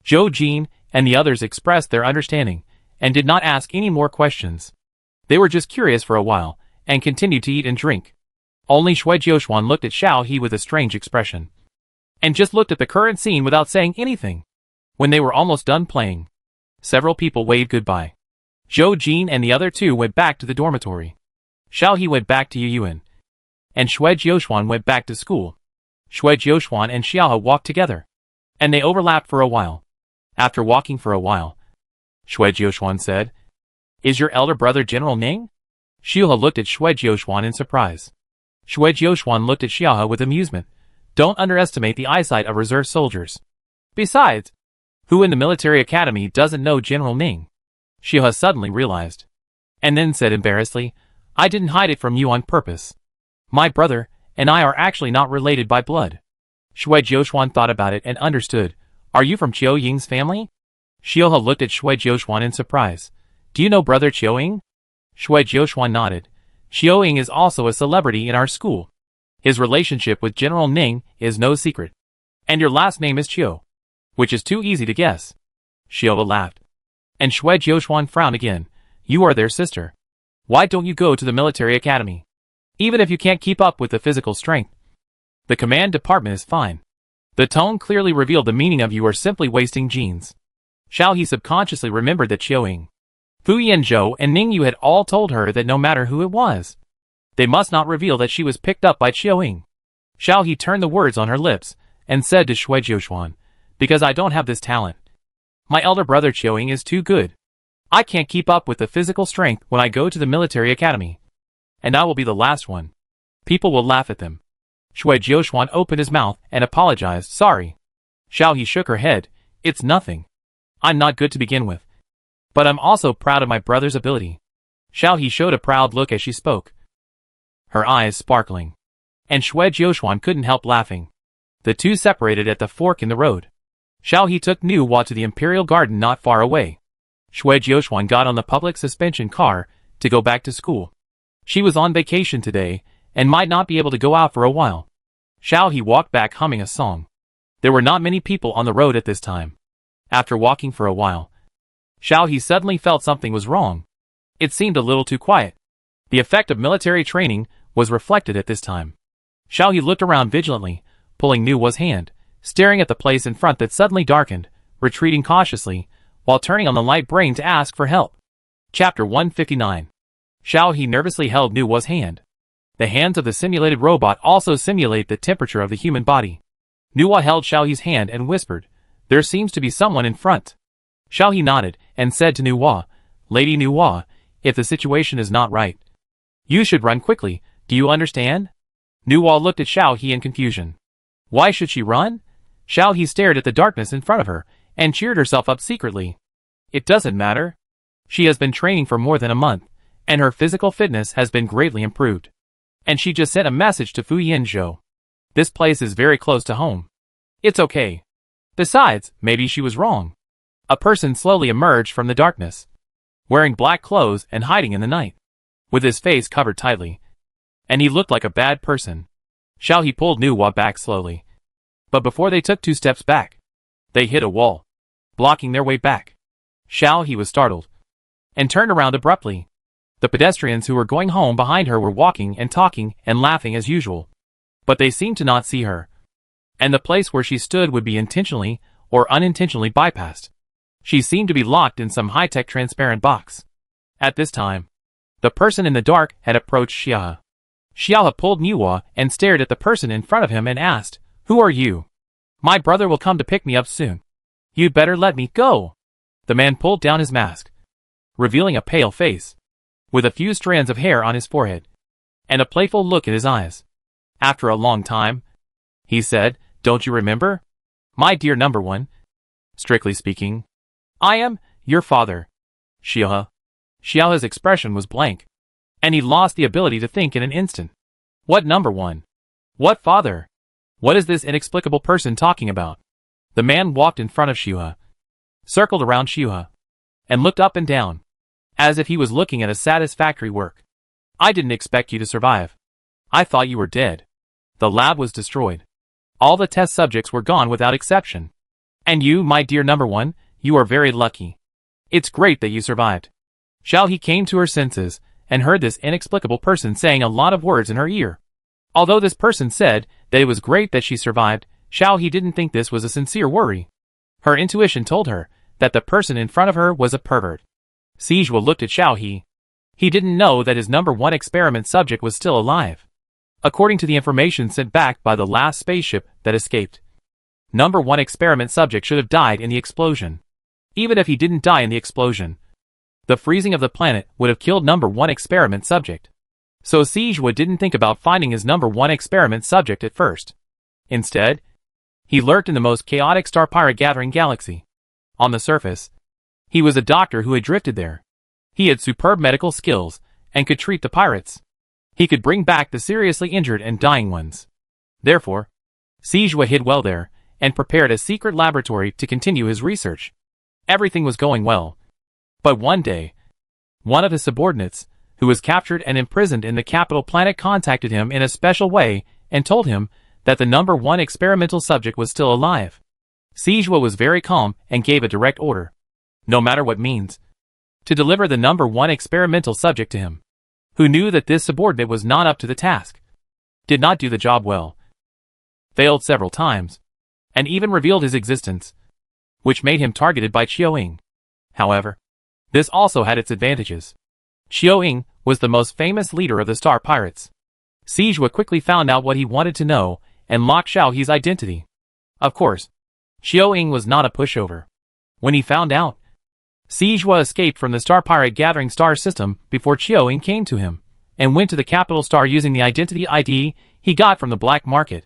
Zhou Jin and the others expressed their understanding, and did not ask any more questions. They were just curious for a while, and continued to eat and drink. Only Shui Jiuxuan looked at Xiao He with a strange expression, and just looked at the current scene without saying anything. When they were almost done playing, several people waved goodbye. Zhou Jin and the other two went back to the dormitory. Xiao He went back to Yuyuan, and Shui Jiuxuan went back to school. Shui Jiuxuan and Xiaohe walked together, and they overlapped for a while. After walking for a while, Shui Jiuxuan said, Is your elder brother General Ning? Xiaohe looked at Shui Jiuxuan in surprise. Shui Jiuxuan looked at Xiaohe with amusement. Don't underestimate the eyesight of reserve soldiers. Besides, who in the military academy doesn't know General Ning? Xiaohe suddenly realized, and then said embarrassedly, I didn't hide it from you on purpose. My brother and I are actually not related by blood. Shui Jiuxuan thought about it and understood. Are you from Qiu Ying's family? Xiaohe looked at Shui Jiuxuan in surprise. Do you know brother Qiu Ying? Shui Jiuxuan nodded. Qiu Ying is also a celebrity in our school. His relationship with General Ning is no secret. And your last name is Qiu, which is too easy to guess. Xiaohe laughed. And Shui Jiuxuan frowned again. You are their sister. Why don't you go to the military academy? Even if you can't keep up with the physical strength, the command department is fine. The tone clearly revealed the meaning of you are simply wasting genes. Xiao He subconsciously remembered that Qiu Ying, Fu Yanzhou and Ning Yu had all told her that no matter who it was, they must not reveal that she was picked up by Qiu Ying. Xiao He turned the words on her lips and said to Shui Jiuxuan, Because I don't have this talent. My elder brother Qiu Ying is too good. I can't keep up with the physical strength when I go to the military academy. And I will be the last one. People will laugh at them. Shui Jiuxuan opened his mouth and apologized. Sorry. Xiao He shook her head. It's nothing. I'm not good to begin with. But I'm also proud of my brother's ability. Xiao He showed a proud look as she spoke, her eyes sparkling. And Shui Jiuxuan couldn't help laughing. The two separated at the fork in the road. Xiao He took Nu Hua to the Imperial Garden not far away. Shui Jiuxuan got on the public suspension car to go back to school. She was on vacation today, and might not be able to go out for a while. Xiao He walked back humming a song. There were not many people on the road at this time. After walking for a while, Xiao He suddenly felt something was wrong. It seemed a little too quiet. The effect of military training was reflected at this time. Xiao He looked around vigilantly, pulling Nu Hua's hand, staring at the place in front that suddenly darkened, retreating cautiously, while turning on the light brain to ask for help. Chapter 159. Xiao He nervously held Nu Hua's hand. The hands of the simulated robot also simulate the temperature of the human body. Nu Hua held Xiao He's hand and whispered, There seems to be someone in front. Xiao He nodded and said to Nu Hua, Lady Nuwa, if the situation is not right, you should run quickly, do you understand? Nuwa looked at Xiao He in confusion. Why should she run? Xiao He stared at the darkness in front of her, and cheered herself up secretly. It doesn't matter. She has been training for more than a month, and her physical fitness has been greatly improved. And she just sent a message to Fu Yinzhou. This place is very close to home. It's okay. Besides, maybe she was wrong. A person slowly emerged from the darkness, wearing black clothes and hiding in the night, with his face covered tightly. And he looked like a bad person. Xiao He pulled Nuwa back slowly. But before they took 2 steps back, they hit a wall, blocking their way back. Xiao He was startled, and turned around abruptly. The pedestrians who were going home behind her were walking and talking and laughing as usual. But they seemed to not see her. And the place where she stood would be intentionally or unintentionally bypassed. She seemed to be locked in some high-tech transparent box. At this time, the person in the dark had approached Xiao He. Xiao He pulled Nuwa and stared at the person in front of him and asked, "Who are you? My brother will come to pick me up soon. You'd better let me go." The man pulled down his mask, revealing a pale face, with a few strands of hair on his forehead, and a playful look in his eyes. After a long time, he said, "Don't you remember? My dear number one. Strictly speaking, I am your father." Xiao He's expression was blank, and he lost the ability to think in an instant. What number one? What father? What is this inexplicable person talking about? The man walked in front of Xiao He, circled around Xiao He, and looked up and down, as if he was looking at a satisfactory work. "I didn't expect you to survive. I thought you were dead. The lab was destroyed. All the test subjects were gone without exception. And you, my dear number one, you are very lucky. It's great that you survived." Xiao He came to her senses, and heard this inexplicable person saying a lot of words in her ear. Although this person said that it was great that she survived, Xiao He didn't think this was a sincere worry. Her intuition told her that the person in front of her was a pervert. Sijua looked at Xiao He. He didn't know that his number one experiment subject was still alive. According to the information sent back by the last spaceship that escaped, number one experiment subject should have died in the explosion. Even if he didn't die in the explosion, the freezing of the planet would have killed number one experiment subject. So Sijua didn't think about finding his number one experiment subject at first. Instead, he lurked in the most chaotic star pirate gathering galaxy. On the surface, he was a doctor who had drifted there. He had superb medical skills and could treat the pirates. He could bring back the seriously injured and dying ones. Therefore, Sijua hid well there and prepared a secret laboratory to continue his research. Everything was going well. But one day, one of his subordinates, who was captured and imprisoned in the capital planet, contacted him in a special way and told him that the number one experimental subject was still alive. Sijua was very calm and gave a direct order, no matter what means, to deliver the number one experimental subject to him, who knew that this subordinate was not up to the task, did not do the job well, failed several times, and even revealed his existence, which made him targeted by Qiuing. However, this also had its advantages. Qiuing was the most famous leader of the Star Pirates. Sijua quickly found out what he wanted to know and locked Xiao He's identity. Of course, Qiuing was not a pushover. When he found out, Sijua escaped from the Star Pirate Gathering star system before Qiuing came to him, and went to the capital star using the identity ID he got from the black market.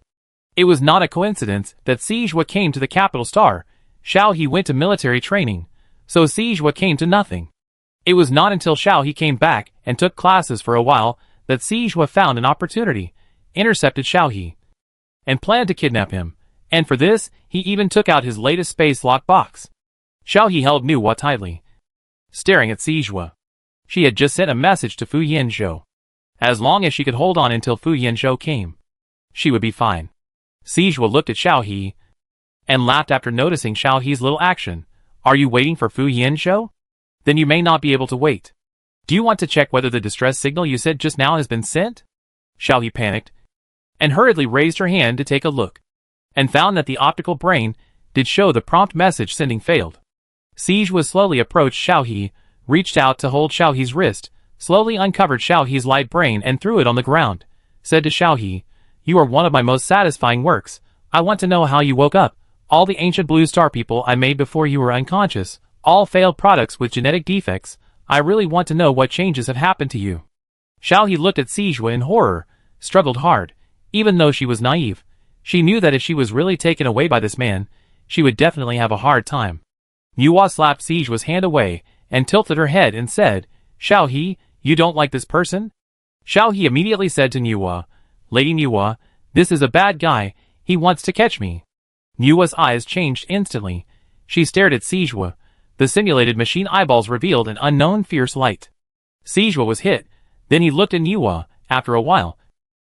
It was not a coincidence that Sijua came to the capital star. Xiao He went to military training, so Sijua came to nothing. It was not until Xiao He came back and took classes for a while that Sijua found an opportunity, intercepted Xiao He, and planned to kidnap him, and for this, he even took out his latest space lock box. Xiao He held Nuwa tightly, staring at Sijua. She had just sent a message to Fu Yinzhou. As long as she could hold on until Fu Yinzhou came, she would be fine. Sijua looked at Xiao He and laughed after noticing Xiao He's little action. "Are you waiting for Fu Yinzhou? Then you may not be able to wait. Do you want to check whether the distress signal you said just now has been sent?" Xiao He panicked and hurriedly raised her hand to take a look, and found that the optical brain did show the prompt message sending failed. Sijua slowly approached Xiao He, reached out to hold Xiao He's wrist, slowly uncovered Xiao He's light brain and threw it on the ground, said to Xiao He, "You are one of my most satisfying works. I want to know how you woke up. All the ancient blue star people I made before you were unconscious, all failed products with genetic defects. I really want to know what changes have happened to you. Xiao He looked at Sijua in horror, struggled hard. Even though she was naive, she knew that if she was really taken away by this man, she would definitely have a hard time. Nuwa slapped Sijua's hand away and tilted her head and said, Xiao He, you don't like this person? Xiao He immediately said to Nuwa, Lady Nuwa, this is a bad guy, he wants to catch me. Nuwa's eyes changed instantly. She stared at Sijua. The simulated machine eyeballs revealed an unknown fierce light. Sijua was hit. Then he looked at Nuwa. After a while,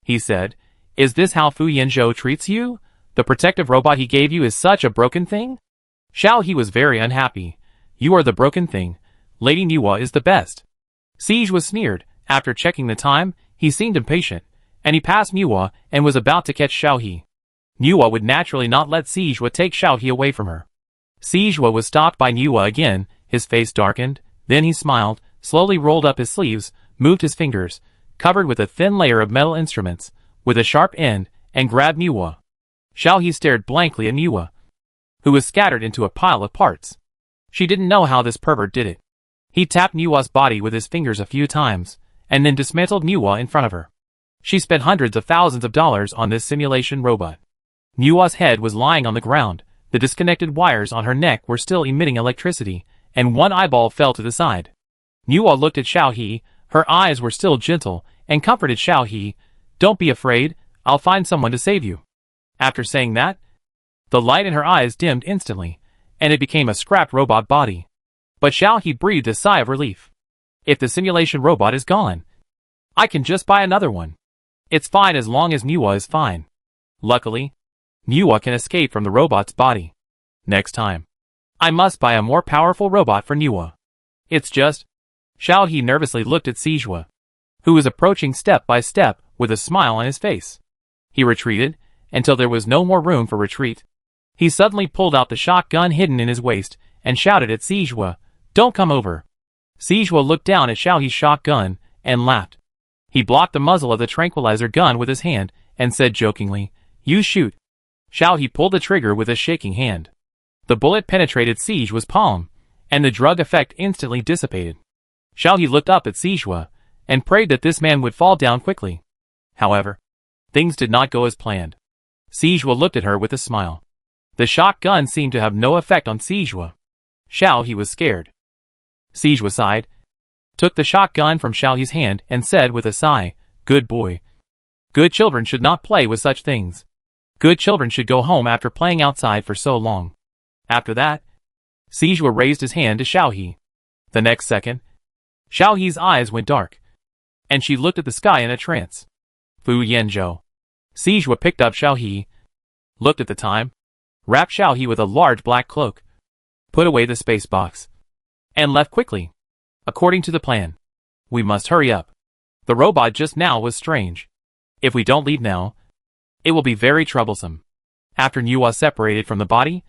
he said, Is this how Fu Yanzhou treats you? The protective robot he gave you is such a broken thing? Xiao He was very unhappy. You are the broken thing. Lady Nuwa is the best. Sijua sneered. After checking the time, he seemed impatient, and he passed Nuwa and was about to catch Xiao He. Nuwa would naturally not let Sijua take Xiao He away from her. Sijua was stopped by Nuwa again. His face darkened. Then he smiled, slowly rolled up his sleeves, moved his fingers, covered with a thin layer of metal instruments, with a sharp end, and grabbed Nuwa. Xiao He stared blankly at Nuwa, who was scattered into a pile of parts. She didn't know how this pervert did it. He tapped Nuwa's body with his fingers a few times, and then dismantled Nuwa in front of her. She spent hundreds of thousands of dollars on this simulation robot. Nuwa's head was lying on the ground. The disconnected wires on her neck were still emitting electricity, and one eyeball fell to the side. Nuwa looked at Xiao He. Her eyes were still gentle, and comforted Xiao He. Don't be afraid, I'll find someone to save you. After saying that, the light in her eyes dimmed instantly, and it became a scrapped robot body. But Xiao He breathed a sigh of relief. If the simulation robot is gone, I can just buy another one. It's fine as long as Nuwa is fine. Luckily, Nuwa can escape from the robot's body. Next time, I must buy a more powerful robot for Nuwa. It's just... Xiao He nervously looked at Sijua, who was approaching step by step with a smile on his face. He retreated, until there was no more room for retreat. He suddenly pulled out the shotgun hidden in his waist, and shouted at Sijua, Don't come over. Sijua looked down at Xiao He's shotgun, and laughed. He blocked the muzzle of the tranquilizer gun with his hand, and said jokingly, You shoot. Xiao He pulled the trigger with a shaking hand. The bullet penetrated Sijua's palm, and the drug effect instantly dissipated. Xiao He looked up at Sijua, and prayed that this man would fall down quickly. However, things did not go as planned. Sijua looked at her with a smile. The shotgun seemed to have no effect on Sijua. Xiao He was scared. Sijua sighed, took the shotgun from Xiao He's hand, and said with a sigh, Good boy. Good children should not play with such things. Good children should go home after playing outside for so long. After that, Sijua raised his hand to Xiao He. The next second, Xiao He's eyes went dark, and she looked at the sky in a trance. Fu Yanzhou. Sijua picked up Xiao He, looked at the time, wrapped Xiao He with a large black cloak, put away the space box, and left quickly. According to the plan, we must hurry up. The robot just now was strange. If we don't leave now, it will be very troublesome. After Nuwa separated from the body,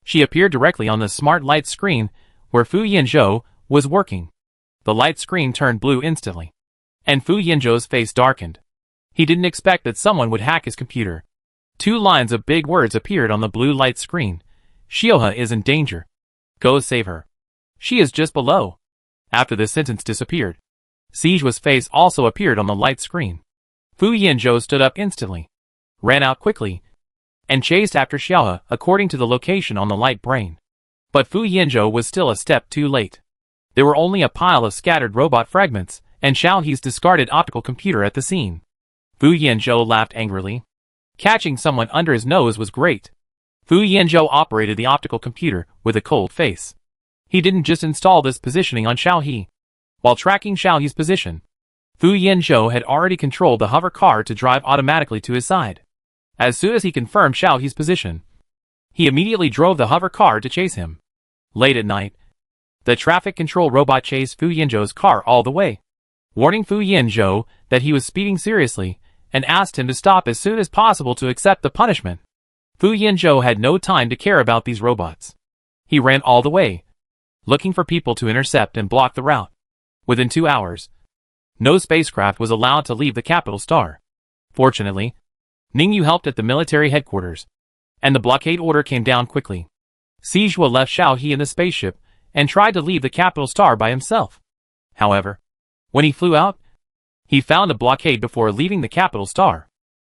she appeared directly on the smart light screen where Fu Yanzhou was working. The light screen turned blue instantly, and Fu Yanzhou's face darkened. He didn't expect that someone would hack his computer. 2 lines of big words appeared on the blue light screen. Shioha is in danger. Go save her. She is just below. After the sentence disappeared, Sijua's face also appeared on the light screen. Fu Yanzhou stood up instantly, ran out quickly, and chased after Xiaohe according to the location on the light brain. But Fu Yanzhou was still a step too late. There were only a pile of scattered robot fragments, and Xiao He's discarded optical computer at the scene. Fu Yanzhou laughed angrily. Catching someone under his nose was great. Fu Yanzhou operated the optical computer with a cold face. He didn't just install this positioning on Xiao He. While tracking Xiao He's position, Fu Yanzhou had already controlled the hover car to drive automatically to his side. As soon as he confirmed Xiao He's position, he immediately drove the hover car to chase him. Late at night, the traffic control robot chased Fu Yanzhou's car all the way, warning Fu Yanzhou that he was speeding seriously, and asked him to stop as soon as possible to accept the punishment. Fu Yanzhou had no time to care about these robots. He ran all the way, looking for people to intercept and block the route. Within 2 hours, no spacecraft was allowed to leave the capital star. Fortunately, Ningyu helped at the military headquarters, and the blockade order came down quickly. Sijua left Xiao He in the spaceship and tried to leave the capital star by himself. However, when he flew out, he found a blockade before leaving the capital star.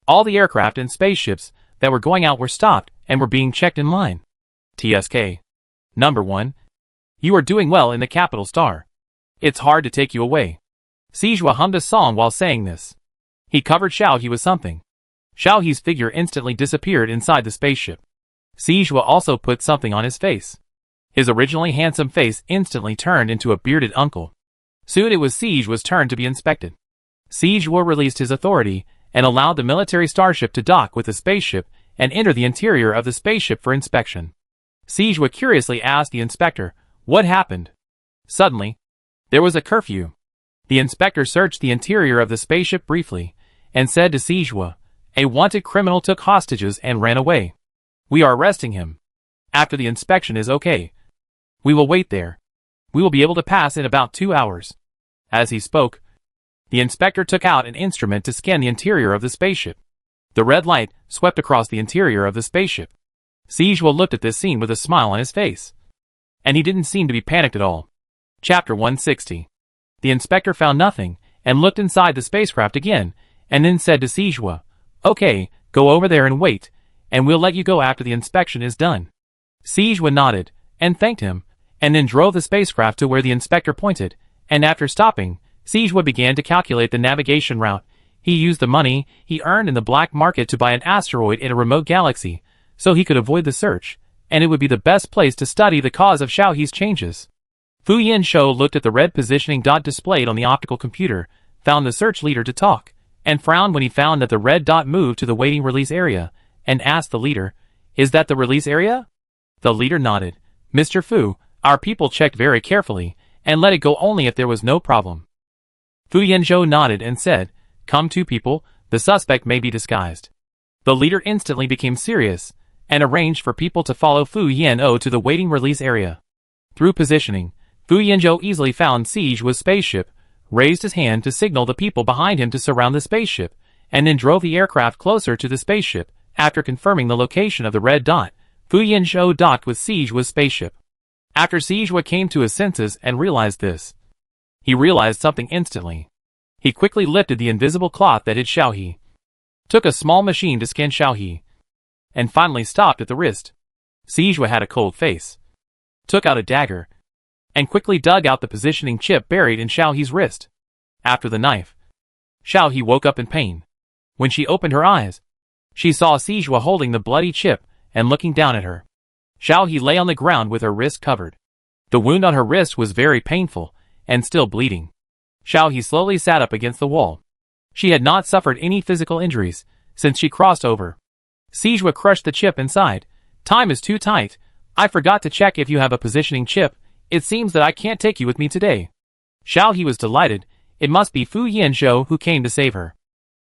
All the aircraft and spaceships that were going out were stopped and were being checked in line. TSK. Number 1. You are doing well in the capital star. It's hard to take you away. Sijua hummed a song while saying this. He covered Xiaohe with something. Xiaohe's figure instantly disappeared inside the spaceship. Sijua also put something on his face. His originally handsome face instantly turned into a bearded uncle. Soon it was Sijua's turn to be inspected. Sijua released his authority and allowed the military starship to dock with the spaceship and enter the interior of the spaceship for inspection. Sijua curiously asked the inspector, "What happened?" Suddenly, there was a curfew. The inspector searched the interior of the spaceship briefly and said to Sijua, "A wanted criminal took hostages and ran away. We are arresting him. After the inspection is okay, we will wait there. We will be able to pass in about 2 hours." As he spoke, the inspector took out an instrument to scan the interior of the spaceship. The red light swept across the interior of the spaceship. Sijua looked at this scene with a smile on his face. And he didn't seem to be panicked at all. Chapter 160. The inspector found nothing, and looked inside the spacecraft again, and then said to Sijua, "Okay, go over there and wait, and we'll let you go after the inspection is done." Sijua nodded, and thanked him, and then drove the spacecraft to where the inspector pointed, and after stopping, Sijua began to calculate the navigation route. He used the money he earned in the black market to buy an asteroid in a remote galaxy, so he could avoid the search, and it would be the best place to study the cause of Xiaohe's changes. Fu Yanzhou looked at the red positioning dot displayed on the optical computer, found the search leader to talk, and frowned when he found that the red dot moved to the waiting release area, and asked the leader, "Is that the release area?" The leader nodded. "Mr. Fu, our people checked very carefully, and let it go only if there was no problem." Fu Yanzhou nodded and said, "Come two people, the suspect may be disguised." The leader instantly became serious, and arranged for people to follow Fu Yanzhou to the waiting release area. Through positioning, Fu Yanzhou easily found Sijua's spaceship, raised his hand to signal the people behind him to surround the spaceship, and then drove the aircraft closer to the spaceship. After confirming the location of the red dot, Fu Yanzhou docked with Sijua's spaceship. After Sijua came to his senses and realized this, he realized something instantly. He quickly lifted the invisible cloth that hid Xiaohe, took a small machine to scan Xiaohe, and finally stopped at the wrist. Sijua had a cold face, took out a dagger, and quickly dug out the positioning chip buried in Xiaohe's wrist. After the knife, Xiaohe woke up in pain. When she opened her eyes, she saw Sijua holding the bloody chip and looking down at her. Xiaohe lay on the ground with her wrist covered. The wound on her wrist was very painful and still bleeding. Xiaohe slowly sat up against the wall. She had not suffered any physical injuries since she crossed over. Sijua crushed the chip inside. "Time is too tight. I forgot to check if you have a positioning chip. It seems that I can't take you with me today." Xiaohe was delighted. It must be Fu Yanzhou who came to save her.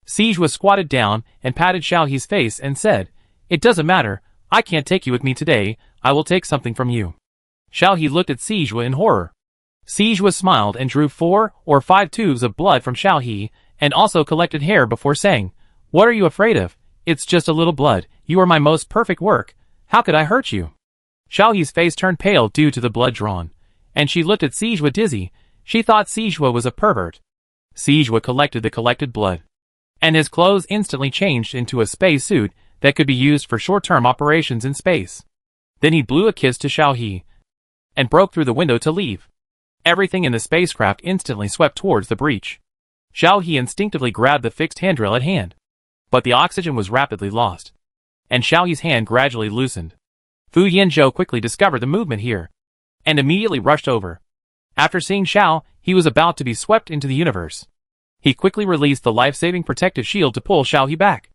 Sijua squatted down and patted Xiaohe's face and said, "It doesn't matter. I can't take you with me today. I will take something from you." Xiaohe looked at Sijua in horror. Sijua smiled and drew 4 or 5 tubes of blood from Xiaohe, and also collected hair before saying, "What are you afraid of? It's just a little blood. You are my most perfect work. How could I hurt you?" Xiaohe's face turned pale due to the blood drawn, and she looked at Sijua dizzy. She thought Sijua was a pervert. Sijua collected the collected blood, and his clothes instantly changed into a space suit that could be used for short-term operations in space. Then he blew a kiss to Xiaohe, and broke through the window to leave. Everything in the spacecraft instantly swept towards the breach. Xiaohe instinctively grabbed the fixed handrail at hand, but the oxygen was rapidly lost, and Xiaohe's hand gradually loosened. Fu Yanzhou quickly discovered the movement here, and immediately rushed over. After seeing Xiao, he was about to be swept into the universe. He quickly released the life-saving protective shield to pull Xiaohe back,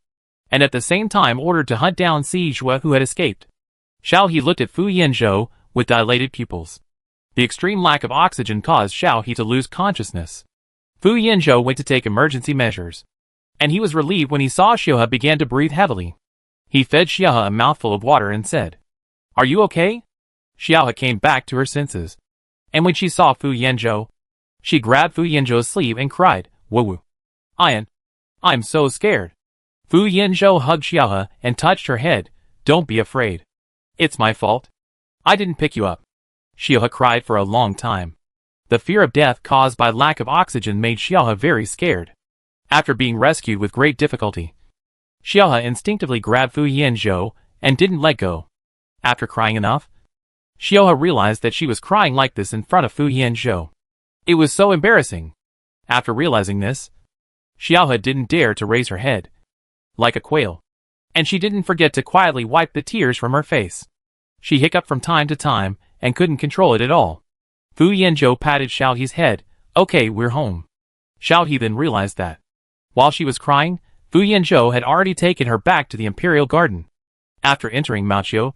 and at the same time ordered to hunt down Sijua who had escaped. Xiaohe looked at Fu Yanzhou with dilated pupils. The extreme lack of oxygen caused Xiaohe to lose consciousness. Fu Yanzhou went to take emergency measures, and he was relieved when he saw Xiaohe began to breathe heavily. He fed Xiaohe a mouthful of water and said, "Are you okay?" Xiaohe came back to her senses, and when she saw Fu Yanzhou, she grabbed Fu Yanzhou's sleeve and cried, "Woo-woo. I'm so scared." Fu Yanzhou hugged Xiaohe and touched her head. "Don't be afraid. It's my fault. I didn't pick you up." Xiaohe cried for a long time. The fear of death caused by lack of oxygen made Xiaohe very scared. After being rescued with great difficulty, Xiaohe instinctively grabbed Fu Yanzhou and didn't let go. After crying enough, Xiaohe realized that she was crying like this in front of Fu Yanzhou. It was so embarrassing. After realizing this, Xiaohe didn't dare to raise her head, like a quail, and she didn't forget to quietly wipe the tears from her face. She hiccuped from time to time and couldn't control it at all. Fu Yanzhou patted Xiaohe's head. Okay, we're home. Xiaohe then realized that, while she was crying, Fu Yanzhou had already taken her back to the Imperial Garden. After entering, Mao Qiu,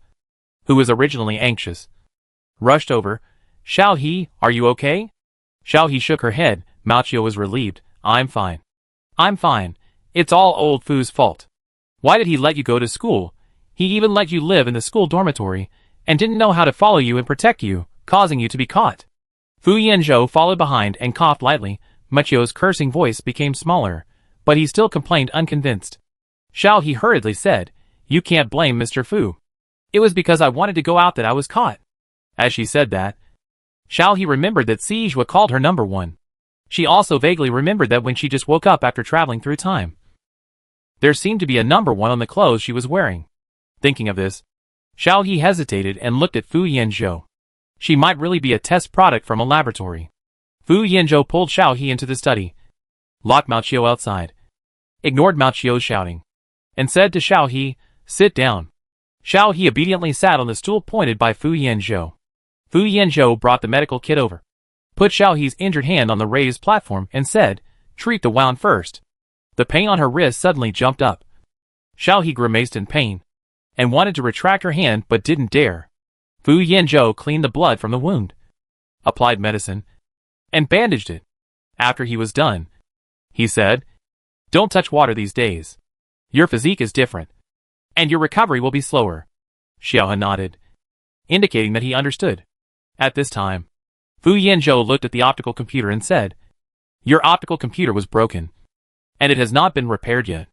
who was originally anxious, rushed over. Xiaohe, are you okay? Xiaohe shook her head. Mao Qiu was relieved. I'm fine. I'm fine. It's all old Fu's fault. Why did he let you go to school? He even let you live in the school dormitory, and didn't know how to follow you and protect you, causing you to be caught. Fu Yanzhou followed behind and coughed lightly. Mao Qiu's cursing voice became smaller, but he still complained unconvinced. Xiaohe hurriedly said, You can't blame Mr. Fu. It was because I wanted to go out that I was caught. As she said that, Xiaohe remembered that Sijua called her number 1. She also vaguely remembered that when she just woke up after traveling through time, there seemed to be a number 1 on the clothes she was wearing. Thinking of this, Xiaohe hesitated and looked at Fu Yanzhou. She might really be a test product from a laboratory. Fu Yanzhou pulled Xiaohe into the study, locked Mao Qiu outside, ignored Mao Qiu's shouting, and said to Xiaohe, Sit down. Xiaohe obediently sat on the stool pointed by Fu Yanzhou. Fu Yanzhou brought the medical kit over, put Xiaohe's injured hand on the raised platform and said, Treat the wound first. The pain on her wrist suddenly jumped up. Xiaohe grimaced in pain, and wanted to retract her hand but didn't dare. Fu Yanzhou cleaned the blood from the wound, applied medicine, and bandaged it. After he was done, he said, Don't touch water these days. Your physique is different, and your recovery will be slower. Xiaohe nodded, indicating that he understood. At this time, Fu Yanzhou looked at the optical computer and said, Your optical computer was broken, and it has not been repaired yet.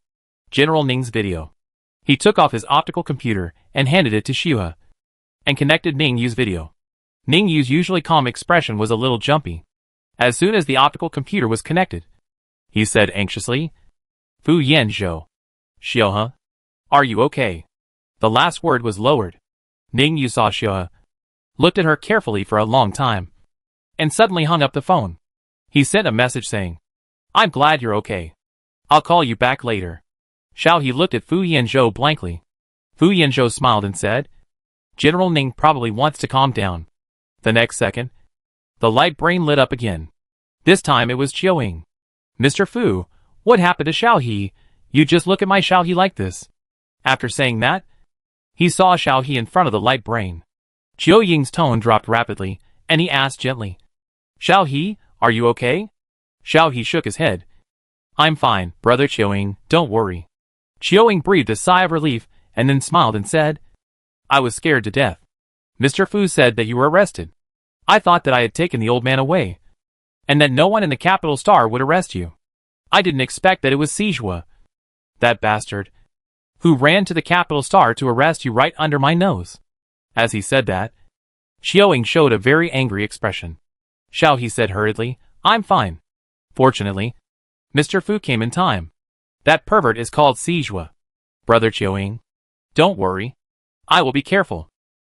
General Ning's video. He took off his optical computer and handed it to Xiaohe, and connected Ning Yu's video. Ning Yu's usually calm expression was a little jumpy. As soon as the optical computer was connected, he said anxiously, Fu Yanzhou. Xiaohe, are you okay? The last word was lowered. Ning Yu saw Xiaohe, looked at her carefully for a long time, and suddenly hung up the phone. He sent a message saying, I'm glad you're okay. I'll call you back later. Xiaohe looked at Fu Yanzhou blankly. Fu Yanzhou smiled and said, General Ning probably wants to calm down. The next second, the light brain lit up again. This time it was Qiuing. Mr. Fu, what happened to Xiaohe? You just look at my Xiaohe like this. After saying that, he saw Xiaohe in front of the light brain. Qiuing's tone dropped rapidly, and he asked gently, Xiaohe, are you okay? Xiaohe shook his head. I'm fine, brother Qiuing, don't worry. Qiuing breathed a sigh of relief, and then smiled and said, I was scared to death. Mr. Fu said that you were arrested. I thought that I had taken the old man away, and that no one in the Capital Star would arrest you. I didn't expect that it was Sijua, that bastard, who ran to the Capital Star to arrest you right under my nose. As he said that, Qiuing showed a very angry expression. Xiaohe said hurriedly, I'm fine. Fortunately, Mr. Fu came in time. That pervert is called Sijua. Brother Qiuing, don't worry. I will be careful.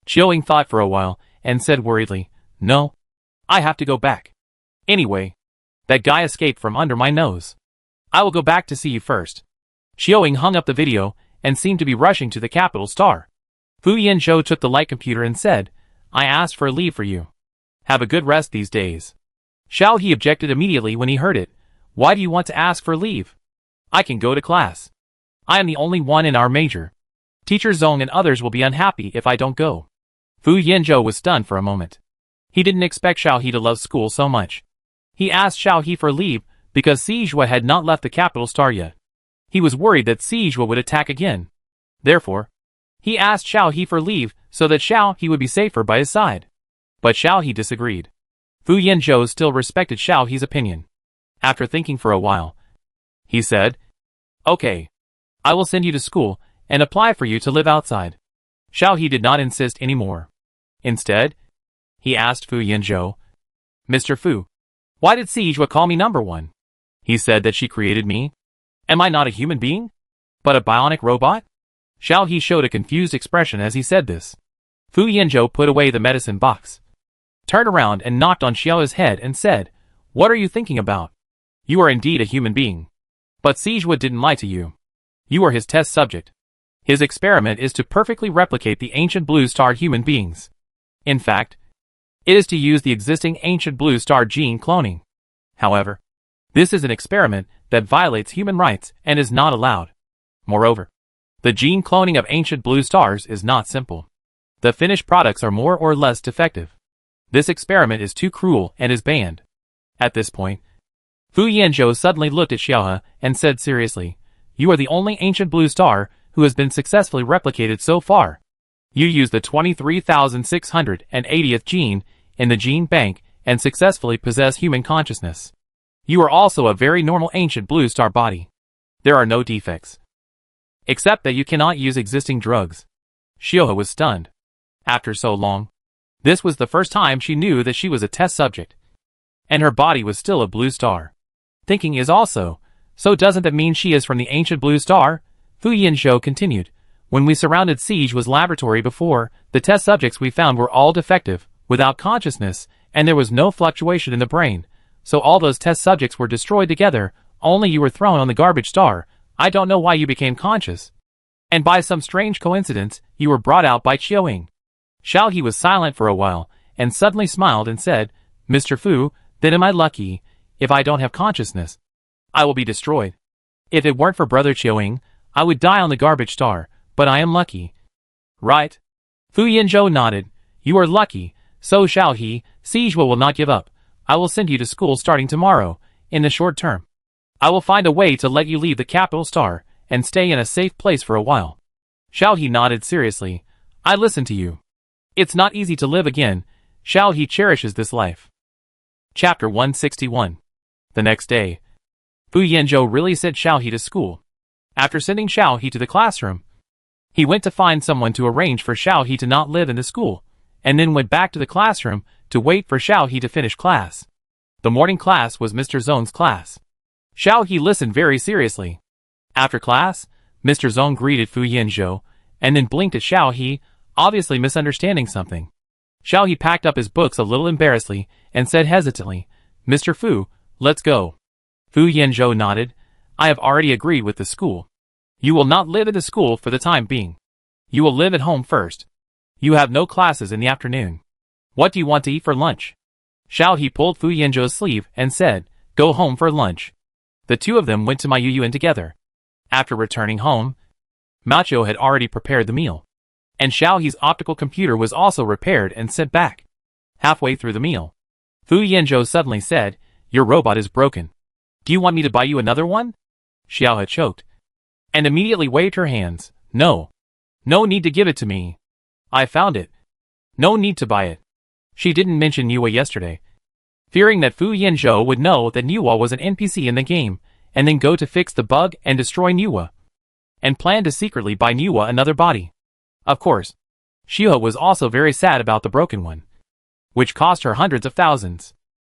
Qiuing thought for a while and said worriedly, No, I have to go back. Anyway, that guy escaped from under my nose. I will go back to see you first. Qiuing hung up the video and seemed to be rushing to the Capital Star. Fu Yanzhou took the light computer and said, I asked for a leave for you. Have a good rest these days. Xiaohe objected immediately when he heard it. Why do you want to ask for leave? I can go to class. I am the only one in our major. Teacher Zong and others will be unhappy if I don't go. Fu Yanzhou was stunned for a moment. He didn't expect Xiaohe to love school so much. He asked Xiaohe for leave because Sijua had not left the Capital Star yet. He was worried that Sijua would attack again. Therefore, he asked Xiaohe for leave so that Xiaohe would be safer by his side. But Xiaohe disagreed. Fu Yanzhou still respected Xiaohe's opinion. After thinking for a while, he said, Okay, I will send you to school and apply for you to live outside. Xiaohe did not insist anymore. Instead, he asked Fu Yanzhou, Mr. Fu, why did Sijua call me number one? He said that she created me. Am I not a human being, but a bionic robot? Xiao He showed a confused expression as he said this. Fu Yanzhou put away the medicine box, turned around and knocked on Xiao's head and said, "What are you thinking about? You are indeed a human being. But Sijua didn't lie to you. You are his test subject. His experiment is to perfectly replicate the ancient blue star human beings. In fact, it is to use the existing ancient blue star gene cloning. However, this is an experiment that violates human rights and is not allowed. Moreover, the gene cloning of ancient blue stars is not simple. The finished products are more or less defective. This experiment is too cruel and is banned." At this point, Fu Yanzhou suddenly looked at Xiaohe and said seriously, "You are the only ancient blue star who has been successfully replicated so far. You used the 23,680th gene in the gene bank and successfully possess human consciousness. You are also a very normal ancient blue star body. There are no defects. Except that you cannot use existing drugs." Xiaohe was stunned. After so long, this was the first time she knew that she was a test subject, and her body was still a blue star. Thinking is also, so doesn't that mean she is from the ancient blue star? Fu Yanzhou continued. When we surrounded Sijua's laboratory before, the test subjects we found were all defective, without consciousness, and there was no fluctuation in the brain. So all those test subjects were destroyed together, only you were thrown on the garbage star. I don't know why you became conscious. And by some strange coincidence, you were brought out by Qiuing. Xiao He was silent for a while, and suddenly smiled and said, "Mr. Fu, then am I lucky? If I don't have consciousness, I will be destroyed. If it weren't for Brother Qiuing, I would die on the garbage star, but I am lucky." "Right?" Fu Yanzhou nodded. "You are lucky, so Xiao He, Sijua will not give up. I will send you to school starting tomorrow, in the short term. I will find a way to let you leave the capital star, and stay in a safe place for a while." Xiao He nodded seriously. "I listen to you. It's not easy to live again. Xiao He cherishes this life." Chapter 161. The next day, Fu Yanzhou really sent Xiao He to school. After sending Xiao He to the classroom, he went to find someone to arrange for Xiao He to not live in the school, and then went back to the classroom to wait for Xiao He to finish class. The morning class was Mr. Zong's class. Xiao He listened very seriously. After class, Mr. Zong greeted Fu Yanzhou, and then blinked at Xiao He, obviously misunderstanding something. Xiao He packed up his books a little embarrassedly, and said hesitantly, "Mr. Fu, let's go." Fu Yanzhou nodded. "I have already agreed with the school. You will not live at the school for the time being. You will live at home first. You have no classes in the afternoon. What do you want to eat for lunch?" Xiao He pulled Fu Yanzhou's sleeve and said, "Go home for lunch." The two of them went to my Yuyuan together. After returning home, Macho had already prepared the meal, and Xiao He's optical computer was also repaired and sent back. Halfway through the meal, Fu Yanzhou suddenly said, "Your robot is broken. Do you want me to buy you another one?" Xiao had choked, and immediately waved her hands. "No. No need to give it to me. I found it. No need to buy it." She didn't mention Nuwa yesterday, fearing that Fu Yanzhou would know that Nuwa was an NPC in the game, and then go to fix the bug and destroy Nuwa, and plan to secretly buy Nuwa another body. Of course, Xiuhe was also very sad about the broken one, which cost her hundreds of thousands.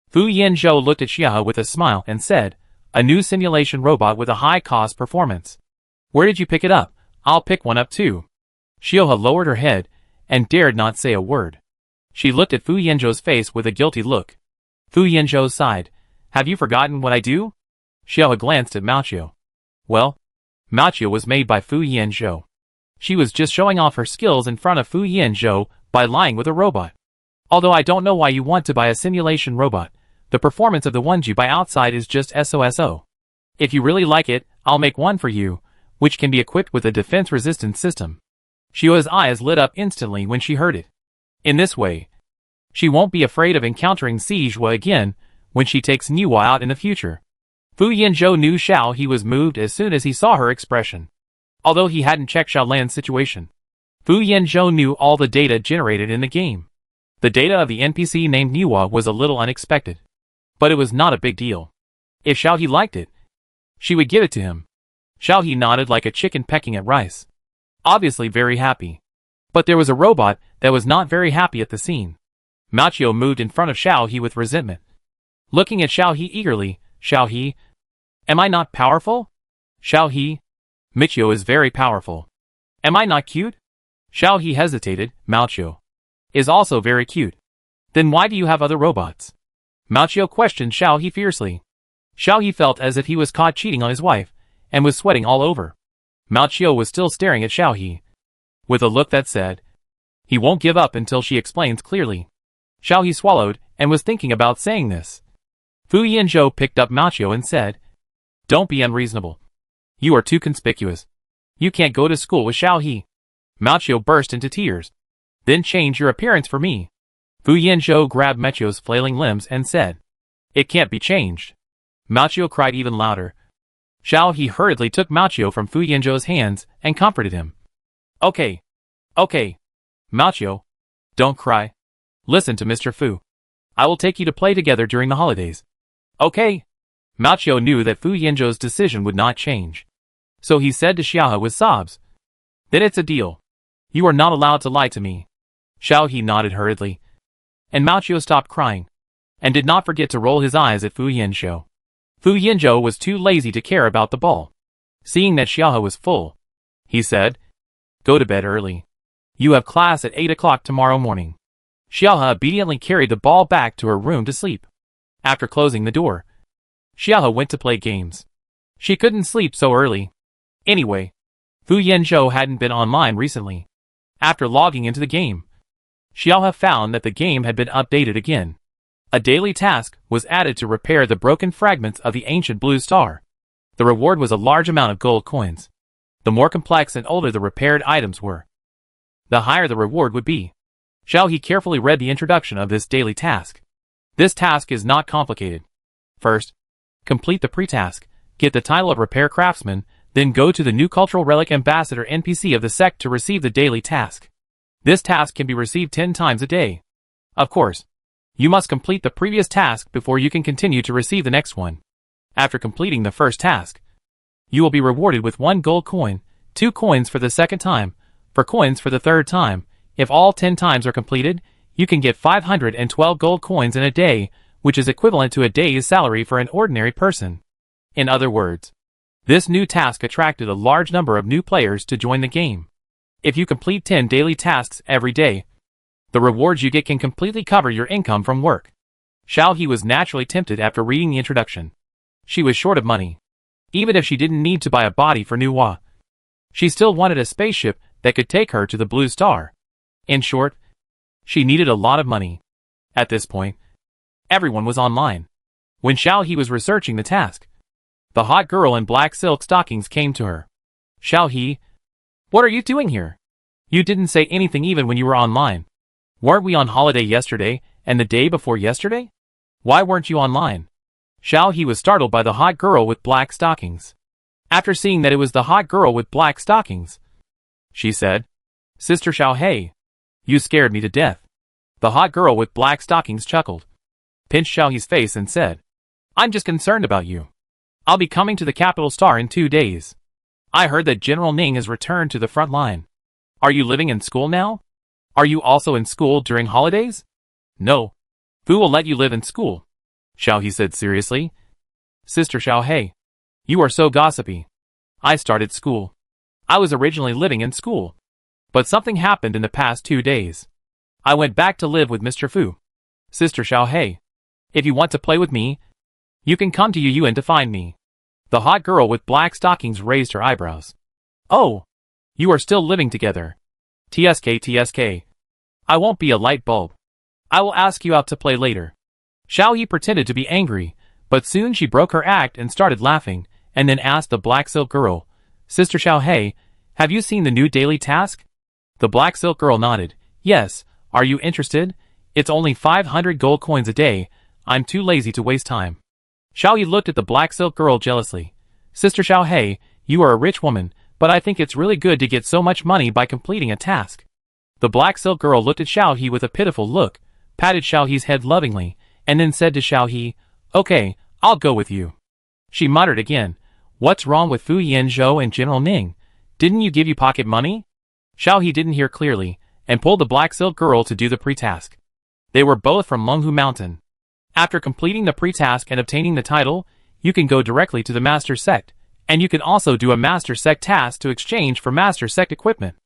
Fu Yanzhou looked at Xiuhe with a smile and said, "A new simulation robot with a high-cost performance. Where did you pick it up? I'll pick one up too." Xiuhe lowered her head and dared not say a word. She looked at Fu Yanzhou's face with a guilty look. Fu Yanzhou sighed. "Have you forgotten what I do?" Xiuhe glanced at Maoqiu. Well, Maoqiu was made by Fu Yanzhou. She was just showing off her skills in front of Fu Yanzhou by lying with a robot. Although I don't know why you want to buy a simulation robot, the performance of the ones you buy outside is just SOSO. If you really like it, I'll make one for you, which can be equipped with a defense-resistant system. Xiuhe's eyes lit up instantly when she heard it. In this way, she won't be afraid of encountering Sijua again when she takes Nuwa out in the future. Fu Yanzhou knew Xiao He was moved as soon as he saw her expression. Although he hadn't checked Xiaolan's situation, Fu Yanzhou knew all the data generated in the game. The data of the NPC named Nuwa was a little unexpected, but it was not a big deal. If Xiao He liked it, she would give it to him. Xiao He nodded like a chicken pecking at rice, obviously very happy. But there was a robot that was not very happy at the scene. Machio moved in front of Xiao He with resentment. Looking at Xiao He eagerly, Xiao He, am I not powerful? Xiao He, Michio is very powerful. Am I not cute? Xiao He hesitated. Machio is also very cute. Then why do you have other robots? Machio questioned Xiao He fiercely. Xiao He felt as if he was caught cheating on his wife, and was sweating all over. Machio was still staring at Xiao He, with a look that said, he won't give up until she explains clearly. Xiao He swallowed, and was thinking about saying this. Fu Yanzhou picked up Machio and said, don't be unreasonable. You are too conspicuous. You can't go to school with Xiao He. Machio burst into tears. Then change your appearance for me. Fu Yanzhou grabbed Machio's flailing limbs and said, it can't be changed. Machio cried even louder. Xiao He hurriedly took Machio from Fu Yanzhou's hands and comforted him. Okay. Okay. Machio, don't cry. Listen to Mr. Fu. I will take you to play together during the holidays. Okay. Machio knew that Fu Yanzhou's decision would not change. So he said to Xiao He with sobs, then it's a deal. You are not allowed to lie to me. Xiao He nodded hurriedly. And Machio stopped crying, and did not forget to roll his eyes at Fu Yanzhou. Fu Yanzhou was too lazy to care about the ball. Seeing that Xiao He was full, he said, go to bed early. You have class at 8 o'clock tomorrow morning. Xiao He obediently carried the ball back to her room to sleep. After closing the door, Xiao He went to play games. She couldn't sleep so early. Anyway, Fu Yanzhou hadn't been online recently. After logging into the game, Xiao He found that the game had been updated again. A daily task was added to repair the broken fragments of the ancient blue star. The reward was a large amount of gold coins. The more complex and older the repaired items were, the higher the reward would be. Xiao He carefully read the introduction of this daily task. This task is not complicated. First, complete the pre-task, get the title of Repair Craftsman, then go to the new Cultural Relic Ambassador NPC of the sect to receive the daily task. This task can be received 10 times a day. Of course, you must complete the previous task before you can continue to receive the next one. After completing the first task, you will be rewarded with 1 gold coin, 2 coins for the second time, 4 coins for the third time. If all 10 times are completed, you can get 512 gold coins in a day, which is equivalent to a day's salary for an ordinary person. In other words, this new task attracted a large number of new players to join the game. If you complete 10 daily tasks every day, the rewards you get can completely cover your income from work. Xiao He was naturally tempted after reading the introduction. She was short of money. Even if she didn't need to buy a body for Nuwa, she still wanted a spaceship that could take her to the blue star. In short, she needed a lot of money. At this point, everyone was online. When Xiao He was researching the task, the hot girl in black silk stockings came to her. Xiao He, what are you doing here? You didn't say anything even when you were online. Weren't we on holiday yesterday, and the day before yesterday? Why weren't you online? Xiao He was startled by the hot girl with black stockings. After seeing that it was the hot girl with black stockings, she said, Sister Xiao He, you scared me to death. The hot girl with black stockings chuckled, pinched Xiao He's face and said, I'm just concerned about you. I'll be coming to the capital star in 2 days. I heard that General Ning has returned to the front line. Are you living in school now? Are you also in school during holidays? No. Fu will let you live in school, Xiao He said seriously. Sister Xiao He, you are so gossipy. I started school. I was originally living in school, but something happened in the past 2 days. I went back to live with Mr. Fu. Sister Xiao He, if you want to play with me, you can come to Yuyuan to find me. The hot girl with black stockings raised her eyebrows. Oh, you are still living together. TSK. I won't be a light bulb. I will ask you out to play later. Xiao He pretended to be angry, but soon she broke her act and started laughing, and then asked the black silk girl, Sister Xiao He, have you seen the new daily task? The black silk girl nodded. Yes, are you interested? It's only 500 gold coins a day. I'm too lazy to waste time. Xiao He looked at the black silk girl jealously. Sister Xiao He, you are a rich woman, but I think it's really good to get so much money by completing a task. The black silk girl looked at Xiao He with a pitiful look, patted Xiao He's head lovingly, and then said to Xiao He, Okay, I'll go with you. She muttered again, What's wrong with Fu Yanzhou and General Ning? Didn't you give you pocket money? Xiao He didn't hear clearly, and pulled the black silk girl to do the pre-task. They were both from Lunghu Mountain. After completing the pre-task and obtaining the title, you can go directly to the Master Sect, and you can also do a Master Sect task to exchange for Master Sect equipment.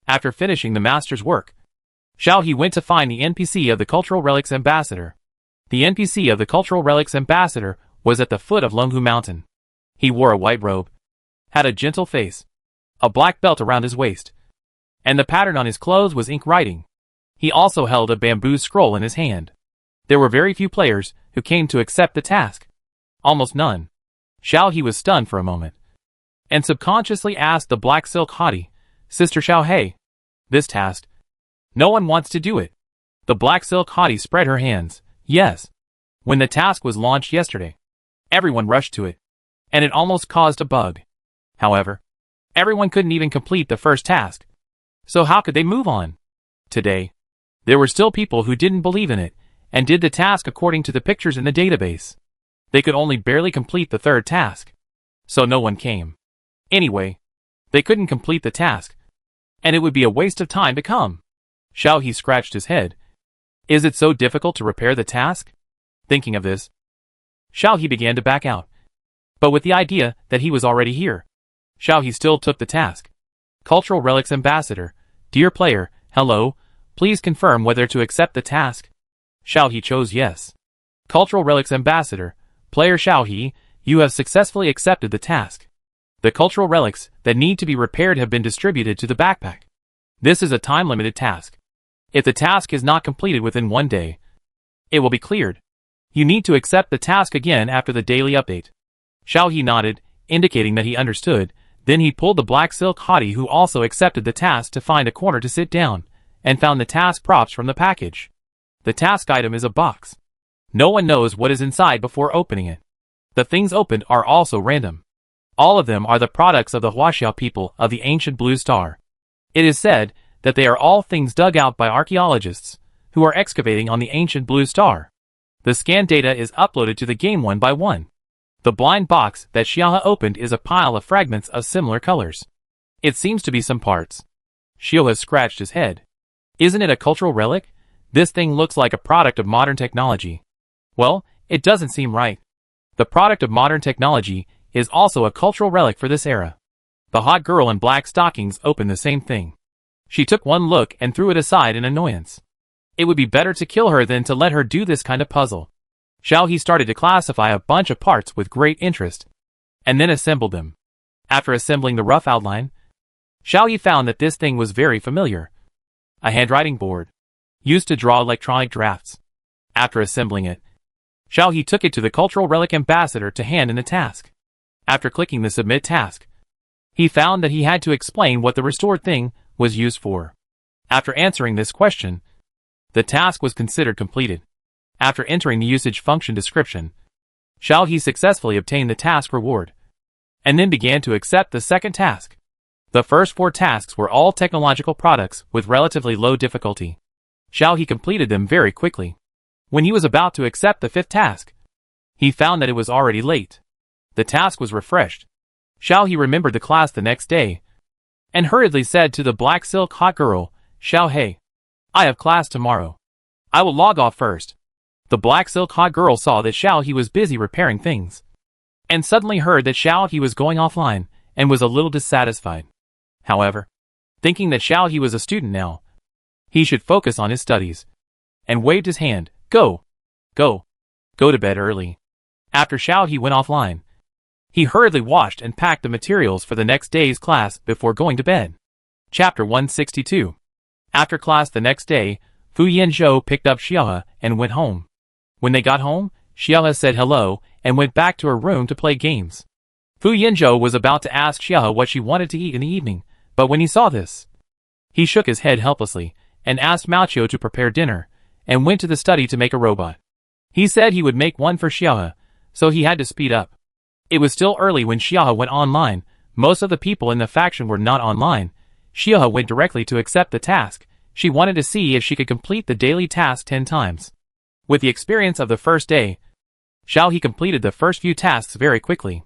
After finishing the Master's work, Xiaohe went to find the NPC of the Cultural Relics Ambassador. The NPC of the Cultural Relics Ambassador was at the foot of Lunghu Mountain. He wore a white robe, had a gentle face, a black belt around his waist, and the pattern on his clothes was ink writing. He also held a bamboo scroll in his hand. There were very few players who came to accept the task. Almost none. Xiaohe was stunned for a moment, and subconsciously asked the black silk hottie, "Sister Xiaohe, this task, no one wants to do it." The black silk hottie spread her hands. Yes. When the task was launched yesterday, everyone rushed to it, and it almost caused a bug. However, everyone couldn't even complete the first task. So how could they move on? Today, there were still people who didn't believe in it, and did the task according to the pictures in the database. They could only barely complete the third task. So no one came. Anyway, they couldn't complete the task, and it would be a waste of time to come. Xiaohe scratched his head. Is it so difficult to repair the task? Thinking of this, Xiaohe began to back out. But with the idea that he was already here, Xiaohe still took the task. Cultural Relics Ambassador, dear player, hello, please confirm whether to accept the task. Xiaohe chose yes. Cultural Relics Ambassador, player Xiaohe, you have successfully accepted the task. The cultural relics that need to be repaired have been distributed to the backpack. This is a time-limited task. If the task is not completed within 1 day, it will be cleared. You need to accept the task again after the daily update. Xiaohe nodded, indicating that he understood. Then he pulled the black silk hottie who also accepted the task to find a corner to sit down, and found the task props from the package. The task item is a box. No one knows what is inside before opening it. The things opened are also random. All of them are the products of the Huaxiao people of the ancient Blue Star. It is said that they are all things dug out by archaeologists who are excavating on the ancient Blue Star. The scan data is uploaded to the game one by one. The blind box that Xiaohe opened is a pile of fragments of similar colors. It seems to be some parts. Xiaohe scratched his head. Isn't it a cultural relic? This thing looks like a product of modern technology. Well, it doesn't seem right. The product of modern technology is also a cultural relic for this era. The hot girl in black stockings opened the same thing. She took one look and threw it aside in annoyance. It would be better to kill her than to let her do this kind of puzzle. Xiaohe started to classify a bunch of parts with great interest, and then assembled them. After assembling the rough outline, Xiaohe found that this thing was very familiar. A handwriting board, used to draw electronic drafts. After assembling it, Xiaohe took it to the Cultural Relic Ambassador to hand in the task. After clicking the Submit task, he found that he had to explain what the restored thing was used for. After answering this question, the task was considered completed. After entering the usage function description, Xiaohe successfully obtained the task reward, and then began to accept the second task. The first 4 tasks were all technological products with relatively low difficulty. Xiaohe completed them very quickly. When he was about to accept the 5th task, he found that it was already late. The task was refreshed. Xiaohe remembered the class the next day, and hurriedly said to the black silk hot girl, "Xiaohe, I have class tomorrow. I will log off first." The black silk hot girl saw that Xiaohe was busy repairing things, and suddenly heard that Xiaohe was going offline, and was a little dissatisfied. However, thinking that Xiaohe was a student now, he should focus on his studies, and waved his hand. Go to bed early." After Xiaohe went offline, he hurriedly washed and packed the materials for the next day's class before going to bed. Chapter 162. After class the next day, Fu Yanzhou picked up Xiaohe and went home. When they got home, Xiaohe said hello and went back to her room to play games. Fu Yanzhou was about to ask Xiaohe what she wanted to eat in the evening, but when he saw this, he shook his head helplessly and asked Maoqiu to prepare dinner, and went to the study to make a robot. He said he would make one for Xiaohe, so he had to speed up. It was still early when Xiaohe went online. Most of the people in the faction were not online. Xiaohe went directly to accept the task. She wanted to see if she could complete the daily task 10 times. With the experience of the first day, Xiaohe completed the first few tasks very quickly.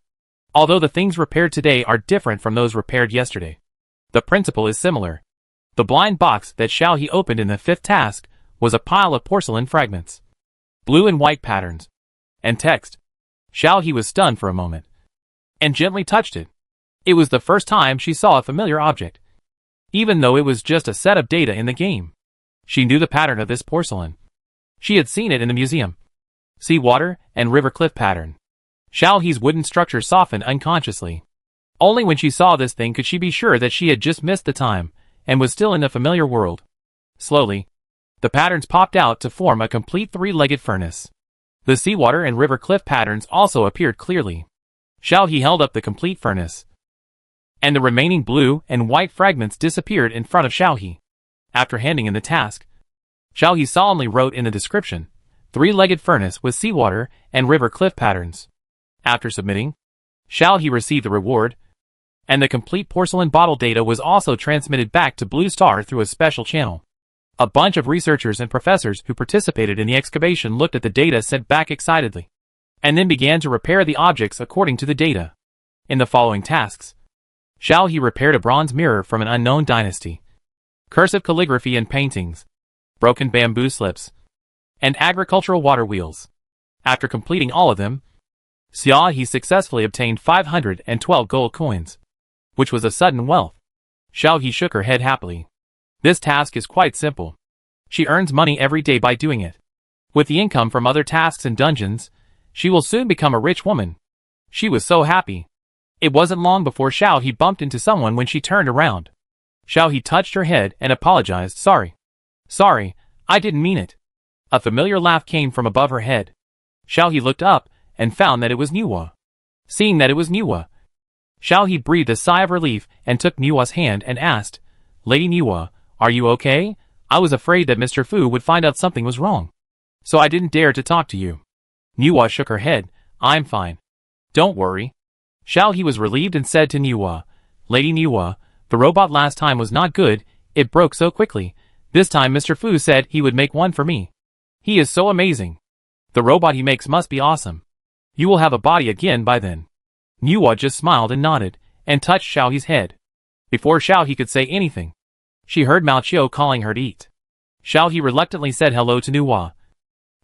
Although the things repaired today are different from those repaired yesterday, the principle is similar. The blind box that Xiaohe opened in the 5th task was a pile of porcelain fragments. Blue and white patterns. And text. Xiao He was stunned for a moment. And gently touched it. It was the first time she saw a familiar object. Even though it was just a set of data in the game. She knew the pattern of this porcelain. She had seen it in the museum. Seawater and river cliff pattern. Xiao He's wooden structure softened unconsciously. Only when she saw this thing could she be sure that she had just missed the time, and was still in the familiar world. Slowly, the patterns popped out to form a complete three-legged furnace. The seawater and river cliff patterns also appeared clearly. Xiao He held up the complete furnace. And the remaining blue and white fragments disappeared in front of Xiao He. After handing in the task, Xiao He solemnly wrote in the description, three-legged furnace with seawater and river cliff patterns. After submitting, Xiao He received the reward, and the complete porcelain bottle data was also transmitted back to Blue Star through a special channel. A bunch of researchers and professors who participated in the excavation looked at the data sent back excitedly, and then began to repair the objects according to the data. In the following tasks, Xiao He repaired a bronze mirror from an unknown dynasty, cursive calligraphy and paintings, broken bamboo slips, and agricultural water wheels. After completing all of them, Xiao He successfully obtained 512 gold coins, which was a sudden wealth. Xiao He shook her head happily. This task is quite simple. She earns money every day by doing it. With the income from other tasks and dungeons, she will soon become a rich woman. She was so happy. It wasn't long before Xiao He bumped into someone when she turned around. Xiao He touched her head and apologized. Sorry, I didn't mean it. A familiar laugh came from above her head. Xiao He looked up and found that it was Niwa. Seeing that it was Niwa, Xiao He breathed a sigh of relief and took Niwa's hand and asked, Lady Niwa, are you okay? I was afraid that Mr. Fu would find out something was wrong, so I didn't dare to talk to you. Niwa shook her head. I'm fine. Don't worry. Xiao He was relieved and said to Niwa, Lady Niwa, the robot last time was not good, it broke so quickly. This time Mr. Fu said he would make one for me. He is so amazing. The robot he makes must be awesome. You will have a body again by then. Niwa just smiled and nodded, and touched Xiao He's head. Before Xiao He could say anything, she heard Mao Qiu calling her to eat. Xiao He reluctantly said hello to Niwa,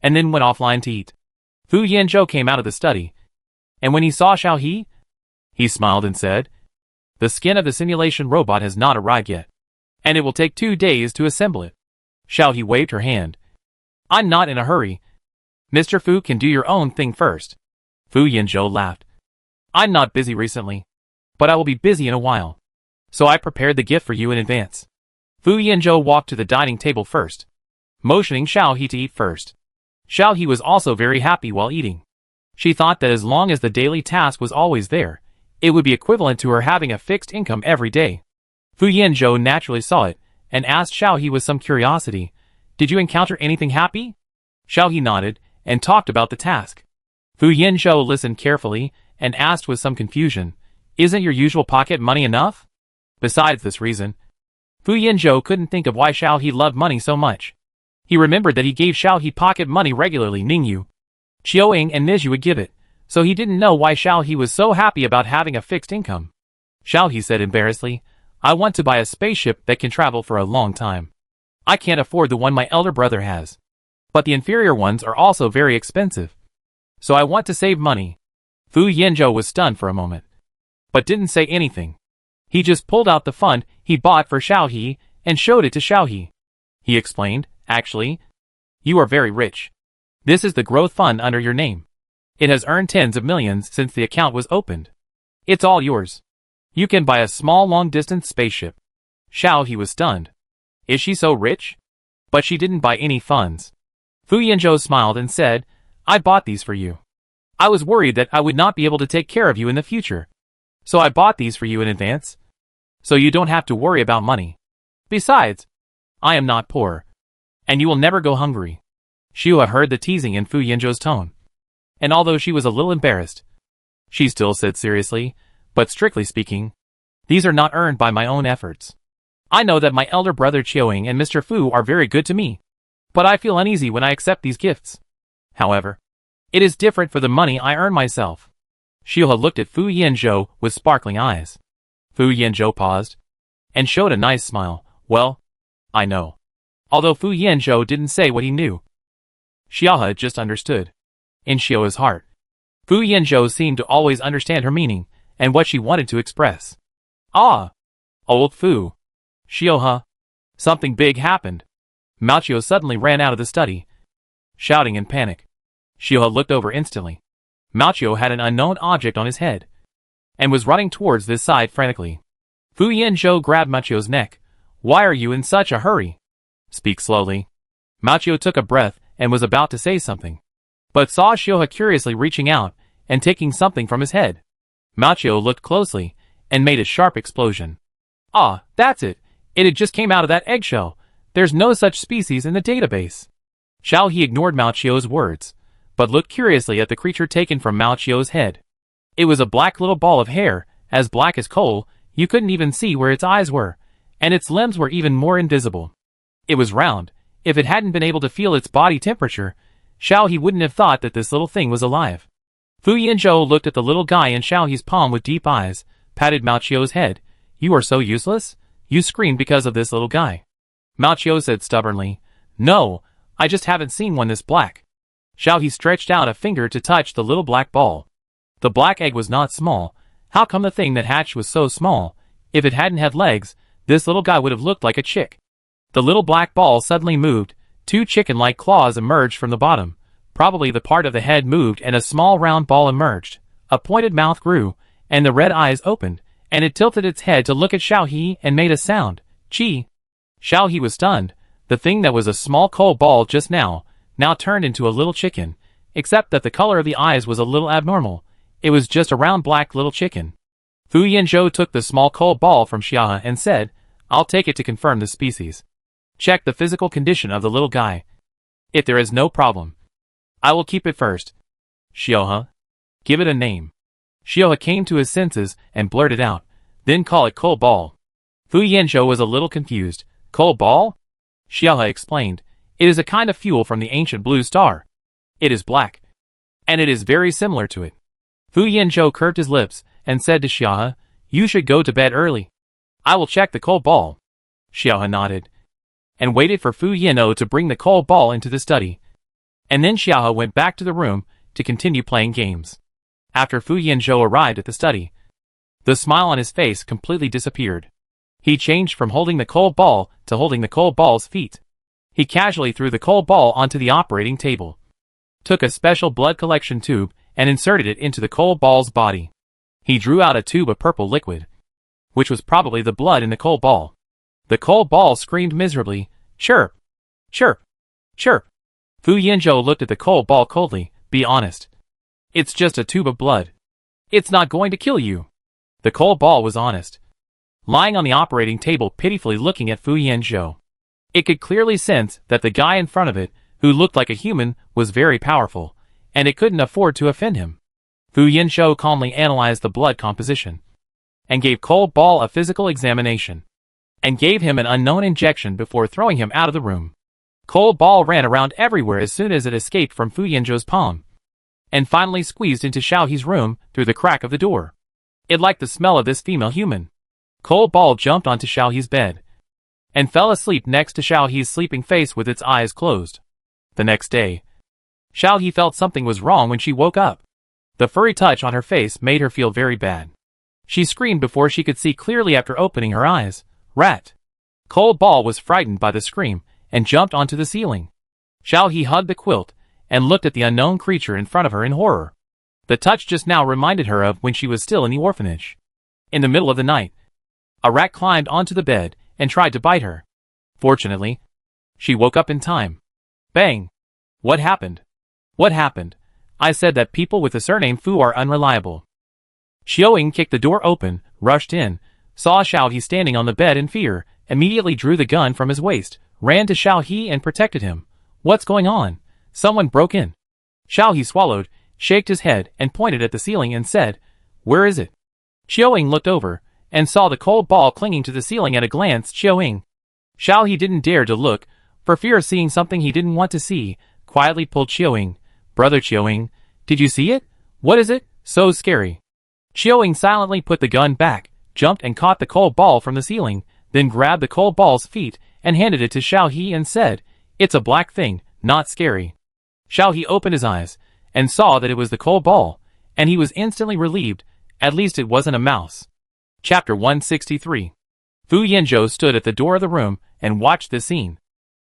and then went offline to eat. Fu Yanzhou came out of the study, and when he saw Xiao he smiled and said, The skin of the simulation robot has not arrived yet, and it will take 2 days to assemble it. Xiao He waved her hand. I'm not in a hurry. Mr. Fu can do your own thing first. Fu Yanzhou laughed. I'm not busy recently, but I will be busy in a while. So I prepared the gift for you in advance. Fu Yanzhou walked to the dining table first, motioning Xiao He to eat first. Xiao He was also very happy while eating. She thought that as long as the daily task was always there, it would be equivalent to her having a fixed income every day. Fu Yanzhou naturally saw it, and asked Xiao He with some curiosity, Did you encounter anything happy? Xiao He nodded, and talked about the task. Fu Yanzhou listened carefully, and asked with some confusion, Isn't your usual pocket money enough? Besides this reason, Fu Yanzhou couldn't think of why Xiao He loved money so much. He remembered that he gave Xiao He pocket money regularly. Ningyu, Qiuing and Nizhu would give it, so he didn't know why Xiao He was so happy about having a fixed income. Xiao He said embarrassedly, I want to buy a spaceship that can travel for a long time. I can't afford the one my elder brother has. But the inferior ones are also very expensive. So I want to save money. Fu Yanzhou was stunned for a moment, but didn't say anything. He just pulled out the fund he bought for Xiao He and showed it to Xiao He. He explained, Actually, you are very rich. This is the growth fund under your name. It has earned tens of millions since the account was opened. It's all yours. You can buy a small long-distance spaceship. Xiao He was stunned. Is she so rich? But she didn't buy any funds. Fu Yanzhou smiled and said, I bought these for you. I was worried that I would not be able to take care of you in the future. So I bought these for you in advance. So you don't have to worry about money. Besides, I am not poor. And you will never go hungry. Xiua heard the teasing in Fu Yanzhou's tone. And although she was a little embarrassed, she still said seriously, But strictly speaking, these are not earned by my own efforts. I know that my elder brother Qiuing and Mr. Fu are very good to me, but I feel uneasy when I accept these gifts. However, it is different for the money I earn myself. Xiua looked at Fu Yanzhou with sparkling eyes. Fu Yanzhou paused and showed a nice smile. Well, I know. Although Fu Yanzhou didn't say what he knew, Xiaohe just understood. In Xiaohe's heart, Fu Yanzhou seemed to always understand her meaning and what she wanted to express. Ah! Old Fu. Xiaohe. Something big happened. Mao Qiu suddenly ran out of the study, shouting in panic. Xiaohe looked over instantly. Mao Qiu had an unknown object on his head, and was running towards this side frantically. Fu Yanzhou grabbed Mao Qiu's neck. Why are you in such a hurry? Speak slowly. Mao Qiu took a breath and was about to say something, but saw Xiaohe curiously reaching out and taking something from his head. Mao Qiu looked closely and made a sharp explosion. Ah, that's it. It had just came out of that eggshell. There's no such species in the database. Xiao He ignored Mao Qiu's words, but looked curiously at the creature taken from Mao Qiu's head. It was a black little ball of hair, as black as coal. You couldn't even see where its eyes were, and its limbs were even more invisible. It was round. If it hadn't been able to feel its body temperature, Xiao He wouldn't have thought that this little thing was alive. Fu Yanzhou looked at the little guy in Xiao He's palm with deep eyes, patted Mao Qiu's head. You are so useless? You screamed because of this little guy. Mao Qiu said stubbornly. No, I just haven't seen one this black. Xiao He stretched out a finger to touch the little black ball. The black egg was not small. How come the thing that hatched was so small? If it hadn't had legs, this little guy would have looked like a chick. The little black ball suddenly moved. Two chicken-like claws emerged from the bottom. Probably the part of the head moved and a small round ball emerged. A pointed mouth grew, and the red eyes opened, and it tilted its head to look at Xiao He and made a sound. Chi. Xiao He was stunned. The thing that was a small coal ball just now turned into a little chicken, except that the color of the eyes was a little abnormal. It was just a round black little chicken. Fu Yanzhou took the small coal ball from Xiaohe and said, I'll take it to confirm the species. Check the physical condition of the little guy. If there is no problem, I will keep it first. Xiaohe, give it a name. Xiaohe came to his senses and blurted out, then call it coal ball. Fu Yanzhou was a little confused. Coal ball? Xiaohe explained, it is a kind of fuel from the ancient blue star. It is black, and it is very similar to it. Fu Yanzhou curved his lips and said to Xiaohe, you should go to bed early. I will check the coal ball. Xiaohe nodded, and waited for Fu Yanzhou to bring the coal ball into the study. And then Xiaohe went back to the room to continue playing games. After Fu Yanzhou arrived at the study, the smile on his face completely disappeared. He changed from holding the coal ball to holding the coal ball's feet. He casually threw the coal ball onto the operating table, took a special blood collection tube, and inserted it into the coal ball's body. He drew out a tube of purple liquid, which was probably the blood in the coal ball. The coal ball screamed miserably, chirp, chirp, chirp. Fu Yanzhou looked at the coal ball coldly. Be honest. It's just a tube of blood. It's not going to kill you. The coal ball was honest, lying on the operating table pitifully looking at Fu Yanzhou. It could clearly sense that the guy in front of it, who looked like a human, was very powerful, and it couldn't afford to offend him. Fu Yanzhou calmly analyzed the blood composition, and gave coal ball a physical examination, and gave him an unknown injection before throwing him out of the room. Coal ball ran around everywhere as soon as it escaped from Fu Yanzhou's palm, and finally squeezed into Xiao He's room through the crack of the door. It liked the smell of this female human. Coal ball jumped onto Xiao He's bed, and fell asleep next to Xiao He's sleeping face with its eyes closed. The next day, Xiao He felt something was wrong when she woke up. The furry touch on her face made her feel very bad. She screamed before she could see clearly after opening her eyes. Rat! Coal ball was frightened by the scream and jumped onto the ceiling. Xiao He hugged the quilt and looked at the unknown creature in front of her in horror. The touch just now reminded her of when she was still in the orphanage. In the middle of the night, a rat climbed onto the bed and tried to bite her. Fortunately, she woke up in time. Bang! What happened? What happened? I said that people with the surname Fu are unreliable. Xiaoying kicked the door open, rushed in, saw Xiao He standing on the bed in fear, immediately drew the gun from his waist, ran to Xiao He and protected him. What's going on? Someone broke in. Xiao He swallowed, shaked his head, and pointed at the ceiling and said, Where is it? Xiaoying looked over, and saw the coal ball clinging to the ceiling at a glance. Xiao He didn't dare to look, for fear of seeing something he didn't want to see, quietly pulled Xiaoying. Brother Xiaoying, did you see it? What is it? So scary. Xiaoying silently put the gun back, jumped and caught the coal ball from the ceiling, then grabbed the coal ball's feet and handed it to Xiao He and said, "It's a black thing, not scary." Xiao He opened his eyes, and saw that it was the coal ball, and he was instantly relieved, at least it wasn't a mouse. Chapter 163. Fu Yanzhou stood at the door of the room and watched the scene.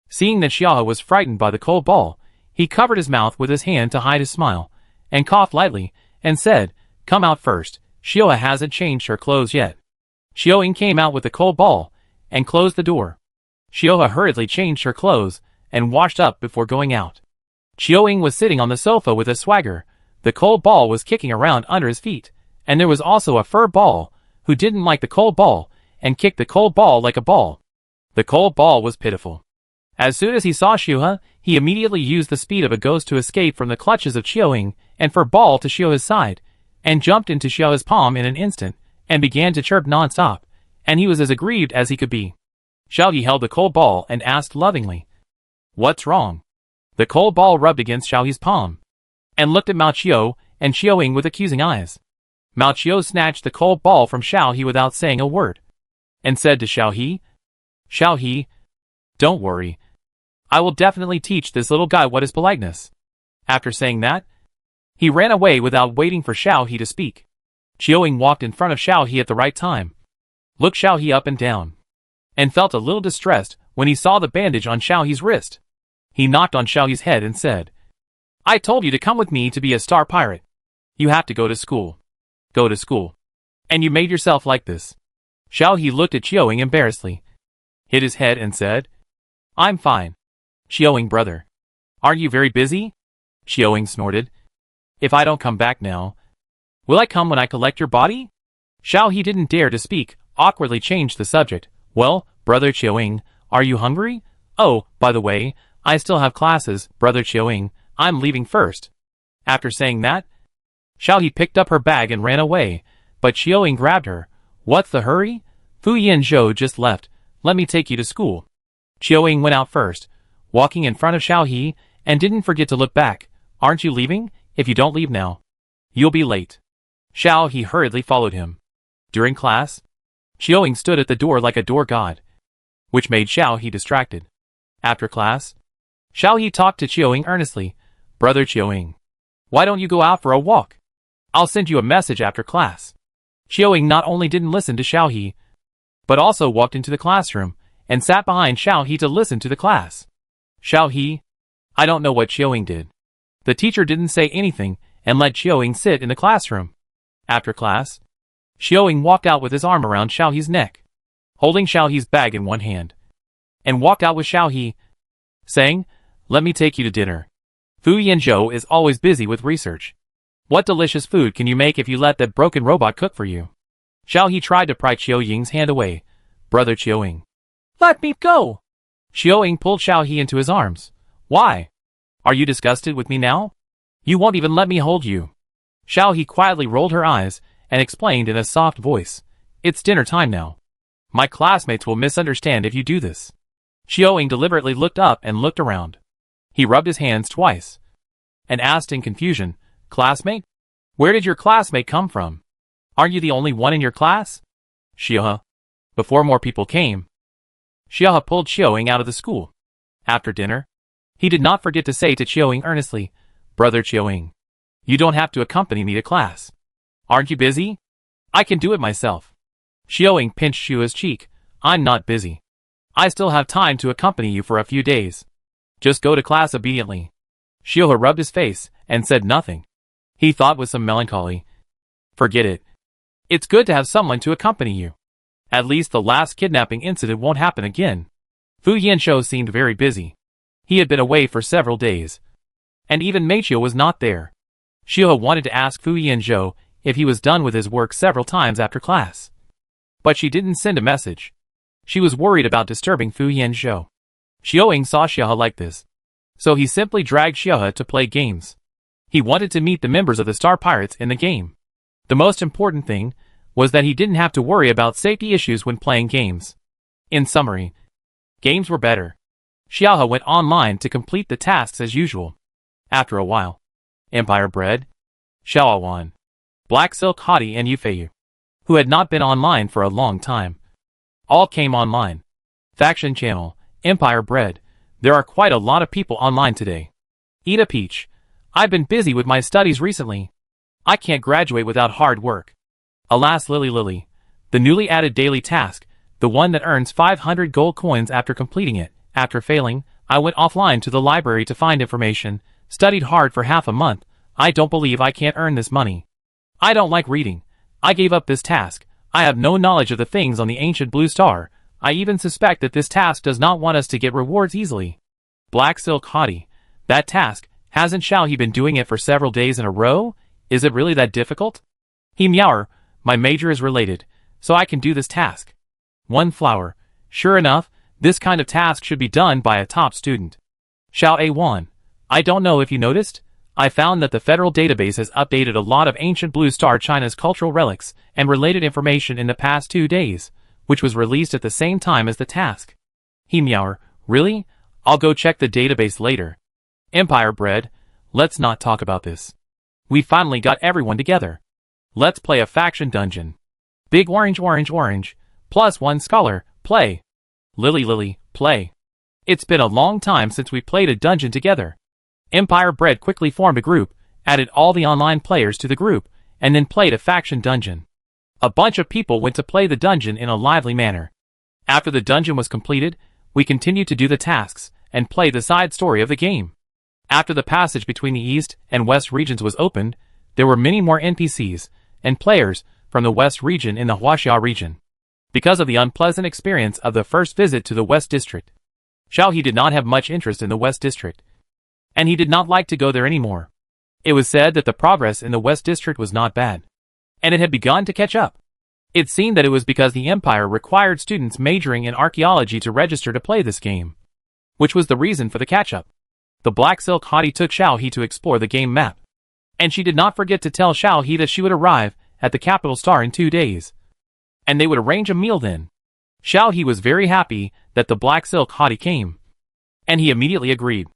Seeing that Xiao He was frightened by the coal ball, he covered his mouth with his hand to hide his smile, and coughed lightly, and said, "Come out first, Xiao He hasn't changed her clothes yet." Xiao Ying came out with the coal ball, and closed the door. Xiao He hurriedly changed her clothes, and washed up before going out. Xiao Ying was sitting on the sofa with a swagger, the coal ball was kicking around under his feet, and there was also a fur ball, who didn't like the coal ball, and kicked the coal ball like a ball. The coal ball was pitiful. As soon as he saw Xiao He, he immediately used the speed of a ghost to escape from the clutches of Xiao Ying, and fur ball to Xiao He's side, and jumped into Xiao He's palm in an instant, and began to chirp non-stop, and he was as aggrieved as he could be. Xiao He held the coal ball and asked lovingly, "What's wrong?" The coal ball rubbed against Xiao He's palm, and looked at Mao Qiu and Xiao Ying with accusing eyes. Mao Qiu snatched the coal ball from Xiao He without saying a word, and said to Xiao He, "Xiao He, don't worry. I will definitely teach this little guy what is politeness." After saying that, he ran away without waiting for Xiao He to speak. Xiao Ying walked in front of Xiao He at the right time, looked Xiao He up and down, and felt a little distressed when he saw the bandage on Xiao He's wrist. He knocked on Xiao He's head and said, "I told you to come with me to be a star pirate. You have to go to school. Go to school. And you made yourself like this." Xiao He looked at Xiao Ying embarrassedly, hit his head and said, "I'm fine." "Xiao Ying brother, aren't you very busy?" Xiao Ying snorted. "If I don't come back now, will I come when I collect your body?" Xiao He didn't dare to speak, awkwardly changed the subject. "Well, brother Xiao Ying, are you hungry? Oh, by the way, I still have classes, brother Xiao Ying, I'm leaving first." After saying that, Xiao He picked up her bag and ran away, but Xiao Ying grabbed her. "What's the hurry? Fu Yanzhou just left, let me take you to school." Xiao Ying went out first, walking in front of Xiao He, and didn't forget to look back. "Aren't you leaving? If you don't leave now, you'll be late." Xiao He hurriedly followed him. During class, Xiao Ying stood at the door like a door god, which made Xiao He distracted. After class, Xiao He talked to Xiao Ying earnestly. "Brother Xiao Ying, why don't you go out for a walk? I'll send you a message after class." Xiao Ying not only didn't listen to Xiao He, but also walked into the classroom, and sat behind Xiao He to listen to the class. Xiao He, I don't know what Xiao Ying did. The teacher didn't say anything, and let Xiao Ying sit in the classroom. After class, Xiao Ying walked out with his arm around Xiao He's neck, holding Xiao He's bag in one hand, and walked out with Xiao He, saying, "Let me take you to dinner. Fu Yanzhou is always busy with research. What delicious food can you make if you let that broken robot cook for you?" Xiao He tried to pry Xiao Ying's hand away. "Brother Xiao Ying, let me go." Xiao Ying pulled Xiao He into his arms. "Why? Are you disgusted with me now? You won't even let me hold you." Xiao He quietly rolled her eyes and explained in a soft voice, "It's dinner time now. My classmates will misunderstand if you do this." Xiao Ying deliberately looked up and looked around. He rubbed his hands twice, and asked in confusion, "Classmate? Where did your classmate come from? Aren't you the only one in your class?" "Xiao He." Before more people came, Xiao He pulled Xiao Ying out of the school. After dinner, he did not forget to say to Xiao Ying earnestly, "Brother Xiao Ying, you don't have to accompany me to class. Aren't you busy? I can do it myself." Xiao Ying pinched Xiao He's cheek. "I'm not busy. I still have time to accompany you for a few days. Just go to class obediently." Xiao He rubbed his face and said nothing. He thought with some melancholy, "Forget it. It's good to have someone to accompany you. At least the last kidnapping incident won't happen again." Fu Yanzhou seemed very busy. He had been away for several days, and even Meichio was not there. Xiao He wanted to ask Fu Yanzhou if he was done with his work several times after class, but she didn't send a message. She was worried about disturbing Fu Yanzhou. Xiao Ying saw Xiao He like this, so he simply dragged Xiao He to play games. He wanted to meet the members of the Star Pirates in the game. The most important thing was that he didn't have to worry about safety issues when playing games. In summary, games were better. Xiao He went online to complete the tasks as usual. After a while, Empire Bread, Xiao Wan, Black Silk Hottie and Yufeiyu, who had not been online for a long time, all came online. Faction Channel, Empire bread. There are quite a lot of people online today. Eat a peach. I've been busy with my studies recently. I can't graduate without hard work. Alas, Lily. The newly added daily task, the one that earns 500 gold coins after completing it. After failing, I went offline to the library to find information, studied hard for half a month. I don't believe I can't earn this money. I don't like reading. I gave up this task. I have no knowledge of the things on the ancient blue star. I even suspect that this task does not want us to get rewards easily. Black Silk Hottie. That task, hasn't Xiaohe been doing it for several days in a row? Is it really that difficult? He meower, my major is related, so I can do this task. One flower. Sure enough, this kind of task should be done by a top student. Xiaohe. I don't know if you noticed, I found that the federal database has updated a lot of ancient blue star China's cultural relics and related information in the past 2 days, which was released at the same time as the task. He meower, really? I'll go check the database later. Empire bread, let's not talk about this. We finally got everyone together. Let's play a faction dungeon. Big orange, plus 1 scholar, play. Lily, play. It's been a long time since we played a dungeon together. Empire bread quickly formed a group, added all the online players to the group, and then played a faction dungeon. A bunch of people went to play the dungeon in a lively manner. After the dungeon was completed, we continued to do the tasks and play the side story of the game. After the passage between the east and west regions was opened, there were many more NPCs and players from the west region in the Huaxia region. Because of the unpleasant experience of the first visit to the west district, Xiaohe did not have much interest in the west district, and he did not like to go there anymore. It was said that the progress in the west district was not bad, and it had begun to catch up. It seemed that it was because the Empire required students majoring in archaeology to register to play this game, which was the reason for the catch-up. The Black Silk Hottie took Xiaohe to explore the game map, and she did not forget to tell Xiaohe that she would arrive at the capital star in 2 days, and they would arrange a meal then. Xiaohe was very happy that the Black Silk Hottie came, and he immediately agreed.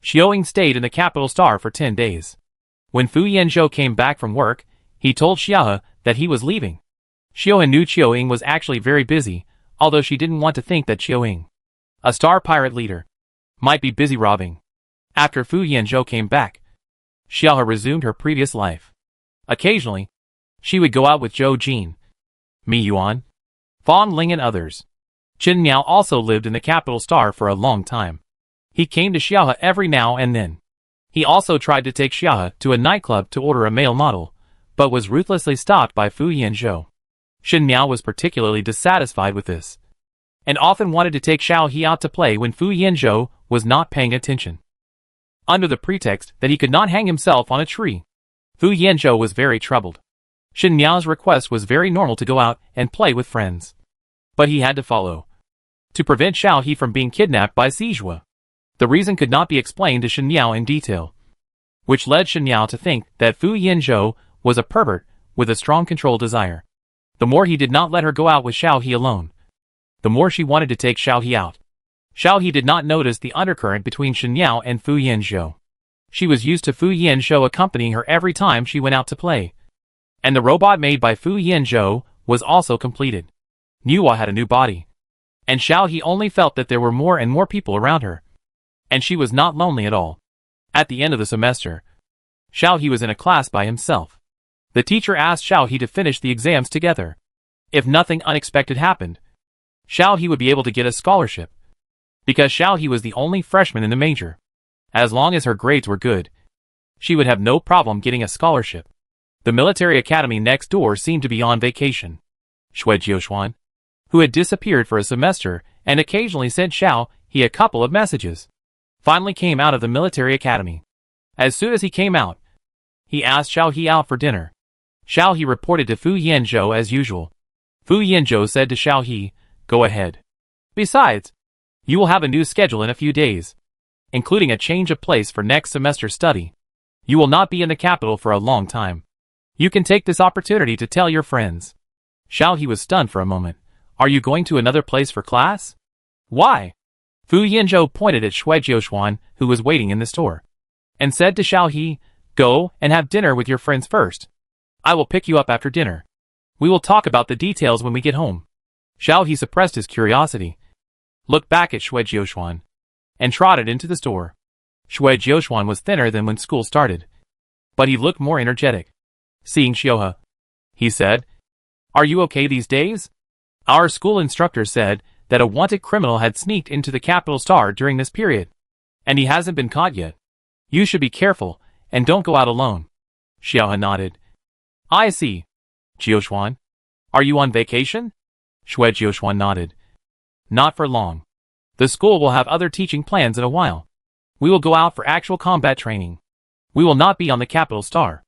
Xiaoying stayed in the capital star for 10 days. When Fu Yanzhou came back from work, he told Xiaohe that he was leaving. Xiaohe knew Xiaoying was actually very busy, although she didn't want to think that Xiaoying, a star pirate leader, might be busy robbing. After Fu Yanzhou came back, Xiaohe resumed her previous life. Occasionally, she would go out with Zhou Jin, Mi Yuan, Fan Ling and others. Qin Miao also lived in the capital star for a long time. He came to Xiaohe every now and then. He also tried to take Xiaohe to a nightclub to order a male model, but was ruthlessly stopped by Fu Yanzhou. Qin Miao was particularly dissatisfied with this, and often wanted to take Xiaohe out to play when Fu Yanzhou was not paying attention, under the pretext that he could not hang himself on a tree. Fu Yanzhou was very troubled. Qin Miao's request was very normal to go out and play with friends, but he had to follow, to prevent Xiaohe from being kidnapped by Sijua. The reason could not be explained to Qin Miao in detail, which led Qin Miao to think that Fu Yanzhou was a pervert with a strong control desire. The more he did not let her go out with Xiaohe alone, the more she wanted to take Xiaohe out. Xiaohe did not notice the undercurrent between Qin Miao and Fu Yanzhou. She was used to Fu Yanzhou accompanying her every time she went out to play, and the robot made by Fu Yanzhou was also completed. Nuwa had a new body, and Xiaohe only felt that there were more and more people around her, and she was not lonely at all. At the end of the semester, Xiaohe was in a class by himself. The teacher asked Xiaohe to finish the exams together. If nothing unexpected happened, Xiaohe would be able to get a scholarship, because Xiaohe was the only freshman in the major. As long as her grades were good, she would have no problem getting a scholarship. The military academy next door seemed to be on vacation. Xue Jiuxuan, who had disappeared for a semester and occasionally sent Xiaohe a couple of messages, finally came out of the military academy. As soon as he came out, he asked Xiaohe out for dinner. Xiaohe reported to Fu Yanzhou as usual. Fu Yanzhou said to Xiaohe, "Go ahead. Besides, you will have a new schedule in a few days, including a change of place for next semester study. You will not be in the capital for a long time. You can take this opportunity to tell your friends." Xiaohe was stunned for a moment. "Are you going to another place for class?" "Why?" Fu Yanzhou pointed at Xue Jiuxuan, who was waiting in the store, and said to Xiaohe, "Go and have dinner with your friends first. I will pick you up after dinner. We will talk about the details when we get home." Xiaohe suppressed his curiosity. looked back at Xue Jiuxuan, and trotted into the store. Xue Jiuxuan was thinner than when school started, but he looked more energetic. Seeing Xiuhe, he said, "Are you okay these days? Our school instructor said that a wanted criminal had sneaked into the capital star during this period, and he hasn't been caught yet. You should be careful, and don't go out alone." Xiuhe nodded. "I see. Jiuxuan, are you on vacation?" Xue Jiuxuan nodded. "Not for long. The school will have other teaching plans in a while. We will go out for actual combat training. We will not be on the capital star.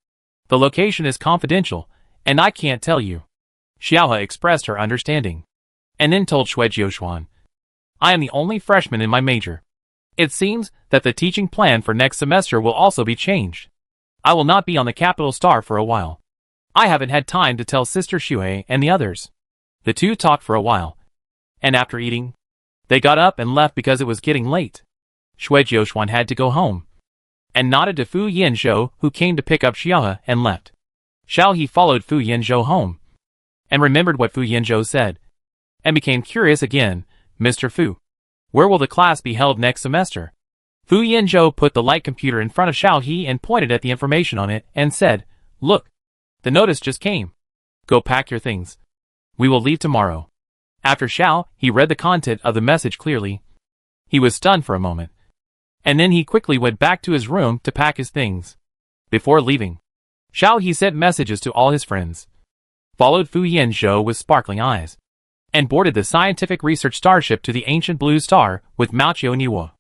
The location is confidential, and I can't tell you." Xiuhe expressed her understanding, and then told Xue Jiuxuan, "I am the only freshman in my major. It seems that the teaching plan for next semester will also be changed. I will not be on the capital star for a while. I haven't had time to tell Sister Xue and the others." The two talked for a while, and after eating, they got up and left because it was getting late. Xue Jiuxuan had to go home, and nodded to Fu Yanzhou, who came to pick up Xiuhe and left. Xiaohe followed Fu Yanzhou home, and remembered what Fu Yanzhou said, and became curious again. "Mr. Fu, where will the class be held next semester?" Fu Yanzhou put the light computer in front of Xiaohe and pointed at the information on it and said, "Look, the notice just came. Go pack your things. We will leave tomorrow." After Xiaohe read the content of the message clearly, he was stunned for a moment, and then he quickly went back to his room to pack his things. Before leaving, Xiaohe sent messages to all his friends, followed Fu Yanzhou with sparkling eyes, and boarded the scientific research starship to the ancient blue star with Mao Niwo.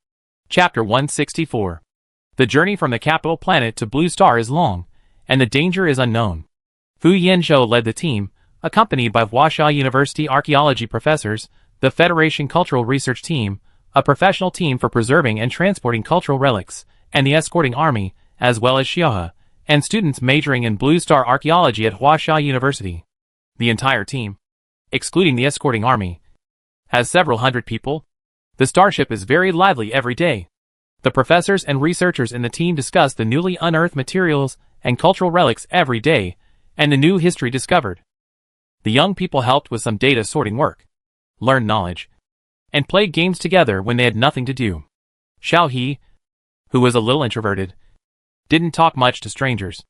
Chapter 164. The journey from the capital planet to Blue Star is long, and the danger is unknown. Fu Yanzhou led the team, accompanied by Huaxia University archaeology professors, the Federation Cultural Research Team, a professional team for preserving and transporting cultural relics, and the escorting army, as well as Xiuhe, and students majoring in Blue Star archaeology at Huaxia University. The entire team, excluding the escorting army, has several hundred people. The starship is very lively every day. The professors and researchers in the team discuss the newly unearthed materials and cultural relics every day, and the new history discovered. The young people helped with some data sorting work, learned knowledge, and played games together when they had nothing to do. Xiaohe, who was a little introverted, didn't talk much to strangers,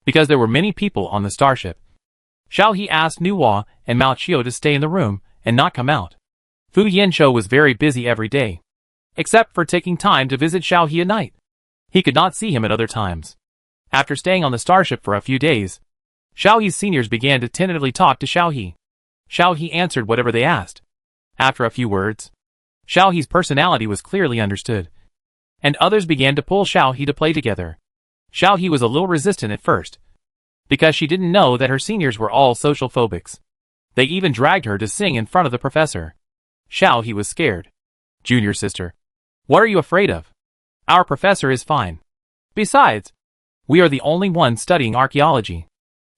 because there were many people on the starship. Xiaohe asked Nuwa and Mao Qiu to stay in the room and not come out. Fu Yanzhou was very busy every day, except for taking time to visit Xiaohe at night. He could not see him at other times. After staying on the starship for a few days, Xiaohe's seniors began to tentatively talk to Xiaohe. Xiaohe answered whatever they asked. After a few words, Xiaohe's personality was clearly understood, and others began to pull Xiaohe to play together. Xiaohe was a little resistant at first, because she didn't know that her seniors were all social phobics. They even dragged her to sing in front of the professor. Xiaohe was scared. "Junior sister, what are you afraid of? Our professor is fine. Besides, we are the only ones studying archaeology.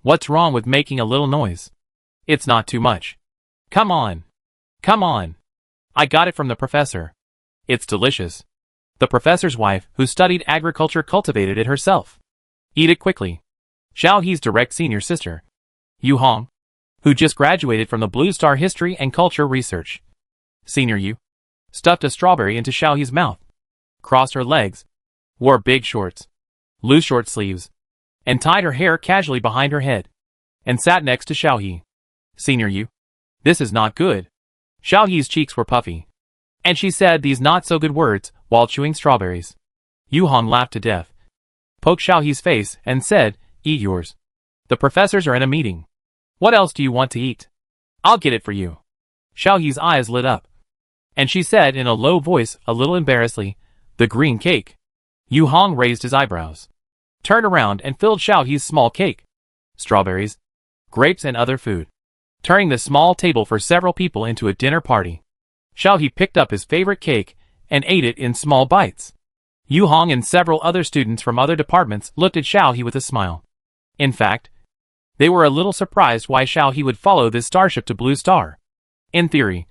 What's wrong with making a little noise? It's not too much. Come on. Come on. I got it from the professor. It's delicious." The professor's wife, who studied agriculture, cultivated it herself. "Eat it quickly." Xiaohe's direct senior sister, Yu Hong, who just graduated from the Blue Star History and Culture Research. Senior Yu stuffed a strawberry into Xiaohe's mouth, crossed her legs, wore big shorts, loose short sleeves, and tied her hair casually behind her head, and sat next to Xiaohe. "Senior Yu, this is not good." Xiaohe's cheeks were puffy, and she said these not-so-good words while chewing strawberries. Yu Hong laughed to death, poked Xiaohe's face, and said, "Eat yours. The professors are in a meeting. What else do you want to eat? I'll get it for you." Xiaohe's eyes lit up, and she said in a low voice, a little embarrassedly, "The green cake." Yu Hong raised his eyebrows, turned around and filled Xiaohe's small cake, strawberries, grapes and other food, turning the small table for several people into a dinner party. Xiaohe picked up his favorite cake and ate it in small bites. Yu Hong and several other students from other departments looked at Xiaohe with a smile. In fact, they were a little surprised why Xiaohe would follow this starship to Blue Star. In theory,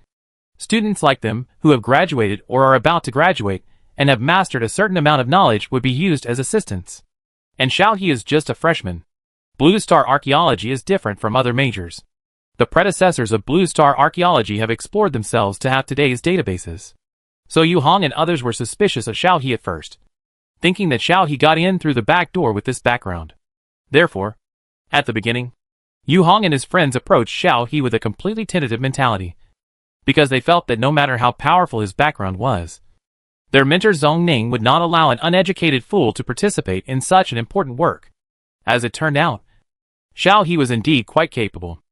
students like them, who have graduated or are about to graduate, and have mastered a certain amount of knowledge, would be used as assistants. And Xiaohe is just a freshman. Blue Star archaeology is different from other majors. The predecessors of Blue Star archaeology have explored themselves to have today's databases. So Yu Hong and others were suspicious of Xiao He at first, thinking that Xiao He got in through the back door with this background. Therefore, at the beginning, Yu Hong and his friends approached Xiao He with a completely tentative mentality, because they felt that no matter how powerful his background was, their mentor Zhong Ning would not allow an uneducated fool to participate in such an important work. As it turned out, Xiao He was indeed quite capable.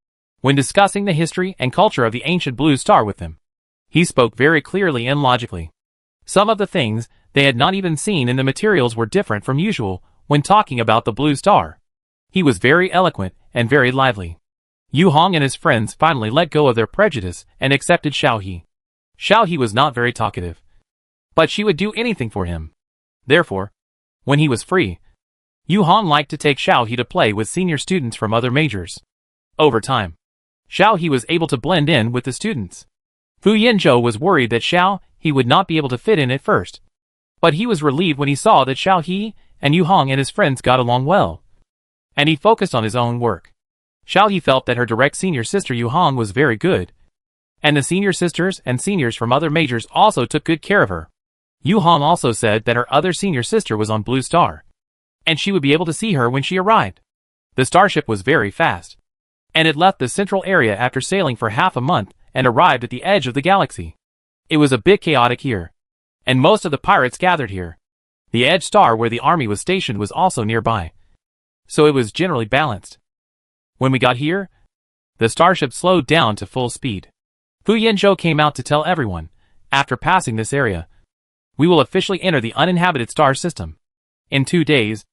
When discussing the history and culture of the ancient Blue Star with them, he spoke very clearly and logically. Some of the things they had not even seen in the materials were different from usual when talking about the Blue Star. He was very eloquent and very lively. Yu Hong and his friends finally let go of their prejudice and accepted Xiao He. Xiao He was not very talkative, but she would do anything for him. Therefore, when he was free, Yu Hong liked to take Xiao He to play with senior students from other majors. Over time, Xiao He was able to blend in with the students. Fu Yinzhou was worried that Xiao He would not be able to fit in at first, but he was relieved when he saw that Xiao He and Yu Hong and his friends got along well, and he focused on his own work. Xiao He felt that her direct senior sister Yu Hong was very good, and the senior sisters and seniors from other majors also took good care of her. Yu Hong also said that her other senior sister was on Blue Star, and she would be able to see her when she arrived. The starship was very fast, and it left the central area after sailing for half a month and arrived at the edge of the galaxy. It was a bit chaotic here, and most of the pirates gathered here. The edge star where the army was stationed was also nearby, so it was generally balanced. When we got here, the starship slowed down to full speed. Fu Yinzhou came out to tell everyone, after passing this area, we will officially enter the uninhabited star system. In 2 days,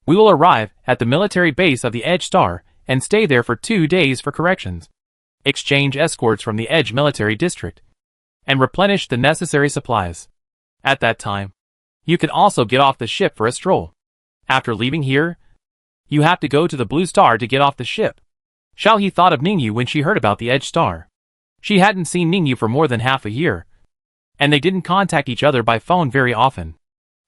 we will arrive at the military base of the Edge Star and stay there for 2 days for corrections, exchange escorts from the Edge military district, and replenish the necessary supplies. At that time, you can also get off the ship for a stroll. After leaving here, you have to go to the Blue Star to get off the ship. Xiao He thought of Ningyu when she heard about the Edge Star. She hadn't seen Ningyu for more than half a year, and they didn't contact each other by phone very often.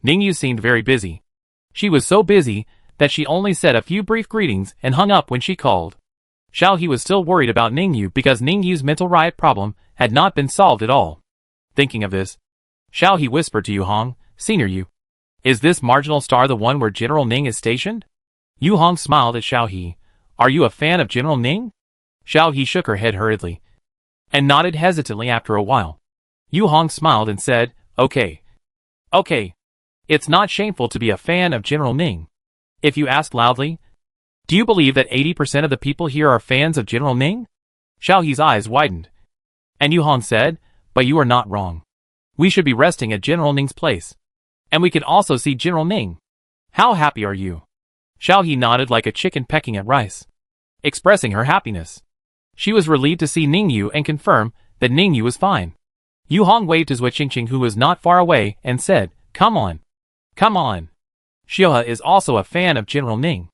Ningyu seemed very busy. She was so busy that she only said a few brief greetings and hung up when she called. Xiao He was still worried about Ningyu because Ningyu's mental riot problem had not been solved at all. Thinking of this, Xiao He whispered to Yu Hong, "Senior Yu, is this marginal star the one where General Ning is stationed?" Yu Hong smiled at Xiao He. "Are you a fan of General Ning?" Xiao He shook her head hurriedly, and nodded hesitantly after a while. Yu Hong smiled and said, Okay. It's not shameful to be a fan of General Ning. If you ask loudly, do you believe that 80% of the people here are fans of General Ning? Xiao He's eyes widened, and Yu Hong said, But you are not wrong. We should be resting at General Ning's place, and we can also see General Ning. How happy are you? Xiao He nodded like a chicken pecking at rice, expressing her happiness. She was relieved to see Ningyu and confirm that Ningyu was fine. Yu Hong waved to Zui Qingqing, who was not far away, and said, Come on. Xiaohe is also a fan of General Ning.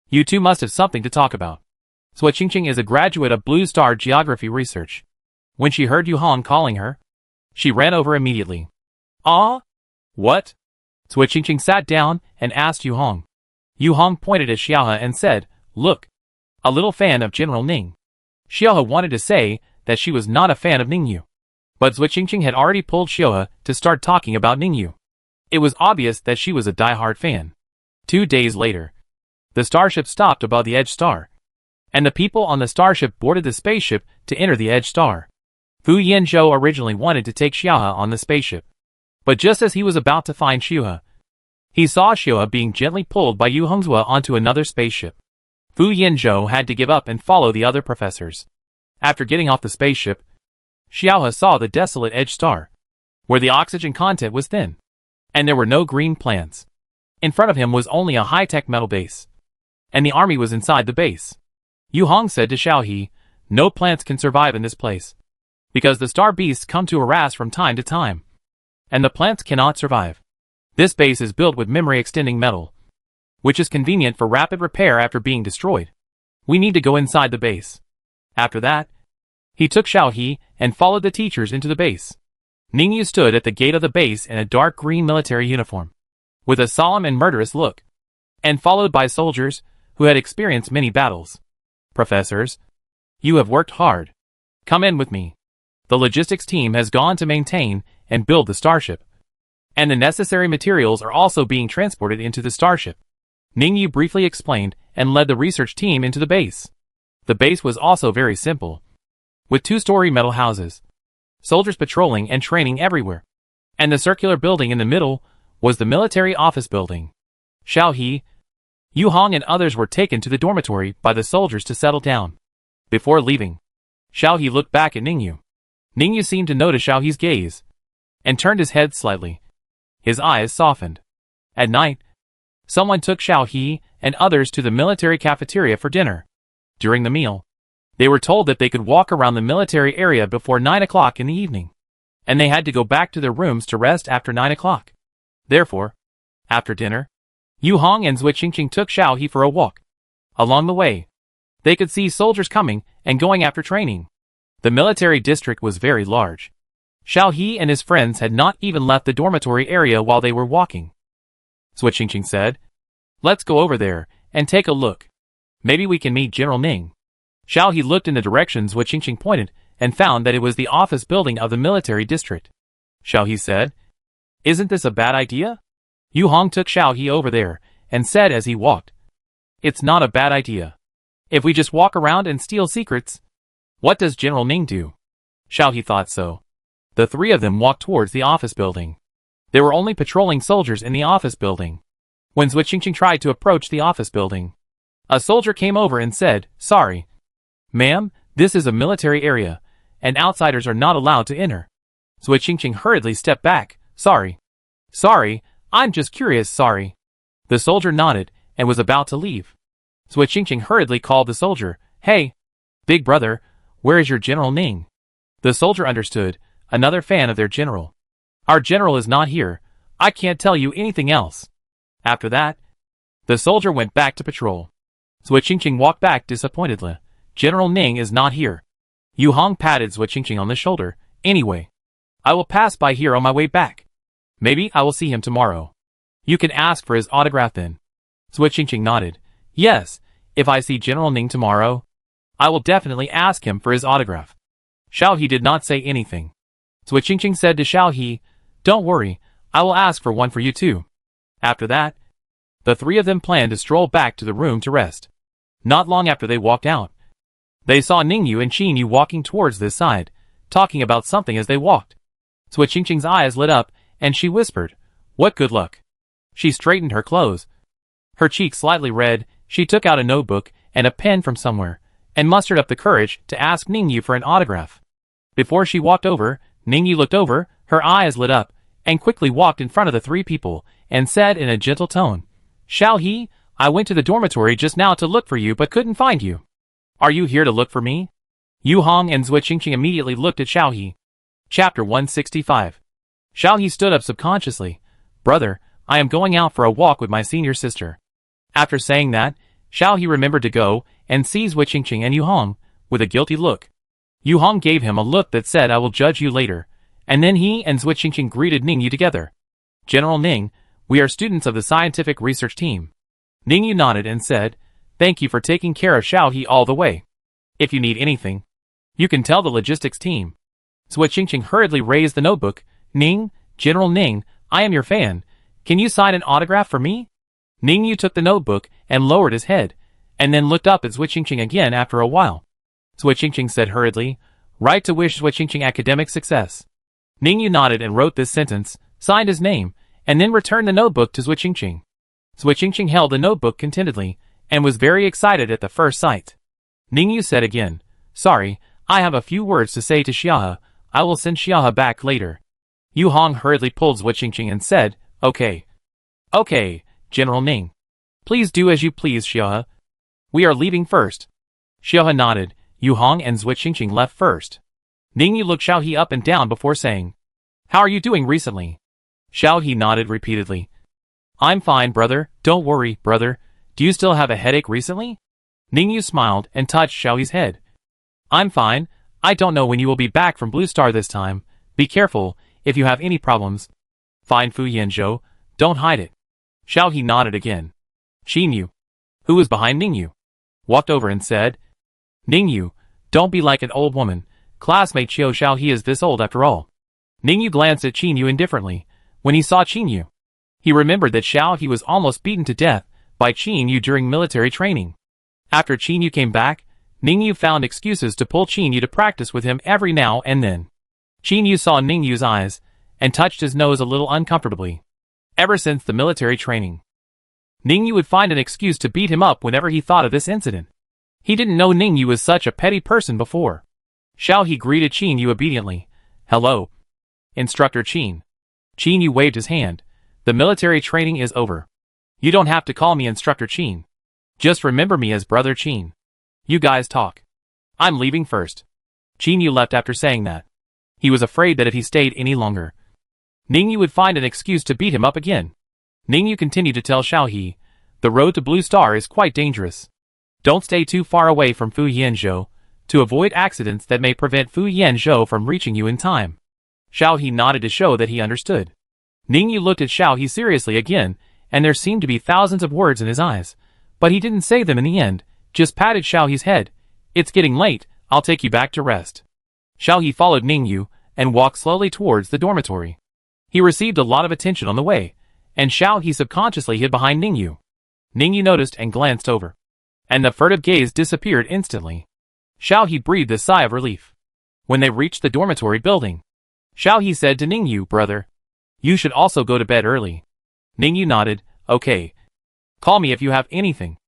You two must have something to talk about. Zui Qingqing is a graduate of Blue Star Geography Research. When she heard Yu Hong calling her, she ran over immediately. Ah? What? Zui Qingqing sat down and asked Yu Hong. Yu Hong pointed at Xiaohe and said, Look, a little fan of General Ning. Xiaohe wanted to say that she was not a fan of Ningyu, but Zui Qingqing had already pulled Xiaohe to start talking about Ningyu. It was obvious that she was a die-hard fan. 2 days later, the starship stopped above the Edge Star, and the people on the starship boarded the spaceship to enter the Edge Star. Fu Yinzhou originally wanted to take Xiaohe on the spaceship, but just as he was about to find Xiaohe, he saw Xiaohe being gently pulled by Yu Hongzhou onto another spaceship. Fu Yinzhou had to give up and follow the other professors. After getting off the spaceship, Xiaohe saw the desolate Edge Star, where the oxygen content was thin, and there were no green plants. In front of him was only a high-tech metal base, and the army was inside the base. Yu Hong said to Xiao He, No plants can survive in this place, because the star beasts come to harass from time to time, and the plants cannot survive. This base is built with memory-extending metal, which is convenient for rapid repair after being destroyed. We need to go inside the base. After that, he took Xiao He and followed the teachers into the base. Ningyu stood at the gate of the base in a dark green military uniform, with a solemn and murderous look, and followed by soldiers who had experienced many battles. Professors, You have worked hard. Come in with me. The logistics team has gone to maintain and build the starship. And the necessary materials are also being transported into the starship. Ningyu briefly explained and led the research team into the base. The base was also very simple, with 2-story metal houses, soldiers patrolling and training everywhere. And the circular building in the middle was the military office building. Xiao He, Yu Hong and others were taken to the dormitory by the soldiers to settle down. Before leaving, Xiao He looked back at Ningyu. Ningyu seemed to notice Xiao He's gaze, and turned his head slightly. His eyes softened. At night, someone took Xiao He and others to the military cafeteria for dinner. During the meal, they were told that they could walk around the military area before 9 o'clock in the evening, and they had to go back to their rooms to rest after 9 o'clock. Therefore, after dinner, Yu Hong and Zui Qingqing took Xiao He for a walk. Along the way, they could see soldiers coming and going after training. The military district was very large. Xiao He and his friends had not even left the dormitory area while they were walking. Zui Qingqing said, "Let's go over there and take a look. Maybe we can meet General Ning." Xiao He looked in the direction Zui Qingqing pointed and found that it was the office building of the military district. Xiao He said, "Isn't this a bad idea?" Yu Hong took Xiao He over there and said as he walked, "It's not a bad idea. If we just walk around and steal secrets, what does General Ning do?" Xiao He thought so. The three of them walked towards the office building. There were only patrolling soldiers in the office building. When Zui Qingqing tried to approach the office building, a soldier came over and said, "Sorry, ma'am, this is a military area, and outsiders are not allowed to enter." Zui Qingqing hurriedly stepped back. Sorry, I'm just curious, sorry." The soldier nodded and was about to leave. Zui Qingqing hurriedly called the soldier. "Hey, big brother, where is your General Ning?" The soldier understood, another fan of their general. "Our general is not here. I can't tell you anything else." After that, the soldier went back to patrol. Zui Qingqing walked back disappointedly. General Ning is not here. Yu Hong patted Zui Qingqing on the shoulder. "Anyway, I will pass by here on my way back. Maybe I will see him tomorrow. You can ask for his autograph then." Zui Qingqing nodded. "Yes, if I see General Ning tomorrow, I will definitely ask him for his autograph." Xiao He did not say anything. Zui Qingqing said to Xiao He, "Don't worry, I will ask for one for you too." After that, the three of them planned to stroll back to the room to rest. Not long after they walked out, they saw Ningyu and Qinyu walking towards this side, talking about something as they walked. Zui Qingqing's eyes lit up, and she whispered, "What good luck." She straightened her clothes. Her cheeks slightly red, she took out a notebook and a pen from somewhere, and mustered up the courage to ask Ningyu for an autograph. Before she walked over, Ningyu looked over, her eyes lit up, and quickly walked in front of the three people, and said in a gentle tone, "Xiao He, I went to the dormitory just now to look for you but couldn't find you. Are you here to look for me?" Yu Hong and Zui Qingqing immediately looked at Xiao He. Chapter 165. Xiao He stood up subconsciously. "Brother, I am going out for a walk with my senior sister." After saying that, Xiao He remembered to go and see Zui Qingqing and Yu Hong, with a guilty look. Yu Hong gave him a look that said, "I will judge you later," and then he and Zui Qingqing greeted Ningyu together. "General Ning, we are students of the scientific research team." Ningyu nodded and said, "Thank you for taking care of Xiao He all the way. If you need anything, you can tell the logistics team." Zui Qingqing hurriedly raised the notebook. "Ning, General Ning, I am your fan. Can you sign an autograph for me?" Ningyu took the notebook and lowered his head, and then looked up at Zui Qingqing again after a while. Zui Qingqing said hurriedly, "Write to wish Zui Qingqing academic success." Ningyu nodded and wrote this sentence, signed his name, and then returned the notebook to Zui Qingqing. Zui Qingqing held the notebook contentedly, and was very excited at the first sight. Ningyu said again, "Sorry, I have a few words to say to Xiahe. I will send Xiahe back later." Yu Hong hurriedly pulled Zui Qingqing and said, "Okay. Okay, General Ning. Please do as you please, Xiahe. We are leaving first." Xiahe nodded. Yu Hong and Zui Qingqing left first. Ningyu looked Xiao He up and down before saying, "How are you doing recently?" Xiao He nodded repeatedly. "I'm fine, brother. Don't worry, brother. Do you still have a headache recently?" Ningyu smiled and touched Xiao He's head. "I'm fine. I don't know when you will be back from Blue Star this time. Be careful if you have any problems. Fine, Fu Yanzhou. Don't hide it." Xiao He nodded again. Qinyu, who was behind Ningyu, walked over and said, "Ningyu, Don't be like an old woman. Classmate Xiao Xiao, he is this old after all. Ningyu glanced at Qin Yu indifferently. When he saw Qin Yu, he remembered that Xiao He was almost beaten to death by Qin Yu during military training. After Qin Yu came back, Ningyu found excuses to pull Qin Yu to practice with him every now and then. Qin Yu saw Ningyu's eyes and touched his nose a little uncomfortably. Ever since the military training, Ningyu would find an excuse to beat him up whenever he thought of this incident. He didn't know Ningyu was such a petty person before. Xiao He greeted Qin Yu obediently. Hello, Instructor Qin. Qin Yu waved his hand. The military training is over. You don't have to call me Instructor Qin. Just remember me as Brother Qin. You guys talk. I'm leaving first. Qin Yu left after saying that. He was afraid that if he stayed any longer, Ningyu would find an excuse to beat him up again. Ningyu continued to tell Xiao He, the road to Blue Star is quite dangerous. Don't stay too far away from Fu Yanzhou to avoid accidents that may prevent Fu Yanzhou from reaching you in time. Xiao He nodded to show that he understood. Ningyu looked at Xiao He seriously again, and there seemed to be thousands of words in his eyes. But he didn't say them in the end, just patted Xiao He's head. It's getting late, I'll take you back to rest. Xiao He followed Ningyu and walked slowly towards the dormitory. He received a lot of attention on the way, and Xiao He subconsciously hid behind Ningyu. Ningyu noticed and glanced over, and the furtive gaze disappeared instantly. Xiao He breathed a sigh of relief. When they reached the dormitory building, Xiao He said to Ningyu, brother, you should also go to bed early. Ningyu nodded, okay. Call me if you have anything.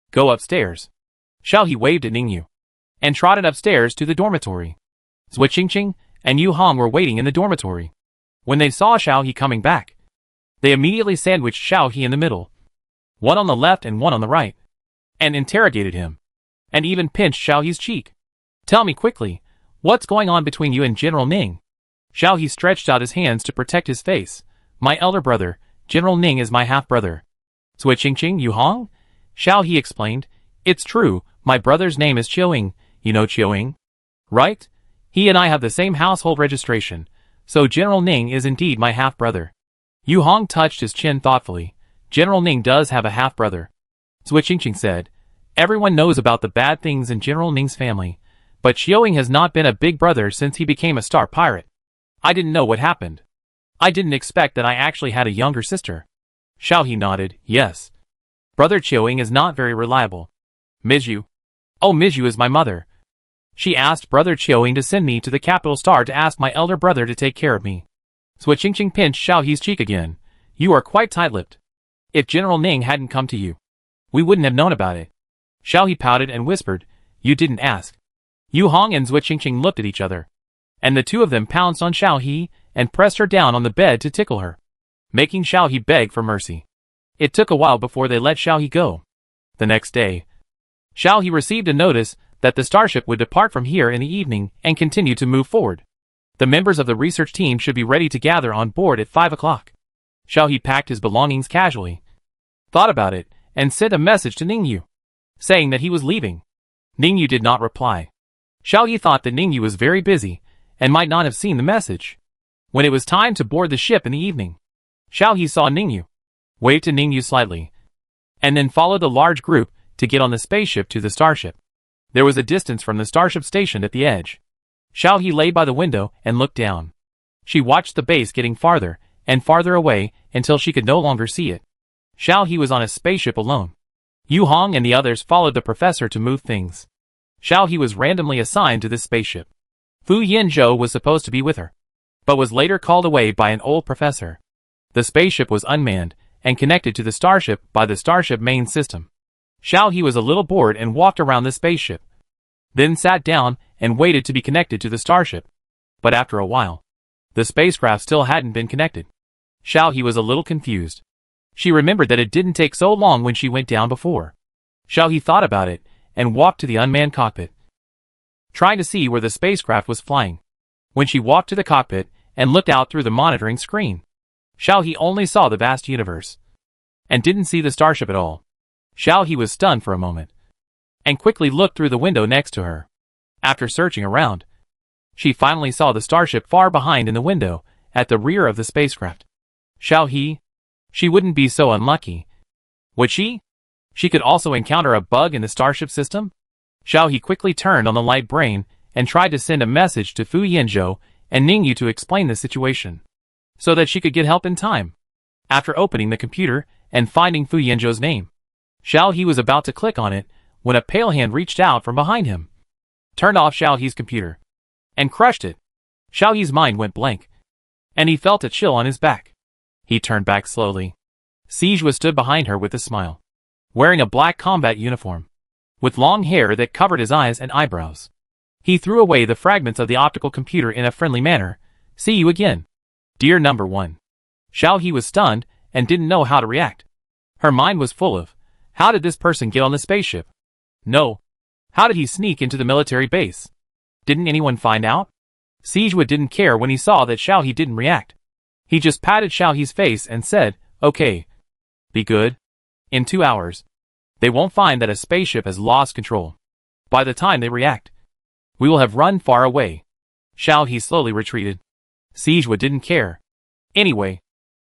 Go upstairs. Xiao He waved at Ningyu and trotted upstairs to the dormitory. Zui Qingqing and Yu Hong were waiting in the dormitory. When they saw Xiao He coming back, they immediately sandwiched Xiao He in the middle, one on the left and one on the right, and interrogated him, and even pinched Xiao He's cheek. Tell me quickly, what's going on between you and General Ning? Xiao He stretched out his hands to protect his face. My elder brother, General Ning is my half-brother. Zui Qingqing, Yu Hong? Xiao He explained. It's true, my brother's name is Qiuing. You know Qiuing? Right? He and I have the same household registration, so General Ning is indeed my half-brother. Yu Hong touched his chin thoughtfully. General Ning does have a half-brother. Zui Qingqing said. Everyone knows about the bad things in General Ning's family, but Qiuing has not been a big brother since he became a star pirate. I didn't know what happened. I didn't expect that I actually had a younger sister. Xiao He nodded, yes. Brother Qiuing is not very reliable. Mizhu. Oh, Mizhu is my mother. She asked Brother Qiuing to send me to the capital star to ask my elder brother to take care of me. Zui Qingqing pinched Xiao He's cheek again. You are quite tight-lipped. If General Ning hadn't come to you, we wouldn't have known about it. Xiao He pouted and whispered, you didn't ask. Yu Hong and Zui Qingqing looked at each other, and the two of them pounced on Xiao He and pressed her down on the bed to tickle her, making Xiao He beg for mercy. It took a while before they let Xiao He go. The next day, Xiao He received a notice that the starship would depart from here in the evening and continue to move forward. The members of the research team should be ready to gather on board at 5 o'clock. Xiao He packed his belongings casually, thought about it, and sent a message to Ningyu, saying that he was leaving. Ningyu did not reply. Xiao He thought that Ningyu was very busy and might not have seen the message. When it was time to board the ship in the evening, Xiao He saw Ningyu, waved to Ningyu slightly, and then followed the large group to get on the spaceship to the starship. There was a distance from the starship stationed at the edge. Xiao He lay by the window and looked down. She watched the base getting farther and farther away until she could no longer see it. Xiao He was on a spaceship alone. Yu Hong and the others followed the professor to move things. Xiao He was randomly assigned to this spaceship. Fu Yanzhou was supposed to be with her, but was later called away by an old professor. The spaceship was unmanned and connected to the starship by the starship main system. Xiao He was a little bored and walked around the spaceship, then sat down and waited to be connected to the starship. But after a while, the spacecraft still hadn't been connected. Xiao He was a little confused. She remembered that it didn't take so long when she went down before. Xiao He thought about it and walked to the unmanned cockpit, trying to see where the spacecraft was flying. When she walked to the cockpit and looked out through the monitoring screen, Xiao He only saw the vast universe and didn't see the starship at all. Xiao He was stunned for a moment and quickly looked through the window next to her. After searching around, she finally saw the starship far behind in the window at the rear of the spacecraft. Xiao He? She wouldn't be so unlucky. Would she? She could also encounter a bug in the starship system? Xiao He quickly turned on the light brain and tried to send a message to Fu Yanzhou and Ningyu to explain the situation, so that she could get help in time. After opening the computer and finding Fu Yanzhou's name, Xiao He was about to click on it when a pale hand reached out from behind him, turned off Xiao He's computer, and crushed it. Xiao He's mind went blank, and he felt a chill on his back. He turned back slowly. Sijua stood behind her with a smile, wearing a black combat uniform, with long hair that covered his eyes and eyebrows. He threw away the fragments of the optical computer in a friendly manner. See you again, dear number one. Xiao He was stunned and didn't know how to react. Her mind was full of, how did this person get on the spaceship? No. How did he sneak into the military base? Didn't anyone find out? Sijua didn't care when he saw that Xiao He didn't react. He just patted Xiao He's face and said, okay. Be good. In 2 hours, they won't find that a spaceship has lost control. By the time they react, we will have run far away. Xiao He slowly retreated. Sijua didn't care. Anyway,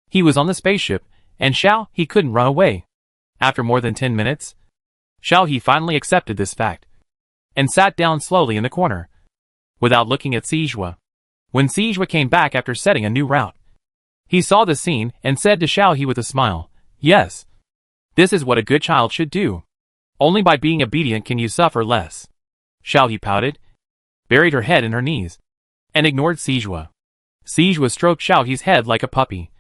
he was on the spaceship, and Xiao He couldn't run away. After more than 10 minutes, Xiao He finally accepted this fact, and sat down slowly in the corner, without looking at Sijua. When Sijua came back after setting a new route, he saw the scene and said to Xiao He with a smile, yes, this is what a good child should do. Only by being obedient can you suffer less. Xiao He pouted, buried her head in her knees, and ignored Sijua. Sijua stroked Xiao He's head like a puppy,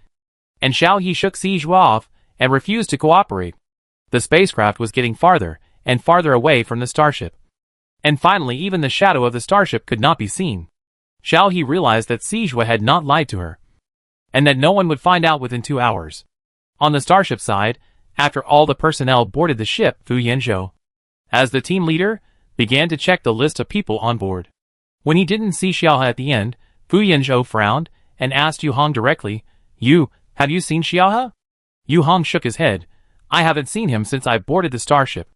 and Xiao He shook Sijua off and refused to cooperate. The spacecraft was getting farther and farther away from the starship, and finally even the shadow of the starship could not be seen. Xiao He realized that Sijua had not lied to her, and that no one would find out within 2 hours. On the starship side, after all the personnel boarded the ship, Fu Yanzhou, as the team leader, began to check the list of people on board. When he didn't see Xiaohe at the end, Fu Yanzhou frowned and asked Yu Hong directly, have you seen Xiaohe? Yu Hong shook his head. I haven't seen him since I boarded the starship.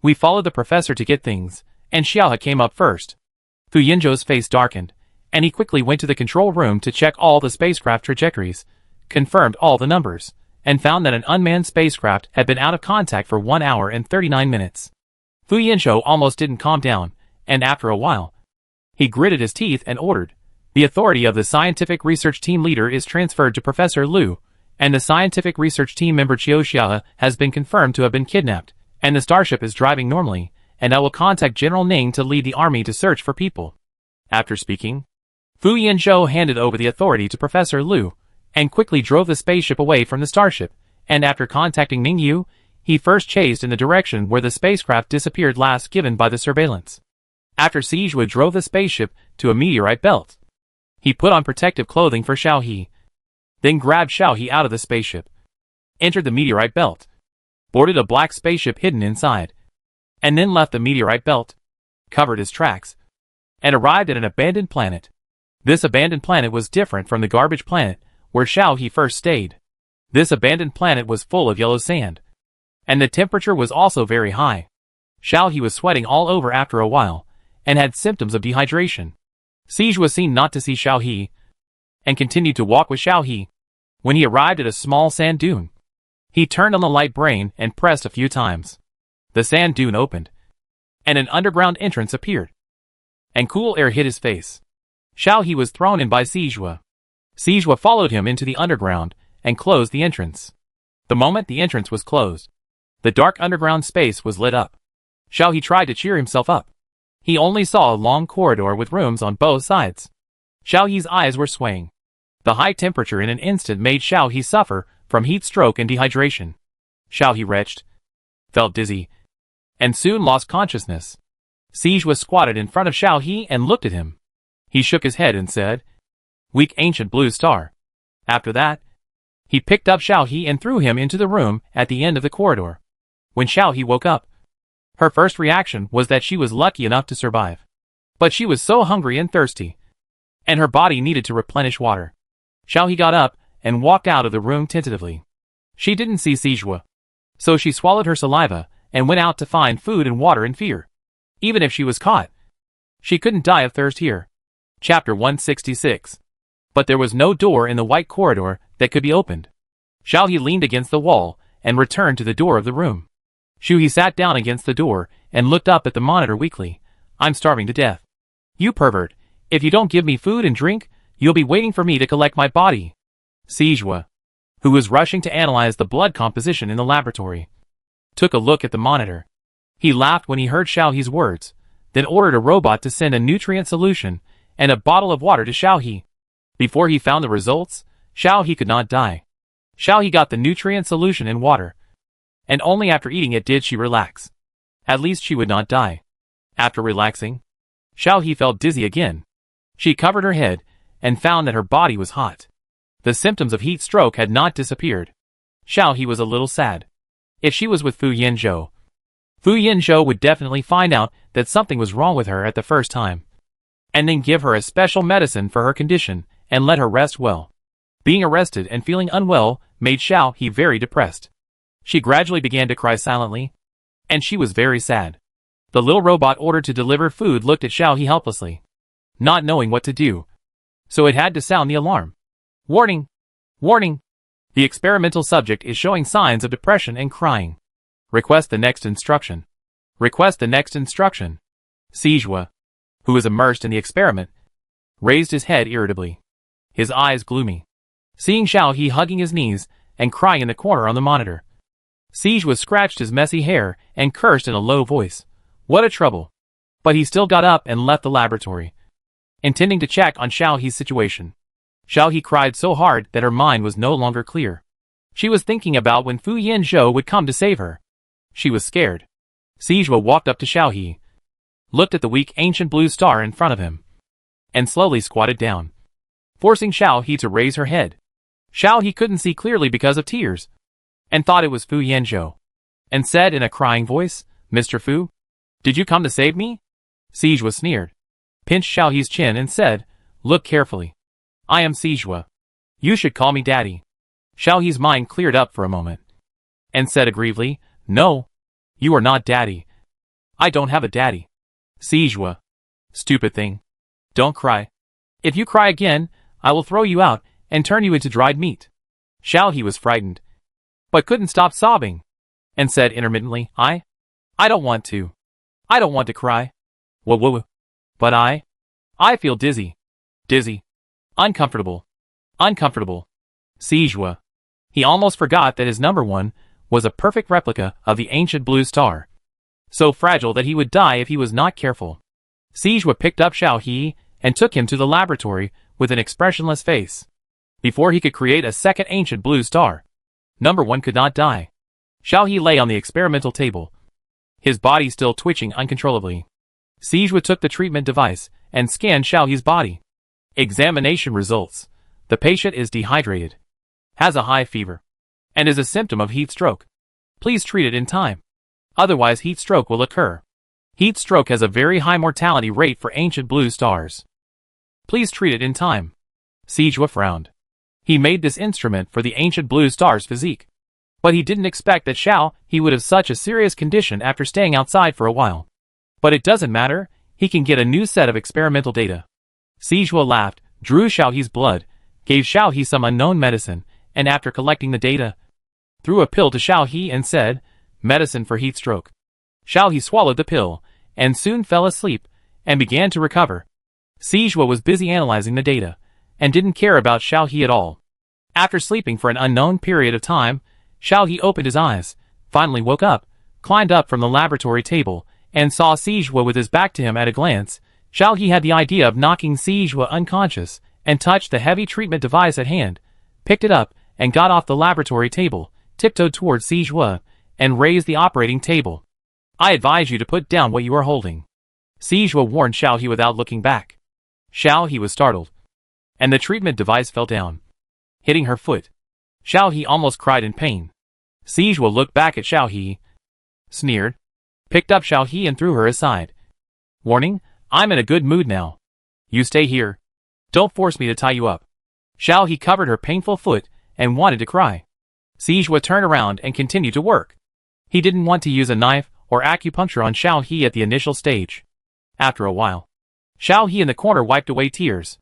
We followed the professor to get things, and Xiaohe came up first. Fu Yanzhou's face darkened, and he quickly went to the control room to check all the spacecraft trajectories, confirmed all the numbers, and found that an unmanned spacecraft had been out of contact for 1 hour and 39 minutes. Fu Yanzhou almost didn't calm down, and after a while, he gritted his teeth and ordered, the authority of the scientific research team leader is transferred to Professor Liu, and the scientific research team member Qiu Xiaohe has been confirmed to have been kidnapped, and the starship is driving normally, and I will contact General Ning to lead the army to search for people. After speaking, Fu Yanzhou handed over the authority to Professor Liu, and quickly drove the spaceship away from the starship, and after contacting Ningyu, he first chased in the direction where the spacecraft disappeared last given by the surveillance. After Sijua drove the spaceship to a meteorite belt, he put on protective clothing for Xiao He, then grabbed Xiao He out of the spaceship, entered the meteorite belt, boarded a black spaceship hidden inside, and then left the meteorite belt, covered his tracks, and arrived at an abandoned planet. This abandoned planet was different from the garbage planet where Xiao He first stayed. This abandoned planet was full of yellow sand, and the temperature was also very high. Xiao He was sweating all over after a while, and had symptoms of dehydration. Sijua seemed not to see Xiao He, and continued to walk with Xiao He. When he arrived at a small sand dune, he turned on the light brain and pressed a few times. The sand dune opened, and an underground entrance appeared, and cool air hit his face. Xiao He was thrown in by Sijua. Sijua followed him into the underground and closed the entrance. The moment the entrance was closed, the dark underground space was lit up. Xiao He tried to cheer himself up. He only saw a long corridor with rooms on both sides. Xiao He's eyes were swaying. The high temperature in an instant made Xiao He suffer from heat stroke and dehydration. Xiao He retched, felt dizzy, and soon lost consciousness. Sijua squatted in front of Xiao He and looked at him. He shook his head and said, weak ancient blue star. After that, he picked up Xiao He and threw him into the room at the end of the corridor. When Xiao He woke up, her first reaction was that she was lucky enough to survive. But she was so hungry and thirsty, and her body needed to replenish water. Xiao He got up and walked out of the room tentatively. She didn't see Sijua, so she swallowed her saliva and went out to find food and water in fear. Even if she was caught, she couldn't die of thirst here. Chapter 166. But there was no door in the white corridor that could be opened. Xiao He leaned against the wall and returned to the door of the room. Shuhei sat down against the door and looked up at the monitor weakly. I'm starving to death. You pervert. If you don't give me food and drink, you'll be waiting for me to collect my body. Sijua, who was rushing to analyze the blood composition in the laboratory, took a look at the monitor. He laughed when he heard Xiaohe's words, then ordered a robot to send a nutrient solution and a bottle of water to Xiaohe. Before he found the results, Xiaohe could not die. Xiaohe got the nutrient solution in water, and only after eating it did she relax. At least she would not die. After relaxing, Xiaohe felt dizzy again. She covered her head and found that her body was hot. The symptoms of heat stroke had not disappeared. Xiaohe was a little sad. If she was with Fu Yanzhou would definitely find out that something was wrong with her at the first time, and then give her a special medicine for her condition and let her rest well. Being arrested and feeling unwell made Xiaohe very depressed. She gradually began to cry silently, and she was very sad. The little robot ordered to deliver food looked at Xiaohe helplessly, not knowing what to do, so it had to sound the alarm. Warning! Warning! The experimental subject is showing signs of depression and crying. Request the next instruction. Request the next instruction. Sijua, who was immersed in the experiment, raised his head irritably, his eyes gloomy, seeing Xiaohe hugging his knees and crying in the corner on the monitor. Sijua scratched his messy hair and cursed in a low voice. What a trouble! But he still got up and left the laboratory, intending to check on Xiaohe's situation. Xiaohe cried so hard that her mind was no longer clear. She was thinking about when Fu Yanzhou would come to save her. She was scared. Sijua walked up to Xiaohe, looked at the weak ancient blue star in front of him, and slowly squatted down, forcing Xiaohe to raise her head. Xiaohe couldn't see clearly because of tears, and thought it was Fu Yanzhou, and said in a crying voice, Mr. Fu, did you come to save me? Sijua sneered, pinched Xiaohe's chin and said, look carefully. I am Sijua. You should call me Daddy. Xiaohe's mind cleared up for a moment, and said aggrievedly, no, you are not Daddy. I don't have a daddy. Sijua. Stupid thing. Don't cry. If you cry again, I will throw you out and turn you into dried meat. Xiaohe was frightened, but couldn't stop sobbing, and said intermittently, I don't want to. I don't want to cry. Whoa. But I feel dizzy. Dizzy. Uncomfortable. Uncomfortable. Sijua. He almost forgot that his number one was a perfect replica of the ancient blue star, so fragile that he would die if he was not careful. Sijua picked up Xiaohe and took him to the laboratory with an expressionless face. Before he could create a second ancient blue star, number one could not die. Xiaohe lay on the experimental table, his body still twitching uncontrollably. Sijua took the treatment device and scanned Xiaohe's body. Examination results. The patient is dehydrated, has a high fever, and is a symptom of heat stroke. Please treat it in time. Otherwise heat stroke will occur. Heat stroke has a very high mortality rate for ancient blue stars. Please treat it in time. Sijua frowned. He made this instrument for the ancient blue star's physique, but he didn't expect that Xiaohe would have such a serious condition after staying outside for a while. But it doesn't matter, he can get a new set of experimental data. Sijua laughed, drew Xiaohe's blood, gave Xiaohe some unknown medicine, and after collecting the data, threw a pill to Xiaohe and said, medicine for heat stroke. Xiaohe swallowed the pill, and soon fell asleep, and began to recover. Sijua was busy analyzing the data, and didn't care about Xiaohe at all. After sleeping for an unknown period of time, Xiaohe opened his eyes, finally woke up, climbed up from the laboratory table, and saw Sijua with his back to him at a glance. Xiaohe had the idea of knocking Sijua unconscious, and touched the heavy treatment device at hand, picked it up, and got off the laboratory table, tiptoed towards Sijua, and raised the operating table. I advise you to put down what you are holding. Sijua warned Xiaohe without looking back. Xiaohe was startled, and the treatment device fell down, hitting her foot. Xiaohe almost cried in pain. Sijua looked back at Xiaohe, sneered, picked up Xiaohe and threw her aside. Warning, I'm in a good mood now. You stay here. Don't force me to tie you up. Xiaohe covered her painful foot and wanted to cry. Sijua turned around and continued to work. He didn't want to use a knife or acupuncture on Xiaohe at the initial stage. After a while, Xiaohe in the corner wiped away tears.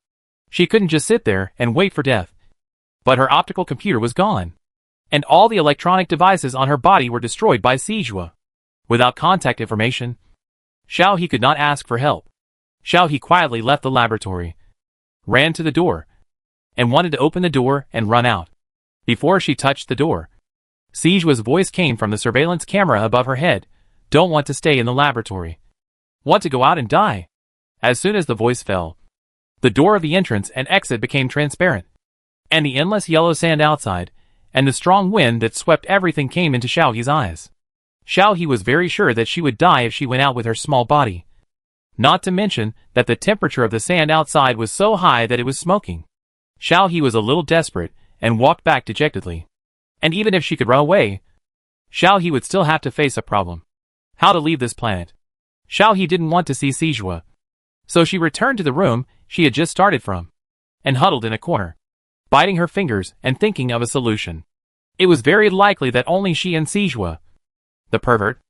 She couldn't just sit there and wait for death. But her optical computer was gone, and all the electronic devices on her body were destroyed by Sijua. Without contact information, Xiao He could not ask for help. Xiao He quietly left the laboratory, ran to the door, and wanted to open the door and run out. Before she touched the door, Sijua's voice came from the surveillance camera above her head. Don't want to stay in the laboratory. Want to go out and die. As soon as the voice fell, the door of the entrance and exit became transparent, and the endless yellow sand outside, and the strong wind that swept everything came into Xiao He's eyes. Xiao He was very sure that she would die if she went out with her small body. Not to mention that the temperature of the sand outside was so high that it was smoking. Xiao He was a little desperate and walked back dejectedly. And even if she could run away, Xiao He would still have to face a problem. How to leave this planet. Xiao He didn't want to see Sijua. So she returned to the room she had just started from, and huddled in a corner, biting her fingers and thinking of a solution. It was very likely that only she and Sijua, the pervert,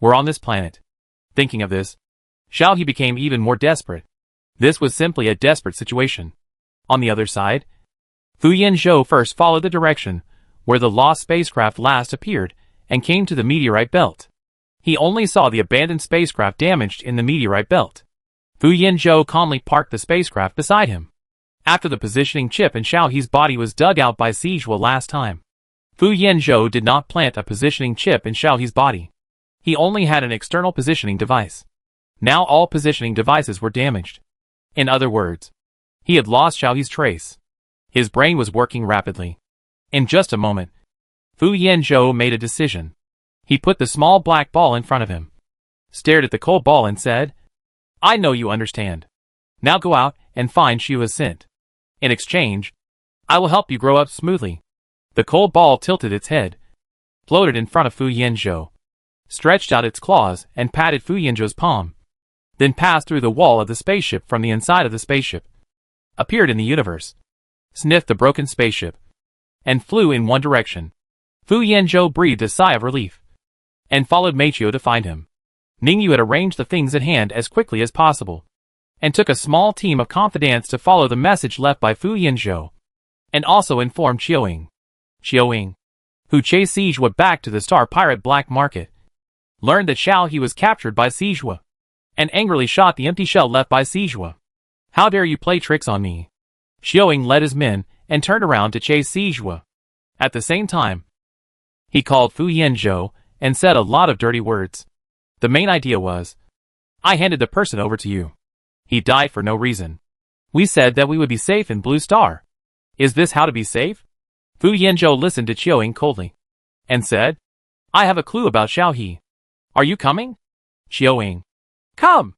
were on this planet. Thinking of this, Xiao He became even more desperate. This was simply a desperate situation. On the other side, Fu Yanzhou first followed the direction where the lost spacecraft last appeared and came to the meteorite belt. He only saw the abandoned spacecraft damaged in the meteorite belt. Fu Yanzhou calmly parked the spacecraft beside him. After the positioning chip in Xiao He's body was dug out by Sijua last time, Fu Yanzhou did not plant a positioning chip in Xiao He's body. He only had an external positioning device. Now all positioning devices were damaged. In other words, he had lost Xiao He's trace. His brain was working rapidly. In just a moment, Fu Yanzhou made a decision. He put the small black ball in front of him, stared at the cold ball and said, I know you understand. Now go out and find Xiua's scent. In exchange, I will help you grow up smoothly. The cold ball tilted its head, floated in front of Fu Yanzhou, stretched out its claws and patted Fu Yanzhou's palm, then passed through the wall of the spaceship from the inside of the spaceship, appeared in the universe, sniffed the broken spaceship, and flew in one direction. Fu Yanzhou breathed a sigh of relief, and followed Meichio to find him. Ningyu had arranged the things at hand as quickly as possible, and took a small team of confidants to follow the message left by Fu Yanzhou, and also informed Qiuing, who chased Sijua back to the Star Pirate Black Market, learned that Xiao He was captured by Sijua, and angrily shot the empty shell left by Sijua. How dare you play tricks on me? Qiuing led his men and turned around to chase Sijua. At the same time, he called Fu Yanzhou and said a lot of dirty words. The main idea was, I handed the person over to you. He died for no reason. We said that we would be safe in Blue Star. Is this how to be safe? Fu Yanzhou listened to Qiuing coldly, and said, I have a clue about Xiao He. Are you coming? Qiuing, come!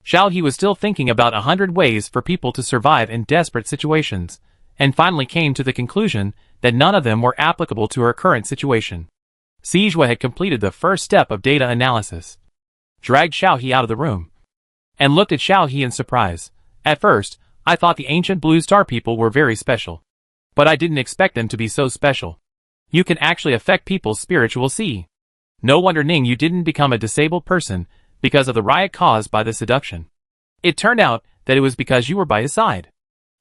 Xiao He was still thinking about 100 ways for people to survive in desperate situations, and finally came to the conclusion that none of them were applicable to her current situation. Sijua had completed the first step of data analysis, dragged Xiao He out of the room, and looked at Xiao He in surprise. At first, I thought the ancient Blue Star people were very special, but I didn't expect them to be so special. You can actually affect people's spiritual see. No wonder Ningyu didn't become a disabled person because of the riot caused by the seduction. It turned out that it was because you were by his side.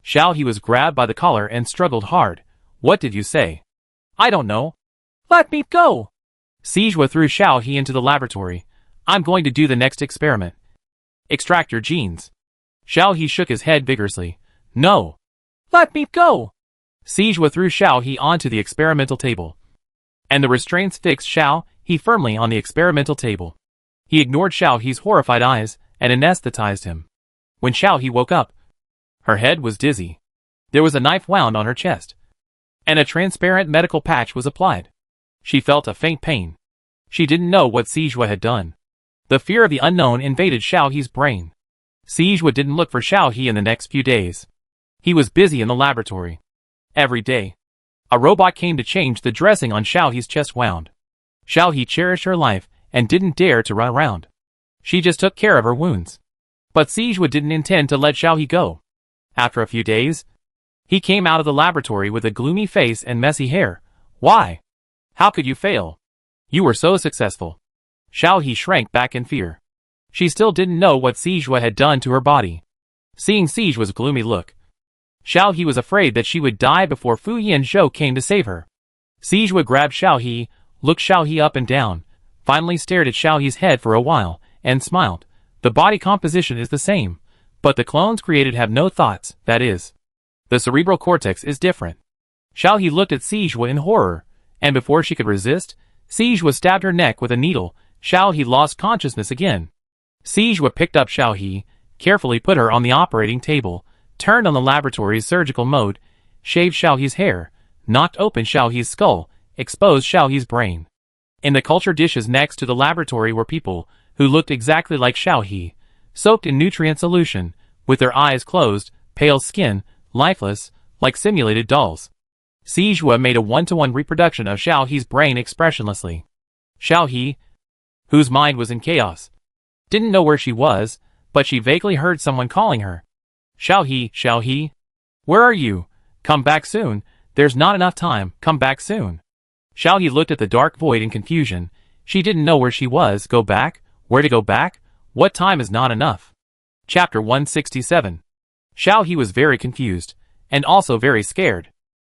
Xiao He was grabbed by the collar and struggled hard. What did you say? I don't know. Let me go! Sijua threw Xiao He into the laboratory. I'm going to do the next experiment. Extract your genes. Xiao He shook his head vigorously. No. Let me go! Sijua threw Xiao He onto the experimental table, and the restraints fixed Xiao He firmly on the experimental table. He ignored Xiao He's horrified eyes and anesthetized him. When Xiao He woke up, her head was dizzy. There was a knife wound on her chest, and a transparent medical patch was applied. She felt a faint pain. She didn't know what Sijua had done. The fear of the unknown invaded Xiao He's brain. Sijua didn't look for Xiao He in the next few days. He was busy in the laboratory. Every day, a robot came to change the dressing on Xiao He's chest wound. Xiao He cherished her life and didn't dare to run around. She just took care of her wounds. But Sijua didn't intend to let Xiao He go. After a few days, he came out of the laboratory with a gloomy face and messy hair. Why? How could you fail? You were so successful. Xiao He shrank back in fear. She still didn't know what Sijua had done to her body. Seeing Sijua's gloomy look, Xiao He was afraid that she would die before Fu Yanzhou came to save her. Sijua grabbed Xiao He, looked Xiao He up and down, finally stared at Xiao He's head for a while, and smiled. The body composition is the same, but the clones created have no thoughts, that is. The cerebral cortex is different. Xiao He looked at Sijua in horror, and before she could resist, Sijua stabbed her neck with a needle. Xiao He lost consciousness again. Sijua picked up Xiao He, carefully put her on the operating table, turned on the laboratory's surgical mode, shaved Xiao He's hair, knocked open Xiao He's skull, exposed Xiao He's brain. In the culture dishes next to the laboratory were people who looked exactly like Xiao He, soaked in nutrient solution, with their eyes closed, pale skin, lifeless, like simulated dolls. Sijua made a one-to-one reproduction of Xiao He's brain expressionlessly. Xiao He, whose mind was in chaos, didn't know where she was, but she vaguely heard someone calling her. Xiao He, where are you? Come back soon, there's not enough time, come back soon. Xiao He looked at the dark void in confusion. She didn't know where she was. Go back? Where to go back? What time is not enough? Chapter 167. Xiao He was very confused, and also very scared.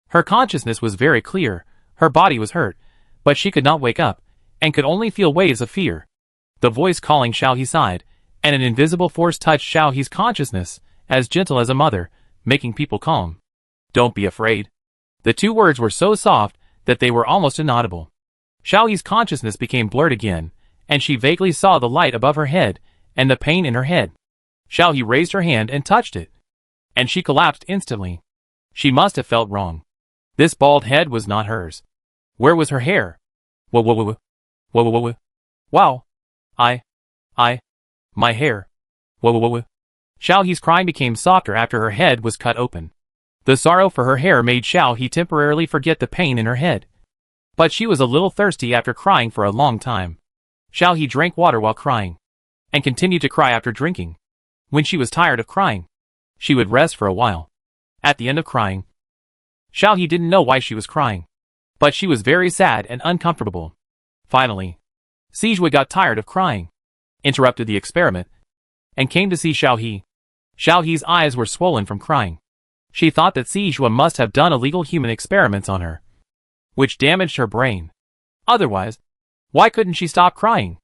Her consciousness was very clear, her body was hurt, but she could not wake up, and could only feel waves of fear. The voice calling Xiao He sighed, and an invisible force touched Xiao He's consciousness, as gentle as a mother, making people calm. Don't be afraid. The two words were so soft that they were almost inaudible. Xiao He's consciousness became blurred again, and she vaguely saw the light above her head, and the pain in her head. Xiao He raised her hand and touched it, and she collapsed instantly. She must have felt wrong. This bald head was not hers. Where was her hair? Wow. My hair. Wow. Xiao He's crying became softer after her head was cut open. The sorrow for her hair made Xiao He temporarily forget the pain in her head. But she was a little thirsty after crying for a long time. Xiao He drank water while crying, and continued to cry after drinking. When she was tired of crying, she would rest for a while. At the end of crying, Xiao He didn't know why she was crying, but she was very sad and uncomfortable. Finally, Sijua got tired of crying, interrupted the experiment, and came to see Xiao He. Xiao He's eyes were swollen from crying. She thought that Sijua must have done illegal human experiments on her, which damaged her brain. Otherwise, why couldn't she stop crying?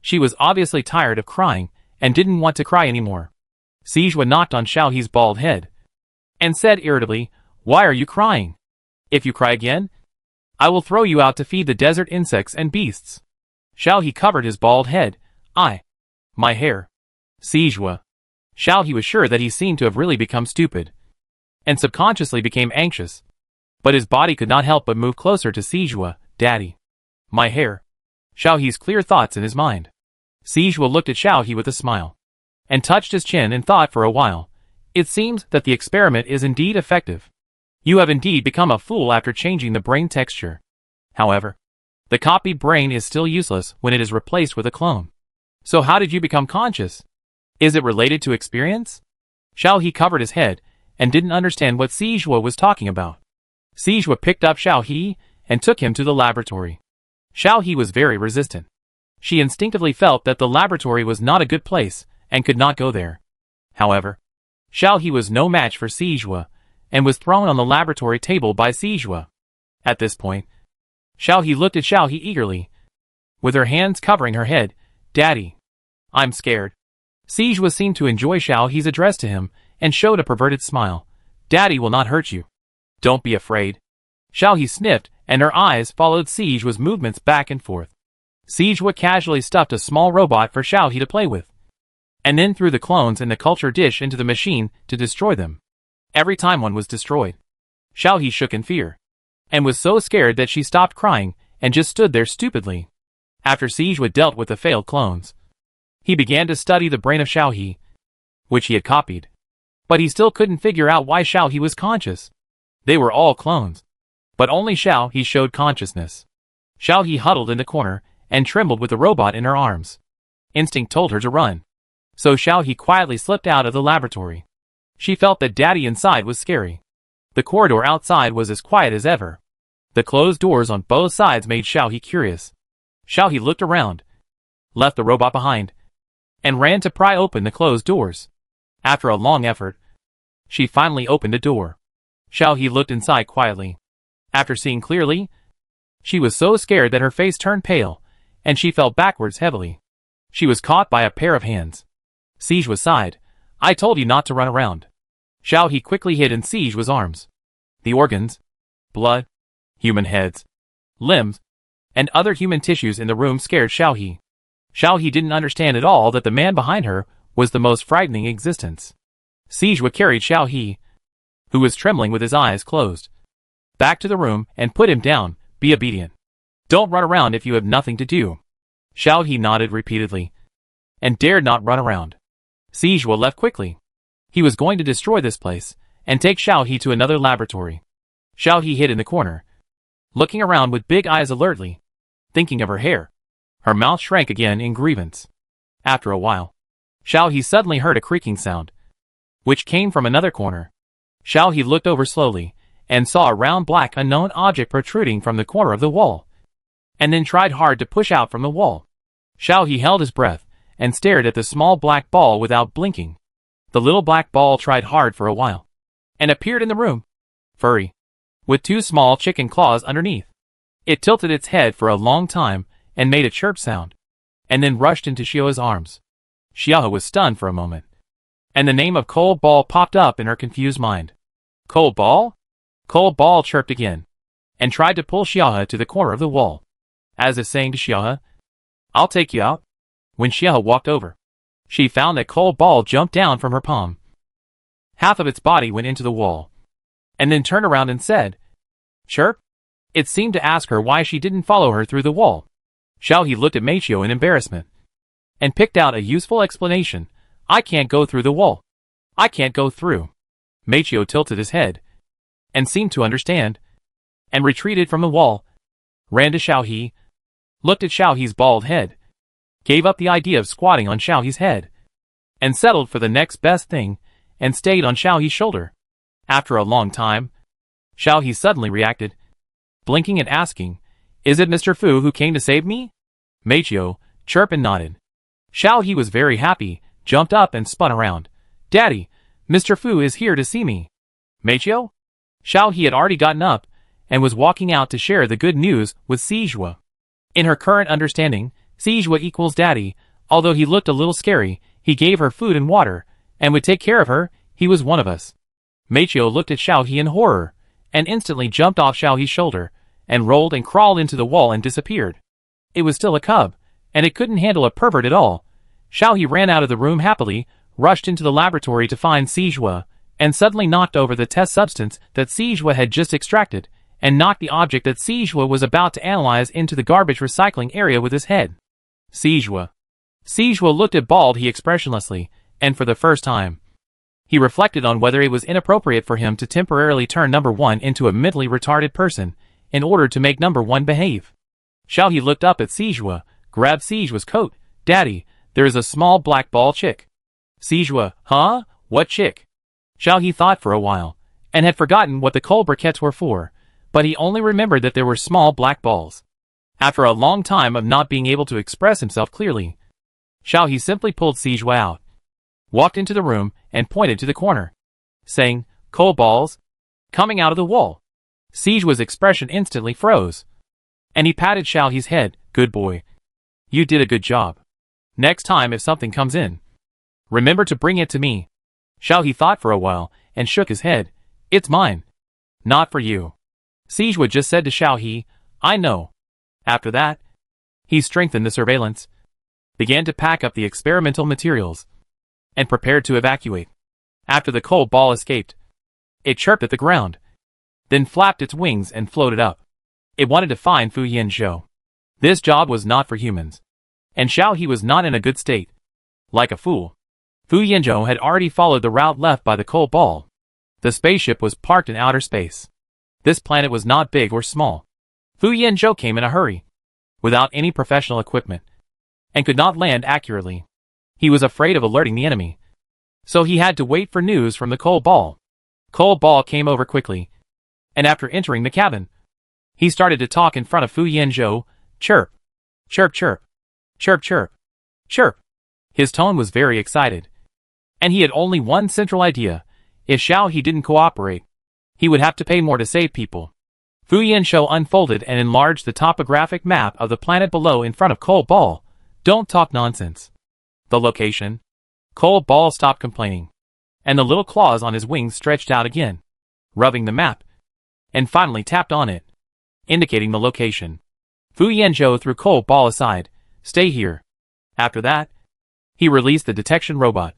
She was obviously tired of crying, and didn't want to cry anymore. Sijua knocked on Xiao He's bald head, and said irritably, "Why are you crying? If you cry again, I will throw you out to feed the desert insects and beasts." Xiao He covered his bald head. My hair. Sijua. Xiao He was sure that he seemed to have really become stupid, and subconsciously became anxious. But his body could not help but move closer to Sijua. Daddy. My hair. Xiao He's clear thoughts in his mind. Sijua looked at Xiao He with a smile, and touched his chin and thought for a while. It seems that the experiment is indeed effective. You have indeed become a fool after changing the brain texture. However, the copied brain is still useless when it is replaced with a clone. So how did you become conscious? Is it related to experience? Xiao He covered his head, and didn't understand what Sijua was talking about. Sijua picked up Xiao He, and took him to the laboratory. Xiao He was very resistant. She instinctively felt that the laboratory was not a good place, and could not go there. However, Xiao He was no match for Sijua, and was thrown on the laboratory table by Sijua. At this point, Xiao He looked at Xiao He eagerly, with her hands covering her head. Daddy. I'm scared. Sijua seemed to enjoy Xiao He's address to him, and showed a perverted smile. Daddy will not hurt you. Don't be afraid. Xiao He sniffed, and her eyes followed Sijua's movements back and forth. Sijua casually stuffed a small robot for Xiao He to play with, and then threw the clones in the culture dish into the machine to destroy them. Every time one was destroyed, Xiao He shook in fear, and was so scared that she stopped crying, and just stood there stupidly. After Sijua dealt with the failed clones, he began to study the brain of Xiao He, which he had copied. But he still couldn't figure out why Xiao He was conscious. They were all clones, but only Xiao He showed consciousness. Xiao He huddled in the corner, and trembled with the robot in her arms. Instinct told her to run, so Xiao He quietly slipped out of the laboratory. She felt that Daddy inside was scary. The corridor outside was as quiet as ever. The closed doors on both sides made Xiao He curious. Xiao He looked around, left the robot behind, and ran to pry open the closed doors. After a long effort, she finally opened a door. Xiao He looked inside quietly. After seeing clearly, she was so scared that her face turned pale, and she fell backwards heavily. She was caught by a pair of hands. Siege sighed. I told you not to run around. Xiao He quickly hid in Siege's arms. The organs, blood, human heads, limbs, and other human tissues in the room scared Xiao He. Xiao He didn't understand at all that the man behind her was the most frightening existence. Siege carried Xiao He, who was trembling with his eyes closed, back to the room and put him down. Be obedient. Don't run around if you have nothing to do. Xiao He nodded repeatedly, and dared not run around. Siege left quickly. He was going to destroy this place, and take Xiao He to another laboratory. Xiao He hid in the corner, looking around with big eyes alertly, thinking of her hair. Her mouth shrank again in grievance. After a while, Xiao He suddenly heard a creaking sound, which came from another corner. Xiao He looked over slowly, and saw a round black unknown object protruding from the corner of the wall, and then tried hard to push out from the wall. Xiao He held his breath, and stared at the small black ball without blinking. The little black ball tried hard for a while, and appeared in the room, furry, with two small chicken claws underneath. It tilted its head for a long time, and made a chirp sound, and then rushed into Xiao's arms. Xiao was stunned for a moment, and the name of Cold Ball popped up in her confused mind. Cold Ball? Cold Ball chirped again, and tried to pull Xiao to the corner of the wall, as if saying to Xiao, I'll take you out. When Xiao walked over, she found that Cold Ball jumped down from her palm. Half of its body went into the wall, and then turned around and said, Chirp? It seemed to ask her why she didn't follow her through the wall. Xiao He looked at Meichio in embarrassment, and picked out a useful explanation. I can't go through the wall. I can't go through. Meichio tilted his head, and seemed to understand, and retreated from the wall, ran to Xiao He, looked at Xiao He's bald head, gave up the idea of squatting on Xiao He's head, and settled for the next best thing, and stayed on Xiao He's shoulder. After a long time, Xiao He suddenly reacted, blinking and asking, Is it Mr. Fu who came to save me? Meichio chirped and nodded. Xiao He was very happy, jumped up and spun around. Daddy, Mr. Fu is here to see me. Meichio? Xiao He had already gotten up, and was walking out to share the good news with Sijua. In her current understanding, Sijua equals daddy. Although he looked a little scary, he gave her food and water, and would take care of her. He was one of us. Meichio looked at Xiao He in horror, and instantly jumped off Xiao He's shoulder, and rolled and crawled into the wall and disappeared. It was still a cub, and it couldn't handle a pervert at all. Xiao He ran out of the room happily, rushed into the laboratory to find Sijua, and suddenly knocked over the test substance that Sijua had just extracted, and knocked the object that Sijua was about to analyze into the garbage recycling area with his head. Sijua looked at Bald He expressionlessly, and for the first time, he reflected on whether it was inappropriate for him to temporarily turn number one into a mentally retarded person, in order to make number one behave. Xiao He looked up at Sijua, grabbed Sijua's coat. Daddy, there is a small black ball chick. Sijua, huh? What chick? Xiao He thought for a while, and had forgotten what the coal briquettes were for, but he only remembered that there were small black balls. After a long time of not being able to express himself clearly, Xiao He simply pulled Sijua out, walked into the room, and pointed to the corner, saying, Coal balls? Coming out of the wall. Sijua's expression instantly froze, and he patted Xiao He's head. Good boy. You did a good job. Next time if something comes in, remember to bring it to me. Xiao He thought for a while, and shook his head. It's mine. Not for you. Sijua just said to Xiao He, I know. After that, he strengthened the surveillance, began to pack up the experimental materials, and prepared to evacuate. After the coal ball escaped, it chirped at the ground, then flapped its wings and floated up. It wanted to find Fu Yanzhou. This job was not for humans, and Xiao He was not in a good state. Like a fool, Fu Yanzhou had already followed the route left by the coal ball. The spaceship was parked in outer space. This planet was not big or small. Fu Yanzhou came in a hurry, without any professional equipment, and could not land accurately. He was afraid of alerting the enemy, so he had to wait for news from the coal ball. Coal ball came over quickly, and after entering the cabin, he started to talk in front of Fu Yanzhou. Chirp, chirp, chirp, chirp, chirp, chirp. His tone was very excited, and he had only one central idea. If Xiao He didn't cooperate, he would have to pay more to save people. Fu Yanshou unfolded and enlarged the topographic map of the planet below in front of Cold Ball. Don't talk nonsense. The location? Cold Ball stopped complaining, and the little claws on his wings stretched out again, rubbing the map, and finally tapped on it, indicating the location. Fu Yanshou threw Cold Ball aside. Stay here. After that, he released the detection robot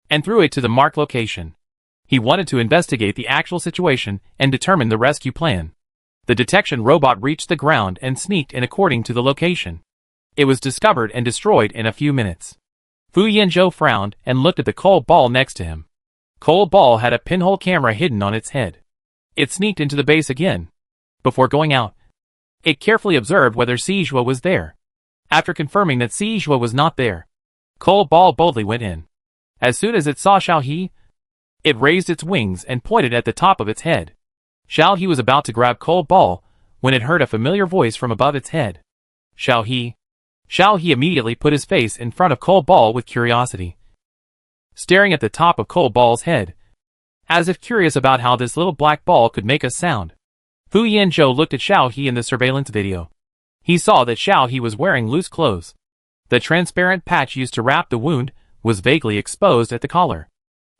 and threw it to the marked location. He wanted to investigate the actual situation and determine the rescue plan. The detection robot reached the ground and sneaked in according to the location. It was discovered and destroyed in a few minutes. Fu Yanshou frowned and looked at the Cold Ball next to him. Cold Ball had a pinhole camera hidden on its head. It sneaked into the base again. Before going out, it carefully observed whether Sijua was there. After confirming that Sijua was not there, Cold Ball boldly went in. As soon as it saw Xiaohe, it raised its wings and pointed at the top of its head. Xiaohe was about to grab Cold Ball when it heard a familiar voice from above its head. Xiaohe. Xiaohe immediately put his face in front of Cold Ball with curiosity, staring at the top of Cold Ball's head, as if curious about how this little black ball could make a sound. Fu Yanshou looked at Xiaohe in the surveillance video. He saw that Xiaohe was wearing loose clothes. The transparent patch used to wrap the wound was vaguely exposed at the collar.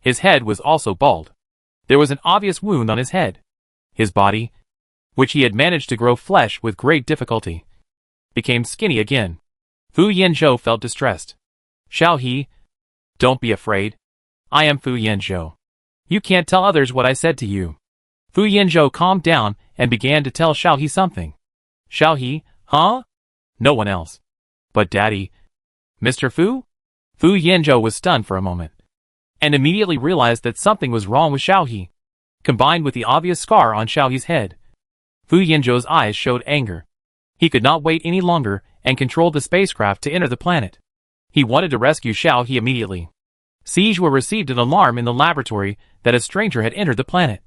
His head was also bald. There was an obvious wound on his head. His body, which he had managed to grow flesh with great difficulty, became skinny again. Fu Yanshou felt distressed. Xiaohe, don't be afraid. I am Fu Yanshou. You can't tell others what I said to you. Fu Yanshou calmed down and began to tell Xiaohe something. Xiaohe, huh? No one else. But Daddy. Mr. Fu? Fu Yanshou was stunned for a moment, and immediately realized that something was wrong with Xiaohe. Combined with the obvious scar on Xiaohe's head, Fu Yanshou's eyes showed anger. He could not wait any longer and controlled the spacecraft to enter the planet. He wanted to rescue Xiaohe immediately. Sijua received an alarm in the laboratory that a stranger had entered the planet,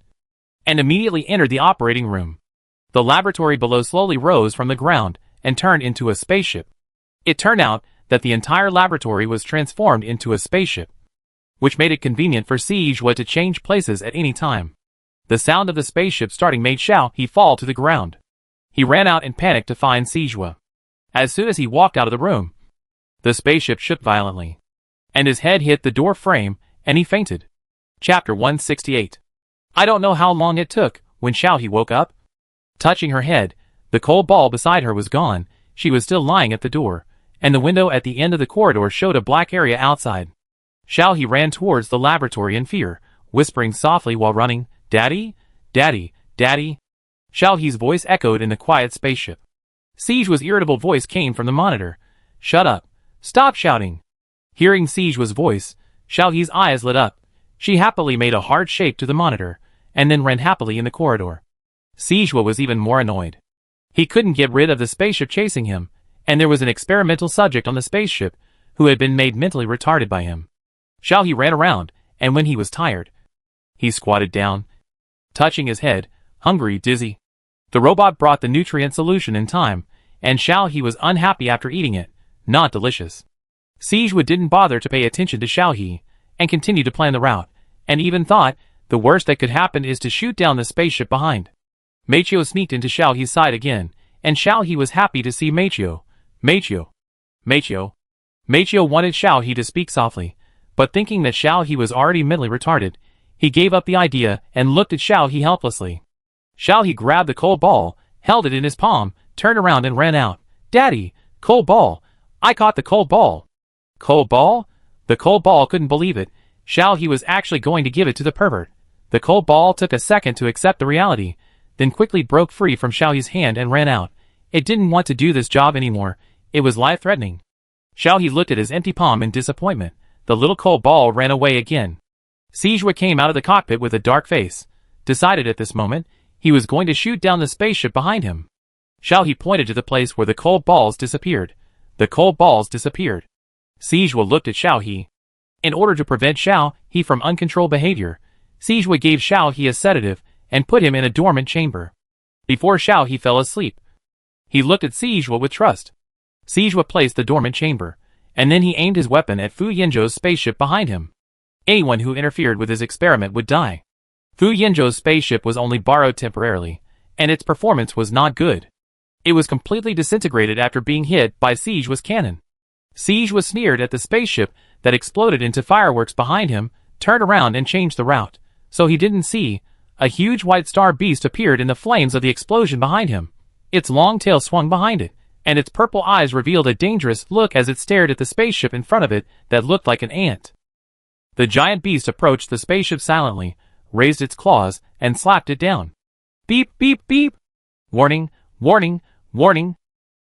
and immediately entered the operating room. The laboratory below slowly rose from the ground and turned into a spaceship. It turned out that the entire laboratory was transformed into a spaceship, which made it convenient for Sijua to change places at any time. The sound of the spaceship starting made Xiaohe fall to the ground. He ran out in panic to find Sijua. As soon as he walked out of the room, the spaceship shook violently, and his head hit the door frame, and he fainted. Chapter 168. I don't know how long it took when Xiaohe woke up. Touching her head, the Cold Ball beside her was gone. She was still lying at the door, and the window at the end of the corridor showed a black area outside. Xiaohe ran towards the laboratory in fear, whispering softly while running, Daddy? Daddy? Daddy? Xiaohe's voice echoed in the quiet spaceship. Sijua's irritable voice came from the monitor. Shut up. Stop shouting. Hearing Sijua's voice, Xiaohe's eyes lit up. She happily made a hard shape to the monitor, and then ran happily in the corridor. Sijua was even more annoyed. He couldn't get rid of the spaceship chasing him, and there was an experimental subject on the spaceship who had been made mentally retarded by him. Xiaohe ran around, and when he was tired, he squatted down, touching his head, hungry, dizzy. The robot brought the nutrient solution in time, and Xiaohe was unhappy after eating it. Not delicious. Sijua didn't bother to pay attention to Xiaohe, and continued to plan the route, and even thought, the worst that could happen is to shoot down the spaceship behind. Meichio sneaked into Xiaohe's side again, and Xiaohe was happy to see Meichio. Meichio. Meichio. Meichio wanted Xiaohe to speak softly, but thinking that Xiaohe was already mentally retarded, he gave up the idea and looked at Xiaohe helplessly. Xiaohe grabbed the Cold Ball, held it in his palm, turned around and ran out. Daddy, Cold Ball. I caught the Cold Ball. Cold Ball? The Cold Ball couldn't believe it. Xiaohe was actually going to give it to the pervert. The Cold Ball took a second to accept the reality, then quickly broke free from Xiaohe's hand and ran out. It didn't want to do this job anymore. It was life-threatening. Xiaohe looked at his empty palm in disappointment. The little Cold Ball ran away again. Sijua came out of the cockpit with a dark face. Decided at this moment, he was going to shoot down the spaceship behind him. Xiaohe pointed to the place where the Cold Balls disappeared. The Cold Balls disappeared. Sijua looked at Xiaohe. In order to prevent Xiaohe from uncontrolled behavior, Sijua gave Xiaohe a sedative and put him in a dormant chamber. Before Xiaohe fell asleep, he looked at Sijua with trust. Sijua placed the dormant chamber, and then he aimed his weapon at Fu Yanzhou's spaceship behind him. Anyone who interfered with his experiment would die. Fu Yanzhou's spaceship was only borrowed temporarily, and its performance was not good. It was completely disintegrated after being hit by Siege's cannon. Siege was sneered at the spaceship that exploded into fireworks behind him, turned around and changed the route, so he didn't see. A huge white star beast appeared in the flames of the explosion behind him. Its long tail swung behind it, and its purple eyes revealed a dangerous look as it stared at the spaceship in front of it that looked like an ant. The giant beast approached the spaceship silently, raised its claws, and slapped it down. Beep, beep, beep! Warning, warning, warning!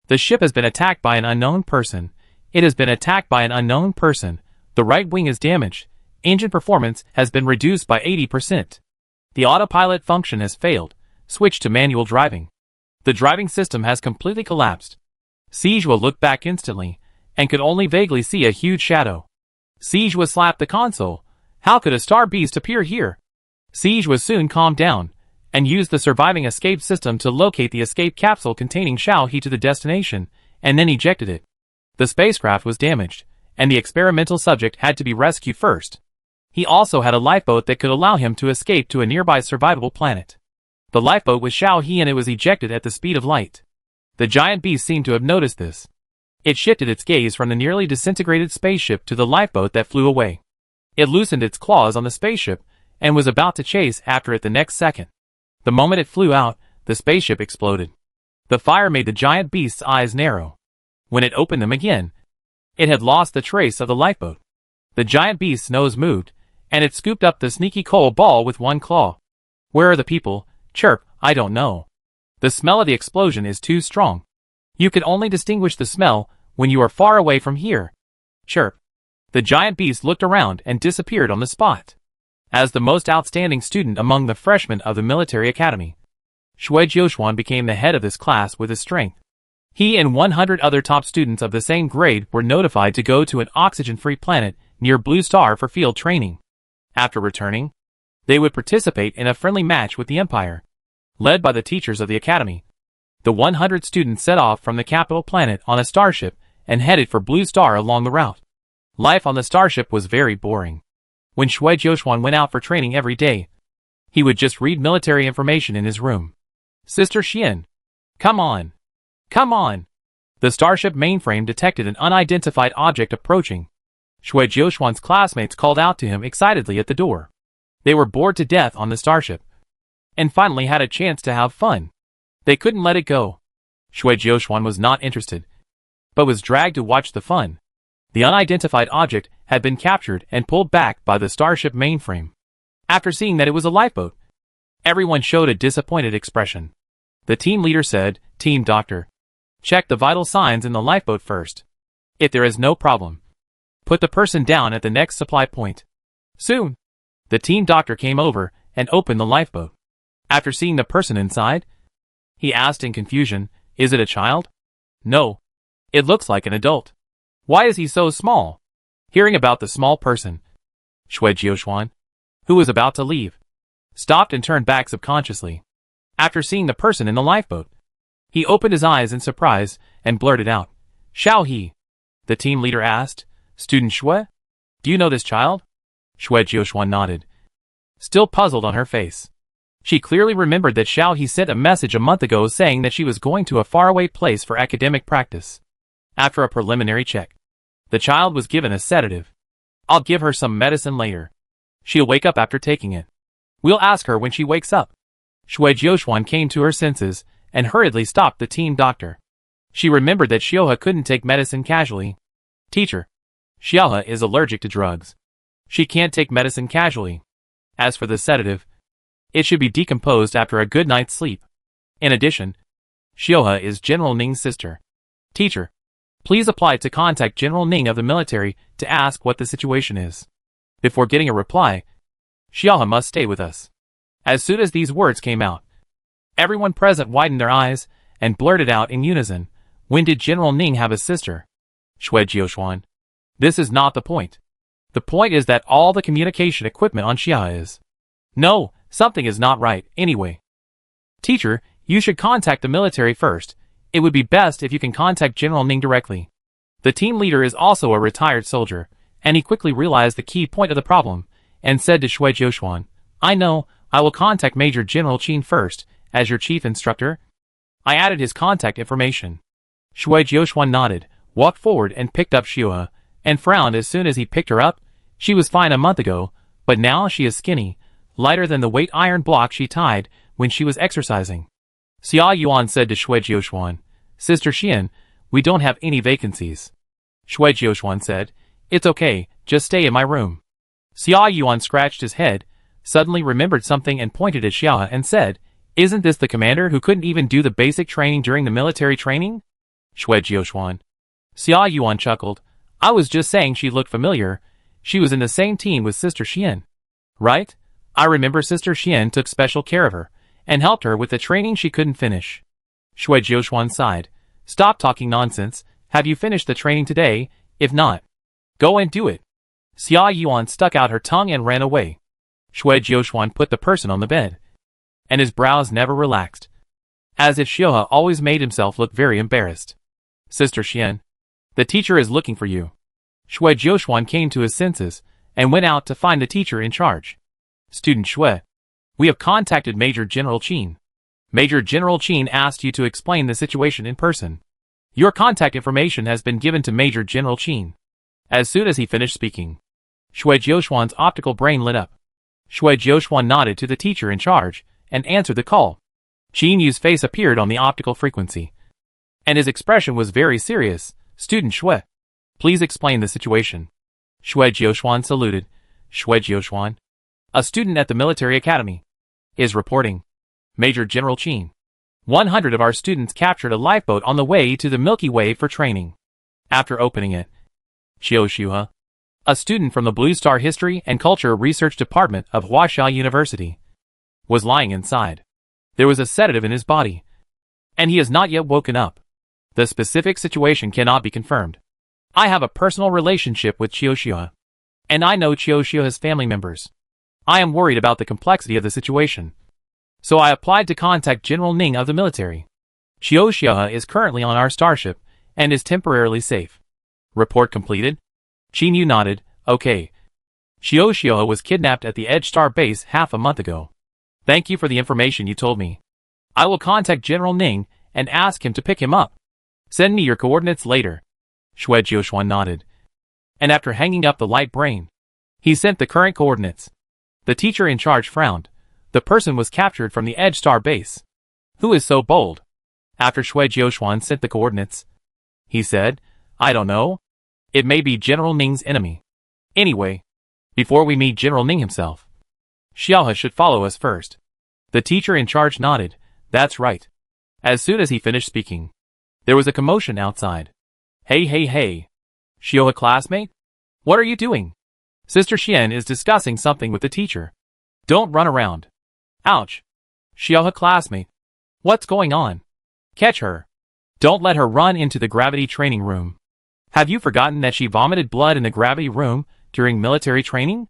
The ship has been attacked by an unknown person. It has been attacked by an unknown person. The right wing is damaged. Engine performance has been reduced by 80%. The autopilot function has failed. Switch to manual driving. The driving system has completely collapsed. Siege will look back instantly, and could only vaguely see a huge shadow. Siege was slapped the console. How could a star beast appear here? Siege was soon calmed down, and used the surviving escape system to locate the escape capsule containing Xiao He to the destination, and then ejected it. The spacecraft was damaged, and the experimental subject had to be rescued first. He also had a lifeboat that could allow him to escape to a nearby survivable planet. The lifeboat was Xiao He and it was ejected at the speed of light. The giant beast seemed to have noticed this. It shifted its gaze from the nearly disintegrated spaceship to the lifeboat that flew away. It loosened its claws on the spaceship, and was about to chase after it the next second. The moment it flew out, the spaceship exploded. The fire made the giant beast's eyes narrow. When it opened them again, it had lost the trace of the lifeboat. The giant beast's nose moved, and it scooped up the sneaky coal ball with one claw. Where are the people? Chirp, I don't know. The smell of the explosion is too strong. You can only distinguish the smell when you are far away from here. Chirp. The giant beast looked around and disappeared on the spot. As the most outstanding student among the freshmen of the military academy, Shui Jiuxuan became the head of this class with his strength. He and 100 other top students of the same grade were notified to go to an oxygen-free planet near Blue Star for field training. After returning, they would participate in a friendly match with the Empire. Led by the teachers of the academy, the 100 students set off from the capital planet on a starship and headed for Blue Star along the route. Life on the starship was very boring. When Shui Jiuxuan went out for training every day, he would just read military information in his room. Sister Xian. Come on. Come on. The starship mainframe detected an unidentified object approaching. Shui Jiuxuan's classmates called out to him excitedly at the door. They were bored to death on the starship, and finally had a chance to have fun. They couldn't let it go. Shui Jiuxuan was not interested, but was dragged to watch the fun. The unidentified object had been captured and pulled back by the starship mainframe. After seeing that it was a lifeboat, everyone showed a disappointed expression. The team leader said, "Team Doctor, check the vital signs in the lifeboat first. If there is no problem, put the person down at the next supply point." Soon, the team doctor came over and opened the lifeboat. After seeing the person inside, he asked in confusion, "Is it a child?" "No. It looks like an adult." "Why is he so small?" Hearing about the small person, Shui Jiuxuan, who was about to leave, stopped and turned back subconsciously. After seeing the person in the lifeboat, he opened his eyes in surprise and blurted out, "Xiao He." The team leader asked, "Student Shui, do you know this child?" Shui Jiuxuan nodded, still puzzled on her face. She clearly remembered that Xiao He sent a message a month ago saying that she was going to a faraway place for academic practice. After a preliminary check, the child was given a sedative. "I'll give her some medicine later. She'll wake up after taking it. We'll ask her when she wakes up." Shui Jiuxuan came to her senses and hurriedly stopped the team doctor. She remembered that Xiaohe couldn't take medicine casually. "Teacher, Xiaohe is allergic to drugs. She can't take medicine casually. As for the sedative, it should be decomposed after a good night's sleep. In addition, Xiaohe is General Ning's sister. Teacher, please apply to contact General Ning of the military to ask what the situation is. Before getting a reply, Xiaohe must stay with us." As soon as these words came out, everyone present widened their eyes and blurted out in unison, "When did General Ning have a sister?" Shui Jiuxuan. This is not the point. The point is that all the communication equipment on Xiaohe is. No, something is not right, anyway. Teacher, you should contact the military first. It would be best if you can contact General Ning directly. The team leader is also a retired soldier, and he quickly realized the key point of the problem, and said to Shui Jiuxuan, "I know, I will contact Major General Qin first, As your chief instructor? I added his contact information. Shui Jiuxuan nodded, walked forward and picked up Xiuhe, and frowned as soon as he picked her up. She was fine a month ago, but now she is skinny, lighter than the weight iron block she tied when she was exercising. Xia Yuan said to Shui Jiuxuan, Sister Xian, we don't have any vacancies. Shui Jiuxuan said, It's okay, just stay in my room. Xia Yuan scratched his head, suddenly remembered something and pointed at Xiaohe and said, Isn't this the commander who couldn't even do the basic training during the military training? Shui Jiuxuan. Xia Yuan chuckled. I was just saying she looked familiar. She was in the same team with Sister Xian. Right? I remember Sister Xian took special care of her, and helped her with the training she couldn't finish. Shui Jiuxuan sighed. Stop talking nonsense. Have you finished the training today? If not, go and do it. Xia Yuan stuck out her tongue and ran away. Shui Jiuxuan put the person on the bed, and his brows never relaxed, as if Xiuhe always made himself look very embarrassed. Sister Xian, the teacher is looking for you. Shui Jiuxuan came to his senses, and went out to find the teacher in charge. Student Shui, we have contacted Major General Qin. Major General Qin asked you to explain the situation in person. Your contact information has been given to Major General Qin. As soon as he finished speaking, Shui Jiuxuan's optical brain lit up. Shui Jiuxuan nodded to the teacher in charge, and answered the call. Qin Yu's face appeared on the optical frequency, and his expression was very serious. Student Shui, please explain the situation. Shui Jiuxuan saluted. Shui Jiuxuan, a student at the military academy, is reporting. Major General Qin, 100 of our students captured a lifeboat on the way to the Milky Way for training. After opening it, Xiuhe, a student from the Blue Star History and Culture Research Department of Huaxia University, was lying inside. There was a sedative in his body, and he has not yet woken up. The specific situation cannot be confirmed. I have a personal relationship with Xiuhe, and I know Xiuhe's family members. I am worried about the complexity of the situation, so I applied to contact General Ning of the military. Xiuhe is currently on our starship, and is temporarily safe. Report completed? Qin Yu nodded. Okay. Xiuhe was kidnapped at the Edge Star base half a month ago. Thank you for the information you told me. I will contact General Ning and ask him to pick him up. Send me your coordinates later. Shui Jiuxuan nodded, and after hanging up the light brain, he sent the current coordinates. The teacher in charge frowned. The person was captured from the Edge Star base. Who is so bold? After Shui Jiuxuan sent the coordinates, he said, I don't know. It may be General Ning's enemy. Anyway, before we meet General Ning himself, Xiaohe should follow us first. The teacher in charge nodded. That's right. As soon as he finished speaking, there was a commotion outside. Hey hey hey. Xiaohe classmate? What are you doing? Sister Xian is discussing something with the teacher. Don't run around. Ouch. Xiaohe classmate. What's going on? Catch her. Don't let her run into the gravity training room. Have you forgotten that she vomited blood in the gravity room during military training?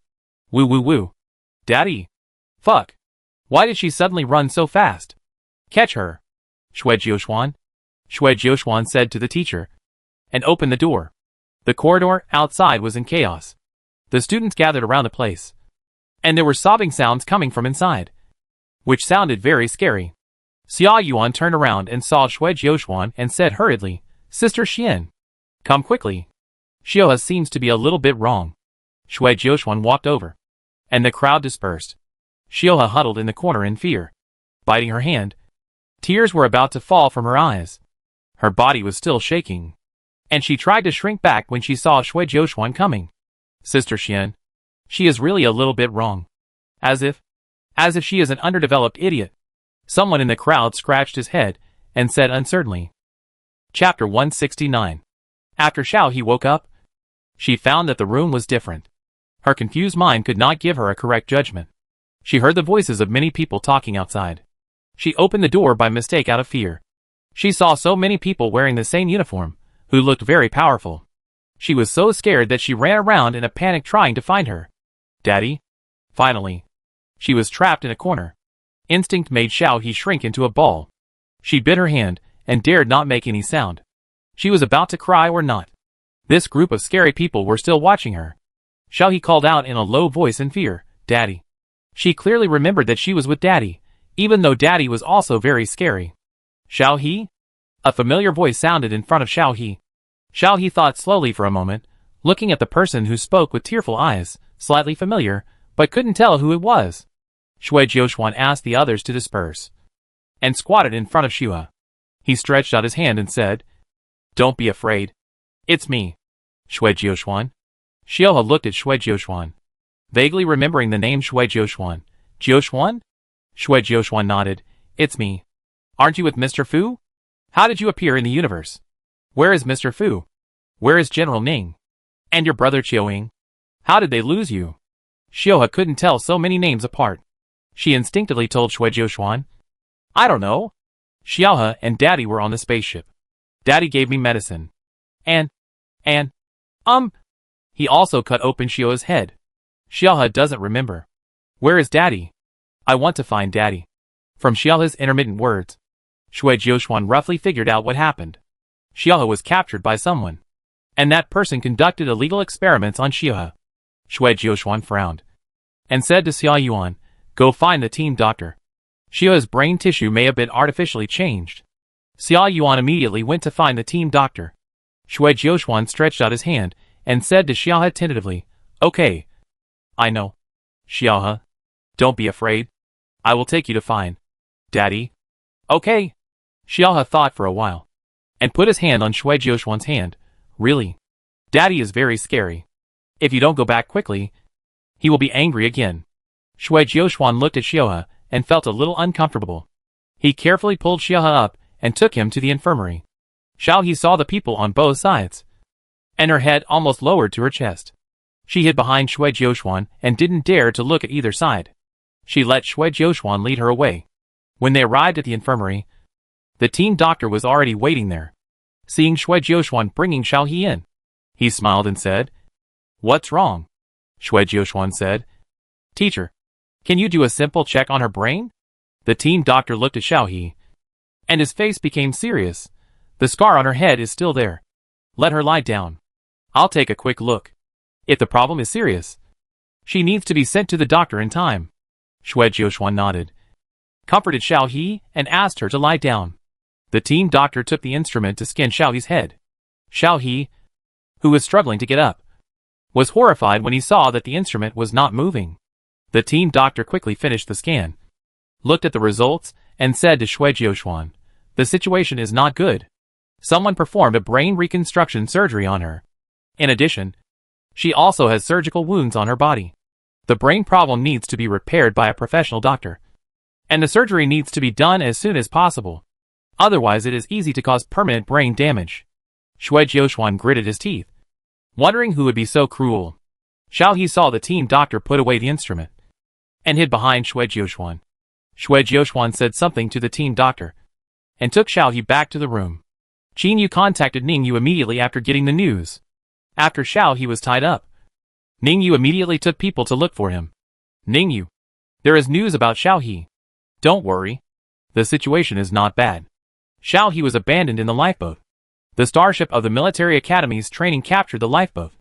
Woo woo woo. Daddy. Fuck. Why did she suddenly run so fast? Catch her. Shui Jiuxuan. Shui Jiuxuan said to the teacher, and opened the door. The corridor outside was in chaos. The students gathered around the place, and there were sobbing sounds coming from inside, which sounded very scary. Xia Yuan turned around and saw Shui Jiuxuan and said hurriedly, Sister Xian, come quickly. Xiuhe seems to be a little bit wrong. Shui Jiuxuan walked over, and the crowd dispersed. Xiuhe huddled in the corner in fear, biting her hand. Tears were about to fall from her eyes. Her body was still shaking, and she tried to shrink back when she saw Shui Jiuxuan coming. Sister Xian, she is really a little bit wrong. As if she is an underdeveloped idiot. Someone in the crowd scratched his head and said uncertainly. Chapter 169. After Xiaohe woke up, she found that the room was different. Her confused mind could not give her a correct judgment. She heard the voices of many people talking outside. She opened the door by mistake out of fear. She saw so many people wearing the same uniform, who looked very powerful. She was so scared that she ran around in a panic trying to find her. Daddy? Finally. She was trapped in a corner. Instinct made Xiaohe shrink into a ball. She bit her hand, and dared not make any sound. She was about to cry or not. This group of scary people were still watching her. Xiaohe called out in a low voice in fear, Daddy. She clearly remembered that she was with Daddy, even though Daddy was also very scary. Xiao He? A familiar voice sounded in front of Xiao He. Xiao He thought slowly for a moment, looking at the person who spoke with tearful eyes, slightly familiar, but couldn't tell who it was. Shui Jiuxuan asked the others to disperse, and squatted in front of Xue. He stretched out his hand and said, "Don't be afraid. It's me, Shui Jiuxuan." Xue looked at Shui Jiuxuan, vaguely remembering the name Shui Jiuxuan. "Jiuxuan?" Shui Jiuxuan nodded. "It's me. Aren't you with Mr. Fu? How did you appear in the universe? Where is Mr. Fu? Where is General Ning? And your brother Qiuing? How did they lose you?" Xue couldn't tell so many names apart. She instinctively told Shui Jiuxuan, "I don't know. Xiaohe and Daddy were on the spaceship. Daddy gave me medicine. And, he also cut open Xiaohe's head. Xiaohe doesn't remember. Where is Daddy? I want to find Daddy." From Xiaohe's intermittent words, Shui Jiuxuan roughly figured out what happened. Xiaohe was captured by someone, and that person conducted illegal experiments on Xiaohe. Shui Jiuxuan frowned, and said to Xia Yuan, "Go find the team doctor. Xiaohe's brain tissue may have been artificially changed." Xia Yuan immediately went to find the team doctor. Shui Jiuxuan stretched out his hand, and said to Xiaohe tentatively, "Okay. I know. Xiaohe, don't be afraid. I will take you to find Daddy." "Okay." Xiaohe thought for a while, and put his hand on Shui Jiuxuan's hand. "Really? Daddy is very scary. If you don't go back quickly, he will be angry again." Shui Jiuxuan looked at Xiaohe, and felt a little uncomfortable. He carefully pulled Xiaohe up, and took him to the infirmary. Xiao He saw the people on both sides, and her head almost lowered to her chest. She hid behind Shui Jiuxuan, and didn't dare to look at either side. She let Shui Jiuxuan lead her away. When they arrived at the infirmary, the team doctor was already waiting there. Seeing Shui Jiuxuan bringing Xiao He in, he smiled and said, "What's wrong?" Shui Jiuxuan said, "Teacher, can you do a simple check on her brain?" The team doctor looked at Xiao He, and his face became serious. "The scar on her head is still there. Let her lie down. I'll take a quick look. If the problem is serious, she needs to be sent to the doctor in time." Shui Jiuxuan nodded, comforted Xiao He, and asked her to lie down. The team doctor took the instrument to scan Xiao He's head. Xiao He, who was struggling to get up, was horrified when he saw that the instrument was not moving. The team doctor quickly finished the scan, looked at the results, and said to Shui Jiuxuan, "The situation is not good. Someone performed a brain reconstruction surgery on her. In addition, she also has surgical wounds on her body. The brain problem needs to be repaired by a professional doctor, and the surgery needs to be done as soon as possible. Otherwise it is easy to cause permanent brain damage." Shui Jiuxuan gritted his teeth, wondering who would be so cruel. Xiao He saw the team doctor put away the instrument, and hid behind Shui Jiuxuan. Shui Jiuxuan said something to the team doctor, and took Xiao He back to the room. Qin Yu contacted Ning Yu immediately after getting the news. After Xiao He was tied up, Ning Yu immediately took people to look for him. "Ning Yu, there is news about Xiao He. Don't worry. The situation is not bad. Xiao He was abandoned in the lifeboat. The starship of the military academy's training captured the lifeboat.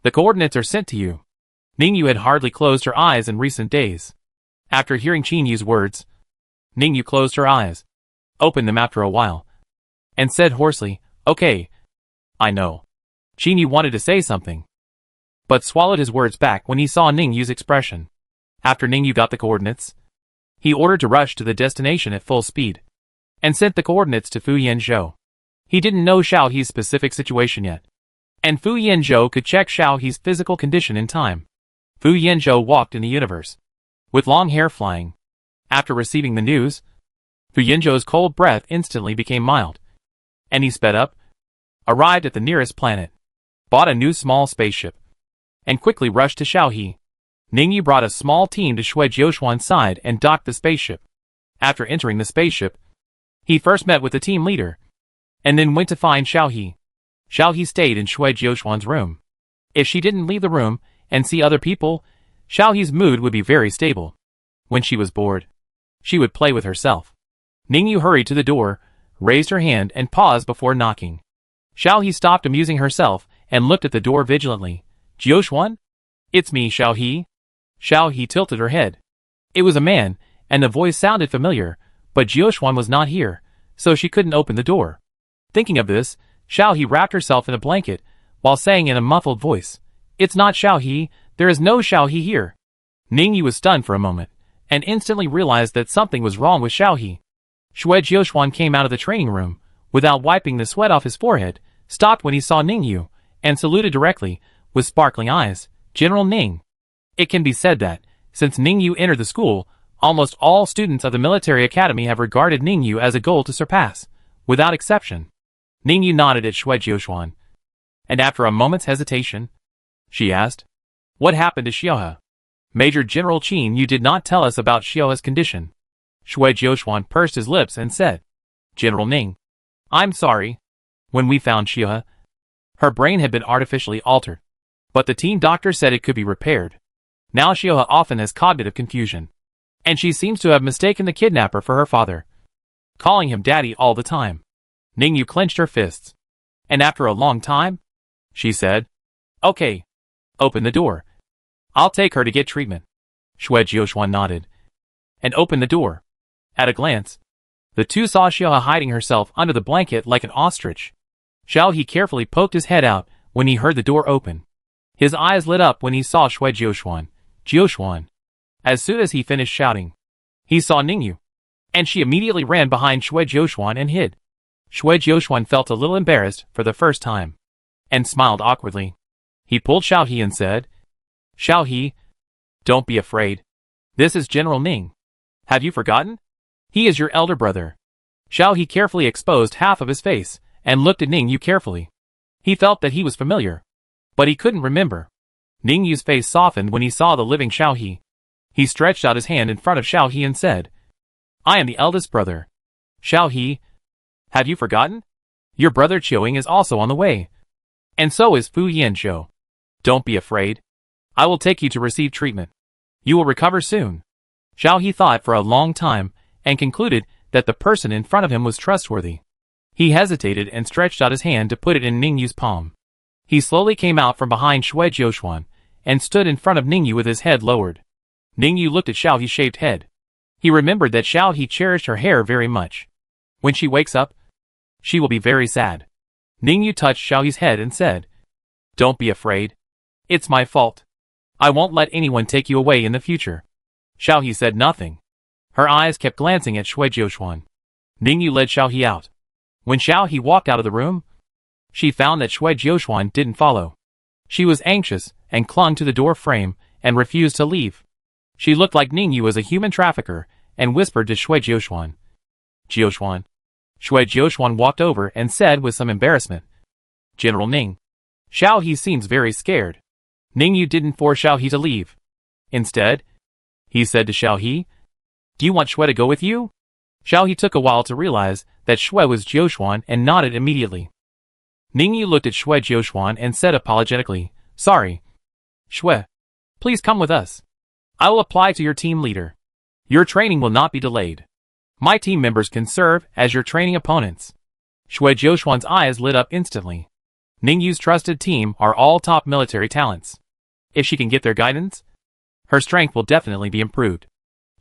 The coordinates are sent to you." Ning Yu had hardly closed her eyes in recent days. After hearing Qin Yu's words, Ning Yu closed her eyes, opened them after a while, and said hoarsely, "Okay. I know." Qin Yu wanted to say something, but swallowed his words back when he saw Ning Yu's expression. After Ning Yu got the coordinates, he ordered to rush to the destination at full speed, and sent the coordinates to Fu Yanzhou. He didn't know Xiao He's specific situation yet, and Fu Yanzhou could check Xiao He's physical condition in time. Fu Yanzhou walked in the universe, with long hair flying. After receiving the news, Fu Yanzhou's cold breath instantly became mild, and he sped up, arrived at the nearest planet, bought a new small spaceship, and quickly rushed to Xiao He. Ning Yu brought a small team to Shui Jiuxuan's side and docked the spaceship. After entering the spaceship, he first met with the team leader, and then went to find Xiao He. Xiao He stayed in Shui Jiuxuan's room. If she didn't leave the room and see other people, Xiao He's mood would be very stable. When she was bored, she would play with herself. Ning Yu hurried to the door, raised her hand and paused before knocking. Xiao He stopped amusing herself and looked at the door vigilantly. "Jiuxuan? It's me, Xiao He." Xiao He tilted her head. It was a man, and the voice sounded familiar, but Jiuxuan was not here, so she couldn't open the door. Thinking of this, Xiaohe wrapped herself in a blanket, while saying in a muffled voice, "It's not Xiaohe, there is no Xiaohe here." Ningyu was stunned for a moment, and instantly realized that something was wrong with Xiaohe. Shui Jiuxuan came out of the training room, without wiping the sweat off his forehead, stopped when he saw Ningyu, and saluted directly, with sparkling eyes, "General Ning." It can be said that, since Ningyu entered the school, almost all students of the military academy have regarded Ningyu as a goal to surpass, without exception. Ningyu nodded at Shui Jiuxuan, and after a moment's hesitation, she asked, "What happened to Xiaohe? Major General Qin, you did not tell us about Xiaohe's condition." Shui Jiuxuan pursed his lips and said, "General Ning, I'm sorry. When we found Xiaohe, her brain had been artificially altered, but the team doctor said it could be repaired. Now Xiaohe often has cognitive confusion, and she seems to have mistaken the kidnapper for her father, calling him daddy all the time." Ningyu clenched her fists, and after a long time, she said, "Okay, open the door. I'll take her to get treatment." Shui Jiuxuan nodded, and opened the door. At a glance, the two saw Xiaohe hiding herself under the blanket like an ostrich. Xiaohe carefully poked his head out when he heard the door open. His eyes lit up when he saw Shui Jiuxuan. "Jiuxuan." As soon as he finished shouting, he saw Ningyu, and she immediately ran behind Shui Jiuxuan and hid. Shui Jiuxuan felt a little embarrassed for the first time, and smiled awkwardly. He pulled Xiaohe and said, "Xiaohe, don't be afraid. This is General Ning. Have you forgotten? He is your elder brother." Xiaohe carefully exposed half of his face, and looked at Ningyu carefully. He felt that he was familiar, but he couldn't remember. Ningyu's face softened when he saw the living Xiaohe. He stretched out his hand in front of Xiaohe and said, "I am the eldest brother. Xiaohe, have you forgotten? Your brother Qiuing is also on the way. And so is Fu Yanzhou. Don't be afraid. I will take you to receive treatment. You will recover soon." Xiaohe thought for a long time, and concluded that the person in front of him was trustworthy. He hesitated and stretched out his hand to put it in Ningyu's palm. He slowly came out from behind Shui Jiuxuan, and stood in front of Ningyu with his head lowered. Ningyu looked at Xiaohe's shaved head. He remembered that Xiaohe cherished her hair very much. When she wakes up, she will be very sad. Ningyu touched Xiaohe's head and said, "Don't be afraid. It's my fault. I won't let anyone take you away in the future." Xiaohe said nothing. Her eyes kept glancing at Shui Jiuxuan. Ningyu led Xiaohe out. When Xiaohe walked out of the room, she found that Shui Jiuxuan didn't follow. She was anxious and clung to the door frame and refused to leave. She looked like Ningyu was a human trafficker and whispered to Shui Jiuxuan, "Jiuxuan." Shui Jiuxuan walked over and said with some embarrassment, "General Ning." Xiaohe seems very scared. Ningyu didn't force Xiaohe to leave. Instead, he said to Xiaohe, "Do you want Shui to go with you?" Xiaohe took a while to realize that Shui was Jiuxuan and nodded immediately. Ningyu looked at Shui Jiuxuan and said apologetically, "Sorry. Shui, please come with us. I will apply to your team leader. Your training will not be delayed. My team members can serve as your training opponents." Shui Jiuxuan's eyes lit up instantly. Ningyu's trusted team are all top military talents. If she can get their guidance, her strength will definitely be improved.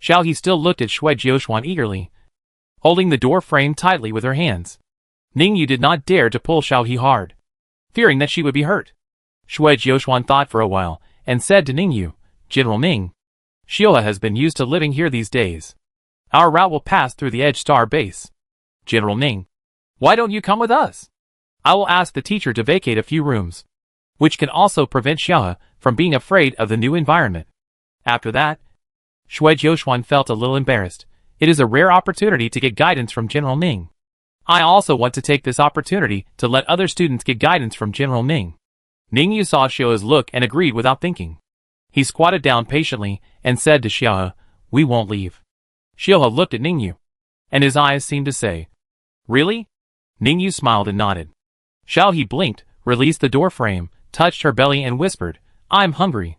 Xiaohe still looked at Shui Jiuxuan eagerly, holding the door frame tightly with her hands. Ningyu did not dare to pull Xiaohe hard, fearing that she would be hurt. Shui Jiuxuan thought for a while, and said to Ningyu, "General Ning, Xiaohe has been used to living here these days. Our route will pass through the Edge Star base. General Ning, why don't you come with us? I will ask the teacher to vacate a few rooms, which can also prevent Xiaohe from being afraid of the new environment." After that, Shui Jiuxuan felt a little embarrassed. It is a rare opportunity to get guidance from General Ning. I also want to take this opportunity to let other students get guidance from General Ning. Ningyu saw Xiaohe's look and agreed without thinking. He squatted down patiently and said to Xiaohe, "We won't leave." Xiaohe looked at Ningyu, and his eyes seemed to say, "Really?" Ningyu smiled and nodded. Xiaohe blinked, released the door frame, touched her belly and whispered, "I'm hungry."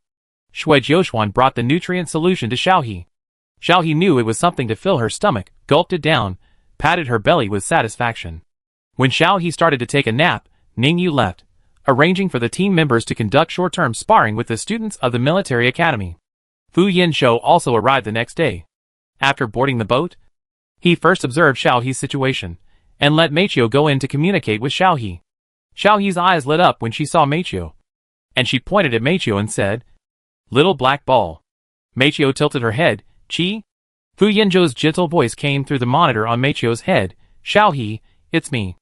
Shui Jiuxuan brought the nutrient solution to Xiaohe. Xiaohe knew it was something to fill her stomach, gulped it down, patted her belly with satisfaction. When Xiaohe started to take a nap, Ningyu left, arranging for the team members to conduct short-term sparring with the students of the military academy. Fu Yanzhou also arrived the next day. After boarding the boat, he first observed Xiao He's situation, and let Meichio go in to communicate with Xiao He. Xiao He's eyes lit up when she saw Meichio, and she pointed at Meichio and said, "Little black ball." Meichio tilted her head. "Chi?" Fu Yanzhou's gentle voice came through the monitor on Meichio's head. "Xiao He, it's me."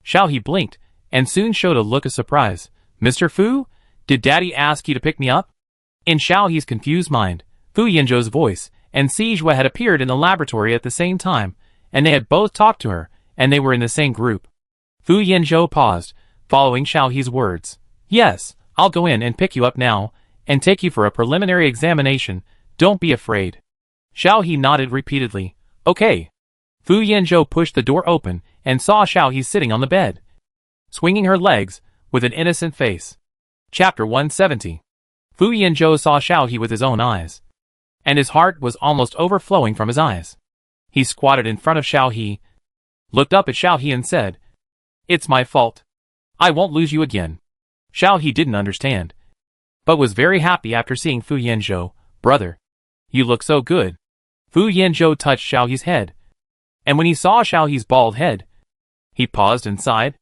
Xiao He blinked, and soon showed a look of surprise. "Mr. Fu? Did Daddy ask you to pick me up?" In Xiao He's confused mind, Fu Yanzhou's voice and Sijue had appeared in the laboratory at the same time, and they had both talked to her, and they were in the same group. Fu Yanzhou paused, following Xiao He's words. "Yes, I'll go in and pick you up now, and take you for a preliminary examination. Don't be afraid." Xiao He nodded repeatedly. "Okay." Fu Yanzhou pushed the door open and saw Xiao He sitting on the bed, swinging her legs, with an innocent face. Chapter 170. Fu Yanzhou saw Xiao He with his own eyes, and his heart was almost overflowing from his eyes. He squatted in front of Xiao He, looked up at Xiao He and said, "It's my fault. I won't lose you again." Xiao He didn't understand, but was very happy after seeing Fu Yanzhou. "Brother, you look so good." Fu Yanzhou touched Xiao He's head, and when he saw Xiao He's bald head, he paused and sighed.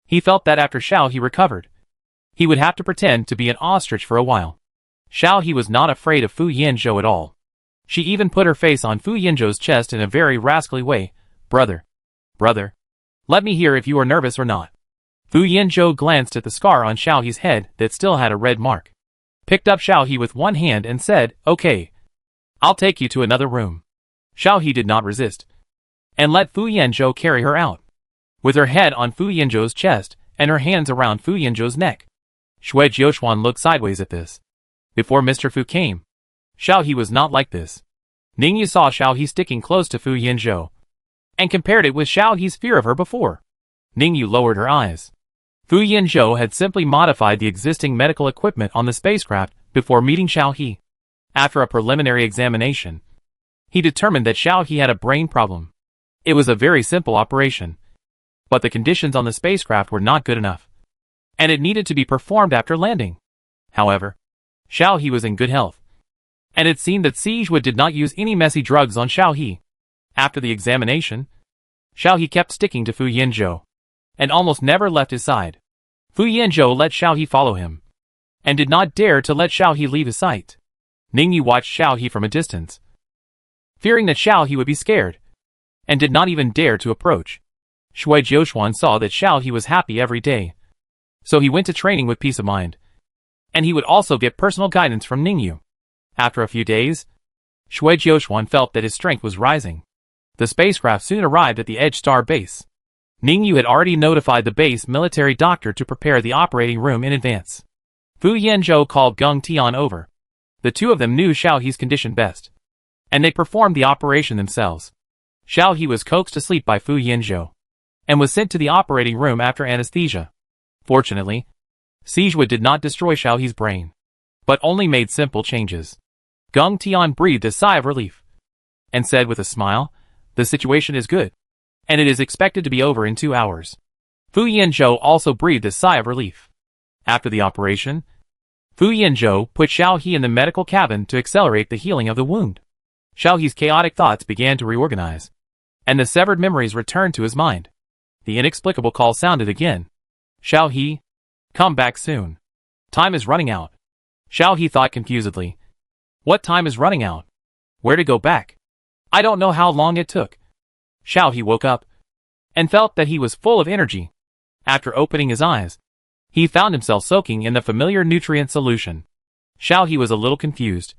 He felt that after Xiao He recovered, he would have to pretend to be an ostrich for a while. Xiao He was not afraid of Fu Yanzhou at all. She even put her face on Fu Yanzhou's chest in a very rascally way. Brother, let me hear if you are nervous or not." Fu Yanzhou glanced at the scar on Xiao He's head that still had a red mark, picked up Xiao He with one hand and said, "Okay, I'll take you to another room." Xiao He did not resist, and let Fu Yanzhou carry her out, with her head on Fu Yanzhou's chest and her hands around Fu Yanzhou's neck. Shui Jiuxuan looked sideways at this. Before Mr. Fu came, Xiao He was not like this. Ningyu saw Xiao He sticking close to Fu Yanzhou, and compared it with Xiao He's fear of her before. Ningyu lowered her eyes. Fu Yanzhou had simply modified the existing medical equipment on the spacecraft before meeting Xiao He. After a preliminary examination, he determined that Xiao He had a brain problem. It was a very simple operation, but the conditions on the spacecraft were not good enough, and it needed to be performed after landing. However, Xiao He was in good health, and it seemed that Sijue did not use any messy drugs on Xiao He. After the examination, Xiao He kept sticking to Fu Yanzhou, and almost never left his side. Fu Yanzhou let Xiao He follow him, and did not dare to let Xiao He leave his sight. Ningyu watched Xiao He from a distance, fearing that Xiao He would be scared, and did not even dare to approach. Shui Jiuxuan saw that Xiao He was happy every day, so he went to training with peace of mind, and he would also get personal guidance from Ningyu. After a few days, Shui Jiuxuan felt that his strength was rising. The spacecraft soon arrived at the Edge Star base. Ningyu had already notified the base military doctor to prepare the operating room in advance. Fu Yanzhou called Geng Tian over. The two of them knew Xiao He's condition best, and they performed the operation themselves. Xiao He was coaxed to sleep by Fu Yanzhou, and was sent to the operating room after anesthesia. Fortunately, Sijue did not destroy Xiao He's brain, but only made simple changes. Geng Tian breathed a sigh of relief, and said with a smile, "The situation is good, and it is expected to be over in 2 hours." Fu Yanzhou also breathed a sigh of relief. After the operation, Fu Yanzhou put Xiao He in the medical cabin to accelerate the healing of the wound. Xiao He's chaotic thoughts began to reorganize, and the severed memories returned to his mind. The inexplicable call sounded again. "Xiao He, come back soon. Time is running out." Xiao He thought confusedly. What time is running out? Where to go back? I don't know how long it took. Xiao He woke up, and felt that he was full of energy. After opening his eyes, he found himself soaking in the familiar nutrient solution. Xiao He was a little confused,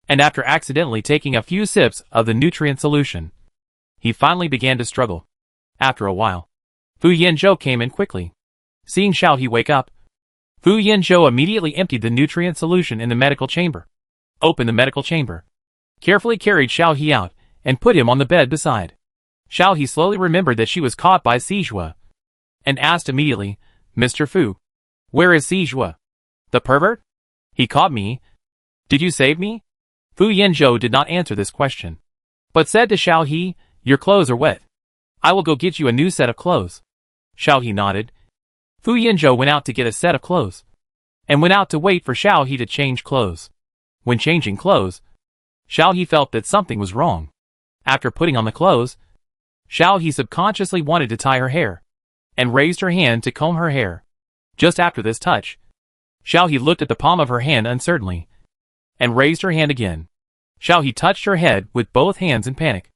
and after accidentally taking a few sips of the nutrient solution, he finally began to struggle. After a while, Fu Yanzhou came in quickly. Seeing Xiao He wake up, Fu Yanzhou immediately emptied the nutrient solution in the medical chamber, opened the medical chamber, carefully carried Xiao He out, and put him on the bed beside. Xiao He slowly remembered that she was caught by Sijue, and asked immediately, "Mr. Fu, where is Sijue? The pervert? He caught me. Did you save me?" Fu Yanzhou did not answer this question, but said to Xiao He, "Your clothes are wet. I will go get you a new set of clothes." Xiao He nodded. Fu Yanzhou went out to get a set of clothes, and went out to wait for Xiao He to change clothes. When changing clothes, Xiao He felt that something was wrong. After putting on the clothes, Xiao He subconsciously wanted to tie her hair, and raised her hand to comb her hair. Just after this touch, Xiao He looked at the palm of her hand uncertainly, and raised her hand again. Xiao He touched her head with both hands in panic.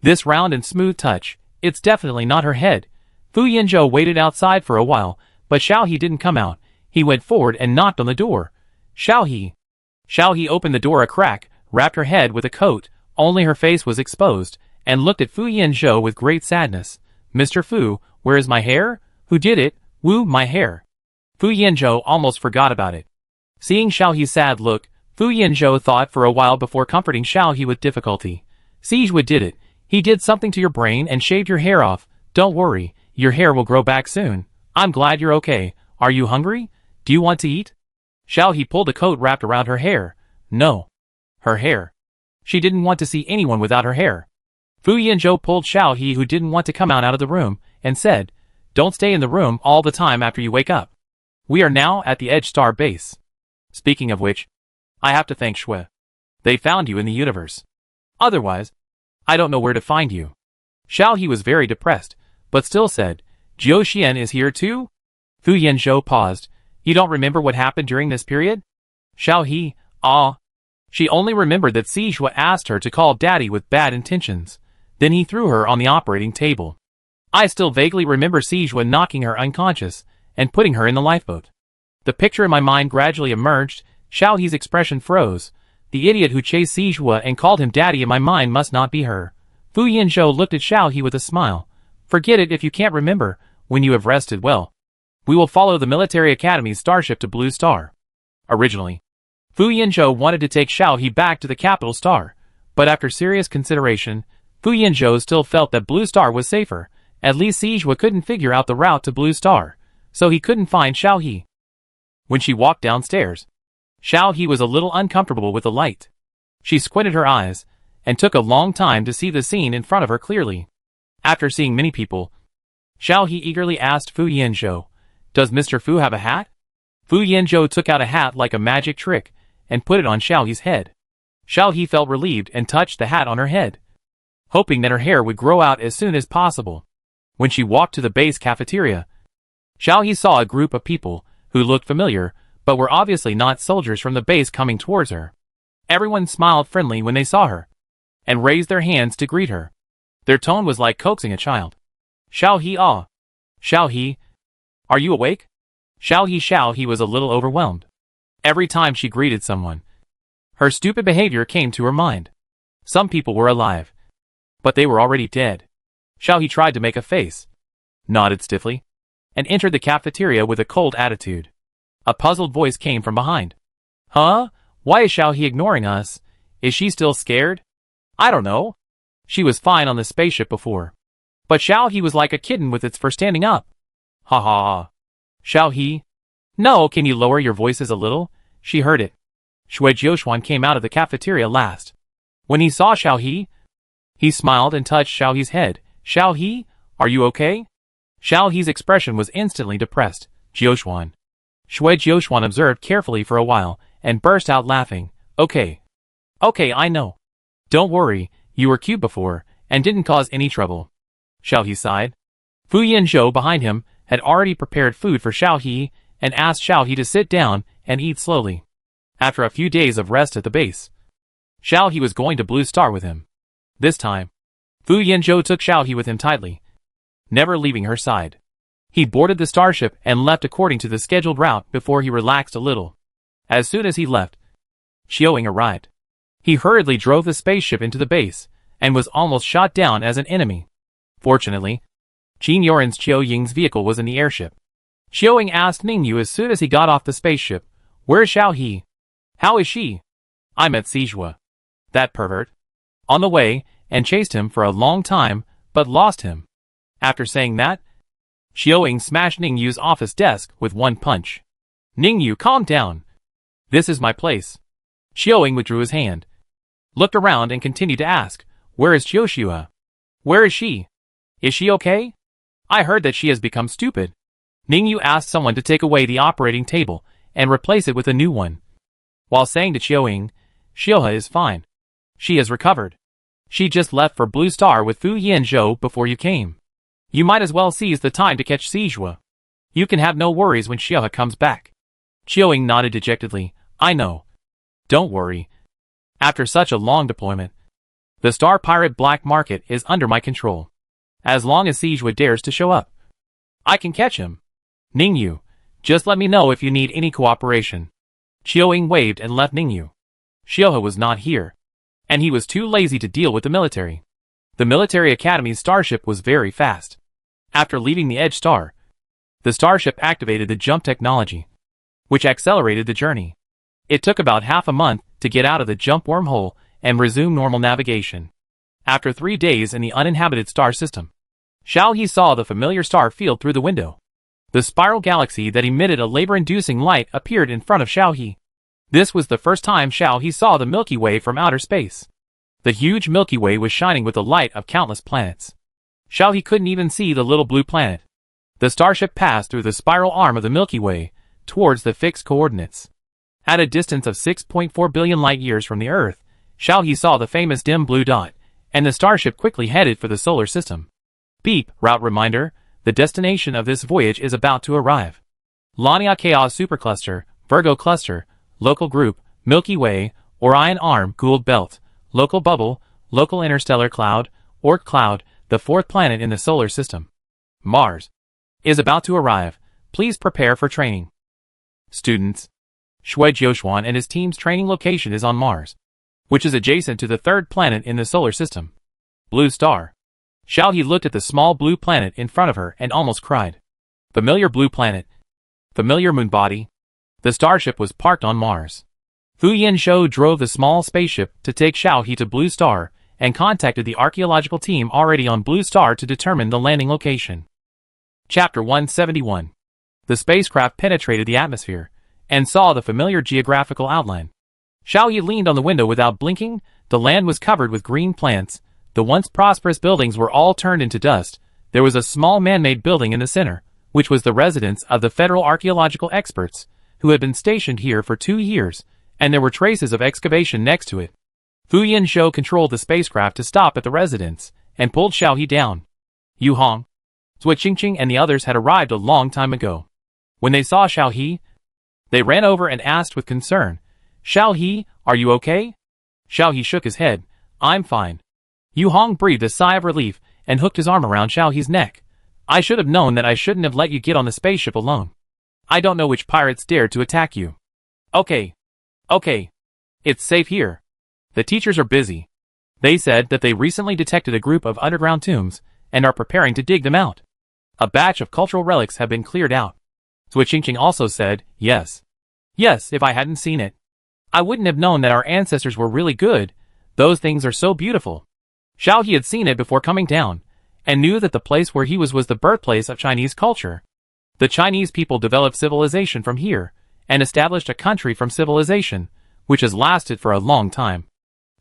This round and smooth touch, it's definitely not her head. Fu Yanzhou waited outside for a while, but Xiao He didn't come out. He went forward and knocked on the door. Xiao He opened the door a crack, wrapped her head with a coat, only her face was exposed, and looked at Fu Yanzhou with great sadness. Mr. Fu, where is my hair? Who did it? Wu, my hair. Fu Yanzhou almost forgot about it. Seeing Xiao He's sad look, Fu Yanzhou thought for a while before comforting Xiao He with difficulty. Sijua did it. He did something to your brain and shaved your hair off. Don't worry, your hair will grow back soon. I'm glad you're okay. Are you hungry? Do you want to eat? Xiao He pulled a coat wrapped around her hair. No. Her hair. She didn't want to see anyone without her hair. Fu Yanzhou pulled Xiao He, who didn't want to come out of the room, and said, "Don't stay in the room all the time after you wake up. We are now at the Edge Star base. Speaking of which, I have to thank Shui. They found you in the universe. Otherwise, I don't know where to find you." Xiao He was very depressed, but still said, "Jiu Xian is here too?" Fu Yanzhou paused. "You don't remember what happened during this period?" Xiao He, ah. She only remembered that Sijua asked her to call Daddy with bad intentions. Then he threw her on the operating table. I still vaguely remember Sijua knocking her unconscious and putting her in the lifeboat. The picture in my mind gradually emerged. Xiao He's expression froze. The idiot who chased Sijua and called him Daddy in my mind must not be her. Fu Yanzhou looked at Xiao He with a smile. "Forget it if you can't remember. When you have rested well, we will follow the military academy's starship to Blue Star." Originally, Fu Yanzhou wanted to take Xiao He back to the capital star, but after serious consideration, Fu Yanzhou still felt that Blue Star was safer. At least Sijua couldn't figure out the route to Blue Star, so he couldn't find Xiao He. When she walked downstairs, Xiao He was a little uncomfortable with the light. She squinted her eyes, and took a long time to see the scene in front of her clearly. After seeing many people, Xiao He eagerly asked Fu Yanzhou, "Does Mr. Fu have a hat?" Fu Yanzhou took out a hat like a magic trick, and put it on Xiao He's head. Xiao He felt relieved and touched the hat on her head, hoping that her hair would grow out as soon as possible. When she walked to the base cafeteria, Xiao He saw a group of people, who looked familiar, but were obviously not soldiers from the base coming towards her. Everyone smiled friendly when they saw her, and raised their hands to greet her. Their tone was like coaxing a child. "Xiao He, ah. Xiao He, are you awake?" Xiao He was a little overwhelmed. Every time she greeted someone, her stupid behavior came to her mind. Some people were alive, but they were already dead. Xiao He tried to make a face, nodded stiffly, and entered the cafeteria with a cold attitude. A puzzled voice came from behind. "Huh? Why is Xiao He ignoring us? Is she still scared?" "I don't know. She was fine on the spaceship before. But Xiao He was like a kitten with its fur standing up." "Ha ha ha. Xiao He? No, can you lower your voices a little?" She heard it. Shui Jiuxuan came out of the cafeteria last. When he saw Xiao he smiled and touched Xiao He's head. "Xiao He, are you okay?" Xiao He's expression was instantly depressed. "Jiuxuan." Shui Jiuxuan observed carefully for a while, and burst out laughing. Okay, I know. Don't worry, you were cute before, and didn't cause any trouble." Xiao He sighed. Fu Yanzhou behind him had already prepared food for Xiao He, and asked Xiao He to sit down and eat slowly. After a few days of rest at the base, Xiao He was going to Blue Star with him. This time, Fu Yanzhou took Xiao He with him tightly, never leaving her side. He boarded the starship and left according to the scheduled route before he relaxed a little. As soon as he left, Xiaoying arrived. He hurriedly drove the spaceship into the base, and was almost shot down as an enemy. Fortunately, Qin Yoren's Xiaoying's vehicle was in the airship. Xiaoying asked Ningyu as soon as he got off the spaceship, "Where's Xiao He? How is she?" "I met Sijua, that pervert, on the way, and chased him for a long time, but lost him." After saying that, Xiaoying smashed Ningyu's office desk with one punch. "Ningyu, calm down. This is my place." Xiaoying withdrew his hand, looked around and continued to ask, "Where is Jiuxua? Where is she? Is she okay? I heard that she has become stupid." Ningyu asked someone to take away the operating table and replace it with a new one, while saying to Xiaoying, "Xiaoha is fine. She has recovered." She just left for Blue Star with Fu Yanzhou before you came. You might as well seize the time to catch Sijua. You can have no worries when Xiaohe comes back. Qiuing nodded dejectedly. I know. Don't worry. After such a long deployment, the Star Pirate black market is under my control. As long as Sijua dares to show up, I can catch him. Ningyu, just let me know if you need any cooperation. Qiuing waved and left Ningyu. Xiaohe was not here, and he was too lazy to deal with the military. The military academy's starship was very fast. After leaving the Edge Star, the starship activated the jump technology, which accelerated the journey. It took about half a month to get out of the jump wormhole and resume normal navigation. After 3 days in the uninhabited star system, Xiaohe saw the familiar star field through the window. The spiral galaxy that emitted a labor-inducing light appeared in front of Xiaohe. This was the first time Xiaohe saw the Milky Way from outer space. The huge Milky Way was shining with the light of countless planets. Xiaohe couldn't even see the little blue planet. The starship passed through the spiral arm of the Milky Way, towards the fixed coordinates. At a distance of 6.4 billion light-years from the Earth, Xiaohe saw the famous dim blue dot, and the starship quickly headed for the solar system. Beep, route reminder, the destination of this voyage is about to arrive. Lania Chaos Supercluster, Virgo Cluster, Local Group, Milky Way, Orion Arm, Gould Belt, Local Bubble, Local Interstellar Cloud, Oort Cloud, the 4th planet in the solar system. Mars is about to arrive. Please prepare for training. Students, Shui Jiuxuan and his team's training location is on Mars, which is adjacent to the 3rd planet in the solar system. Blue Star. Xiaohe looked at the small blue planet in front of her and almost cried. Familiar blue planet. Familiar moon body. The starship was parked on Mars. Fu Yanzhou drove the small spaceship to take Xiaohe to Blue Star and contacted the archaeological team already on Blue Star to determine the landing location. Chapter 171. The spacecraft penetrated the atmosphere and saw the familiar geographical outline. Xiaohe leaned on the window without blinking. The land was covered with green plants. The once prosperous buildings were all turned into dust. There was a small man-made building in the center, which was the residence of the federal archaeological experts, who had been stationed here for 2 years, and there were traces of excavation next to it. Fu Yanzhou controlled the spacecraft to stop at the residence, and pulled Xiaohe down. Yu Hong, Zui Qingqing and the others had arrived a long time ago. When they saw Xiaohe, they ran over and asked with concern, Xiaohe, are you okay? Xiaohe shook his head. I'm fine. Yu Hong breathed a sigh of relief and hooked his arm around Xiaohe's neck. I should have known that I shouldn't have let you get on the spaceship alone. I don't know which pirates dared to attack you. Okay. It's safe here. The teachers are busy. They said that they recently detected a group of underground tombs and are preparing to dig them out. A batch of cultural relics have been cleared out. Zui Qingqing also said, yes. Yes, if I hadn't seen it, I wouldn't have known that our ancestors were really good. Those things are so beautiful. Xiaohe had seen it before coming down, and knew that the place where he was the birthplace of Chinese culture. The Chinese people developed civilization from here, and established a country from civilization, which has lasted for a long time.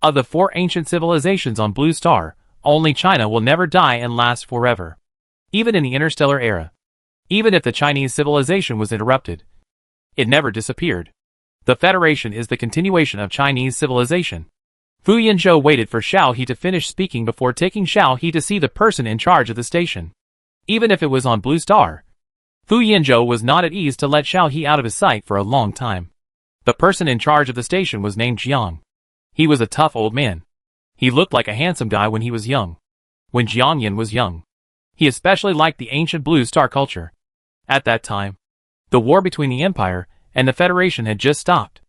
Of the 4 ancient civilizations on Blue Star, only China will never die and last forever. Even in the interstellar era. Even if the Chinese civilization was interrupted, it never disappeared. The Federation is the continuation of Chinese civilization. Fu Yanzhou waited for Xiaohe to finish speaking before taking Xiaohe to see the person in charge of the station. Even if it was on Blue Star, Fu Yanzhou was not at ease to let Xiaohe out of his sight for a long time. The person in charge of the station was named Jiang. He was a tough old man. He looked like a handsome guy when he was young. When Jiangyan was young, he especially liked the ancient Blue Star culture. At that time, the war between the Empire and the Federation had just stopped.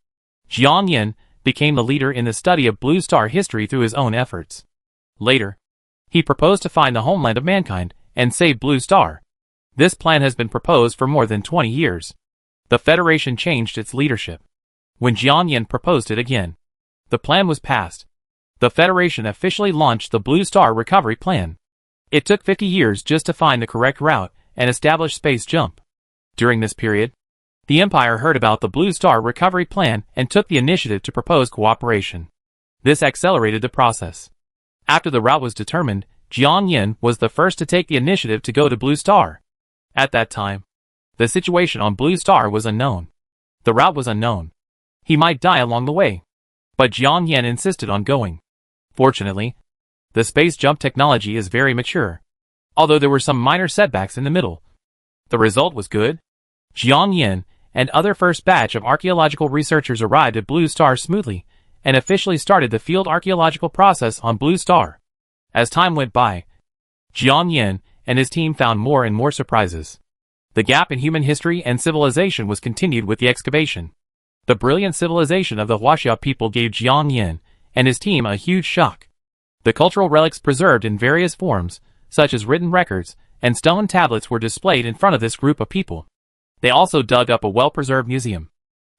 Jiangyan became the leader in the study of Blue Star history through his own efforts. Later, he proposed to find the homeland of mankind and save Blue Star. This plan has been proposed for more than 20 years. The Federation changed its leadership. When Jiangyan proposed it again, the plan was passed. The Federation officially launched the Blue Star Recovery Plan. It took 50 years just to find the correct route and establish space jump. During this period, the Empire heard about the Blue Star Recovery Plan and took the initiative to propose cooperation. This accelerated the process. After the route was determined, Jiangyan was the first to take the initiative to go to Blue Star. At that time, the situation on Blue Star was unknown. The route was unknown. He might die along the way. But Jiangyan insisted on going. Fortunately, The space jump technology is very mature, although there were some minor setbacks in the middle. The result was good. Jiang Yin and other first batch of archaeological researchers arrived at Blue Star smoothly and officially started the field archaeological process on Blue Star. As time went by, Jiang Yin and his team found more and more surprises. The gap in human history and civilization was continued with the excavation. The brilliant civilization of the Huaxia people gave Jiang Yin and his team a huge shock. The cultural relics preserved in various forms, such as written records and stone tablets, were displayed in front of this group of people. They also dug up a well-preserved museum.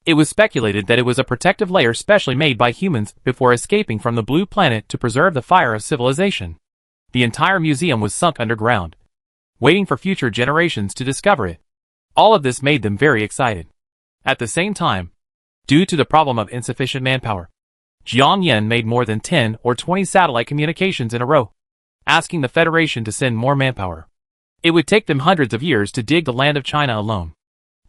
It was speculated that it was a protective layer specially made by humans before escaping from the blue planet to preserve the fire of civilization. The entire museum was sunk underground, waiting for future generations to discover it. All of this made them very excited. At the same time, due to the problem of insufficient manpower, Jiang Yin made more than 10 or 20 satellite communications in a row, asking the Federation to send more manpower. It would take them hundreds of years to dig the land of China alone.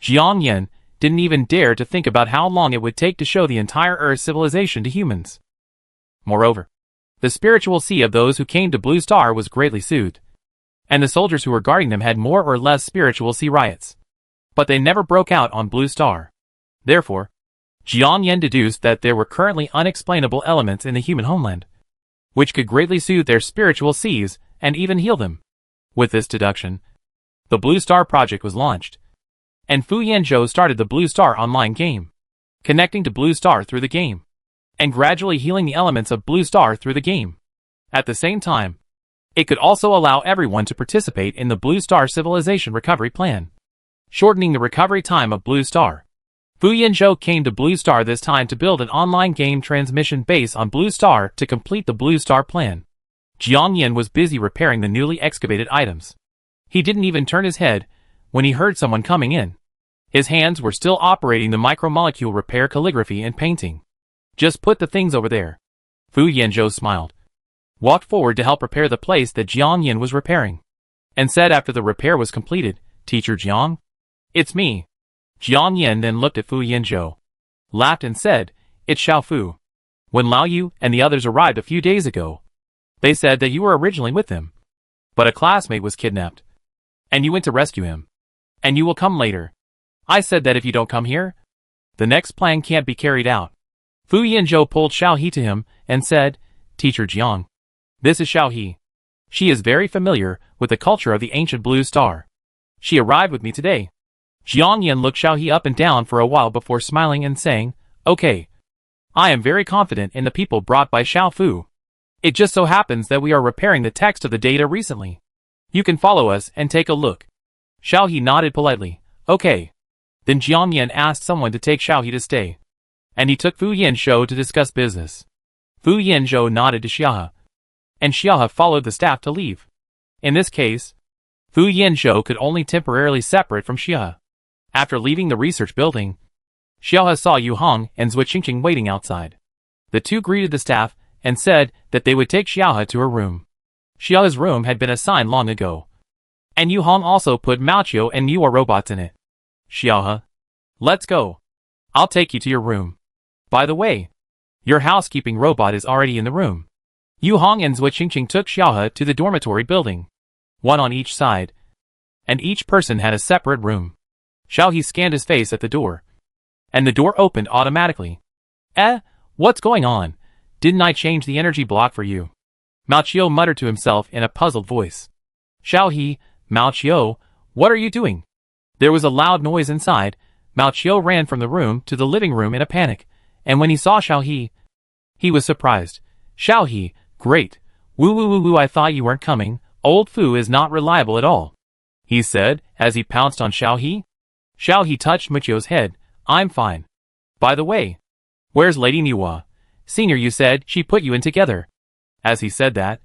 Jiang Yin didn't even dare to think about how long it would take to show the entire Earth civilization to humans. Moreover, the spiritual sea of those who came to Blue Star was greatly soothed, and the soldiers who were guarding them had more or less spiritual sea riots. But they never broke out on Blue Star. Therefore, Jiang Yin deduced that there were currently unexplainable elements in the human homeland, which could greatly soothe their spiritual seas and even heal them. With this deduction, the Blue Star project was launched, and Fu Yanzhou started the Blue Star online game, connecting to Blue Star through the game, and gradually healing the elements of Blue Star through the game. At the same time, it could also allow everyone to participate in the Blue Star civilization recovery plan, shortening the recovery time of Blue Star. Fu Yanzhou came to Blue Star this time to build an online game transmission base on Blue Star to complete the Blue Star plan. Jiang Yin was busy repairing the newly excavated items. He didn't even turn his head when he heard someone coming in. His hands were still operating the micromolecule repair calligraphy and painting. Just put the things over there. Fu Yanzhou smiled, walked forward to help repair the place that Jiang Yin was repairing, and said after the repair was completed, "Teacher Jiang? It's me." Jiang Yin then looked at Fu Yanzhou, laughed and said, "It's Xiao Fu. When Lao Yu and the others arrived a few days ago, they said that you were originally with them, but a classmate was kidnapped, and you went to rescue him, and you will come later. I said that if you don't come here, the next plan can't be carried out." Fu Yanzhou pulled Xiao He to him and said, "Teacher Jiang, this is Xiao He. She is very familiar with the culture of the ancient Blue Star. She arrived with me today." Jiang Yin looked Xiao He up and down for a while before smiling and saying, "Okay. I am very confident in the people brought by Xiao Fu. It just so happens that we are repairing the text of the data recently. You can follow us and take a look." Xiao He nodded politely. "Okay." Then Jiang Yin asked someone to take Xiao He to stay, and he took Fu Yanzhou to discuss business. Fu Yanzhou nodded to Xiaohe, and Xiaohe followed the staff to leave. In this case, Fu Yanzhou could only temporarily separate from Xiaohe. After leaving the research building, Xiaohe saw Yu Hong and Zui Qingqing waiting outside. The two greeted the staff and said that they would take Xiaohe to her room. Xiaohe's room had been assigned long ago, and Yu Hong also put Maoqiu and Niwa robots in it. "Xiaohe, let's go. I'll take you to your room. By the way, your housekeeping robot is already in the room." Yu Hong and Zui Qingqing took Xiaohe to the dormitory building, one on each side, and each person had a separate room. Xiao He scanned his face at the door, and the door opened automatically. What's going on? Didn't I change the energy block for you?" Maoqiu muttered to himself in a puzzled voice. "Xiao He, Maoqiu, what are you doing?" There was a loud noise inside. Maoqiu ran from the room to the living room in a panic, and when he saw Xiao he was surprised. "Xiao He, great. Woo, I thought you weren't coming. Old Fu is not reliable at all," he said as he pounced on Xiao He. Xiao He touched Maoqiu's head. "I'm fine. By the way, where's Lady Niwa? Senior, you said she put you in together." As he said that,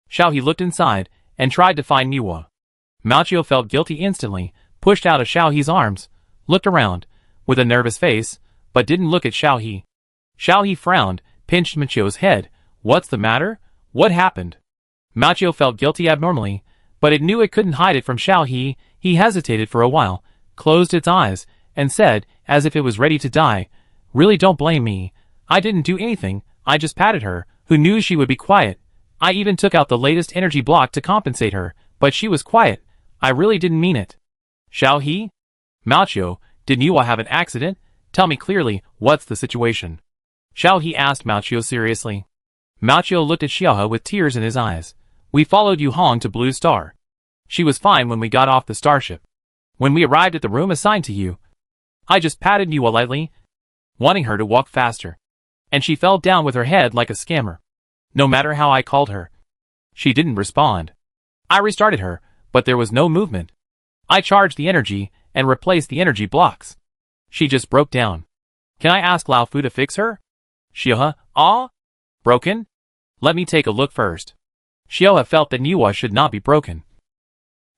Xiao He looked inside and tried to find Niwa. Maoqiu felt guilty instantly, pushed out of Xiao He's arms, looked around, with a nervous face, but didn't look at Xiao He. Xiao He frowned, pinched Maoqiu's head. "What's the matter? What happened?" Maoqiu felt guilty abnormally, but it knew it couldn't hide it from Xiao He. He hesitated for a while, closed its eyes, and said, as if it was ready to die, "Really, don't blame me. I didn't do anything. I just patted her, who knew she would be quiet. I even took out the latest energy block to compensate her, but she was quiet. I really didn't mean it. Xiao He? Mao, did Niwa have an accident? Tell me clearly, what's the situation? Xiao He asked Mao seriously. Mao looked at Xiaohe with tears in his eyes. We followed Yu Hong to Blue Star. She was fine when we got off the starship. When we arrived at the room assigned to you, I just patted Niwa lightly, wanting her to walk faster. And she fell down with her head like a scammer. No matter how I called her, she didn't respond. I restarted her, but there was no movement. I charged the energy and replaced the energy blocks. She just broke down. Can I ask Lao Fu to fix her? Xiaohe, broken? Let me take a look first. Xiaohe felt that Niwa should not be broken.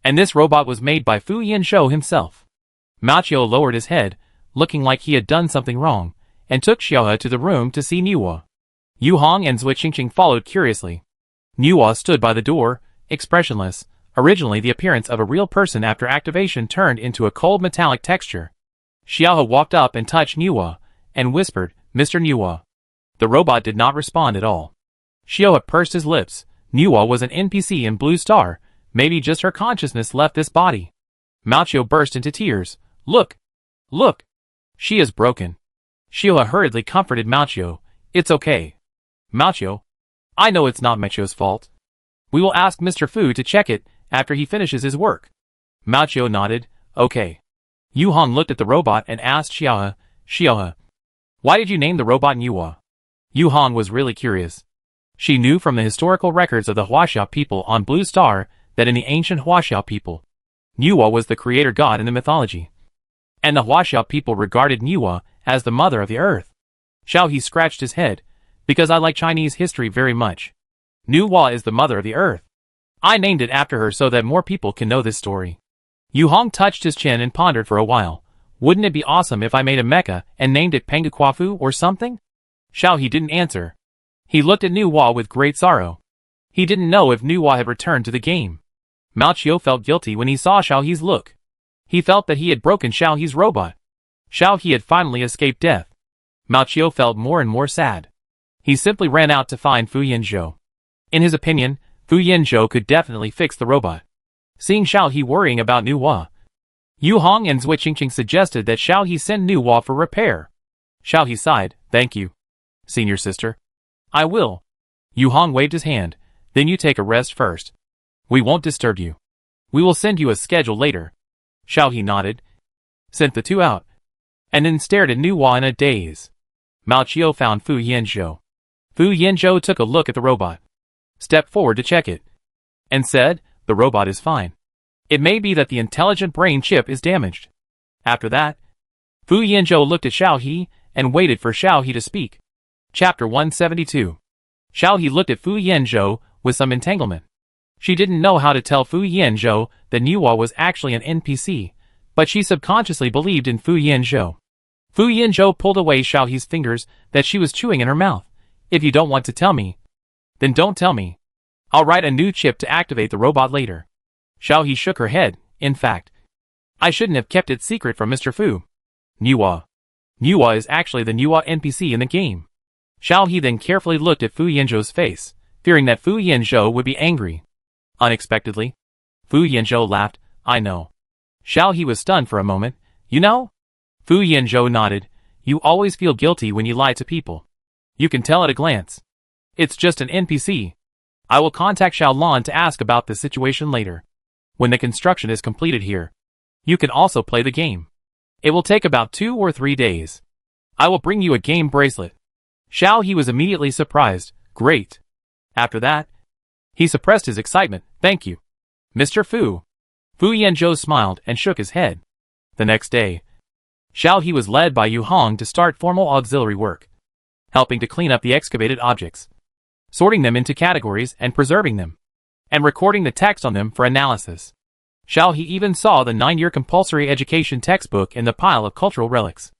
And this robot was made by Fu Yanzhou himself. Mao lowered his head, looking like he had done something wrong, and took Xiaohe to the room to see Niwa. Yu Hong and Zui Qingqing followed curiously. Niwa stood by the door, expressionless, originally the appearance of a real person after activation turned into a cold metallic texture. Xiaohe walked up and touched Niwa, and whispered, Mr. Niwa. The robot did not respond at all. Xiaohe pursed his lips. Niwa was an NPC in Blue Star, maybe just her consciousness left this body. Mao burst into tears. Look! Look! She is broken. Xiaohe hurriedly comforted Mao. It's okay. Mao, I know it's not Mao's fault. We will ask Mr. Fu to check it after he finishes his work. Mao nodded. Okay. Yu Hong looked at the robot and asked Xiaohe, why did you name the robot Niwa? Yu Hong was really curious. She knew from the historical records of the Huaxia people on Blue Star that in the ancient Huaxia people, Niwa was the creator god in the mythology. And the Huaxia people regarded Niwa as the mother of the earth. Xiao He scratched his head, because I like Chinese history very much. Niwa is the mother of the earth. I named it after her so that more people can know this story. Yu Hong touched his chin and pondered for a while. Wouldn't it be awesome if I made a mecha and named it Penguquafu or something? Xiao He didn't answer. He looked at Niwa with great sorrow. He didn't know if Niwa had returned to the game. Mao felt guilty when he saw Xiao He's look. He felt that he had broken Xiao He's robot. Xiao He had finally escaped death. Mao felt more and more sad. He simply ran out to find Fu Yanzhou. In his opinion, Fu Yanzhou could definitely fix the robot. Seeing Xiao He worrying about Niwa, Yu Hong and Zui Qingqing suggested that Xiao He send Niwa for repair. Xiao He sighed, thank you, senior sister. I will. Yu Hong waved his hand, then you take a rest first. We won't disturb you. We will send you a schedule later. Xiao He nodded, sent the two out, and then stared at Niwa in a daze. Mao found Fu Yanzhou. Fu Yanzhou took a look at the robot, stepped forward to check it, and said, the robot is fine. It may be that the intelligent brain chip is damaged. After that, Fu Yanzhou looked at Xiao He and waited for Xiao He to speak. Chapter 172. Xiao He looked at Fu Yanzhou with some entanglement. She didn't know how to tell Fu Yanzhou that Niwa was actually an NPC, but she subconsciously believed in Fu Yanzhou. Fu Yanzhou pulled away Xiao He's fingers that she was chewing in her mouth. If you don't want to tell me, then don't tell me. I'll write a new chip to activate the robot later. Xiao He shook her head. In fact, I shouldn't have kept it secret from Mr. Fu. Niwa is actually the Niwa NPC in the game. Xiao He then carefully looked at Fu Yanzhou's face, fearing that Fu Yanzhou would be angry. Unexpectedly, Fu Yanzhou laughed. I know. Xiao He was stunned for a moment. You know? Fu Yanzhou nodded. You always feel guilty when you lie to people. You can tell at a glance. It's just an NPC. I will contact Xiaolan to ask about this situation later. When the construction is completed here, you can also play the game. It will take about 2 or 3 days. I will bring you a game bracelet. Xiao He was immediately surprised. Great. After that, he suppressed his excitement. Thank you, Mr. Fu. Fu Yanzhou smiled and shook his head. The next day, Xiao He was led by Yu Hong to start formal auxiliary work, helping to clean up the excavated objects, sorting them into categories and preserving them, and recording the text on them for analysis. Xiao He even saw the 9-year compulsory education textbook in the pile of cultural relics.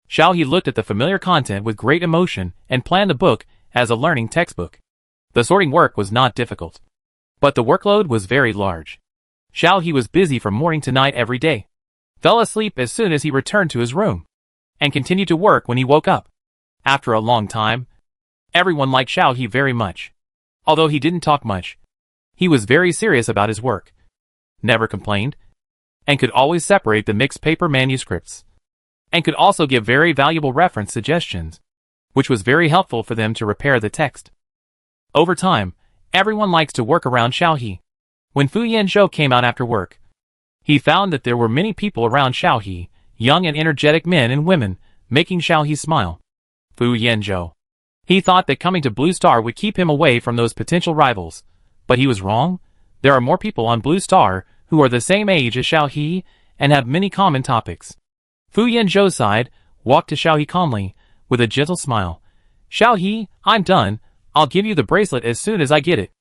Xiao He looked at the familiar content with great emotion and planned the book as a learning textbook. The sorting work was not difficult, but the workload was very large. Xiao He was busy from morning to night every day, fell asleep as soon as he returned to his room, and continued to work when he woke up. After a long time, everyone liked Xiao He very much. Although he didn't talk much, he was very serious about his work, never complained, and could always separate the mixed paper manuscripts, and could also give very valuable reference suggestions, which was very helpful for them to repair the text. Over time, everyone likes to work around Xiaohe. When Fu Yanzhou came out after work, he found that there were many people around Xiaohe, young and energetic men and women, making Xiaohe smile. Fu Yanzhou. He thought that coming to Blue Star would keep him away from those potential rivals, but he was wrong. There are more people on Blue Star who are the same age as Xiaohe and have many common topics. Fu Yanzhou sighed, walked to Xiaohe calmly, with a gentle smile. Xiaohe, I'm done. I'll give you the bracelet as soon as I get it.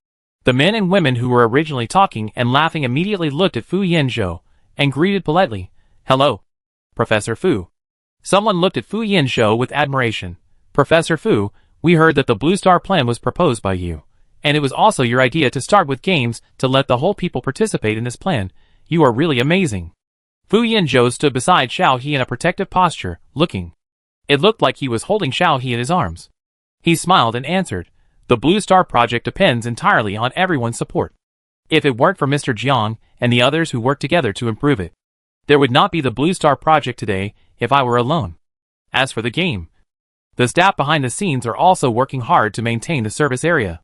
The men and women who were originally talking and laughing immediately looked at Fu Yanzhou and greeted politely. Hello, Professor Fu. Someone looked at Fu Yanzhou with admiration. Professor Fu, we heard that the Blue Star plan was proposed by you, and it was also your idea to start with games to let the whole people participate in this plan. You are really amazing. Fu Yanzhou stood beside Xiaohe in a protective posture, looking. It looked like he was holding Xiaohe in his arms. He smiled and answered, the Blue Star project depends entirely on everyone's support. If it weren't for Mr. Jiang and the others who worked together to improve it, there would not be the Blue Star project today if I were alone. As for the game, the staff behind the scenes are also working hard to maintain the service area.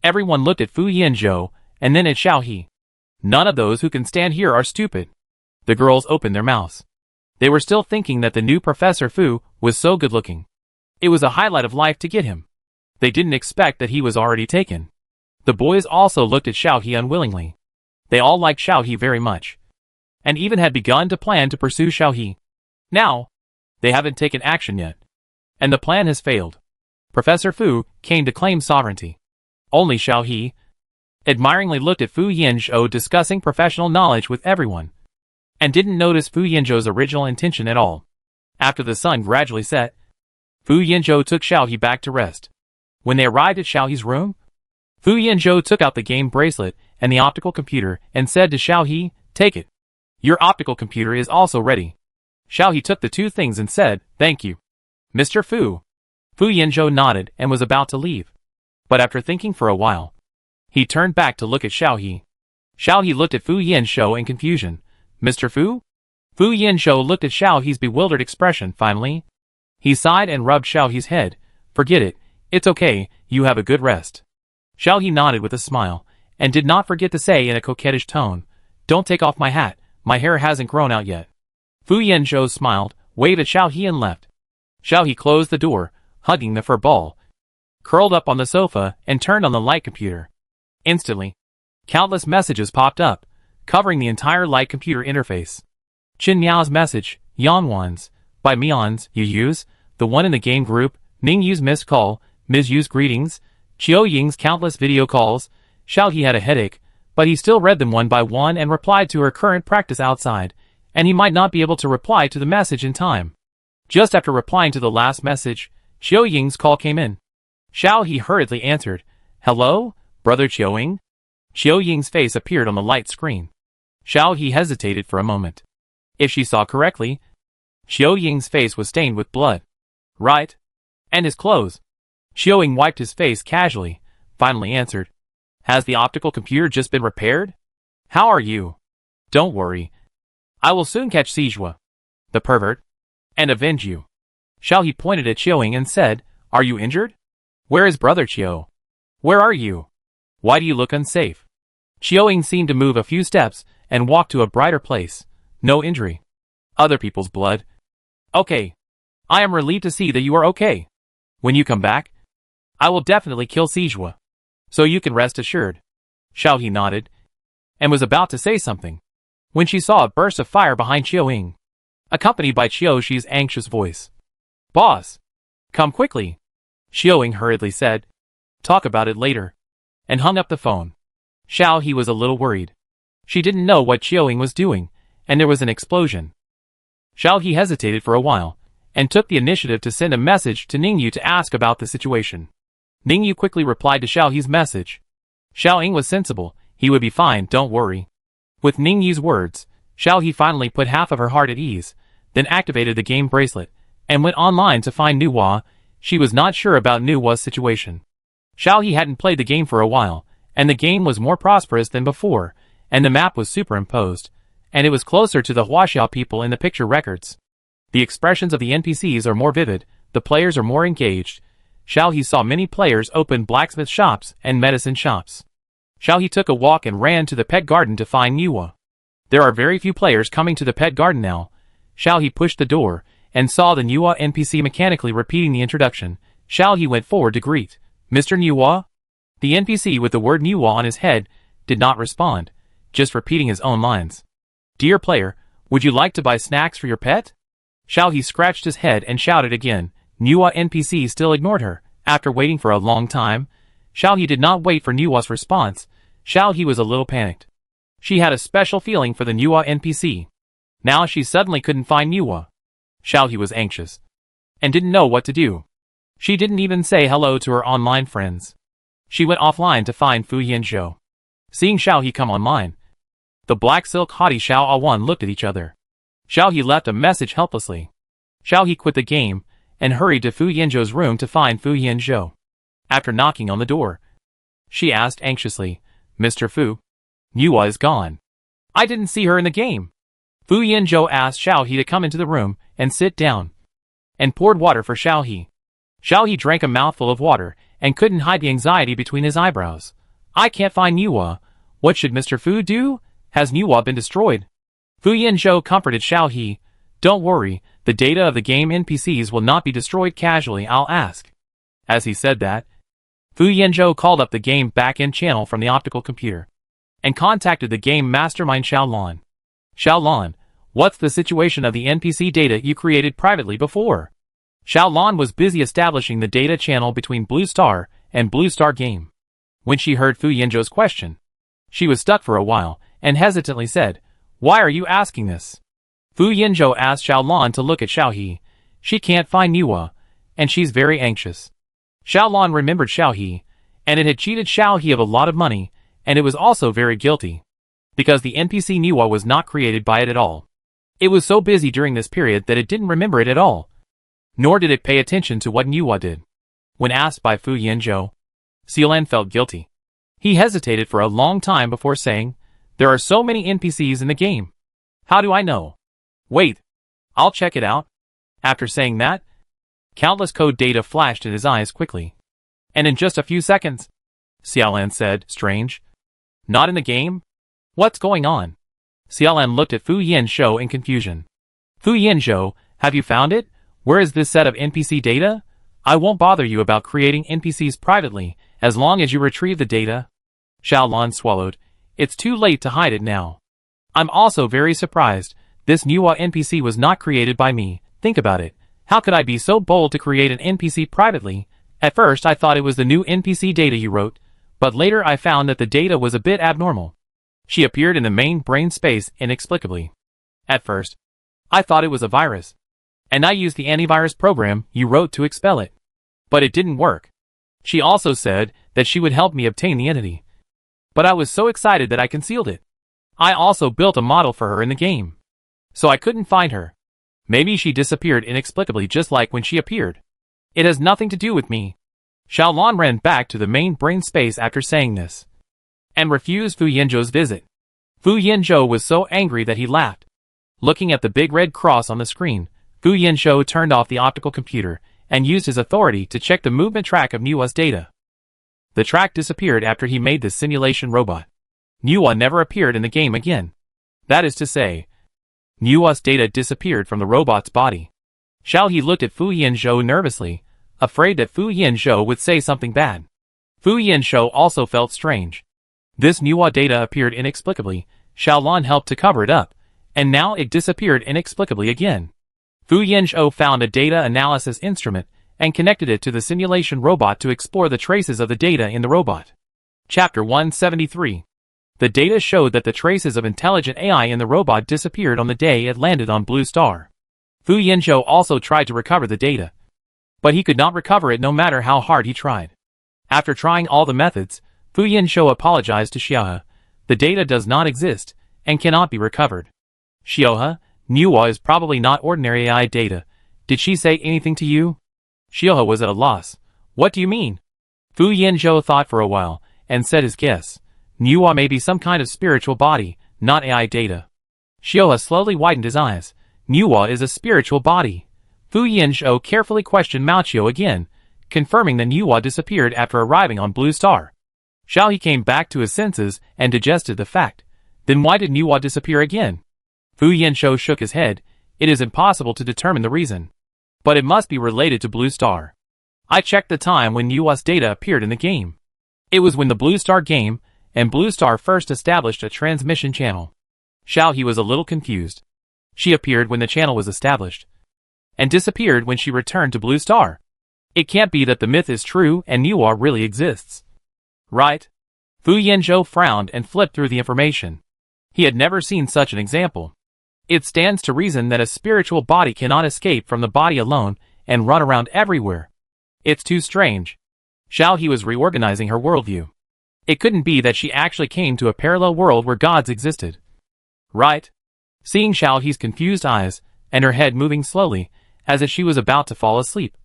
Everyone looked at Fu Yanzhou and then at Xiaohe. None of those who can stand here are stupid. The girls opened their mouths. They were still thinking that the new Professor Fu was so good looking. It was a highlight of life to get him. They didn't expect that he was already taken. The boys also looked at Xiaohe unwillingly. They all liked Xiaohe very much, and even had begun to plan to pursue Xiaohe. Now, they haven't taken action yet, and the plan has failed. Professor Fu came to claim sovereignty. Only Xiaohe admiringly looked at Fu Yanzhou discussing professional knowledge with everyone, and didn't notice Fu Yanzhou's original intention at all. After the sun gradually set, Fu Yanzhou took Xiaohe back to rest. When they arrived at Xiaohe's room, Fu Yanzhou took out the game bracelet and the optical computer and said to Xiaohe, take it. Your optical computer is also ready. Xiaohe took the two things and said, thank you, Mr. Fu. Fu Yanzhou nodded and was about to leave. But after thinking for a while, he turned back to look at Xiaohe. Xiaohe looked at Fu Yanzhou in confusion. Mr. Fu? Fu Yanzhou looked at Xiaohe's bewildered expression finally. He sighed and rubbed Xiaohe's head. Forget it. It's okay, you have a good rest. Xiaohe nodded with a smile, and did not forget to say in a coquettish tone, don't take off my hat, my hair hasn't grown out yet. Fu Yanzhou smiled, waved at Xiaohe and left. Xiaohe closed the door, hugging the fur ball, curled up on the sofa, and turned on the light computer. Instantly, countless messages popped up, covering the entire light computer interface. Qin Miao's message, Yanwan's, by Mian's, Yu Yu's, the one in the game group, Ning Yu's missed call, Ms. Yu's greetings, Qiu Ying's countless video calls. Xiaohe had a headache, but he still read them one by one and replied to her current practice outside, and he might not be able to reply to the message in time. Just after replying to the last message, Qiu Ying's call came in. Xiaohe hurriedly answered, hello, brother Qiu Ying? Qiu Ying's face appeared on the light screen. Xiaohe hesitated for a moment. If she saw correctly, Qiu Ying's face was stained with blood. Right? And his clothes. Qiu Ying wiped his face casually, finally answered, has the optical computer just been repaired? How are you? Don't worry. I will soon catch Sijua, the pervert, and avenge you. Xiaohe pointed at Qiu Ying and said, are you injured? Where is brother Qiu? Where are you? Why do you look unsafe? Qiu Ying seemed to move a few steps and walk to a brighter place. No injury. Other people's blood. Okay. I am relieved to see that you are okay. When you come back, I will definitely kill Sijua. So you can rest assured. Xiaohe nodded, and was about to say something, when she saw a burst of fire behind Qiu Ying, accompanied by Qiu Shi's anxious voice. Boss! Come quickly! Qiu Ying hurriedly said. Talk about it later. And hung up the phone. Xiaohe was a little worried. She didn't know what Qiu Ying was doing, and there was an explosion. Xiaohe hesitated for a while, and took the initiative to send a message to Ningyu to ask about the situation. Ningyu quickly replied to Xiaohe's message. Xiao Ying was sensible, he would be fine, don't worry. With Ningyu's words, Xiaohe finally put half of her heart at ease, then activated the game bracelet, and went online to find Nuhua. She was not sure about Nuhua's situation. Xiaohe hadn't played the game for a while, and the game was more prosperous than before, and the map was superimposed, and it was closer to the Huaxiao people in the picture records. The expressions of the NPCs are more vivid, the players are more engaged. Xiaohe saw many players open blacksmith shops and medicine shops. Xiaohe took a walk and ran to the pet garden to find Niwa. There are very few players coming to the pet garden now. Xiaohe pushed the door, and saw the Niwa NPC mechanically repeating the introduction. Xiaohe went forward to greet, Mr. Niwa? The NPC with the word Niwa on his head did not respond, just repeating his own lines. Dear player, would you like to buy snacks for your pet? Xiaohe scratched his head and shouted again. Niwa NPC still ignored her. After waiting for a long time, Xiaohe did not wait for Niwa's response. Xiaohe was a little panicked. She had a special feeling for the Niwa NPC. Now she suddenly couldn't find Niwa. Xiaohe was anxious and didn't know what to do. She didn't even say hello to her online friends. She went offline to find Fu Yanzhou. Seeing Xiaohe come online, the black silk haughty Xiao Awan looked at each other. Xiaohe left a message helplessly. Xiaohe quit the game and hurried to Fu Yanzhou's room to find Fu Yanzhou. After knocking on the door, she asked anxiously, Mr. Fu, Niwa is gone. I didn't see her in the game. Fu Yanzhou asked Xiaohe to come into the room and sit down, and poured water for Xiaohe. Xiaohe drank a mouthful of water and couldn't hide the anxiety between his eyebrows. I can't find Niwa. What should Mr. Fu do? Has Niwa been destroyed? Fu Yanzhou comforted Xiaohe. Don't worry, the data of the game NPCs will not be destroyed casually, I'll ask. As he said that, Fu Yanzhou called up the game back-end channel from the optical computer and contacted the game mastermind Xiaolan. Xiaolan, what's the situation of the NPC data you created privately before? Xiaolan was busy establishing the data channel between Blue Star and Blue Star Game. When she heard Fu Yanzhou's question, she was stuck for a while and hesitantly said, Why are you asking this? Fu Yanzhou asked Xiaolan to look at Xiaohe. She can't find Niwa, and she's very anxious. Xiaolan remembered Xiaohe, and it had cheated Xiaohe of a lot of money, and it was also very guilty, because the NPC Niwa was not created by it at all. It was so busy during this period that it didn't remember it at all, nor did it pay attention to what Niwa did. When asked by Fu Yanzhou, Xiaolan felt guilty. He hesitated for a long time before saying, There are so many NPCs in the game. How do I know? Wait, I'll check it out. After saying that, countless code data flashed in his eyes quickly. And in just a few seconds, Xiaolan said, Strange. Not in the game? What's going on? Xiaolan looked at Fu Yanzhou in confusion. Fu Yanzhou, have you found it? Where is this set of NPC data? I won't bother you about creating NPCs privately, as long as you retrieve the data. Xiaolan swallowed. It's too late to hide it now. I'm also very surprised. This Niwa NPC was not created by me. Think about it. How could I be so bold to create an NPC privately? At first I thought it was the new NPC data you wrote, but later I found that the data was a bit abnormal. She appeared in the main brain space inexplicably. At first, I thought it was a virus, and I used the antivirus program you wrote to expel it. But it didn't work. She also said that she would help me obtain the entity. But I was so excited that I concealed it. I also built a model for her in the game, so I couldn't find her. Maybe she disappeared inexplicably just like when she appeared. It has nothing to do with me. Xiaolan ran back to the main brain space after saying this, and refused Fu Yanzhou's visit. Fu Yanzhou was so angry that he laughed. Looking at the big red cross on the screen, Fu Yanzhou turned off the optical computer and used his authority to check the movement track of Niwa's data. The track disappeared after he made the simulation robot. Niwa never appeared in the game again. That is to say, Niwa's data disappeared from the robot's body. Xiaohe looked at Fu Yanzhou nervously, afraid that Fu Yanzhou would say something bad. Fu Yanzhou also felt strange. This Niwa data appeared inexplicably. Xiaolan helped to cover it up, and now it disappeared inexplicably again. Fu Yanzhou found a data analysis instrument and connected it to the simulation robot to explore the traces of the data in the robot. Chapter 173. The data showed that the traces of intelligent AI in the robot disappeared on the day it landed on Blue Star. Fu Yanzhou also tried to recover the data, but he could not recover it no matter how hard he tried. After trying all the methods, Fu Yanzhou apologized to Xiaohe. The data does not exist and cannot be recovered. Xiaohe, Niwa is probably not ordinary AI data. Did she say anything to you? Xiaohe was at a loss. What do you mean? Fu Yanzhou thought for a while, and said his guess. Nuwa may be some kind of spiritual body, not AI data. Xiaohe slowly widened his eyes. Nuwa is a spiritual body. Fu Yanzhou carefully questioned Mao Qiu again, confirming that Nuwa disappeared after arriving on Blue Star. Xiaohe came back to his senses and digested the fact. Then why did Nuwa disappear again? Fu Yanzhou shook his head. It is impossible to determine the reason. But it must be related to Blue Star. I checked the time when Nuwa's data appeared in the game. It was when the Blue Star game and Blue Star first established a transmission channel. Xiaohe was a little confused. She appeared when the channel was established, and disappeared when she returned to Blue Star. It can't be that the myth is true and Nuwa really exists. Right? Fu Yanzhou frowned and flipped through the information. He had never seen such an example. It stands to reason that a spiritual body cannot escape from the body alone and run around everywhere. It's too strange. Xiaohe was reorganizing her worldview. It couldn't be that she actually came to a parallel world where gods existed. Right? Seeing Xiaohe's confused eyes, and her head moving slowly, as if she was about to fall asleep,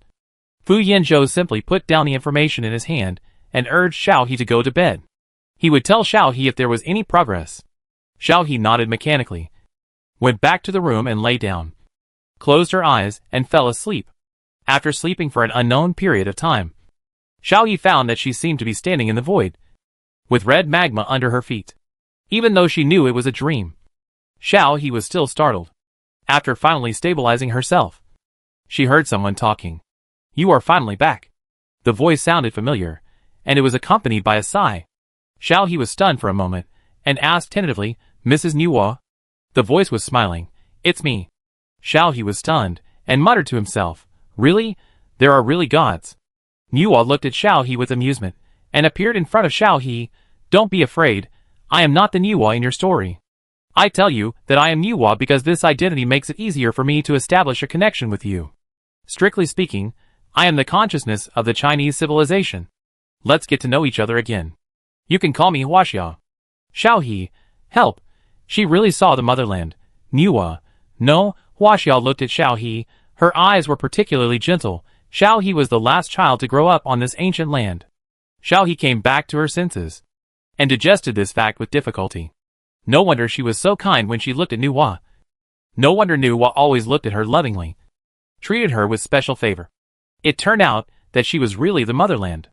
Fu Yanzhou simply put down the information in his hand, and urged Xiaohe to go to bed. He would tell Xiaohe if there was any progress. Xiaohe nodded mechanically, went back to the room and lay down, closed her eyes, and fell asleep. After sleeping for an unknown period of time, Xiaohe found that she seemed to be standing in the void, with red magma under her feet. Even though she knew it was a dream, Xiaohe was still startled. After finally stabilizing herself, she heard someone talking. You are finally back. The voice sounded familiar, and it was accompanied by a sigh. Xiaohe was stunned for a moment, and asked tentatively, Mrs. Nuwa? The voice was smiling. It's me. Xiaohe was stunned, and muttered to himself, Really? There are really gods? Nuwa looked at Xiaohe with amusement, and appeared in front of Xiaohe. Don't be afraid, I am not the Nuwa in your story. I tell you that I am Nuwa because this identity makes it easier for me to establish a connection with you. Strictly speaking, I am the consciousness of the Chinese civilization. Let's get to know each other again. You can call me Huaxia. Xiaohe, help. She really saw the motherland. Nuwa. No, Huaxia looked at Xiaohe. Her eyes were particularly gentle. Xiaohe was the last child to grow up on this ancient land. Xiaohe came back to her senses, and digested this fact with difficulty. No wonder she was so kind when she looked at Nuwa. No wonder Nuwa always looked at her lovingly, treated her with special favor. It turned out that she was really the motherland.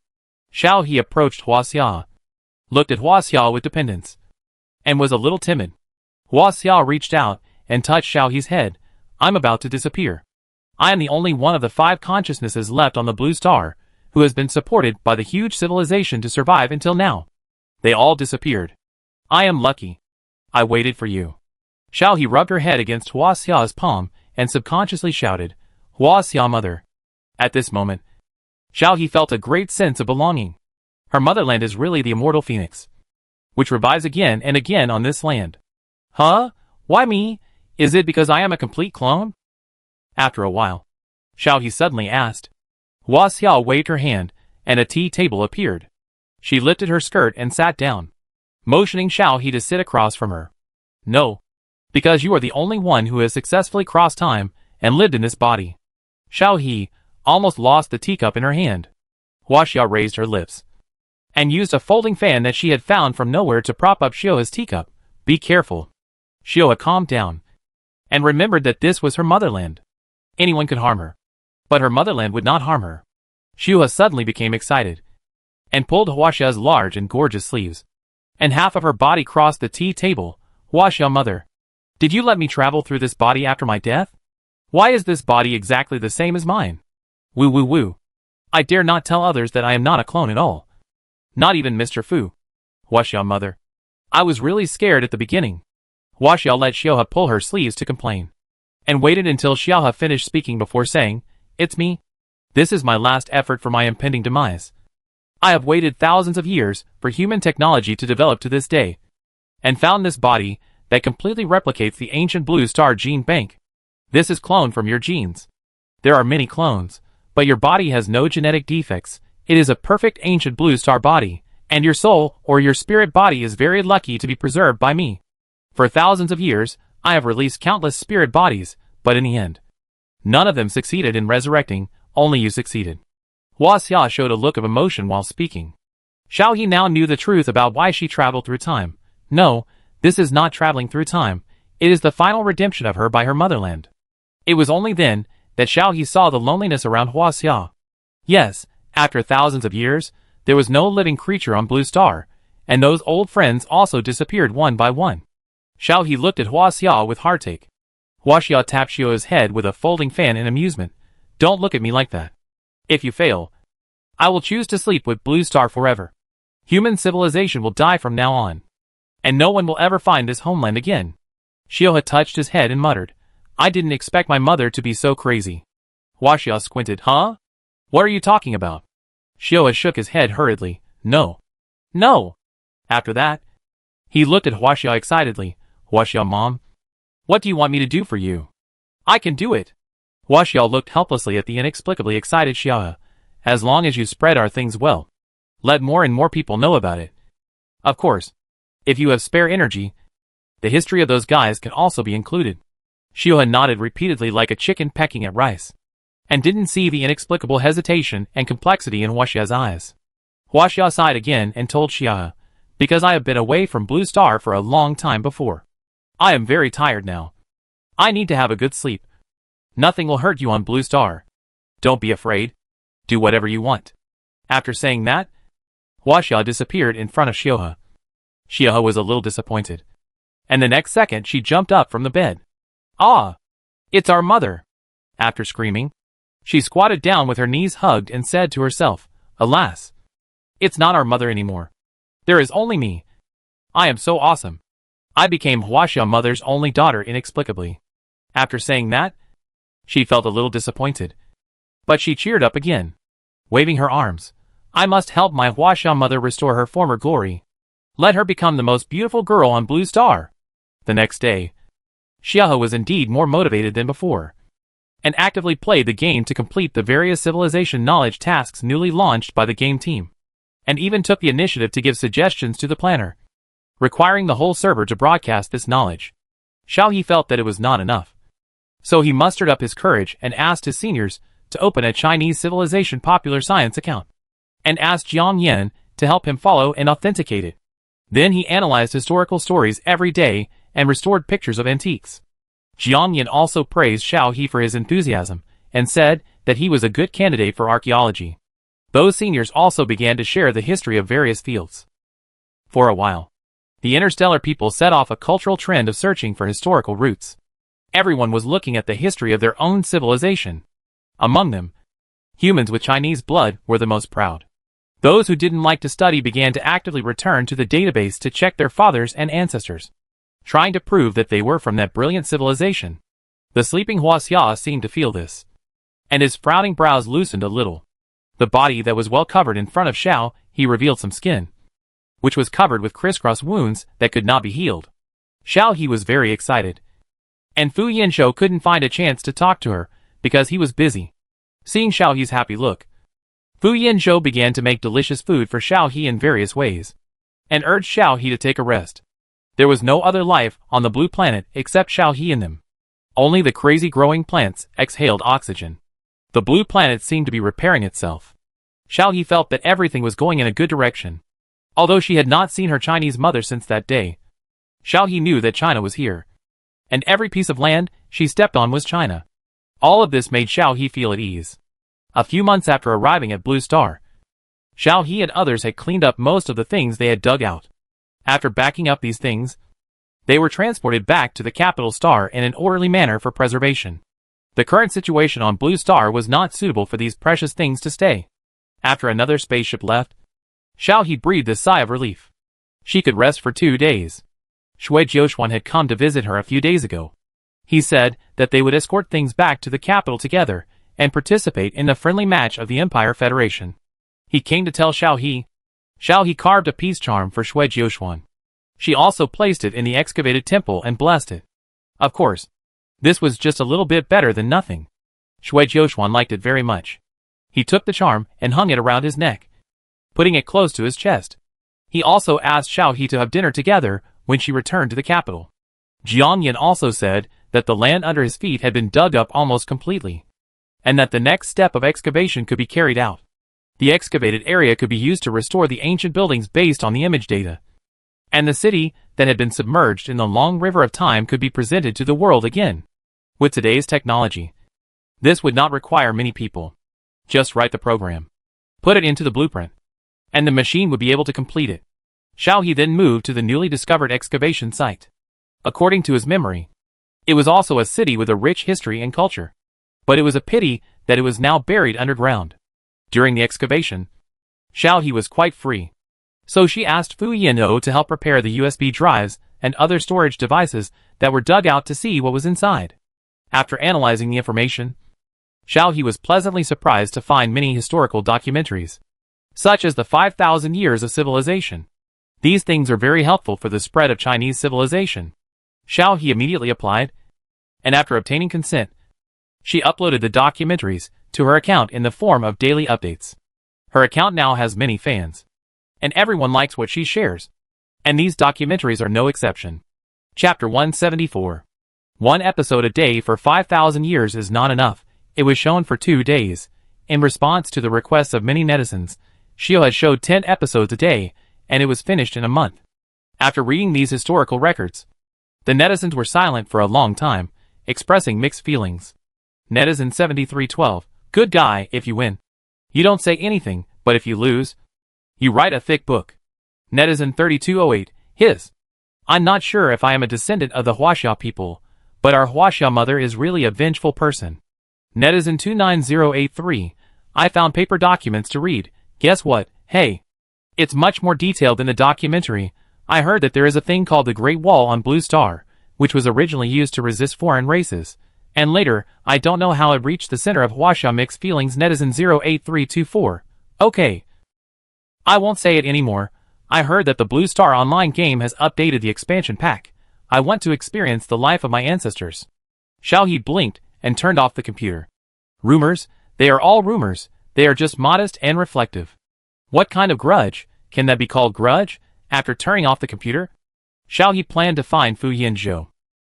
Xiaohe approached Huaxia, looked at Huaxia with dependence, and was a little timid. Huaxia reached out and touched Xiaohe's head. I'm about to disappear. I am the only one of the 5 consciousnesses left on the Blue Star, who has been supported by the huge civilization to survive until now. They all disappeared. I am lucky. I waited for you. Xiaohe rubbed her head against Huaxia's palm and subconsciously shouted, Huaxia mother. At this moment, Xiaohe felt a great sense of belonging. Her motherland is really the immortal phoenix, which revives again and again on this land. Huh? Why me? Is it because I am a complete clone? After a while, Xiaohe suddenly asked. Huaxia waved her hand, and a tea table appeared. She lifted her skirt and sat down, motioning Xiaohe to sit across from her. No, because you are the only one who has successfully crossed time and lived in this body. Xiaohe almost lost the teacup in her hand. Huaxia raised her lips, and used a folding fan that she had found from nowhere to prop up Xiaohe's teacup. Be careful. Xiaohe calmed down, and remembered that this was her motherland. Anyone could harm her, but her motherland would not harm her. Xiaohe suddenly became excited, and pulled Huaxia's large and gorgeous sleeves, and half of her body crossed the tea table. Huaxia mother, did you let me travel through this body after my death? Why is this body exactly the same as mine? Woo woo woo. I dare not tell others that I am not a clone at all. Not even Mr. Fu. Huaxia mother, I was really scared at the beginning. Huaxia let Xiaohe pull her sleeves to complain, and waited until Xiaohe finished speaking before saying, It's me. This is my last effort for my impending demise. I have waited thousands of years for human technology to develop to this day, and found this body that completely replicates the ancient Blue Star gene bank. This is cloned from your genes. There are many clones, but your body has no genetic defects. It is a perfect ancient Blue Star body, and your soul or your spirit body is very lucky to be preserved by me. For thousands of years, I have released countless spirit bodies, but in the end, none of them succeeded in resurrecting, only you succeeded. Hua Xia showed a look of emotion while speaking. Xiao He now knew the truth about why she traveled through time. No, this is not traveling through time. It is the final redemption of her by her motherland. It was only then that Xiao He saw the loneliness around Hua Xia. Yes, after thousands of years, there was no living creature on Blue Star, and those old friends also disappeared one by one. Xiao He looked at Hua Xia with heartache. Hua Xia tapped Xiao's head with a folding fan in amusement. Don't look at me like that. If you fail, I will choose to sleep with Blue Star forever. Human civilization will die from now on. And no one will ever find this homeland again. Xiao touched his head and muttered, I didn't expect my mother to be so crazy. Hua Xia squinted. Huh? What are you talking about? Xiao shook his head hurriedly. No. No. After that, he looked at Hua Xia excitedly. Hua Xia, Mom, what do you want me to do for you? I can do it. Hua Xia looked helplessly at the inexplicably excited Xiao. As long as you spread our things well. Let more and more people know about it. Of course, if you have spare energy, the history of those guys can also be included. Xiao nodded repeatedly like a chicken pecking at rice, and didn't see the inexplicable hesitation and complexity in Hua Xia's eyes. Hua Xia sighed again and told Xiao, because I have been away from Blue Star for a long time before. I am very tired now. I need to have a good sleep. Nothing will hurt you on Blue Star. Don't be afraid. Do whatever you want. After saying that, Hua Xia disappeared in front of Xiao. Xiao was a little disappointed. And the next second she jumped up from the bed. Ah! It's our mother! After screaming, she squatted down with her knees hugged and said to herself, Alas! It's not our mother anymore. There is only me. I am so awesome. I became Hua Xia mother's only daughter inexplicably. After saying that, she felt a little disappointed. But she cheered up again, waving her arms. I must help my Hua Xia mother restore her former glory. Let her become the most beautiful girl on Blue Star. The next day, Xiao was indeed more motivated than before, and actively played the game to complete the various civilization knowledge tasks newly launched by the game team, and even took the initiative to give suggestions to the planner, requiring the whole server to broadcast this knowledge. Xiao He felt that it was not enough, so he mustered up his courage and asked his seniors to open a Chinese civilization popular science account, and asked Jiang Yan to help him follow and authenticate it. Then he analyzed historical stories every day and restored pictures of antiques. Jiang Yan also praised Xiao He for his enthusiasm, and said that he was a good candidate for archaeology. Those seniors also began to share the history of various fields. For a while, the interstellar people set off a cultural trend of searching for historical roots. Everyone was looking at the history of their own civilization. Among them, humans with Chinese blood were the most proud. Those who didn't like to study began to actively return to the database to check their fathers and ancestors, trying to prove that they were from that brilliant civilization. The sleeping Hua Xia seemed to feel this, and his frowning brows loosened a little. The body that was well covered in front of Xiao He revealed some skin, which was covered with crisscross wounds that could not be healed. Xiao He was very excited, and Fu Yanshou couldn't find a chance to talk to her because he was busy. Seeing Xiao He's happy look, Fu Yanshou began to make delicious food for Xiao He in various ways, and urged Xiao He to take a rest. There was no other life on the blue planet except Xiao He and them. Only the crazy growing plants exhaled oxygen. The blue planet seemed to be repairing itself. Xiao He felt that everything was going in a good direction. Although she had not seen her Chinese mother since that day, Xiao He knew that China was here, and every piece of land she stepped on was China. All of this made Xiao He feel at ease. A few months after arriving at Blue Star, Xiao He and others had cleaned up most of the things they had dug out. After backing up these things, they were transported back to the capital star in an orderly manner for preservation. The current situation on Blue Star was not suitable for these precious things to stay. After another spaceship left, Xiao He breathed a sigh of relief. She could rest for 2 days. Shui Jiuxuan had come to visit her a few days ago. He said that they would escort things back to the capital together and participate in a friendly match of the Empire Federation. He came to tell Xiao He. Xiao He carved a peace charm for Shui Jiuxuan. She also placed it in the excavated temple and blessed it. Of course, this was just a little bit better than nothing. Shui Jiuxuan liked it very much. He took the charm and hung it around his neck, putting it close to his chest. He also asked Xiao He to have dinner together when she returned to the capital. Jiang Yan also said that the land under his feet had been dug up almost completely, and that the next step of excavation could be carried out. The excavated area could be used to restore the ancient buildings based on the image data. And the city that had been submerged in the long river of time could be presented to the world again. With today's technology, this would not require many people. Just write the program, put it into the blueprint, and the machine would be able to complete it. Xiao He then moved to the newly discovered excavation site. According to his memory, it was also a city with a rich history and culture. But it was a pity that it was now buried underground. During the excavation, Xiao He was quite free. So she asked Fu Yan'ou to help prepare the USB drives and other storage devices that were dug out to see what was inside. After analyzing the information, Xiao He was pleasantly surprised to find many historical documentaries, such as the 5,000 Years of Civilization. These things are very helpful for the spread of Chinese civilization. Xiao He immediately applied, and after obtaining consent, she uploaded the documentaries to her account in the form of daily updates. Her account now has many fans, and everyone likes what she shares. And these documentaries are no exception. Chapter 174. One episode a day for 5,000 years is not enough. It was shown for 2 days. In response to the requests of many netizens, Xiao had showed 10 episodes a day, and it was finished in a month. After reading these historical records, the netizens were silent for a long time, expressing mixed feelings. Netizen 7312, good guy if you win. You don't say anything, but if you lose, you write a thick book. Netizen 3208, his. I'm not sure if I am a descendant of the Huaxia people, but our Huaxia mother is really a vengeful person. Netizen 29083, I found paper documents to read. Guess what? Hey. It's much more detailed in the documentary. I heard that there is a thing called the Great Wall on Blue Star, which was originally used to resist foreign races. And later, I don't know how it reached the center of Huaxia mixed feelings. Netizen 08324. Okay. I won't say it anymore. I heard that the Blue Star online game has updated the expansion pack. I want to experience the life of my ancestors. Xiao He blinked and turned off the computer. Rumors? They are all rumors. They are just modest and reflective. What kind of grudge? Can that be called grudge? After turning off the computer, Xiao He planned to find Fu Yanzhou.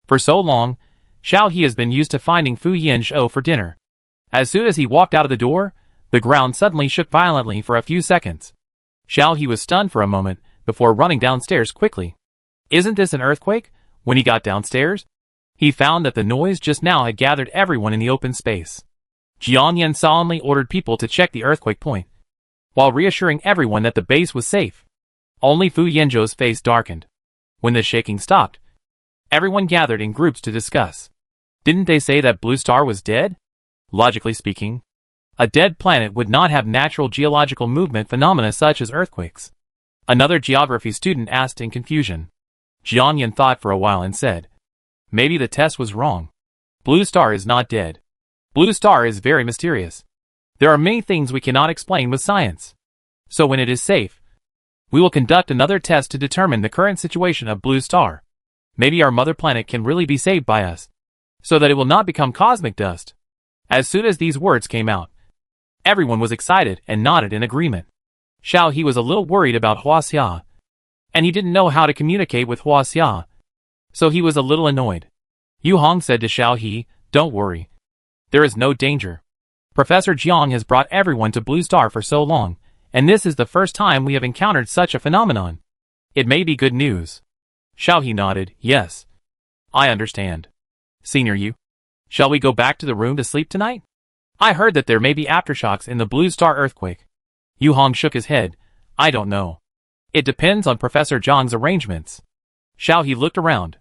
For so long, Xiao He has been used to finding Fu Yanzhou for dinner. As soon as he walked out of the door, the ground suddenly shook violently for a few seconds. Xiao He was stunned for a moment before running downstairs quickly. Isn't this an earthquake? When he got downstairs, he found that the noise just now had gathered everyone in the open space. Jiang Yan solemnly ordered people to check the earthquake point, while reassuring everyone that the base was safe. Only Fu Yanzhou's face darkened. When the shaking stopped, everyone gathered in groups to discuss. Didn't they say that Blue Star was dead? Logically speaking, a dead planet would not have natural geological movement phenomena such as earthquakes. Another geography student asked in confusion. Jiang Yan thought for a while and said, maybe the test was wrong. Blue Star is not dead. Blue Star is very mysterious. There are many things we cannot explain with science. So when it is safe, we will conduct another test to determine the current situation of Blue Star. Maybe our mother planet can really be saved by us, so that it will not become cosmic dust. As soon as these words came out, everyone was excited and nodded in agreement. Xiao He was a little worried about Huaxia, and he didn't know how to communicate with Huaxia, so he was a little annoyed. Yu Hong said to Xiao He, don't worry. There is no danger. Professor Jiang has brought everyone to Blue Star for so long, and this is the first time we have encountered such a phenomenon. It may be good news. Xiao He nodded, yes. I understand. Senior Yu, shall we go back to the room to sleep tonight? I heard that there may be aftershocks in the Blue Star earthquake. Yu Hong shook his head. I don't know. It depends on Professor Zhang's arrangements. Xiao He looked around.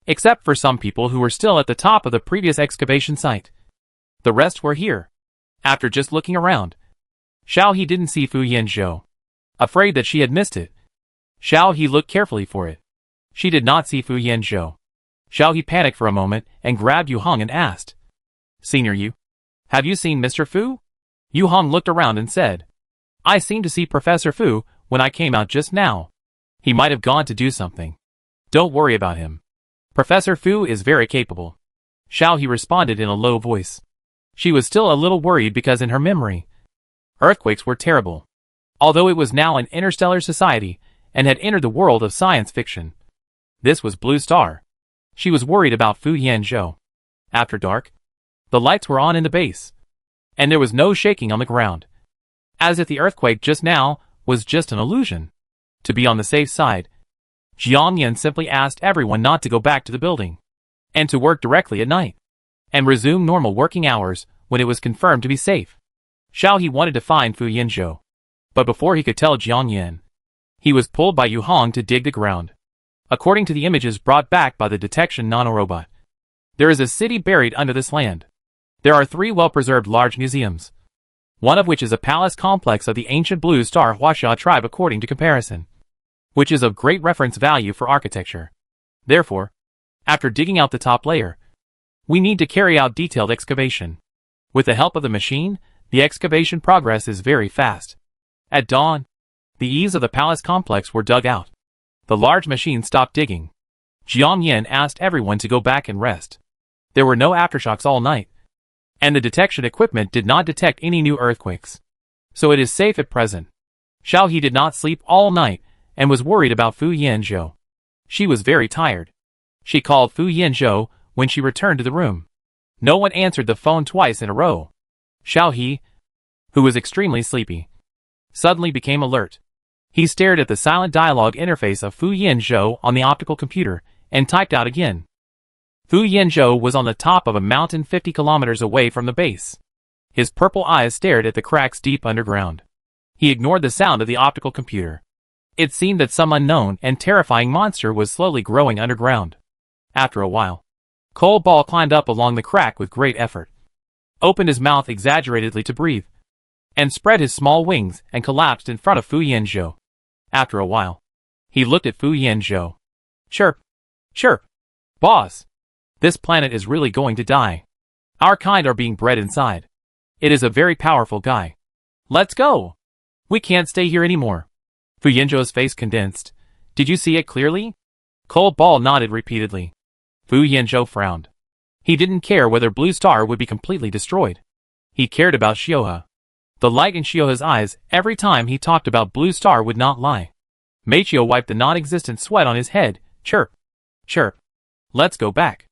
Except for some people who were still at the top of the previous excavation site. The rest were here. After just looking around, Xiao He didn't see Fu Yanzhou. Afraid that she had missed it, Xiao He looked carefully for it. She did not see Fu Yanzhou. Xiao He panicked for a moment and grabbed Yu Hong and asked, Senior Yu, have you seen Mr. Fu? Yu Hong looked around and said, I seemed to see Professor Fu when I came out just now. He might have gone to do something. Don't worry about him. Professor Fu is very capable. Xiao He responded in a low voice. She was still a little worried because in her memory, earthquakes were terrible. Although it was now an interstellar society and had entered the world of science fiction. This was Blue Star. She was worried about Fu Yanzhou. After dark, the lights were on in the base, and there was no shaking on the ground. as if the earthquake just now was just an illusion. To be on the safe side, Jiang Yan simply asked everyone not to go back to the building, and to work directly at night, and resume normal working hours when it was confirmed to be safe. Xiao He wanted to find Fu Yinzhou, but before he could tell Jiang Yan, he was pulled by Yu Hong to dig the ground. According to the images brought back by the detection nanorobot, there is a city buried under this land. There are 3 well-preserved large museums, one of which is a palace complex of the ancient Blue Star Huaxia tribe according to comparison, which is of great reference value for architecture. Therefore, after digging out the top layer, we need to carry out detailed excavation. With the help of the machine, the excavation progress is very fast. At dawn, the eaves of the palace complex were dug out. The large machine stopped digging. Jiang Yan asked everyone to go back and rest. There were no aftershocks all night, and the detection equipment did not detect any new earthquakes. So it is safe at present. Xiao He did not sleep all night and was worried about Fu Yinzhou. She was very tired. She called Fu Yinzhou when she returned to the room. No one answered the phone twice in a row. Xiao He, who was extremely sleepy, suddenly became alert. He stared at the silent dialogue interface of Fu Yinzhou on the optical computer and typed out again. Fu Yinzhou was on the top of a mountain 50 kilometers away from the base. His purple eyes stared at the cracks deep underground. He ignored the sound of the optical computer. It seemed that some unknown and terrifying monster was slowly growing underground. After a while, Cole Ball climbed up along the crack with great effort, opened his mouth exaggeratedly to breathe, and spread his small wings and collapsed in front of Fu Yinzhou. After a while, he looked at Fu Yinzhou. Chirp! Chirp! Boss! This planet is really going to die. Our kind are being bred inside. It is a very powerful guy. Let's go! We can't stay here anymore. Fu Yinzhou's face condensed. Did you see it clearly? Cole Ball nodded repeatedly. Fu Yinzhou frowned. He didn't care whether Blue Star would be completely destroyed. He cared about Xiaohe. The light in Xiaohe's eyes every time he talked about Blue Star would not lie. Meichio wiped the non-existent sweat on his head. Chirp! Chirp! Let's go back.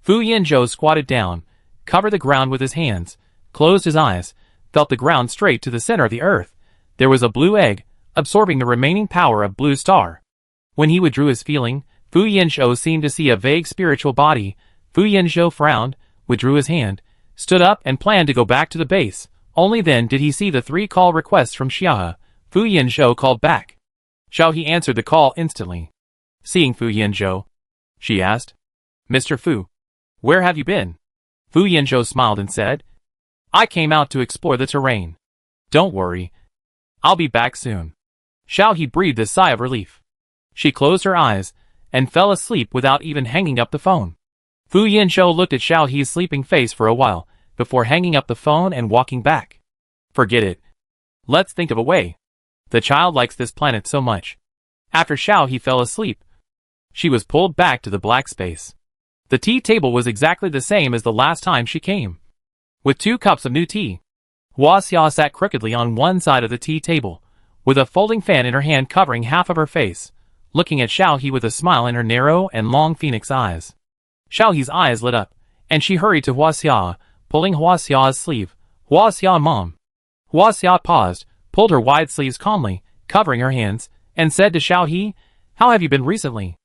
Fu Yinzhou squatted down, covered the ground with his hands, closed his eyes, felt the ground straight to the center of the earth. There was a blue egg, absorbing the remaining power of Blue Star. When he withdrew his feeling, Fu Yinzhou seemed to see a vague spiritual body. Fu Yinzhou frowned, withdrew his hand, stood up and planned to go back to the base. Only then did he see the 3 call requests from Xiaohe. Fu Yinzhou called back. Xiao He answered the call instantly. Seeing Fu Yinzhou, she asked, Mr. Fu, where have you been? Fu Yinzhou smiled and said, I came out to explore the terrain. Don't worry. I'll be back soon. Xiao He breathed a sigh of relief. She closed her eyes and fell asleep without even hanging up the phone. Fu Yinzhou looked at Xiao He's sleeping face for a while, before hanging up the phone and walking back. Forget it. Let's think of a way. The child likes this planet so much. After Xiao He fell asleep, she was pulled back to the black space. The tea table was exactly the same as the last time she came, with 2 cups of new tea. Huaxia sat crookedly on one side of the tea table, with a folding fan in her hand covering half of her face, looking at Xiao He with a smile in her narrow and long phoenix eyes. Xiao He's eyes lit up, and she hurried to Huaxia, pulling Huaxia's sleeve. Huaxia, Mom. Huaxia paused, pulled her wide sleeves calmly, covering her hands, and said to Xiao He, How have you been recently?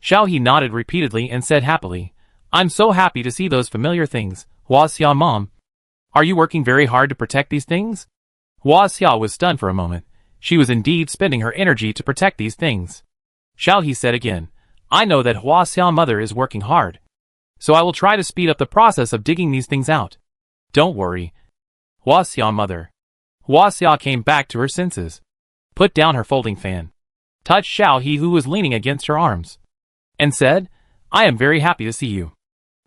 Xiao He nodded repeatedly and said happily, I'm so happy to see those familiar things. Huaxia, Mom. Are you working very hard to protect these things? Huaxia was stunned for a moment. She was indeed spending her energy to protect these things. Xiao He said again, I know that Huaxia Mother is working hard, so I will try to speed up the process of digging these things out. Don't worry. Huaxia Mother. Huaxia came back to her senses, put down her folding fan, touched Xiao He who was leaning against her arms, and said, I am very happy to see you.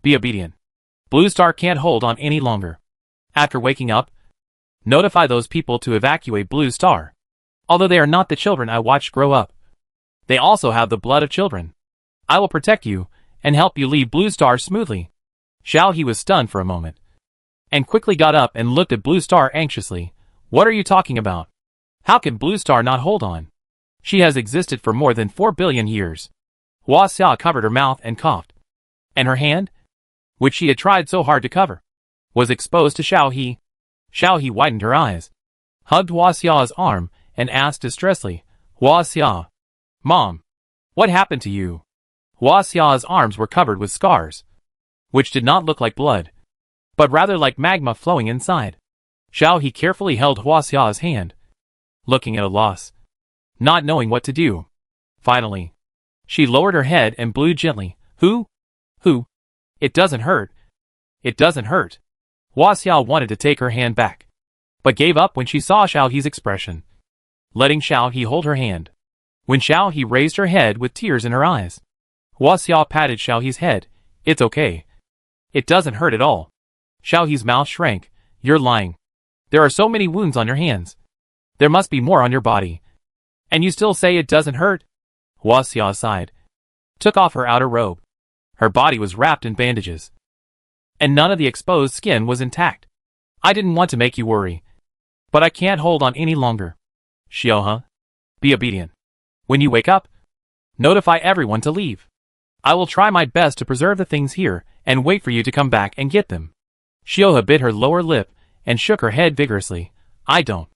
Be obedient. Blue Star can't hold on any longer. After waking up, notify those people to evacuate Blue Star. Although they are not the children I watched grow up, they also have the blood of children. I will protect you and help you leave Blue Star smoothly. Xiao He was stunned for a moment, and quickly got up and looked at Blue Star anxiously. What are you talking about? How can Blue Star not hold on? She has existed for more than 4 billion years. Huaxia covered her mouth and coughed, and her hand, which she had tried so hard to cover, was exposed to Xiao He. Xiao He widened her eyes. hugged Huaxia's arm, and asked distressfully, Huaxia, Mom, what happened to you? Huaxia's arms were covered with scars, which did not look like blood, but rather like magma flowing inside. Xiao He carefully held Huaxia's hand, looking at a loss, not knowing what to do. Finally, she lowered her head and blew gently. Who? It doesn't hurt. It doesn't hurt. Huaxia wanted to take her hand back, but gave up when she saw Xiao He's expression, letting Xiao He hold her hand. When Xiao He raised her head with tears in her eyes, Huaxia patted Xiao He's head. It's okay. It doesn't hurt at all. Xiao He's mouth shrank. You're lying. There are so many wounds on your hands. There must be more on your body. And you still say it doesn't hurt? Huaxia sighed, took off her outer robe. Her body was wrapped in bandages, and none of the exposed skin was intact. I didn't want to make you worry, but I can't hold on any longer. Xiao, be obedient. When you wake up, notify everyone to leave. I will try my best to preserve the things here and wait for you to come back and get them. Xiao bit her lower lip and shook her head vigorously. I don't.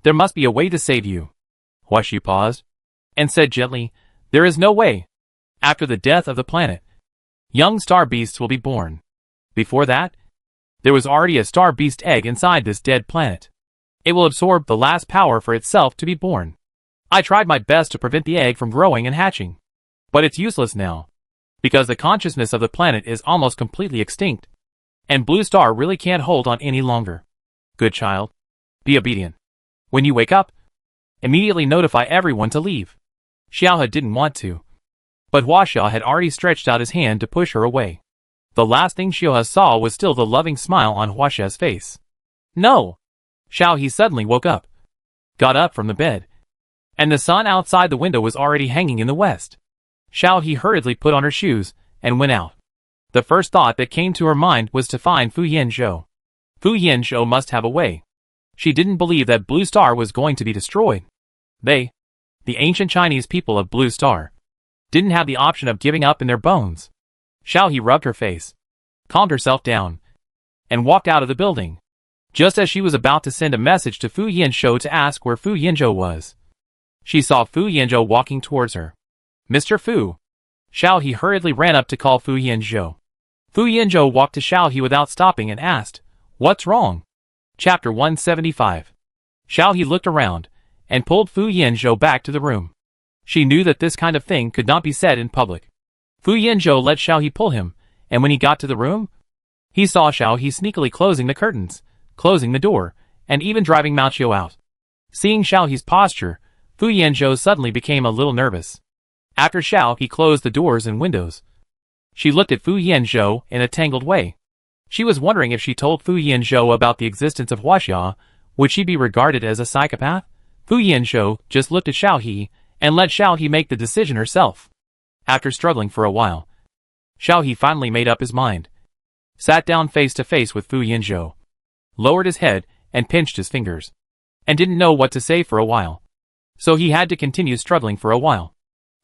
There must be a way to save you. Huaxi paused and said gently, there is no way. After the death of the planet, young star beasts will be born. Before that, there was already a star beast egg inside this dead planet. It will absorb the last power for itself to be born. I tried my best to prevent the egg from growing and hatching, but it's useless now, because the consciousness of the planet is almost completely extinct, and Blue Star really can't hold on any longer. Good child. Be obedient. When you wake up, immediately notify everyone to leave. Xiaohe didn't want to, but Huaxia had already stretched out his hand to push her away. The last thing Xiaohe saw was still the loving smile on Huaxia's face. No! Xiao He suddenly woke up, got up from the bed, and the sun outside the window was already hanging in the west. Xiao He hurriedly put on her shoes and went out. The first thought that came to her mind was to find Fu Yanzhou. Fu Yanzhou must have a way. She didn't believe that Blue Star was going to be destroyed. They, the ancient Chinese people of Blue Star, didn't have the option of giving up in their bones. Xiao He rubbed her face, calmed herself down, and walked out of the building. Just as she was about to send a message to Fu Yanzhou to ask where Fu Yanzhou was, she saw Fu Yanzhou walking towards her. Mr. Fu. Xiao He hurriedly ran up to call Fu Yanzhou. Fu Yanzhou walked to Xiao He without stopping and asked, What's wrong? Chapter 175. Xiao He looked around and pulled Fu Yanzhou back to the room. She knew that this kind of thing could not be said in public. Fu Yanzhou let Xiao He pull him, and when he got to the room, he saw Xiao He sneakily closing the curtains, closing the door, and even driving Mao Qiu out. Seeing Xiao He's posture, Fu Yanzhou suddenly became a little nervous. After Xiao He closed the doors and windows, she looked at Fu Yanzhou in a tangled way. She was wondering if she told Fu Yanzhou about the existence of Huaxia, would she be regarded as a psychopath? Fu Yanzhou just looked at Xiao He and let Xiao He make the decision herself. After struggling for a while, Xiao He finally made up his mind, sat down face to face with Fu Yanzhou, lowered his head and pinched his fingers, and didn't know what to say for a while. So he had to continue struggling for a while.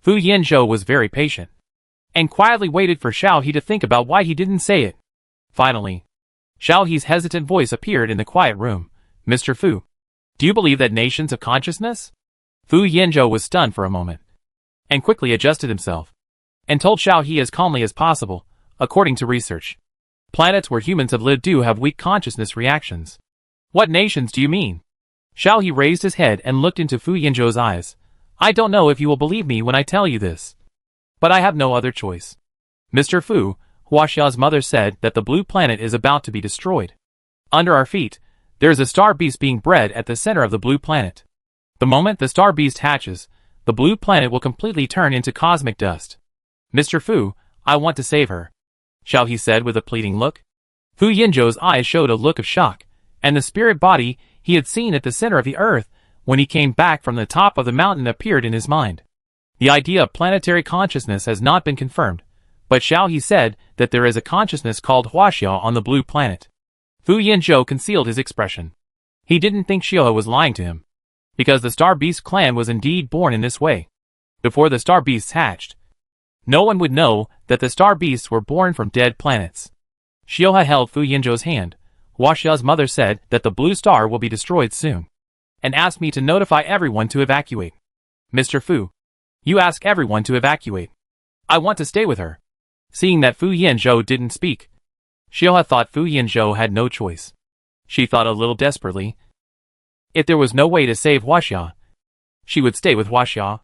Fu Yanzhou was very patient, and quietly waited for Xiao He to think about why he didn't say it. Finally, Xiao He's hesitant voice appeared in the quiet room. Mr. Fu, do you believe that nations have consciousness? Fu Yanzhou was stunned for a moment, and quickly adjusted himself, and told Xiao He as calmly as possible, according to research, planets where humans have lived do have weak consciousness reactions. What nations do you mean? Xiao He raised his head and looked into Fu Yanzhou's eyes. I don't know if you will believe me when I tell you this, but I have no other choice. Mr. Fu, Huaxia's mother said that the blue planet is about to be destroyed. Under our feet, there is a star beast being bred at the center of the blue planet. The moment the star beast hatches, the blue planet will completely turn into cosmic dust. Mr. Fu, I want to save her, Xiao He said with a pleading look. Fu Yanzhou's eyes showed a look of shock, and the spirit body he had seen at the center of the earth when he came back from the top of the mountain appeared in his mind. The idea of planetary consciousness has not been confirmed, but Xiao He said that there is a consciousness called Huaxia on the blue planet. Fu Yanzhou concealed his expression. He didn't think Xiao was lying to him, because the Star Beast clan was indeed born in this way. Before the Star Beasts hatched, no one would know that the Star Beasts were born from dead planets. Xiao held Fu Yanzhou's hand. Huaxia's mother said that the blue star will be destroyed soon, and asked me to notify everyone to evacuate. Mr. Fu, you ask everyone to evacuate. I want to stay with her. Seeing that Fu Yanzhou didn't speak, Xiaohe thought Fu Yanzhou had no choice. She thought a little desperately. If there was no way to save Huaxia, she would stay with Huaxia.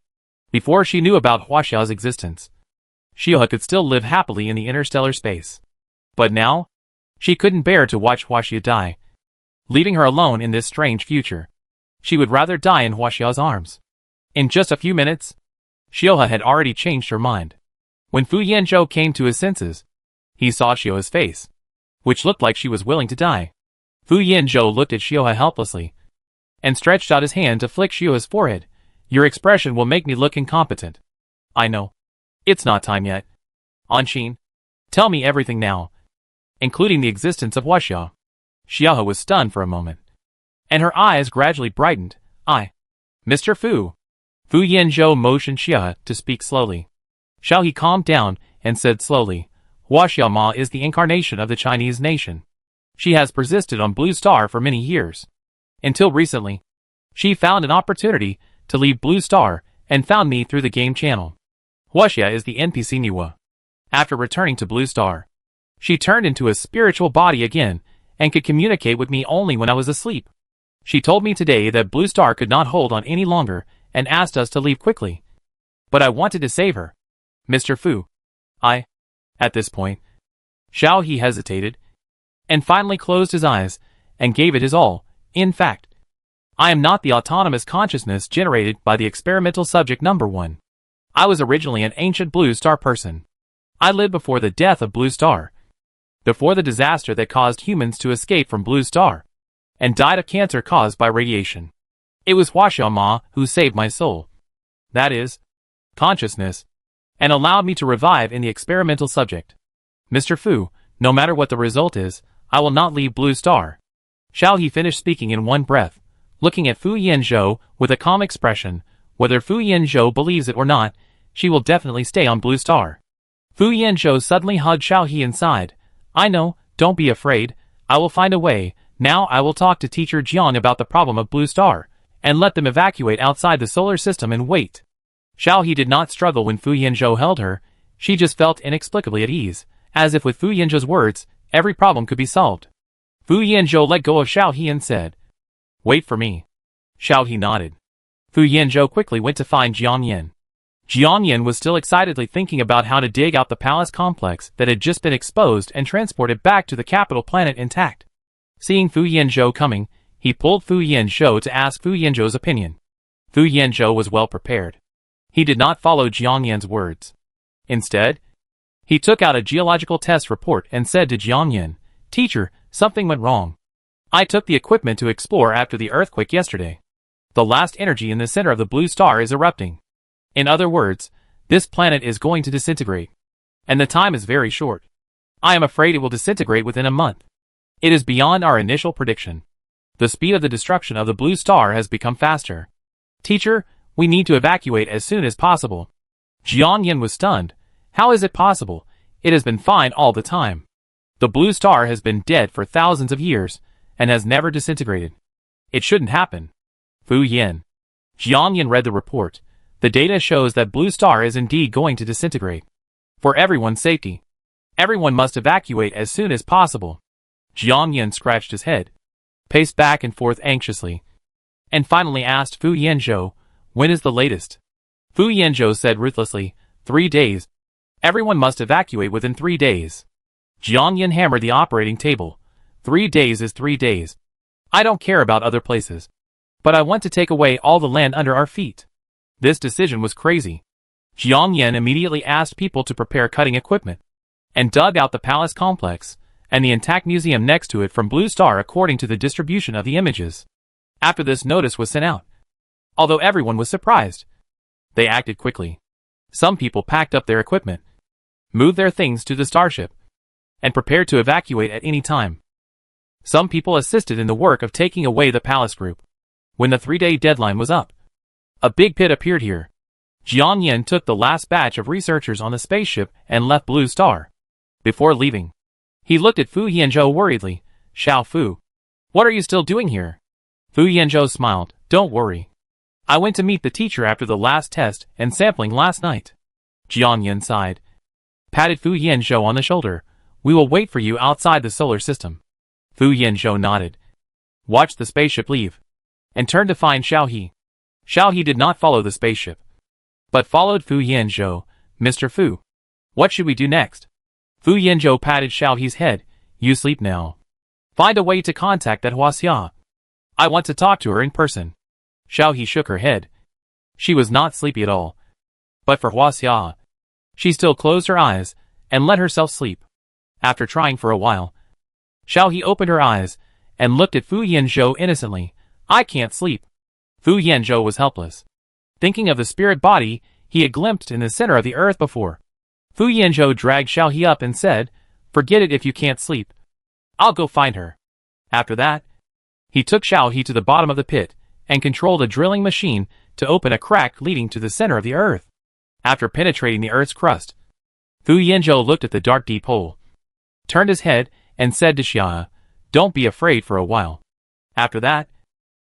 Before she knew about Huaxia's existence, Xiaohe could still live happily in the interstellar space. But now, she couldn't bear to watch Huaxia die, leaving her alone in this strange future. She would rather die in Huaxia's arms. In just a few minutes, Xiaohe had already changed her mind. When Fu Yanzhou came to his senses, he saw Xiaohe's face, which looked like she was willing to die. Fu Yanzhou looked at Xiaohe helplessly, and stretched out his hand to flick Xiaohe's forehead. Your expression will make me look incompetent. I know. It's not time yet. Anqin, tell me everything now, including the existence of Huaxia. Xiaohe was stunned for a moment, and her eyes gradually brightened. Mr. Fu. Fu Yanzhou motioned Xiaohe to speak slowly. Xiaohe calmed down and said slowly, Huaxia Ma is the incarnation of the Chinese nation. She has persisted on Blue Star for many years. Until recently, she found an opportunity to leave Blue Star and found me through the game channel. Huaxia is the NPC Niwa. After returning to Blue Star, she turned into a spiritual body again and could communicate with me only when I was asleep. She told me today that Blue Star could not hold on any longer and asked us to leave quickly. But I wanted to save her. Mr. Fu. At this point, Xiaohe hesitated, and finally closed his eyes, and gave it his all. In fact, I am not the autonomous consciousness generated by the experimental subject number 1. I was originally an ancient Blue Star person. I lived before the death of Blue Star, before the disaster that caused humans to escape from Blue Star, and died of cancer caused by radiation. It was Huaxia Ma who saved my soul, that is, consciousness, and allowed me to revive in the experimental subject. Mr. Fu, no matter what the result is, I will not leave Blue Star. Xiaohe finished speaking in one breath, looking at Fu Yanzhou with a calm expression. Whether Fu Yanzhou believes it or not, she will definitely stay on Blue Star. Fu Yanzhou suddenly hugged Xiaohe inside. I know, don't be afraid, I will find a way. Now I will talk to Teacher Jiang about the problem of Blue Star, and let them evacuate outside the solar system and wait. Xiaohe did not struggle when Fu Yanzhou held her. She just felt inexplicably at ease, as if with Fu Yanzhou's words, every problem could be solved. Fu Yanzhou let go of Xiaohe and said, Wait for me. Xiaohe nodded. Fu Yanzhou quickly went to find Jiang Yan. Jiang Yan was still excitedly thinking about how to dig out the palace complex that had just been exposed and transport it back to the capital planet intact. Seeing Fu Yanzhou coming, he pulled Fu Yanzhou to ask Fu Yanzhou's opinion. Fu Yanzhou was well prepared. He did not follow Jiang Yan's words. Instead, he took out a geological test report and said to Jiang Yan, Teacher, something went wrong. I took the equipment to explore after the earthquake yesterday. The last energy in the center of the Blue Star is erupting. In other words, this planet is going to disintegrate. And the time is very short. I am afraid it will disintegrate within a month. It is beyond our initial prediction. The speed of the destruction of the Blue Star has become faster. Teacher, we need to evacuate as soon as possible. Jiang Yan was stunned. How is it possible? It has been fine all the time. The Blue Star has been dead for thousands of years, and has never disintegrated. It shouldn't happen. Fu Yan. Jiang Yan read the report. The data shows that Blue Star is indeed going to disintegrate. For everyone's safety, everyone must evacuate as soon as possible. Jiang Yan scratched his head, paced back and forth anxiously, and finally asked Fu Yanzhou, when is the latest? Fu Yanzhou said ruthlessly, 3 days. Everyone must evacuate within 3 days. Jiang Yan hammered the operating table. 3 days is 3 days. I don't care about other places, but I want to take away all the land under our feet. This decision was crazy. Jiang Yan immediately asked people to prepare cutting equipment, and dug out the palace complex, and the intact museum next to it from Blue Star according to the distribution of the images. After this notice was sent out, although everyone was surprised, they acted quickly. Some people packed up their equipment, moved their things to the starship, and prepared to evacuate at any time. Some people assisted in the work of taking away the palace group. When the 3-day deadline was up, a big pit appeared here. Jiang Yan took the last batch of researchers on the spaceship and left Blue Star. Before leaving, he looked at Fu Yanzhou worriedly. Xiao Fu, what are you still doing here? Fu Yanzhou smiled. Don't worry. I went to meet the teacher after the last test and sampling last night. Jiang Yin sighed. Patted Fu Yanzhou on the shoulder. We will wait for you outside the solar system. Fu Yanzhou nodded. Watched the spaceship leave. And turned to find Xiaohe. Xiaohe did not follow the spaceship, but followed Fu Yanzhou. Mr. Fu. What should we do next? Fu Yanzhou patted Xiaohe's head. You sleep now. Find a way to contact that Huaxia. I want to talk to her in person. Xiaohe shook her head. She was not sleepy at all. But for Huaxia, she still closed her eyes and let herself sleep. After trying for a while, Xiaohe opened her eyes and looked at Fu Yanzhou innocently. I can't sleep. Fu Yanzhou was helpless. Thinking of the spirit body he had glimpsed in the center of the earth before. Fu Yanzhou dragged Xiaohe up and said, Forget it if you can't sleep. I'll go find her. After that, he took Xiaohe to the bottom of the pit and controlled a drilling machine to open a crack leading to the center of the earth. After penetrating the earth's crust, Fu Yanzhou looked at the dark deep hole, turned his head, and said to Xia, Don't be afraid for a while. After that,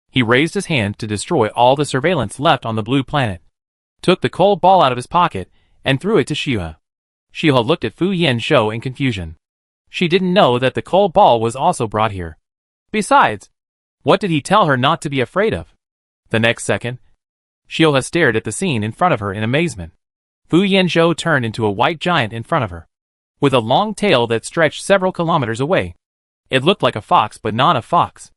he raised his hand to destroy all the surveillance left on the blue planet, took the cold ball out of his pocket, and threw it to Xia. Xia looked at Fu Yanzhou in confusion. She didn't know that the cold ball was also brought here. Besides, what did he tell her not to be afraid of? The next second, Xia stared at the scene in front of her in amazement. Fu Yanzhou turned into a white giant in front of her, with a long tail that stretched several kilometers away. It looked like a fox but not a fox.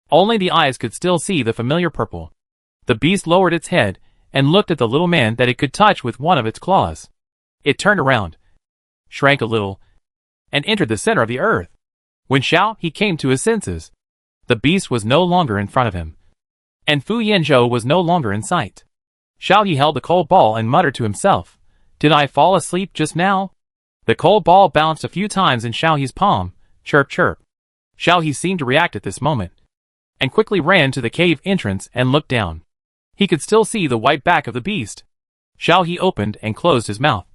Only the eyes could still see the familiar purple. The beast lowered its head and looked at the little man that it could touch with one of its claws. It turned around, shrank a little, and entered the center of the earth. When Xiaohe came to his senses, the beast was no longer in front of him, and Fu Yanzhou was no longer in sight. Xiaohe held the cold ball and muttered to himself, Did I fall asleep just now? The cold ball bounced a few times in Xiaohe's palm. Chirp chirp. Xiaohe seemed to react at this moment, and quickly ran to the cave entrance and looked down. He could still see the white back of the beast. Xiaohe opened and closed his mouth,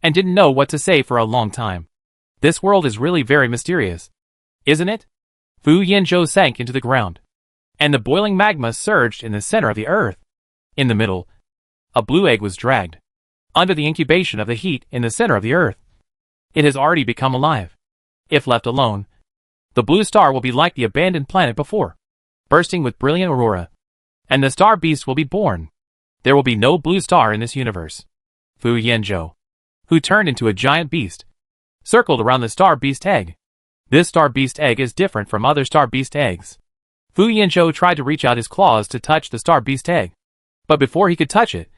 and didn't know what to say for a long time. This world is really very mysterious, isn't it? Fu Yanzhou sank into the ground, and the boiling magma surged in the center of the earth. In the middle, a blue egg was dragged, under the incubation of the heat in the center of the earth. It has already become alive. If left alone, the blue star will be like the abandoned planet before, bursting with brilliant aurora, and the star beast will be born. There will be no blue star in this universe. Fu Yanzhou, who turned into a giant beast, circled around the star beast egg. This star beast egg is different from other star beast eggs. Fu Yanzhou tried to reach out his claws to touch the star beast egg, but before he could touch it,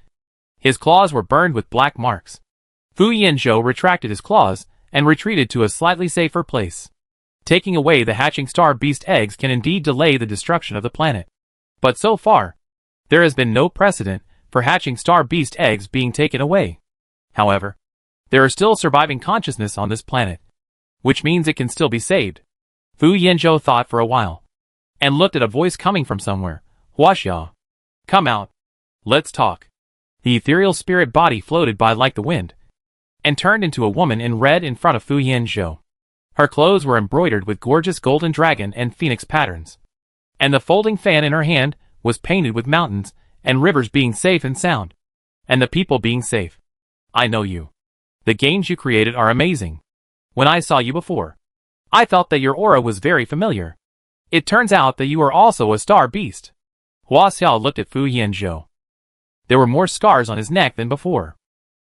his claws were burned with black marks. Fu Yanzhou retracted his claws and retreated to a slightly safer place. Taking away the hatching star beast eggs can indeed delay the destruction of the planet. But so far, there has been no precedent for hatching star beast eggs being taken away. However, there are still surviving consciousness on this planet, which means it can still be saved. Fu Yanzhou thought for a while, and looked at a voice coming from somewhere. Huaxia, come out. Let's talk. The ethereal spirit body floated by like the wind, and turned into a woman in red in front of Fu Yanzhou. Her clothes were embroidered with gorgeous golden dragon and phoenix patterns, and the folding fan in her hand was painted with mountains and rivers being safe and sound, and the people being safe. I know you. The games you created are amazing. When I saw you before, I felt that your aura was very familiar. It turns out that you are also a star beast. Hua Xiao looked at Fu Yanzhou. There were more scars on his neck than before.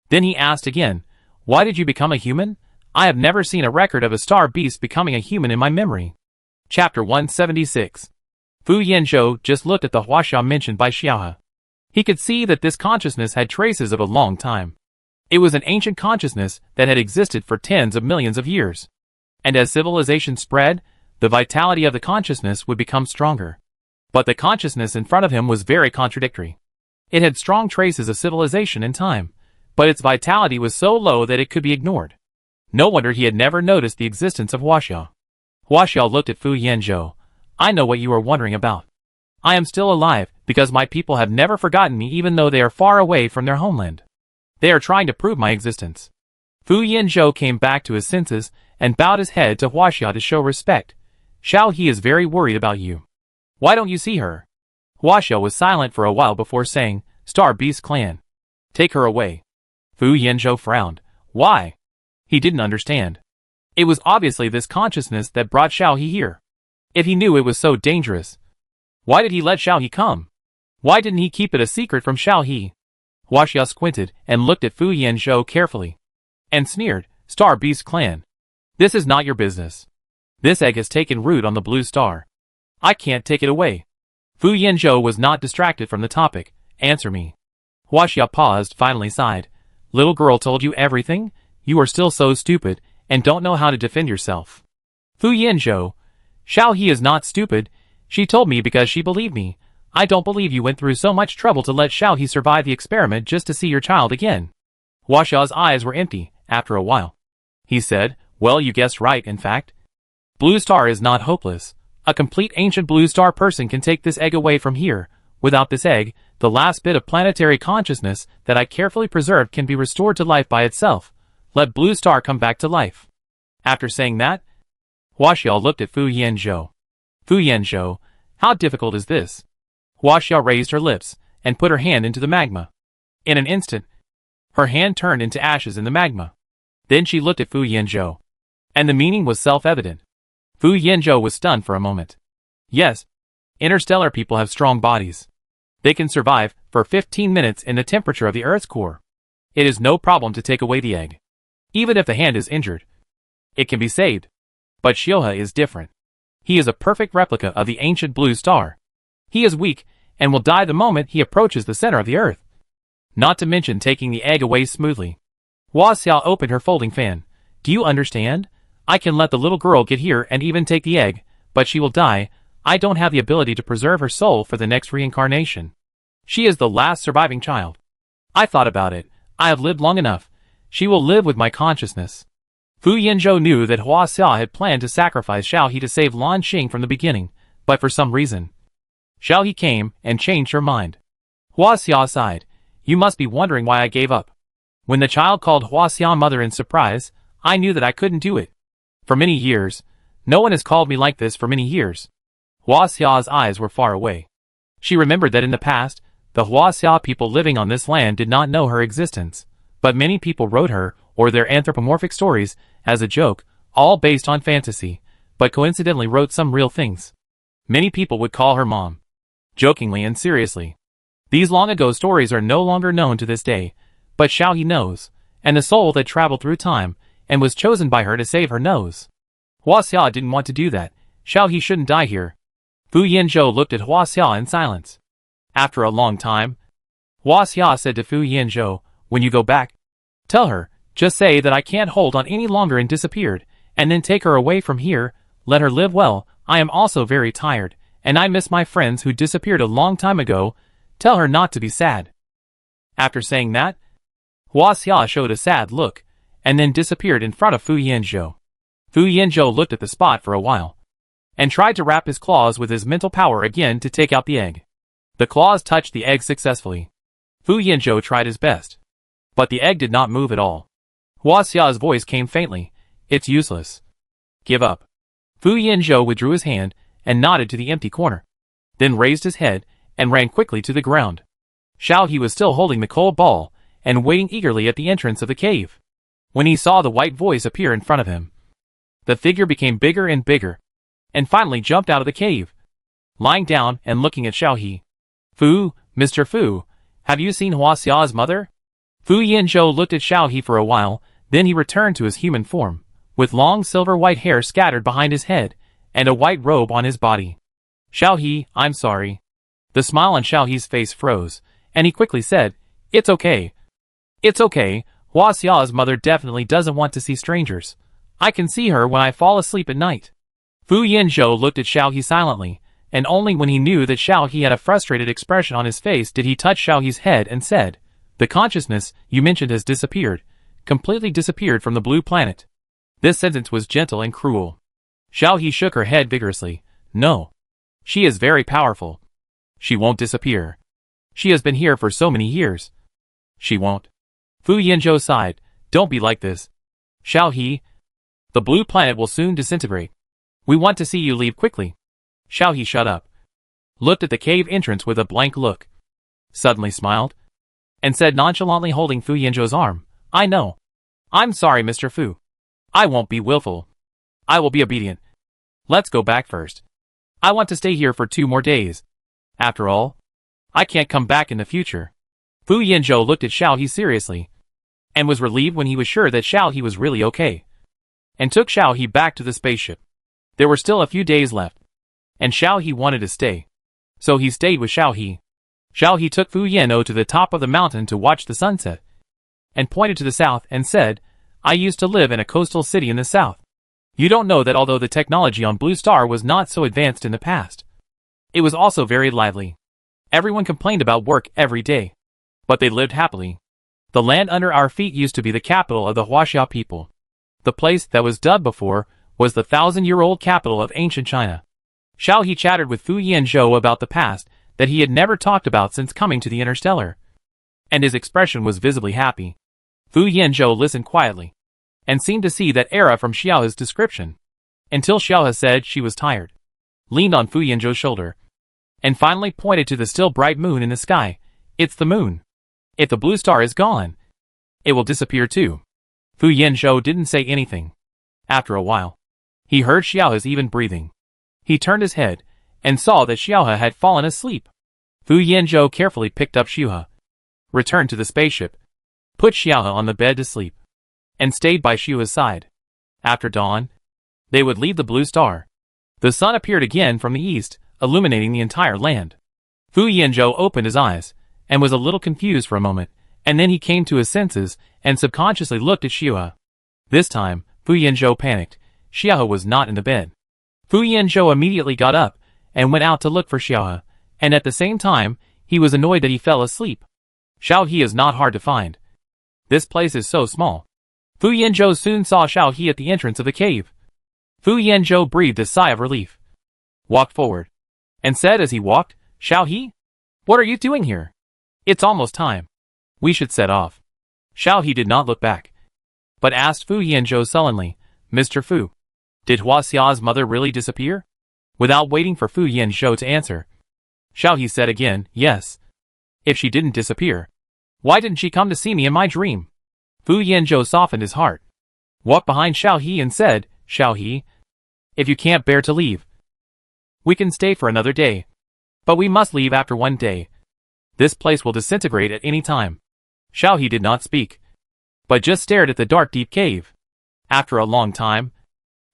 Then he asked again, Why did you become a human? I have never seen a record of a star beast becoming a human in my memory. Chapter 176. Fu Yanzhou just looked at the Huaxia mentioned by Xiaohe. He could see that this consciousness had traces of a long time. It was an ancient consciousness that had existed for tens of millions of years. And as civilization spread, the vitality of the consciousness would become stronger. But the consciousness in front of him was very contradictory. It had strong traces of civilization and time, but its vitality was so low that it could be ignored. No wonder he had never noticed the existence of Huaxia. Huaxia looked at Fu Yanzhou. I know what you are wondering about. I am still alive because my people have never forgotten me even though they are far away from their homeland. They are trying to prove my existence. Fu Yanzhou came back to his senses and bowed his head to Huaxia to show respect. Xiaohe is very worried about you. Why don't you see her? Huaxiao was silent for a while before saying, Star Beast Clan. Take her away. Fu Yanzhou frowned. Why? He didn't understand. It was obviously this consciousness that brought Xiaohe here. If he knew it was so dangerous, why did he let Xiaohe come? Why didn't he keep it a secret from Xiaohe? Huaxiao squinted and looked at Fu Yanzhou carefully. And sneered, Star Beast Clan. This is not your business. This egg has taken root on the blue star. I can't take it away. Fu Yanzhou was not distracted from the topic. Answer me. Huaxiao paused, finally sighed. Little girl told you everything? You are still so stupid, and don't know how to defend yourself. Fu Yanzhou. Xiaohe is not stupid. She told me because she believed me. I don't believe you went through so much trouble to let Xiaohe survive the experiment just to see your child again. Huaxiao's eyes were empty, after a while. He said, well, you guessed right, in fact. Blue Star is not hopeless. A complete ancient Blue Star person can take this egg away from here. Without this egg, the last bit of planetary consciousness that I carefully preserved can be restored to life by itself. Let Blue Star come back to life. After saying that, Huaxiao looked at Fu Yanzhou. Fu Yanzhou, how difficult is this? Huaxiao raised her lips and put her hand into the magma. In an instant, her hand turned into ashes in the magma. Then she looked at Fu Yanzhou. And the meaning was self-evident. Fu Yanzhou was stunned for a moment. Yes, interstellar people have strong bodies. They can survive for 15 minutes in the temperature of the Earth's core. It is no problem to take away the egg. Even if the hand is injured, it can be saved. But Xiaohe is different. He is a perfect replica of the ancient Blue Star. He is weak, and will die the moment he approaches the center of the Earth. Not to mention taking the egg away smoothly. Huaxiao opened her folding fan. Do you understand? I can let the little girl get here and even take the egg, but she will die. I don't have the ability to preserve her soul for the next reincarnation. She is the last surviving child. I thought about it. I have lived long enough. She will live with my consciousness. Fu Yanzhou knew that Huaxiao had planned to sacrifice Xiaohe to save Lan Xing from the beginning, but for some reason, Xiaohe came and changed her mind. Huaxiao sighed. You must be wondering why I gave up. When the child called Huaxiao mother in surprise, I knew that I couldn't do it. For many years, no one has called me like this for many years. Huaxiao's eyes were far away. She remembered that in the past, the Huaxiao people living on this land did not know her existence, but many people wrote her or their anthropomorphic stories as a joke, all based on fantasy, but coincidentally wrote some real things. Many people would call her mom, jokingly and seriously. These long-ago stories are no longer known to this day, but Xiaohe knows, and the soul that traveled through time and was chosen by her to save her knows. Huaxiao didn't want to do that. Xiaohe shouldn't die here. Fu Yanzhou looked at Huaxiao in silence. After a long time, Huaxiao said to Fu Yanzhou, when you go back, tell her, just say that I can't hold on any longer and disappeared, and then take her away from here, let her live well. I am also very tired, and I miss my friends who disappeared a long time ago. Tell her not to be sad. After saying that, Huaxiao showed a sad look, and then disappeared in front of Fu Yanzhou. Fu Yanzhou looked at the spot for a while, and tried to wrap his claws with his mental power again to take out the egg. The claws touched the egg successfully. Fu Yanzhou tried his best, but the egg did not move at all. Huaxiao's voice came faintly. It's useless. Give up. Fu Yanzhou withdrew his hand and nodded to the empty corner, then raised his head and ran quickly to the ground. Xiaohe was still holding the cold ball and waiting eagerly at the entrance of the cave. When he saw the white voice appear in front of him, the figure became bigger and bigger, and finally jumped out of the cave, lying down and looking at Xiaohe. Fu, Mr. Fu, have you seen Huaxiao's mother? Fu Yanzhou looked at Xiaohe for a while, then he returned to his human form, with long silver white hair scattered behind his head, and a white robe on his body. Xiaohe, I'm sorry. The smile on Xiaohe's face froze, and he quickly said, It's okay. It's okay. Huaxiao's mother definitely doesn't want to see strangers. I can see her when I fall asleep at night. Fu Yanzhou looked at Xiaohe silently, and only when he knew that Xiaohe had a frustrated expression on his face did he touch Xiaohe's head and said, The consciousness you mentioned has disappeared, completely disappeared from the blue planet. This sentence was gentle and cruel. Xiaohe shook her head vigorously. No. She is very powerful. She won't disappear. She has been here for so many years. She won't. Fu Yanzhou sighed. Don't be like this. Xiaohe, the blue planet will soon disintegrate. We want to see you leave quickly. Xiaohe shut up. looked at the cave entrance with a blank look, suddenly smiled, and said nonchalantly holding Fu Yanzhou's arm, I know. I'm sorry, Mr. Fu. I won't be willful. I will be obedient. Let's go back first. I want to stay here for 2 more days. After all, I can't come back in the future. Fu Yanzhou looked at Xiao He seriously, and was relieved when he was sure that Xiao He was really okay, and took Xiao He back to the spaceship. There were still a few days left, and Xiao He wanted to stay, so he stayed with Xiao He. Xiao He took Fu Yanzhou to the top of the mountain to watch the sunset, and pointed to the south and said, I used to live in a coastal city in the south. You don't know that although the technology on Blue Star was not so advanced in the past, it was also very lively. Everyone complained about work every day, but they lived happily. The land under our feet used to be the capital of the Huaxia people. The place that was dubbed before was the 1,000-year-old capital of ancient China. Xiao He chattered with Fu Yanzhou about the past that he had never talked about since coming to the Interstellar, and his expression was visibly happy. Fu Yanzhou listened quietly, and seemed to see that era from Xiaohe's description, until Xiaohe said she was tired, leaned on Fu Yanzhou's shoulder, and finally pointed to the still bright moon in the sky. It's the moon. If the blue star is gone, it will disappear too. Fu Yanzhou didn't say anything. After a while, he heard Xiaohe's even breathing. He turned his head, and saw that Xiaohe had fallen asleep. Fu Yanzhou carefully picked up Xiaohe, returned to the spaceship, put Xiaohe on the bed to sleep, and stayed by Xiaohe's side. After dawn, they would leave the blue star. The sun appeared again from the east, illuminating the entire land. Fu Yanzhou opened his eyes, and was a little confused for a moment, and then he came to his senses, and subconsciously looked at Xiaohe. This time, Fu Yanzhou panicked. Xiaohe was not in the bed. Fu Yanzhou immediately got up, and went out to look for Xiaohe, and at the same time, he was annoyed that he fell asleep. Xiao He is not hard to find. This place is so small. Fu Yanzhou soon saw Xiao He at the entrance of the cave. Fu Yanzhou breathed a sigh of relief, walked forward, and said as he walked, Xiao He? What are you doing here? It's almost time. We should set off. Xiao He did not look back, but asked Fu Yanzhou sullenly, Mr. Fu, did Huaxia's mother really disappear? Without waiting for Fu Yanzhou to answer, Xiao He said again, yes. If she didn't disappear, why didn't she come to see me in my dream? Fu Yanzhou softened his heart, walked behind Xiao He and said, Xiao He, if you can't bear to leave, we can stay for another day. But we must leave after 1 day. This place will disintegrate at any time. Xiao He did not speak, but just stared at the dark deep cave. After a long time,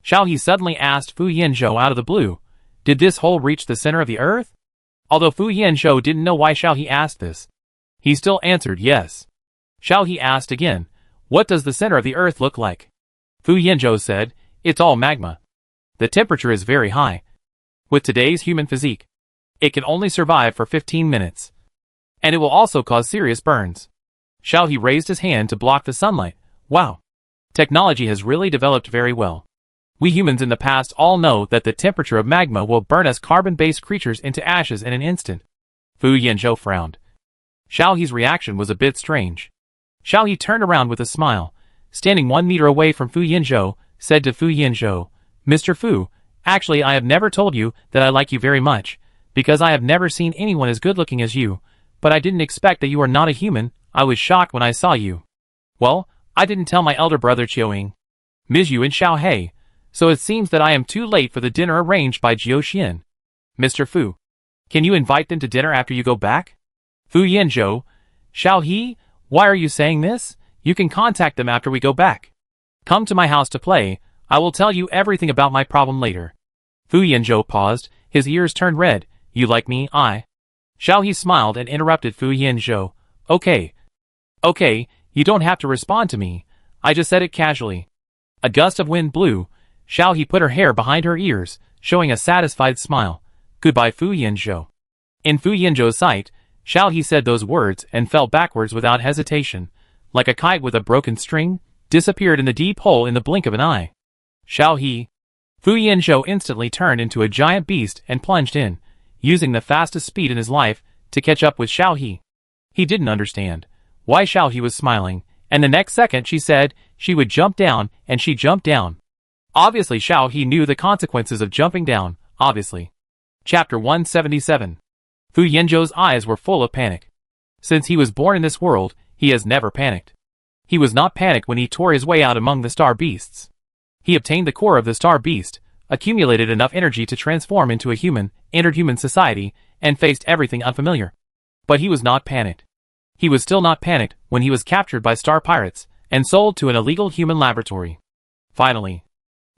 Xiao He suddenly asked Fu Yanzhou out of the blue, did this hole reach the center of the earth? Although Fu Yanzhou didn't know why Xiao He asked this, he still answered yes. Xiao He asked again, what does the center of the earth look like? Fu Yanzhou said, it's all magma. The temperature is very high. With today's human physique, it can only survive for 15 minutes. And it will also cause serious burns. Xiao He raised his hand to block the sunlight. Wow. Technology has really developed very well. We humans in the past all know that the temperature of magma will burn us carbon-based creatures into ashes in an instant. Fu Yanzhou frowned. Xiao He's reaction was a bit strange. Xiao He turned around with a smile, standing 1 meter away from Fu Yanzhou, said to Fu Yanzhou, Mr. Fu, actually I have never told you that I like you very much, because I have never seen anyone as good-looking as you, but I didn't expect that you are not a human. I was shocked when I saw you. Well, I didn't tell my elder brother Qiuing, Ms. Yu and Xiao He, so it seems that I am too late for the dinner arranged by Jiu Xian. Mr. Fu, can you invite them to dinner after you go back? Fu Yanzhou, Xiao He, why are you saying this? You can contact them after we go back. Come to my house to play. I will tell you everything about my problem later. Fu Yanzhou paused, his ears turned red. You like me, I? Xiao He smiled and interrupted Fu Yanzhou. Okay. Okay, you don't have to respond to me. I just said it casually. A gust of wind blew. Xiao He put her hair behind her ears, showing a satisfied smile. Goodbye, Fu Yanzhou. In Fu Yanzhou's sight, Xiao He said those words and fell backwards without hesitation, like a kite with a broken string, disappeared in the deep hole in the blink of an eye. Xiao He. Fu Yanzhou instantly turned into a giant beast and plunged in, using the fastest speed in his life to catch up with Xiao He. He didn't understand why Xiao He was smiling, and the next second she said she would jump down, and she jumped down. Obviously Xiao He knew the consequences of jumping down, obviously. Chapter 177. Fu Yanzhou's eyes were full of panic. Since he was born in this world, he has never panicked. He was not panicked when he tore his way out among the star beasts. He obtained the core of the star beast, accumulated enough energy to transform into a human, entered human society, and faced everything unfamiliar. But he was not panicked. He was still not panicked when he was captured by star pirates and sold to an illegal human laboratory. Finally,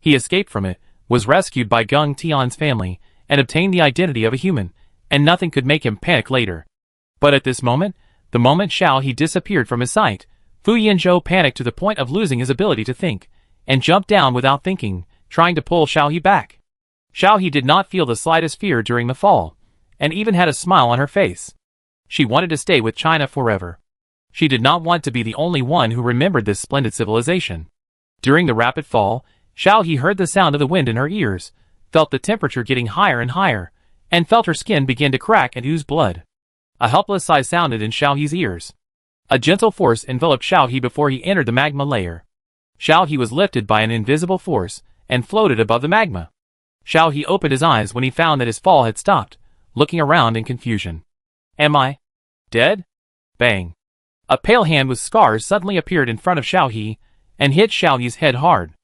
he escaped from it, was rescued by Gung Tian's family, and obtained the identity of a human, and nothing could make him panic later. But at this moment, the moment Xiao He disappeared from his sight, Fu Yanzhou panicked to the point of losing his ability to think, and jumped down without thinking, trying to pull Xiao He back. Xiao He did not feel the slightest fear during the fall, and even had a smile on her face. She wanted to stay with China forever. She did not want to be the only one who remembered this splendid civilization. During the rapid fall, Xiao He heard the sound of the wind in her ears, felt the temperature getting higher and higher, and felt her skin begin to crack and ooze blood. A helpless sigh sounded in Xiao He's ears. A gentle force enveloped Xiao He before he entered the magma layer. Xiao He was lifted by an invisible force and floated above the magma. Xiao He opened his eyes when he found that his fall had stopped, looking around in confusion. Am I dead? Bang. A pale hand with scars suddenly appeared in front of Xiao He and hit Xiao He's head hard.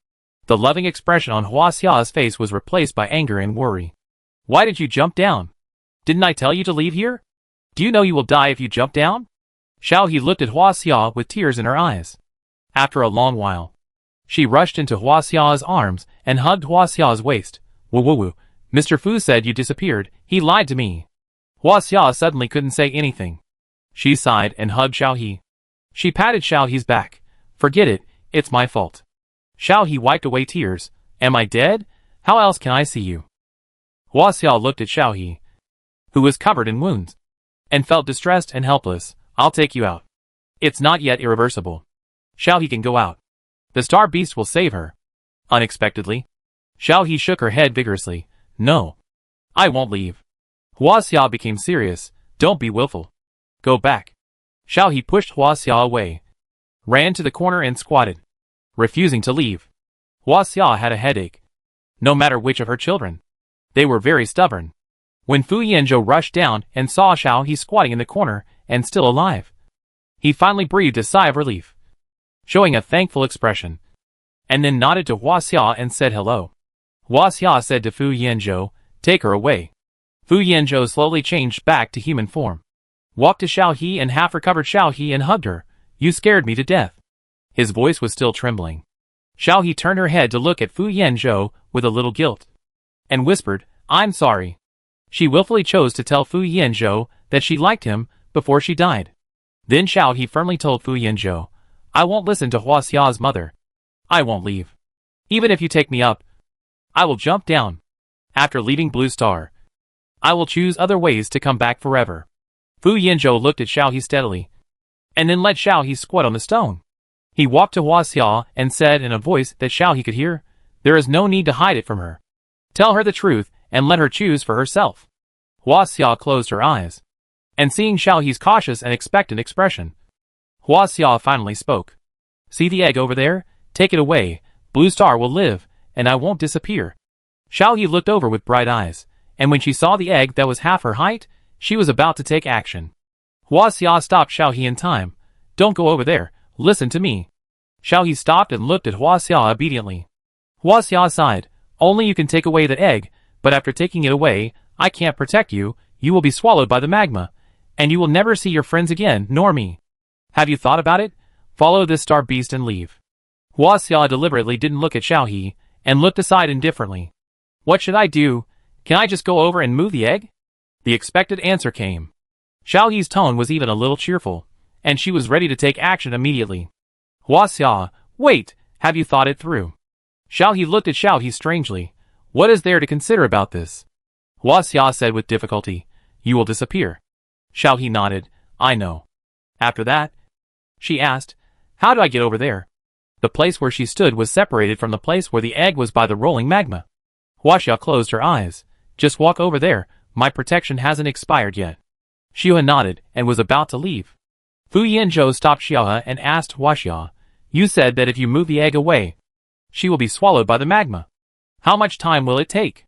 The loving expression on Hua Xia's face was replaced by anger and worry. Why did you jump down? Didn't I tell you to leave here? Do you know you will die if you jump down? Xiao He looked at Hua Xia with tears in her eyes. After a long while, she rushed into Hua Xia's arms and hugged Hua Xia's waist. Woo woo woo, Mr. Fu said you disappeared. He lied to me. Hua Xia suddenly couldn't say anything. She sighed and hugged Xiao He. She patted Xiao He's back. Forget it, it's my fault. Xiao He wiped away tears. Am I dead? How else can I see you? Hua Xia looked at Xiao He, who was covered in wounds, and felt distressed and helpless. I'll take you out. It's not yet irreversible. Xiao He can go out. The star beast will save her. Unexpectedly, Xiao He shook her head vigorously. No. I won't leave. Hua Xia became serious. Don't be willful. Go back. Xiao He pushed Hua Xia away, ran to the corner and squatted, refusing to leave. Hua Xia had a headache. No matter which of her children. They were very stubborn. When Fu Yanzhou rushed down and saw Xiao He squatting in the corner and still alive, he finally breathed a sigh of relief, showing a thankful expression, and then nodded to Hua Xia and said hello. Hua Xia said to Fu Yanzhou, take her away. Fu Yanzhou slowly changed back to human form, walked to Xiao He and half-recovered Xiao He and hugged her. You scared me to death. His voice was still trembling. Xiao He turned her head to look at Fu Yanzhou with a little guilt, and whispered, I'm sorry. She willfully chose to tell Fu Yanzhou that she liked him before she died. Then Xiao He firmly told Fu Yanzhou, I won't listen to Hua Xia's mother. I won't leave. Even if you take me up, I will jump down. After leaving Blue Star, I will choose other ways to come back forever. Fu Yanzhou looked at Xiao He steadily, and then let Xiao He squat on the stone. He walked to Hua Xia and said in a voice that Xiao He could hear, there is no need to hide it from her. Tell her the truth and let her choose for herself. Hua Xia closed her eyes, and seeing Xiao He's cautious and expectant expression, Hua Xia finally spoke. See the egg over there? Take it away. Blue Star will live, and I won't disappear. Xiao He looked over with bright eyes, and when she saw the egg that was half her height, she was about to take action. Hua Xia stopped Xiao He in time. Don't go over there. Listen to me. Xiao He stopped and looked at Hua Xia obediently. Hua Xia sighed. Only you can take away that egg, but after taking it away, I can't protect you. You will be swallowed by the magma, and you will never see your friends again, nor me. Have you thought about it? Follow this star beast and leave. Hua Xia deliberately didn't look at Xiao He, and looked aside indifferently. What should I do? Can I just go over and move the egg? The expected answer came. Xiao He's tone was even a little cheerful, and she was ready to take action immediately. Hua Xia, wait, have you thought it through? Xiao He looked at Xiao He strangely. What is there to consider about this? Hua Xia said with difficulty, you will disappear. Xiao He nodded, I know. After that, she asked, how do I get over there? The place where she stood was separated from the place where the egg was by the rolling magma. Hua Xia closed her eyes. Just walk over there, my protection hasn't expired yet. Xiaohe nodded and was about to leave. Fu Yanzhou stopped Xiaohe and asked Hua Xia, you said that if you move the egg away, she will be swallowed by the magma. How much time will it take?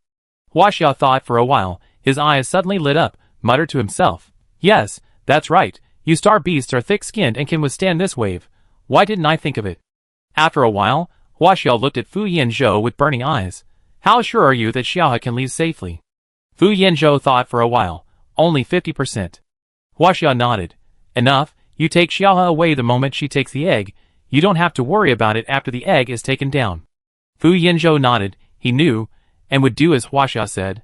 Hua Xia thought for a while, His eyes suddenly lit up, muttered to himself, "Yes, that's right, you star beasts are thick-skinned and can withstand this wave. Why didn't I think of it?" After a while, Huaxiao looked at Fu Yanzhou with burning eyes. "How sure are you that Xiaohe can leave safely?" Fu Yanzhou thought for a while. "Only 50%. Huaxiao nodded. "Enough, you take Xiaohe away the moment she takes the egg. You don't have to worry about it after the egg is taken down." Fu Yanzhou nodded. He knew, and would do as Huaxiao said.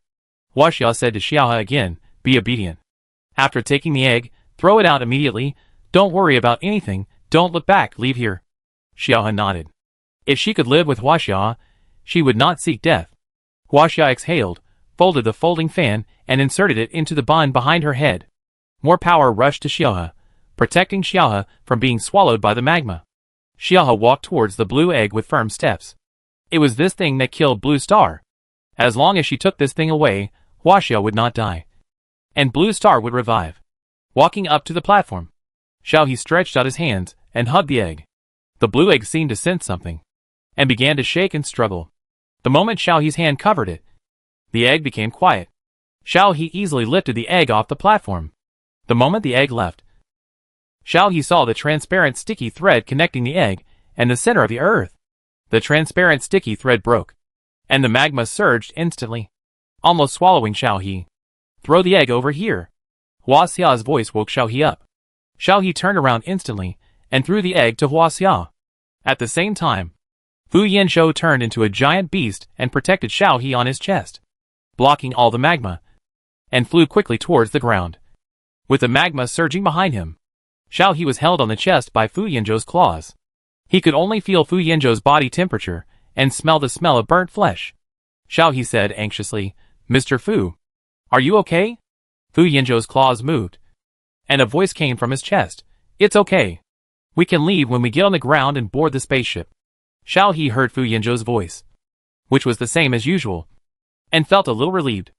Huaxiao said to Xiaohe again, "Be obedient. After taking the egg, throw it out immediately. Don't worry about anything. Don't look back. Leave here." Xiaohe nodded. If she could live with Huaxiao, she would not seek death. Huaxiao exhaled, folded the folding fan, and inserted it into the bun behind her head. More power rushed to Xiaohe, protecting Xiaohe from being swallowed by the magma. Xiaohe walked towards the blue egg with firm steps. It was this thing that killed Blue Star. As long as she took this thing away, Huaxiao would not die. And Blue Star would revive. Walking up to the platform, Xiaohe stretched out his hands and hugged the egg. The blue egg seemed to sense something, and began to shake and struggle. The moment Xiaohe's hand covered it, the egg became quiet. Xiaohe easily lifted the egg off the platform. The moment the egg left, Xiaohe saw the transparent sticky thread connecting the egg and the center of the earth. The transparent sticky thread broke, and the magma surged instantly, almost swallowing Xiaohe. "Throw the egg over here." Huaxiao's voice woke Xiaohe up. Xiaohe turned around instantly and threw the egg to Huaxiao. At the same time, Fu Yanzhou turned into a giant beast and protected Xiaohe on his chest, blocking all the magma, and flew quickly towards the ground. With the magma surging behind him, Xiaohe was held on the chest by Fu Yanzhou's claws. He could only feel Fu Yanzhou's body temperature and smell the smell of burnt flesh. Xiaohe said anxiously, "Mr. Fu, are you okay?" Fu Yanzhou's claws moved, and a voice came from his chest. "It's okay. We can leave when we get on the ground and board the spaceship." Xiaohe heard Fu Yanzhou's voice, which was the same as usual, and felt a little relieved.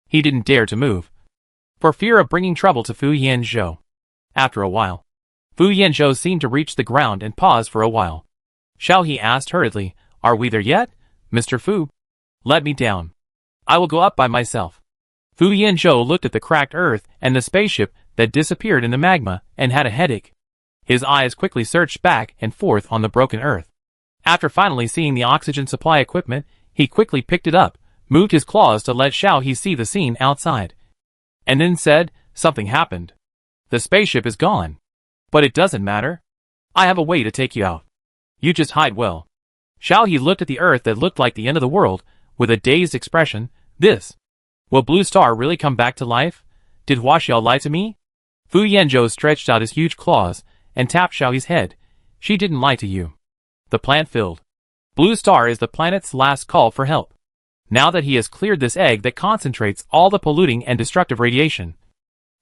He didn't dare to move, for fear of bringing trouble to Fu Yanzhou. After a while, Fu Yanzhou seemed to reach the ground and paused for a while. Xiaohe asked hurriedly, "Are we there yet, Mr. Fu? Let me down. I will go up by myself." Fu Yanzhou looked at the cracked earth and the spaceship that disappeared in the magma and had a headache. His eyes quickly searched back and forth on the broken earth. After finally seeing the oxygen supply equipment, he quickly picked it up, moved his claws to let Xiaohe see the scene outside, and then said, "Something happened. The spaceship is gone. But it doesn't matter. I have a way to take you out. You just hide well." Xiaohe looked at the earth that looked like the end of the world, with a dazed expression. Will Blue Star really come back to life? Did Huaxiao lie to me?" Fu Yanzhou stretched out his huge claws and tapped Xiaohe's head. "She didn't lie to you. The plant filled. Blue Star is the planet's last call for help. Now that he has cleared this egg that concentrates all the polluting and destructive radiation,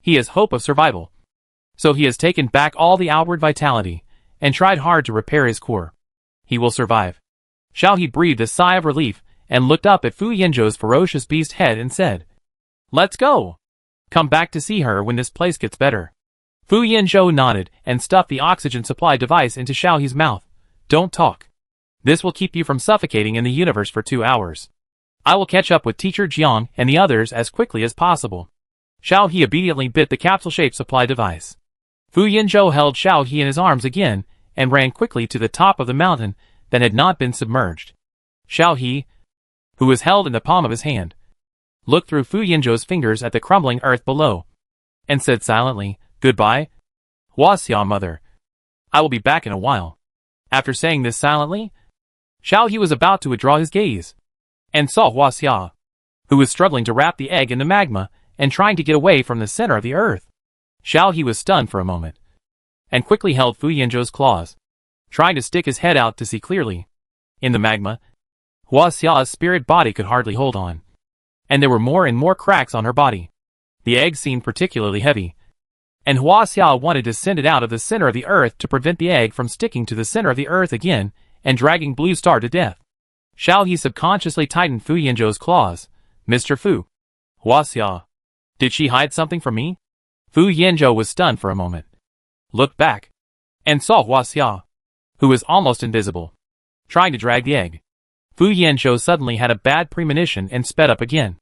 he has hope of survival. So he has taken back all the outward vitality and tried hard to repair his core. He will survive." Xiaohe breathed a sigh of relief and looked up at Fu Yanzhou's ferocious beast head and said, "Let's go. Come back to see her when this place gets better." Fu Yanzhou nodded and stuffed the oxygen supply device into Xiaohe's mouth. "Don't talk. This will keep you from suffocating in the universe for 2 hours. I will catch up with Teacher Jiang and the others as quickly as possible." Xiaohe obediently bit the capsule-shaped supply device. Fu Yanzhou held Xiaohe in his arms again and ran quickly to the top of the mountain that had not been submerged. Xiaohe, who was held in the palm of his hand, looked through Fu Yanzhou's fingers at the crumbling earth below, and said silently, "Goodbye, Huaxiao mother. I will be back in a while." After saying this silently, Xiaohe was about to withdraw his gaze, and saw Huaxiao, who was struggling to wrap the egg in the magma and trying to get away from the center of the earth. Xiaohe was stunned for a moment, and quickly held Fu Yanzhou's claws, trying to stick his head out to see clearly. In the magma, Huaxiao's spirit body could hardly hold on, and there were more and more cracks on her body. The egg seemed particularly heavy, and Huaxiao wanted to send it out of the center of the earth to prevent the egg from sticking to the center of the earth again and dragging Blue Star to death. Xiaohe subconsciously tightened Fu Yanzhou's claws. "Mr. Fu. Huaxiao. Did she hide something from me?" Fu Yanzhou was stunned for a moment, looked back, and saw Huaxiao, who was almost invisible, trying to drag the egg. Fu Yanzhou suddenly had a bad premonition and sped up again.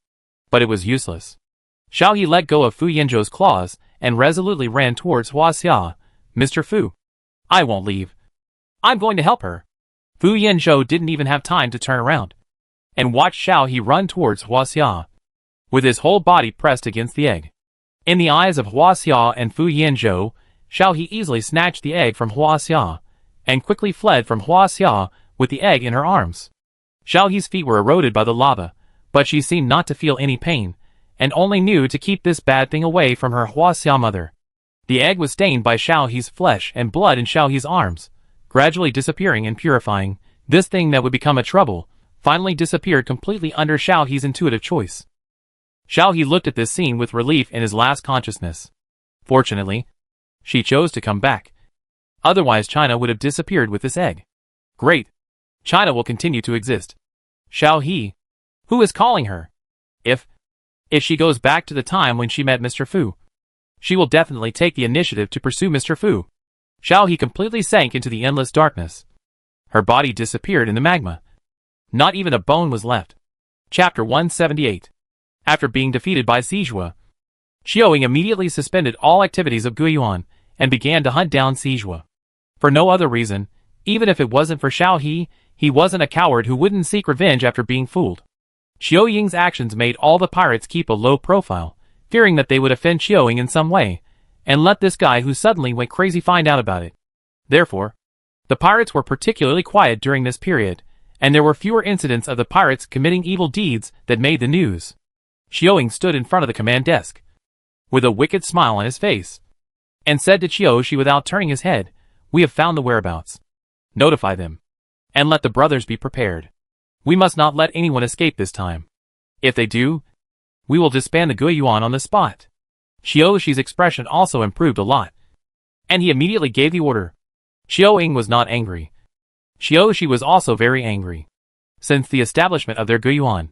But it was useless. Xiao He let go of Fu Yanzhou's claws and resolutely ran towards Hua Xia. Mr. Fu. I won't leave. I'm going to help her. Fu Yanzhou didn't even have time to turn around and watch Xiao He run towards Hua Xia, with his whole body pressed against the egg. In the eyes of Hua Xia and Fu Yanzhou, Xiao He easily snatched the egg from Hua Xia and quickly fled from Hua Xia with the egg in her arms. Xiao He's feet were eroded by the lava, but she seemed not to feel any pain, and only knew to keep this bad thing away from her Hua Xia mother. The egg was stained by Xiao He's flesh and blood in Xiao He's arms, gradually disappearing and purifying. This thing that would become a trouble finally disappeared completely under Xiao He's intuitive choice. Xiao He looked at this scene with relief in his last consciousness. Fortunately, she chose to come back. Otherwise China would have disappeared with this egg. Great. China will continue to exist. Xiao He. Who is calling her? If she goes back to the time when she met Mr. Fu, she will definitely take the initiative to pursue Mr. Fu. Xiao He completely sank into the endless darkness. Her body disappeared in the magma. Not even a bone was left. Chapter 178. After being defeated by Sijua, Xiaoying immediately suspended all activities of Guiyuan and began to hunt down Sijua. For no other reason, even if it wasn't for Xiao he wasn't a coward who wouldn't seek revenge after being fooled. Xiaoying's actions made all the pirates keep a low profile, fearing that they would offend Xiaoying in some way, and let this guy who suddenly went crazy find out about it. Therefore, the pirates were particularly quiet during this period, and there were fewer incidents of the pirates committing evil deeds that made the news. Xiaoying stood in front of the command desk, with a wicked smile on his face, and said to Qiushi without turning his head, "We have found the whereabouts. Notify them, and let the brothers be prepared. We must not let anyone escape this time. If they do, we will disband the Guiyuan on the spot." Qiushi's expression also improved a lot, and he immediately gave the order. Xiaoying was not angry. Qiushi was also very angry. Since the establishment of their Guiyuan,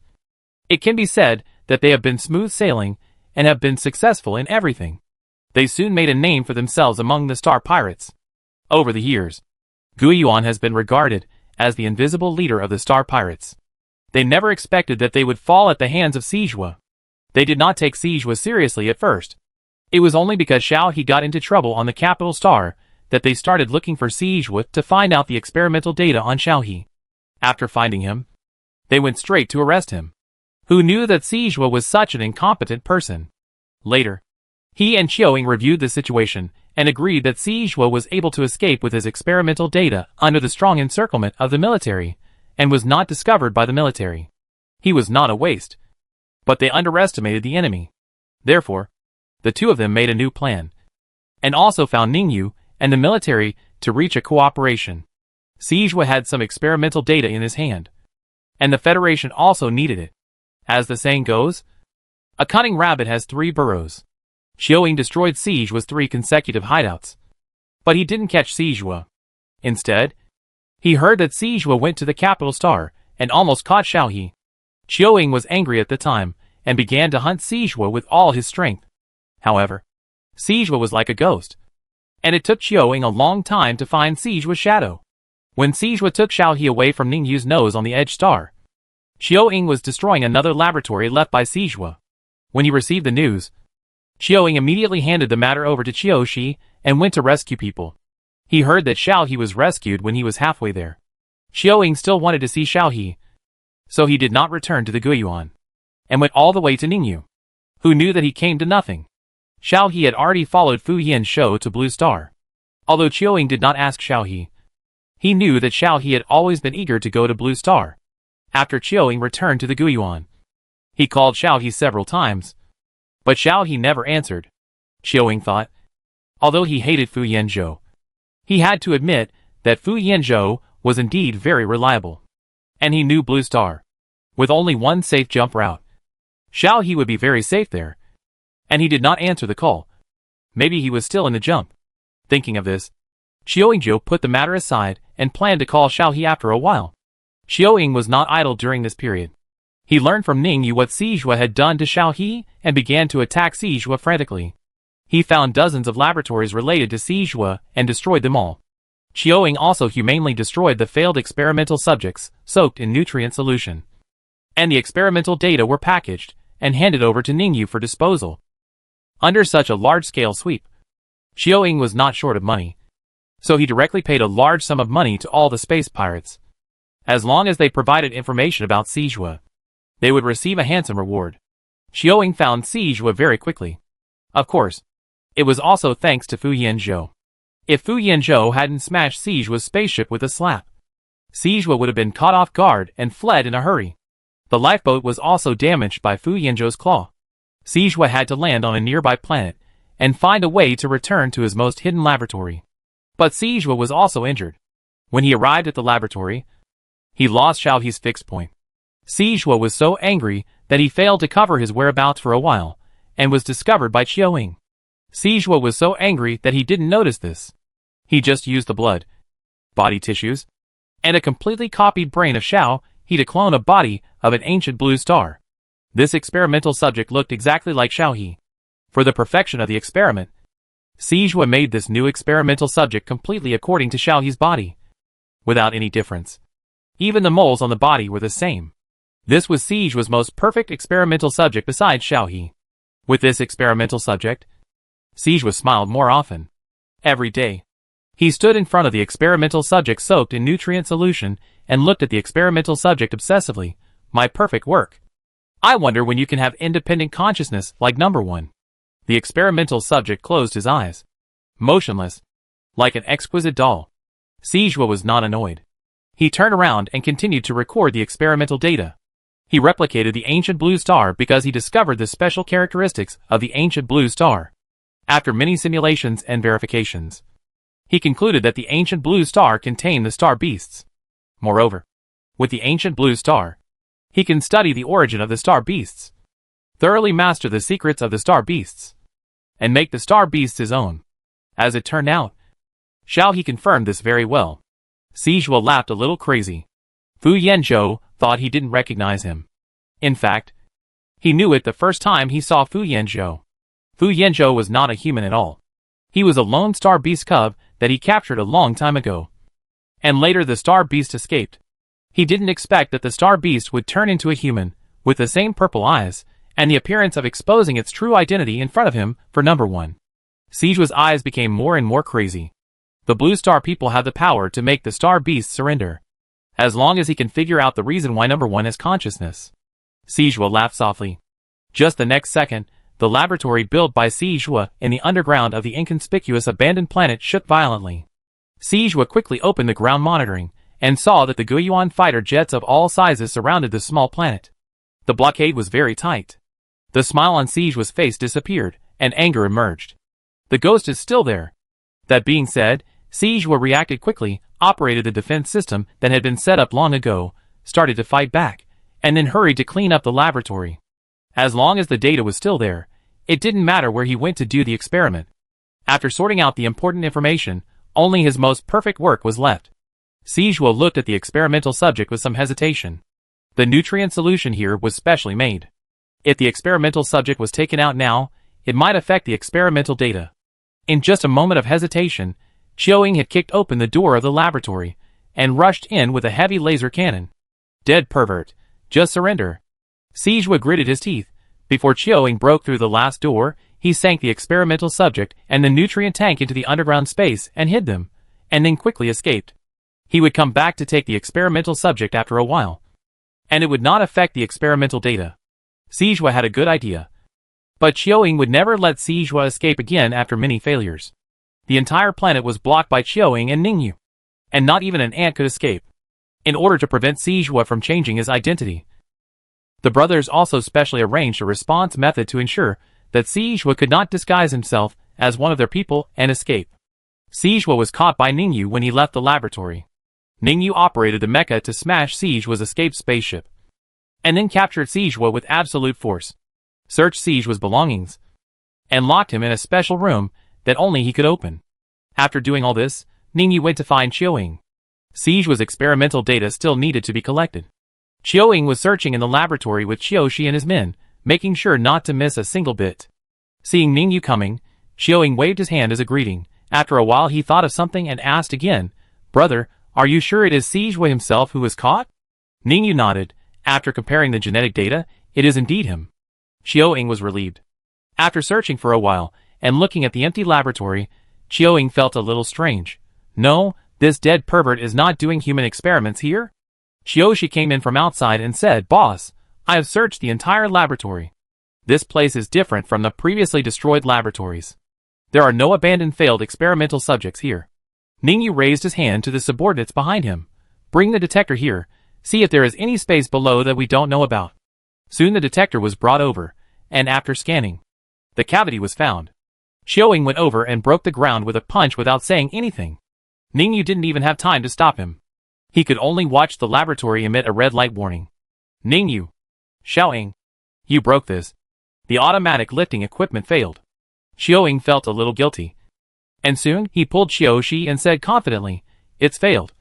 it can be said that they have been smooth sailing and have been successful in everything. They soon made a name for themselves among the star pirates. Over the years, Guiyuan has been regarded as the invisible leader of the star pirates. They never expected that they would fall at the hands of Sijua. They did not take Sijua seriously at first. It was only because Xiao He got into trouble on the capital star that they started looking for Sijua to find out the experimental data on Xiao He. After finding him, they went straight to arrest him. Who knew that Sijua was such an incompetent person? Later, he and Qiuoying reviewed the situation and agreed that Sijua was able to escape with his experimental data under the strong encirclement of the military and was not discovered by the military. He was not a waste. But they underestimated the enemy. Therefore, the two of them made a new plan, and also found Ningyu and the military to reach a cooperation. Sijua had some experimental data in his hand, and the Federation also needed it. As the saying goes, a cunning rabbit has 3 burrows. Qiuoying destroyed Sijua's 3 consecutive hideouts, but he didn't catch Sijua. Instead, he heard that Sijua went to the capital star and almost caught Xiao He. Qiuoying was angry at the time and began to hunt Sijua with all his strength. However, Sijua was like a ghost, and it took Qiuoying a long time to find Sijua's shadow. When Sijua took Xiao He away from Ningyu's nose on the edge star, Qiuoying was destroying another laboratory left by Sijua. When he received the news, Qiuoying immediately handed the matter over to Qiushi and went to rescue people. He heard that Xiao He was rescued when he was halfway there. Qiuoying still wanted to see Xiao He, so he did not return to the Guiyuan, and went all the way to Ningyu, who knew that he came to nothing. Xiao He had already followed Fu Yanzhou to Blue Star. Although Qiuoying did not ask Xiao He knew that Xiao He had always been eager to go to Blue Star. After Qiuoying returned to the Guiyuan, he called Xiao He several times, but Xiao He never answered. Qiuoying thought, although he hated Fu Yanzhou, he had to admit that Fu Yanzhou was indeed very reliable. And he knew Blue Star, with only one safe jump route. Xiao He would be very safe there. And he did not answer the call. Maybe he was still in the jump. Thinking of this, Qiuoying put the matter aside and planned to call Xiao He after a while. Qiuoying was not idle during this period. He learned from Ningyu what Sijua had done to Xiao He and began to attack Sijua frantically. He found dozens of laboratories related to Sijua and destroyed them all. Qiuoying also humanely destroyed the failed experimental subjects soaked in nutrient solution. And the experimental data were packaged and handed over to Ningyu for disposal. Under such a large-scale sweep, Xiaoying was not short of money, so he directly paid a large sum of money to all the space pirates. As long as they provided information about Sijua, they would receive a handsome reward. Xiaoying found Sijua very quickly. Of course, it was also thanks to Fu Yanzhou. If Fu Yanzhou hadn't smashed Sijua's spaceship with a slap, Sijua would have been caught off guard and fled in a hurry. The lifeboat was also damaged by Fu Yanzhou's claw. Sijua had to land on a nearby planet and find a way to return to his most hidden laboratory. But Sijua was also injured. When he arrived at the laboratory, he lost Xiaohe's fixed point. Sijua was so angry that he failed to cover his whereabouts for a while, and was discovered by Xiaoying. Sijua was so angry that he didn't notice this. He just used the blood, body tissues, and a completely copied brain of Xiao He to clone a body of an ancient blue star. This experimental subject looked exactly like Xiaohe. For the perfection of the experiment, Sijua made this new experimental subject completely according to Xiaohe's body, without any difference. Even the moles on the body were the same. This was Sijua's most perfect experimental subject besides Xiaohe. With this experimental subject, Sijua smiled more often. Every day, he stood in front of the experimental subject soaked in nutrient solution and looked at the experimental subject obsessively. My perfect work. I wonder when you can have independent consciousness like number one. The experimental subject closed his eyes, motionless, like an exquisite doll. Sijua was not annoyed. He turned around and continued to record the experimental data. He replicated the ancient blue star because he discovered the special characteristics of the ancient blue star. After many simulations and verifications, he concluded that the ancient blue star contained the star beasts. Moreover, with the ancient blue star, he can study the origin of the star beasts, thoroughly master the secrets of the star beasts, and make the star beasts his own. As it turned out, Xiaohe confirmed this very well. Sijua laughed a little crazy. Fu Yanzhou thought he didn't recognize him. In fact, he knew it the first time he saw Fu Yanzhou. Fu Yanzhou was not a human at all. He was a lone star beast cub that he captured a long time ago. And later the star beast escaped. He didn't expect that the star beast would turn into a human, with the same purple eyes, and the appearance of exposing its true identity in front of him for number one. Sijua's eyes became more and more crazy. The blue star people have the power to make the star beast surrender, as long as he can figure out the reason why number one has consciousness. Sijua laughed softly. Just the next second, the laboratory built by Sijua in the underground of the inconspicuous abandoned planet shook violently. Sijua quickly opened the ground monitoring, and saw that the Guiyuan fighter jets of all sizes surrounded the small planet. The blockade was very tight. The smile on Sijua's face disappeared, and anger emerged. The ghost is still there. That being said, Sijua reacted quickly, operated the defense system that had been set up long ago, started to fight back, and then hurried to clean up the laboratory. As long as the data was still there, it didn't matter where he went to do the experiment. After sorting out the important information, only his most perfect work was left. Sijua looked at the experimental subject with some hesitation. The nutrient solution here was specially made. If the experimental subject was taken out now, it might affect the experimental data. In just a moment of hesitation, Xiaoying had kicked open the door of the laboratory, and rushed in with a heavy laser cannon. Dead pervert. Just surrender. Sijua gritted his teeth. Before Xiaoying broke through the last door, he sank the experimental subject and the nutrient tank into the underground space and hid them, and then quickly escaped. He would come back to take the experimental subject after a while, and it would not affect the experimental data. Sijua had a good idea. But Xiaoying would never let Sijua escape again after many failures. The entire planet was blocked by Xiaoying and Ningyu, and not even an ant could escape. In order to prevent Sijua from changing his identity, the brothers also specially arranged a response method to ensure that Sijua could not disguise himself as one of their people and escape. Sijua was caught by Ningyu when he left the laboratory. Ningyu operated the mecha to smash Sijua's escaped spaceship, and then captured Sijua with absolute force, searched Sijua's belongings, and locked him in a special room that only he could open. After doing all this, Ningyu went to find Xiaoying. Sijua's experimental data still needed to be collected. Xiaoying was searching in the laboratory with Xiaoxi and his men, making sure not to miss a single bit. Seeing Ningyu coming, Xiaoying waved his hand as a greeting. After a while he thought of something and asked again, "Brother, are you sure it is Sijua himself who was caught?" Ningyu nodded. After comparing the genetic data, it is indeed him. Xiaoying was relieved. After searching for a while, and looking at the empty laboratory, Xiaoying felt a little strange. No, this dead pervert is not doing human experiments here? Xiaoshi came in from outside and said, "Boss, I have searched the entire laboratory. This place is different from the previously destroyed laboratories. There are no abandoned failed experimental subjects here." Ningyu raised his hand to the subordinates behind him. "Bring the detector here, see if there is any space below that we don't know about." Soon the detector was brought over, and after scanning, the cavity was found. Xiaoying went over and broke the ground with a punch without saying anything. Ningyu didn't even have time to stop him. He could only watch the laboratory emit a red light warning. "Ningyu! Xiaoying! You broke this." The automatic lifting equipment failed. Xiaoying felt a little guilty. And soon, he pulled Xiaoshi and said confidently, "It's failed.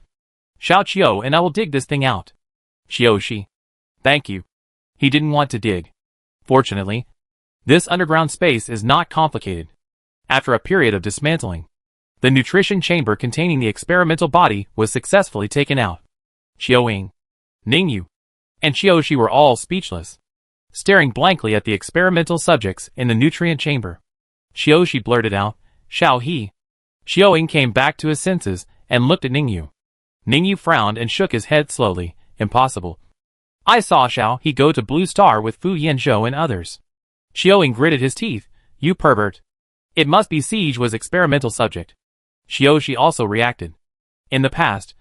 Xiao Qiu and I will dig this thing out." Xiaoshi. "Thank you." He didn't want to dig. Fortunately, this underground space is not complicated. After a period of dismantling, the nutrition chamber containing the experimental body was successfully taken out. Xiaoying, Ningyu, and Xiaoshi were all speechless, staring blankly at the experimental subjects in the nutrient chamber. Xiaoshi blurted out, "Xiao He." Xiaoying came back to his senses and looked at Ningyu. Ningyu frowned and shook his head slowly. "Impossible. I saw Xiao He go to Blue Star with Fu Yanzhou and others." Xiaoying gritted his teeth. "You pervert. It must be Siege was experimental subject." Xiaoshi also reacted. In the past,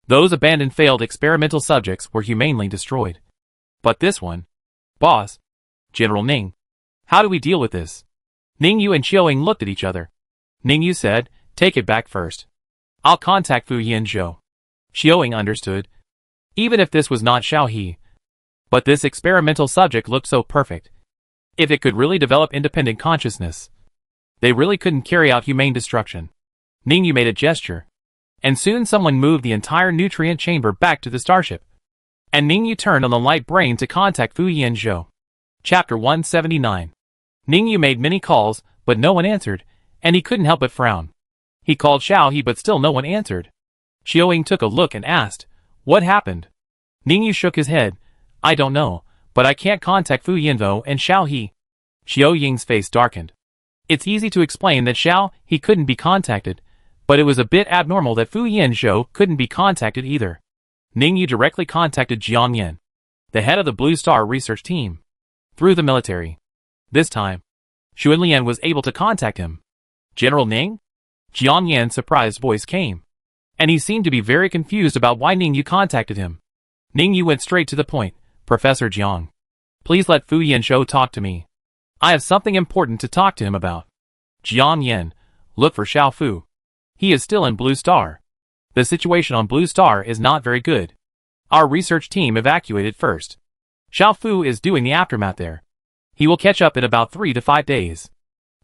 those abandoned failed experimental subjects were humanely destroyed. But this one? "Boss. General Ning. How do we deal with this?" Ningyu and Xiaoying looked at each other. Ningyu said, "Take it back first. I'll contact Fu Yanzhou." Xiaoying understood. Even if this was not Xiao He. But this experimental subject looked so perfect. If it could really develop independent consciousness, they really couldn't carry out humane destruction. Ningyu made a gesture. And soon someone moved the entire nutrient chamber back to the starship. And Ningyu turned on the light brain to contact Fu Yanzhou. Chapter 179. Ningyu made many calls, but no one answered, and he couldn't help but frown. He called Xiao He but still no one answered. Xiaoying took a look and asked, "What happened?" Ningyu shook his head. "I don't know, but I can't contact Fu Yanzhou and Xiao He." Xiaoying's face darkened. It's easy to explain that Xiao He couldn't be contacted, but it was a bit abnormal that Fu Yanzhou couldn't be contacted either. Ningyu directly contacted Jiang Yan, the head of the Blue Star research team, through the military. This time, Xuanlian was able to contact him. "General Ning?" Jiang Yan's surprised voice came, and he seemed to be very confused about why Ningyu contacted him. Ningyu went straight to the point. "Professor Jiang, please let Fu Yanzhou talk to me. I have something important to talk to him about." Jiang Yan, "Look for Xiao Fu. He is still in Blue Star. The situation on Blue Star is not very good. Our research team evacuated first. Xiao Fu is doing the aftermath there. He will catch up in about 3 to 5 days.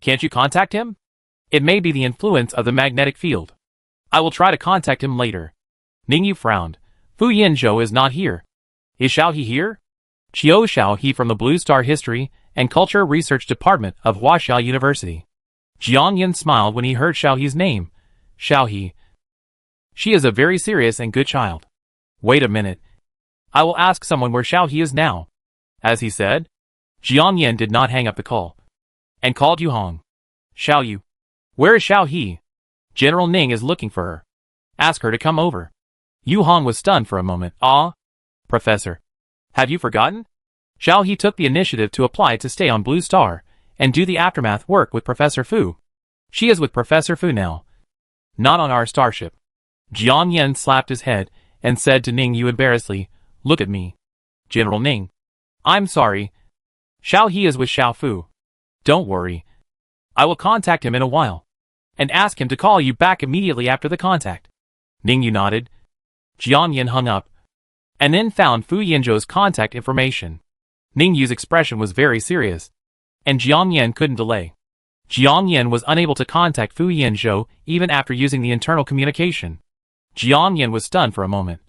Can't you contact him? It may be the influence of the magnetic field. I will try to contact him later." Ningyu frowned. "Fu Yanzhou is not here. Is Xiao He here?" Xiao He from the Blue Star History and Culture Research Department of Huaxia University. Jiang Yan smiled when he heard Xiao He's name. "Xiao He. She is a very serious and good child. Wait a minute. I will ask someone where Xiao He is now." As he said, Jiang Yan did not hang up the call, and called Yu Hong. "Xiao Yu. Where is Xiao He? General Ning is looking for her. Ask her to come over." Yu Hong was stunned for a moment. "Ah? Professor. Have you forgotten? Xiao He took the initiative to apply to stay on Blue Star, and do the aftermath work with Professor Fu. She is with Professor Fu now. Not on our starship." Jiang Yan slapped his head, and said to Ningyu embarrassedly, "Look at me. General Ning. I'm sorry. Xiao He is with Xiao Fu. Don't worry. I will contact him in a while, and ask him to call you back immediately after the contact." Ningyu nodded. Jiang Yan hung up, and then found Fu Yanzhou's contact information. Ningyu's expression was very serious, and Jiang Yan couldn't delay. Jiang Yan was unable to contact Fu Yanzhou even after using the internal communication. Jiang Yan was stunned for a moment,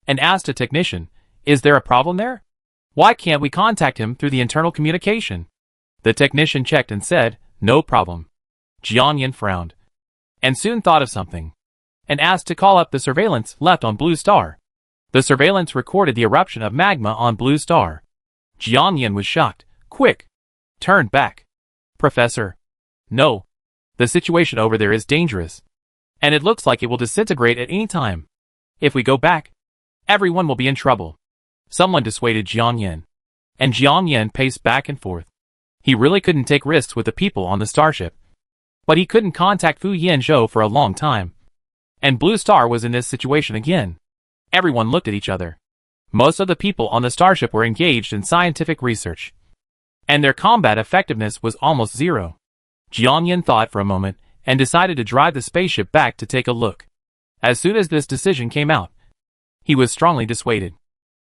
and asked a technician, "Is there a problem there? Why can't we contact him through the internal communication?" The technician checked and said, "No problem." Jiang Yan frowned, and soon thought of something, and asked to call up the surveillance left on Blue Star. The surveillance recorded the eruption of magma on Blue Star. Jiang Yan was shocked. "Quick, turned back. Professor. No. The situation over there is dangerous. And it looks like it will disintegrate at any time. If we go back, everyone will be in trouble. Someone dissuaded Jiang Yin. And Jiang Yin paced back and forth. He really couldn't take risks with the people on the starship. But he couldn't contact Fu Yanzhou for a long time. And Blue Star was in this situation again. Everyone looked at each other. Most of the people on the starship were engaged in scientific research. And their combat effectiveness was almost zero. Jiang Yin thought for a moment and decided to drive the spaceship back to take a look. As soon as this decision came out, he was strongly dissuaded.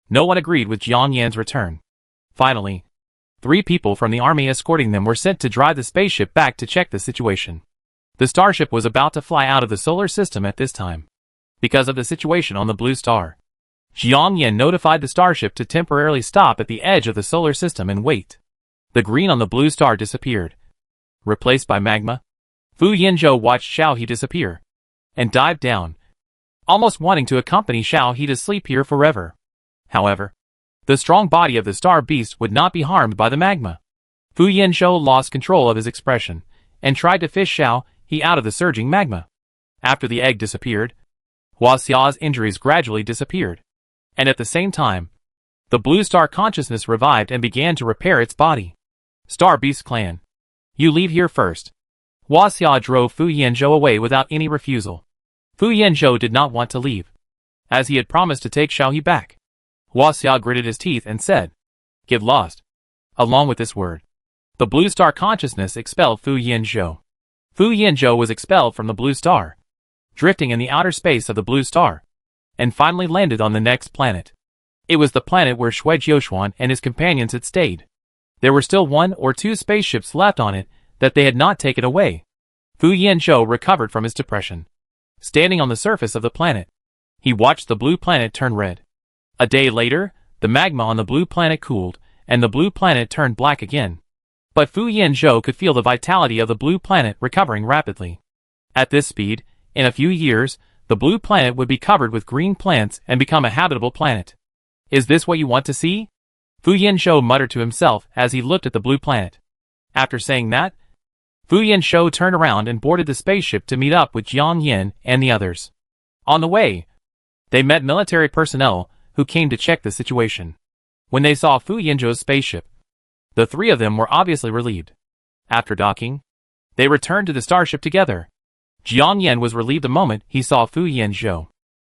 No one agreed with Jiang Yin's return. Finally, 3 people from the army escorting them were sent to drive the spaceship back to check the situation. The starship was about to fly out of the solar system at this time. Because of the situation on the Blue Star, Jiang Yin notified the starship to temporarily stop at the edge of the solar system and wait. The green on the Blue Star disappeared, replaced by magma. Fu Yanzhou watched Xiao He disappear and dived down, almost wanting to accompany Xiao He to sleep here forever. However, the strong body of the star beast would not be harmed by the magma. Fu Yanzhou lost control of his expression and tried to fish Xiao He out of the surging magma. After the egg disappeared, Hua Xiao's injuries gradually disappeared. And at the same time, the Blue Star consciousness revived and began to repair its body. Star Beast Clan. You leave here first. Hua Xia drove Fu Yanzhou away without any refusal. Fu Yanzhou did not want to leave, as he had promised to take Xiao He back. Hua Xia gritted his teeth and said, "Get lost." Along with this word, the Blue Star consciousness expelled Fu Yanzhou. Fu Yanzhou was expelled from the Blue Star, drifting in the outer space of the Blue Star, and finally landed on the next planet. It was the planet where Shui Jiuxuan and his companions had stayed. There were still 1 or 2 spaceships left on it that they had not taken away. Fu Yanzhou recovered from his depression. Standing on the surface of the planet, he watched the blue planet turn red. A day later, the magma on the blue planet cooled, and the blue planet turned black again. But Fu Yanzhou could feel the vitality of the blue planet recovering rapidly. At this speed, in a few years, the blue planet would be covered with green plants and become a habitable planet. Is this what you want to see? Fu Yanzhou muttered to himself as he looked at the blue planet. After saying that, Fu Yanzhou turned around and boarded the spaceship to meet up with Jiang Yin and the others. On the way, they met military personnel who came to check the situation. When they saw Fu Yanzhou's spaceship, the 3 of them were obviously relieved. After docking, they returned to the starship together. Jiang Yin was relieved the moment he saw Fu Yanzhou.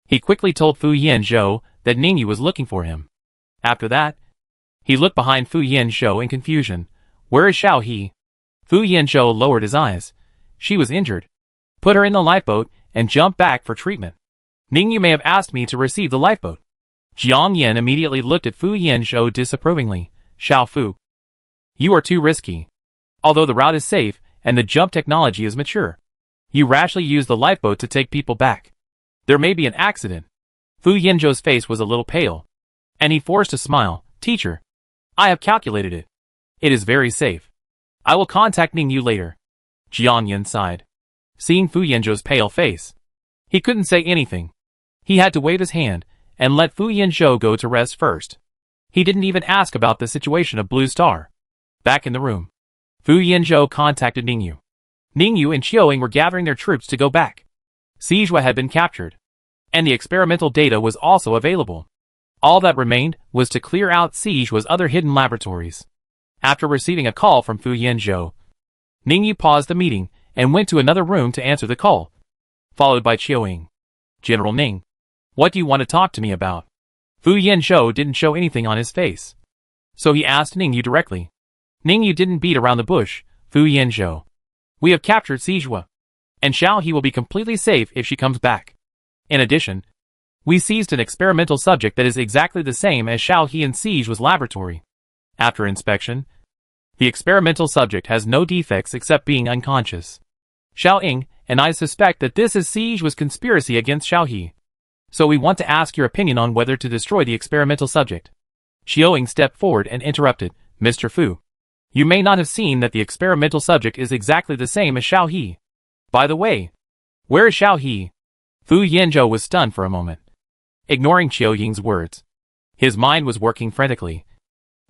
He quickly told Fu Yanzhou that Ningyu was looking for him. After that, he looked behind Fu Yanzhou in confusion. Where is Xiao He? Fu Yanzhou lowered his eyes. She was injured. Put her in the lifeboat and jump back for treatment. Ningyu may have asked me to receive the lifeboat. Jiang Yin immediately looked at Fu Yanzhou disapprovingly. Xiao Fu, you are too risky. Although the route is safe and the jump technology is mature, you rashly use the lifeboat to take people back. There may be an accident. Fu Yanzhou's face was a little pale, and he forced a smile. Teacher, I have calculated it. It is very safe. I will contact Ningyu later. Jiang Yin sighed. Seeing Fu Yanzhou's pale face, he couldn't say anything. He had to wave his hand and let Fu Yanzhou go to rest first. He didn't even ask about the situation of Blue Star. Back in the room, Fu Yanzhou contacted Ningyu. Ningyu and Qiuing were gathering their troops to go back. Sijua had been captured, and the experimental data was also available. All that remained was to clear out Sijua's other hidden laboratories. After receiving a call from Fu Yanzhou, Ningyu paused the meeting and went to another room to answer the call, followed by Qiuing. General Ning, what do you want to talk to me about? Fu Yanzhou didn't show anything on his face, so he asked Ningyu directly. Ningyu didn't beat around the bush. Fu Yanzhou, we have captured Sijua, and Xiao He will be completely safe if she comes back. In addition, we seized an experimental subject that is exactly the same as Xiao He and Sijua's laboratory. After inspection, the experimental subject has no defects except being unconscious. Xiao Ying and I suspect that this is Sijua's conspiracy against Xiao He. So we want to ask your opinion on whether to destroy the experimental subject. Qiuing stepped forward and interrupted. Mr. Fu, you may not have seen that the experimental subject is exactly the same as Xiao He. By the way, where is Xiao He? Fu Yanzhou was stunned for a moment, ignoring Qiuing's words. His mind was working frantically.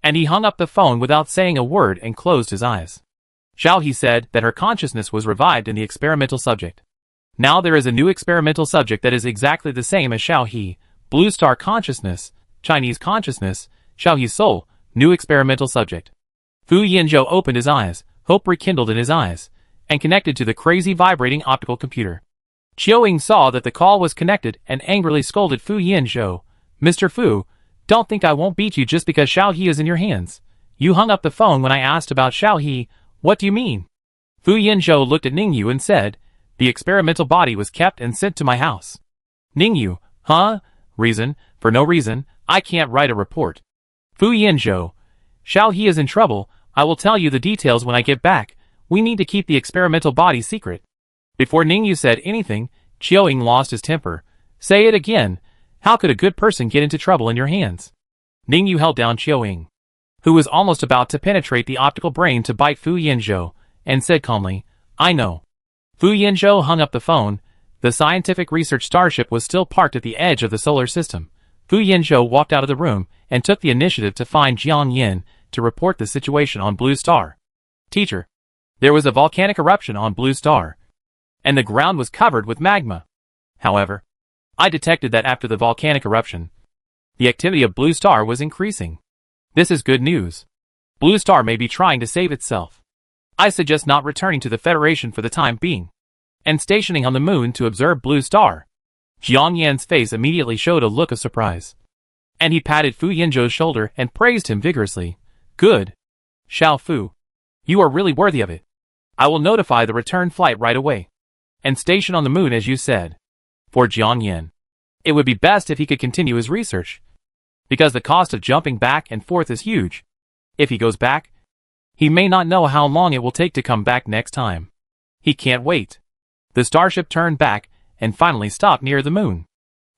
And he hung up the phone without saying a word and closed his eyes. Xiao He said that her consciousness was revived in the experimental subject. Now there is a new experimental subject that is exactly the same as Xiao He, Blue Star Consciousness, Chinese Consciousness, Xiao He's soul, new experimental subject. Fu Yanzhou opened his eyes, hope rekindled in his eyes, and connected to the crazy vibrating optical computer. Qiuing saw that the call was connected and angrily scolded Fu Yanzhou. Mr. Fu, don't think I won't beat you just because Xiao He is in your hands. You hung up the phone when I asked about Xiao He. What do you mean? Fu Yanzhou looked at Ningyu and said, the experimental body was kept and sent to my house. Ningyu, huh? Reason, for no reason, I can't write a report. Fu Yanzhou, Xiao He is in trouble, I will tell you the details when I get back, we need to keep the experimental body secret. Before Ningyu said anything, Qiuing lost his temper. Say it again, how could a good person get into trouble in your hands? Ningyu held down Qiuing, who was almost about to penetrate the optical brain to bite Fu Yanzhou, and said calmly, I know. Fu Yanzhou hung up the phone. The scientific research starship was still parked at the edge of the solar system. Fu Yanzhou walked out of the room and took the initiative to find Jiang Yin to report the situation on Blue Star. Teacher, there was a volcanic eruption on Blue Star, and the ground was covered with magma. However, I detected that after the volcanic eruption, the activity of Blue Star was increasing. This is good news. Blue Star may be trying to save itself. I suggest not returning to the Federation for the time being, and stationing on the moon to observe Blue Star. Jiang Yan's face immediately showed a look of surprise, and he patted Fu Yanzhou's shoulder and praised him vigorously. Good. Xiao Fu, you are really worthy of it. I will notify the return flight right away, and station on the moon as you said. For Jiang Yan, it would be best if he could continue his research, because the cost of jumping back and forth is huge. If he goes back, he may not know how long it will take to come back next time. He can't wait. The starship turned back and finally stopped near the moon.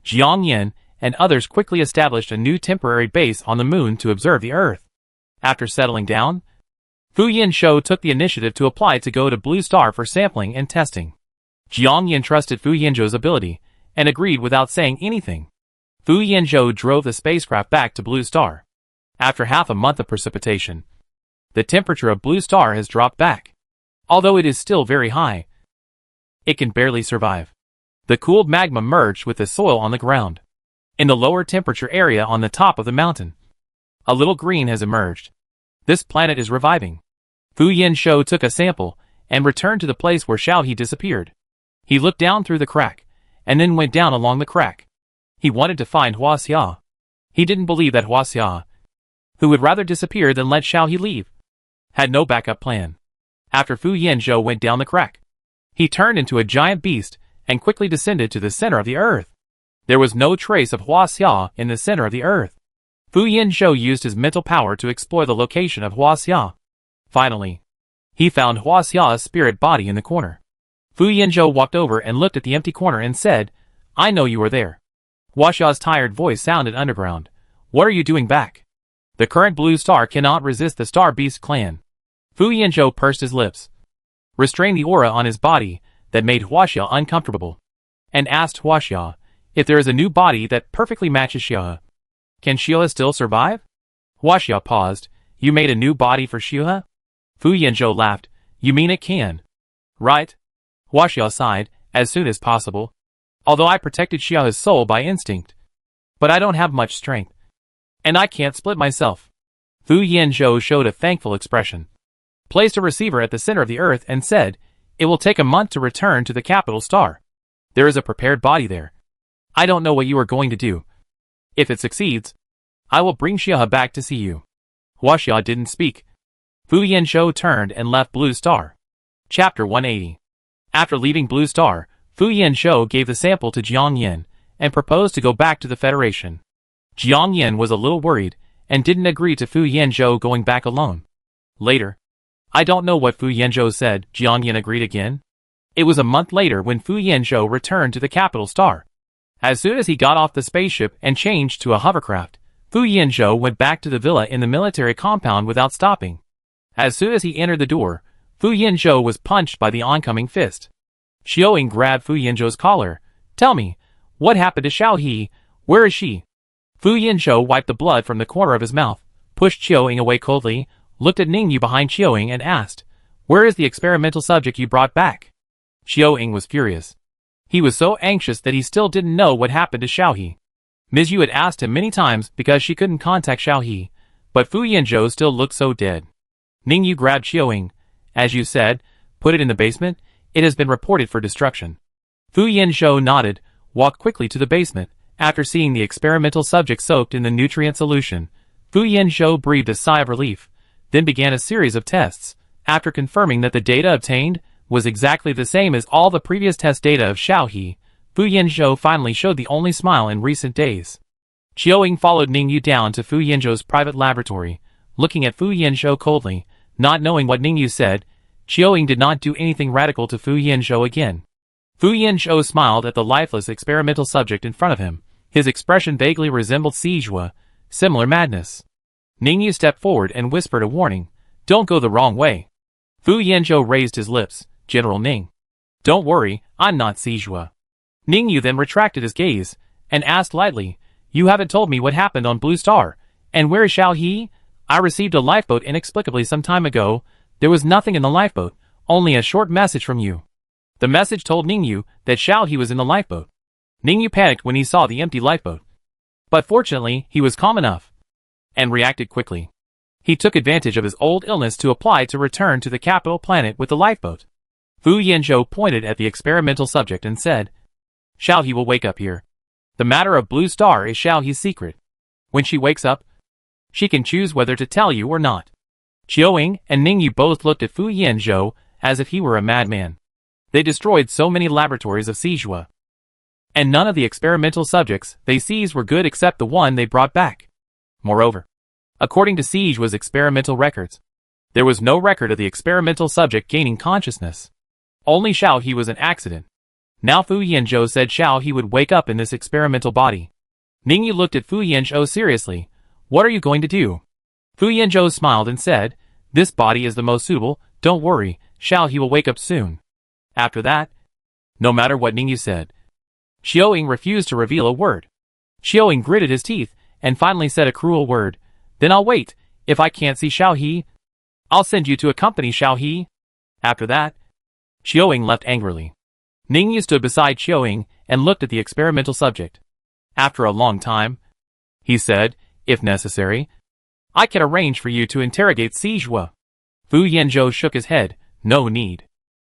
Jiang Yan and others quickly established a new temporary base on the moon to observe the Earth. After settling down, Fu Yanzhou took the initiative to apply to go to Blue Star for sampling and testing. Jiang Yan trusted Fu Yanzhou's ability and agreed without saying anything. Fu Yanzhou drove the spacecraft back to Blue Star. After half a month of precipitation, the temperature of Blue Star has dropped back. Although it is still very high, it can barely survive. The cooled magma merged with the soil on the ground. In the lower temperature area on the top of the mountain, a little green has emerged. This planet is reviving. Fu Yanzhou took a sample and returned to the place where Xiao He disappeared. He looked down through the crack, and then went down along the crack. He wanted to find Hua Xia. He didn't believe that Hua Xia, who would rather disappear than let Xiao He leave, had no backup plan. After Fu Yanzhou went down the crack, he turned into a giant beast and quickly descended to the center of the earth. There was no trace of Hua Xia in the center of the earth. Fu Yanzhou used his mental power to explore the location of Hua Xia. Finally, he found Hua Xia's spirit body in the corner. Fu Yanzhou walked over and looked at the empty corner and said, I know you are there. Hua Xia's tired voice sounded underground. What are you doing back? The current Blue Star cannot resist the Star Beast clan. Fu Yanzhou pursed his lips, restrained the aura on his body that made Hua Xia uncomfortable, and asked Hua Xia if there is a new body that perfectly matches Xia. Can Xia still survive? Hua Xia paused. You made a new body for Xia? Fu Yanzhou laughed. You mean it can? Right. Hua Xia sighed. As soon as possible. Although I protected Xia's soul by instinct. But I don't have much strength. And I can't split myself. Fu Yanzhou showed a thankful expression, placed a receiver at the center of the earth and said, it will take a month to return to the capital star. There is a prepared body there. I don't know what you are going to do. If it succeeds, I will bring Xia back to see you. Hua Xia didn't speak. Fu Yanzhou turned and left Blue Star. Chapter 180. After leaving Blue Star, Fu Yanzhou gave the sample to Jiang Yan and proposed to go back to the Federation. Jiang Yan was a little worried and didn't agree to Fu Yanzhou going back alone. Later, I don't know what Fu Yanzhou said, Jiang Yan agreed again. It was a month later when Fu Yanzhou returned to the capital star. As soon as he got off the spaceship and changed to a hovercraft, Fu Yanzhou went back to the villa in the military compound without stopping. As soon as he entered the door, Fu Yanzhou was punched by the oncoming fist. Qiuing grabbed Fu Yanzhou's collar. Tell me, what happened to Xiao He? Where is she? Fu Yanzhou wiped the blood from the corner of his mouth, pushed Chiu-Ying away coldly, looked at Ningyu behind Chiu-Ying and asked, "Where is the experimental subject you brought back?" Chiu-Ying was furious. He was so anxious that he still didn't know what happened to Xiaohe. Ms. Yu had asked him many times because she couldn't contact Xiaohe, but Fu Yanzhou still looked so dead. Ningyu grabbed Chiu-Ying. "As you said, put it in the basement. It has been reported for destruction." Fu Yanzhou nodded, walked quickly to the basement. After seeing the experimental subject soaked in the nutrient solution, Fu Yanzhou breathed a sigh of relief, then began a series of tests. After confirming that the data obtained was exactly the same as all the previous test data of Xiaohe, Fu Yanzhou finally showed the only smile in recent days. Chiu-Ying followed Ningyu down to Fu Yanzhou's private laboratory, looking at Fu Yanzhou coldly, not knowing what Ningyu said. Chiu-Ying did not do anything radical to Fu Yanzhou again. Fu Yanzhou smiled at the lifeless experimental subject in front of him. His expression vaguely resembled Sijua, similar madness. Ningyu stepped forward and whispered a warning, "Don't go the wrong way." Fu Yanzhou raised his lips, "General Ning. Don't worry, I'm not Sijua." Ningyu then retracted his gaze, and asked lightly, "You haven't told me what happened on Blue Star, and where is Xiaohe? I received a lifeboat inexplicably some time ago. There was nothing in the lifeboat, only a short message from you." The message told Ningyu that Xiaohe was in the lifeboat. Ningyu panicked when he saw the empty lifeboat. But fortunately, he was calm enough and reacted quickly. He took advantage of his old illness to apply to return to the capital planet with the lifeboat. Fu Yanzhou pointed at the experimental subject and said, "Xiaohe will wake up here. The matter of Blue Star is Xiaohe's secret. When she wakes up, she can choose whether to tell you or not." Chiu-Ying and Ningyu both looked at Fu Yanzhou as if he were a madman. They destroyed so many laboratories of Sijua, and none of the experimental subjects they seized were good except the one they brought back. Moreover, according to Sijua's experimental records, there was no record of the experimental subject gaining consciousness. Only Xiaohe was an accident. Now Fu Yanzhou said Xiaohe would wake up in this experimental body. Ningyu looked at Fu Yanzhou seriously. "What are you going to do?" Fu Yanzhou smiled and said, "This body is the most suitable. Don't worry, Xiaohe will wake up soon." After that, no matter what Ningyu said, Chiu-Ying refused to reveal a word. Chiu-Ying gritted his teeth and finally said a cruel word. "Then I'll wait. If I can't see Xiaohe, I'll send you to accompany Xiaohe." After that, Chiu-Ying left angrily. Ningyu stood beside Chiu-Ying and looked at the experimental subject. After a long time, he said, "If necessary, I can arrange for you to interrogate Sijua." Fu Yanzhou shook his head. "No need."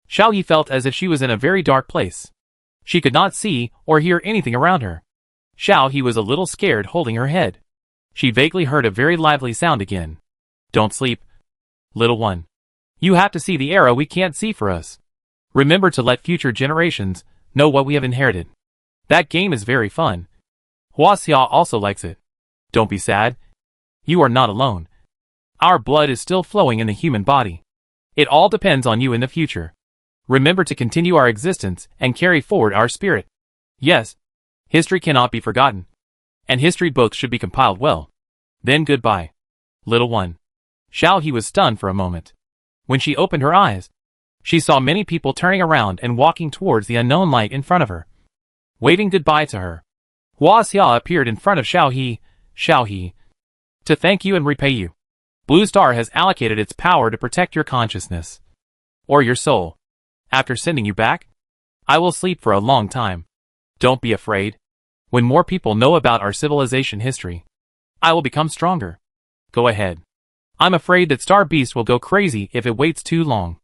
Xiaohe felt as if she was in a very dark place. She could not see or hear anything around her. Xiaohe was a little scared, holding her head. She vaguely heard a very lively sound again. "Don't sleep, little one. You have to see the era we can't see for us. Remember to let future generations know what we have inherited. That game is very fun. Huaxia also likes it. Don't be sad. You are not alone. Our blood is still flowing in the human body. It all depends on you in the future. Remember to continue our existence and carry forward our spirit. Yes, history cannot be forgotten, and history books should be compiled well. Then goodbye, little one." Xiaohe was stunned for a moment. When she opened her eyes, she saw many people turning around and walking towards the unknown light in front of her, waving goodbye to her. Huaxia appeared in front of Xiaohe. "Xiaohe, to thank you and repay you, Blue Star has allocated its power to protect your consciousness, or your soul. After sending you back, I will sleep for a long time. Don't be afraid. When more people know about our civilization history, I will become stronger. Go ahead. I'm afraid that Star Beast will go crazy if it waits too long."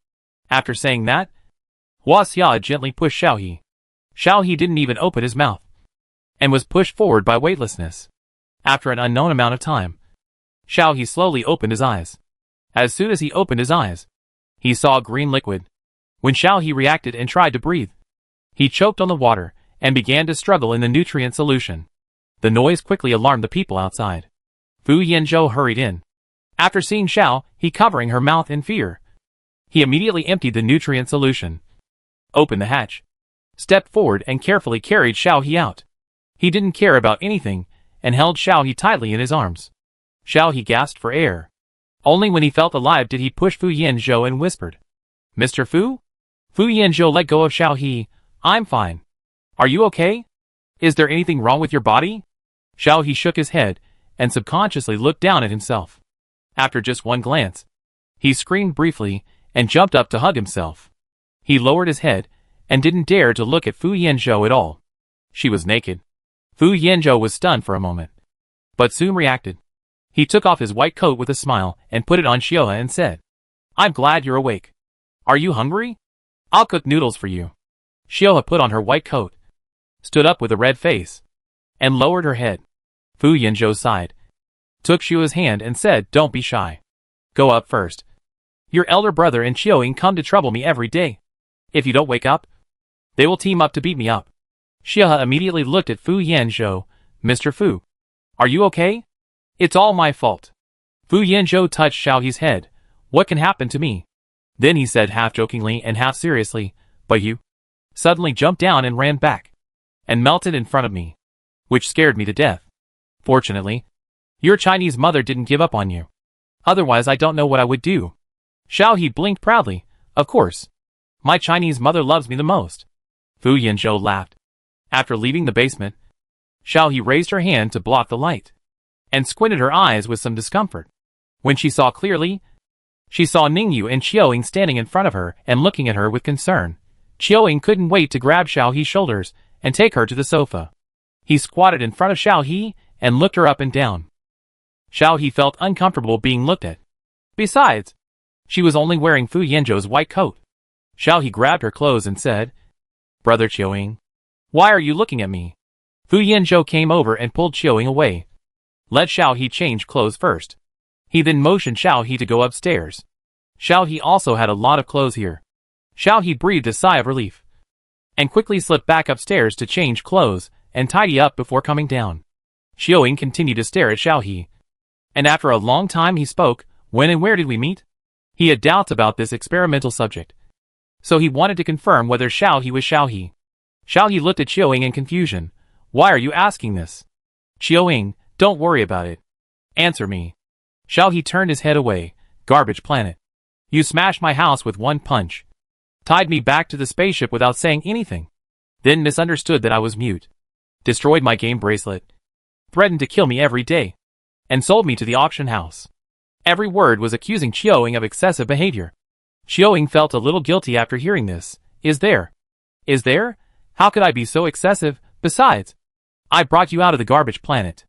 After saying that, Huaxia gently pushed Xiaohe. Xiaohe didn't even open his mouth, and was pushed forward by weightlessness. After an unknown amount of time, Xiaohe slowly opened his eyes. As soon as he opened his eyes, he saw green liquid. When Xiaohe reacted and tried to breathe, he choked on the water and began to struggle in the nutrient solution. The noise quickly alarmed the people outside. Fu Yanzhou hurried in. After seeing Xiaohe covering her mouth in fear, he immediately emptied the nutrient solution, opened the hatch, stepped forward and carefully carried Xiaohe out. He didn't care about anything and held Xiaohe tightly in his arms. Xiaohe gasped for air. Only when he felt alive did he push Fu Yanzhou and whispered, "Mr. Fu?" Fu Yanzhou let go of Xiaohe. "I'm fine. Are you okay? Is there anything wrong with your body?" Xiaohe shook his head and subconsciously looked down at himself. After just one glance, he screamed briefly and jumped up to hug himself. He lowered his head and didn't dare to look at Fu Yanzhou at all. She was naked. Fu Yanzhou was stunned for a moment, but soon reacted. He took off his white coat with a smile and put it on Xiaohe and said, "I'm glad you're awake. Are you hungry? I'll cook noodles for you." Xiaohe put on her white coat, stood up with a red face, and lowered her head. Fu Yanzhou sighed, took Xiaohe's hand and said, "Don't be shy. Go up first. Your elder brother and Xiaoying come to trouble me every day. If you don't wake up, they will team up to beat me up." Xiaohe immediately looked at Fu Yanzhou. "Mr. Fu, are you okay? It's all my fault." Fu Yanzhou touched Xiaohe's head. "What can happen to me?" Then he said half jokingly and half seriously, "But you suddenly jumped down and ran back and melted in front of me, which scared me to death. Fortunately, your Chinese mother didn't give up on you. Otherwise I don't know what I would do." Xiaohe blinked proudly. "Of course. My Chinese mother loves me the most." Fu Yanzhou laughed. After leaving the basement, Xiaohe raised her hand to block the light and squinted her eyes with some discomfort. When she saw clearly, she saw Ningyu and Xiaoying standing in front of her and looking at her with concern. Xiaoying couldn't wait to grab Xiaohe's shoulders and take her to the sofa. He squatted in front of Xiaohe and looked her up and down. Xiaohe felt uncomfortable being looked at. Besides, she was only wearing Fu Yanzhou's white coat. Xiaohe grabbed her clothes and said, "Brother Xiaoying, why are you looking at me?" Fu Yanzhou came over and pulled Xiaoying away. Let Xiaohe change clothes first. He then motioned Xiaohe to go upstairs. Xiaohe also had a lot of clothes here. Xiaohe breathed a sigh of relief and quickly slipped back upstairs to change clothes and tidy up before coming down. Xiaoying continued to stare at Xiaohe, and after a long time he spoke, "When and where did we meet?" He had doubts about this experimental subject, so he wanted to confirm whether Xiaohe was Xiaohe. Xiaohe looked at Xiaoying in confusion. "Why are you asking this?" "Xiaoying, don't worry about it. Answer me." Xiaohe turned his head away. "Garbage planet. You smashed my house with one punch. Tied me back to the spaceship without saying anything. Then misunderstood that I was mute. Destroyed my game bracelet. Threatened to kill me every day. And sold me to the auction house." Every word was accusing Xiaoying of excessive behavior. Xiaoying felt a little guilty after hearing this. Is there? How could I be so excessive? Besides, I brought you out of the garbage planet."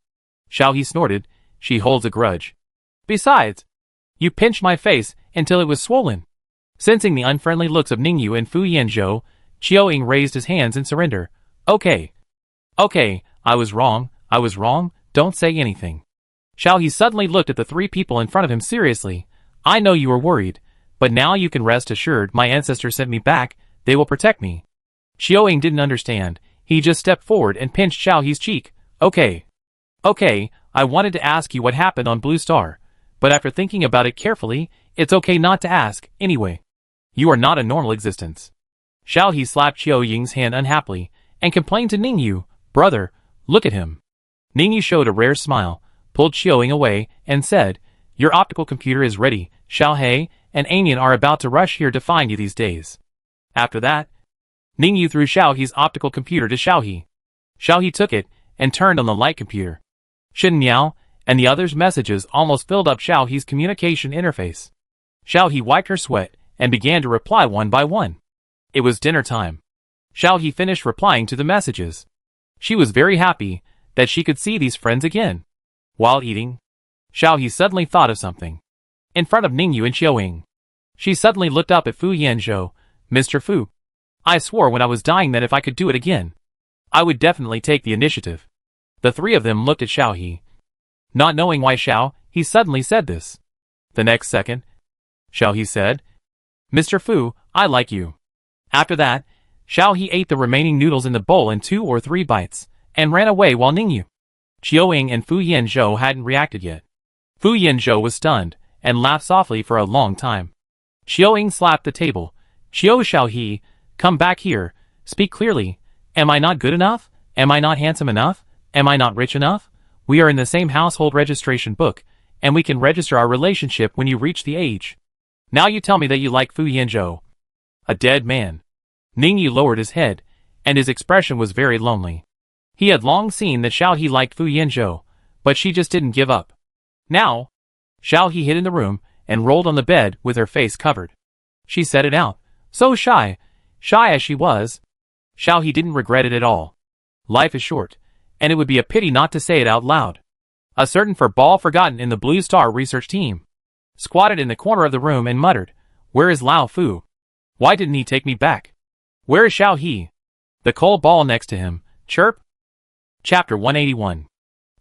Xiaohe snorted. "She holds a grudge. Besides, you pinched my face until it was swollen." Sensing the unfriendly looks of Ningyu and Fu Yanzhou, Xiaoying raised his hands in surrender. Okay, I was wrong, don't say anything." Xiaohe suddenly looked at the three people in front of him seriously. "I know you were worried, but now you can rest assured my ancestors sent me back, they will protect me." Xiaoying didn't understand. He just stepped forward and pinched Xiaohe's cheek. Okay, I wanted to ask you what happened on Blue Star, but after thinking about it carefully, it's okay not to ask, anyway. You are not a normal existence." Xiaohe slapped Xiaoying's hand unhappily and complained to Ningyu, "Brother, look at him." Ningyu showed a rare smile, pulled Xiaoying away, and said, "Your optical computer is ready. Xiaohe and Anian are about to rush here to find you these days." After that, Ningyu threw Xiaohe's optical computer to Xiaohe. Xiaohe took it and turned on the light computer. Shen Niao and the others' messages almost filled up Xiaohe's communication interface. Xiaohe wiped her sweat and began to reply one by one. It was dinner time. Xiaohe finished replying to the messages. She was very happy that she could see these friends again. While eating, Xiaohe suddenly thought of something. In front of Ningyu and Xiaoying, she suddenly looked up at Fu Yanzhou. "Mr. Fu, I swore when I was dying that if I could do it again, I would definitely take the initiative." The three of them looked at Xiaohe. Not knowing why he suddenly said this. The next second, Xiaohe said, "Mr. Fu, I like you." After that, Xiaohe ate the remaining noodles in the bowl in 2 or 3 bites, and ran away while Ningyu, Xiaoying and Fu Yanzhou hadn't reacted yet. Fu Yanzhou was stunned, and laughed softly for a long time. Xiaoying slapped the table. Xiaohe, come back here, speak clearly. Am I not good enough? Am I not handsome enough? Am I not rich enough? We are in the same household registration book, and we can register our relationship when you reach the age. Now you tell me that you like Fu Yanzhou." A dead man. Ningyu lowered his head, and his expression was very lonely. He had long seen that Xiaohe liked Fu Yanzhou, but she just didn't give up. Now, Xiao He hid in the room and rolled on the bed with her face covered. She said it out, so shy as she was. Xiao He didn't regret it at all. Life is short, and it would be a pity not to say it out loud. A certain furball forgotten in the Blue Star research team squatted in the corner of the room and muttered, "Where is Lao Fu? Why didn't he take me back? Where is Xiao He?" The coal ball next to him, chirp. Chapter 181.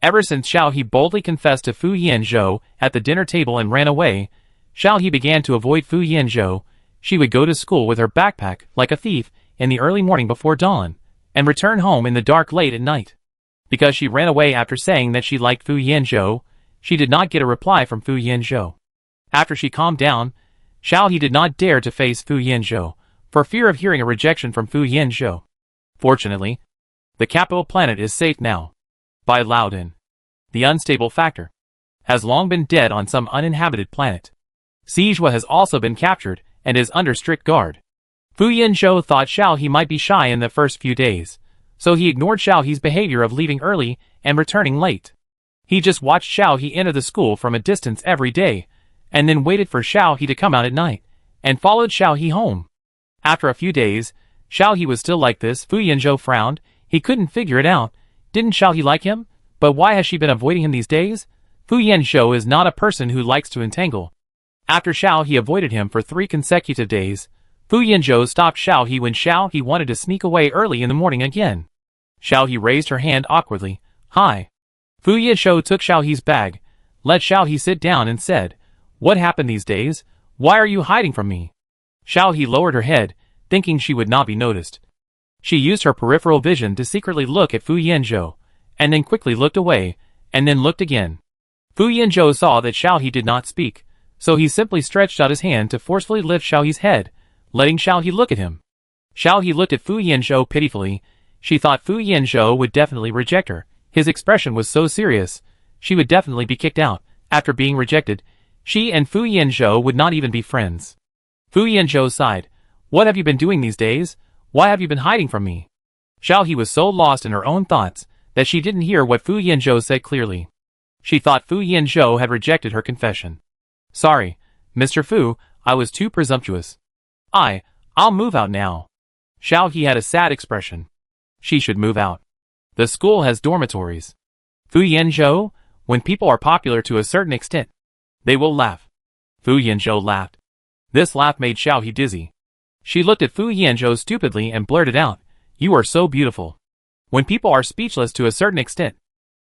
Ever since Xiao He boldly confessed to Fu Yanzhou at the dinner table and ran away, Xiao He began to avoid Fu Yanzhou. She would go to school with her backpack like a thief in the early morning before dawn, and return home in the dark late at night. Because she ran away after saying that she liked Fu Yanzhou, she did not get a reply from Fu Yanzhou. After she calmed down, Xiao He did not dare to face Fu Yanzhou, for fear of hearing a rejection from Fu Yanzhou. Fortunately, the capital planet is safe now. By Loudon. The unstable factor has long been dead on some uninhabited planet. Sijua has also been captured and is under strict guard. Fu Yanzhou thought Xiao He might be shy in the first few days, so he ignored Xiao He's behavior of leaving early and returning late. He just watched Xiao He enter the school from a distance every day, and then waited for Xiao He to come out at night, and followed Xiao He home. After a few days, Xiao He was still like this. Fu Yanzhou frowned. He couldn't figure it out. Didn't Xiao He like him? But why has she been avoiding him these days? Fu Yanzhou is not a person who likes to entangle. After Xiao He avoided him for 3 consecutive days, Fu Yanzhou stopped Xiao He when Xiao He wanted to sneak away early in the morning again. Xiao He raised her hand awkwardly. "Hi." Fu Yanzhou took Xiao He's bag, let Xiao He sit down and said, "What happened these days? Why are you hiding from me?" Xiao He lowered her head, thinking she would not be noticed. She used her peripheral vision to secretly look at Fu Yanzhou, and then quickly looked away, and then looked again. Fu Yanzhou saw that Xiao He did not speak, so he simply stretched out his hand to forcefully lift Xiao He's head, letting Xiao He look at him. Xiao He looked at Fu Yanzhou pitifully. She thought Fu Yanzhou would definitely reject her. His expression was so serious. She would definitely be kicked out. After being rejected, she and Fu Yanzhou would not even be friends. Fu Yanzhou sighed. "What have you been doing these days? Why have you been hiding from me?" Xiao He was so lost in her own thoughts that she didn't hear what Fu Yanzhou said clearly. She thought Fu Yanzhou had rejected her confession. "Sorry, Mr. Fu, I was too presumptuous. I'll move out now." Xiao He had a sad expression. She should move out. The school has dormitories. Fu Yanzhou, when people are popular to a certain extent, they will laugh. Fu Yanzhou laughed. This laugh made Xiao He dizzy. She looked at Fu Yanzhou stupidly and blurted out, "You are so beautiful." When people are speechless to a certain extent,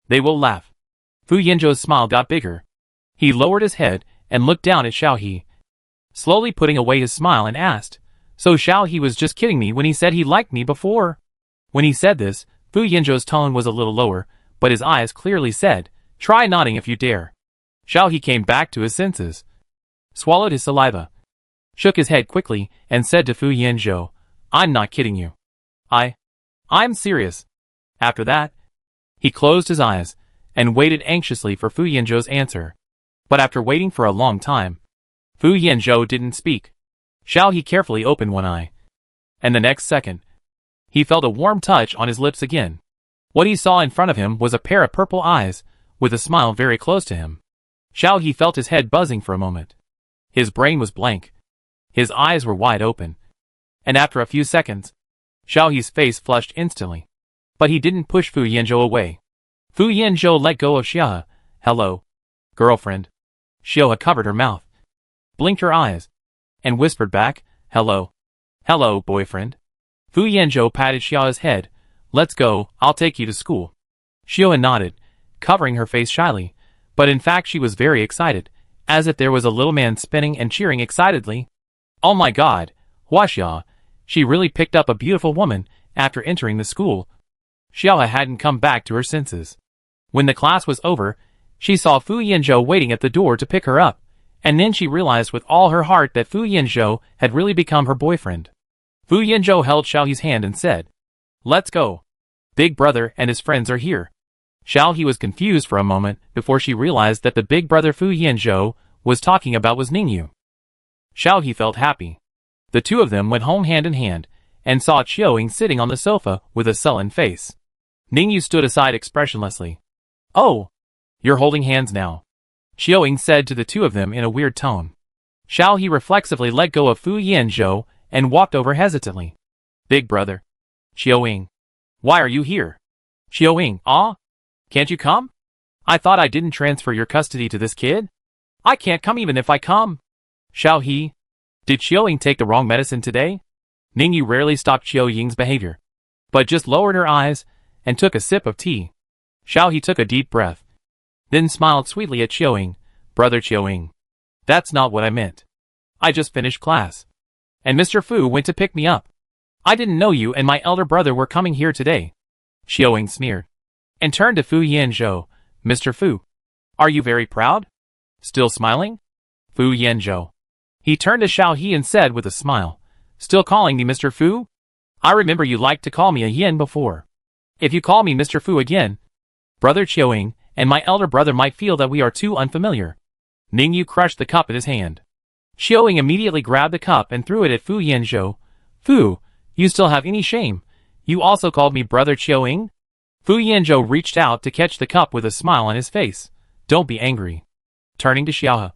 they will laugh. Fu Yanzhou's smile got bigger. He lowered his head and looked down at Xiao He, slowly putting away his smile, and asked, "So Xiao He was just kidding me when he said he liked me before?" When he said this, Fu Yanzhou's tone was a little lower, but his eyes clearly said, "Try nodding if you dare." Xiao He came back to his senses, swallowed his saliva, shook his head quickly, and said to Fu Yanzhou, "I'm not kidding you. I'm serious." After that, he closed his eyes and waited anxiously for Fu Yanzhou's answer. But after waiting for a long time, Fu Yanzhou didn't speak. Xiao He carefully opened one eye, and the next second, he felt a warm touch on his lips again. What he saw in front of him was a pair of purple eyes, with a smile very close to him. Xiao He felt his head buzzing for a moment. His brain was blank. His eyes were wide open. And after a few seconds, Xiao He's face flushed instantly. But he didn't push Fu Yanzhou away. Fu Yanzhou let go of Xiaohe. "Hello, girlfriend." Xiaohe covered her mouth, blinked her eyes, and whispered back, "Hello. Hello, boyfriend." Fu Yanzhou patted Xiaohe's head. "Let's go, I'll take you to school." Xiaohe nodded, covering her face shyly, but in fact she was very excited, as if there was a little man spinning and cheering excitedly. Oh my god, Huaxia, she really picked up a beautiful woman after entering the school. Xiaohe hadn't come back to her senses. When the class was over, she saw Fu Yanzhou waiting at the door to pick her up, and then she realized with all her heart that Fu Yanzhou had really become her boyfriend. Fu Yanzhou held Xiao He's hand and said, "Let's go. Big brother and his friends are here." Xiao He was confused for a moment before she realized that the big brother Fu Yanzhou was talking about was Ningyu. Xiao He felt happy. The two of them went home hand in hand, and saw Qiuing sitting on the sofa with a sullen face. Ningyu stood aside expressionlessly. "Oh, you're holding hands now. Xiaoying said to the two of them in a weird tone. Xiao He reflexively let go of Fu Yanzhou and walked over hesitantly. Big brother. Xiaoying. Why are you here? Xiaoying. Ah? Can't you come? I thought I didn't transfer your custody to this kid? I can't come even if I come. Xiao He. Did Xiaoying take the wrong medicine today? Ningyu rarely stopped Xiaoying's behavior, but just lowered her eyes and took a sip of tea. Xiao He took a deep breath, then smiled sweetly at Xiaoying. Brother Xiaoying. That's not what I meant. I just finished class, and Mr. Fu went to pick me up. I didn't know you and my elder brother were coming here today. Xiaoying sneered, and turned to Fu Yanzhou. Mr. Fu. Are you very proud? Still smiling? Fu Yanzhou. He turned to Xiao He and said with a smile. Still calling me Mr. Fu? I remember you liked to call me a yin before. If you call me Mr. Fu again, Brother Xiaoying and my elder brother might feel that we are too unfamiliar. Ningyu crushed the cup in his hand. Xiaoying immediately grabbed the cup and threw it at Fu Yanzhou. Fu, you still have any shame? You also called me Brother Xiaoying? Fu Yanzhou reached out to catch the cup with a smile on his face. Don't be angry. Turning to Xiaohe,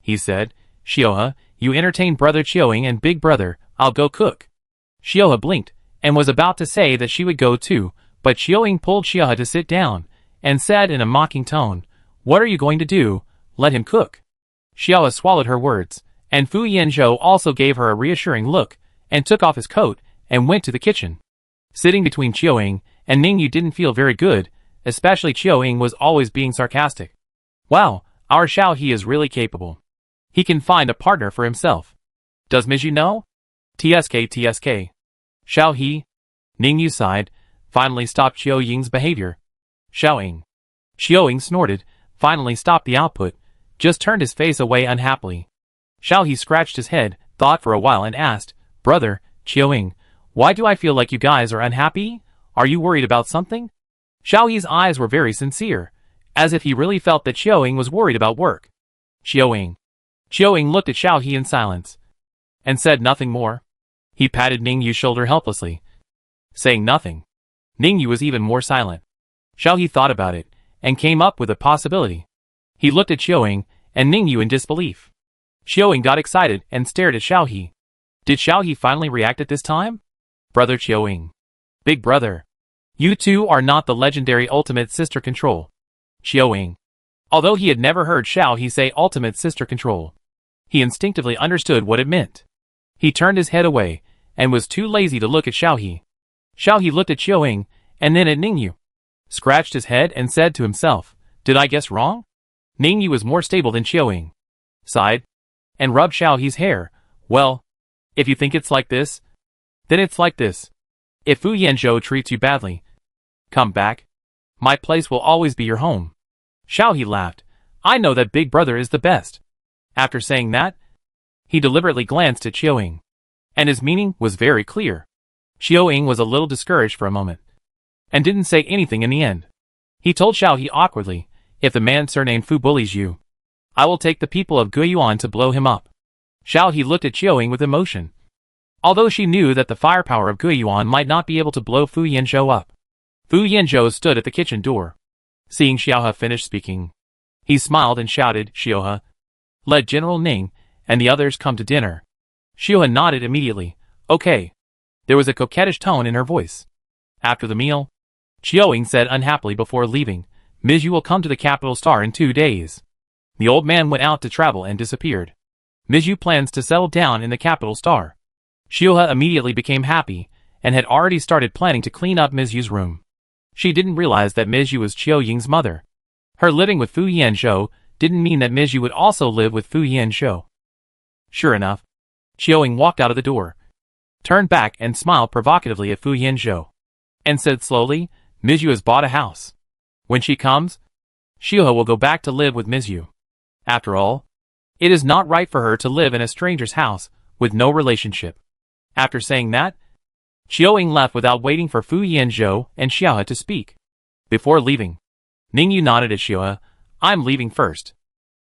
he said, Xiaohe, you entertain Brother Xiaoying and Big Brother, I'll go cook. Xiaohe blinked, and was about to say that she would go too, but Xiaoying pulled Xiaohe to sit down, and said in a mocking tone, What are you going to do? Let him cook. Xiaohe swallowed her words, and Fu Yanzhou also gave her a reassuring look, and took off his coat, and went to the kitchen. Sitting between Xiaoying and Ningyu didn't feel very good, especially Xiaoying was always being sarcastic. Wow, our Xiao He is really capable. He can find a partner for himself. Does Mizhu know? TSK. Xiao He. Ningyu sighed, finally stopped Xiaoying's behavior. Xiaoying. Xiaoying snorted, finally stopped the output, just turned his face away unhappily. Xiao He scratched his head, thought for a while and asked, Brother, Xiaoying, why do I feel like you guys are unhappy? Are you worried about something? Xiao He's eyes were very sincere, as if he really felt that Xiaoying was worried about work. Xiaoying. Xiaoying looked at Xiao He in silence, and said nothing more. He patted Ningyu's shoulder helplessly, saying nothing. Ningyu was even more silent. Xiao He thought about it, and came up with a possibility. He looked at Xiaoying and Ningyu in disbelief. Xiaoying got excited and stared at Xiao He. Did Xiao He finally react at this time? Brother Xiaoying. Big brother. You two are not the legendary ultimate sister control. Xiaoying. Although he had never heard Xiao He say ultimate sister control, he instinctively understood what it meant. He turned his head away, and was too lazy to look at Xiao He. Xiao He looked at Xiaoying, and then at Ningyu. Scratched his head and said to himself, Did I guess wrong? Ningyu was more stable than Xiaoying. Sighed, and rubbed Xiao He's hair. Well, if you think it's like this, then it's like this. If Fu Yanzhou treats you badly, come back. My place will always be your home. Xiao He laughed. I know that Big Brother is the best. After saying that, he deliberately glanced at Xiaoying, and his meaning was very clear. Xiaoying was a little discouraged for a moment, and didn't say anything in the end. He told Xiao He awkwardly, If the man surnamed Fu bullies you, I will take the people of Guiyuan to blow him up. Xiao He looked at Xiaoying with emotion. Although she knew that the firepower of Guiyuan might not be able to blow Fu Yanzhou up. Fu Yanzhou stood at the kitchen door. Seeing Xiaohe finish speaking, he smiled and shouted, Xiaohe, let General Ning and the others come to dinner. Xiaohe nodded immediately. Okay. There was a coquettish tone in her voice. After the meal, Xiaoying said unhappily before leaving, Mizhu will come to the capital star in 2 days. The old man went out to travel and disappeared. Mizhu plans to settle down in the capital star. Xiaohe immediately became happy, and had already started planning to clean up Mizhu's room. She didn't realize that Mizhu was Xiaoying's mother. Her living with Fu Yanzhou didn't mean that Mizhu would also live with Fu Yanzhou. Sure enough, Xiaoying walked out of the door, turned back and smiled provocatively at Fu Yanzhou, and said slowly, Mizhu has bought a house. When she comes, Xiaohe will go back to live with Mizhu. After all, it is not right for her to live in a stranger's house with no relationship. After saying that, Xiaoying left without waiting for Fu Yanzhou and Xiaohe to speak. Before leaving, Ningyu nodded at Xiaohe. I'm leaving first.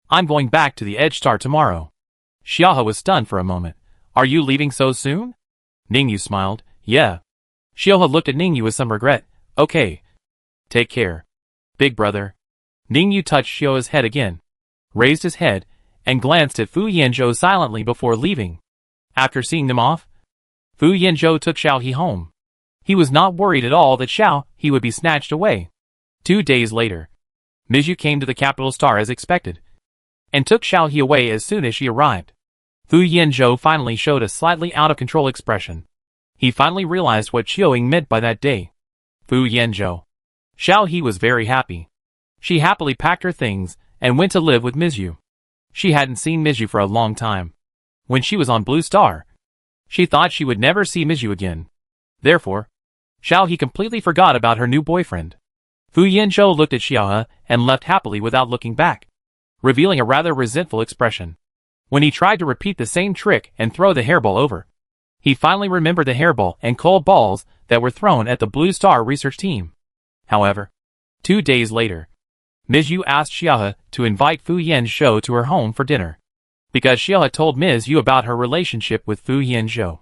I'm going back to the Edge Star tomorrow. Xiaohe was stunned for a moment. Are you leaving so soon? Ningyu smiled. Yeah. Xiaohe looked at Ningyu with some regret. Okay. Take care. Big brother. Ningyu touched Xiaohe's head again. raised his head, and glanced at Fu Yanzhou silently before leaving. After seeing them off, Fu Yanzhou took Xiao He home. He was not worried at all that Xiao He would be snatched away. 2 days later, Mizu came to the capital star as expected, and took Xiao He away as soon as she arrived. Fu Yanzhou finally showed a slightly out-of-control expression. He finally realized what Qiuing meant by that day. Fu Yanzhou. Xiao He was very happy. She happily packed her things and went to live with Mizu. She hadn't seen Mizu for a long time. When she was on Blue Star, she thought she would never see Mizu again. Therefore, Xiao He completely forgot about her new boyfriend. Fu Yanzhou looked at Xiao He and left happily without looking back, revealing a rather resentful expression. When he tried to repeat the same trick and throw the hairball over, he finally remembered the hairball and cold balls that were thrown at the Blue Star research team. However, 2 days later, Mizu asked Xiao He to invite Fu Yanzhou to her home for dinner, because Xiao He told Mizu about her relationship with Fu Yanzhou.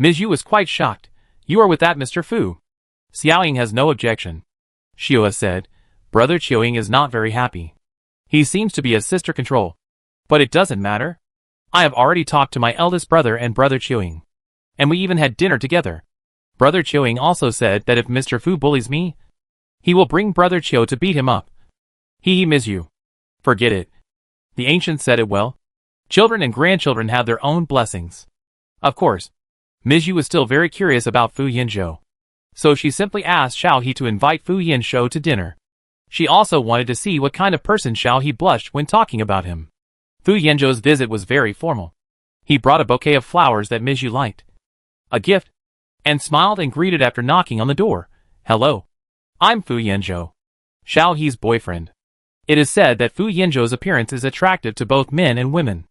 Mizu was quite shocked. "You are with that Mr. Fu?" "Xiaoying has no objection," Xiao He said. "Brother Qiuing is not very happy. He seems to be a sister control. But it doesn't matter. I have already talked to my eldest brother and Brother Qiuing, and we even had dinner together. Brother Qiuing also said that if Mr. Fu bullies me, he will bring Brother Qiu to beat him up. He Mizu. Forget it. The ancients said it well. Children and grandchildren have their own blessings." Of course, Mizu was still very curious about Fu Yanzhou, so she simply asked Xiao He to invite Fu Yanzhou to dinner. She also wanted to see what kind of person Xiao He blushed when talking about him. Fu Yanzhou's visit was very formal. He brought a bouquet of flowers that Mizu liked, a gift, and smiled and greeted after knocking on the door. "Hello. I'm Fu Yanzhou, Xiao He's boyfriend." It is said that Fu Yanzhou's appearance is attractive to both men and women.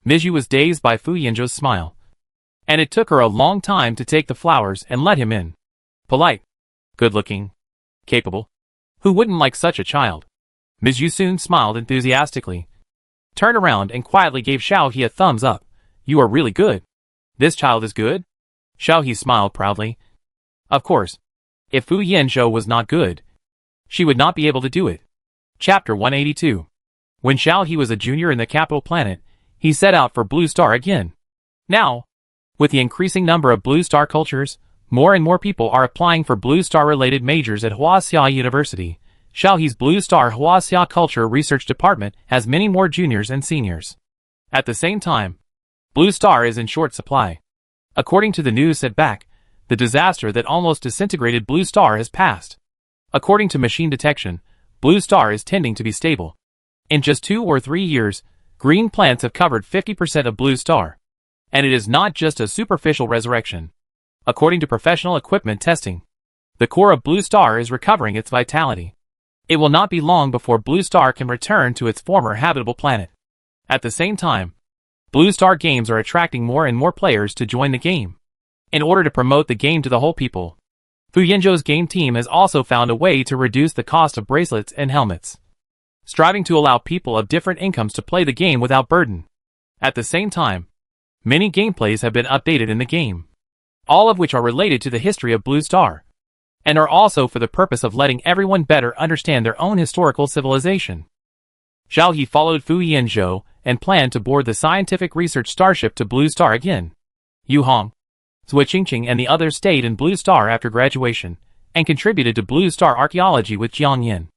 Mizu was dazed by Fu Yanzhou's smile, and it took her a long time to take the flowers and let him in. Polite, good-looking, capable. Who wouldn't like such a child? Mizu soon smiled enthusiastically, turned around and quietly gave Xiao He a thumbs up. "You are really good. This child is good?" Xiao He smiled proudly. Of course, if Fu Yanzhou was not good, she would not be able to do it. Chapter 182. When Xiao He was a junior in the capital planet, he set out for Blue Star again. Now, with the increasing number of Blue Star cultures, more and more people are applying for Blue Star-related majors at Huaxia University. Xiao He's Blue Star Huaxia Culture Research Department has many more juniors and seniors. At the same time, Blue Star is in short supply. According to the news set back, the disaster that almost disintegrated Blue Star has passed. According to machine detection, Blue Star is tending to be stable. In just 2 or 3 years, green plants have covered 50% of Blue Star. And it is not just a superficial resurrection. According to professional equipment testing, the core of Blue Star is recovering its vitality. It will not be long before Blue Star can return to its former habitable planet. At the same time, Blue Star games are attracting more and more players to join the game. In order to promote the game to the whole people, Fu Yanzhou's game team has also found a way to reduce the cost of bracelets and helmets, striving to allow people of different incomes to play the game without burden. At the same time, many gameplays have been updated in the game, all of which are related to the history of Blue Star, and are also for the purpose of letting everyone better understand their own historical civilization. Xiao He followed Fu Yanzhou and planned to board the scientific research starship to Blue Star again. Yu Hong, Zui Qingqing and the others stayed in Blue Star after graduation, and contributed to Blue Star archaeology with Jiang Yin.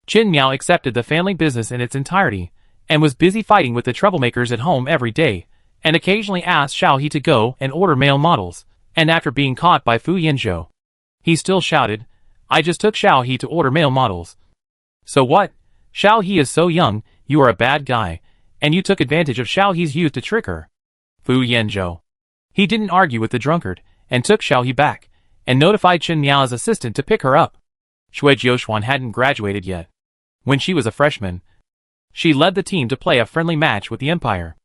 Qin Miao accepted the family business in its entirety, and was busy fighting with the troublemakers at home every day, and occasionally asked Xiao He to go and order male models, and after being caught by Fu Yanzhou, he still shouted, "I just took Xiao He to order male models." "So what? Xiao He is so young, you are a bad guy, and you took advantage of Xiao He's youth to trick her." Fu Yanzhou. He didn't argue with the drunkard, and took Xiao He back, and notified Qin Miao's assistant to pick her up. Shui Jiuxuan hadn't graduated yet. When she was a freshman, she led the team to play a friendly match with the Empire.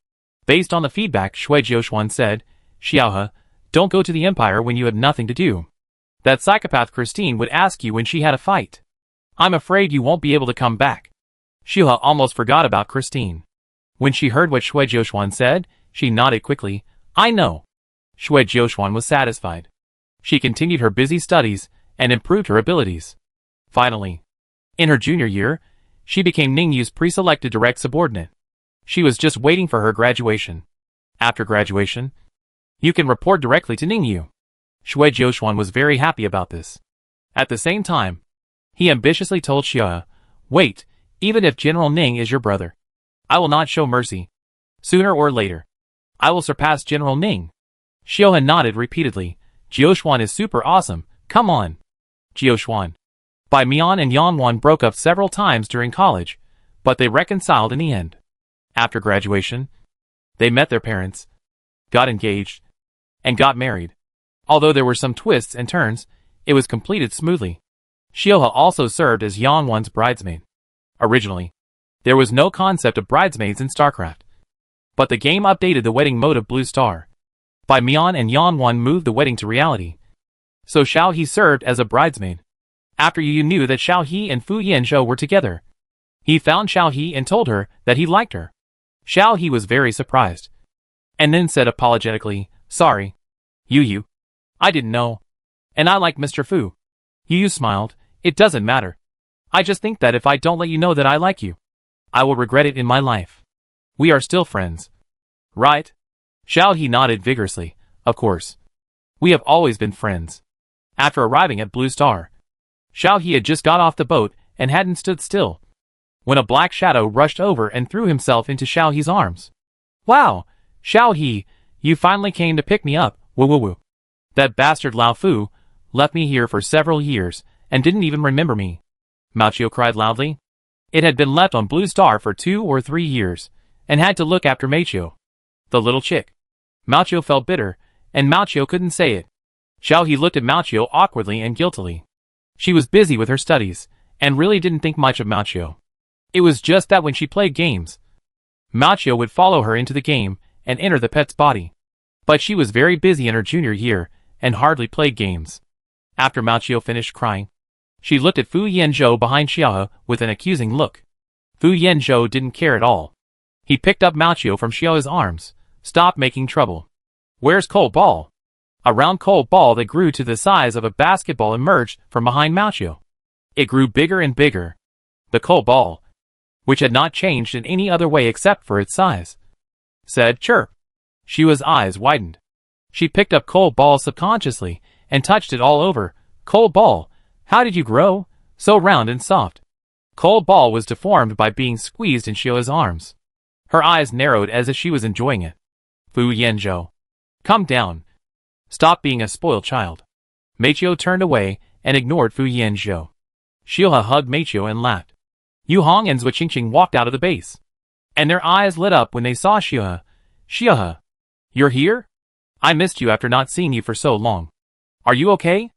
Based on the feedback, Shui Jiuxuan said, "Xiao He, don't go to the Empire when you have nothing to do. That psychopath Christine would ask you when she had a fight. I'm afraid you won't be able to come back." Xiao He almost forgot about Christine. When she heard what Shui Jiuxuan said, she nodded quickly. "I know." Shui Jiuxuan was satisfied. She continued her busy studies and improved her abilities. Finally, in her junior year, she became Ningyu's pre-selected direct subordinate. She was just waiting for her graduation. After graduation, you can report directly to Ningyu. Shui Jiuxuan was very happy about this. At the same time, he ambitiously told Xia, wait, even if General Ning is your brother, I will not show mercy. Sooner or later, I will surpass General Ning. Xiohe nodded repeatedly. Jiuxuan is super awesome, come on. Jiuxuan. Bai Mian and Yangwan broke up several times during college, but they reconciled in the end. After graduation, they met their parents, got engaged, and got married. Although there were some twists and turns, it was completed smoothly. Xiohe also served as Yangwan's bridesmaid. Originally, there was no concept of bridesmaids in StarCraft, but the game updated the wedding mode of Blue Star. Bai Mian and Yangwan moved the wedding to reality. So Xiao He served as a bridesmaid. After Yu knew that Xiao He and Fu Yanzhou were together, he found Xiao He and told her that he liked her. Xiao He was very surprised, and then said apologetically, sorry, Yu, I didn't know. And I like Mr. Fu. Yu smiled, it doesn't matter. I just think that if I don't let you know that I like you, I will regret it in my life. We are still friends. Right? Xiao He nodded vigorously, of course. We have always been friends. After arriving at Blue Star, Xiao He had just got off the boat and hadn't stood still, when a black shadow rushed over and threw himself into Xiao He's arms. Wow, Xiao He, you finally came to pick me up, woo woo woo. That bastard Lao Fu left me here for several years and didn't even remember me. Mao cried loudly. It had been left on Blue Star for 2 or 3 years, and had to look after Mao, the little chick. Mao felt bitter, and Mao couldn't say it. Xiao He looked at Mao awkwardly and guiltily. She was busy with her studies, and really didn't think much of Mao. It was just that when she played games, Mao would follow her into the game and enter the pet's body. But she was very busy in her junior year, and hardly played games. After Mao finished crying, she looked at Fu Yanzhou behind Xiaohe with an accusing look. Fu Yanzhou didn't care at all. He picked up Mao from Xiaohe's arms. Stop making trouble. Where's Coal Ball? A round coal ball that grew to the size of a basketball emerged from behind Mao. It grew bigger and bigger. The coal ball, which had not changed in any other way except for its size, said chirp. Xiaohe's eyes widened. She picked up Coal Ball subconsciously and touched it all over. Coal Ball, how did you grow so round and soft? Coal Ball was deformed by being squeezed in Xiaohe's arms. Her eyes narrowed as if she was enjoying it. Fu Yanzhou, calm down. Stop being a spoiled child. Meichio turned away and ignored Fu Yanzhou. Xiaohe hugged Meichio and laughed. Yu Hong and Zhuo Qingqing walked out of the base, and their eyes lit up when they saw Xiaohe. Xiaohe, you're here? I missed you after not seeing you for so long. Are you okay?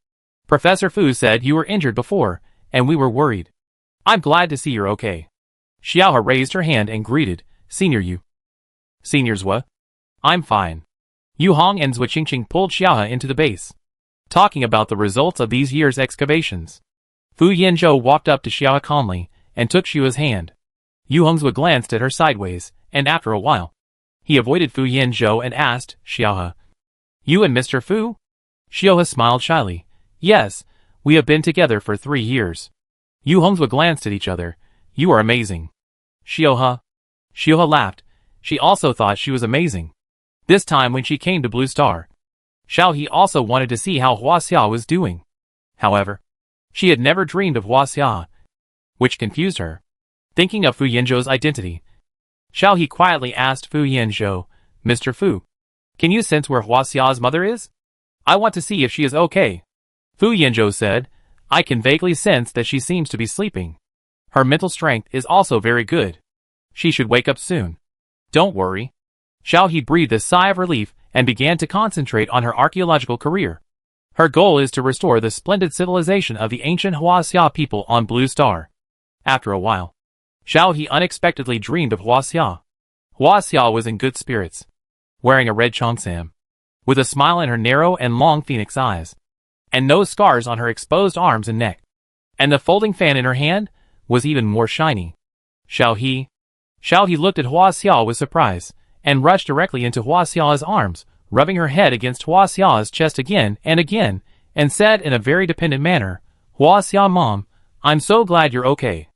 Professor Fu said you were injured before, and we were worried. I'm glad to see you're okay. Xiaohe raised her hand and greeted, Senior Yu. Seniors what? I'm fine. Yu Hong and Zhuo Qingqing pulled Xiaohe into the base, talking about the results of these year's excavations. Fu Yanzhou walked up to Xiaohe calmly and took Xiaohe's hand. Yu Hongzhou glanced at her sideways, and after a while, he avoided Fu Yanzhou and asked, Xiaohe, you and Mr. Fu? Xiaohe smiled shyly. Yes, we have been together for 3 years. Yu Hongzhou glanced at each other. You are amazing. Xiaohe. Xiaohe laughed. She also thought she was amazing. This time when she came to Blue Star, Xiao He also wanted to see how Hua Xia was doing. However, she had never dreamed of Hua Xia, which confused her. Thinking of Fu Yanzhou's identity, Xiao He quietly asked Fu Yanzhou, Mr. Fu, can you sense where Hua Xia's mother is? I want to see if she is okay. Fu Yanzhou said, I can vaguely sense that she seems to be sleeping. Her mental strength is also very good. She should wake up soon. Don't worry. Xiao He breathed a sigh of relief and began to concentrate on her archaeological career. Her goal is to restore the splendid civilization of the ancient Hua Xia people on Blue Star. After a while, Xiao He unexpectedly dreamed of Hua Xia. Hua Xia was in good spirits, wearing a red cheongsam, with a smile in her narrow and long phoenix eyes, and no scars on her exposed arms and neck. And the folding fan in her hand was even more shiny. Xiao He looked at Hua Xia with surprise, and rushed directly into Hua Xia's arms, rubbing her head against Hua Xia's chest again, and said in a very dependent manner, Hua Xia Mom, I'm so glad you're okay.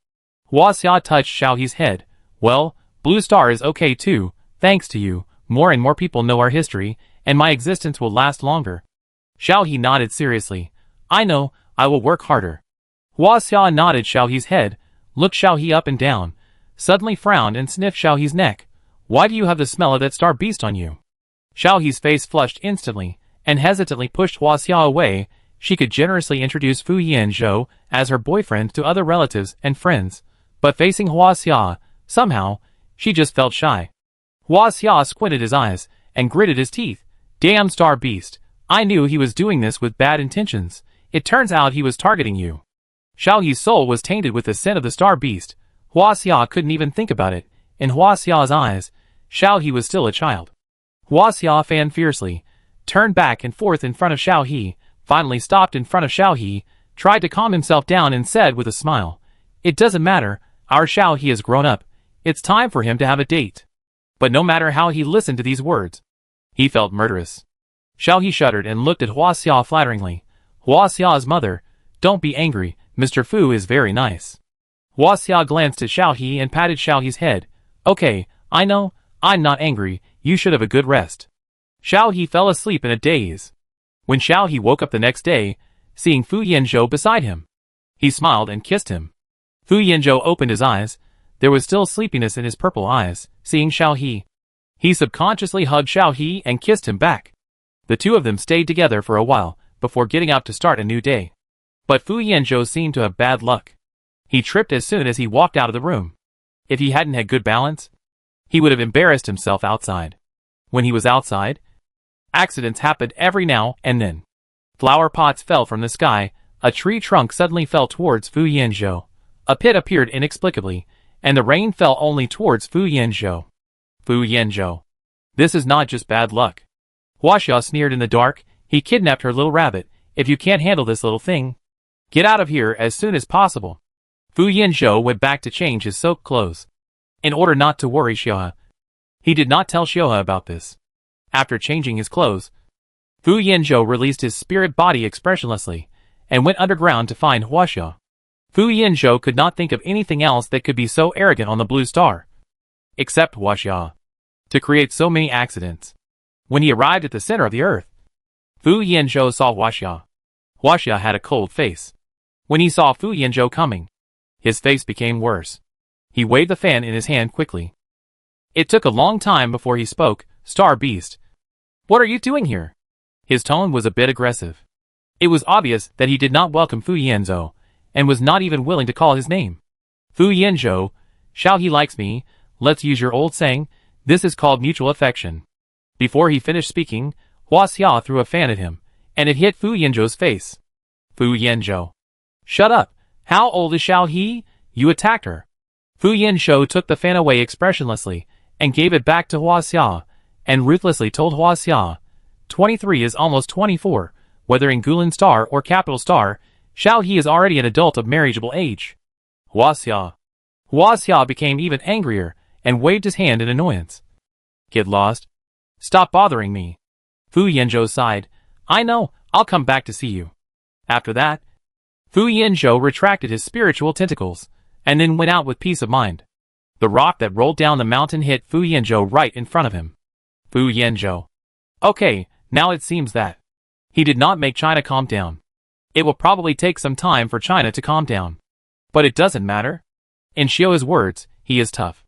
Hua Xia touched Xiao He's head. Well, Blue Star is okay too, thanks to you. More and more people know our history, and my existence will last longer. Xiaohe nodded seriously. I know, I will work harder. Huaxia nodded Xiaohe's head, looked Xiaohe up and down, suddenly frowned and sniffed Xiaohe's neck. Why do you have the smell of that star beast on you? Xiaohe's face flushed instantly, and hesitantly pushed Huaxia away. She could generously introduce Fu Yanzhou as her boyfriend to other relatives and friends, but facing Huaxia, somehow, she just felt shy. Huaxia squinted his eyes, and gritted his teeth. Damn star beast, I knew he was doing this with bad intentions. It turns out he was targeting you. Xiaohe's soul was tainted with the scent of the star beast. Huaxia couldn't even think about it. In Huaxia's eyes, Xiaohe was still a child. Huaxia fanned fiercely, turned back and forth in front of Xiaohe, finally stopped in front of Xiaohe, tried to calm himself down and said with a smile, It doesn't matter, our Xiaohe has grown up. It's time for him to have a date. But no matter how he listened to these words, he felt murderous. Xiaohe shuddered and looked at Huaxia flatteringly. Huaxia's mother, don't be angry, Mr. Fu is very nice. Huaxia glanced at Xiaohe and patted Xiaohe's head. Okay, I know, I'm not angry, you should have a good rest. Xiaohe fell asleep in a daze. When Xiaohe woke up the next day, seeing Fu Yanzhou beside him, he smiled and kissed him. Fu Yanzhou opened his eyes. There was still sleepiness in his purple eyes, seeing Xiaohe. He subconsciously hugged Xiaohe and kissed him back. The two of them stayed together for a while, before getting out to start a new day. But Fu Yanzhou seemed to have bad luck. He tripped as soon as he walked out of the room. If he hadn't had good balance, he would have embarrassed himself outside. When he was outside, accidents happened every now and then. Flower pots fell from the sky, a tree trunk suddenly fell towards Fu Yanzhou. A pit appeared inexplicably, and the rain fell only towards Fu Yanzhou. Fu Yanzhou. This is not just bad luck. Huaxia sneered in the dark. He kidnapped her little rabbit. If you can't handle this little thing, get out of here as soon as possible. Fu Yanzhou went back to change his soaked clothes. In order not to worry Xiaohe, he did not tell Xiaohe about this. After changing his clothes, Fu Yanzhou released his spirit body expressionlessly, and went underground to find Huaxia. Fu Yanzhou could not think of anything else that could be so arrogant on the Blue Star, except Huaxia, to create so many accidents. When he arrived at the center of the earth, Fu Yanzhou saw Huaxia. Huaxia had a cold face. When he saw Fu Yanzhou coming, his face became worse. He waved the fan in his hand quickly. It took a long time before he spoke. Star Beast, what are you doing here? His tone was a bit aggressive. It was obvious that he did not welcome Fu Yanzhou, and was not even willing to call his name. Fu Yanzhou, Xiaohe likes me, let's use your old saying, this is called mutual affection. Before he finished speaking, Huaxia threw a fan at him, and it hit Fu Yanzhou's face. Fu Yanzhou. Shut up, how old is Xiaohe? You attacked her. Fu Yanzhou took the fan away expressionlessly, and gave it back to Huaxia, and ruthlessly told Huaxia, 23 is almost 24, whether in Guilin Star or Capital Star, Xiaohe is already an adult of marriageable age. Huaxia. Huaxia became even angrier, and waved his hand in annoyance. Get lost. Stop bothering me. Fu Yanzhou sighed. I know, I'll come back to see you. After that, Fu Yanzhou retracted his spiritual tentacles, and then went out with peace of mind. The rock that rolled down the mountain hit Fu Yanzhou right in front of him. Fu Yanzhou. Okay, now it seems that he did not make China calm down. It will probably take some time for China to calm down. But it doesn't matter. In Xiaohe's words, he is tough.